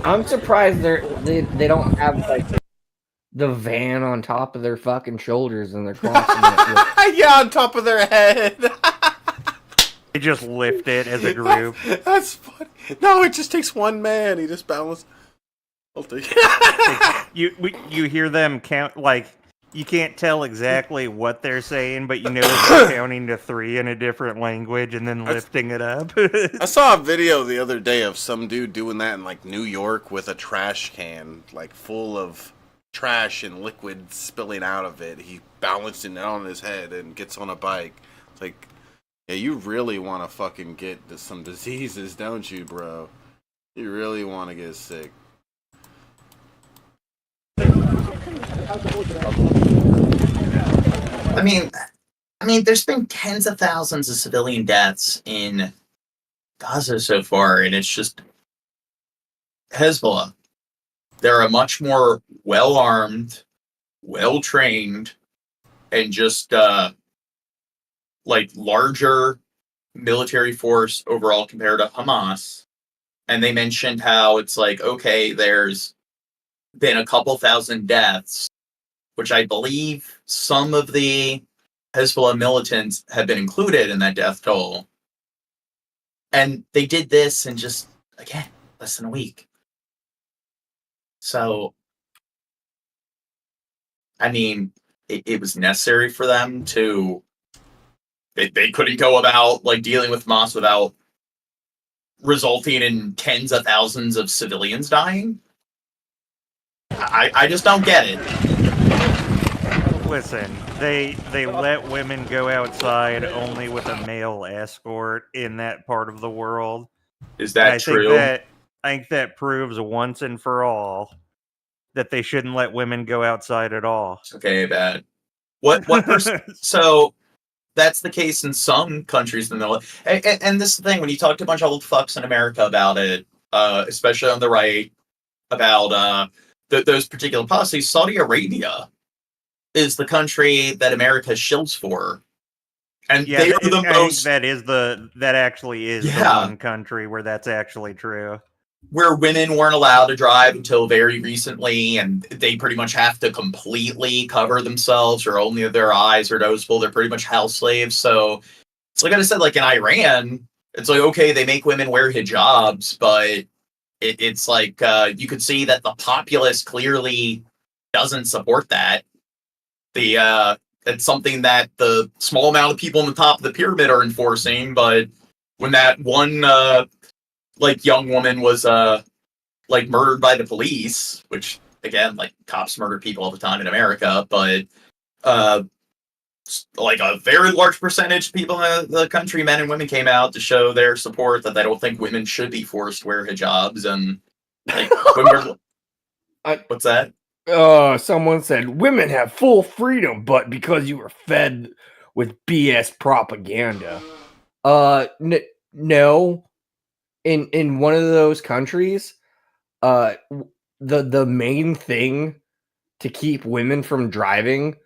Speaker 2: I'm surprised they don't have like the van on top of their fucking shoulders and they're crossing it.
Speaker 15: Yeah, on top of their head.
Speaker 3: They just lift it as a group.
Speaker 15: That's funny. No, it just takes one man. He just balances.
Speaker 3: You hear them count, like, you can't tell exactly what they're saying, but you know they're counting to 3 in a different language and then lifting it up.
Speaker 15: I saw a video the other day of some dude doing that in like New York with a trash can like full of trash and liquid spilling out of it. He balancing it on his head and gets on a bike. It's like, yeah, you really want to fucking get some diseases, don't you, bro? You really want to get sick.
Speaker 4: I mean, there's been tens of thousands of civilian deaths in Gaza so far, and it's just Hezbollah. They're a much more well-armed, well-trained, and just like larger military force overall compared to Hamas. And they mentioned how it's like, okay, there's been a couple thousand deaths, which I believe some of the Hezbollah militants have been included in that death toll. And they did this in just, again, less than a week. So, I mean, it was necessary for them to... They couldn't go about like dealing with Hamas without resulting in tens of thousands of civilians dying. I just don't get it.
Speaker 3: Listen, they let women go outside only with a male escort in that part of the world.
Speaker 4: Is that true?
Speaker 3: I think that proves once and for all that they shouldn't let women go outside at all.
Speaker 4: Okay, bad. What so that's the case in some countries in the middle. And this is the thing, when you talk to a bunch of old fucks in America about it, especially on the right, about those particular policies, Saudi Arabia is the country that America shills for. And
Speaker 3: yeah,
Speaker 4: they are the most...
Speaker 3: That actually is the one country where that's actually true.
Speaker 4: Where women weren't allowed to drive until very recently, and they pretty much have to completely cover themselves, or only their eyes are noticeable. They're pretty much house slaves. So it's like I said, like in Iran, it's like, okay, they make women wear hijabs, but it's like you could see that the populace clearly doesn't support that. It's something that the small amount of people on the top of the pyramid are enforcing, but when that one like young woman was like murdered by the police, which again, like cops murder people all the time in America, but like a very large percentage of people in the country, men and women, came out to show their support that they don't think women should be forced to wear hijabs. And like what's that?
Speaker 2: Someone said women have full freedom, but because you were fed with BS propaganda. No. In one of those countries, the main thing to keep women from driving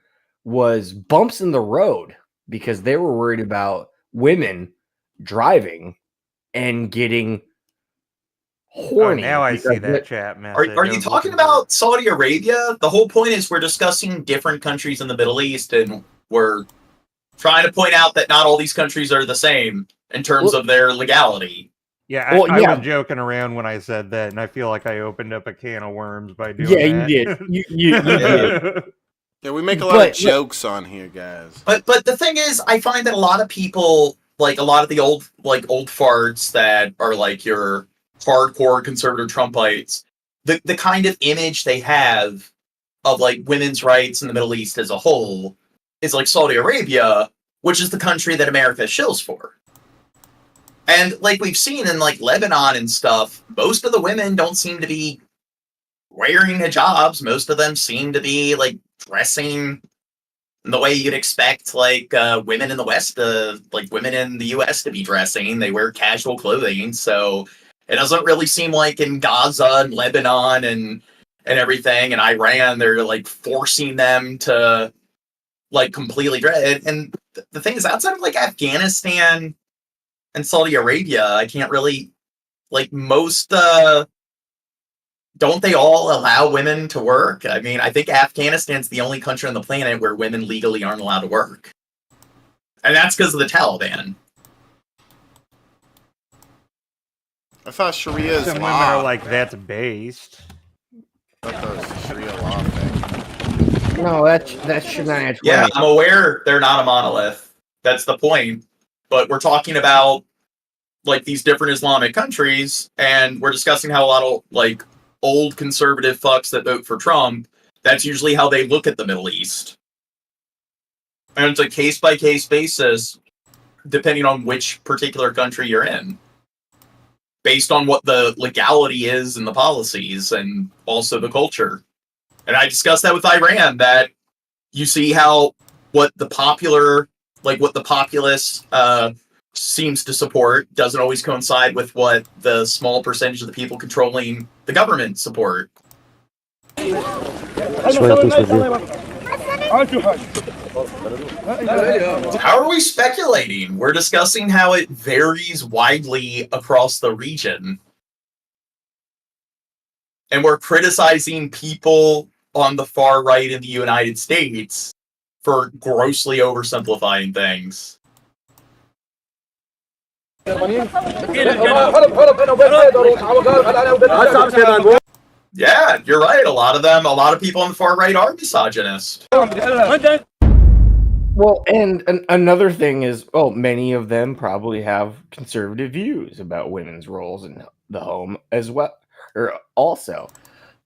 Speaker 2: was bumps in the road, because they were worried about women driving and getting horny.
Speaker 3: Oh, now I see that chat message.
Speaker 4: Are you talking about Saudi Arabia? The whole point is we're discussing different countries in the Middle East, and we're trying to point out that not all these countries are the same in terms of their legality.
Speaker 3: Yeah, I was joking around when I said that, and I feel like I opened up a can of worms by doing that.
Speaker 2: Yeah, you did. You did.
Speaker 15: Yeah, we make a lot of jokes on here, guys.
Speaker 4: But the thing is, I find that a lot of people, like a lot of the old farts that are like your hardcore conservative Trumpites, the kind of image they have of like women's rights in the Middle East as a whole is like Saudi Arabia, which is the country that America shills for. And like we've seen in like Lebanon and stuff, most of the women don't seem to be wearing hijabs. Most of them seem to be like dressing in the way you'd expect like women in the West, like women in the US to be dressing. They wear casual clothing. So it doesn't really seem like in Gaza and Lebanon and everything, and Iran, they're like forcing them to like completely dress. And the thing is, outside of like Afghanistan and Saudi Arabia, I can't really, like, most, don't they all allow women to work? I mean, I think Afghanistan's the only country on the planet where women legally aren't allowed to work. And that's because of the Taliban.
Speaker 15: I thought Sharia is
Speaker 3: Some
Speaker 15: law.
Speaker 3: women are like, that's based.
Speaker 15: I thought that was a Sharia law thing.
Speaker 2: No, that's Shania Twain.
Speaker 4: Yeah, I'm aware they're not a monolith. That's the point. But we're talking about like these different Islamic countries, and we're discussing how a lot of like old conservative fucks that vote for Trump, that's usually how they look at the Middle East. And it's a case-by-case basis, depending on which particular country you're in, based on what the legality is and the policies and also the culture. And I discussed that with Iran, that you see how what the populace seems to support doesn't always coincide with what the small percentage of the people controlling the government support. How are we speculating? We're discussing how it varies widely across the region. And we're criticizing people on the far right in the United States for grossly oversimplifying things. Yeah, you're right. A lot of people on the far right are misogynist.
Speaker 2: Well, and another thing is, many of them probably have conservative views about women's roles in the home as well, or also.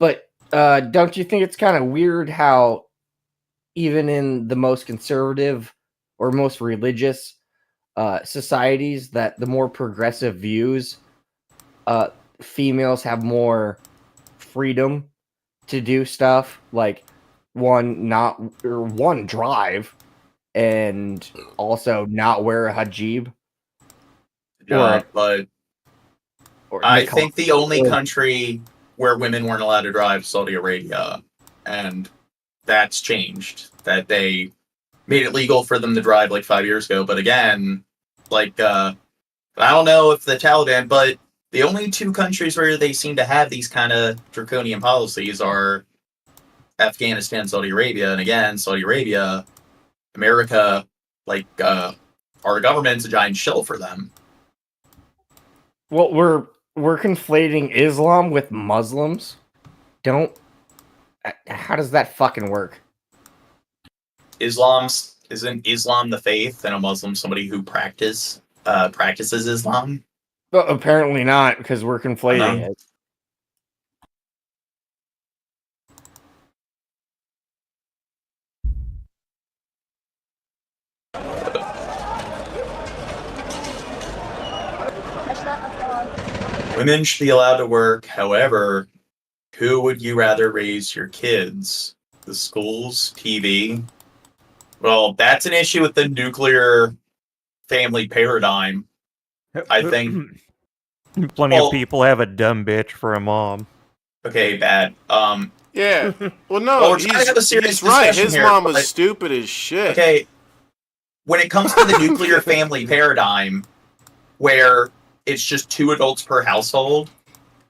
Speaker 2: But don't you think it's kind of weird how even in the most conservative or most religious societies, that the more progressive views, females have more freedom to do stuff like one drive and also not wear a hijab.
Speaker 4: But I think the only country where women weren't allowed to drive is Saudi Arabia, and that's changed. That they made it legal for them to drive like 5 years ago. But again, like I don't know if the Taliban, but the only two countries where they seem to have these kind of draconian policies are Afghanistan, Saudi Arabia. And again, Saudi Arabia, America, like our government's a giant shill for them.
Speaker 2: Well, we're conflating Islam with Muslims. How does that fucking work?
Speaker 4: Isn't Islam the faith, and a Muslim somebody who practices Islam?
Speaker 2: Well, apparently not, because we're conflating it.
Speaker 4: Women should be allowed to work. However, who would you rather raise your kids? The schools, TV? Well, that's an issue with the nuclear family paradigm. I think
Speaker 3: plenty of people have a dumb bitch for a mom.
Speaker 4: Okay, bad.
Speaker 15: Yeah. Well, no, he's right. His mom was stupid as shit.
Speaker 4: Okay. When it comes to the nuclear family paradigm, where it's just 2 adults per household,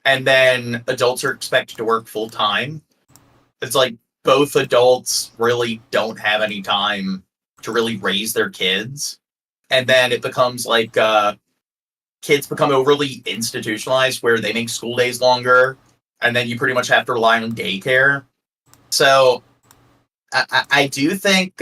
Speaker 4: and then adults are expected to work full time, it's like both adults really don't have any time to really raise their kids. And then it becomes like kids become overly institutionalized where they make school days longer, and then you pretty much have to rely on daycare. So I do think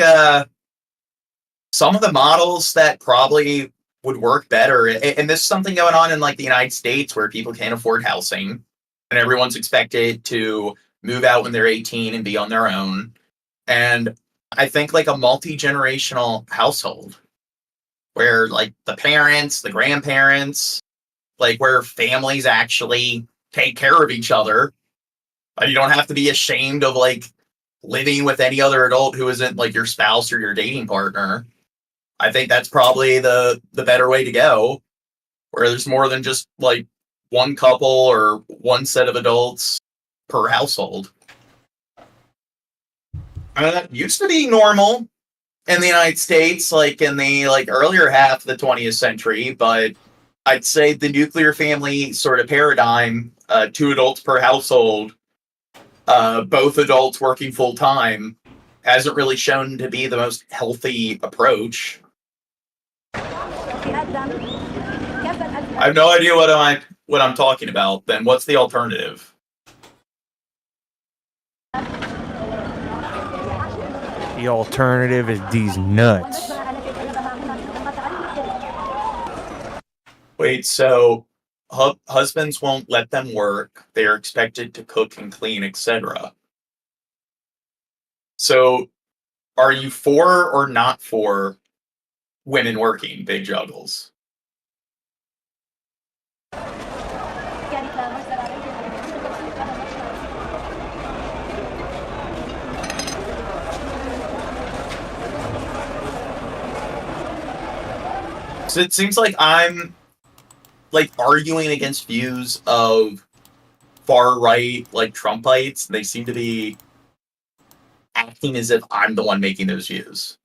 Speaker 4: some of the models that probably would work better, and this is something going on in like the United States where people can't afford housing and everyone's expected to move out when they're 18 and be on their own. And I think like a multi-generational household where like the parents, the grandparents, like where families actually take care of each other. You don't have to be ashamed of like living with any other adult who isn't like your spouse or your dating partner. I think that's probably the better way to go, where there's more than just like one couple or one set of adults per household. I mean, that used to be normal in the United States, like in the like earlier half of the 20th century, but I'd say the nuclear family sort of paradigm, 2 adults per household, both adults working full time, hasn't really shown to be the most healthy approach. I have no idea what what I'm talking about, then what's the alternative?
Speaker 3: The alternative is these nuts.
Speaker 4: Wait, so husbands won't let them work. They are expected to cook and clean, etc. So, are you for or not for women working, big juggles? So it seems like I'm like arguing against views of far right, like Trumpites. They seem to be acting as if I'm the one making those views.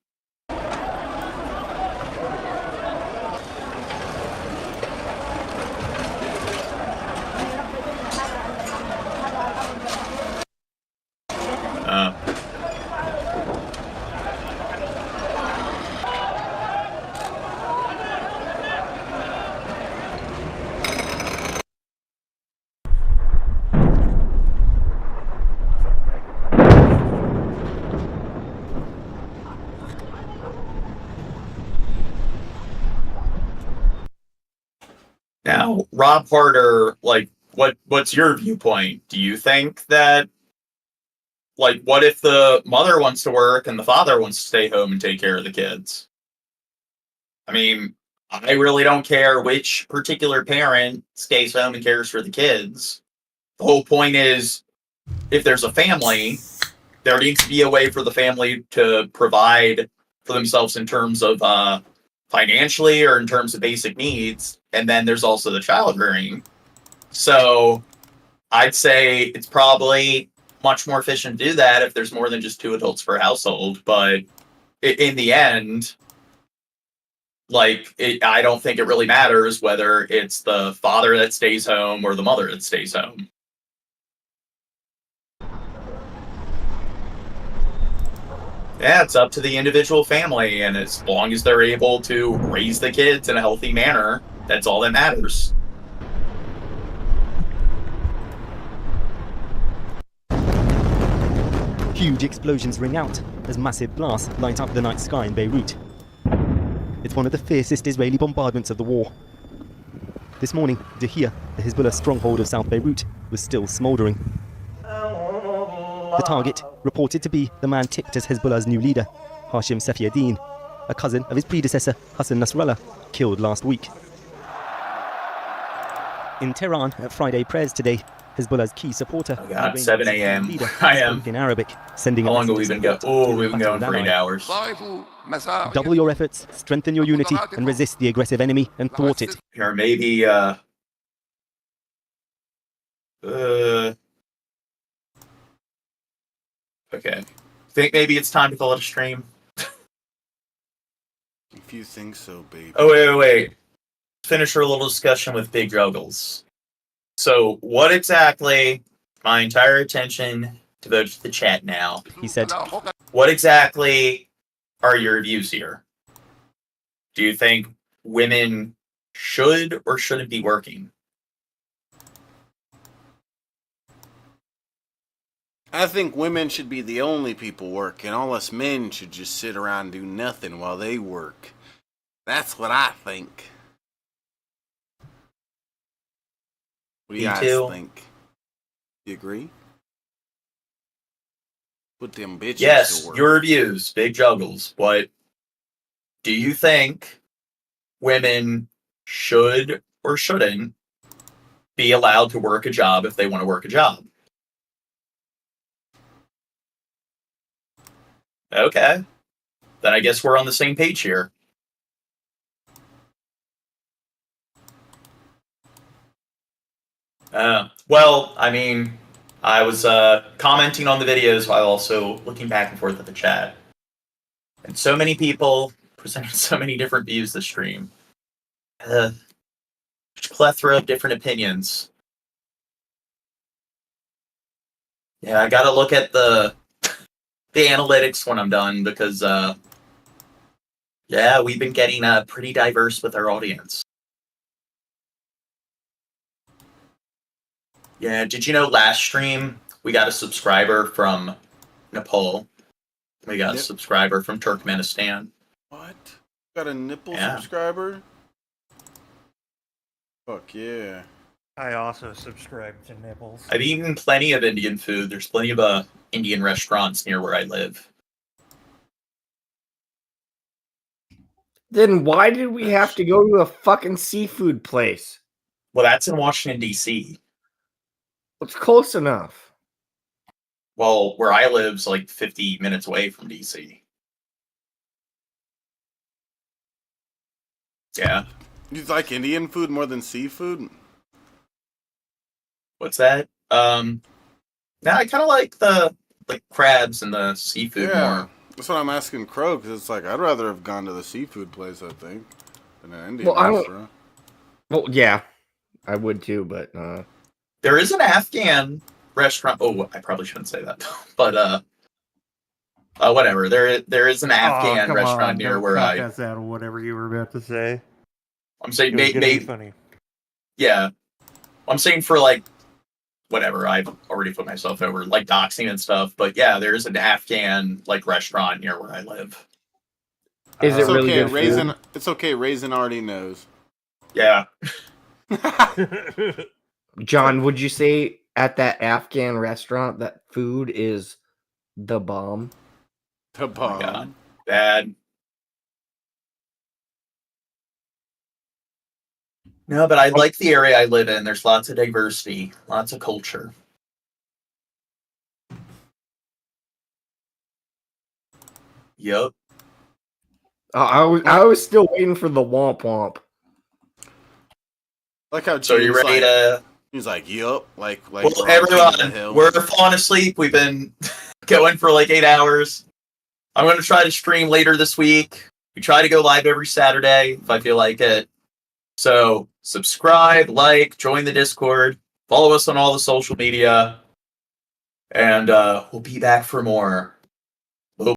Speaker 4: Now, Rob Harder, like, what's your viewpoint? Do you think that, like, what if the mother wants to work and the father wants to stay home and take care of the kids? I mean, I really don't care which particular parent stays home and cares for the kids. The whole point is, if there's a family, there needs to be a way for the family to provide for themselves in terms of financially or in terms of basic needs. And then there's also the child rearing. So I'd say it's probably much more efficient to do that if there's more than just 2 adults per household. But in the end, like, I don't think it really matters whether it's the father that stays home or the mother that stays home. Yeah, it's up to the individual family, and as long as they're able to raise the kids in a healthy manner, that's all that matters.
Speaker 17: Huge explosions ring out as massive blasts light up the night sky in Beirut. It's one of the fiercest Israeli bombardments of the war. This morning, Dahia, the Hezbollah stronghold of South Beirut, was still smouldering. The target, reported to be the man tipped as Hezbollah's new leader, Hashim Safiuddin, a cousin of his predecessor, Hassan Nasrallah, killed last week. In Tehran, at Friday prayers today, Hezbollah's key supporter,
Speaker 4: 7 a.m. I am
Speaker 17: in Arabic, sending
Speaker 4: how long have we
Speaker 17: a
Speaker 4: been going? Oh, we've been going for 8 hours.
Speaker 17: Double your efforts, strengthen your unity, and resist the aggressive enemy and thwart it.
Speaker 4: Or maybe, okay. Think maybe it's time to call it a stream?
Speaker 15: If you think so, baby.
Speaker 4: Oh, wait. Finish our little discussion with Big Juggles. So, what exactly, my entire attention devoted to the chat now.
Speaker 17: He said,
Speaker 4: what exactly are your views here? Do you think women should or shouldn't be working?
Speaker 15: I think women should be the only people working. All us men should just sit around and do nothing while they work. That's what I think. What do you guys think? You agree? Put them bitches to work.
Speaker 4: Your views, Big Juggles. What do you think women should or shouldn't be allowed to work a job if they want to work a job? Okay. Then I guess we're on the same page here. Well, I mean, I was commenting on the videos while also looking back and forth at the chat. And so many people presented so many different views this stream. Just a plethora of different opinions. Yeah, I gotta look at the analytics when I'm done because, yeah, we've been getting pretty diverse with our audience. Yeah, did you know last stream we got a subscriber from Nepal? We got a subscriber from Turkmenistan.
Speaker 15: What? Got a nipple
Speaker 4: Yeah.
Speaker 15: subscriber? Fuck yeah.
Speaker 3: I also subscribe to nipples.
Speaker 4: I've eaten plenty of Indian food. There's plenty of Indian restaurants near where I live.
Speaker 2: Then why did we have to go to a fucking seafood place?
Speaker 4: Well, that's in Washington, D.C.
Speaker 2: It's close enough.
Speaker 4: Well, where I live's like 50 minutes away from D.C. Yeah.
Speaker 15: You like Indian food more than seafood?
Speaker 4: What's that? No, I kind of like the crabs and the seafood more.
Speaker 15: That's what I'm asking Crow, because it's like, I'd rather have gone to the seafood place, I think, than an Indian restaurant.
Speaker 2: Well, yeah, I would too, but
Speaker 4: There is an Afghan restaurant. Oh, I probably shouldn't say that, but whatever. There is an Afghan restaurant near where I.
Speaker 3: That's out of whatever you were about to say.
Speaker 4: I'm saying
Speaker 3: It was gonna be
Speaker 4: maybe
Speaker 3: funny.
Speaker 4: Yeah, I'm saying for like whatever. I've already put myself over like doxing and stuff, but yeah, there's an Afghan like restaurant near where I live.
Speaker 2: Is it really good
Speaker 15: Raisin,
Speaker 2: food?
Speaker 15: it's okay. Raisin already knows.
Speaker 4: Yeah.
Speaker 2: John, would you say at that Afghan restaurant that food is the bomb?
Speaker 15: The bomb.
Speaker 4: Oh my God. Bad. No, but I like the area I live in. There's lots of diversity, lots of culture. Yep.
Speaker 2: I was still waiting for the womp womp.
Speaker 15: Like how
Speaker 4: So you
Speaker 15: James,
Speaker 4: ready to?
Speaker 15: He's like, yup. Like
Speaker 4: Well,
Speaker 15: we're on the
Speaker 4: everyone,
Speaker 15: hill.
Speaker 4: we're falling asleep. We've been going for like 8 hours. I'm going to try to stream later this week. We try to go live every Saturday if I feel like it. So subscribe, like, join the Discord, follow us on all the social media, and we'll be back for more